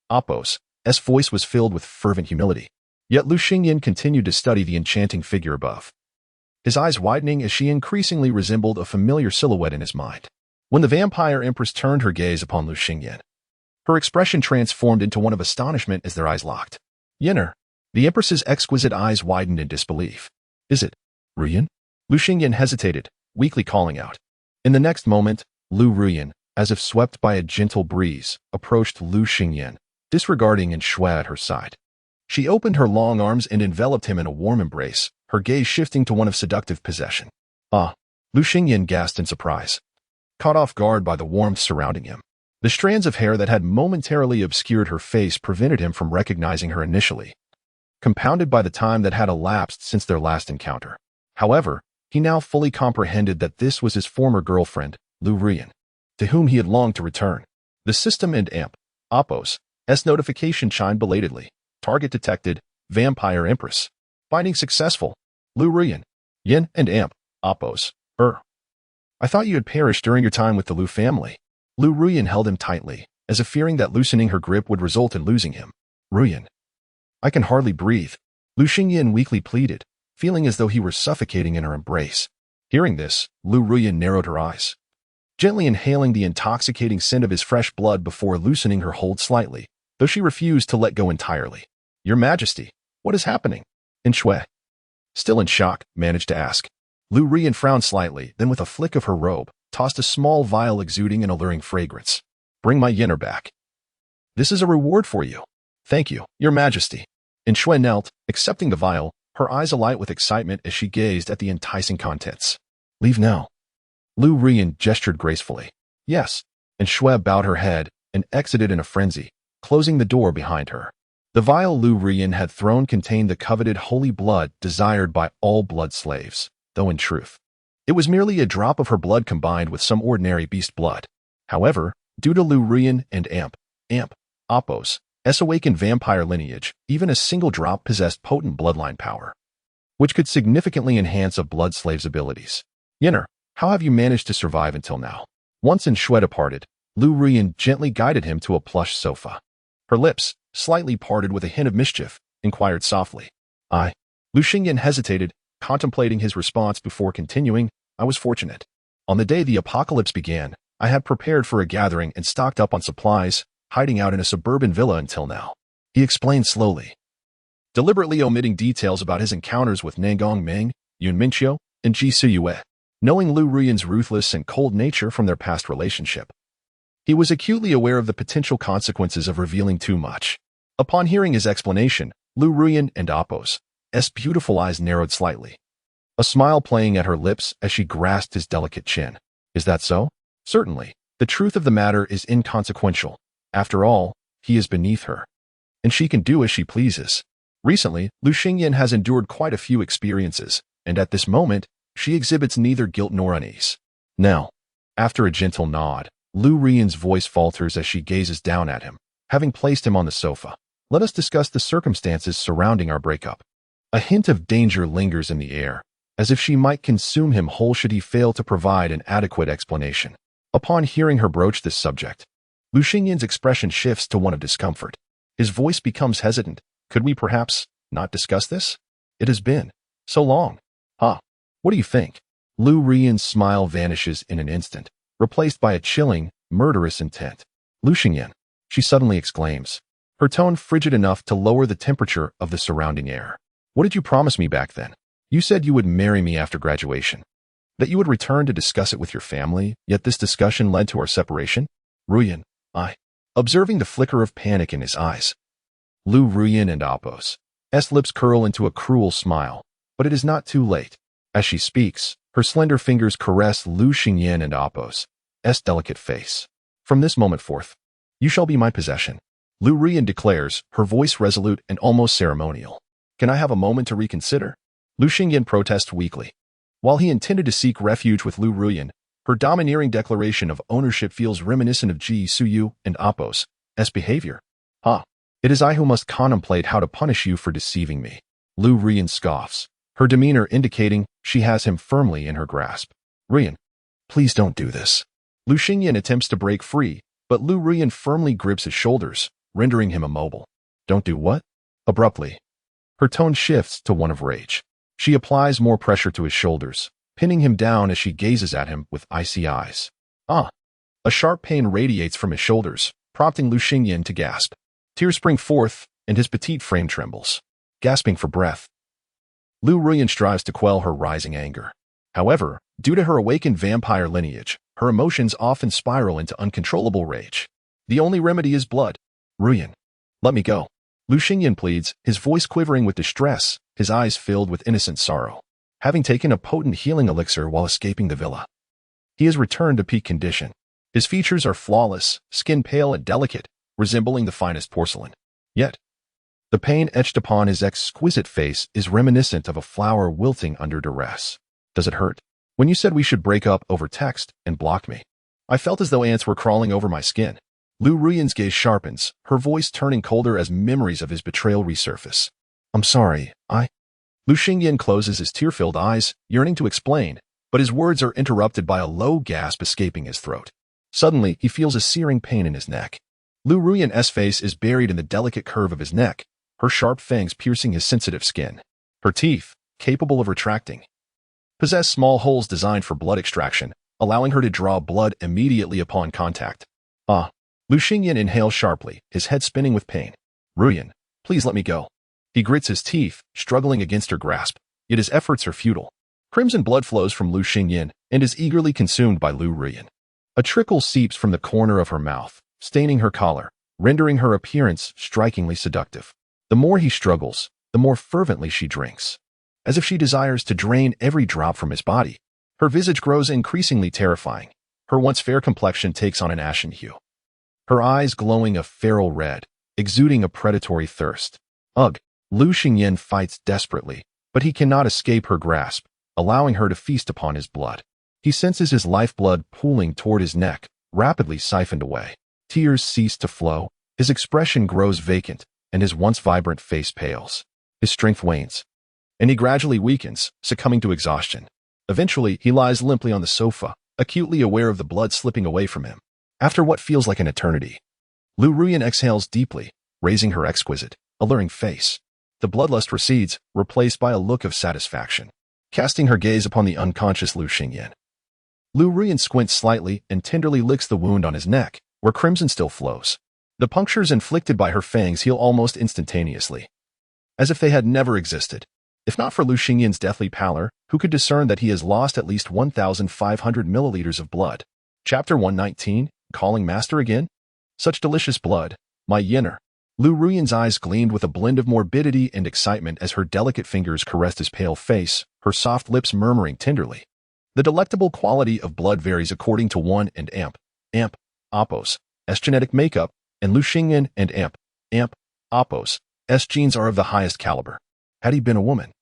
S1: Apos' voice was filled with fervent humility. Yet Lu Xingyan continued to study the enchanting figure above, his eyes widening as she increasingly resembled a familiar silhouette in his mind. When the vampire empress turned her gaze upon Lu Xingyan, her expression transformed into one of astonishment as their eyes locked. "Yenner." The empress's exquisite eyes widened in disbelief. "Is it Ruyan?" Lu Xingyan hesitated, weakly calling out. In the next moment, Lu Ruyan, as if swept by a gentle breeze, approached Lu Xingyan, disregarding Shui at her side. She opened her long arms and enveloped him in a warm embrace, her gaze shifting to one of seductive possession. "Ah!" Lu Xingyan gasped in surprise, caught off guard by the warmth surrounding him. The strands of hair that had momentarily obscured her face prevented him from recognizing her initially, compounded by the time that had elapsed since their last encounter. However, he now fully comprehended that this was his former girlfriend, Lu Ruyan, to whom he had longed to return. The system and Apos' notification chimed belatedly. Target detected, Vampire Empress. Finding successful. Lu Ruyan, Yin and Apos. I thought you had perished during your time with the Lu family." Lu Ruyan held him tightly, as if fearing that loosening her grip would result in losing him. "Ruyan, I can hardly breathe," Lu Xingyan weakly pleaded, feeling as though he were suffocating in her embrace. Hearing this, Lu Ruyan narrowed her eyes, gently inhaling the intoxicating scent of his fresh blood before loosening her hold slightly, though she refused to let go entirely. "Your Majesty, what is happening?" And Shui, still in shock, managed to ask. Lu Ruyan frowned slightly, then with a flick of her robe, tossed a small vial exuding an alluring fragrance. "Bring my Yenner back. This is a reward for you." "Thank you, Your Majesty." And Shui knelt, accepting the vial, her eyes alight with excitement as she gazed at the enticing contents. "Leave now." Lu Ruyan gestured gracefully. "Yes." And Shui bowed her head and exited in a frenzy, closing the door behind her. The vial Lu Ruyan had thrown contained the coveted holy blood desired by all blood slaves, though in truth, it was merely a drop of her blood combined with some ordinary beast blood. However, due to Lu Ruyan and Apos' awakened vampire lineage, even a single drop possessed potent bloodline power, which could significantly enhance a blood slave's abilities. "Yenner, how have you managed to survive until now?" Once Shui departed, Lu Ruyan gently guided him to a plush sofa. Her lips, slightly parted with a hint of mischief, inquired softly. Lu Xingyan hesitated, contemplating his response before continuing. "I was fortunate. On the day the apocalypse began, I had prepared for a gathering and stocked up on supplies, hiding out in a suburban villa until now." he explained slowly, deliberately omitting details about his encounters with Nangong Meng, Yun Minqiu, and Ji Suyue, knowing Lu Ruyan's ruthless and cold nature from their past relationship. He was acutely aware of the potential consequences of revealing too much. Upon hearing his explanation, Lu Ruyan and Appo's beautiful eyes narrowed slightly, a smile playing at her lips as she grasped his delicate chin. Is that so? Certainly. The truth of the matter is inconsequential. After all, he is beneath her, and she can do as she pleases. Recently, Lu Xingyan has endured quite a few experiences, and at this moment, she exhibits neither guilt nor unease. Now, after a gentle nod, Lu Ruyan's voice falters as she gazes down at him, having placed him on the sofa. Let us discuss the circumstances surrounding our breakup. A hint of danger lingers in the air, as if she might consume him whole should he fail to provide an adequate explanation. Upon hearing her broach this subject, Lu Xingyan's expression shifts to one of discomfort. His voice becomes hesitant. Could we perhaps not discuss this? It has been so long. Huh? What do you think? Lu Ruyan's smile vanishes in an instant, replaced by a chilling, murderous intent. Lu Xingyan, she suddenly exclaims, her tone frigid enough to lower the temperature of the surrounding air. What did you promise me back then? You said you would marry me after graduation, that you would return to discuss it with your family, yet this discussion led to our separation? Ruyan, observing the flicker of panic in his eyes. Lu Ruyan and Appo's lips curl into a cruel smile, but it is not too late. As she speaks, her slender fingers caress Lu Xingyan and Appo's delicate face. From this moment forth, you shall be my possession, Lu Ruyan declares, her voice resolute and almost ceremonial. Can I have a moment to reconsider? Lu Xingyan protests weakly. While he intended to seek refuge with Lu Ruyan, her domineering declaration of ownership feels reminiscent of Ji Suyu and Appo's behavior. It is I who must contemplate how to punish you for deceiving me. Lu Ruyan scoffs, her demeanor indicating she has him firmly in her grasp. Ruyan, please don't do this. Lu Xingyan attempts to break free, but Lu Ruyan firmly grips his shoulders, rendering him immobile. Don't do what? Abruptly, her tone shifts to one of rage. She applies more pressure to his shoulders, pinning him down as she gazes at him with icy eyes. A sharp pain radiates from his shoulders, prompting Lu Xingyan to gasp. Tears spring forth, and his petite frame trembles. Gasping for breath, Lu Ruyan strives to quell her rising anger. However, due to her awakened vampire lineage, her emotions often spiral into uncontrollable rage. The only remedy is blood. Ruyan, let me go. Lu Xingyan pleads, his voice quivering with distress, his eyes filled with innocent sorrow. Having taken a potent healing elixir while escaping the villa, he has returned to peak condition. His features are flawless, skin pale and delicate, resembling the finest porcelain. Yet, the pain etched upon his exquisite face is reminiscent of a flower wilting under duress. Does it hurt? When you said we should break up over text and blocked me, I felt as though ants were crawling over my skin. Lu Ruyan's gaze sharpens, her voice turning colder as memories of his betrayal resurface. I'm sorry, Lu Xingyan closes his tear-filled eyes, yearning to explain, but his words are interrupted by a low gasp escaping his throat. Suddenly, he feels a searing pain in his neck. Lu Ruyan's face is buried in the delicate curve of his neck, her sharp fangs piercing his sensitive skin. Her teeth, capable of retracting, possess small holes designed for blood extraction, allowing her to draw blood immediately upon contact. Lu Xingyan inhales sharply, his head spinning with pain. Ruyan, please let me go. He grits his teeth, struggling against her grasp, yet his efforts are futile. Crimson blood flows from Lu Xingyan and is eagerly consumed by Lu Ruyan. A trickle seeps from the corner of her mouth, staining her collar, rendering her appearance strikingly seductive. The more he struggles, the more fervently she drinks, as if she desires to drain every drop from his body. Her visage grows increasingly terrifying. Her once fair complexion takes on an ashen hue, her eyes glowing a feral red, exuding a predatory thirst. Lu Xingyan fights desperately, but he cannot escape her grasp, allowing her to feast upon his blood. He senses his lifeblood pooling toward his neck, rapidly siphoned away. Tears cease to flow, his expression grows vacant, and his once vibrant face pales. His strength wanes, and he gradually weakens, succumbing to exhaustion. Eventually, he lies limply on the sofa, acutely aware of the blood slipping away from him. After what feels like an eternity, Lu Ruyan exhales deeply, raising her exquisite, alluring face. The bloodlust recedes, replaced by a look of satisfaction, casting her gaze upon the unconscious Lu Xingyan. Lu Ruyan squints slightly and tenderly licks the wound on his neck, where crimson still flows. The punctures inflicted by her fangs heal almost instantaneously, as if they had never existed. If not for Lu Xingyan's deathly pallor, who could discern that he has lost at least 1,500 milliliters of blood? Chapter 119, Calling Master Again? Such delicious blood, my Yinner. Lu Ruyan's eyes gleamed with a blend of morbidity and excitement as her delicate fingers caressed his pale face, her soft lips murmuring tenderly. The delectable quality of blood varies according to one and Appos, S genetic makeup, and Lu Xingyan and Appos, S genes are of the highest caliber. Had he been a woman,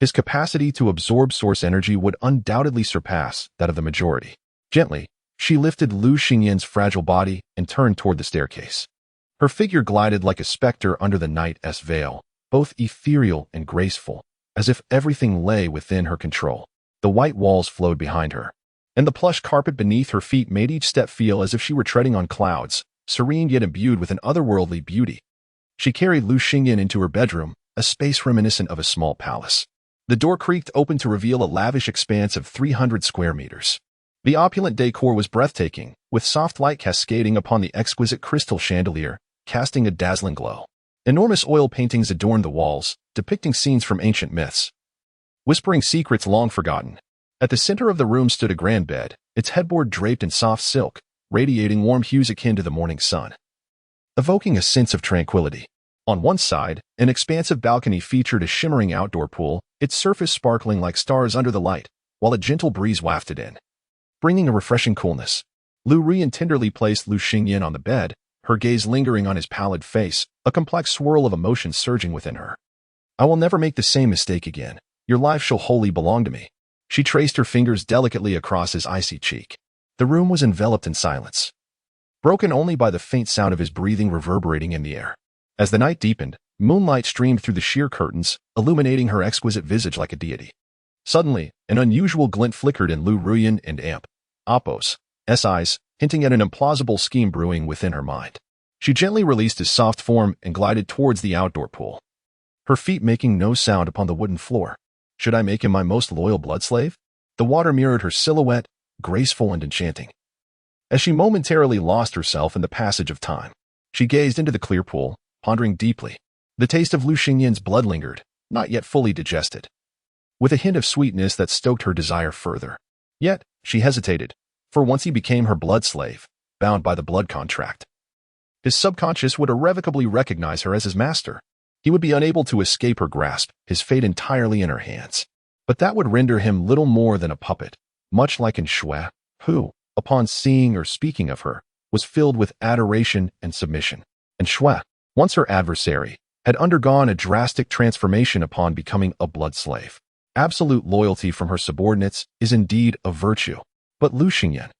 S1: his capacity to absorb source energy would undoubtedly surpass that of the majority. Gently, she lifted Lu Xingyan's fragile body and turned toward the staircase. Her figure glided like a specter under the night's veil, both ethereal and graceful, as if everything lay within her control. The white walls flowed behind her, and the plush carpet beneath her feet made each step feel as if she were treading on clouds, serene yet imbued with an otherworldly beauty. She carried Lu Xingyan into her bedroom, a space reminiscent of a small palace. The door creaked open to reveal a lavish expanse of 300 square meters. The opulent decor was breathtaking, with soft light cascading upon the exquisite crystal chandelier, casting a dazzling glow. Enormous oil paintings adorned the walls, depicting scenes from ancient myths, whispering secrets long forgotten. At the center of the room stood a grand bed, its headboard draped in soft silk, radiating warm hues akin to the morning sun, evoking a sense of tranquility. On one side, an expansive balcony featured a shimmering outdoor pool, its surface sparkling like stars under the light, while a gentle breeze wafted in, bringing a refreshing coolness. Lu Ruyan tenderly placed Lu Xingyan on the bed, her gaze lingering on his pallid face, a complex swirl of emotions surging within her. I will never make the same mistake again. Your life shall wholly belong to me. She traced her fingers delicately across his icy cheek. The room was enveloped in silence, broken only by the faint sound of his breathing reverberating in the air. As the night deepened, moonlight streamed through the sheer curtains, illuminating her exquisite visage like a deity. Suddenly, an unusual glint flickered in Lu Ruyan and Appos' eyes, hinting at an implausible scheme brewing within her mind. She gently released his soft form and glided towards the outdoor pool, her feet making no sound upon the wooden floor. Should I make him my most loyal blood slave? The water mirrored her silhouette, graceful and enchanting. As she momentarily lost herself in the passage of time, she gazed into the clear pool, pondering deeply. The taste of Lu Xingyan's blood lingered, not yet fully digested, with a hint of sweetness that stoked her desire further. Yet, she hesitated, for once he became her blood slave, bound by the blood contract, his subconscious would irrevocably recognize her as his master. He would be unable to escape her grasp, his fate entirely in her hands. But that would render him little more than a puppet, much like Shui, who, upon seeing or speaking of her, was filled with adoration and submission. And Shui, once her adversary, had undergone a drastic transformation upon becoming a blood slave. Absolute loyalty from her subordinates is indeed a virtue. But Lu Xingyan,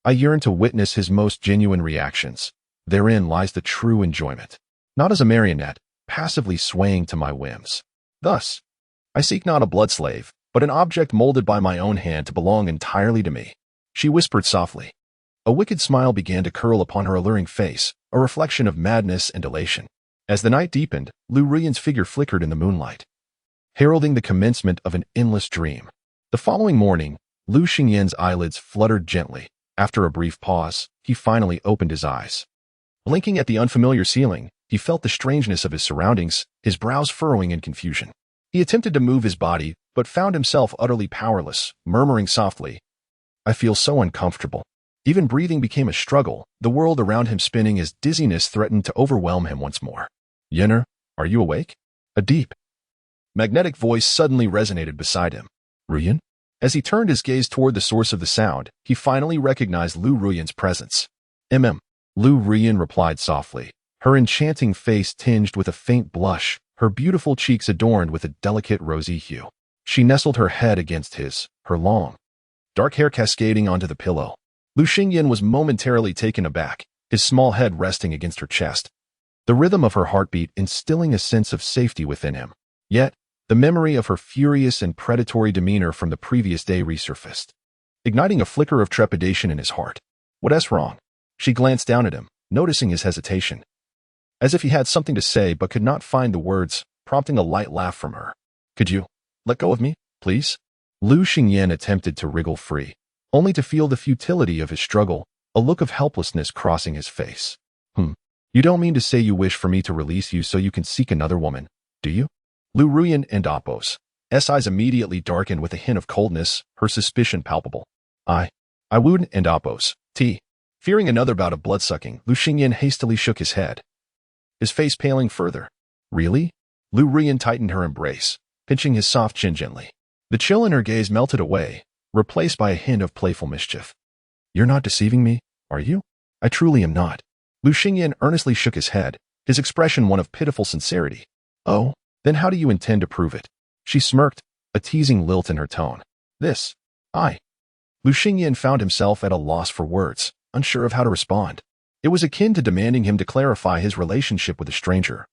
S1: I yearn to witness his most genuine reactions. Therein lies the true enjoyment. Not as a marionette, passively swaying to my whims. Thus, I seek not a blood slave, but an object molded by my own hand to belong entirely to me. She whispered softly. A wicked smile began to curl upon her alluring face, a reflection of madness and elation. As the night deepened, Lu Ruyan's figure flickered in the moonlight, heralding the commencement of an endless dream. The following morning, Lu Xingyan's eyelids fluttered gently. After a brief pause, he finally opened his eyes. Blinking at the unfamiliar ceiling, he felt the strangeness of his surroundings, his brows furrowing in confusion. He attempted to move his body, but found himself utterly powerless, murmuring softly, I feel so uncomfortable. Even breathing became a struggle, the world around him spinning as dizziness threatened to overwhelm him once more. Yinner, are you awake? A deep, magnetic voice suddenly resonated beside him. Ruyan? As he turned his gaze toward the source of the sound, he finally recognized Lu Ruyan's presence. Lu Ruyan replied softly, her enchanting face tinged with a faint blush, her beautiful cheeks adorned with a delicate rosy hue. She nestled her head against his, her long, dark hair cascading onto the pillow. Lu Xingyan was momentarily taken aback, his small head resting against her chest, the rhythm of her heartbeat instilling a sense of safety within him. Yet, the memory of her furious and predatory demeanor from the previous day resurfaced, igniting a flicker of trepidation in his heart. What's wrong? She glanced down at him, noticing his hesitation, as if he had something to say but could not find the words, prompting a light laugh from her. Could you let go of me, please? Lu Xingyan attempted to wriggle free, only to feel the futility of his struggle, a look of helplessness crossing his face. You don't mean to say you wish for me to release you so you can seek another woman, do you? Lu Ruyan and Appos. S eyes immediately darkened with a hint of coldness, her suspicion palpable. I wouldn't and Appos. T. Fearing another bout of bloodsucking, Lu Xingyan hastily shook his head, his face paling further. Really? Lu Ruyan tightened her embrace, pinching his soft chin gently. The chill in her gaze melted away, replaced by a hint of playful mischief. You're not deceiving me, are you? I truly am not. Lu Xingyan earnestly shook his head, his expression one of pitiful sincerity. Oh, then how do you intend to prove it? She smirked, a teasing lilt in her tone. Lu Xingyan found himself at a loss for words, unsure of how to respond. It was akin to demanding him to clarify his relationship with a stranger.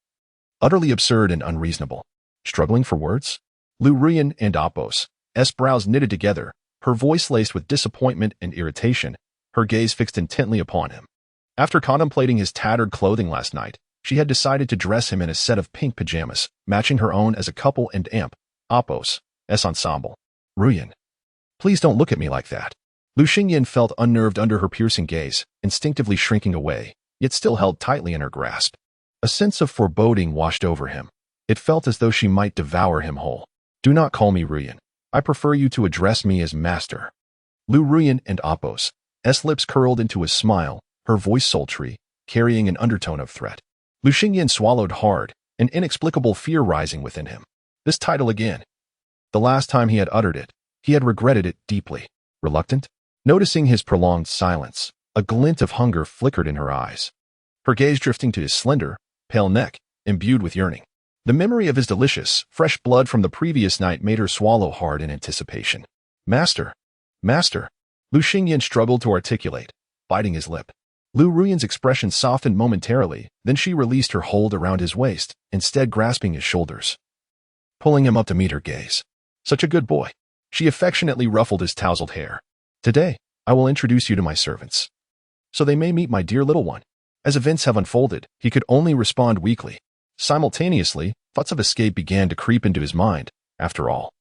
S1: Utterly absurd and unreasonable. Struggling for words? Lu Ruyan and Appos. S brows knitted together, her voice laced with disappointment and irritation, her gaze fixed intently upon him. After contemplating his tattered clothing last night, she had decided to dress him in a set of pink pajamas, matching her own as a couple and amp. Appos. S ensemble. Ruyan. Please don't look at me like that. Lu Xingyan felt unnerved under her piercing gaze, instinctively shrinking away, yet still held tightly in her grasp. A sense of foreboding washed over him. It felt as though she might devour him whole. Do not call me Ruyan. I prefer you to address me as master. Lu Ruyan and Appos. S lips curled into a smile, her voice sultry, carrying an undertone of threat. Lu Xingyan swallowed hard, an inexplicable fear rising within him. This title again. The last time he had uttered it, he had regretted it deeply. Reluctant? Noticing his prolonged silence, a glint of hunger flickered in her eyes. Her gaze drifting to his slender, pale neck, imbued with yearning. The memory of his delicious, fresh blood from the previous night made her swallow hard in anticipation. Master. Master. Lu Xingyan struggled to articulate, biting his lip. Lu Ruyan's expression softened momentarily, then she released her hold around his waist, instead grasping his shoulders, pulling him up to meet her gaze. Such a good boy. She affectionately ruffled his tousled hair. Today, I will introduce you to my servants, so they may meet my dear little one. As events have unfolded, he could only respond weakly. Simultaneously, thoughts of escape began to creep into his mind. After all,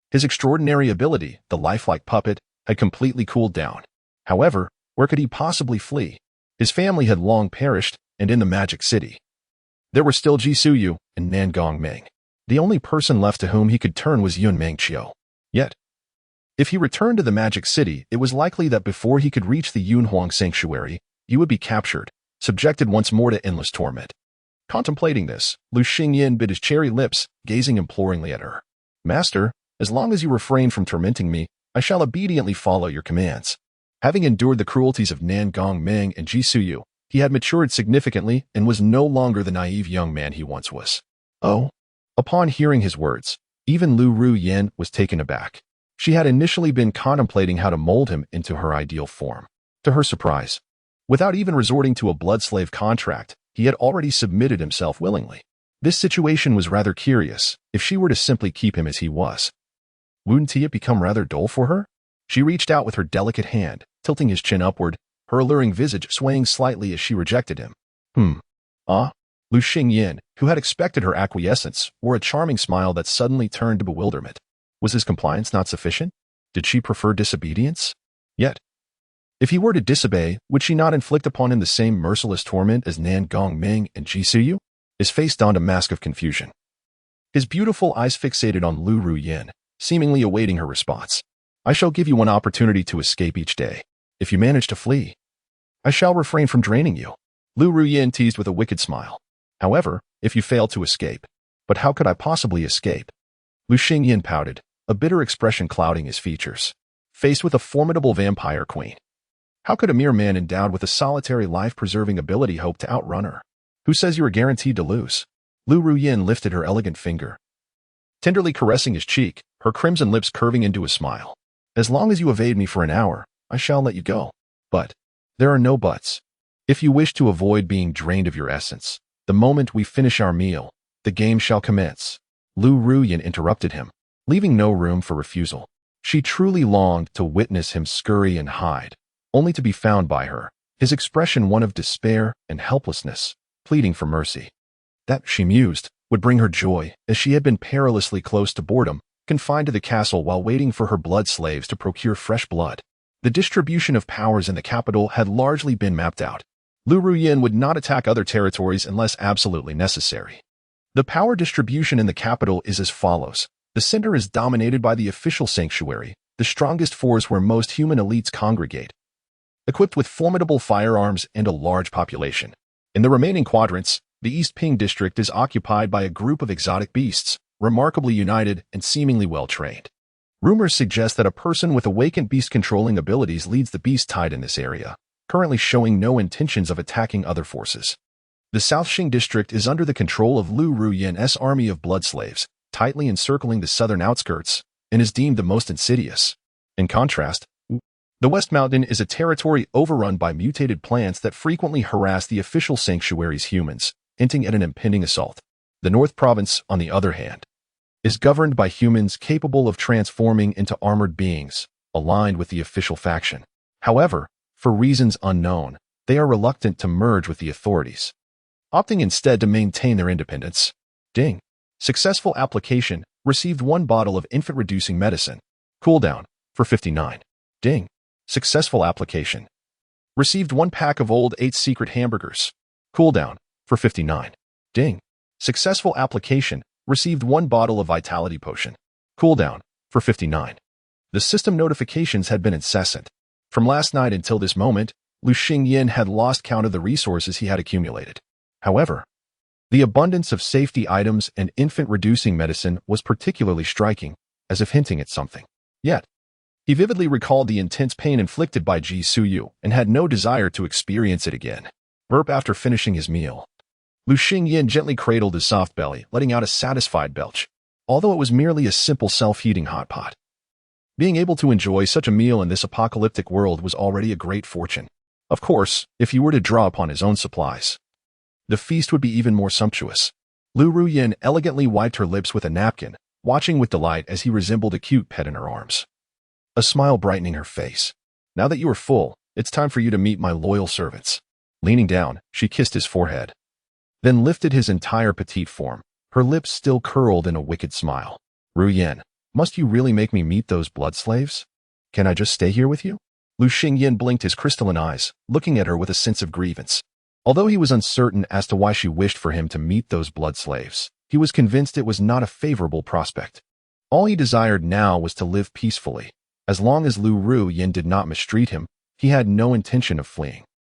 S1: his extraordinary ability, the lifelike puppet, had completely cooled down. However, where could he possibly flee? His family had long perished, and in the Magic City, there were still Ji Suyu and Nan Gongming. The only person left to whom he could turn was Yun Mengqiu. Yet, if he returned to the Magic City, it was likely that before he could reach the Yunhuang Sanctuary, he would be captured, subjected once more to endless torment. Contemplating this, Lu Xingyan bit his cherry lips, gazing imploringly at her. Master, as long as you refrain from tormenting me, I shall obediently follow your commands. Having endured the cruelties of Nan Gongming and Ji Suyu, he had matured significantly and was no longer the naive young man he once was. Oh. Upon hearing his words, even Lu Ruyan was taken aback. She had initially been contemplating how to mold him into her ideal form. To her surprise, without even resorting to a blood slave contract, he had already submitted himself willingly. This situation was rather curious, if she were to simply keep him as he was. Wouldn't it become rather dull for her? She reached out with her delicate hand, tilting his chin upward, her alluring visage swaying slightly as she rejected him. Lu Xingyan, who had expected her acquiescence, wore a charming smile that suddenly turned to bewilderment. Was his compliance not sufficient? Did she prefer disobedience? Yet, if he were to disobey, would she not inflict upon him the same merciless torment as Nan Gongming and Ji Suyu? His face donned a mask of confusion. His beautiful eyes fixated on Lu Ruyan, seemingly awaiting her response. I shall give you one opportunity to escape each day. If you manage to flee, I shall refrain from draining you. Lu Ruyan teased with a wicked smile. However, if you fail to escape. But how could I possibly escape? Lu Xingyan pouted, a bitter expression clouding his features. Faced with a formidable vampire queen, how could a mere man endowed with a solitary life-preserving ability hope to outrun her? Who says you are guaranteed to lose? Lu Ruyan lifted her elegant finger, tenderly caressing his cheek, her crimson lips curving into a smile. As long as you evade me for an hour, I shall let you go. But there are no buts. If you wish to avoid being drained of your essence, the moment we finish our meal, the game shall commence. Lu Ruyan interrupted him, leaving no room for refusal. She truly longed to witness him scurry and hide, only to be found by her, his expression one of despair and helplessness, pleading for mercy. That, she mused, would bring her joy, as she had been perilously close to boredom, confined to the castle while waiting for her blood slaves to procure fresh blood. The distribution of powers in the capital had largely been mapped out. Lu Ruyin would not attack other territories unless absolutely necessary. The power distribution in the capital is as follows. The center is dominated by the official sanctuary, the strongest force where most human elites congregate, equipped with formidable firearms and a large population. In the remaining quadrants, the East Ping district is occupied by a group of exotic beasts, remarkably united and seemingly well-trained. Rumors suggest that a person with awakened beast-controlling abilities leads the beast tide in this area, currently showing no intentions of attacking other forces. The South Xing district is under the control of Lu Ruyin's army of blood slaves, tightly encircling the southern outskirts, and is deemed the most insidious. In contrast, the West Mountain is a territory overrun by mutated plants that frequently harass the official sanctuary's humans, hinting at an impending assault. The North Province, on the other hand, is governed by humans capable of transforming into armored beings, aligned with the official faction. However, for reasons unknown, they are reluctant to merge with the authorities, opting instead to maintain their independence. Ding. Successful application. Received 1 bottle of infant-reducing medicine. Cooldown. For 59. Ding. Successful application. Received 1 pack of old 8 secret hamburgers. Cooldown. For 59. Ding. Successful application. Received 1 bottle of vitality potion. Cooldown. For 59. The system notifications had been incessant. From last night until this moment, Lu Xingyin had lost count of the resources he had accumulated. However, the abundance of safety items and infant-reducing medicine was particularly striking, as if hinting at something. Yet, he vividly recalled the intense pain inflicted by Ji Suyu and had no desire to experience it again. Burp after finishing his meal. Lu Xingyin gently cradled his soft belly, letting out a satisfied belch, although it was merely a simple self-heating hot pot. Being able to enjoy such a meal in this apocalyptic world was already a great fortune. Of course, if he were to draw upon his own supplies, the feast would be even more sumptuous. Lu Ruyin elegantly wiped her lips with a napkin, watching with delight as he resembled a cute pet in her arms, a smile brightening her face. Now that you are full, it's time for you to meet my loyal servants. Leaning down, she kissed his forehead, then lifted his entire petite form, her lips still curled in a wicked smile. Ruyin, must you really make me meet those blood slaves? Can I just stay here with you? Lu Xingyin blinked his crystalline eyes, looking at her with a sense of grievance. Although he was uncertain as to why she wished for him to meet those blood slaves, he was convinced it was not a favorable prospect. All he desired now was to live peacefully. As long as Lu Ruyin did not mistreat him, he had no intention of fleeing.